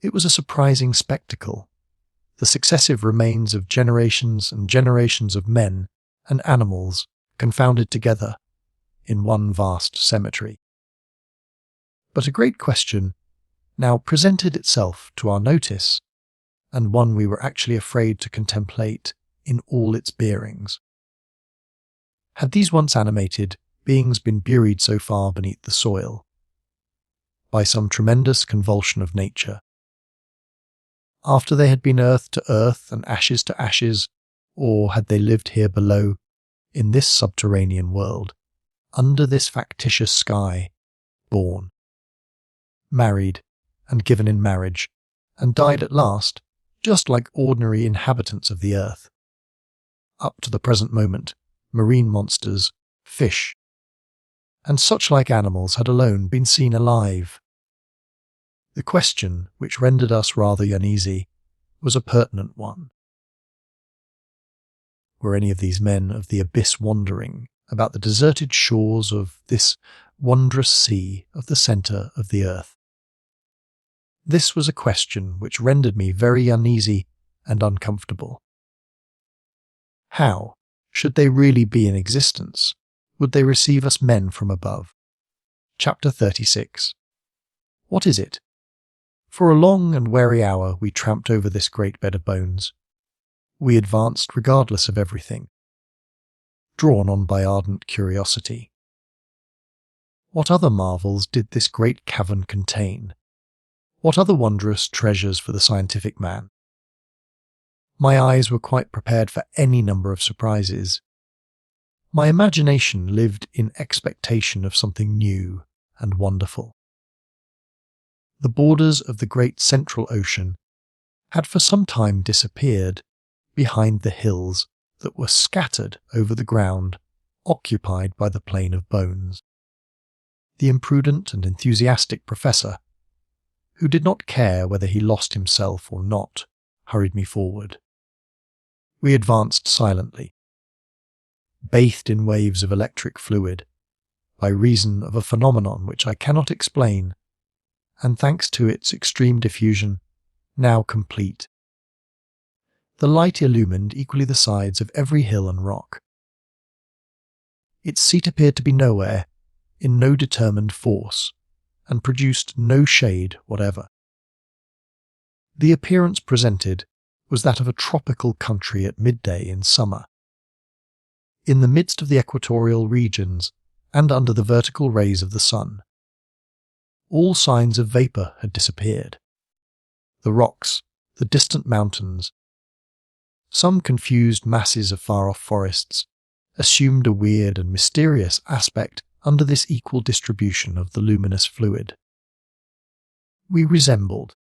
it was a surprising spectacle, the successive remains of generations and generations of men and animals confounded together in one vast cemetery. But a great question now presented itself to our notice, and one we were actually afraid to contemplate in all its bearings. Had these once animated beings been buried so far beneath the soil by some tremendous convulsion of nature, after they had been earth to earth and ashes to ashes, or had they lived here below, in this subterranean world, under this factitious sky, born, married, and given in marriage, and died at last, just like ordinary inhabitants of the earth? Up to the present moment, marine monsters, fish, and such like animals had alone been seen alive. The question, which rendered us rather uneasy, was a pertinent one. Were any of these men of the abyss wandering about the deserted shores of this wondrous sea of the centre of the earth? This was a question which rendered me very uneasy and uncomfortable. How, should they really be in existence, would they receive us men from above? Chapter 36. What is it? For a long and weary hour we tramped over this great bed of bones. We advanced regardless of everything, drawn on by ardent curiosity. What other marvels did this great cavern contain? What other wondrous treasures for the scientific man? My eyes were quite prepared for any number of surprises. My imagination lived in expectation of something new and wonderful. The borders of the great central ocean had for some time disappeared behind the hills that were scattered over the ground occupied by the plain of bones. The imprudent and enthusiastic professor, who did not care whether he lost himself or not, hurried me forward. We advanced silently, bathed in waves of electric fluid, by reason of a phenomenon which I cannot explain, and thanks to its extreme diffusion, now complete. The light illumined equally the sides of every hill and rock. Its seat appeared to be nowhere, in no determined force, and produced no shade whatever. The appearance presented was that of a tropical country at midday in summer. In the midst of the equatorial regions, and under the vertical rays of the sun, all signs of vapour had disappeared. The rocks, the distant mountains, some confused masses of far-off forests, assumed a weird and mysterious aspect under this equal distribution of the luminous fluid. We resembled,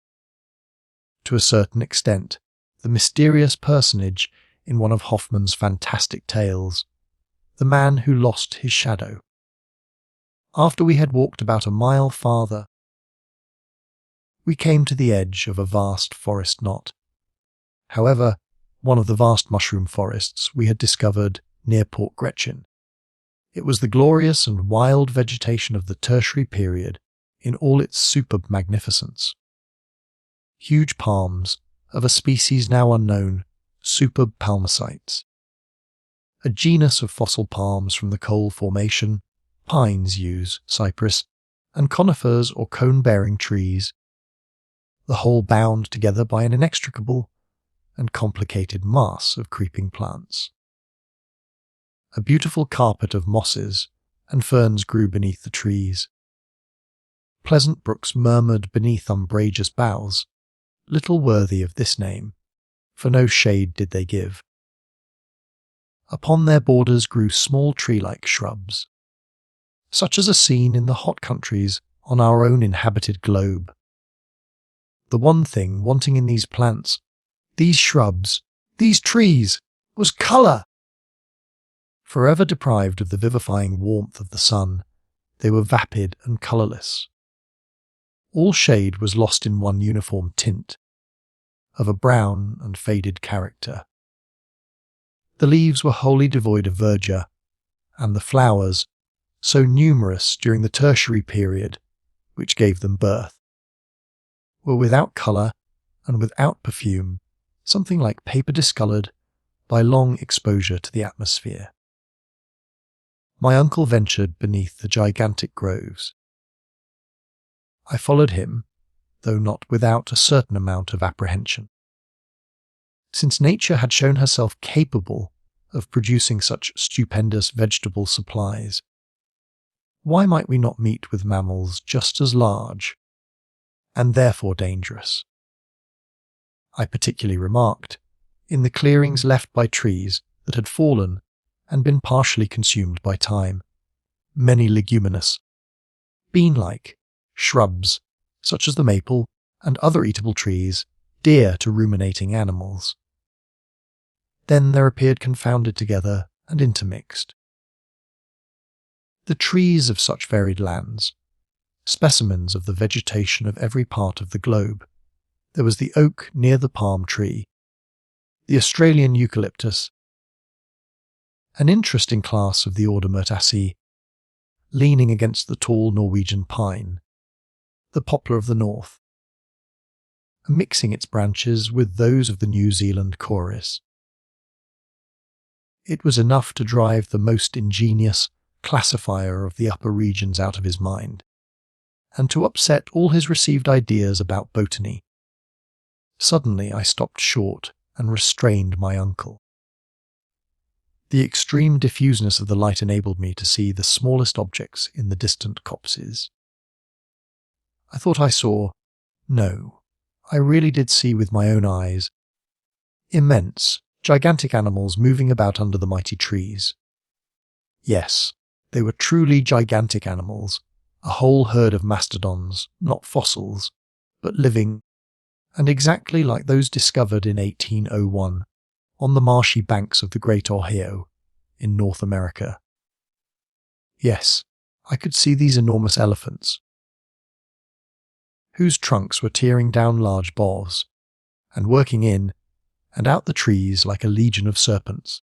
to a certain extent, the mysterious personage in one of Hoffmann's fantastic tales, the man who lost his shadow. After we had walked about a mile farther, we came to the edge of a vast forest knot. However, one of the vast mushroom forests we had discovered near Port Gretchen. It was the glorious and wild vegetation of the Tertiary period in all its superb magnificence. Huge palms, of a species now unknown, superb palmacites. A genus of fossil palms from the coal formation, pines, yews, cypress, and conifers or cone-bearing trees, the whole bound together by an inextricable and complicated mass of creeping plants. A beautiful carpet of mosses and ferns grew beneath the trees. Pleasant brooks murmured beneath umbrageous boughs, little worthy of this name, for no shade did they give. Upon their borders grew small tree-like shrubs, such as are seen in the hot countries on our own inhabited globe. The one thing wanting in these plants, these shrubs, these trees, was colour. Forever deprived of the vivifying warmth of the sun, they were vapid and colourless. All shade was lost in one uniform tint, of a brown and faded character. The leaves were wholly devoid of verdure, and the flowers, so numerous during the tertiary period which gave them birth, were without colour and without perfume, something like paper discoloured by long exposure to the atmosphere. My uncle ventured beneath the gigantic groves. I followed him, though not without a certain amount of apprehension. Since nature had shown herself capable of producing such stupendous vegetable supplies, why might we not meet with mammals just as large, and therefore dangerous? I particularly remarked, in the clearings left by trees that had fallen and been partially consumed by time, many leguminous, bean-like shrubs, such as the maple and other eatable trees, dear to ruminating animals. Then there appeared confounded together and intermixed the trees of such varied lands, specimens of the vegetation of every part of the globe. There was the oak near the palm tree, the Australian eucalyptus, an interesting class of the order Myrtaceae, leaning against the tall Norwegian pine, the poplar of the north, mixing its branches with those of the New Zealand chorus. It was enough to drive the most ingenious classifier of the upper regions out of his mind, and to upset all his received ideas about botany. Suddenly I stopped short and restrained my uncle. The extreme diffuseness of the light enabled me to see the smallest objects in the distant copses. I thought I saw, no, I really did see with my own eyes, immense, gigantic animals moving about under the mighty trees. Yes, they were truly gigantic animals, a whole herd of mastodons, not fossils, but living, and exactly like those discovered in 1801 on the marshy banks of the Great Ohio in North America. Yes, I could see these enormous elephants, whose trunks were tearing down large boughs, and working in and out the trees like a legion of serpents.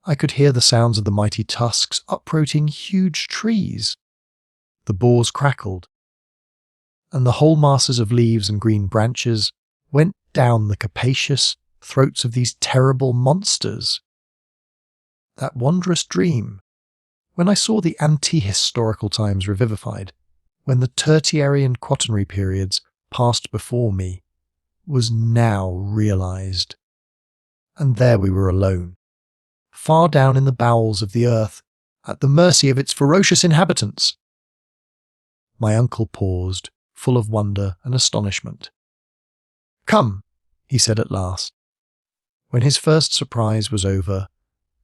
I could hear the sounds of the mighty tusks uprooting huge trees. The boughs crackled, and the whole masses of leaves and green branches went down the capacious throats of these terrible monsters. That wondrous dream, when I saw the ante-historical times revivified, when the tertiary and quaternary periods passed before me, was now realized. And there we were alone, far down in the bowels of the earth, at the mercy of its ferocious inhabitants. My uncle paused, full of wonder and astonishment. "Come," he said at last, when his first surprise was over,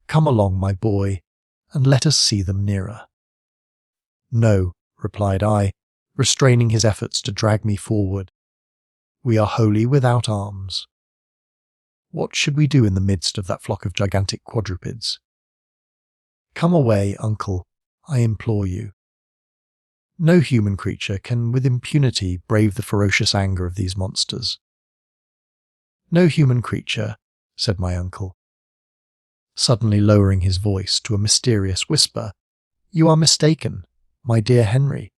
"come along, my boy, and let us see them nearer." "No," replied I, restraining his efforts to drag me forward. "We are wholly without arms. What should we do in the midst of that flock of gigantic quadrupeds? Come away, uncle, I implore you. No human creature can with impunity brave the ferocious anger of these monsters." "No human creature," said my uncle, suddenly lowering his voice to a mysterious whisper. "You are mistaken, my dear Henry.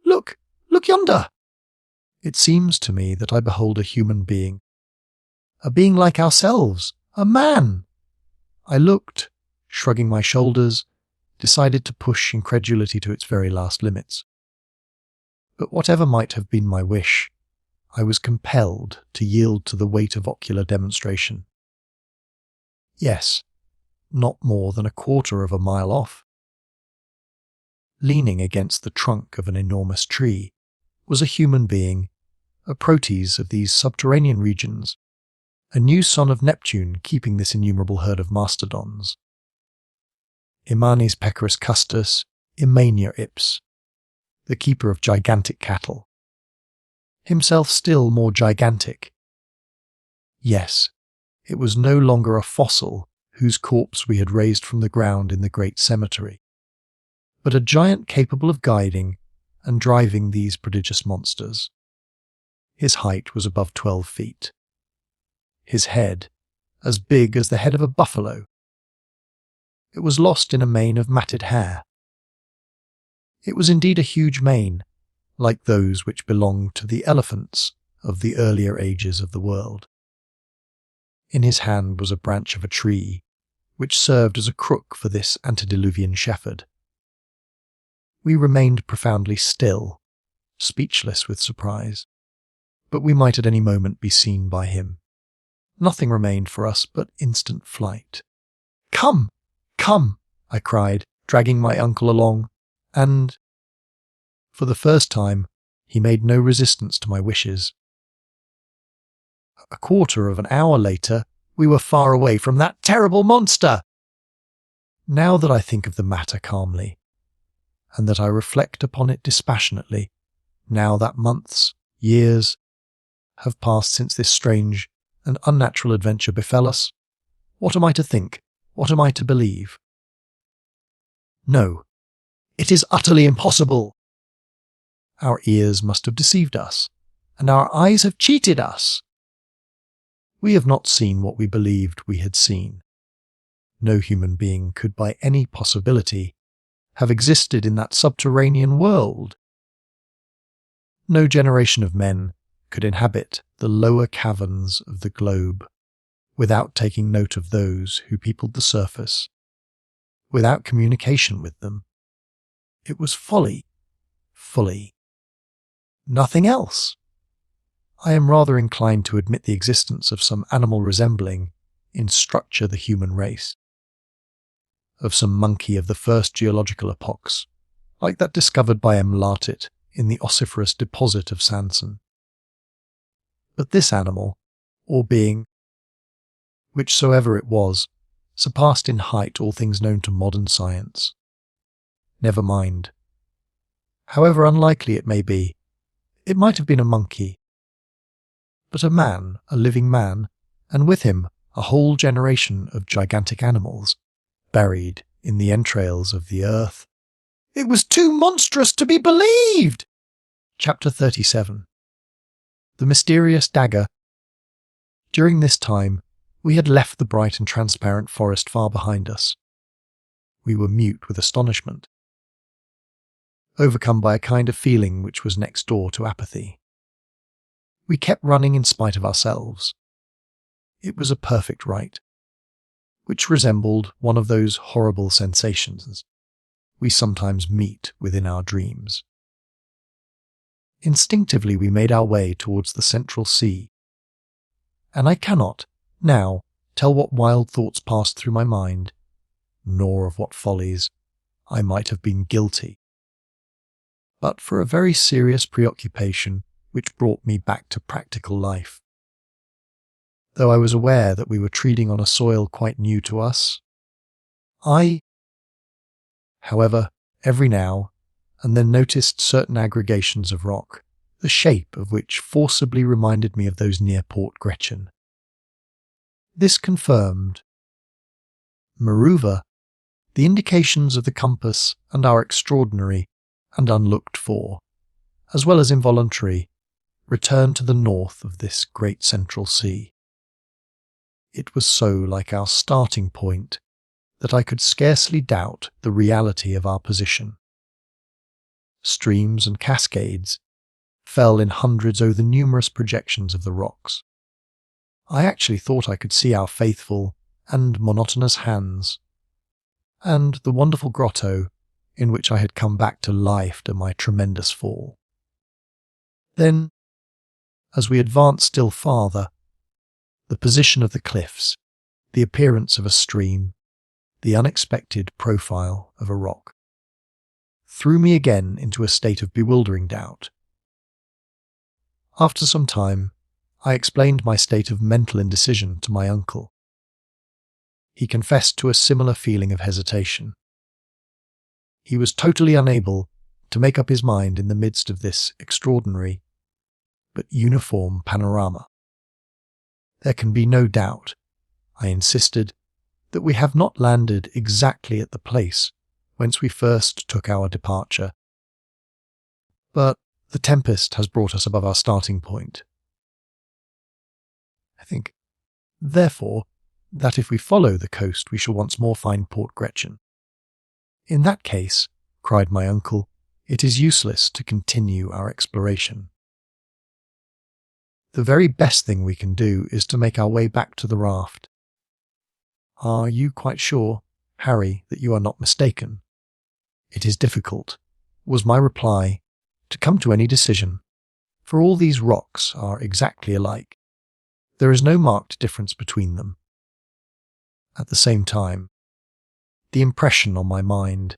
Look, look yonder! It seems to me that I behold a human being. A being like ourselves, a man." I looked, shrugging my shoulders, decided to push incredulity to its very last limits. But whatever might have been my wish, I was compelled to yield to the weight of ocular demonstration. Yes, not more than a quarter of a mile off, leaning against the trunk of an enormous tree, was a human being, a proteus of these subterranean regions, a new son of Neptune keeping this innumerable herd of mastodons. Immanis pecorus custus, immania ips, the keeper of gigantic cattle. Himself still more gigantic. Yes, it was no longer a fossil whose corpse we had raised from the ground in the great cemetery, but a giant capable of guiding and driving these prodigious monsters. His height was above 12 feet. His head, as big as the head of a buffalo. It was lost in a mane of matted hair. It was indeed a huge mane, like those which belonged to the elephants of the earlier ages of the world. In his hand was a branch of a tree, which served as a crook for this antediluvian shepherd. We remained profoundly still, speechless with surprise, but we might at any moment be seen by him. Nothing remained for us but instant flight. "Come! Come!" I cried, dragging my uncle along, and, for the first time, he made no resistance to my wishes. A quarter of an hour later, we were far away from that terrible monster. Now that I think of the matter calmly, and that I reflect upon it dispassionately, now that months, years, have passed since this strange and unnatural adventure befell us, what am I to think? What am I to believe? No, it is utterly impossible. Our ears must have deceived us, and our eyes have cheated us. We have not seen what we believed we had seen. No human being could by any possibility have existed in that subterranean world. No generation of men could inhabit the lower caverns of the globe without taking note of those who peopled the surface, without communication with them. It was folly. Nothing else. I am rather inclined to admit the existence of some animal resembling, in structure, the human race. Of some monkey of the first geological epochs, like that discovered by M. Lartet in the ossiferous deposit of Sanson. But this animal, or being, whichsoever it was, surpassed in height all things known to modern science. Never mind. However unlikely it may be, it might have been a monkey. But a man, a living man, and with him a whole generation of gigantic animals, buried in the entrails of the earth. It was too monstrous to be believed! Chapter 37. The Mysterious Dagger. During this time, we had left the bright and transparent forest far behind us. We were mute with astonishment, overcome by a kind of feeling which was next door to apathy. We kept running in spite of ourselves. It was a perfect right, which resembled one of those horrible sensations we sometimes meet within our dreams. Instinctively we made our way towards the central sea, and I cannot, now, tell what wild thoughts passed through my mind, nor of what follies I might have been guilty, but for a very serious preoccupation which brought me back to practical life. Though I was aware that we were treading on a soil quite new to us, I, however, every now and then noticed certain aggregations of rock, the shape of which forcibly reminded me of those near Port Gretchen. This confirmed, moreover, the indications of the compass and our extraordinary and unlooked for, as well as involuntary, return to the north of this great central sea. It was so like our starting point that I could scarcely doubt the reality of our position. Streams and cascades fell in hundreds over the numerous projections of the rocks. I actually thought I could see our faithful and monotonous hands, and the wonderful grotto in which I had come back to life after my tremendous fall. Then, as we advanced still farther, the position of the cliffs, the appearance of a stream, the unexpected profile of a rock, threw me again into a state of bewildering doubt. After some time, I explained my state of mental indecision to my uncle. He confessed to a similar feeling of hesitation. He was totally unable to make up his mind in the midst of this extraordinary but uniform panorama. There can be no doubt, I insisted, that we have not landed exactly at the place whence we first took our departure. But the tempest has brought us above our starting point. I think, therefore, that if we follow the coast we shall once more find Port Gretchen." "In that case," cried my uncle, "it is useless to continue our exploration. The very best thing we can do is to make our way back to the raft." "Are you quite sure, Harry, that you are not mistaken?" "It is difficult," was my reply, "to come to any decision, for all these rocks are exactly alike. There is no marked difference between them. At the same time, the impression on my mind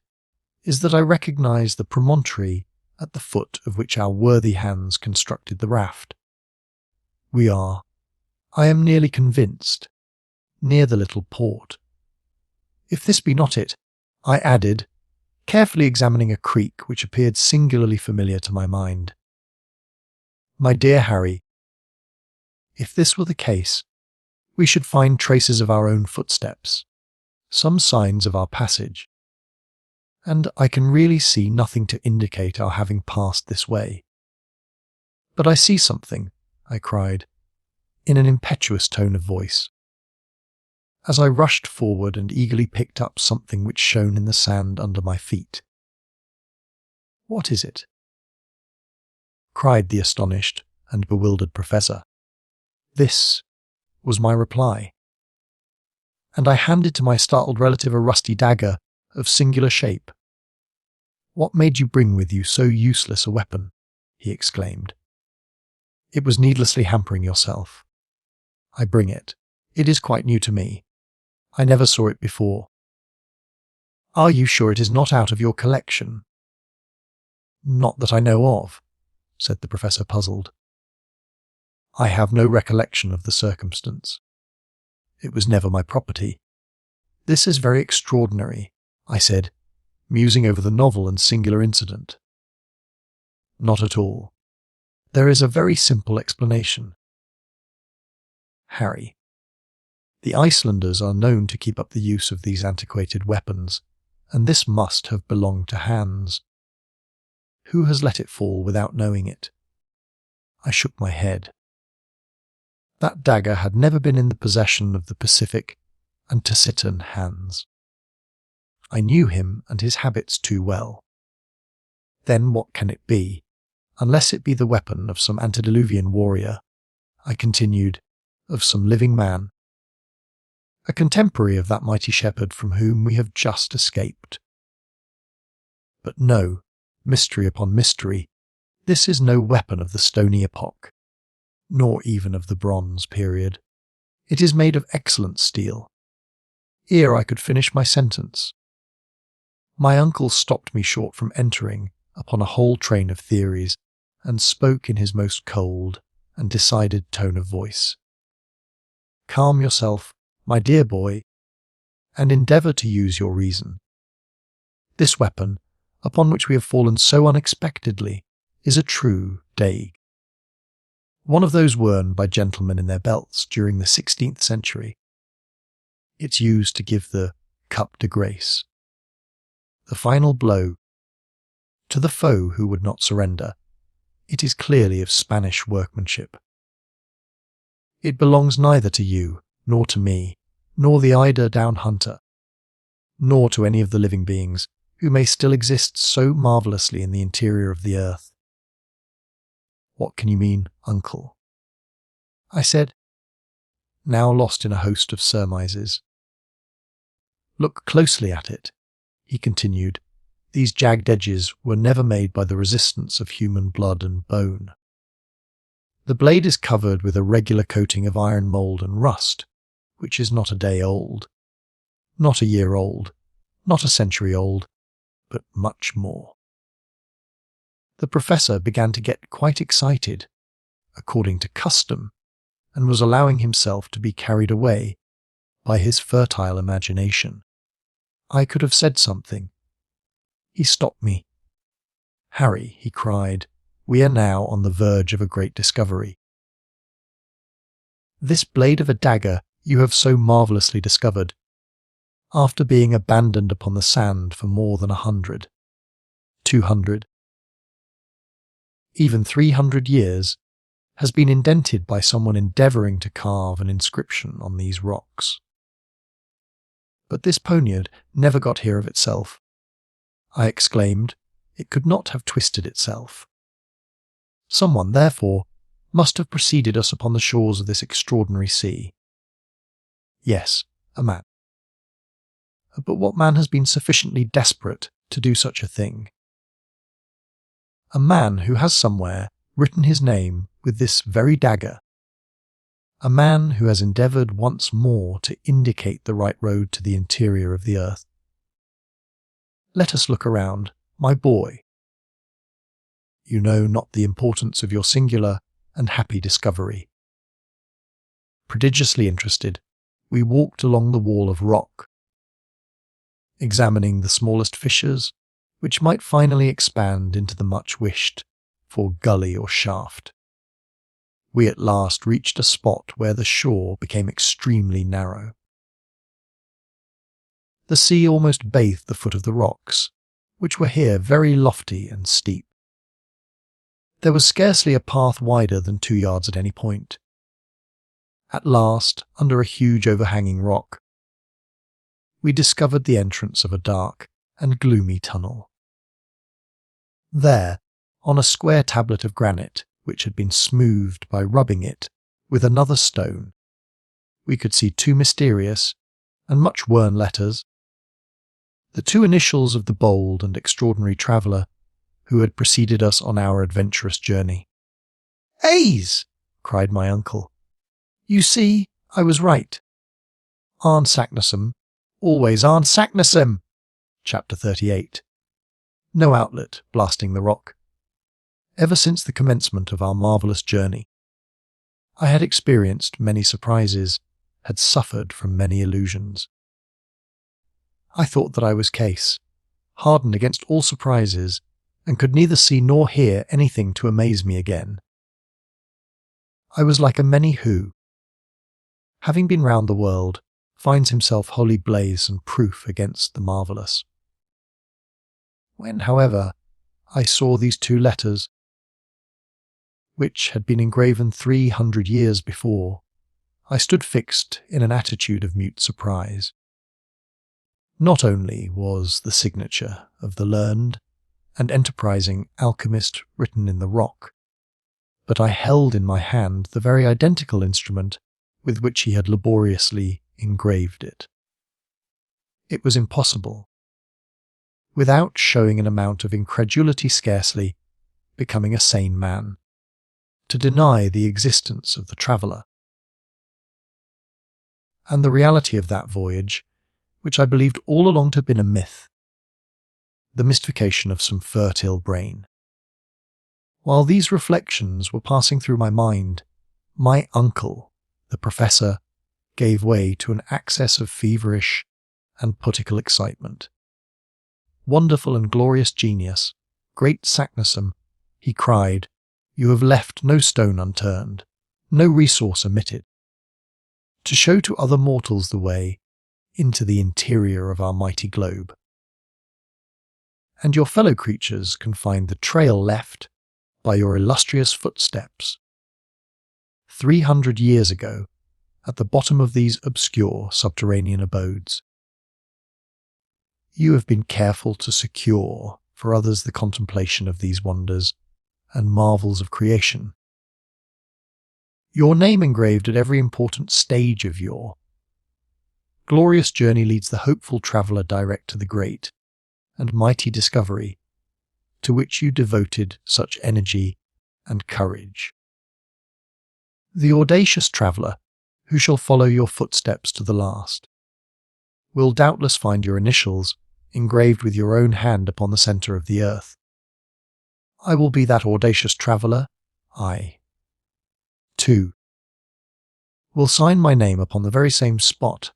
is that I recognize the promontory at the foot of which our worthy hands constructed the raft. We are, I am nearly convinced, near the little port. If this be not it," I added, carefully examining a creek which appeared singularly familiar to my mind, "my dear Harry, if this were the case, we should find traces of our own footsteps, some signs of our passage, and I can really see nothing to indicate our having passed this way." "But I see something," I cried, in an impetuous tone of voice, as I rushed forward and eagerly picked up something which shone in the sand under my feet. "What is it?" cried the astonished and bewildered professor. "This," was my reply, and I handed to my startled relative a rusty dagger of singular shape. "What made you bring with you so useless a weapon?" he exclaimed. "It was needlessly hampering yourself. I bring it. It is quite new to me. I never saw it before." "Are you sure it is not out of your collection?" "Not that I know of," said the professor, puzzled. "I have no recollection of the circumstance. It was never my property." "This is very extraordinary," I said, musing over the novel and singular incident. "Not at all. There is a very simple explanation. Harry, the Icelanders are known to keep up the use of these antiquated weapons, and this must have belonged to Hans. Who has let it fall without knowing it?" I shook my head. That dagger had never been in the possession of the Pacific and taciturn Hans. I knew him and his habits too well. "Then what can it be, unless it be the weapon of some antediluvian warrior?" I continued, "of some living man, a contemporary of that mighty shepherd from whom we have just escaped. But no, mystery upon mystery, this is no weapon of the stony epoch, nor even of the bronze period. It is made of excellent steel." Ere I could finish my sentence, my uncle stopped me short from entering upon a whole train of theories, and spoke in his most cold and decided tone of voice. "Calm yourself, my dear boy, and endeavour to use your reason. This weapon, upon which we have fallen so unexpectedly, is a true Dagger, one of those worn by gentlemen in their belts during the 16th century. It's used to give the coup de grace, the final blow, to the foe who would not surrender. It is clearly of Spanish workmanship. It belongs neither to you, nor to me, nor the Eider-Down hunter, nor to any of the living beings who may still exist so marvellously in the interior of the earth." "What can you mean, uncle?" I said, now lost in a host of surmises. "Look closely at it," he continued. "These jagged edges were never made by the resistance of human blood and bone. The blade is covered with a regular coating of iron mould and rust, which is not a day old, not a year old, not a century old, but much more." The professor began to get quite excited, according to custom, and was allowing himself to be carried away by his fertile imagination. I could have said something. He stopped me. "Harry," he cried, "we are now on the verge of a great discovery. This blade of a dagger you have so marvellously discovered, after being abandoned upon the sand for more than 100, 200, even 300 years, has been indented by someone endeavouring to carve an inscription on these rocks. But this poniard never got here of itself. I exclaimed, it could not have twisted itself. Someone, therefore, must have preceded us upon the shores of this extraordinary sea. Yes, a man. But what man has been sufficiently desperate to do such a thing? A man who has somewhere written his name with this very dagger. A man who has endeavoured once more to indicate the right road to the interior of the earth. Let us look around, my boy. You know not the importance of your singular and happy discovery. Prodigiously interested, we walked along the wall of rock, examining the smallest fissures, which might finally expand into the much-wished for gully or shaft. We at last reached a spot where the shore became extremely narrow. The sea almost bathed the foot of the rocks, which were here very lofty and steep. There was scarcely a path wider than 2 yards at any point. At last, under a huge overhanging rock, we discovered the entrance of a dark and gloomy tunnel. There, on a square tablet of granite, which had been smoothed by rubbing it with another stone, we could see 2 mysterious and much worn letters, the 2 initials of the bold and extraordinary traveller who had preceded us on our adventurous journey. "A's!" cried my uncle. "You see, I was right. Arn Saknussemm, always Arn Saknussemm." Chapter 38. No outlet blasting the rock. Ever since the commencement of our marvellous journey, I had experienced many surprises, had suffered from many illusions. I thought that I was Case, hardened against all surprises, and could neither see nor hear anything to amaze me again. I was like a many who, having been round the world, finds himself wholly blaze and proof against the marvellous. When, however, I saw these 2 letters, which had been engraven 300 years before, I stood fixed in an attitude of mute surprise. Not only was the signature of the learned and enterprising alchemist written in the rock, but I held in my hand the very identical instrument with which he had laboriously engraved it. It was impossible, without showing an amount of incredulity scarcely becoming a sane man, to deny the existence of the traveller, and the reality of that voyage, which I believed all along to have been a myth, the mystification of some fertile brain. While these reflections were passing through my mind, my uncle, the professor, gave way to an access of feverish and poetical excitement. "Wonderful and glorious genius, great Saknussemm," he cried, "you have left no stone unturned, no resource omitted, to show to other mortals the way into the interior of our mighty globe. And your fellow creatures can find the trail left by your illustrious footsteps 300 years ago at the bottom of these obscure subterranean abodes. You have been careful to secure for others the contemplation of these wonders and marvels of creation. Your name engraved at every important stage of your glorious journey leads the hopeful traveller direct to the great and mighty discovery to which you devoted such energy and courage. The audacious traveller who shall follow your footsteps to the last will doubtless find your initials engraved with your own hand upon the centre of the earth. I will be that audacious traveller. I, too, will sign my name upon the very same spot,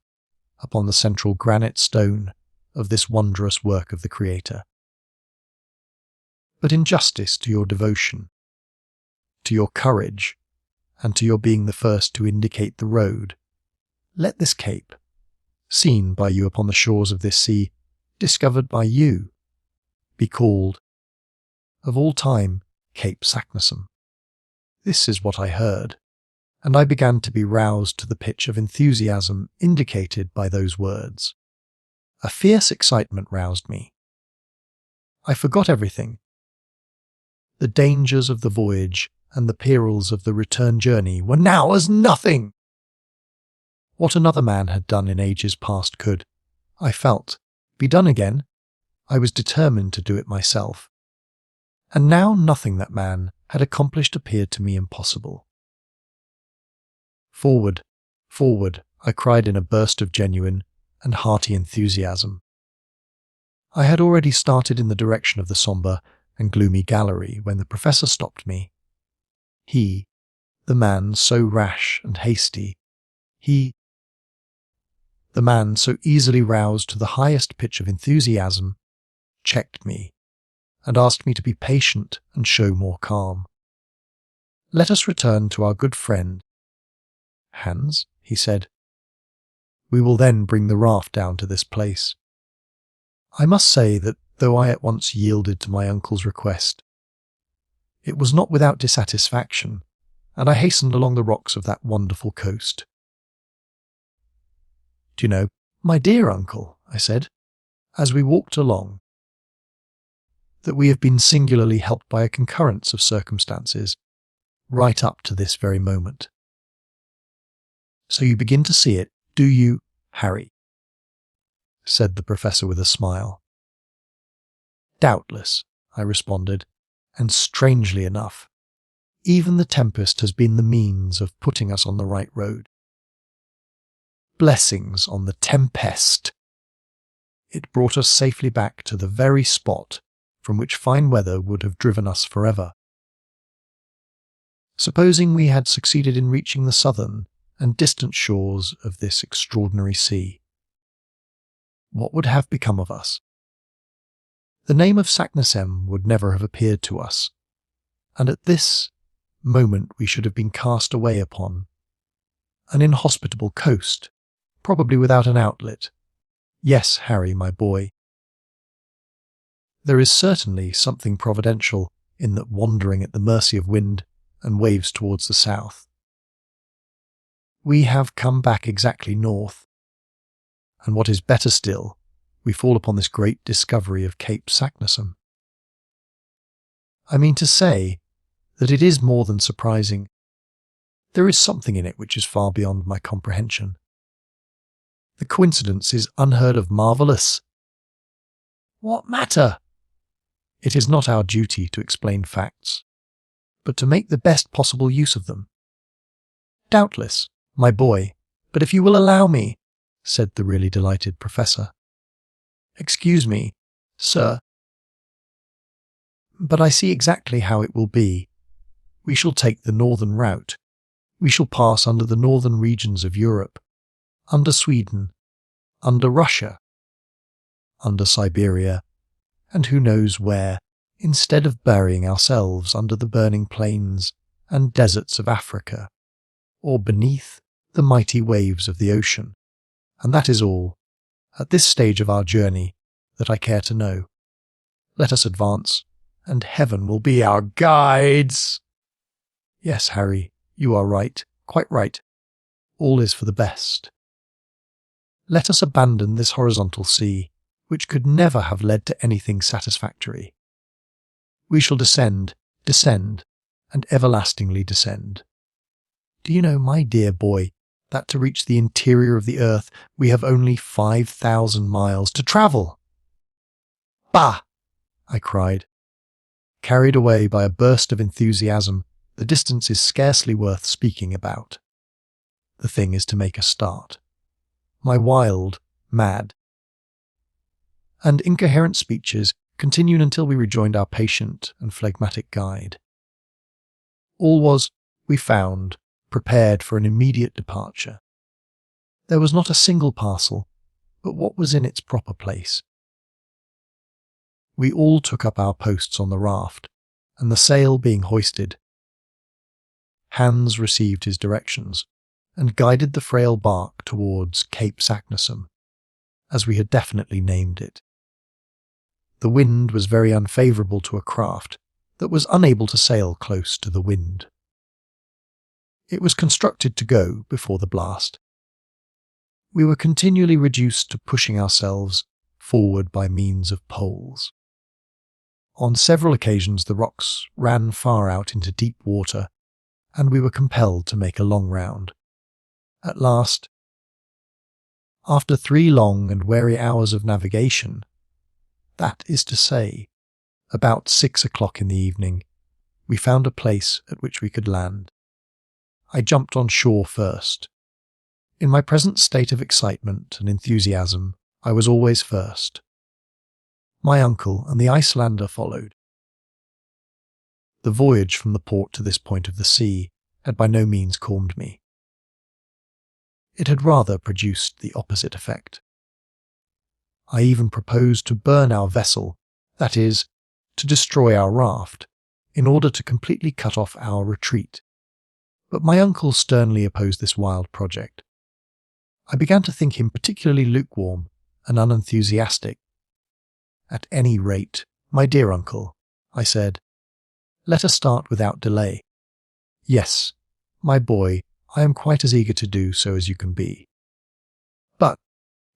upon the central granite stone of this wondrous work of the Creator. But in justice to your devotion, to your courage, and to your being the first to indicate the road, let this cape, seen by you upon the shores of this sea, discovered by you, be called, of all time, Cape Saknussemm. This is what I heard, and I began to be roused to the pitch of enthusiasm indicated by those words. A fierce excitement roused me. I forgot everything. The dangers of the voyage and the perils of the return journey were now as nothing. What another man had done in ages past could, I felt, be done again. I was determined to do it myself. And now nothing that man had accomplished appeared to me impossible. Forward, forward, I cried in a burst of genuine and hearty enthusiasm. I had already started in the direction of the sombre and gloomy gallery when the professor stopped me. He, the man so rash and hasty, the man so easily roused to the highest pitch of enthusiasm, checked me and asked me to be patient and show more calm. Let us return to our good friend. Hans, he said. We will then bring the raft down to this place. I must say that though I at once yielded to my uncle's request, it was not without dissatisfaction, and I hastened along the rocks of that wonderful coast. Do you know, my dear uncle, I said, as we walked along, that we have been singularly helped by a concurrence of circumstances right up to this very moment. So you begin to see it, do you, Harry? Said the professor with a smile. Doubtless, I responded, and strangely enough, even the tempest has been the means of putting us on the right road. Blessings on the tempest! It brought us safely back to the very spot from which fine weather would have driven us forever. Supposing we had succeeded in reaching the southern and distant shores of this extraordinary sea, what would have become of us? The name of Saknussemm would never have appeared to us, and at this moment we should have been cast away upon an inhospitable coast, probably without an outlet. Yes, Harry, my boy. There is certainly something providential in that wandering at the mercy of wind and waves towards the south. We have come back exactly north, and what is better still, we fall upon this great discovery of Cape Saknussemm. I mean to say that it is more than surprising. There is something in it which is far beyond my comprehension. The coincidence is unheard of marvellous. What matter? It is not our duty to explain facts, but to make the best possible use of them. Doubtless, my boy, but if you will allow me, said the really delighted professor. Excuse me, sir, but I see exactly how it will be. We shall take the northern route. We shall pass under the northern regions of Europe, under Sweden, under Russia, under Siberia, and who knows where, instead of burying ourselves under the burning plains and deserts of Africa, or beneath the mighty waves of the ocean. And that is all, at this stage of our journey, that I care to know. Let us advance, and heaven will be our guides. Yes, Harry, you are right, quite right. All is for the best. Let us abandon this horizontal sea, which could never have led to anything satisfactory. We shall descend, and everlastingly descend. Do you know, my dear boy, that to reach the interior of the earth we have only 5,000 miles to travel? Bah! I cried. Carried away by a burst of enthusiasm, the distance is scarcely worth speaking about. The thing is to make a start. My wild, mad, and incoherent speeches continued until we rejoined our patient and phlegmatic guide. All was, we found, prepared for an immediate departure. There was not a single parcel, but what was in its proper place. We all took up our posts on the raft, and the sail being hoisted, Hans received his directions, and guided the frail bark towards Cape Saknussemm, as we had definitely named it. The wind was very unfavourable to a craft that was unable to sail close to the wind. It was constructed to go before the blast. We were continually reduced to pushing ourselves forward by means of poles. On several occasions the rocks ran far out into deep water, and we were compelled to make a long round. At last, after 3 long and weary hours of navigation, that is to say, about 6 o'clock in the evening, we found a place at which we could land. I jumped on shore first. In my present state of excitement and enthusiasm, I was always first. My uncle and the Icelander followed. The voyage from the port to this point of the sea had by no means calmed me. It had rather produced the opposite effect. I even proposed to burn our vessel, that is, to destroy our raft, in order to completely cut off our retreat. But my uncle sternly opposed this wild project. I began to think him particularly lukewarm and unenthusiastic. "At any rate, my dear uncle," I said, "let us start without delay." "Yes, my boy, I am quite as eager to do so as you can be. But,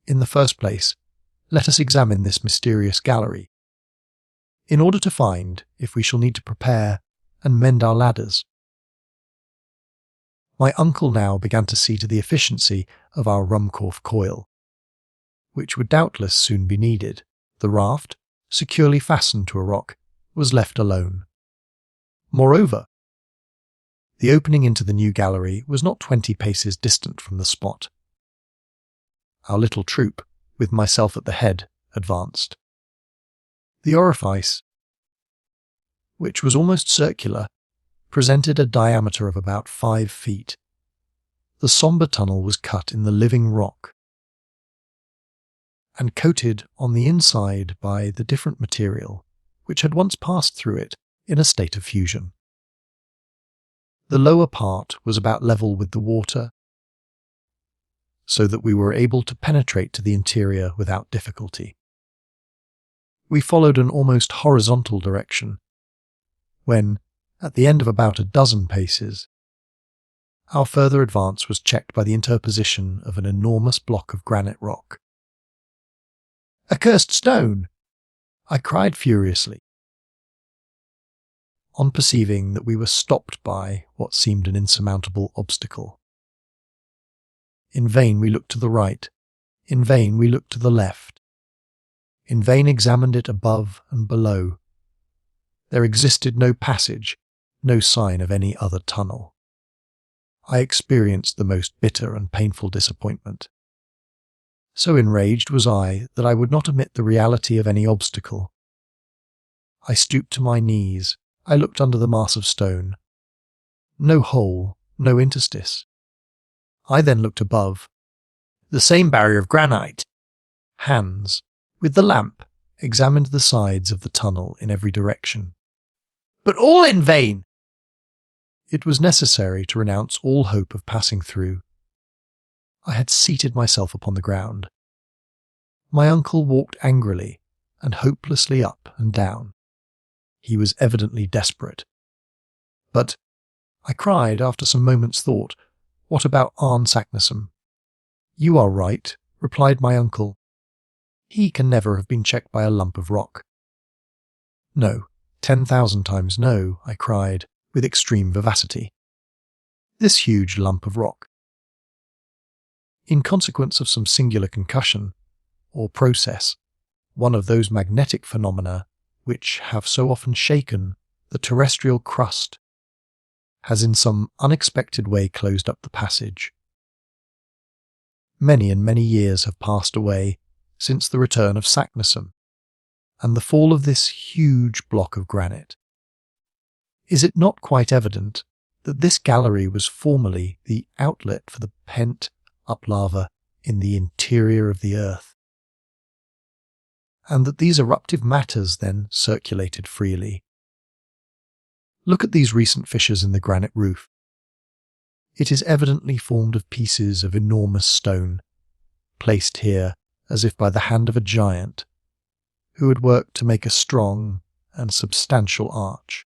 in the first place, let us examine this mysterious gallery, in order to find if we shall need to prepare and mend our ladders." My uncle now began to see to the efficiency of our Ruhmkorff coil, which would doubtless soon be needed. The raft, securely fastened to a rock, was left alone. Moreover, the opening into the new gallery was not 20 paces distant from the spot. Our little troop, with myself at the head, advanced. The orifice, which was almost circular, presented a diameter of about 5 feet. The sombre tunnel was cut in the living rock and coated on the inside by the different material which had once passed through it in a state of fusion. The lower part was about level with the water, so that we were able to penetrate to the interior without difficulty. We followed an almost horizontal direction, when, at the end of about a dozen paces, our further advance was checked by the interposition of an enormous block of granite rock. "Accursed stone!" I cried furiously, on perceiving that we were stopped by what seemed an insurmountable obstacle. In vain we looked to the right, in vain we looked to the left, in vain examined it above and below. There existed no passage, no sign of any other tunnel. I experienced the most bitter and painful disappointment. So enraged was I that I would not admit the reality of any obstacle. I stooped to my knees. I looked under the mass of stone. No hole, no interstice. I then looked above. The same barrier of granite. Hans, with the lamp, examined the sides of the tunnel in every direction. But all in vain! It was necessary to renounce all hope of passing through. I had seated myself upon the ground. My uncle walked angrily and hopelessly up and down. He was evidently desperate. "But," I cried after some moments' thought, "what about Arne Saknussemm?" "You are right," replied my uncle. "He can never have been checked by a lump of rock." "No, 10,000 times no," I cried, with extreme vivacity. "This huge lump of rock, in consequence of some singular concussion, or process, one of those magnetic phenomena which have so often shaken the terrestrial crust, has in some unexpected way closed up the passage. Many and many years have passed away since the return of Saknussemm, and the fall of this huge block of granite. Is it not quite evident that this gallery was formerly the outlet for the pent-up lava in the interior of the earth, and that these eruptive matters then circulated freely? Look at these recent fissures in the granite roof. It is evidently formed of pieces of enormous stone, placed here as if by the hand of a giant, who had worked to make a strong and substantial arch.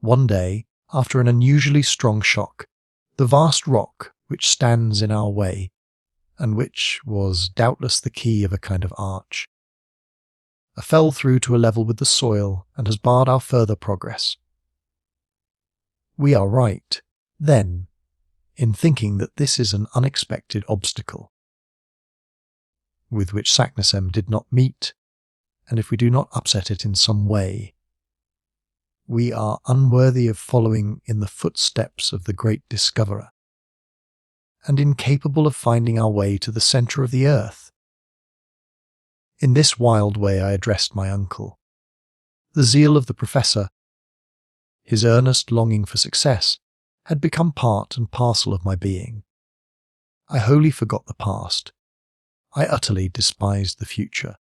One day, after an unusually strong shock, the vast rock which stands in our way, and which was doubtless the key of a kind of arch, fell through to a level with the soil and has barred our further progress. We are right, then, in thinking that this is an unexpected obstacle, with which Saknussemm did not meet, and if we do not upset it in some way, we are unworthy of following in the footsteps of the great discoverer, and incapable of finding our way to the centre of the earth. In this wild way I addressed my uncle. The zeal of the professor, his earnest longing for success, had become part and parcel of my being. I wholly forgot the past. I utterly despised the future.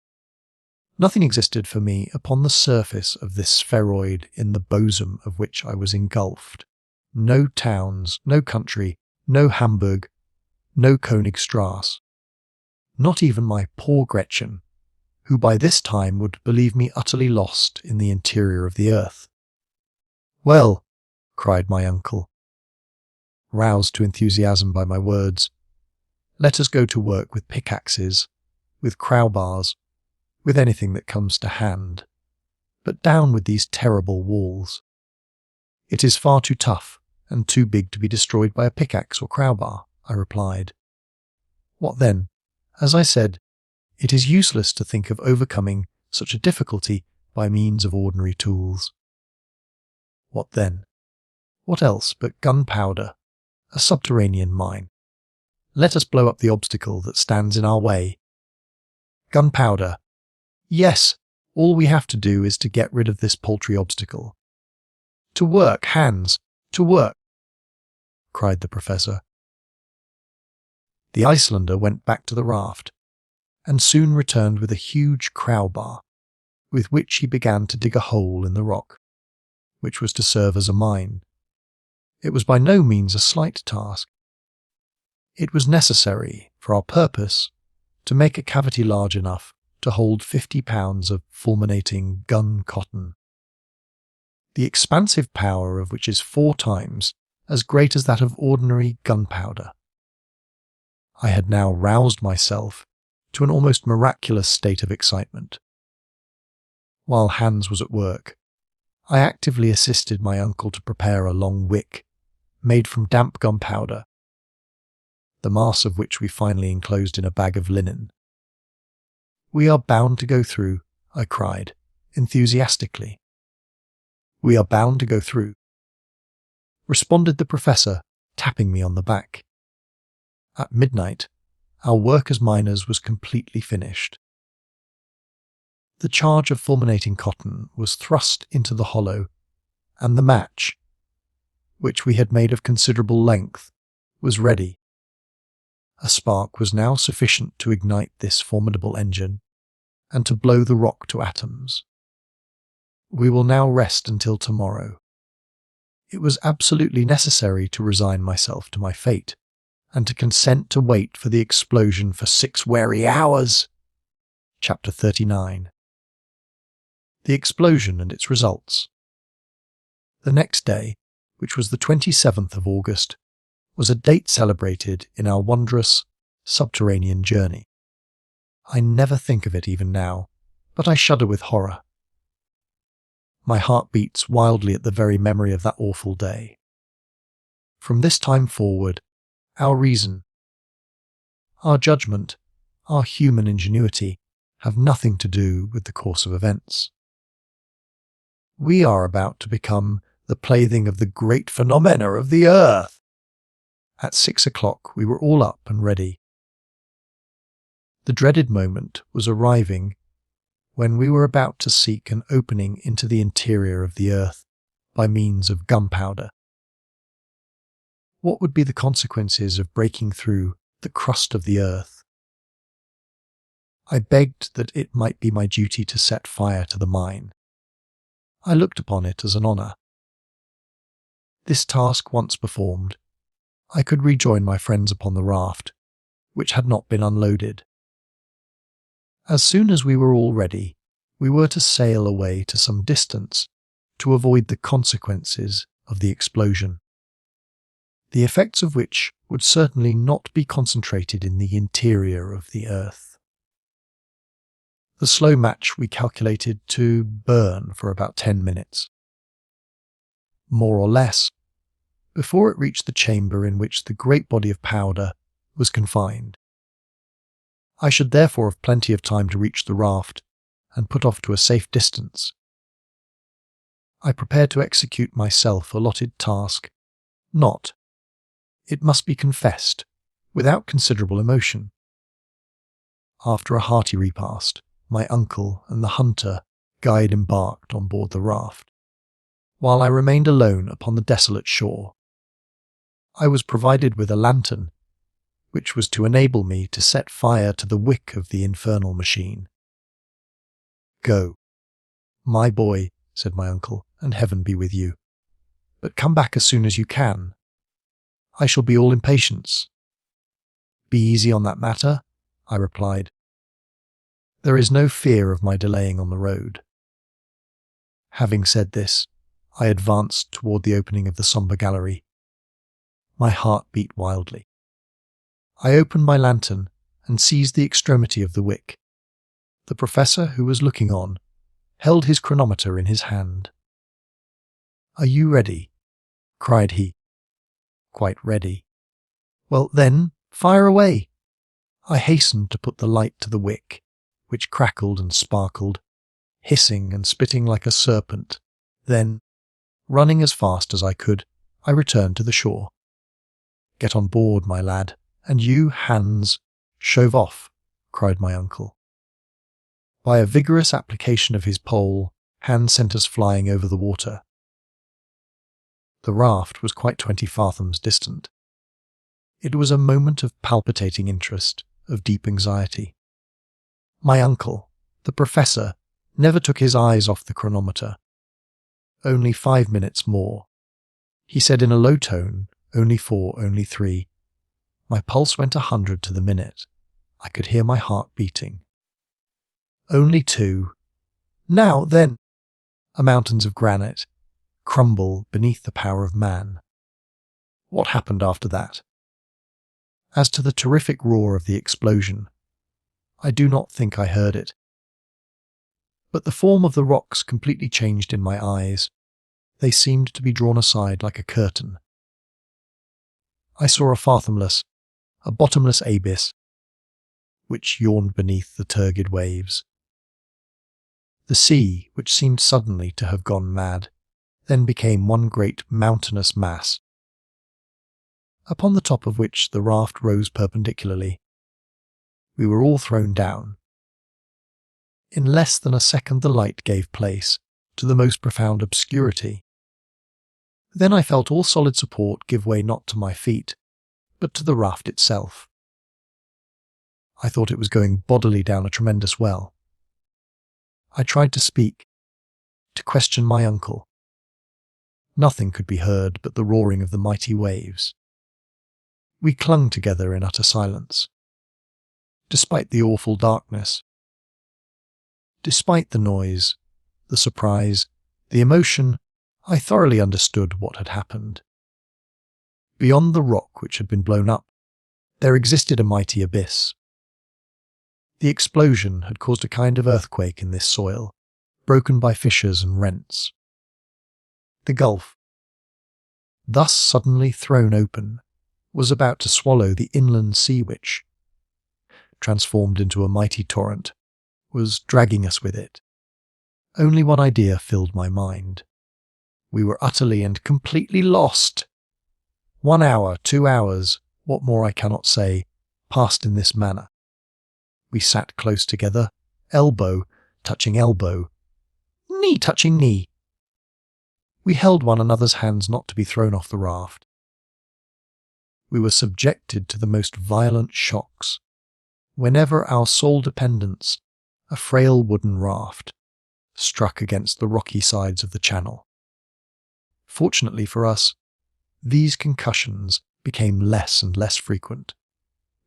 Nothing existed for me upon the surface of this spheroid in the bosom of which I was engulfed. No towns, no country, no Hamburg, no Königstrasse. Not even my poor Gretchen, who by this time would believe me utterly lost in the interior of the earth. "Well," cried my uncle, roused to enthusiasm by my words, "let us go to work with pickaxes, with crowbars, with anything that comes to hand, but down with these terrible walls. It is far too tough and too big to be destroyed by a pickaxe or crowbar," I replied. "What then? As I said, it is useless to think of overcoming such a difficulty by means of ordinary tools." "What then? What else but gunpowder, a subterranean mine? Let us blow up the obstacle that stands in our way." "Gunpowder! Yes, all we have to do is to get rid of this paltry obstacle." "To work, Hans, to work!" cried the professor. The Icelander went back to the raft, and soon returned with a huge crowbar, with which he began to dig a hole in the rock, which was to serve as a mine. It was by no means a slight task. It was necessary, for our purpose, to make a cavity large enough to hold 50 pounds of fulminating gun cotton, the expansive power of which is 4 times as great as that of ordinary gunpowder. I had now roused myself to an almost miraculous state of excitement. While Hans was at work, I actively assisted my uncle to prepare a long wick, made from damp gunpowder, the mass of which we finally enclosed in a bag of linen. "We are bound to go through," I cried, enthusiastically. "We are bound to go through," responded the professor, tapping me on the back. At midnight, our work as miners was completely finished. The charge of fulminating cotton was thrust into the hollow, and the match, which we had made of considerable length, was ready. A spark was now sufficient to ignite this formidable engine, and to blow the rock to atoms. We will now rest until tomorrow. It was absolutely necessary to resign myself to my fate, and to consent to wait for the explosion for 6 weary hours. Chapter 39. The explosion and its results. The next day, which was the 27th of August, was a date celebrated in our wondrous subterranean journey. I never think of it even now, but I shudder with horror. My heart beats wildly at the very memory of that awful day. From this time forward, our reason, our judgment, our human ingenuity have nothing to do with the course of events. We are about to become the plaything of the great phenomena of the earth. At 6 o'clock we were all up and ready. The dreaded moment was arriving when we were about to seek an opening into the interior of the earth by means of gunpowder. What would be the consequences of breaking through the crust of the earth? I begged that it might be my duty to set fire to the mine. I looked upon it as an honour. This task once performed, I could rejoin my friends upon the raft, which had not been unloaded. As soon as we were all ready, we were to sail away to some distance to avoid the consequences of the explosion. the effects of which would certainly not be concentrated in the interior of the earth. The slow match we calculated to burn for about 10 minutes. More or less, before it reached the chamber in which the great body of powder was confined. I should therefore have plenty of time to reach the raft and put off to a safe distance. I prepared to execute my self-allotted task, not, it must be confessed, without considerable emotion. After a hearty repast, my uncle and the hunter guide embarked on board the raft, while I remained alone upon the desolate shore. I was provided with a lantern, which was to enable me to set fire to the wick of the infernal machine. "Go, my boy," said my uncle, "and heaven be with you. But come back as soon as you can. I shall be all impatience." "Be easy on that matter," I replied. "There is no fear of my delaying on the road." Having said this, I advanced toward the opening of the sombre gallery. My heart beat wildly. I opened my lantern and seized the extremity of the wick. The professor, who was looking on, held his chronometer in his hand. "Are you ready?" cried he. "Quite ready." "Well, then, fire away." I hastened to put the light to the wick, which crackled and sparkled, hissing and spitting like a serpent. Then, running as fast as I could, I returned to the shore. "Get on board, my lad, and you, Hans, shove off," cried my uncle. By a vigorous application of his pole, Hans sent us flying over the water. The raft was quite 20 fathoms distant. It was a moment of palpitating interest, of deep anxiety. My uncle, the professor, never took his eyes off the chronometer. "Only 5 minutes more," he said in a low tone. "Only 4, only 3. My pulse went 100 to the minute. I could hear my heart beating. "Only 2. Now, then!" Mountains of granite crumble beneath the power of man. What happened after that? As to the terrific roar of the explosion, I do not think I heard it. But the form of the rocks completely changed in my eyes. They seemed to be drawn aside like a curtain. I saw a fathomless, a bottomless abyss, which yawned beneath the turgid waves. The sea, which seemed suddenly to have gone mad, then became one great mountainous mass, upon the top of which the raft rose perpendicularly. We were all thrown down. In less than a second the light gave place to the most profound obscurity. Then I felt all solid support give way not to my feet, but to the raft itself. I thought it was going bodily down a tremendous well. I tried to speak, to question my uncle. Nothing could be heard but the roaring of the mighty waves. We clung together in utter silence. Despite the awful darkness, despite the noise, the surprise, the emotion, I thoroughly understood what had happened. Beyond the rock which had been blown up, there existed a mighty abyss. The explosion had caused a kind of earthquake in this soil, broken by fissures and rents. The gulf, thus suddenly thrown open, was about to swallow the inland sea which, transformed into a mighty torrent, was dragging us with it. Only one idea filled my mind. We were utterly and completely lost. 1 hour, 2 hours, what more I cannot say, passed in this manner. We sat close together, elbow touching elbow, knee touching knee. We held one another's hands not to be thrown off the raft. We were subjected to the most violent shocks. Whenever our sole dependence, a frail wooden raft, struck against the rocky sides of the channel. Fortunately for us, these concussions became less and less frequent,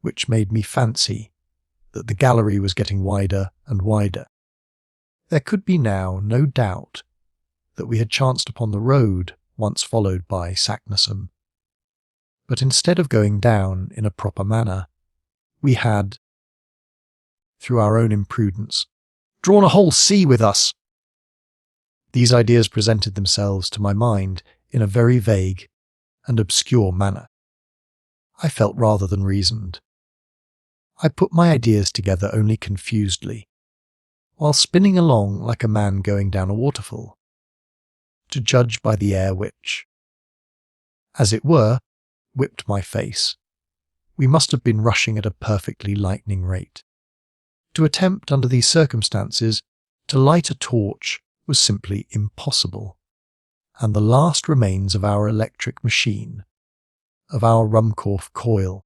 which made me fancy that the gallery was getting wider and wider. There could be now no doubt that we had chanced upon the road once followed by Saknussemm. But instead of going down in a proper manner, we had, through our own imprudence, drawn a whole sea with us. These ideas presented themselves to my mind in a very vague and obscure manner. I felt rather than reasoned. I put my ideas together only confusedly, while spinning along like a man going down a waterfall, to judge by the air which, as it were, whipped my face. We must have been rushing at a perfectly lightning rate. To attempt under these circumstances to light a torch was simply impossible, and the last remains of our electric machine, of our Ruhmkorff coil,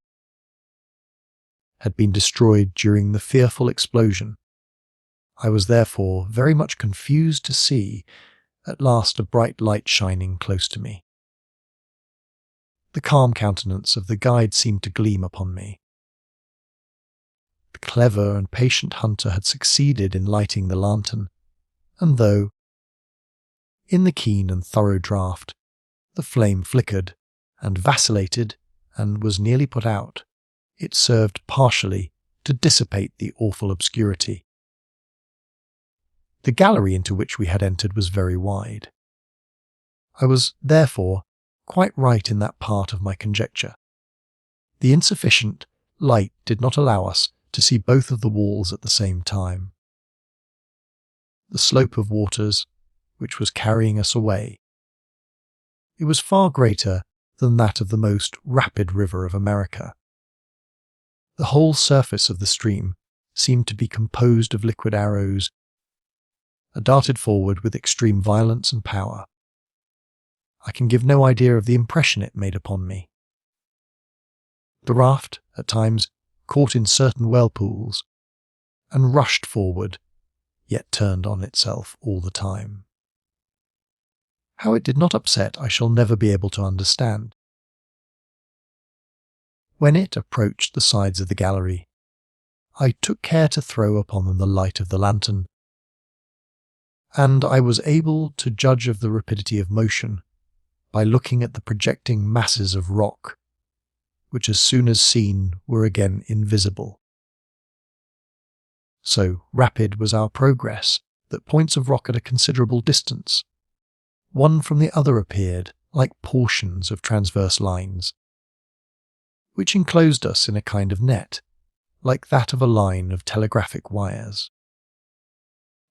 had been destroyed during the fearful explosion. I was therefore very much confused to see at last a bright light shining close to me. The calm countenance of the guide seemed to gleam upon me. The clever and patient hunter had succeeded in lighting the lantern, and though, in the keen and thorough draught, the flame flickered and vacillated and was nearly put out, it served partially to dissipate the awful obscurity. The gallery into which we had entered was very wide. I was, therefore, quite right in that part of my conjecture. The insufficient light did not allow us to see both of the walls at the same time. The slope of waters, which was carrying us away, it was far greater than that of the most rapid river of America. The whole surface of the stream seemed to be composed of liquid arrows, darted forward with extreme violence and power. I can give no idea of the impression it made upon me. The raft, at times, caught in certain whirlpools, and rushed forward, yet turned on itself all the time. How it did not upset I shall never be able to understand. When it approached the sides of the gallery, I took care to throw upon them the light of the lantern, and I was able to judge of the rapidity of motion by looking at the projecting masses of rock, which as soon as seen were again invisible. So rapid was our progress that points of rock at a considerable distance, one from the other, appeared like portions of transverse lines, which enclosed us in a kind of net, like that of a line of telegraphic wires.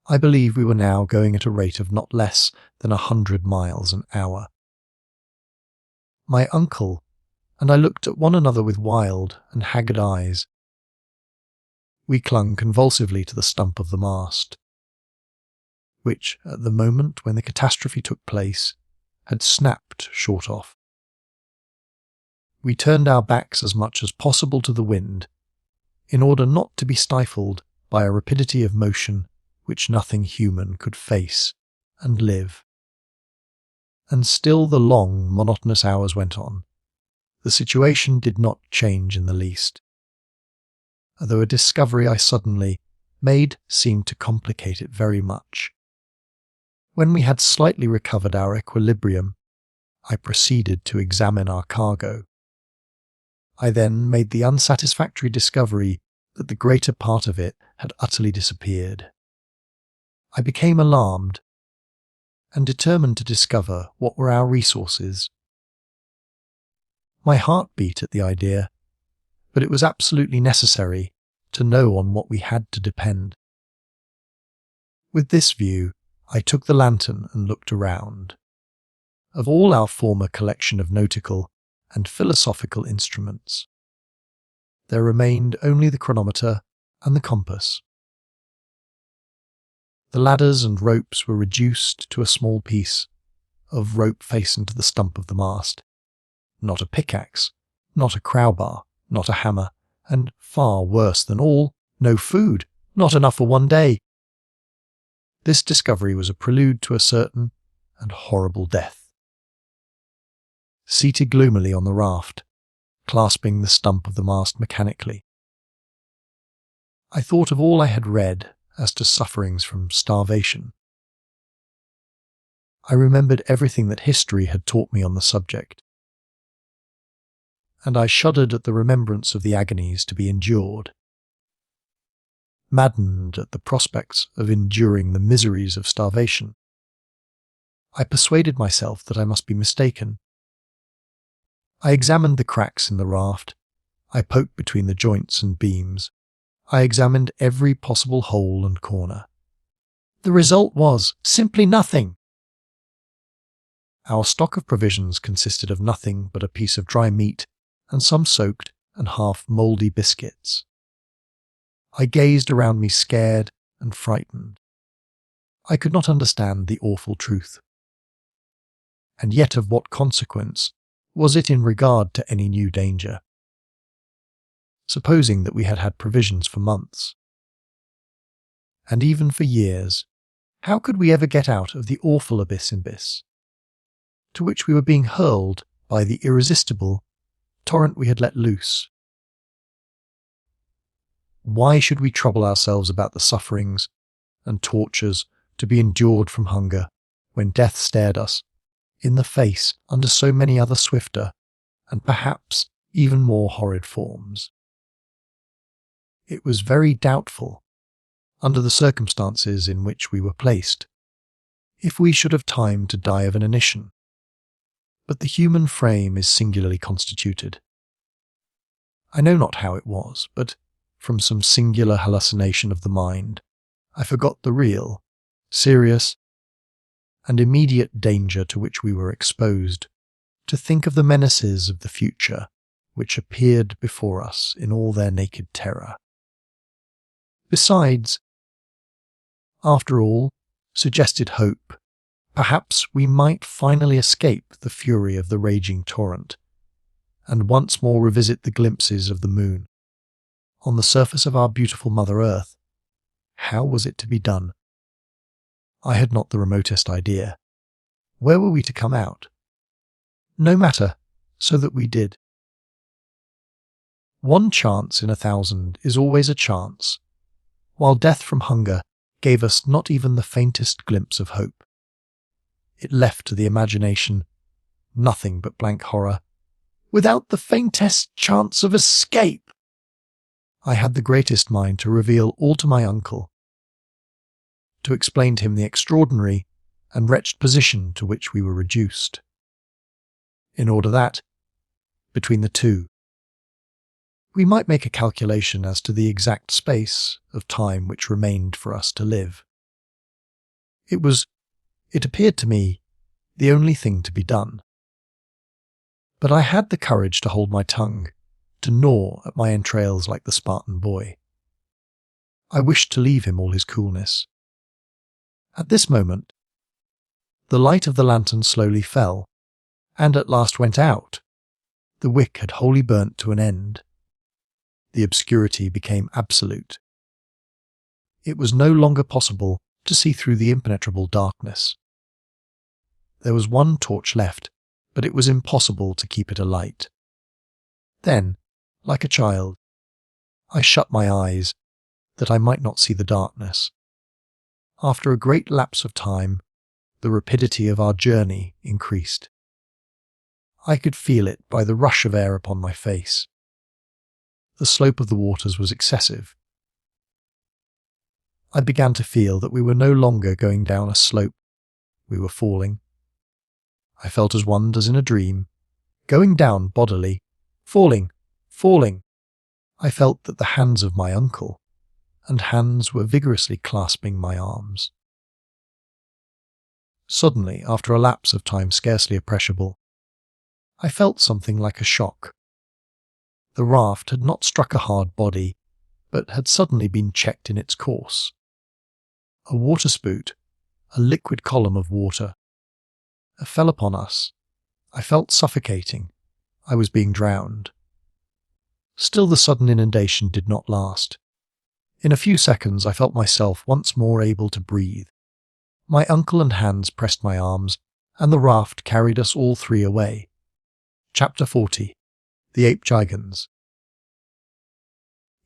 I believe we were now going at a rate of not less than 100 miles an hour. My uncle and I looked at one another with wild and haggard eyes. We clung convulsively to the stump of the mast, which, at the moment when the catastrophe took place, had snapped short off. We turned our backs as much as possible to the wind, in order not to be stifled by a rapidity of motion which nothing human could face and live. And still the long, monotonous hours went on. The situation did not change in the least, though a discovery I suddenly made seemed to complicate it very much. When we had slightly recovered our equilibrium, I proceeded to examine our cargo. I then made the unsatisfactory discovery that the greater part of it had utterly disappeared. I became alarmed and determined to discover what were our resources. My heart beat at the idea, but it was absolutely necessary to know on what we had to depend. With this view, I took the lantern and looked around. Of all our former collection of nautical and philosophical instruments, there remained only the chronometer and the compass. The ladders and ropes were reduced to a small piece of rope fastened to the stump of the mast. Not a pickaxe, not a crowbar, not a hammer, and far worse than all, no food, not enough for one day. This discovery was a prelude to a certain and horrible death. Seated gloomily on the raft, clasping the stump of the mast mechanically, I thought of all I had read as to sufferings from starvation. I remembered everything that history had taught me on the subject. and I shuddered at the remembrance of the agonies to be endured. Maddened at the prospects of enduring the miseries of starvation, I persuaded myself that I must be mistaken. I examined the cracks in the raft. I poked between the joints and beams. I examined every possible hole and corner. The result was simply nothing. Our stock of provisions consisted of nothing but a piece of dry meat and some soaked and half mouldy biscuits. I gazed around me scared and frightened. I could not understand the awful truth. And yet of what consequence was it in regard to any new danger? Supposing that we had had provisions for months, and even for years, how could we ever get out of the awful abyss to which we were being hurled by the irresistible torrent we had let loose? Why should we trouble ourselves about the sufferings and tortures to be endured from hunger when death stared us in the face under so many other swifter and perhaps even more horrid forms? It was very doubtful, under the circumstances in which we were placed, if we should have time to die of inanition. But the human frame is singularly constituted. I know not how it was, but from some singular hallucination of the mind, I forgot the real, serious, and immediate danger to which we were exposed, to think of the menaces of the future which appeared before us in all their naked terror. Besides, after all, suggested hope, perhaps we might finally escape the fury of the raging torrent, and once more revisit the glimpses of the moon. On the surface of our beautiful Mother Earth, how was it to be done? I had not the remotest idea. Where were we to come out? No matter, so that we did. One chance in 1,000 is always a chance, while death from hunger gave us not even the faintest glimpse of hope. It left to the imagination nothing but blank horror, without the faintest chance of escape. I had the greatest mind to reveal all to my uncle, to explain to him the extraordinary and wretched position to which we were reduced, in order that, between the two, we might make a calculation as to the exact space of time which remained for us to live. It appeared to me, the only thing to be done. But I had the courage to hold my tongue, to gnaw at my entrails like the Spartan boy. I wished to leave him all his coolness. At this moment, the light of the lantern slowly fell, and at last went out. The wick had wholly burnt to an end. The obscurity became absolute. It was no longer possible to see through the impenetrable darkness. There was one torch left, but it was impossible to keep it alight. Then, like a child, I shut my eyes, that I might not see the darkness. After a great lapse of time, the rapidity of our journey increased. I could feel it by the rush of air upon my face. The slope of the waters was excessive. I began to feel that we were no longer going down a slope. We were falling. I felt as one does in a dream, going down bodily, falling. I felt that the hands of my uncle and hands were vigorously clasping my arms. Suddenly, after a lapse of time scarcely appreciable, I felt something like a shock. The raft had not struck a hard body, but had suddenly been checked in its course. A waterspout, a liquid column of water, fell upon us. I felt suffocating. I was being drowned. Still the sudden inundation did not last. In a few seconds I felt myself once more able to breathe. My uncle and hands pressed my arms, and the raft carried us all three away. Chapter 40. The Ape Gigans.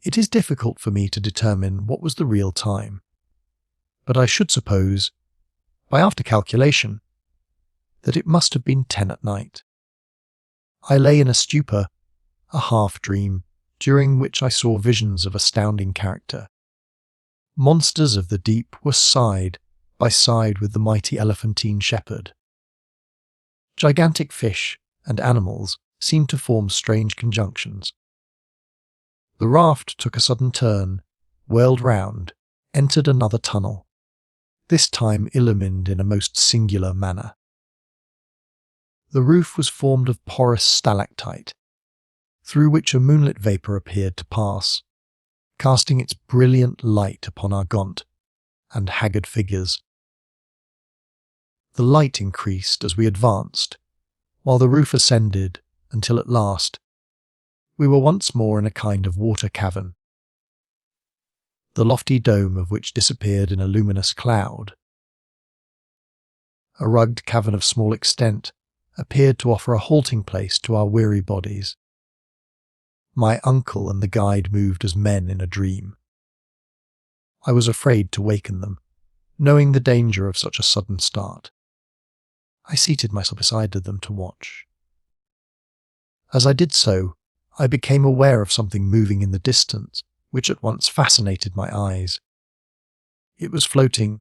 It is difficult for me to determine what was the real time, but I should suppose, by after calculation, that it must have been 10 at night. I lay in a stupor a half-dream, during which I saw visions of astounding character. Monsters of the deep were side by side with the mighty elephantine shepherd. Gigantic fish and animals seemed to form strange conjunctions. The raft took a sudden turn, whirled round, entered another tunnel, this time illumined in a most singular manner. The roof was formed of porous stalactite, through which a moonlit vapour appeared to pass, casting its brilliant light upon our gaunt and haggard figures. The light increased as we advanced, while the roof ascended until at last we were once more in a kind of water cavern, the lofty dome of which disappeared in a luminous cloud. A rugged cavern of small extent appeared to offer a halting place to our weary bodies. My uncle and the guide moved as men in a dream. I was afraid to waken them, knowing the danger of such a sudden start. I seated myself beside them to watch. As I did so, I became aware of something moving in the distance, which at once fascinated my eyes. It was floating,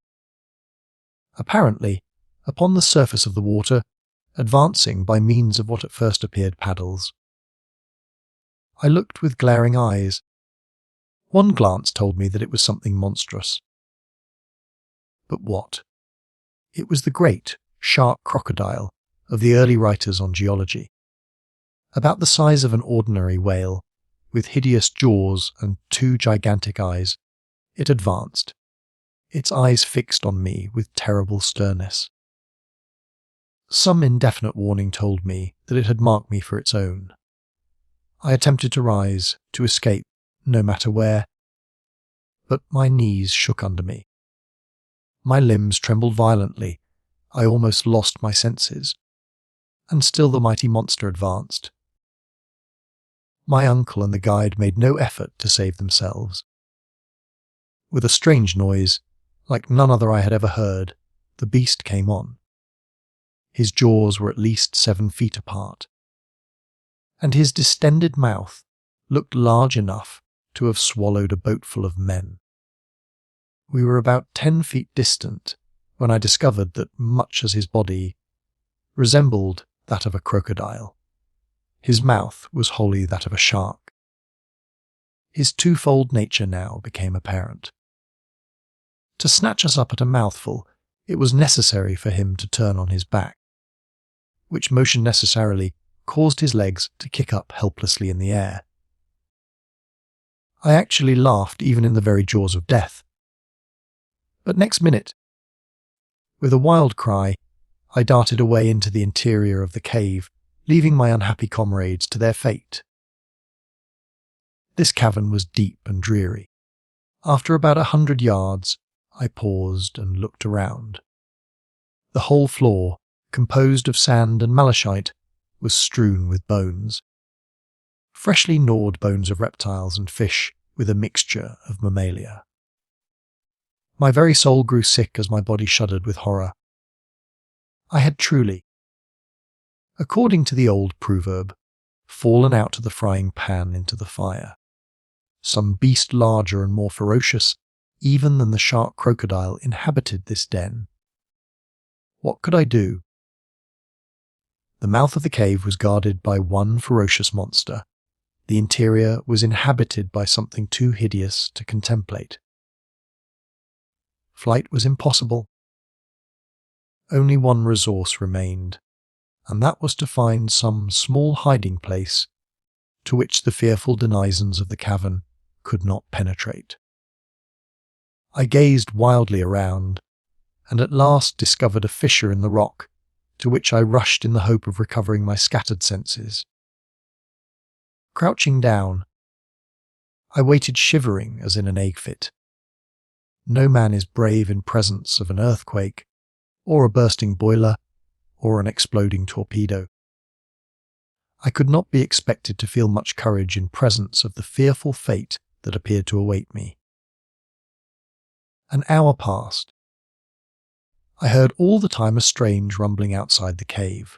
apparently, upon the surface of the water, advancing by means of what at first appeared paddles. I looked with glaring eyes. One glance told me that it was something monstrous. But what? It was the great, shark crocodile of the early writers on geology. About the size of an ordinary whale, with hideous jaws and 2 gigantic eyes, it advanced, its eyes fixed on me with terrible sternness. Some indefinite warning told me that it had marked me for its own. I attempted to rise, to escape, no matter where, but my knees shook under me. My limbs trembled violently, I almost lost my senses, and still the mighty monster advanced. My uncle and the guide made no effort to save themselves. With a strange noise, like none other I had ever heard, the beast came on. His jaws were at least 7 feet apart, and his distended mouth looked large enough to have swallowed a boatful of men. We were about 10 feet distant when I discovered that, much as his body resembled that of a crocodile, his mouth was wholly that of a shark. His twofold nature now became apparent. To snatch us up at a mouthful, it was necessary for him to turn on his back, which motion necessarily caused his legs to kick up helplessly in the air. I actually laughed even in the very jaws of death. But next minute, with a wild cry, I darted away into the interior of the cave, leaving my unhappy comrades to their fate. This cavern was deep and dreary. After about 100 yards, I paused and looked around. The whole floor, composed of sand and malachite, was strewn with bones. Freshly gnawed bones of reptiles and fish with a mixture of mammalia. My very soul grew sick as my body shuddered with horror. I had truly, according to the old proverb, fallen out of the frying pan into the fire. Some beast larger and more ferocious even than the shark crocodile inhabited this den. What could I do? The mouth of the cave was guarded by one ferocious monster. The interior was inhabited by something too hideous to contemplate. Flight was impossible. Only one resource remained, and that was to find some small hiding place to which the fearful denizens of the cavern could not penetrate. I gazed wildly around, and at last discovered a fissure in the rock, to which I rushed in the hope of recovering my scattered senses. Crouching down, I waited shivering as in an ague fit. No man is brave in presence of an earthquake, or a bursting boiler, or an exploding torpedo. I could not be expected to feel much courage in presence of the fearful fate that appeared to await me. An hour passed. I heard all the time a strange rumbling outside the cave.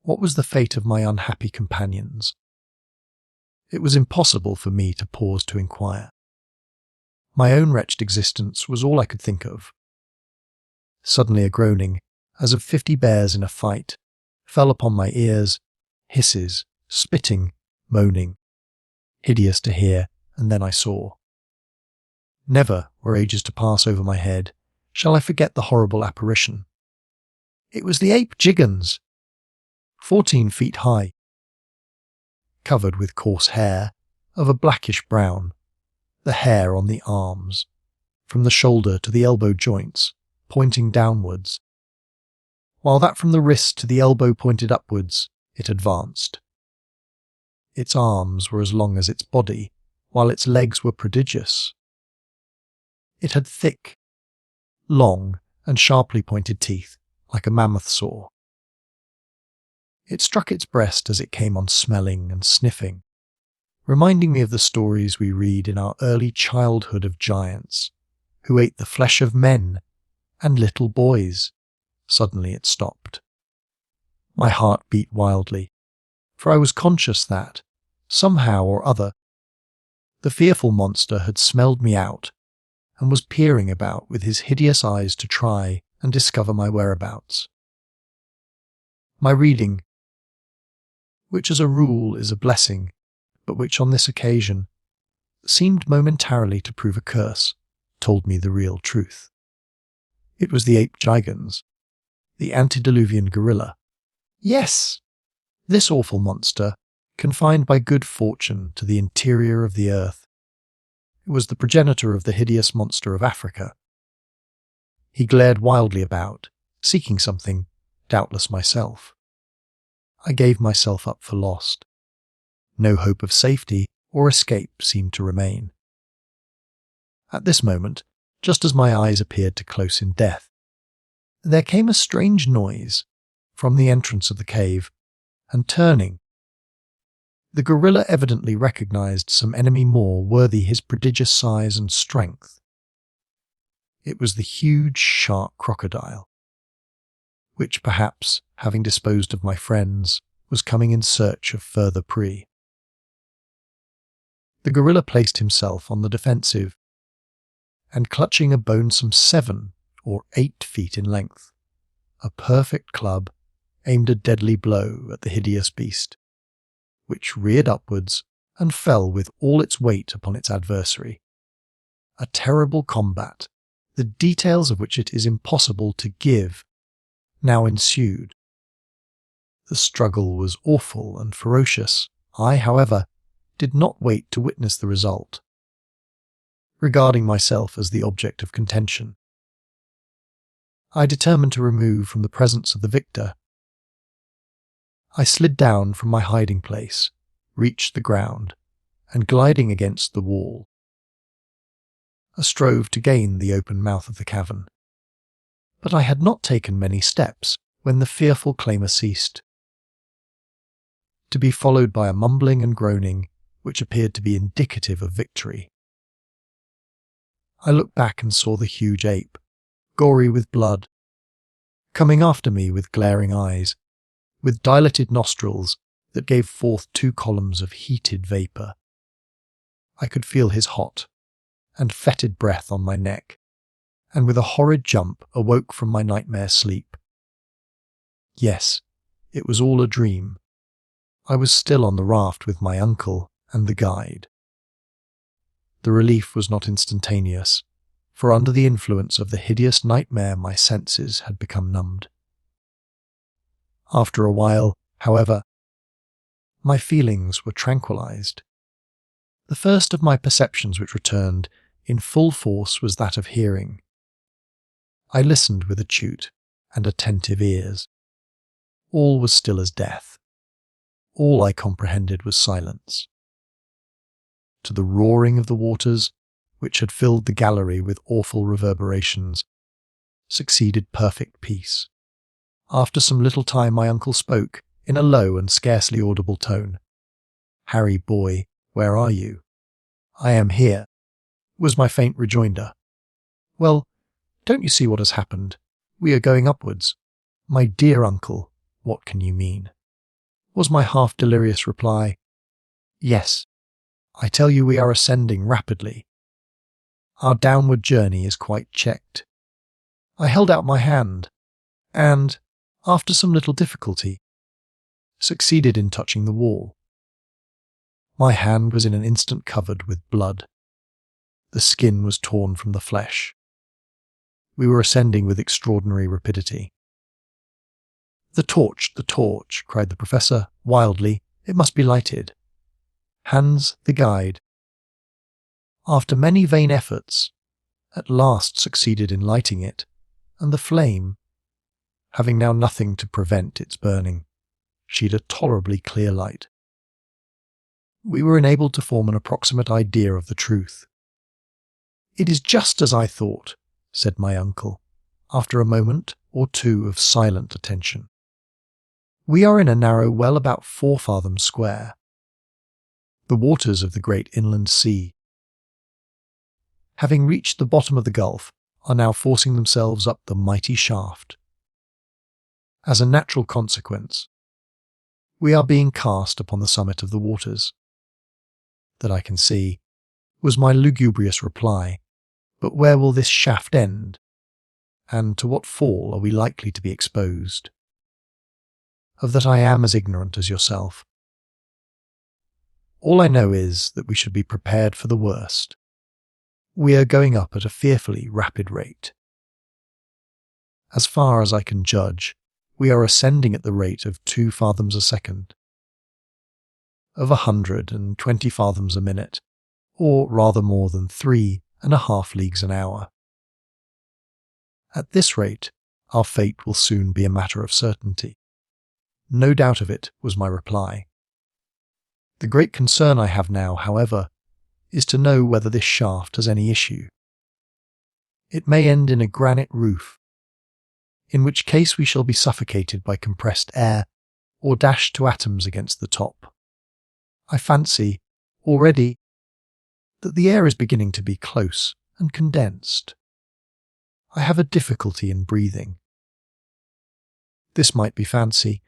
What was the fate of my unhappy companions? It was impossible for me to pause to inquire. My own wretched existence was all I could think of. Suddenly a groaning, as of 50 bears in a fight, fell upon my ears, hisses, spitting, moaning, hideous to hear, and then I saw. Never, were ages to pass over my head, shall I forget the horrible apparition. It was the Ape Gigans, 14 feet high, covered with coarse hair of a blackish brown, the hair on the arms, from the shoulder to the elbow joints, pointing downwards, while that from the wrist to the elbow pointed upwards, it advanced. Its arms were as long as its body, while its legs were prodigious. It had thick, long, and sharply pointed teeth, like a mammoth saw. It struck its breast as it came on, smelling and sniffing, reminding me of the stories we read in our early childhood of giants, who ate the flesh of men and little boys. Suddenly it stopped. My heart beat wildly, for I was conscious that, somehow or other, the fearful monster had smelled me out and was peering about with his hideous eyes to try and discover my whereabouts. My reading, which as a rule is a blessing, but which on this occasion seemed momentarily to prove a curse, told me the real truth. It was the Ape Gigans, the antediluvian gorilla. Yes, this awful monster, confined by good fortune to the interior of the earth. It was the progenitor of the hideous monster of Africa. He glared wildly about, seeking something, doubtless myself. I gave myself up for lost. No hope of safety or escape seemed to remain. At this moment, just as my eyes appeared to close in death, there came a strange noise from the entrance of the cave, and turning, the gorilla evidently recognized some enemy more worthy his prodigious size and strength. It was the huge shark crocodile, which perhaps, having disposed of my friends, was coming in search of further prey. The gorilla placed himself on the defensive, and clutching a bone some 7 or 8 feet in length, a perfect club, aimed a deadly blow at the hideous beast, which reared upwards and fell with all its weight upon its adversary. A terrible combat, the details of which it is impossible to give, now ensued. The struggle was awful and ferocious. I, however, did not wait to witness the result, regarding myself as the object of contention. I determined to remove from the presence of the victor. I slid down from my hiding place, reached the ground, and gliding against the wall, I strove to gain the open mouth of the cavern. But I had not taken many steps when the fearful clamour ceased, to be followed by a mumbling and groaning which appeared to be indicative of victory. I looked back and saw the huge ape, gory with blood, coming after me with glaring eyes, with dilated nostrils that gave forth 2 columns of heated vapour. I could feel his hot and fetid breath on my neck, and with a horrid jump awoke from my nightmare sleep. Yes, it was all a dream. I was still on the raft with my uncle and the guide. The relief was not instantaneous, for under the influence of the hideous nightmare my senses had become numbed. After a while, however, my feelings were tranquilized. The first of my perceptions which returned in full force was that of hearing. I listened with acute and attentive ears. All was still as death. All I comprehended was silence. To the roaring of the waters, which had filled the gallery with awful reverberations, succeeded perfect peace. After some little time my uncle spoke, in a low and scarcely audible tone. "Harry, boy, where are you?" "I am here," was my faint rejoinder. "Well, don't you see what has happened? We are going upwards." "My dear uncle, what can you mean?" was my half-delirious reply. "Yes, I tell you we are ascending rapidly. Our downward journey is quite checked. I held out my hand, and, after some little difficulty, succeeded in touching the wall. My hand was in an instant covered with blood. The skin was torn from the flesh. We were ascending with extraordinary rapidity. The torch, cried the professor, wildly. It must be lighted. Hans, the guide, after many vain efforts, at last succeeded in lighting it, and the flame, having now nothing to prevent its burning, shed a tolerably clear light. We were enabled to form an approximate idea of the truth. "It is just as I thought," said my uncle, after a moment or two of silent attention. "We are in a narrow well about 4 fathoms square. The waters of the great inland sea, having reached the bottom of the gulf, are now forcing themselves up the mighty shaft. As a natural consequence, we are being cast upon the summit of the waters. That I can see," was my lugubrious reply. "But where will this shaft end? And to what fall are we likely to be exposed? Of that I am as ignorant as yourself. All I know is that we should be prepared for the worst. We are going up at a fearfully rapid rate. As far as I can judge, we are ascending at the rate of 2 fathoms a second, of 120 fathoms a minute, or rather more than 3.5 leagues an hour. At this rate, our fate will soon be a matter of certainty." "No doubt of it," was my reply. "The great concern I have now, however, is to know whether this shaft has any issue. It may end in a granite roof, in which case we shall be suffocated by compressed air or dashed to atoms against the top. I fancy, already, that the air is beginning to be close and condensed. I have a difficulty in breathing. This might be fancy,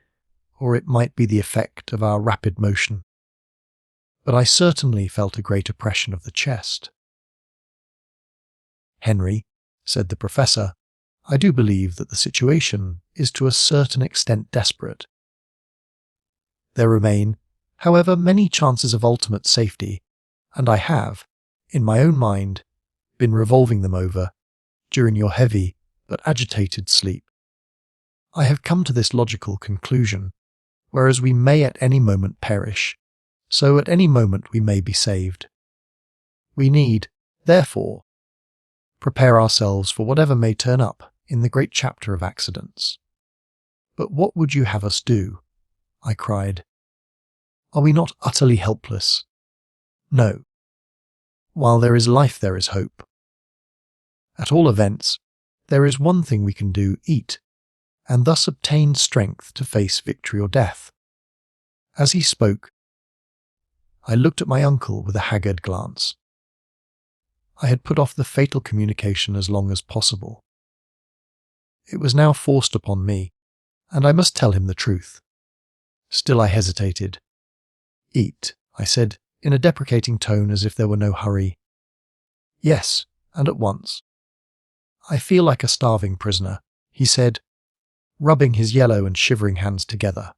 or it might be the effect of our rapid motion, but I certainly felt a great oppression of the chest." "Henry," said the professor, "I do believe that the situation is to a certain extent desperate. There remain, however, many chances of ultimate safety, and I have, in my own mind, been revolving them over during your heavy but agitated sleep. I have come to this logical conclusion: whereas we may at any moment perish, so at any moment we may be saved. We need, therefore, prepare ourselves for whatever may turn up in the great chapter of accidents." "But what would you have us do?" I cried. "Are we not utterly helpless?" "No. While there is life there is hope. At all events, there is one thing we can do: eat, and thus obtain strength to face victory or death." As he spoke, I looked at my uncle with a haggard glance. I had put off the fatal communication as long as possible. It was now forced upon me, and I must tell him the truth. Still I hesitated. "Eat," I said, in a deprecating tone as if there were no hurry. "Yes, and at once." "I feel like a starving prisoner," he said, rubbing his yellow and shivering hands together.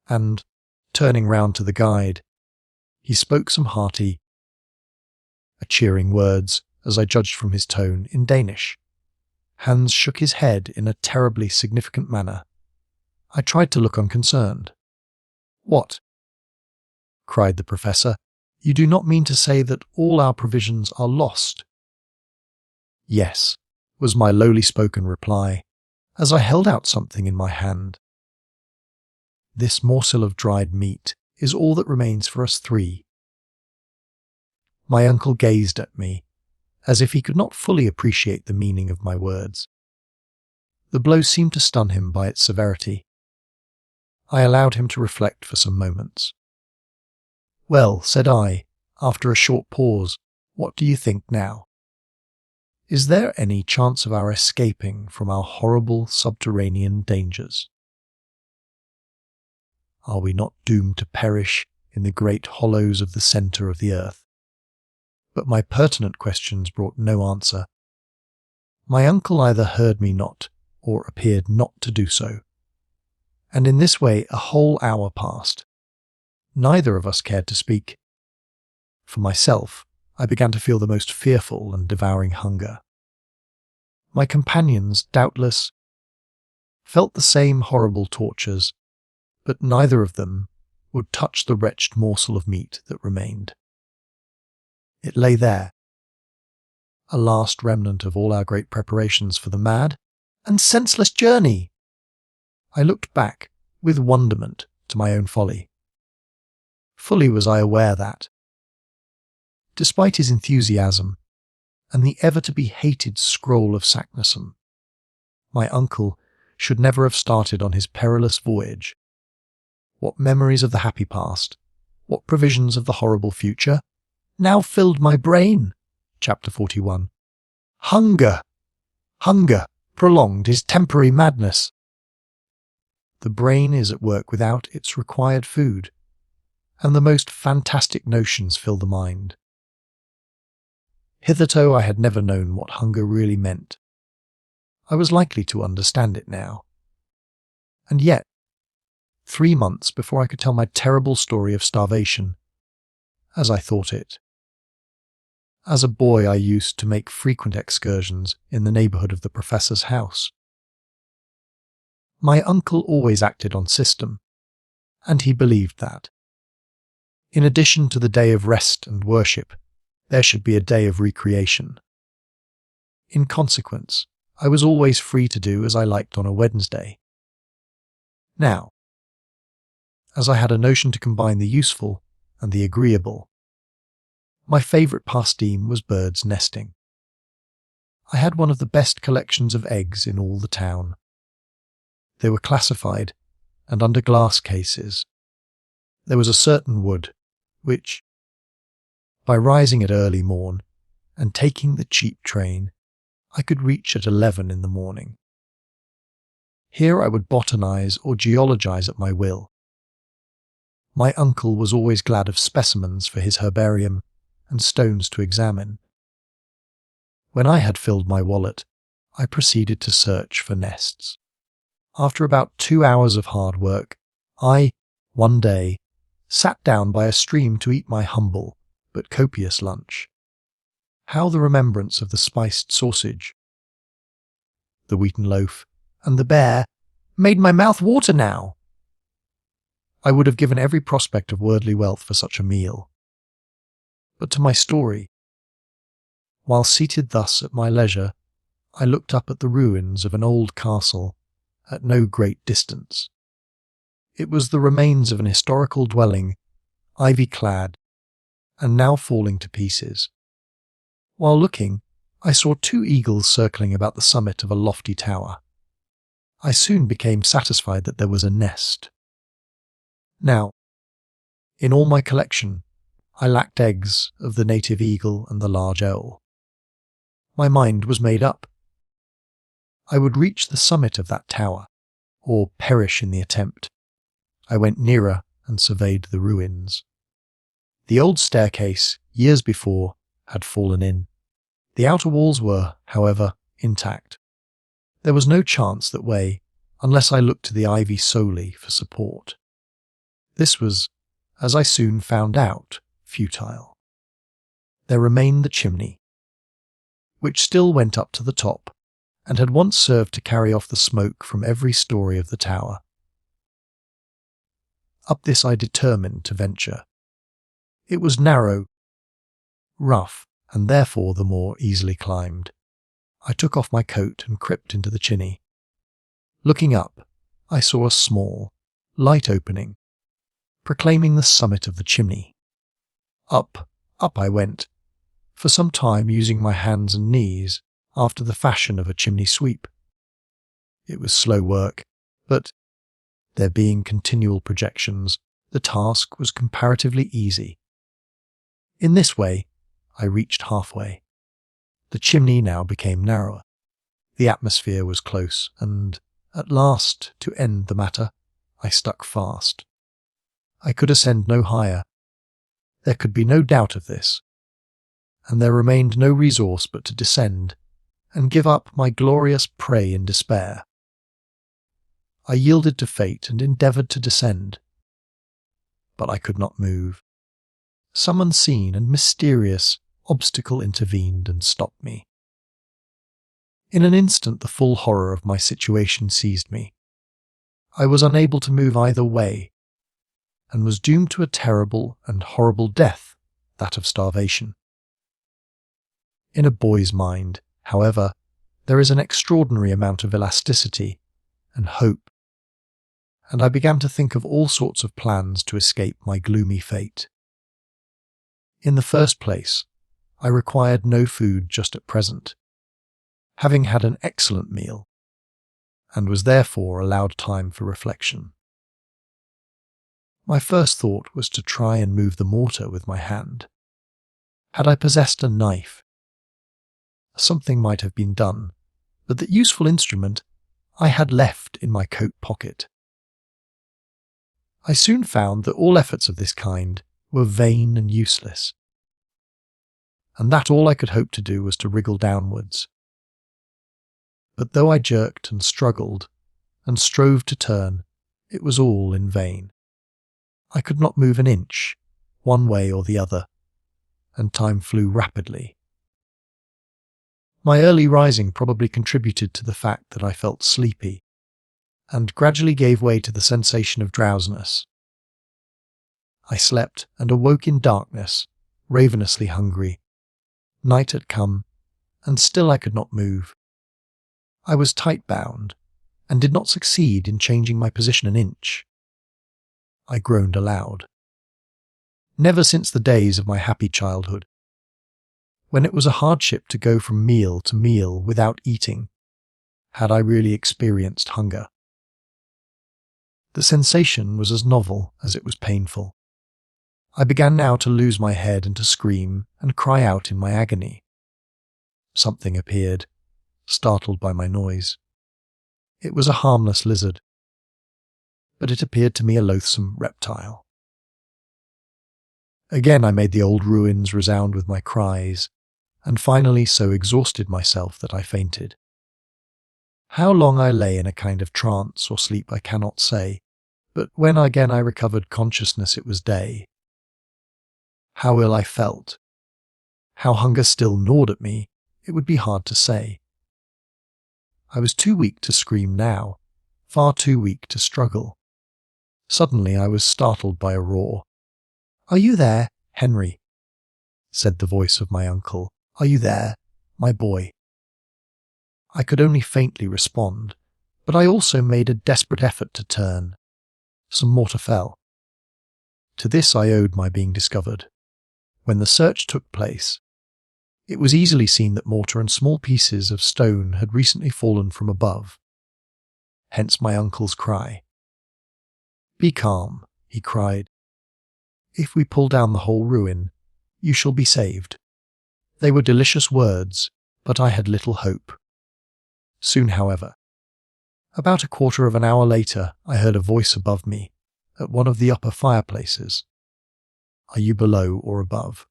And, turning round to the guide, he spoke some hearty, cheering words, as I judged from his tone, in Danish. Hans shook his head in a terribly significant manner. I tried to look unconcerned. "What?" cried the professor. "You do not mean to say that all our provisions are lost?" "Yes," was my lowly spoken reply, as I held out something in my hand. "This morsel of dried meat is all that remains for us 3. My uncle gazed at me, as if he could not fully appreciate the meaning of my words. The blow seemed to stun him by its severity. I allowed him to reflect for some moments. "Well," said I, after a short pause, "what do you think now? Is there any chance of our escaping from our horrible subterranean dangers? Are we not doomed to perish in the great hollows of the centre of the earth. But my pertinent questions brought no answer. My uncle either heard me not, or appeared not to do so. And in this way a whole hour passed. Neither of us cared to speak. For myself, I began to feel the most fearful and devouring hunger. My companions, doubtless, felt the same horrible tortures, but neither of them would touch the wretched morsel of meat that remained. It lay there, a last remnant of all our great preparations for the mad and senseless journey. I looked back with wonderment to my own folly. Fully was I aware that, despite his enthusiasm and the ever-to-be-hated scroll of Saknussemm, my uncle should never have started on his perilous voyage. What memories of the happy past, what provisions of the horrible future, now filled my brain. Chapter 41. Hunger! Hunger prolonged his temporary madness. The brain is at work without its required food, and the most fantastic notions fill the mind. Hitherto I had never known what hunger really meant. I was likely to understand it now. And yet, 3 months before I could tell my terrible story of starvation, as I thought it. As a boy I used to make frequent excursions in the neighbourhood of the professor's house. My uncle always acted on system, and he believed that, in addition to the day of rest and worship, there should be a day of recreation. In consequence, I was always free to do as I liked on a Wednesday. Now, as I had a notion to combine the useful and the agreeable, my favourite pastime was birds nesting. I had one of the best collections of eggs in all the town. They were classified and under glass cases. There was a certain wood, which, by rising at early morn and taking the cheap train, I could reach at 11 in the morning. Here I would botanize or geologize at my will. My uncle was always glad of specimens for his herbarium and stones to examine. When I had filled my wallet, I proceeded to search for nests. After about 2 hours of hard work, I, one day, sat down by a stream to eat my humble but copious lunch. How the remembrance of the spiced sausage, the wheaten loaf, and the bear made my mouth water now! I would have given every prospect of worldly wealth for such a meal. But to my story. While seated thus at my leisure, I looked up at the ruins of an old castle at no great distance. It was the remains of an historical dwelling, ivy-clad, and now falling to pieces. While looking, I saw 2 eagles circling about the summit of a lofty tower. I soon became satisfied that there was a nest. Now, in all my collection, I lacked eggs of the native eagle and the large owl. My mind was made up. I would reach the summit of that tower, or perish in the attempt. I went nearer and surveyed the ruins. The old staircase, years before, had fallen in. The outer walls were, however, intact. There was no chance that way, unless I looked to the ivy solely for support. This was, as I soon found out, futile. There remained the chimney, which still went up to the top, and had once served to carry off the smoke from every story of the tower. Up this I determined to venture. It was narrow, rough, and therefore the more easily climbed. I took off my coat and crept into the chimney. Looking up, I saw a small, light opening, proclaiming the summit of the chimney. Up I went, for some time using my hands and knees after the fashion of a chimney sweep. It was slow work, but, there being continual projections, the task was comparatively easy. In this way, I reached halfway. The chimney now became narrower. The atmosphere was close, and, at last, to end the matter, I stuck fast. I could ascend no higher. There could be no doubt of this, and there remained no resource but to descend and give up my glorious prey in despair. I yielded to fate and endeavoured to descend, but I could not move. Some unseen and mysterious obstacle intervened and stopped me. In an instant the full horror of my situation seized me. I was unable to move either way, and was doomed to a terrible and horrible death, that of starvation. In a boy's mind, however, there is an extraordinary amount of elasticity and hope, and I began to think of all sorts of plans to escape my gloomy fate. In the first place, I required no food just at present, having had an excellent meal, and was therefore allowed time for reflection. My first thought was to try and move the mortar with my hand. Had I possessed a knife, something might have been done, but the useful instrument I had left in my coat pocket. I soon found that all efforts of this kind were vain and useless, and that all I could hope to do was to wriggle downwards. But though I jerked and struggled and strove to turn, it was all in vain. I could not move an inch, one way or the other, and time flew rapidly. My early rising probably contributed to the fact that I felt sleepy, and gradually gave way to the sensation of drowsiness. I slept and awoke in darkness, ravenously hungry. Night had come, and still I could not move. I was tight-bound, and did not succeed in changing my position an inch. I groaned aloud. Never since the days of my happy childhood, when it was a hardship to go from meal to meal without eating, had I really experienced hunger. The sensation was as novel as it was painful. I began now to lose my head and to scream and cry out in my agony. Something appeared, startled by my noise. It was a harmless lizard, but it appeared to me a loathsome reptile. Again I made the old ruins resound with my cries, and finally so exhausted myself that I fainted. How long I lay in a kind of trance or sleep I cannot say, but when again I recovered consciousness it was day. How ill I felt, how hunger still gnawed at me, it would be hard to say. I was too weak to scream now, far too weak to struggle. Suddenly I was startled by a roar. "Are you there, Henry?" said the voice of my uncle. "Are you there, my boy?" I could only faintly respond, but I also made a desperate effort to turn. Some mortar fell. To this I owed my being discovered. When the search took place, it was easily seen that mortar and small pieces of stone had recently fallen from above. Hence my uncle's cry. "Be calm," he cried. "If we pull down the whole ruin, you shall be saved." They were delicious words, but I had little hope. Soon, however, about a quarter of an hour later, I heard a voice above me, at one of the upper fireplaces. "Are you below or above?"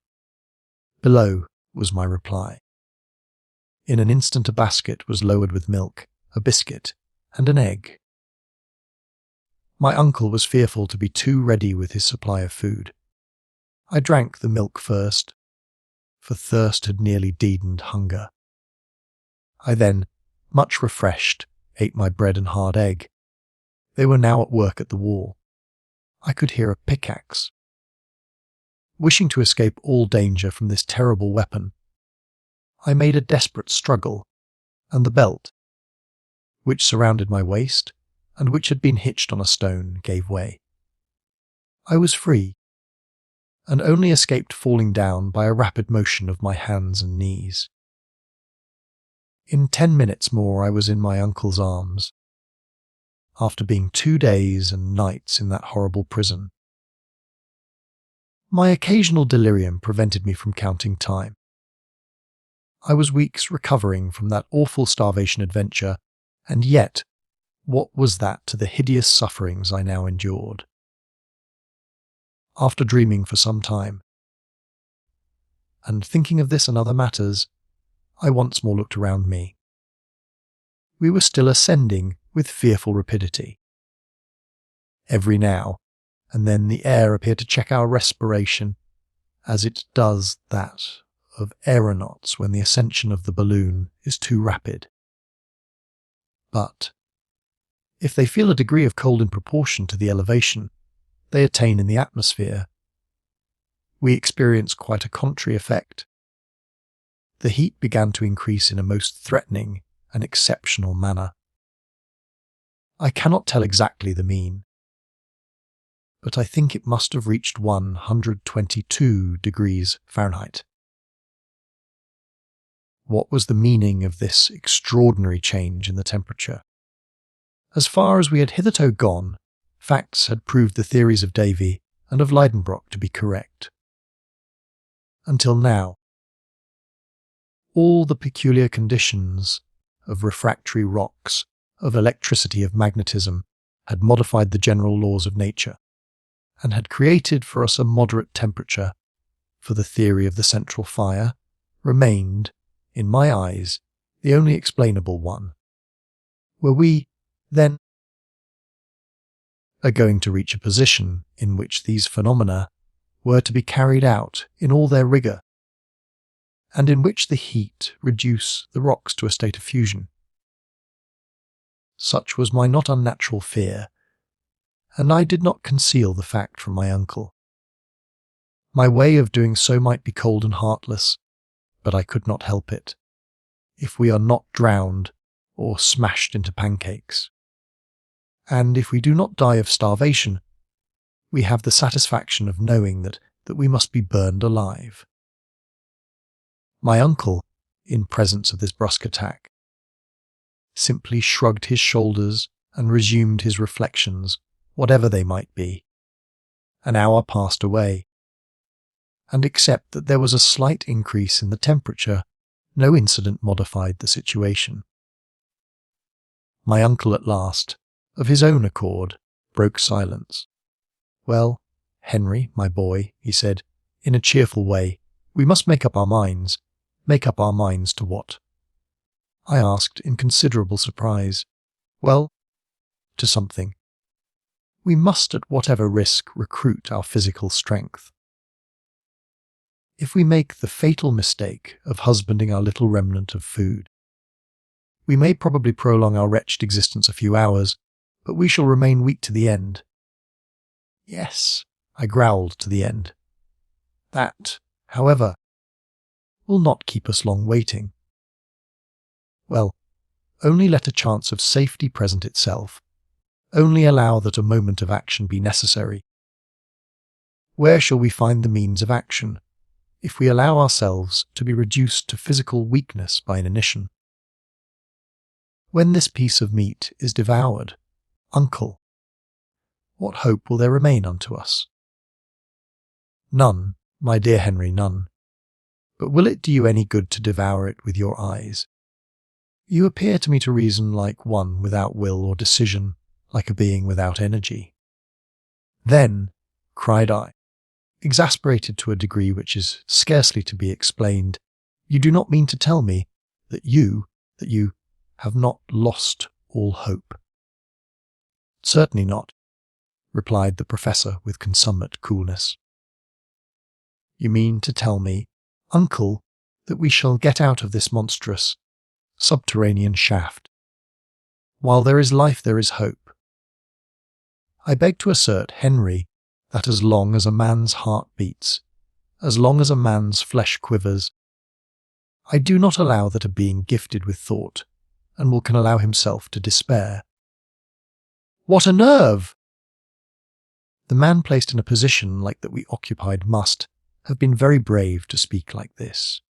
"Below," was my reply. In an instant a basket was lowered with milk, a biscuit, and an egg. My uncle was fearful to be too ready with his supply of food. I drank the milk first, for thirst had nearly deadened hunger. I then, much refreshed, ate my bread and hard egg. They were now at work at the wall. I could hear a pickaxe. Wishing to escape all danger from this terrible weapon, I made a desperate struggle, and the belt, which surrounded my waist, and which had been hitched on a stone, gave way. I was free, and only escaped falling down by a rapid motion of my hands and knees. In 10 minutes more I was in my uncle's arms, after being 2 days and nights in that horrible prison. My occasional delirium prevented me from counting time. I was weeks recovering from that awful starvation adventure, and yet, what was that to the hideous sufferings I now endured? after dreaming for some time. And thinking of this and other matters, I once more looked around me. We were still ascending with fearful rapidity. Every now and then the air appeared to check our respiration, as it does that of aeronauts when the ascension of the balloon is too rapid. But if they feel a degree of cold in proportion to the elevation they attain in the atmosphere, we experience quite a contrary effect. The heat began to increase in a most threatening and exceptional manner. I cannot tell exactly the mean, but I think it must have reached 122 degrees Fahrenheit. What was the meaning of this extraordinary change in the temperature? As far as we had hitherto gone, facts had proved the theories of Davy and of Lidenbrock to be correct. Until now, all the peculiar conditions of refractory rocks, of electricity, of magnetism, had modified the general laws of nature, and had created for us a moderate temperature, for the theory of the central fire remained, in my eyes, the only explainable one. Were we, then, going to reach a position in which these phenomena were to be carried out in all their rigour, and in which the heat reduce the rocks to a state of fusion? Such was my not unnatural fear, and I did not conceal the fact from my uncle. My way of doing so might be cold and heartless, but I could not help it, if we are not drowned or smashed into pancakes. And if we do not die of starvation, we have the satisfaction of knowing that we must be burned alive. My uncle, in presence of this brusque attack, simply shrugged his shoulders and resumed his reflections, whatever they might be. An hour passed away, and except that there was a slight increase in the temperature, no incident modified the situation. My uncle at last, of his own accord, broke silence. "Well, Henry, my boy," he said, in a cheerful way, "we must make up our minds." "Make up our minds to what?" I asked in considerable surprise. "Well, to something. We must at whatever risk recruit our physical strength. If we make the fatal mistake of husbanding our little remnant of food, we may probably prolong our wretched existence a few hours, but we shall remain weak to the end." "Yes," I growled, "to the end. That, however, will not keep us long waiting. Well, only let a chance of safety present itself. Only allow that a moment of action be necessary. Where shall we find the means of action, if we allow ourselves to be reduced to physical weakness by inanition? When this piece of meat is devoured, uncle, what hope will there remain unto us?" "None, my dear Henry, none. But will it do you any good to devour it with your eyes? You appear to me to reason like one without will or decision, like a being without energy." "Then," cried I, exasperated to a degree which is scarcely to be explained, "you do not mean to tell me that you have not lost all hope?" "Certainly not," replied the professor with consummate coolness. "You mean to tell me, uncle, that we shall get out of this monstrous, subterranean shaft. While there is life there is hope. I beg to assert, Henry, that as long as a man's heart beats, as long as a man's flesh quivers, I do not allow that a being gifted with thought and can allow himself to despair." "What a nerve!" "The man placed in a position like that we occupied must have been very brave to speak like this."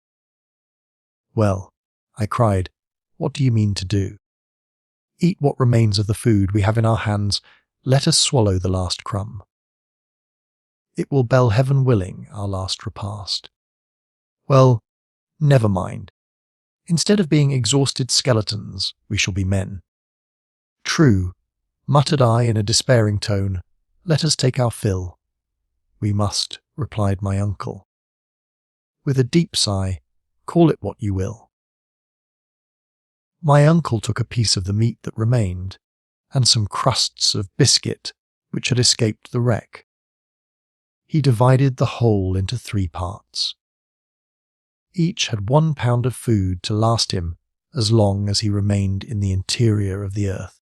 "Well," I cried, "what do you mean to do?" "Eat what remains of the food we have in our hands. Let us swallow the last crumb. It will bell heaven willing, our last repast. Well, never mind. Instead of being exhausted skeletons, we shall be men." "True," muttered I in a despairing tone, "let us take our fill. "We must," replied my uncle. With a deep sigh, "Call it what you will." My uncle took a piece of the meat that remained, and some crusts of biscuit which had escaped the wreck. He divided the whole into 3 parts. Each had 1 pound of food to last him as long as he remained in the interior of the earth.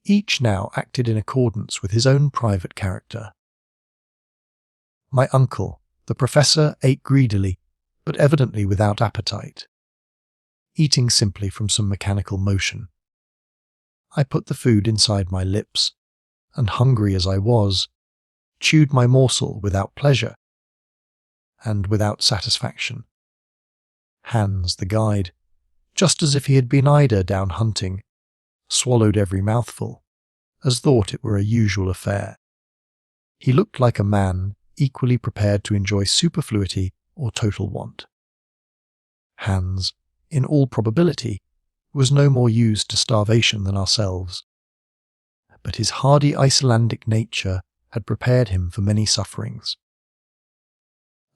Each now acted in accordance with his own private character. My uncle, the professor, ate greedily, but evidently without appetite, eating simply from some mechanical motion. I put the food inside my lips, and hungry as I was, chewed my morsel without pleasure and without satisfaction. Hans, the guide, just as if he had been Eider-Down hunting, swallowed every mouthful, as thought it were a usual affair. He looked like a man equally prepared to enjoy superfluity or total want. Hans, in all probability, was no more used to starvation than ourselves, but his hardy Icelandic nature had prepared him for many sufferings.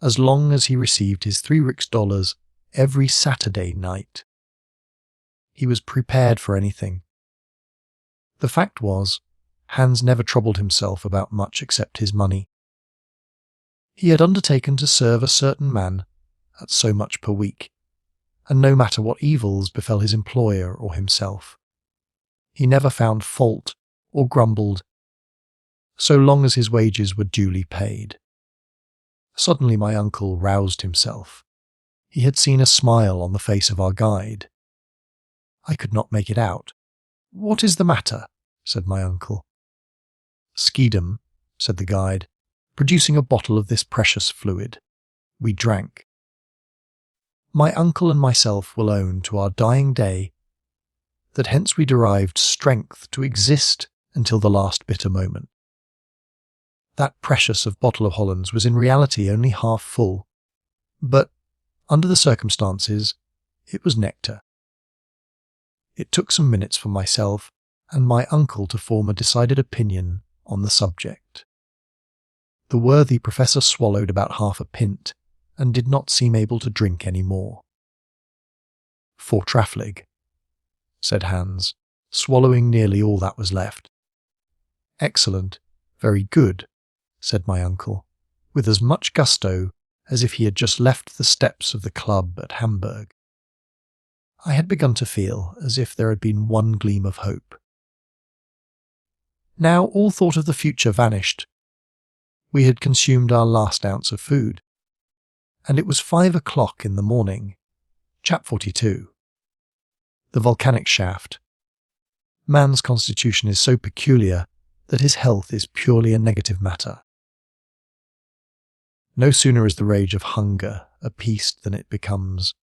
As long as he received his 3 rix every Saturday night, he was prepared for anything. The fact was, Hans never troubled himself about much except his money. He had undertaken to serve a certain man at so much per week, and no matter what evils befell his employer or himself, he never found fault or grumbled, so long as his wages were duly paid. Suddenly my uncle roused himself. He had seen a smile on the face of our guide. I could not make it out. "What is the matter?" said my uncle. "Skedam," said the guide, producing a bottle of this precious fluid. We drank. My uncle and myself will own to our dying day that hence we derived strength to exist until the last bitter moment. That precious of bottle of Hollands was in reality only half full, but, under the circumstances, it was nectar. It took some minutes for myself and my uncle to form a decided opinion on the subject. The worthy professor swallowed about half a pint, and did not seem able to drink any more. "Fortraflig," said Hans, swallowing nearly all that was left. "Excellent, very good," said my uncle, with as much gusto as if he had just left the steps of the club at Hamburg. I had begun to feel as if there had been one gleam of hope. Now all thought of the future vanished. We had consumed our last ounce of food, and it was 5 o'clock in the morning. Chap 42. The volcanic shaft. Man's constitution is so peculiar that his health is purely a negative matter. No sooner is the rage of hunger appeased than it becomes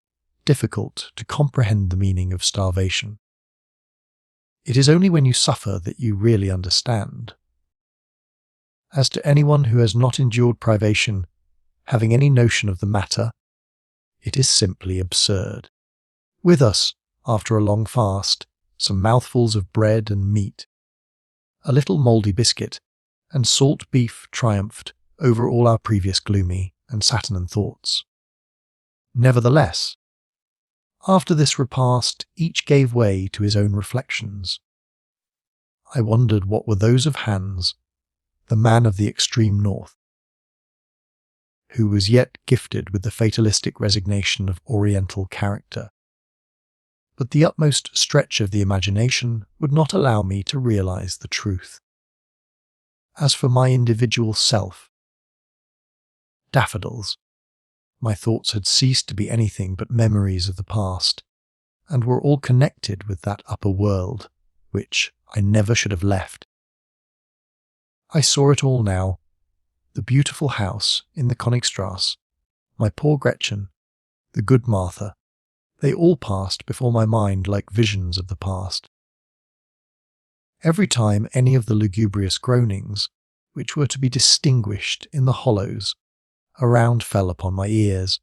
difficult to comprehend the meaning of starvation. It is only when you suffer that you really understand. As to anyone who has not endured privation, having any notion of the matter, it is simply absurd. With us, after a long fast, some mouthfuls of bread and meat, a little mouldy biscuit, and salt beef triumphed over all our previous gloomy and saturnine thoughts. Nevertheless, after this repast, each gave way to his own reflections. I wondered what were those of Hans, the man of the extreme north, who was yet gifted with the fatalistic resignation of Oriental character. But the utmost stretch of the imagination would not allow me to realize the truth. As for my individual self, daffodils, my thoughts had ceased to be anything but memories of the past, and were all connected with that upper world, which I never should have left. I saw it all now, the beautiful house in the Königstrasse, my poor Gretchen, the good Martha. They all passed before my mind like visions of the past. Every time any of the lugubrious groanings, which were to be distinguished in the hollows, around fell upon my ears.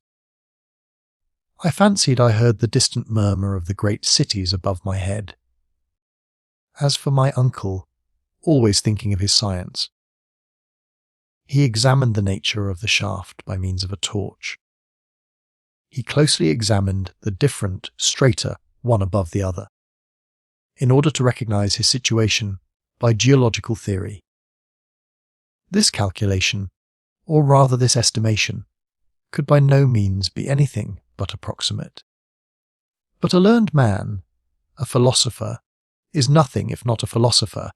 I fancied I heard the distant murmur of the great cities above my head. As for my uncle, always thinking of his science, He examined the nature of the shaft by means of a torch. He closely examined the different strata one above the other, in order to recognize his situation by geological theory. This calculation, or rather this estimation, could by no means be anything but approximate. But a learned man, a philosopher, is nothing if not a philosopher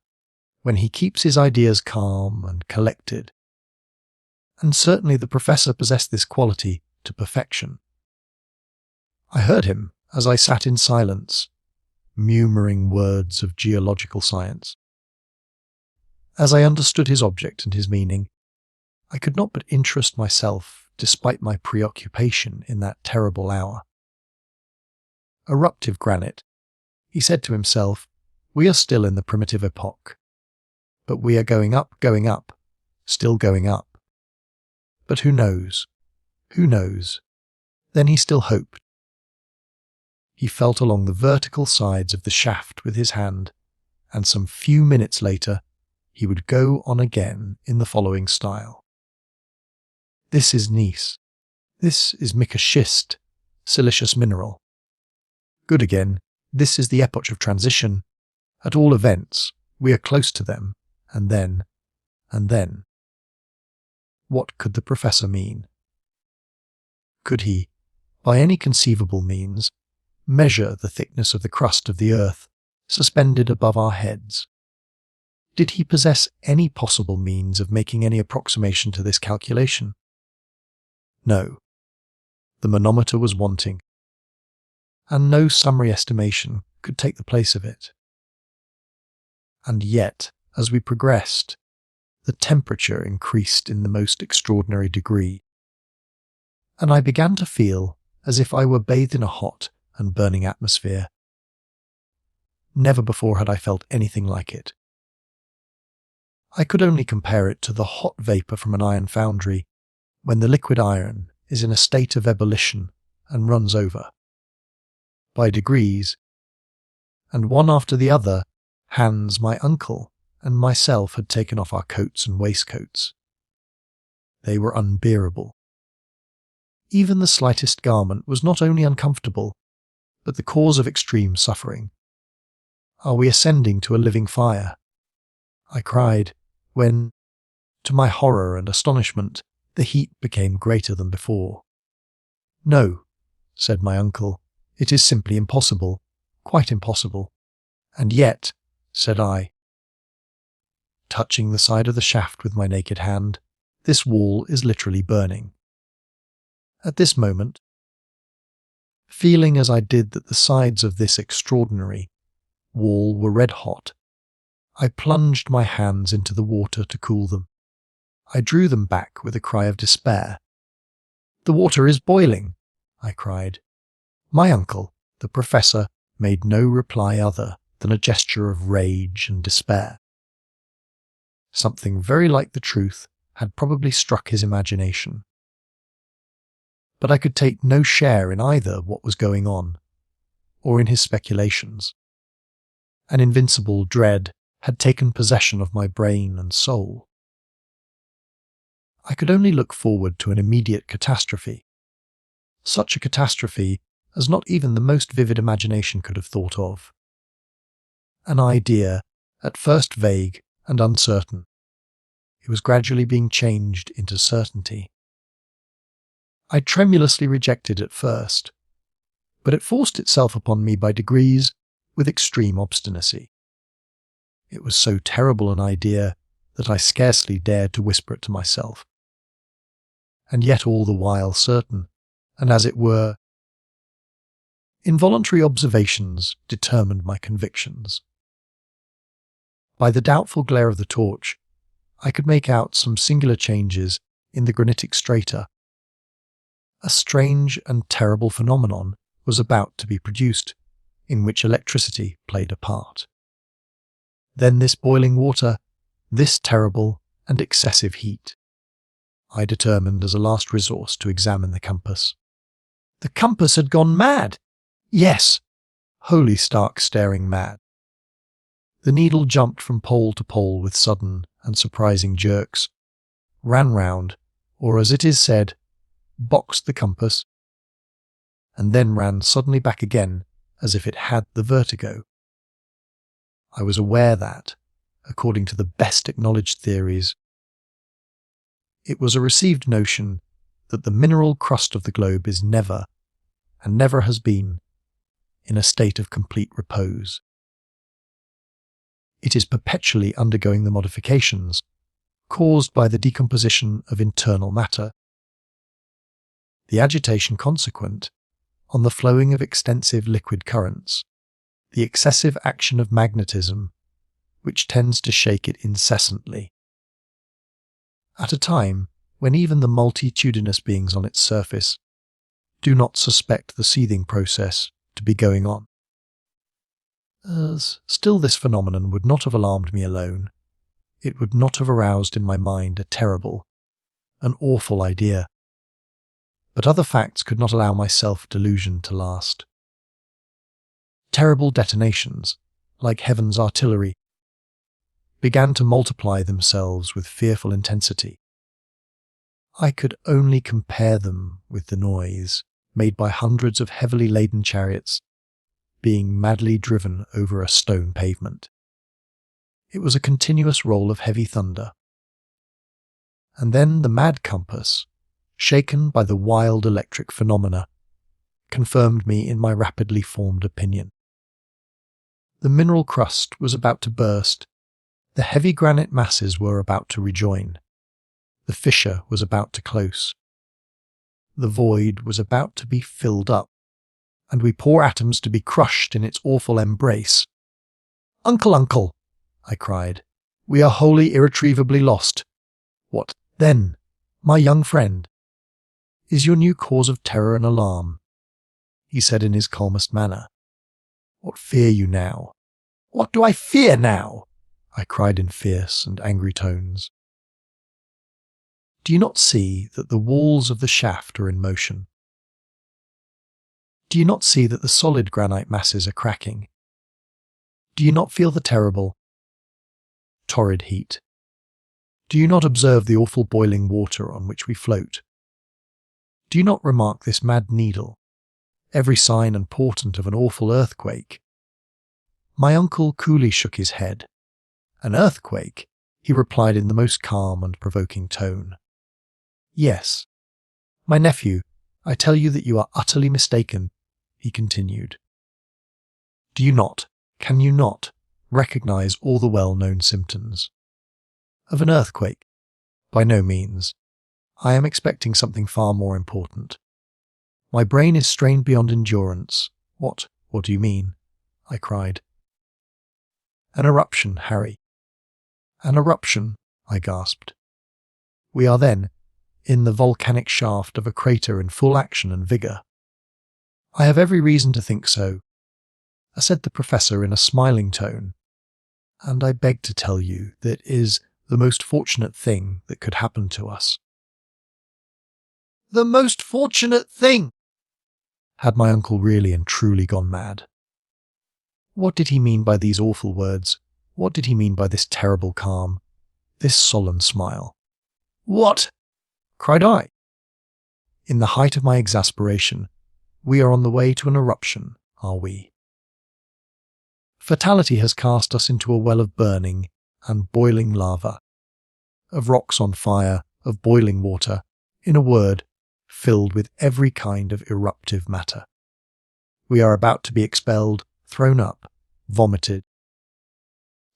when he keeps his ideas calm and collected. And certainly the professor possessed this quality to perfection. I heard him as I sat in silence, murmuring words of geological science. As I understood his object and his meaning, I could not but interest myself despite my preoccupation in that terrible hour. Eruptive granite, he said to himself, we are still in the primitive epoch. But we are going up, still going up. But who knows? Who knows? Then he still hoped. He felt along the vertical sides of the shaft with his hand, and some few minutes later he would go on again in the following style. This is gneiss. This is mica schist, silicious mineral. Good again, this is the epoch of transition. At all events, we are close to them, and then. What could the professor mean? Could he, by any conceivable means, measure the thickness of the crust of the earth suspended above our heads? Did he possess any possible means of making any approximation to this calculation? No. The manometer was wanting, and no summary estimation could take the place of it. And yet, as we progressed, the temperature increased in the most extraordinary degree, and I began to feel as if I were bathed in a hot and burning atmosphere. Never before had I felt anything like it. I could only compare it to the hot vapour from an iron foundry when the liquid iron is in a state of ebullition and runs over. By degrees, and one after the other, Hans, my uncle, and myself had taken off our coats and waistcoats. They were unbearable. Even the slightest garment was not only uncomfortable, but the cause of extreme suffering. Are we ascending to a living fire? I cried, when, to my horror and astonishment, the heat became greater than before. No, said my uncle, it is simply impossible, quite impossible. And yet, said I, touching the side of the shaft with my naked hand, this wall is literally burning. At this moment, feeling as I did that the sides of this extraordinary wall were red hot, I plunged my hands into the water to cool them. I drew them back with a cry of despair. The water is boiling, I cried. My uncle, the professor, made no reply other than a gesture of rage and despair. Something very like the truth had probably struck his imagination. But I could take no share in either what was going on, or in his speculations. An invincible dread had taken possession of my brain and soul. I could only look forward to an immediate catastrophe, such a catastrophe as not even the most vivid imagination could have thought of. An idea, at first vague and uncertain, it was gradually being changed into certainty. I tremulously rejected it first, but it forced itself upon me by degrees with extreme obstinacy. It was so terrible an idea that I scarcely dared to whisper it to myself. And yet all the while certain, and as it were, involuntary observations determined my convictions. By the doubtful glare of the torch, I could make out some singular changes in the granitic strata. A strange and terrible phenomenon was about to be produced, in which electricity played a part. Then this boiling water, this terrible and excessive heat. I determined as a last resource to examine the compass. The compass had gone mad! Yes, wholly stark staring mad. The needle jumped from pole to pole with sudden and surprising jerks, ran round, or as it is said, boxed the compass, and then ran suddenly back again as if it had the vertigo. I was aware that, according to the best acknowledged theories, it was a received notion that the mineral crust of the globe is never, and never has been, in a state of complete repose. It is perpetually undergoing the modifications caused by the decomposition of internal matter, the agitation consequent on the flowing of extensive liquid currents, the excessive action of magnetism, which tends to shake it incessantly. At a time when even the multitudinous beings on its surface do not suspect the seething process to be going on. Still, this phenomenon would not have alarmed me alone. It would not have aroused in my mind a terrible, an awful idea. But other facts could not allow my self-delusion to last. Terrible detonations, like heaven's artillery, began to multiply themselves with fearful intensity. I could only compare them with the noise made by hundreds of heavily laden chariots being madly driven over a stone pavement. It was a continuous roll of heavy thunder. And then the mad compass, shaken by the wild electric phenomena, confirmed me in my rapidly formed opinion. The mineral crust was about to burst, the heavy granite masses were about to rejoin, the fissure was about to close, the void was about to be filled up, and we poor atoms to be crushed in its awful embrace. "Uncle, uncle," I cried, "we are wholly irretrievably lost. What, then, my young friend, is your new cause of terror and alarm?" he said in his calmest manner. "What fear you now?" "What do I fear now?" I cried in fierce and angry tones. "Do you not see that the walls of the shaft are in motion? Do you not see that the solid granite masses are cracking? Do you not feel the terrible, torrid heat? Do you not observe the awful boiling water on which we float? Do you not remark this mad needle, every sign and portent of an awful earthquake?" My uncle coolly shook his head. "An earthquake?" he replied in the most calm and provoking tone. "Yes. My nephew, I tell you that you are utterly mistaken," he continued. "Do you not, can you not, recognize all the well-known symptoms of an earthquake? By no means. I am expecting something far more important. My brain is strained beyond endurance." What do you mean?" I cried. "An eruption, Harry." "An eruption," I gasped. "We are then in the volcanic shaft of a crater in full action and vigour." "I have every reason to think so," said the professor in a smiling tone, "and I beg to tell you that is the most fortunate thing that could happen to us." The most fortunate thing! Had my uncle really and truly gone mad? What did he mean by these awful words? What did he mean by this terrible calm, this solemn smile? "What?" cried I. In the height of my exasperation, we are on the way to an eruption, are we? Fatality has cast us into a well of burning and boiling lava, of rocks on fire, of boiling water, in a word, filled with every kind of eruptive matter. We are about to be expelled, thrown up, vomited,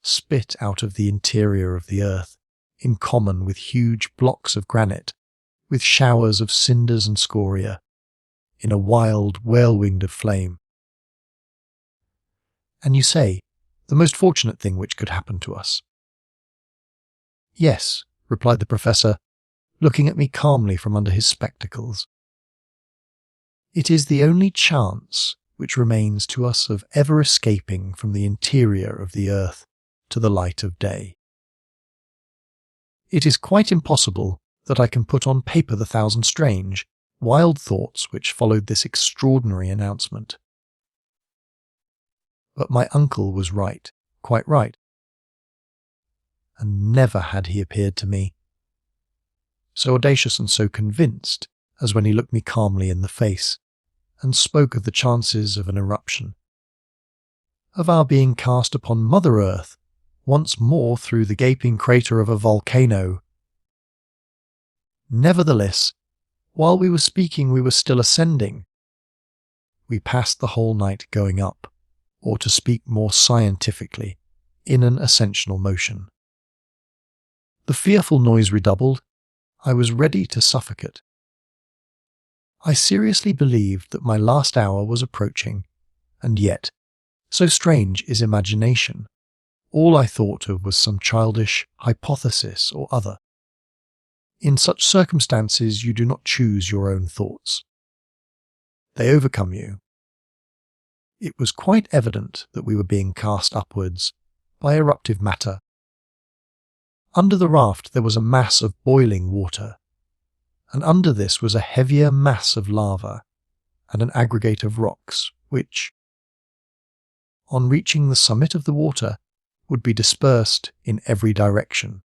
spit out of the interior of the earth, in common with huge blocks of granite, with showers of cinders and scoria, in a wild whirlwind of flame. And you say, the most fortunate thing which could happen to us? "Yes," replied the professor, looking at me calmly from under his spectacles. "It is the only chance which remains to us of ever escaping from the interior of the earth to the light of day. It is quite impossible that I can put on paper the thousand strange, wild thoughts which followed this extraordinary announcement. But my uncle was right, quite right. And never had he appeared to me so audacious and so convinced as when he looked me calmly in the face and spoke of the chances of an eruption, of our being cast upon Mother Earth once more through the gaping crater of a volcano. Nevertheless, while we were speaking, we were still ascending. We passed the whole night going up, or to speak more scientifically, in an ascensional motion. The fearful noise redoubled. I was ready to suffocate. I seriously believed that my last hour was approaching, and yet, so strange is imagination, all I thought of was some childish hypothesis or other. In such circumstances you do not choose your own thoughts. They overcome you. It was quite evident that we were being cast upwards by eruptive matter. Under the raft there was a mass of boiling water, and under this was a heavier mass of lava and an aggregate of rocks which, on reaching the summit of the water, would be dispersed in every direction.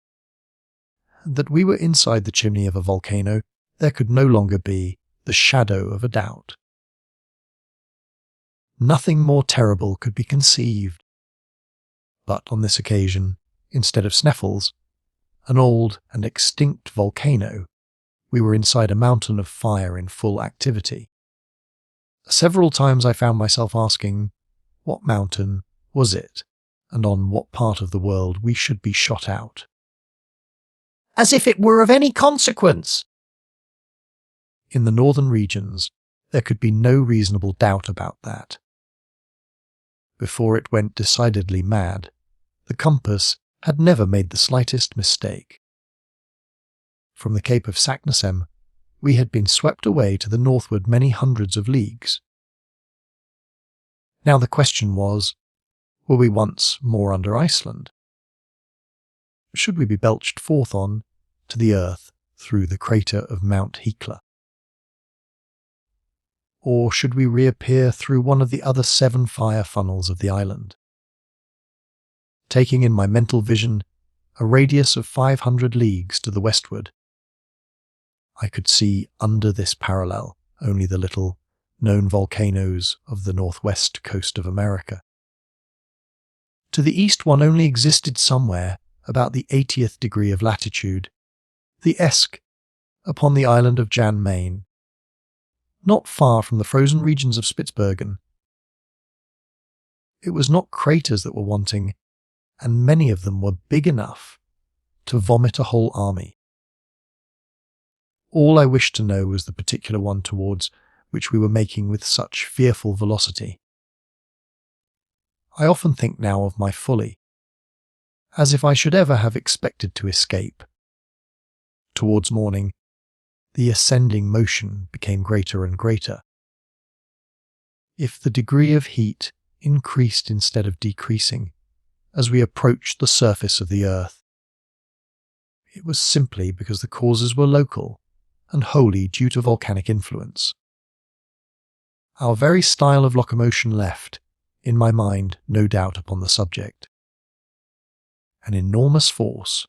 That we were inside the chimney of a volcano, there could no longer be the shadow of a doubt. Nothing more terrible could be conceived. But on this occasion, instead of Sneffels, an old and extinct volcano, we were inside a mountain of fire in full activity. Several times I found myself asking, what mountain was it, and on what part of the world we should be shot out? As if it were of any consequence! In the northern regions, there could be no reasonable doubt about that. Before it went decidedly mad, the compass had never made the slightest mistake. From the Cape of Saknussemm, we had been swept away to the northward many hundreds of leagues. Now the question was, were we once more under Iceland? Should we be belched forth on to the earth through the crater of Mount Hecla? Or should we reappear through one of the other 7 fire funnels of the island? Taking in my mental vision a radius of 500 leagues to the westward, I could see under this parallel only the little known volcanoes of the northwest coast of America. To the east one only existed somewhere about the 80th degree of latitude, the Esk, upon the island of Jan Mayen, not far from the frozen regions of Spitsbergen. It was not craters that were wanting, and many of them were big enough to vomit a whole army. All I wished to know was the particular one towards which we were making with such fearful velocity. I often think now of my folly, as if I should ever have expected to escape. Towards morning, the ascending motion became greater and greater. If the degree of heat increased instead of decreasing as we approached the surface of the earth, it was simply because the causes were local and wholly due to volcanic influence. Our very style of locomotion left, in my mind, no doubt upon the subject. An enormous force,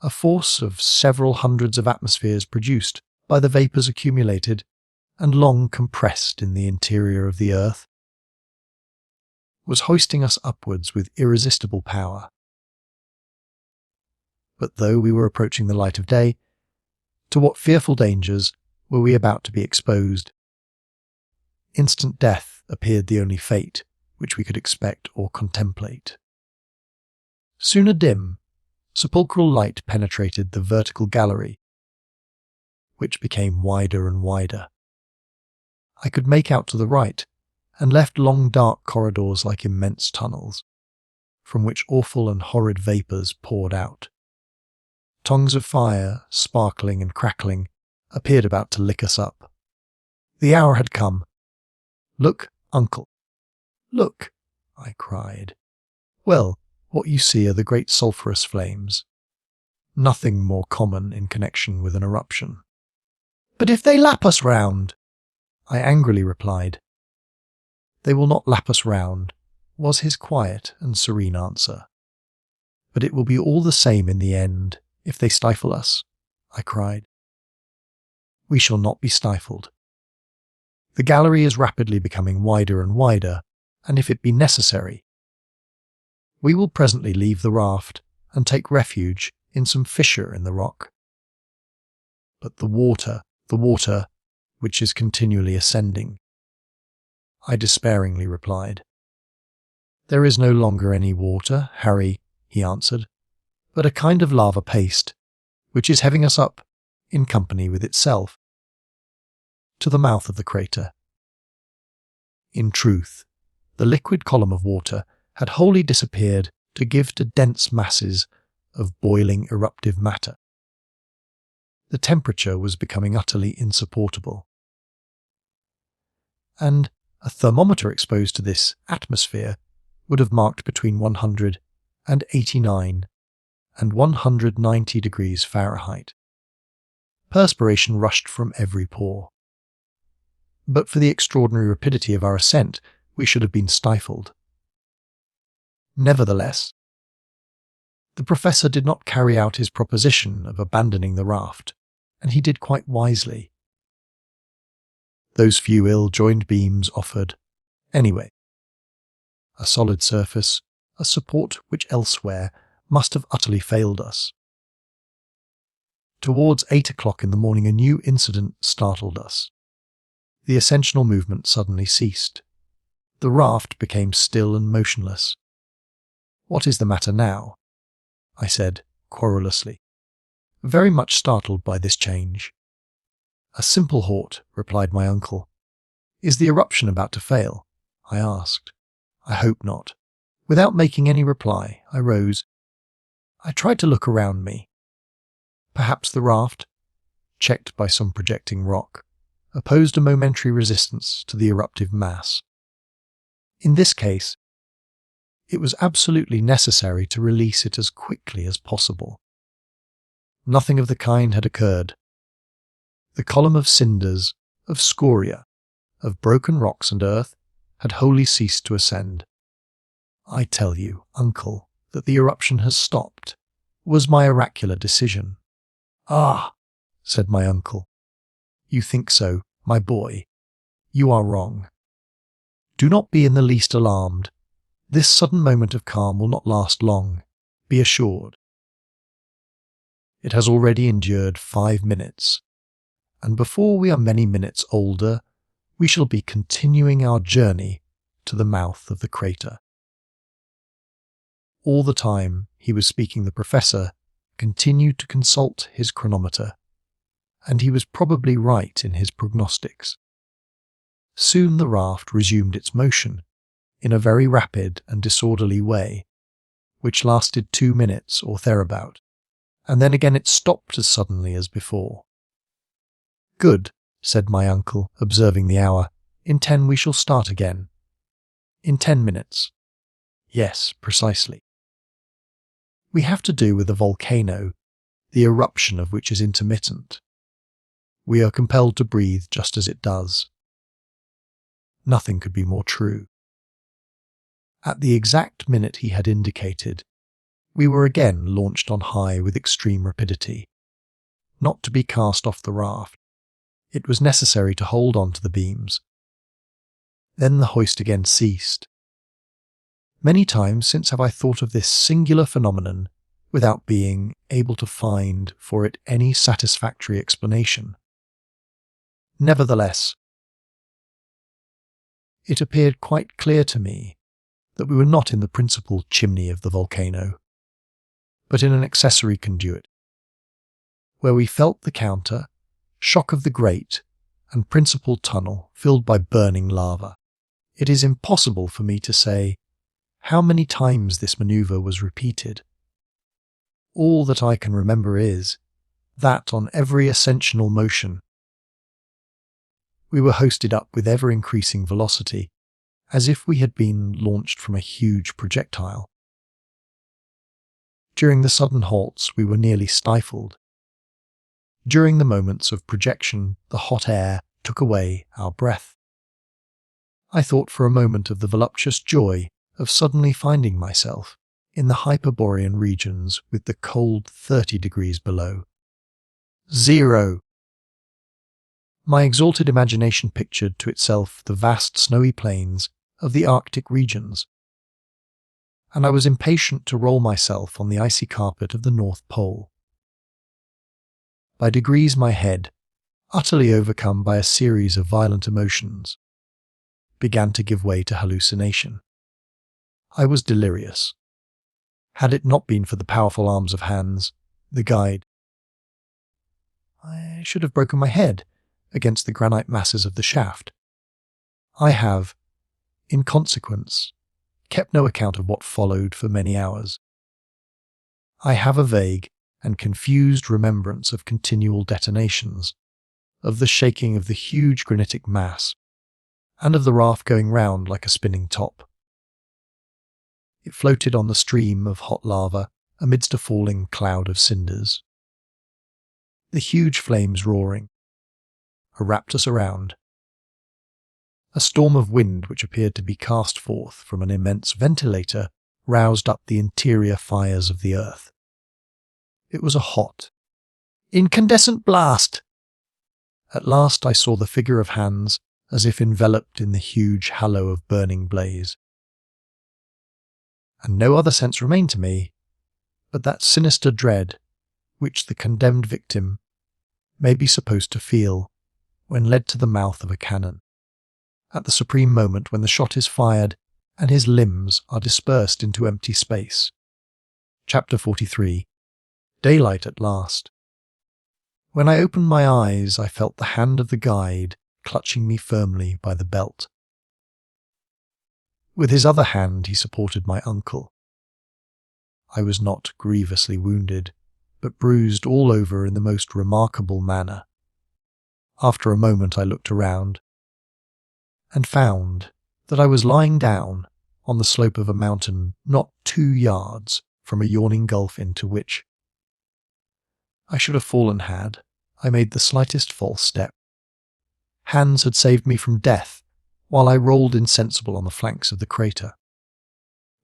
a force of several hundreds of atmospheres produced by the vapours accumulated and long compressed in the interior of the earth, was hoisting us upwards with irresistible power. But though we were approaching the light of day, to what fearful dangers were we about to be exposed? Instant death appeared the only fate which we could expect or contemplate. Soon a dim, sepulchral light penetrated the vertical gallery, which became wider and wider. I could make out to the right and left long dark corridors like immense tunnels, from which awful and horrid vapours poured out. Tongues of fire, sparkling and crackling, appeared about to lick us up. The hour had come. "Look, uncle, look," I cried. "Well, what you see are the great sulphurous flames. Nothing more common in connection with an eruption." "But if they lap us round?" I angrily replied. "They will not lap us round," was his quiet and serene answer. "But it will be all the same in the end if they stifle us. I cried. We shall not be stifled. The gallery is rapidly becoming wider and wider, and if it be necessary, we will presently leave the raft and take refuge in some fissure in the rock. But the water, which is continually ascending, I despairingly replied. There is no longer any water, Harry, he answered, but a kind of lava paste, which is having us up, in company with itself, to the mouth of the crater. In truth, the liquid column of water had wholly disappeared to give to dense masses of boiling eruptive matter. The temperature was becoming utterly insupportable, and a thermometer exposed to this atmosphere would have marked between 189 and 190 degrees Fahrenheit. Perspiration rushed from every pore. But for the extraordinary rapidity of our ascent, we should have been stifled. Nevertheless, the professor did not carry out his proposition of abandoning the raft, and he did quite wisely. Those few ill-joined beams offered, anyway, a solid surface, a support which elsewhere must have utterly failed us. Towards 8 o'clock in the morning a new incident startled us. The ascensional movement suddenly ceased. The raft became still and motionless. "What is the matter now?" I said, querulously, very much startled by this change. "A simple halt," replied my uncle. "Is the eruption about to fail?" I asked. "I hope not." Without making any reply, I rose. I tried to look around me. Perhaps the raft, checked by some projecting rock, opposed a momentary resistance to the eruptive mass. In this case, it was absolutely necessary to release it as quickly as possible. Nothing of the kind had occurred. The column of cinders, of scoria, of broken rocks and earth had wholly ceased to ascend. "I tell you, uncle, that the eruption has stopped," was my oracular decision. "Ah," said my uncle. "You think so, my boy. You are wrong. Do not be in the least alarmed. This sudden moment of calm will not last long, be assured. It has already endured 5 minutes, and before we are many minutes older, we shall be continuing our journey to the mouth of the crater." All the time he was speaking, the professor continued to consult his chronometer, and he was probably right in his prognostics. Soon the raft resumed its motion, in a very rapid and disorderly way, which lasted 2 minutes or thereabout, and then again it stopped as suddenly as before. "Good," said my uncle, observing the hour. "In 10 we shall start again." "In 10 minutes. Yes, precisely. We have to do with a volcano, the eruption of which is intermittent. We are compelled to breathe just as it does." Nothing could be more true. At the exact minute he had indicated, we were again launched on high with extreme rapidity. Not to be cast off the raft, it was necessary to hold on to the beams. Then the hoist again ceased. Many times since have I thought of this singular phenomenon without being able to find for it any satisfactory explanation. Nevertheless, it appeared quite clear to me that we were not in the principal chimney of the volcano, but in an accessory conduit, where we felt the counter, shock of the grate, and principal tunnel filled by burning lava. It is impossible for me to say how many times this manoeuvre was repeated. All that I can remember is that on every ascensional motion, we were hoisted up with ever-increasing velocity, as if we had been launched from a huge projectile. During the sudden halts we were nearly stifled. During the moments of projection, the hot air took away our breath. I thought for a moment of the voluptuous joy of suddenly finding myself in the Hyperborean regions with the cold 30 degrees below. 0. My exalted imagination pictured to itself the vast snowy plains of the Arctic regions, and I was impatient to roll myself on the icy carpet of the North Pole. By degrees my head, utterly overcome by a series of violent emotions, began to give way to hallucination. I was delirious. Had it not been for the powerful arms of Hans, the guide, I should have broken my head against the granite masses of the shaft. I have, in consequence, kept no account of what followed for many hours. I have a vague and confused remembrance of continual detonations, of the shaking of the huge granitic mass, and of the raft going round like a spinning top. It floated on the stream of hot lava amidst a falling cloud of cinders. The huge flames roaring wrapped us around. A storm of wind which appeared to be cast forth from an immense ventilator roused up the interior fires of the earth. It was a hot, incandescent blast. At last I saw the figure of Hans as if enveloped in the huge halo of burning blaze. And no other sense remained to me but that sinister dread which the condemned victim may be supposed to feel when led to the mouth of a cannon, at the supreme moment when the shot is fired and his limbs are dispersed into empty space. Chapter 43. Daylight at last. When I opened my eyes, I felt the hand of the guide clutching me firmly by the belt. With his other hand he supported my uncle. I was not grievously wounded, but bruised all over in the most remarkable manner. After a moment I looked around, and found that I was lying down on the slope of a mountain not 2 yards from a yawning gulf into which I should have fallen had I made the slightest false step. Hans had saved me from death while I rolled insensible on the flanks of the crater.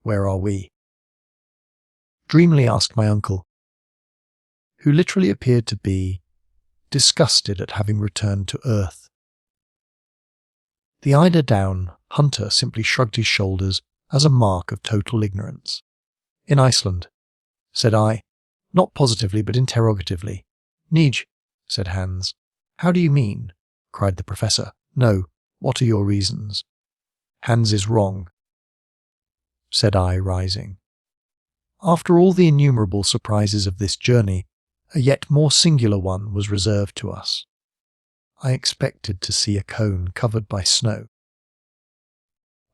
"Where are we?" dreamily asked my uncle, who literally appeared to be disgusted at having returned to earth. The Eider-Down hunter simply shrugged his shoulders as a mark of total ignorance. "In Iceland," said I, not positively but interrogatively. "Nij," said Hans. "How do you mean?" cried the professor. "No, what are your reasons?" "Hans is wrong," said I, rising. After all the innumerable surprises of this journey, a yet more singular one was reserved to us. I expected to see a cone covered by snow,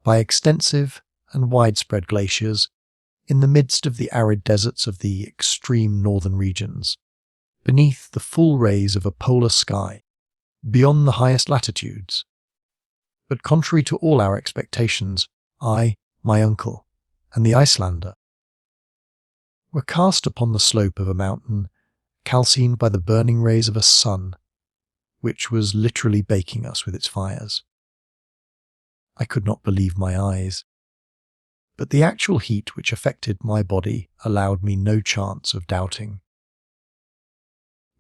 by extensive and widespread glaciers, in the midst of the arid deserts of the extreme northern regions, beneath the full rays of a polar sky, beyond the highest latitudes. But contrary to all our expectations, I, my uncle, and the Icelander were cast upon the slope of a mountain calcined by the burning rays of a sun, which was literally baking us with its fires. I could not believe my eyes, but the actual heat which affected my body allowed me no chance of doubting.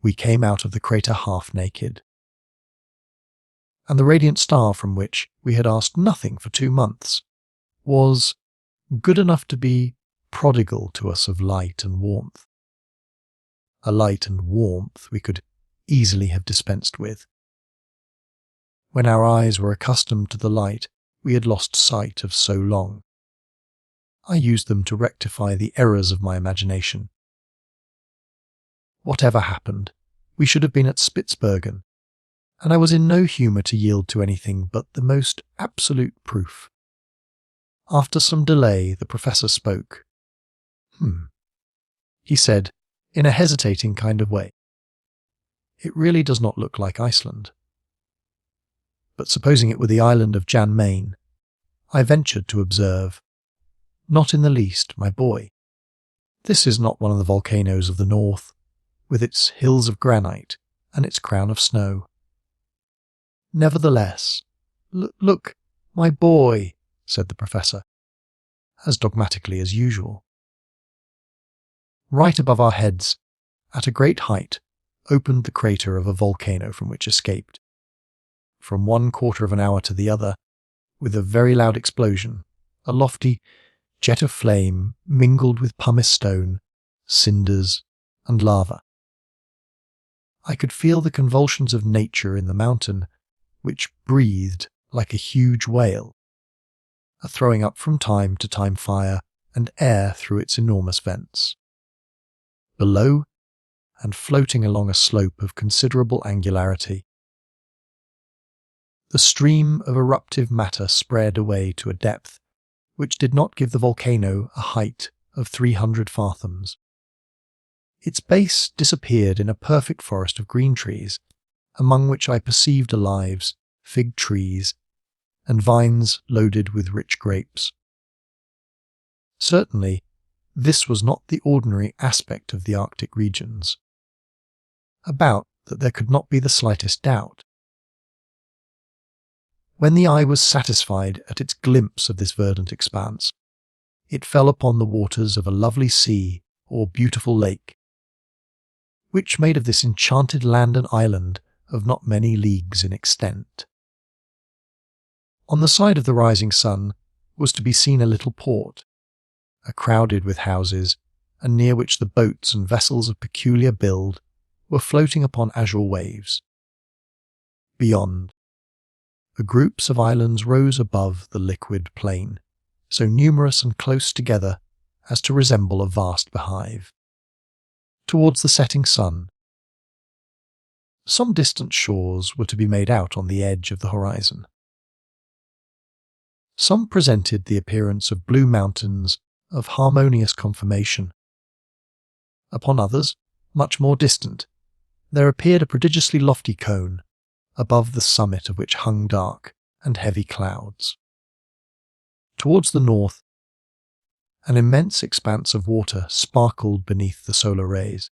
We came out of the crater half naked, and the radiant star from which we had asked nothing for 2 months was good enough to be prodigal to us of light and warmth. A light and warmth we could easily have dispensed with. When our eyes were accustomed to the light we had lost sight of so long, I used them to rectify the errors of my imagination. Whatever happened, we should have been at Spitzbergen, and I was in no humour to yield to anything but the most absolute proof. After some delay, the professor spoke. He said, in a hesitating kind of way. "It really does not look like Iceland. But supposing it were the island of Jan Mayen, I ventured to observe, not in the least, my boy. This is not one of the volcanoes of the north, with its hills of granite and its crown of snow. Nevertheless, look, my boy," said the professor, as dogmatically as usual. Right above our heads, at a great height, opened the crater of a volcano from which escaped. From 1/4 of an hour to the other, with a very loud explosion, a lofty jet of flame mingled with pumice stone, cinders, and lava. I could feel the convulsions of nature in the mountain, which breathed like a huge whale, throwing up from time to time fire and air through its enormous vents. Below, and floating along a slope of considerable angularity, the stream of eruptive matter spread away to a depth which did not give the volcano a height of 300 fathoms. Its base disappeared in a perfect forest of green trees, among which I perceived olives, fig trees, and vines loaded with rich grapes. Certainly, this was not the ordinary aspect of the Arctic regions. About that there could not be the slightest doubt. When the eye was satisfied at its glimpse of this verdant expanse, it fell upon the waters of a lovely sea or beautiful lake, which made of this enchanted land an island of not many leagues in extent. On the side of the rising sun was to be seen a little port, crowded with houses, and near which the boats and vessels of peculiar build were floating upon azure waves. Beyond, the groups of islands rose above the liquid plain, so numerous and close together as to resemble a vast beehive. Towards the setting sun, some distant shores were to be made out on the edge of the horizon. Some presented the appearance of blue mountains of harmonious conformation. Upon others, much more distant, there appeared a prodigiously lofty cone, above the summit of which hung dark and heavy clouds. Towards the north, an immense expanse of water sparkled beneath the solar rays,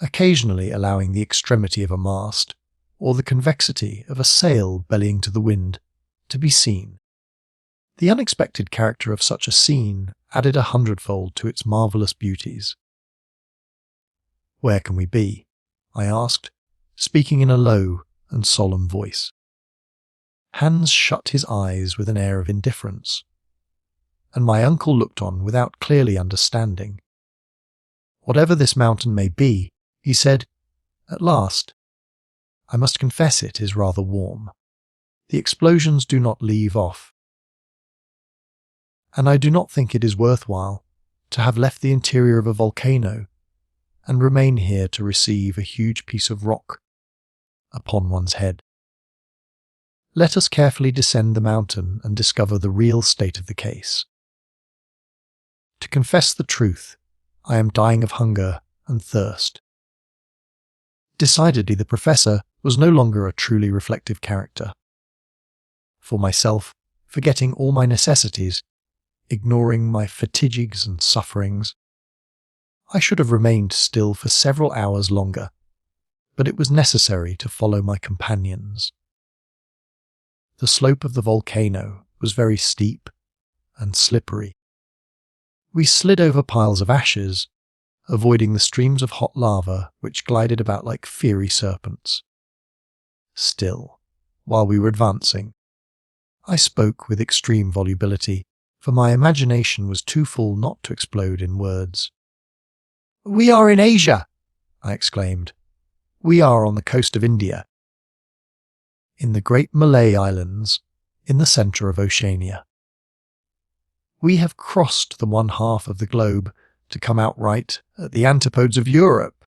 occasionally allowing the extremity of a mast or the convexity of a sail bellying to the wind to be seen. The unexpected character of such a scene added 100-fold to its marvellous beauties. "Where can we be?" I asked, speaking in a low and solemn voice. Hans shut his eyes with an air of indifference, and my uncle looked on without clearly understanding. "Whatever this mountain may be," he said, "at last, I must confess it is rather warm. The explosions do not leave off, and I do not think it is worthwhile to have left the interior of a volcano and remain here to receive a huge piece of rock upon one's head. Let us carefully descend the mountain and discover the real state of the case. To confess the truth, I am dying of hunger and thirst." Decidedly, the professor was no longer a truly reflective character. For myself, forgetting all my necessities, ignoring my fatigues and sufferings, I should have remained still for several hours longer, but it was necessary to follow my companions. The slope of the volcano was very steep and slippery. We slid over piles of ashes, avoiding the streams of hot lava which glided about like fiery serpents. Still, while we were advancing, I spoke with extreme volubility, for my imagination was too full not to explode in words. "We are in Asia," I exclaimed. "We are on the coast of India, in the great Malay Islands, in the centre of Oceania. We have crossed the 1/2 of the globe to come out right at the antipodes of Europe."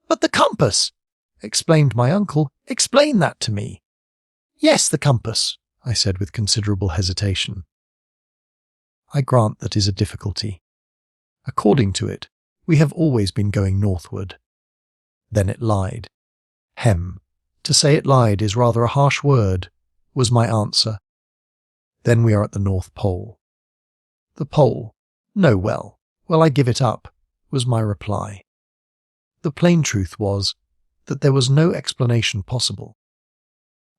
"But the compass!" exclaimed my uncle. "Explain that to me." "Yes, the compass," I said with considerable hesitation. "I grant that is a difficulty. According to it, we have always been going northward." Then it lied. "Hem, to say it lied is rather a harsh word," was my answer. "Then we are at the North Pole." "The Pole? No, well, I give it up," was my reply. The plain truth was that there was no explanation possible.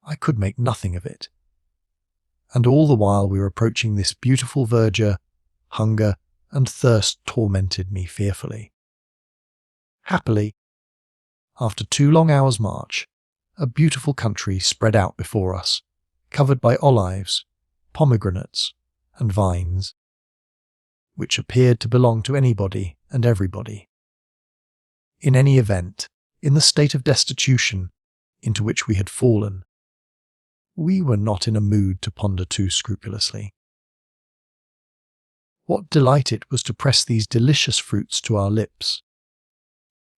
I could make nothing of it. And all the while we were approaching this beautiful verdure, hunger and thirst tormented me fearfully. Happily, After 2 long hours' march, a beautiful country spread out before us, covered by olives, pomegranates, and vines, which appeared to belong to anybody and everybody. In any event, in the state of destitution into which we had fallen, we were not in a mood to ponder too scrupulously. What delight it was to press these delicious fruits to our lips,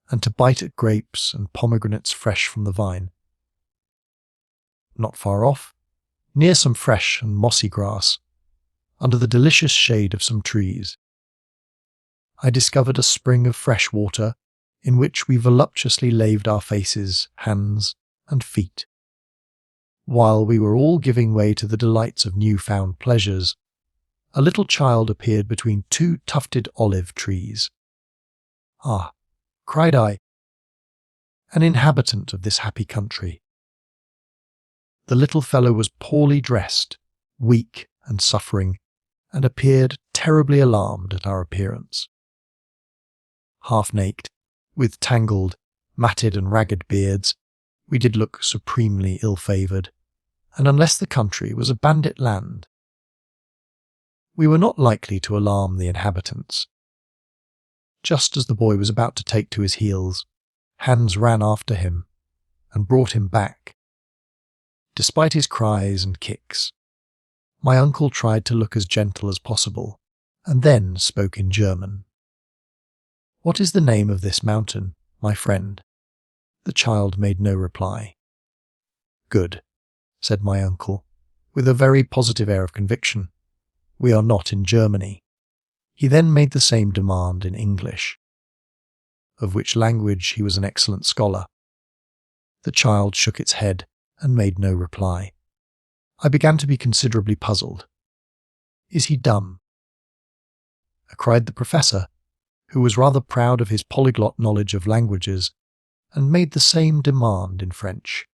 and to bite at grapes and pomegranates fresh from the vine. Not far off, near some fresh and mossy grass, under the delicious shade of some trees, I discovered a spring of fresh water in which we voluptuously laved our faces, hands, and feet. While we were all giving way to the delights of new-found pleasures, a little child appeared between 2 tufted olive trees. "Ah," cried I, "an inhabitant of this happy country." The little fellow was poorly dressed, weak and suffering, and appeared terribly alarmed at our appearance. Half-naked, with tangled, matted and ragged beards, we did look supremely ill-favoured, and unless the country was a bandit land, we were not likely to alarm the inhabitants. Just as the boy was about to take to his heels, Hans ran after him and brought him back. Despite his cries and kicks, my uncle tried to look as gentle as possible, and then spoke in German. "What is the name of this mountain, my friend?" The child made no reply. "Good," said my uncle, with a very positive air of conviction. "We are not in Germany." He then made the same demand in English, of which language he was an excellent scholar. The child shook its head and made no reply. I began to be considerably puzzled. "Is he dumb?" cried the professor, who was rather proud of his polyglot knowledge of languages, and made the same demand in French.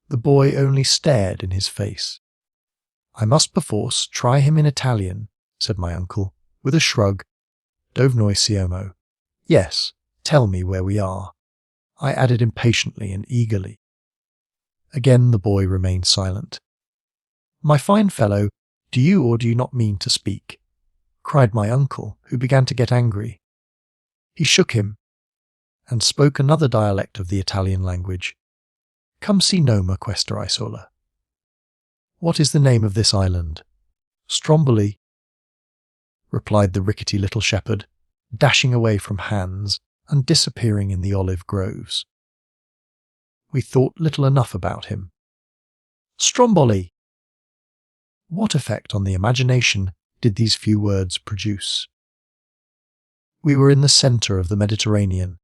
The boy only stared in his face. "I must perforce try him in Italian," said my uncle, with a shrug. "Dove noi siamo?" "Yes, tell me where we are," I added impatiently and eagerly. Again the boy remained silent. "My fine fellow, do you or do you not mean to speak?" cried my uncle, who began to get angry. He shook him, and spoke another dialect of the Italian language. "Come si noma questa isola?" "What is the name of this island?" "Stromboli," replied the rickety little shepherd, dashing away from Hans and disappearing in the olive groves. We thought little enough about him. Stromboli! What effect on the imagination did these few words produce? We were in the centre of the Mediterranean,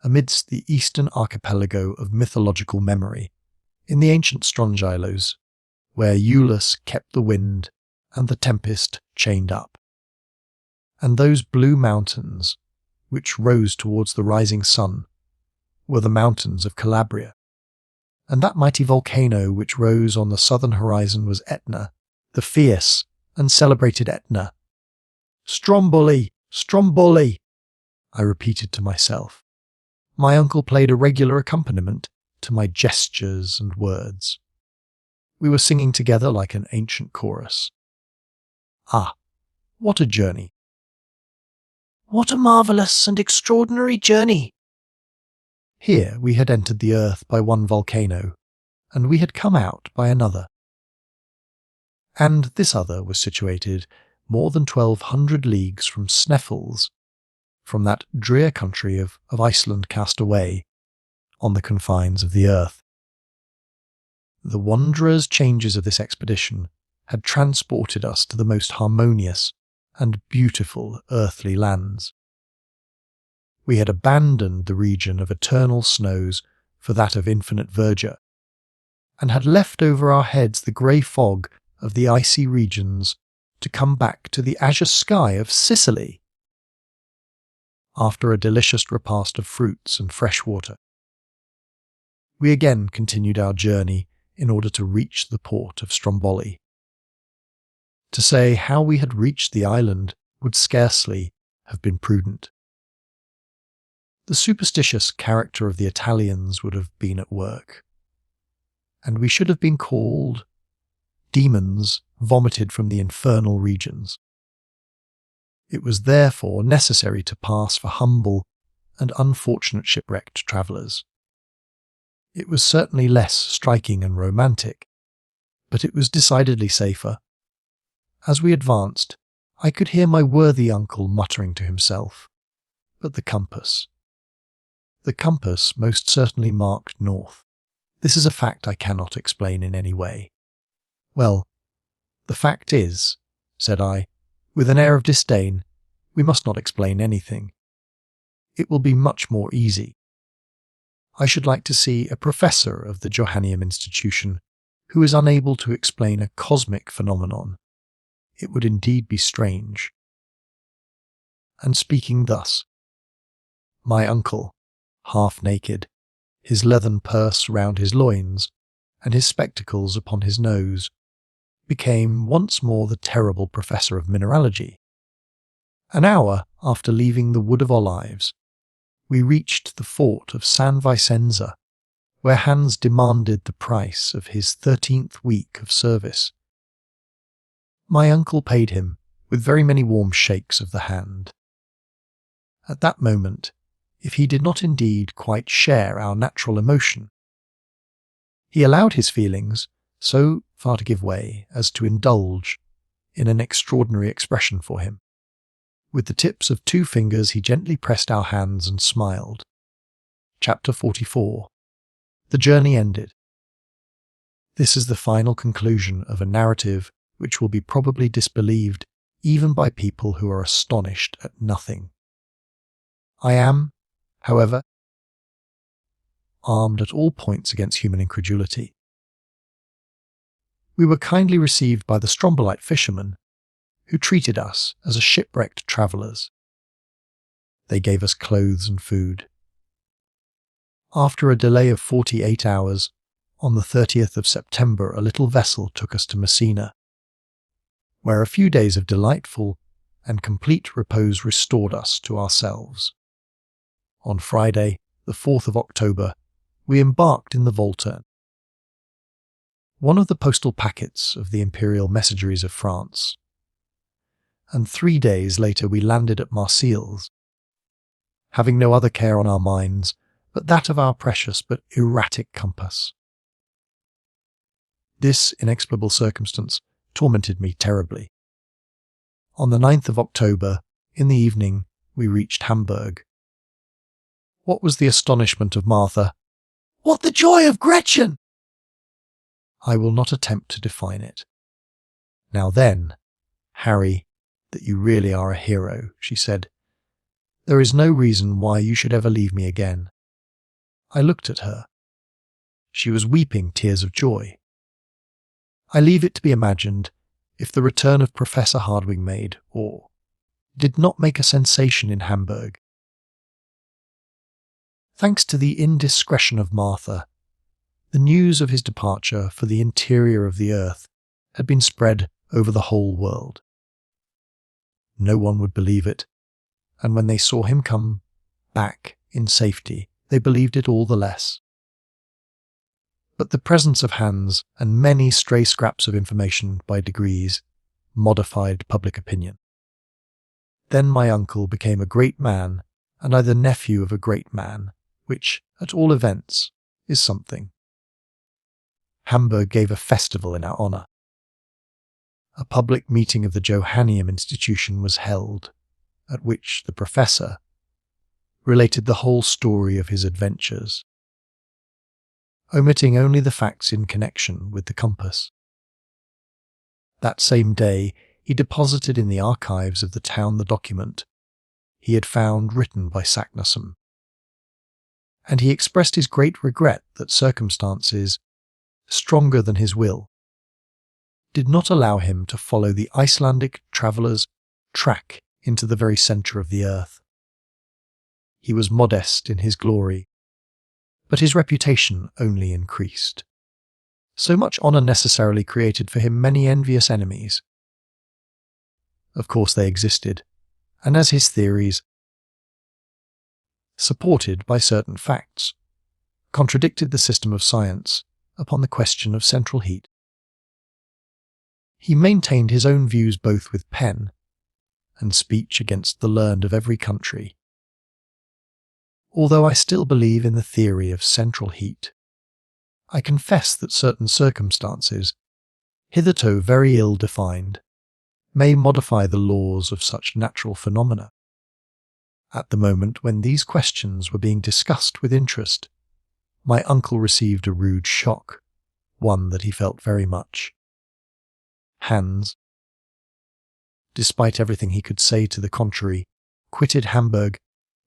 amidst the eastern archipelago of mythological memory, in the ancient Strongylos, where Aulus kept the wind and the tempest chained up. And those blue mountains, which rose towards the rising sun, were the mountains of Calabria. And that mighty volcano which rose on the southern horizon was Etna, the fierce and celebrated Etna. "Stromboli! Stromboli!" I repeated to myself. My uncle played a regular accompaniment to my gestures and words. We were singing together like an ancient chorus. Ah, what a journey! What a marvellous and extraordinary journey! Here we had entered the earth by one volcano, and we had come out by another. And this other was situated more than 1,200 leagues from Sneffels, from that drear country of Iceland cast away, on the confines of the earth. The wanderers' changes of this expedition had transported us to the most harmonious and beautiful earthly lands. We had abandoned the region of eternal snows for that of infinite verdure, and had left over our heads the grey fog of the icy regions to come back to the azure sky of Sicily. After a delicious repast of fruits and fresh water, we again continued our journey in order to reach the port of Stromboli. To say how we had reached the island would scarcely have been prudent. The superstitious character of the Italians would have been at work, and we should have been called demons vomited from the infernal regions. It was therefore necessary to pass for humble and unfortunate shipwrecked travellers. It was certainly less striking and romantic, but it was decidedly safer. As we advanced, I could hear my worthy uncle muttering to himself, but the compass. The compass most certainly marked north. This is a fact I cannot explain in any way. Well, the fact is, said I, with an air of disdain, we must not explain anything. It will be much more easy. I should like to see a professor of the Johanneum Institution who is unable to explain a cosmic phenomenon. It would indeed be strange. And speaking thus, my uncle, half naked, his leathern purse round his loins, and his spectacles upon his nose, became once more the terrible professor of mineralogy. An hour after leaving the Wood of Olives, we reached the fort of San Vicenza, where Hans demanded the price of his 13th week of service. My uncle paid him with very many warm shakes of the hand. At that moment, if he did not indeed quite share our natural emotion, he allowed his feelings so far to give way as to indulge in an extraordinary expression for him. With the tips of 2 fingers he gently pressed our hands and smiled. Chapter 44. The journey ended. This is the final conclusion of a narrative which will be probably disbelieved even by people who are astonished at nothing. I am, however, armed at all points against human incredulity. We were kindly received by the Strombolite fishermen, who treated us as a shipwrecked travellers. They gave us clothes and food. After a delay of 48 hours, on the 30th of September a little vessel took us to Messina, where a few days of delightful and complete repose restored us to ourselves. On Friday, the 4th of October, we embarked in the Volta, one of the postal packets of the imperial messageries of France, and 3 days later we landed at Marseilles, having no other care on our minds but that of our precious but erratic compass. This inexplicable circumstance tormented me terribly. On the 9th of October, in the evening, we reached Hamburg. What was the astonishment of Martha? What the joy of Gretchen! I will not attempt to define it. Now then, Harry, that you really are a hero, she said. There is no reason why you should ever leave me again. I looked at her. She was weeping tears of joy. I leave it to be imagined if the return of Professor Hardwigg made, or did not make a sensation in Hamburg. Thanks to the indiscretion of Martha, the news of his departure for the interior of the earth had been spread over the whole world. No one would believe it, and when they saw him come back in safety, they believed it all the less. But the presence of Hans and many stray scraps of information by degrees modified public opinion. Then my uncle became a great man, and I the nephew of a great man, which, at all events, is something. Hamburg gave a festival in our honour. A public meeting of the Johanneum Institution was held, at which the professor related the whole story of his adventures, omitting only the facts in connection with the compass. That same day he deposited in the archives of the town the document he had found written by Saknussemm, and he expressed his great regret that circumstances, stronger than his will, did not allow him to follow the Icelandic traveller's track into the very centre of the earth. He was modest in his glory, but his reputation only increased. So much honour necessarily created for him many envious enemies. Of course they existed, and as his theories supported by certain facts, contradicted the system of science upon the question of central heat. He maintained his own views both with pen and speech against the learned of every country. Although I still believe in the theory of central heat, I confess that certain circumstances, hitherto very ill-defined, may modify the laws of such natural phenomena. At the moment when these questions were being discussed with interest, my uncle received a rude shock, one that he felt very much. Hans, despite everything he could say to the contrary, quitted Hamburg.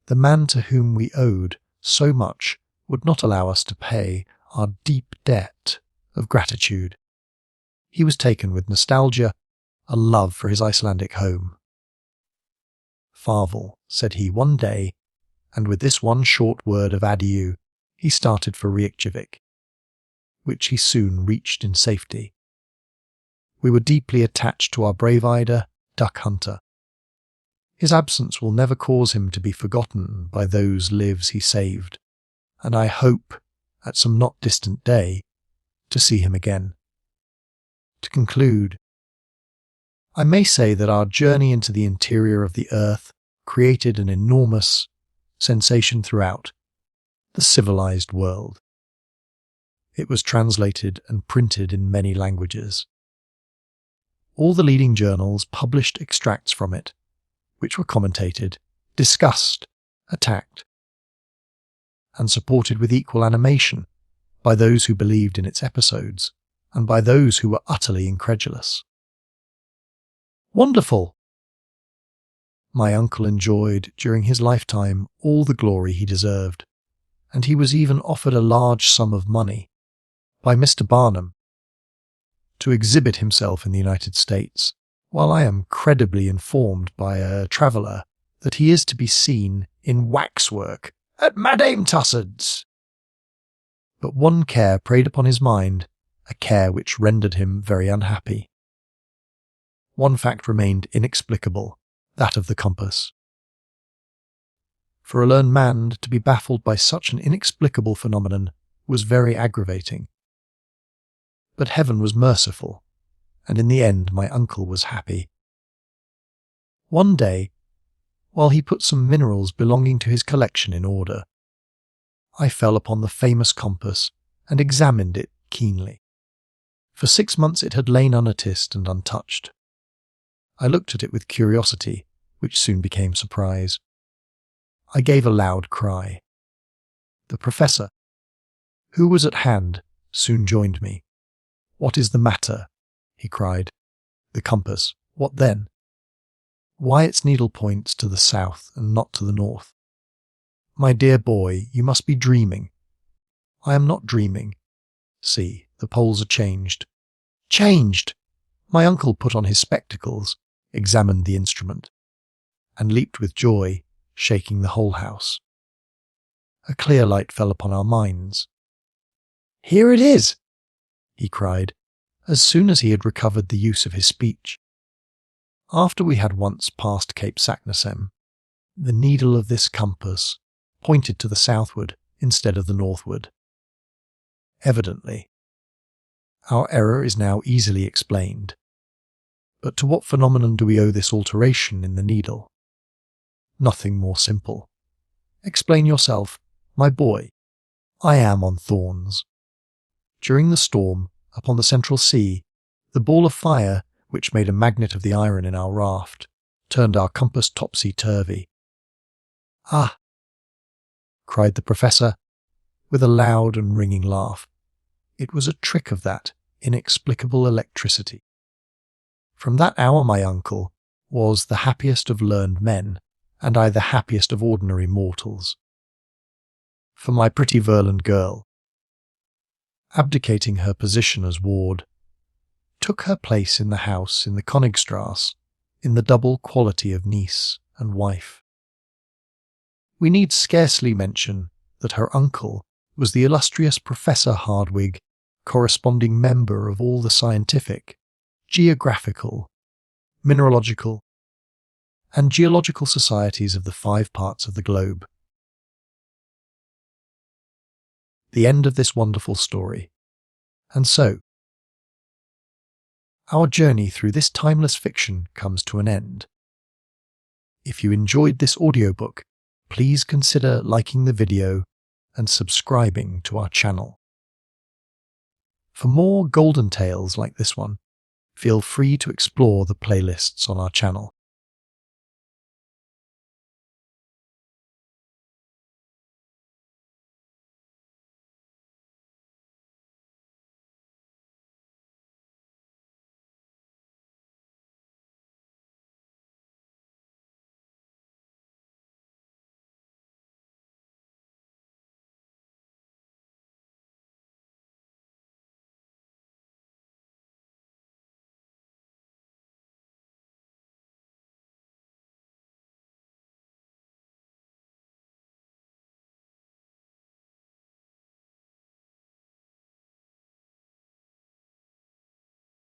The man to whom we owed so much would not allow us to pay our deep debt of gratitude. He was taken with nostalgia, a love for his Icelandic home. "Farvel," said he one day, and with this one short word of adieu, he started for Reykjavik, which he soon reached in safety. We were deeply attached to our brave Eider, duck hunter. His absence will never cause him to be forgotten by those lives he saved, and I hope, at some not distant day, to see him again. To conclude, I may say that our journey into the interior of the earth created an enormous sensation throughout the civilized world. It was translated and printed in many languages. All the leading journals published extracts from it, which were commentated, discussed, attacked, and supported with equal animation by those who believed in its episodes and by those who were utterly incredulous. Wonderful! My uncle enjoyed during his lifetime all the glory he deserved, and he was even offered a large sum of money by Mr. Barnum to exhibit himself in the United States, while I am credibly informed by a traveller that he is to be seen in waxwork at Madame Tussaud's. But one care preyed upon his mind, a care which rendered him very unhappy. One fact remained inexplicable, that of the compass. For a learned man to be baffled by such an inexplicable phenomenon was very aggravating. But heaven was merciful, and in the end my uncle was happy. One day, while he put some minerals belonging to his collection in order, I fell upon the famous compass and examined it keenly. For 6 months it had lain unnoticed and untouched. I looked at it with curiosity, which soon became surprise. I gave a loud cry. The professor, who was at hand, soon joined me. "What is the matter?" he cried. "The compass. What then? Why its needle points to the south and not to the north? My dear boy, you must be dreaming." "I am not dreaming. See, the poles are changed." "Changed!" My uncle put on his spectacles, examined the instrument, and leaped with joy, shaking the whole house. A clear light fell upon our minds. "Here it is!" he cried, as soon as he had recovered the use of his speech. After we had once passed Cape Saknussemm, the needle of this compass pointed to the southward instead of the northward. Evidently, our error is now easily explained. But to what phenomenon do we owe this alteration in the needle? Nothing more simple. Explain yourself, my boy. I am on thorns. During the storm, upon the Central Sea, the ball of fire, which made a magnet of the iron in our raft, turned our compass topsy-turvy. "Ah!" cried the professor, with a loud and ringing laugh. It was a trick of that inexplicable electricity. From that hour my uncle was the happiest of learned men, and I the happiest of ordinary mortals. For my pretty Verland girl, abdicating her position as ward, took her place in the house in the Königstrasse in the double quality of niece and wife. We need scarcely mention that her uncle was the illustrious Professor Hardwigg, corresponding member of all the scientific, geographical, mineralogical, and geological societies of the 5 parts of the globe. the end of this wonderful story. And so, our journey through this timeless fiction comes to an end. If you enjoyed this audiobook, please consider liking the video and subscribing to our channel. For more golden tales like this one, feel free to explore the playlists on our channel.